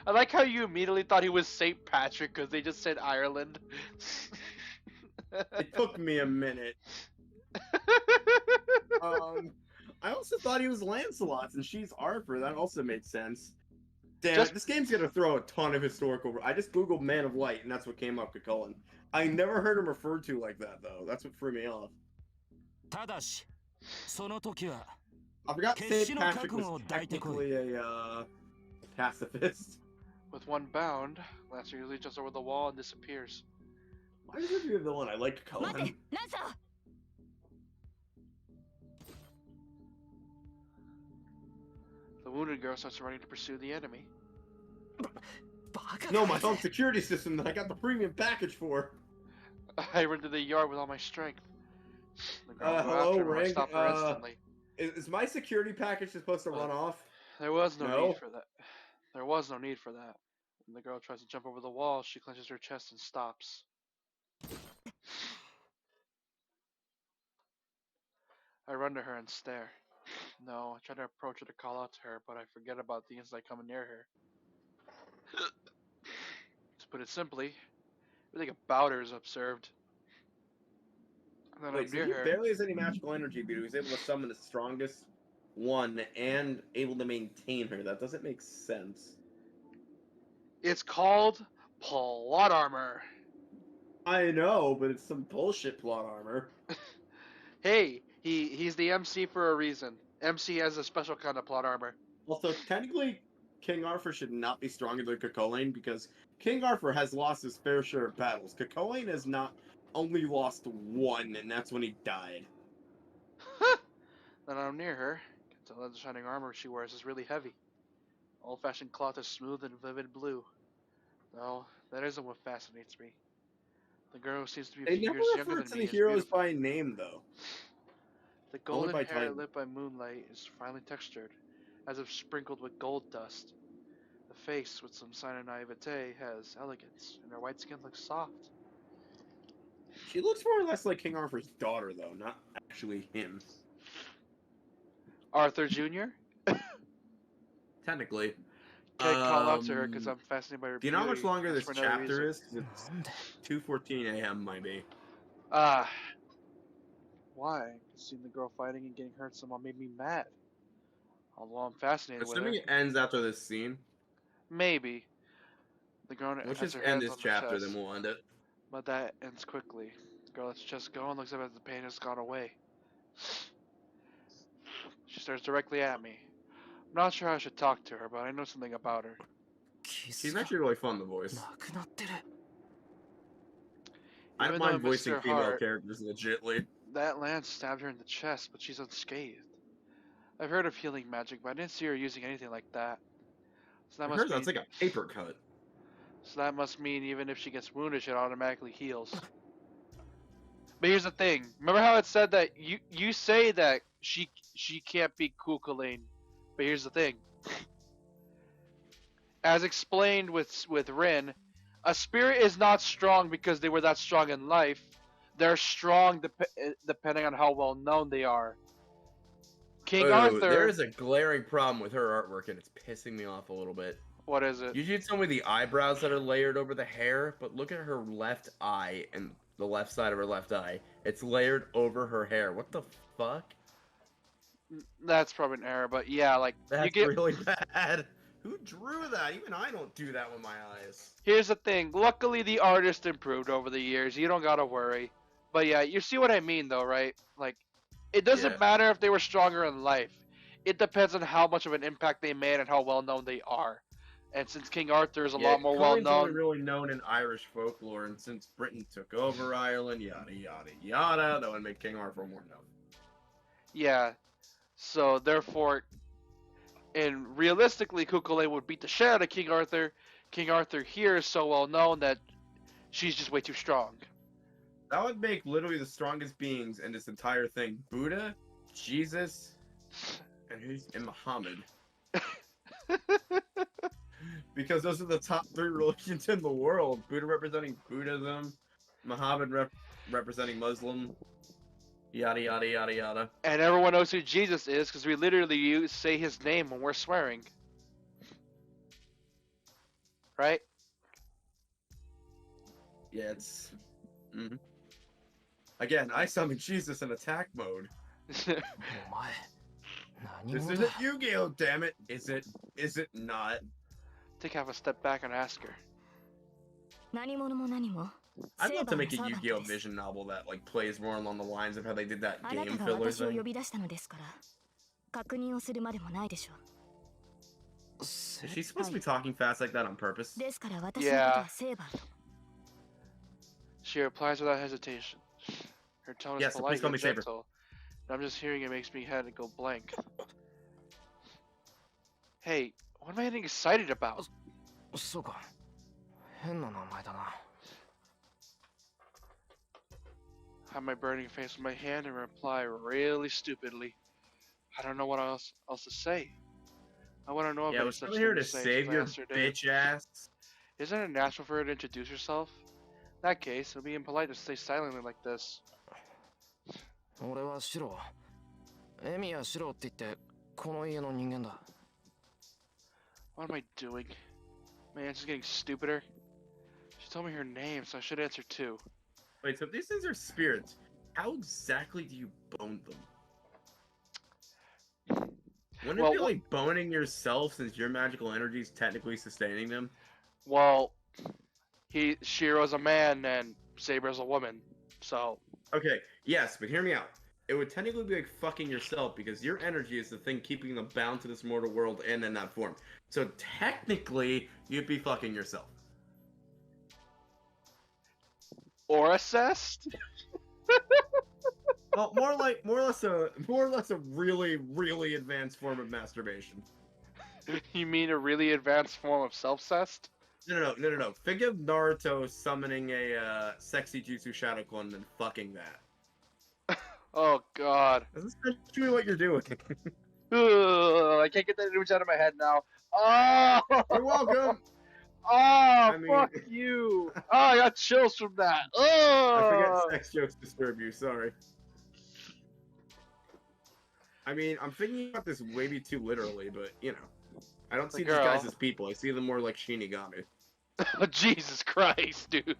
I like how you immediately thought he was Saint Patrick because they just said Ireland. It took me a minute. I also thought he was Lancelot, and she's Arthur. That also made sense. Damn it, this game's gonna throw a ton of historical. I just googled Man of Light, and that's what came up, Cucullin. I never heard him referred to like that, though. That's what threw me off. ただし、その時は I forgot 決 St. 死の Patrick 覚悟を was 抱いてこい。 technically a pacifist. With one bound, Lancer usually jumps over the wall and disappears. Why does he be a villain? I like Cucullin. 待て、ランサー。 The wounded girl starts running to pursue the enemy. No, my home security system that I got the premium package for. I run to the yard with all my strength. The girl go Hello, after her, I Ring. stop her instantly. Is my security package supposed to run off? There was no No? need for that. There was no need for that. When the girl tries to jump over the wall, she clenches her chest and stops. I run to her and stare. No, I try to approach her to call out to her, but I forget about the instant I come near her. To put it simply, everything about her is observed. And then Wait, I'm so near he her. barely has any magical energy, but he was able to summon the strongest one and able to maintain her. That doesn't make sense. It's called plot armor. I know, but it's some bullshit plot armor. Hey, he's the MC for a reason. MC has a special kind of plot armor. Also, technically, King Arthur should not be stronger than Cucullin because King Arthur has lost his fair share of battles. Cucullin has not only lost one, and that's when he died. Then I'm near her. Can tell that the shining armor she wears is really heavy. Old-fashioned cloth is smooth and vivid blue. No, that isn't what fascinates me. The girl seems to be a They few never years younger refer than to me. the is heroes beautiful. by name, though. The Only golden by hair title. lit by moonlight is finely textured, as if sprinkled with gold dust. The face, with some sign of naivete, has elegance, and her white skin looks soft. She looks more or less like King Arthur's daughter, though, not actually him. Arthur Jr.? Technically. Can't call out to her because I'm fascinated by her Do you know how much beauty. longer That's this for another chapter reason. is? 'Cause it's 2:14 a.m. might be. Ah. Why? Seeing the girl fighting and getting hurt somehow made me mad. Although I'm fascinated with her. Assuming it ends after this scene. Maybe. The girl Let's has just her end hands this on her chapter, chest, then we'll end it. but that ends quickly. The girl lets her chest go and looks up as the pain has gone away. She stares directly at me. I'm not sure how I should talk to her, but I know something about her. She's actually really fun to voice. I Even don't though I mind missed voicing her female heart, characters legitly. That lance stabbed her in the chest, but she's unscathed. I've heard of healing magic, but I didn't see her using anything like that. So that I must heard mean, that's like a paper cut. So that must mean even if she gets wounded, it automatically heals. But here's the thing. Remember how it said that you say that she can't be Cucullin, but here's the thing. as explained with Rin, a spirit is not strong because they were that strong in life. They're strong depending on how well known they are. King Arthur. There is a glaring problem with her artwork, and it's pissing me off a little bit. What is it? Usually it's only the eyebrows that are layered over the hair, but look at her left eye and the left side of her left eye. It's layered over her hair. What the fuck? That's probably an error, but yeah, like That's you get. really bad. Who drew that? Even I don't do that with my eyes. Here's the thing. Luckily, the artist improved over the years. You don't gotta worry. But yeah, you see what I mean, though, right? Like, it doesn't matter if they were stronger in life. It depends on how much of an impact they made and how well known they are. And since King Arthur is a lot more well Colin's only known, really known in Irish folklore, and since Britain took over Ireland, yada yada yada, that would make King Arthur more known. yeah. So therefore, and realistically, Kukule would beat the shit out of King Arthur. King Arthur here is so well known that she's just way too strong. That would make literally the strongest beings in this entire thing Buddha, Jesus, and Muhammad. Because those are the top 3 religions in the world. Buddha representing Buddhism, Muhammad representing Muslim, yada yada yada yada. And everyone knows who Jesus is because we literally say his name when we're swearing. Right? Yeah, it's... Again, I summon Jesus in attack mode. This isn't Yu-Gi-Oh, damn it! Is it not? Take half a step back and ask her. I'd love to make a Yu-Gi-Oh vision novel that like plays more along the lines of how they did that game filler thing. Is she supposed to be talking fast like that on purpose? Yeah. She replies without hesitation. Her tone is Yes, please polite call and me Saber. gentle. I'm just hearing it makes me head and go blank. Hey, what am I getting excited about? そうか。変な名前だな。Have my burning face in my hand and reply really stupidly. I don't know what else to say. I want to know Yeah, about was such someone here thing to say, save so I your asked her to- bitch ass? Isn't it natural for her to introduce herself? In that case, it would be impolite to stay silently like this. 俺はシロ。エミやシロって言って、この家の人間だ。What am I doing? Man, she's getting stupider. She told me her name, so I should answer too. Wait, so if these things are spirits, how exactly do you bone them? Wouldn't it be like boning yourself since your magical energy is technically sustaining them? Well, Shiro's a man and Saber's a woman, so... Okay, yes, but hear me out. It would technically be like fucking yourself because your energy is the thing keeping them bound to this mortal world and in that form. So technically, you'd be fucking yourself. Or assessed? Well, more or less a really, really advanced form of masturbation. You mean a really advanced form of self-cessed? No. Think of Naruto summoning a sexy Jutsu Shadow Clone and fucking that. Oh god. This is essentially what you're doing. Ugh, I can't get that image out of my head now. Oh! You're welcome! Fuck you! Oh, I got chills from that. I Oh! forget sex jokes disturb you, sorry. I mean, I'm thinking about this maybe too literally, but, you know. I don't see these guys as people, I see them more like Shinigami. Jesus Christ, dude.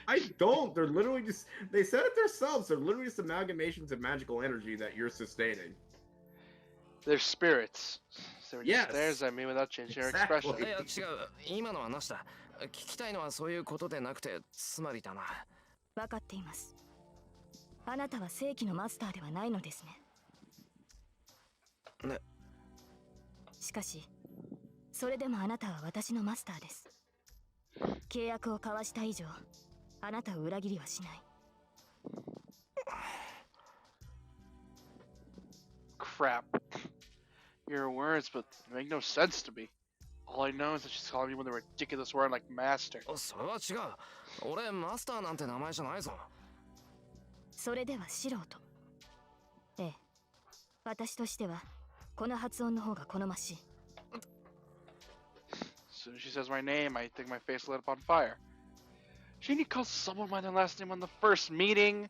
I don't. They're literally just... They said it themselves. They're literally just amalgamations of magical energy that you're sustaining. They're spirits. So when Yes. she stares at me without changing her Exactly. expression. いや違う。今のはなしだ。聞きたいのはそういうことでなくて、つまりだな。分かっています。あなたは正規のマスターではないのですね。ね。しかし、それでもあなたは私のマスターです。契約を交わした以上、あなたを裏切りはしない。Crap. Your words, but they make no sense to me. All I know is that she's calling me with a ridiculous word like master. それは違う。俺マスターなんて名前じゃないぞ。それでは素人。ええ。私としては、この発音の方が好ましい。soon as she says my name, I think my face lit up on fire. Genie calls someone by their last name on the first meeting.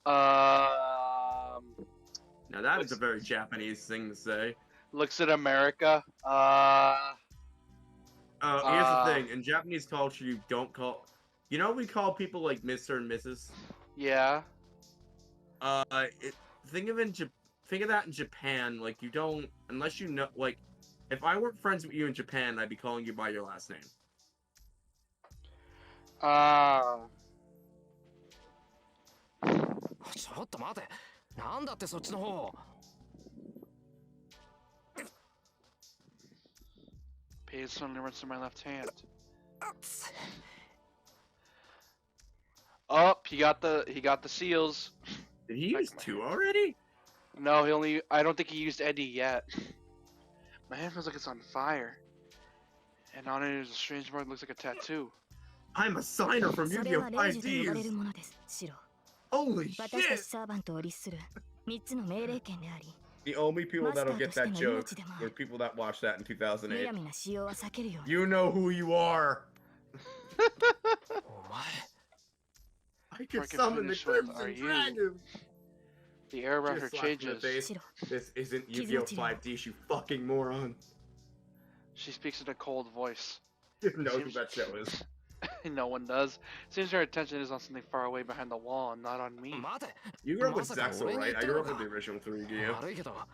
Now that is a very Japanese thing to say. Looks at America. Here's the thing. In Japanese culture, you don't call... You know we call people like Mr. and Mrs.? Yeah. Think of that in Japan. Like, you don't... Unless you know... Like, if I weren't friends with you in Japan, I'd be calling you by your last name. ちょっと待て。なんだってそっちの方。Page suddenly runs to my left hand. Oh, he got the seals. Did he use 2 already? No, I don't think he used Eddie yet. My hand feels like it's on fire. And on it is a strange mark that looks like a tattoo. I'm a signer from Yu-Gi-Oh! 5Ds! Holy shit! The only people that'll get that joke were people that watched that in 2008. You know who you are! I can summon the Crimson Dragon! The air around her changes. This isn't Yu-Gi-Oh! 5D, you fucking moron. She speaks in a cold voice. You know who that show is. No one does. Seems her attention is on something far away behind the wall and not on me. You grew up with Zexal, right? I grew up with the original 3 Yu-Gi-Oh!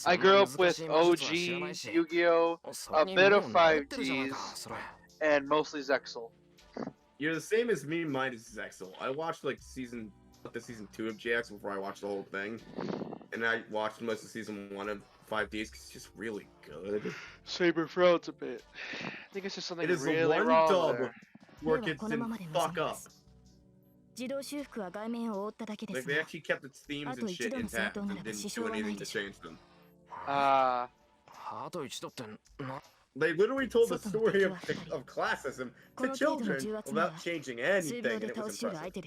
I grew up with OG Yu-Gi-Oh! A bit of 5Ds, and mostly Zexal. You're the same as me, mine is Zexal. I watched like season 2 of JX before I watched the whole thing. And I watched most of season 1 of 5Ds because it's just really good. Saber frowns a bit. I think it's just something it is really the one wrong dub there. where kids didn't fuck up. Like they actually kept its themes and shit intact and didn't do anything to change them. They literally told the story of classism to children without changing anything, and it was impressive.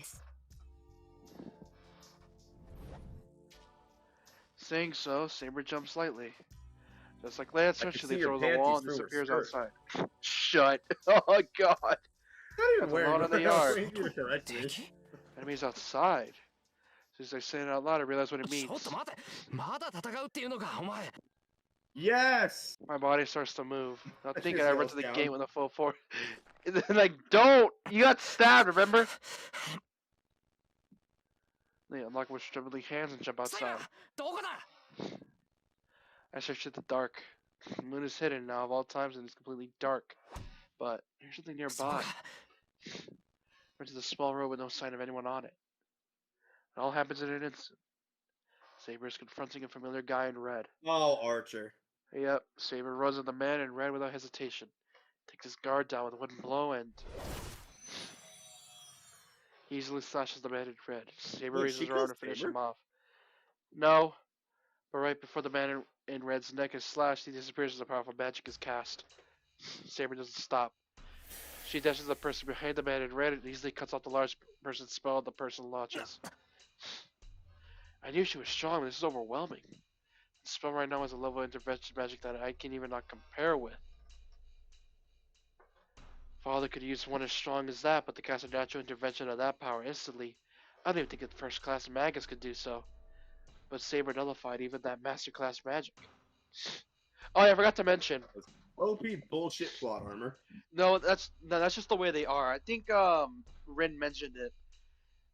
Saying so, Saber jumps lightly. Just like Lancer, she leaps your over the wall and panties through her disappears skirt. outside. Shut. Oh god. Not even That's wearing alone in the yard. You're correct, dude. Enemies outside. As I say it out loud, I realize what it means. Yes! My body starts to move. Not That thinking, shit I run to goes the down. gate with a full force. And then, like, don't! You got stabbed, remember? They unlock with trembling hands and jump outside. I search at the dark. The moon is hidden now of all times and it's completely dark. But there's something nearby. Run to the small road with no sign of anyone on it. It all happens in an instant. Saber is confronting a familiar guy in red. Oh, Archer. Yep, Saber runs at the man in red without hesitation. Takes his guard down with a wooden blow and easily slashes the man in red. Saber Wait, raises she her arm to kills finish Saber? him off. No, but right before the man in red's neck is slashed, he disappears as a powerful magic is cast. Saber doesn't stop. She dashes the person behind the man in red and easily cuts off the large person's spell the person launches. I knew she was strong, but this is overwhelming. The spell right now is a level of intervention magic that I can even not compare with. Father could use one as strong as that, but to cast a natural intervention of that power instantly, I don't even think that first class magus could do so. But Saber nullified even that master class magic. Oh yeah, I forgot to mention. OP bullshit plot armor. No, that's just the way they are. I think Rin mentioned it.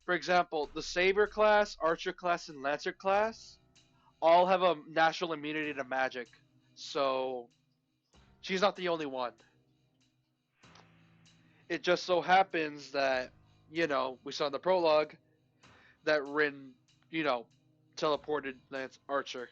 For example, the Saber class, Archer class, and Lancer class all have a natural immunity to magic. So she's not the only one. It just so happens that, you know, we saw in the prologue that Rin, you know, teleported Lance Archer.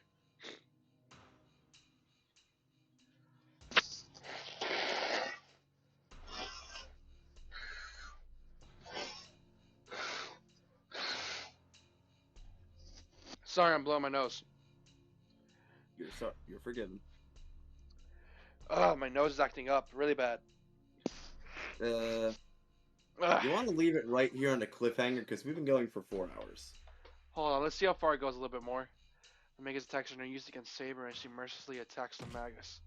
Sorry, I'm blowing my nose. You're forgiven. Oh, my nose is acting up really bad. You want to leave it right here on the cliffhanger because we've been going for 4 hours. Hold on, let's see how far it goes a little bit more. The Magus attacks are used against Saber and she mercilessly attacks the Magus.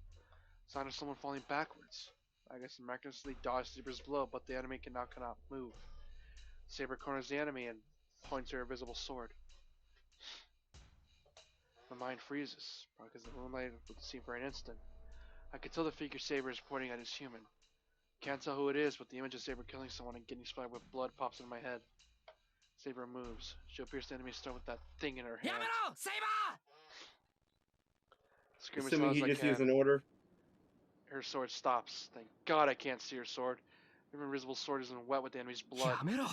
Sign of someone falling backwards. I guess miraculously dodged Saber's blow, but the enemy cannot move. Saber corners the enemy and points her invisible sword. My mind freezes, probably because the moonlight would seem for an instant. I can tell the figure Saber is pointing at is human. Can't tell who it is, but the image of Saber killing someone and getting splattered with blood pops in my head. Saber moves. She'll pierce the enemy's throat with that thing in her hand. Yamero! Saber! Scream as Assuming loud he as I just used can. an order. Her sword stops. Thank God I can't see her sword. Her invisible sword isn't wet with the enemy's blood. やめろ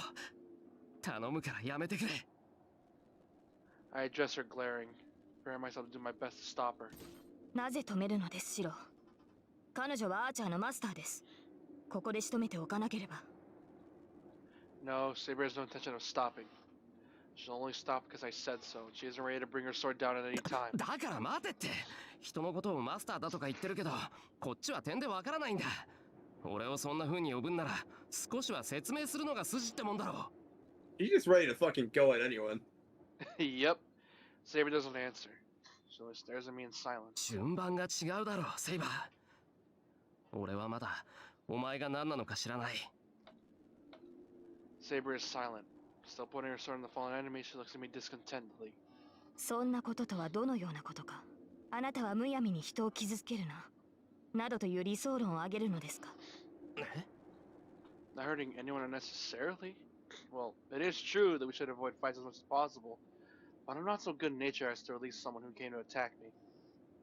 頼むからやめてくれ I address her glaring, preparing myself to do my best to stop her. なぜ止めるのです、シロ。彼女はアーチャーのマスターです。ここで仕留めておかなければ。No, Saber has no intention of stopping. She'll only stop because I said so. She isn't ready to bring her sword down at any time. だから待てって人のことをマスターだとか言ってるけどこっちは点でわからないんだ俺をそんな風に呼ぶんなら少しは説明するのが筋ってもんだろ He's just ready to fucking go at anyone. Yep. Saber doesn't answer. She only stares at me in silence. 順番が違うだろセイバー俺はまだお前が何なのか知らない Saber is silent. Still pointing her sword at the fallen enemy, she looks at me discontentedly. そんなこととはどのようなことか。あなたはむやみに人を傷つけるな。などという理想論を挙げるのですか。Not hurting anyone unnecessarily? Well, it is true that we should avoid fights as much as possible, but I'm not so good in nature as to release someone who came to attack me.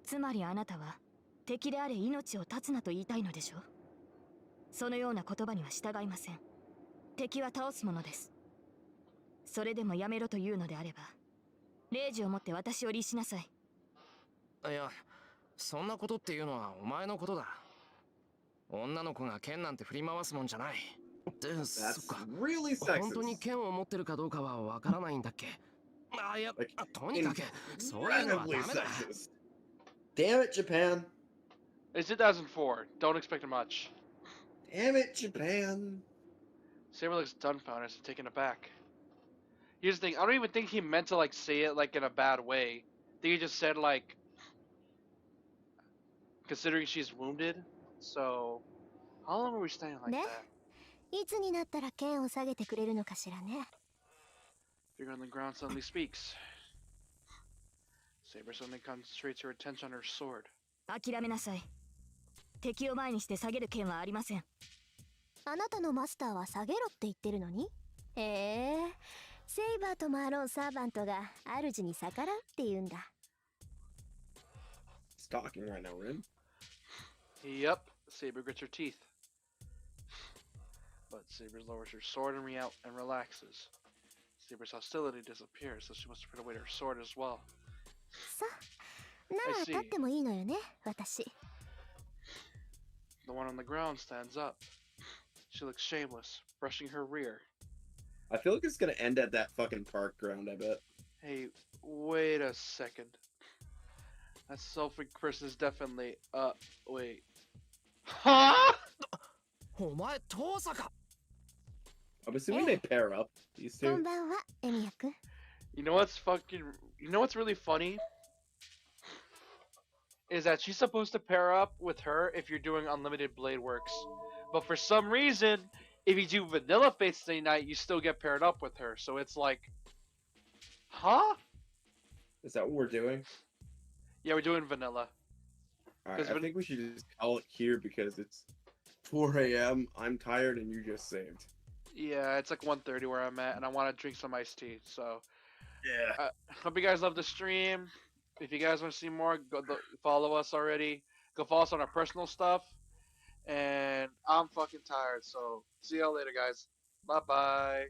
つまりあなたは敵であれ命を絶つなと言いたいのでしょう。そのような言葉には従いません。敵は倒すものです。それでもやめろというのであれば、令状を持って私を律しなさい。いやそんなことっていうのはお前のことだ女の子が剣なんて振り回すもんじゃないでそっか really 本当に剣を持ってるかどうかはわからないんだっけあいや Like, とにかくそういうのはダ incredibly メだ sexist. Damn it, Japan. It's 2004. Don't expect much. Damn it, Japan. Saber looks dumbfounded and taken aback. Here's the thing, I don't even think he meant to like say it like in a bad way. I think he just said like considering she's wounded. So how long were we staying like ね that? いつになったら剣を下げてくれるのかしらね。 Figure on the ground suddenly speaks. Saber suddenly concentrates her attention on her sword. 諦めなさい。敵を前にして下げる剣はありません。あなたのマスターは下げろって言ってるのに。セイバーとマーロン・サーバントが主に逆らうって言うんだ。He's talking right now, Rin. Yep, Saber grits her teeth. But Saber lowers her sword and relaxes. Saber's hostility disappears, so she must have put away her sword as well. さ、なら I see. 立ってもいいのよね、私。The one on the ground stands up. She looks shameless, brushing her rear. I feel like it's gonna end at that fucking park ground, I bet. Hey, wait a second. That selfie person is definitely, wait. Huh? お前遠さか I'm assuming they pair up, these こ two. んばんは、エミヤくん。You know what's really funny? Is that she's supposed to pair up with her if you're doing Unlimited Blade Works. But for some reason, if you do Vanilla Fate Stay Night, you still get paired up with her. So it's like, huh? Is that what we're doing? Yeah, we're doing Vanilla. Alright, 'Cause I when- think we should just call it here because it's 4 a.m. I'm tired and you just saved. Yeah, it's like 1:30 where I'm at, and I want to drink some iced tea. So, Yeah. hope you guys love the stream. If you guys want to see more, follow us already. Go follow us on our personal stuff. And I'm fucking tired, so see y'all later, guys. Bye bye.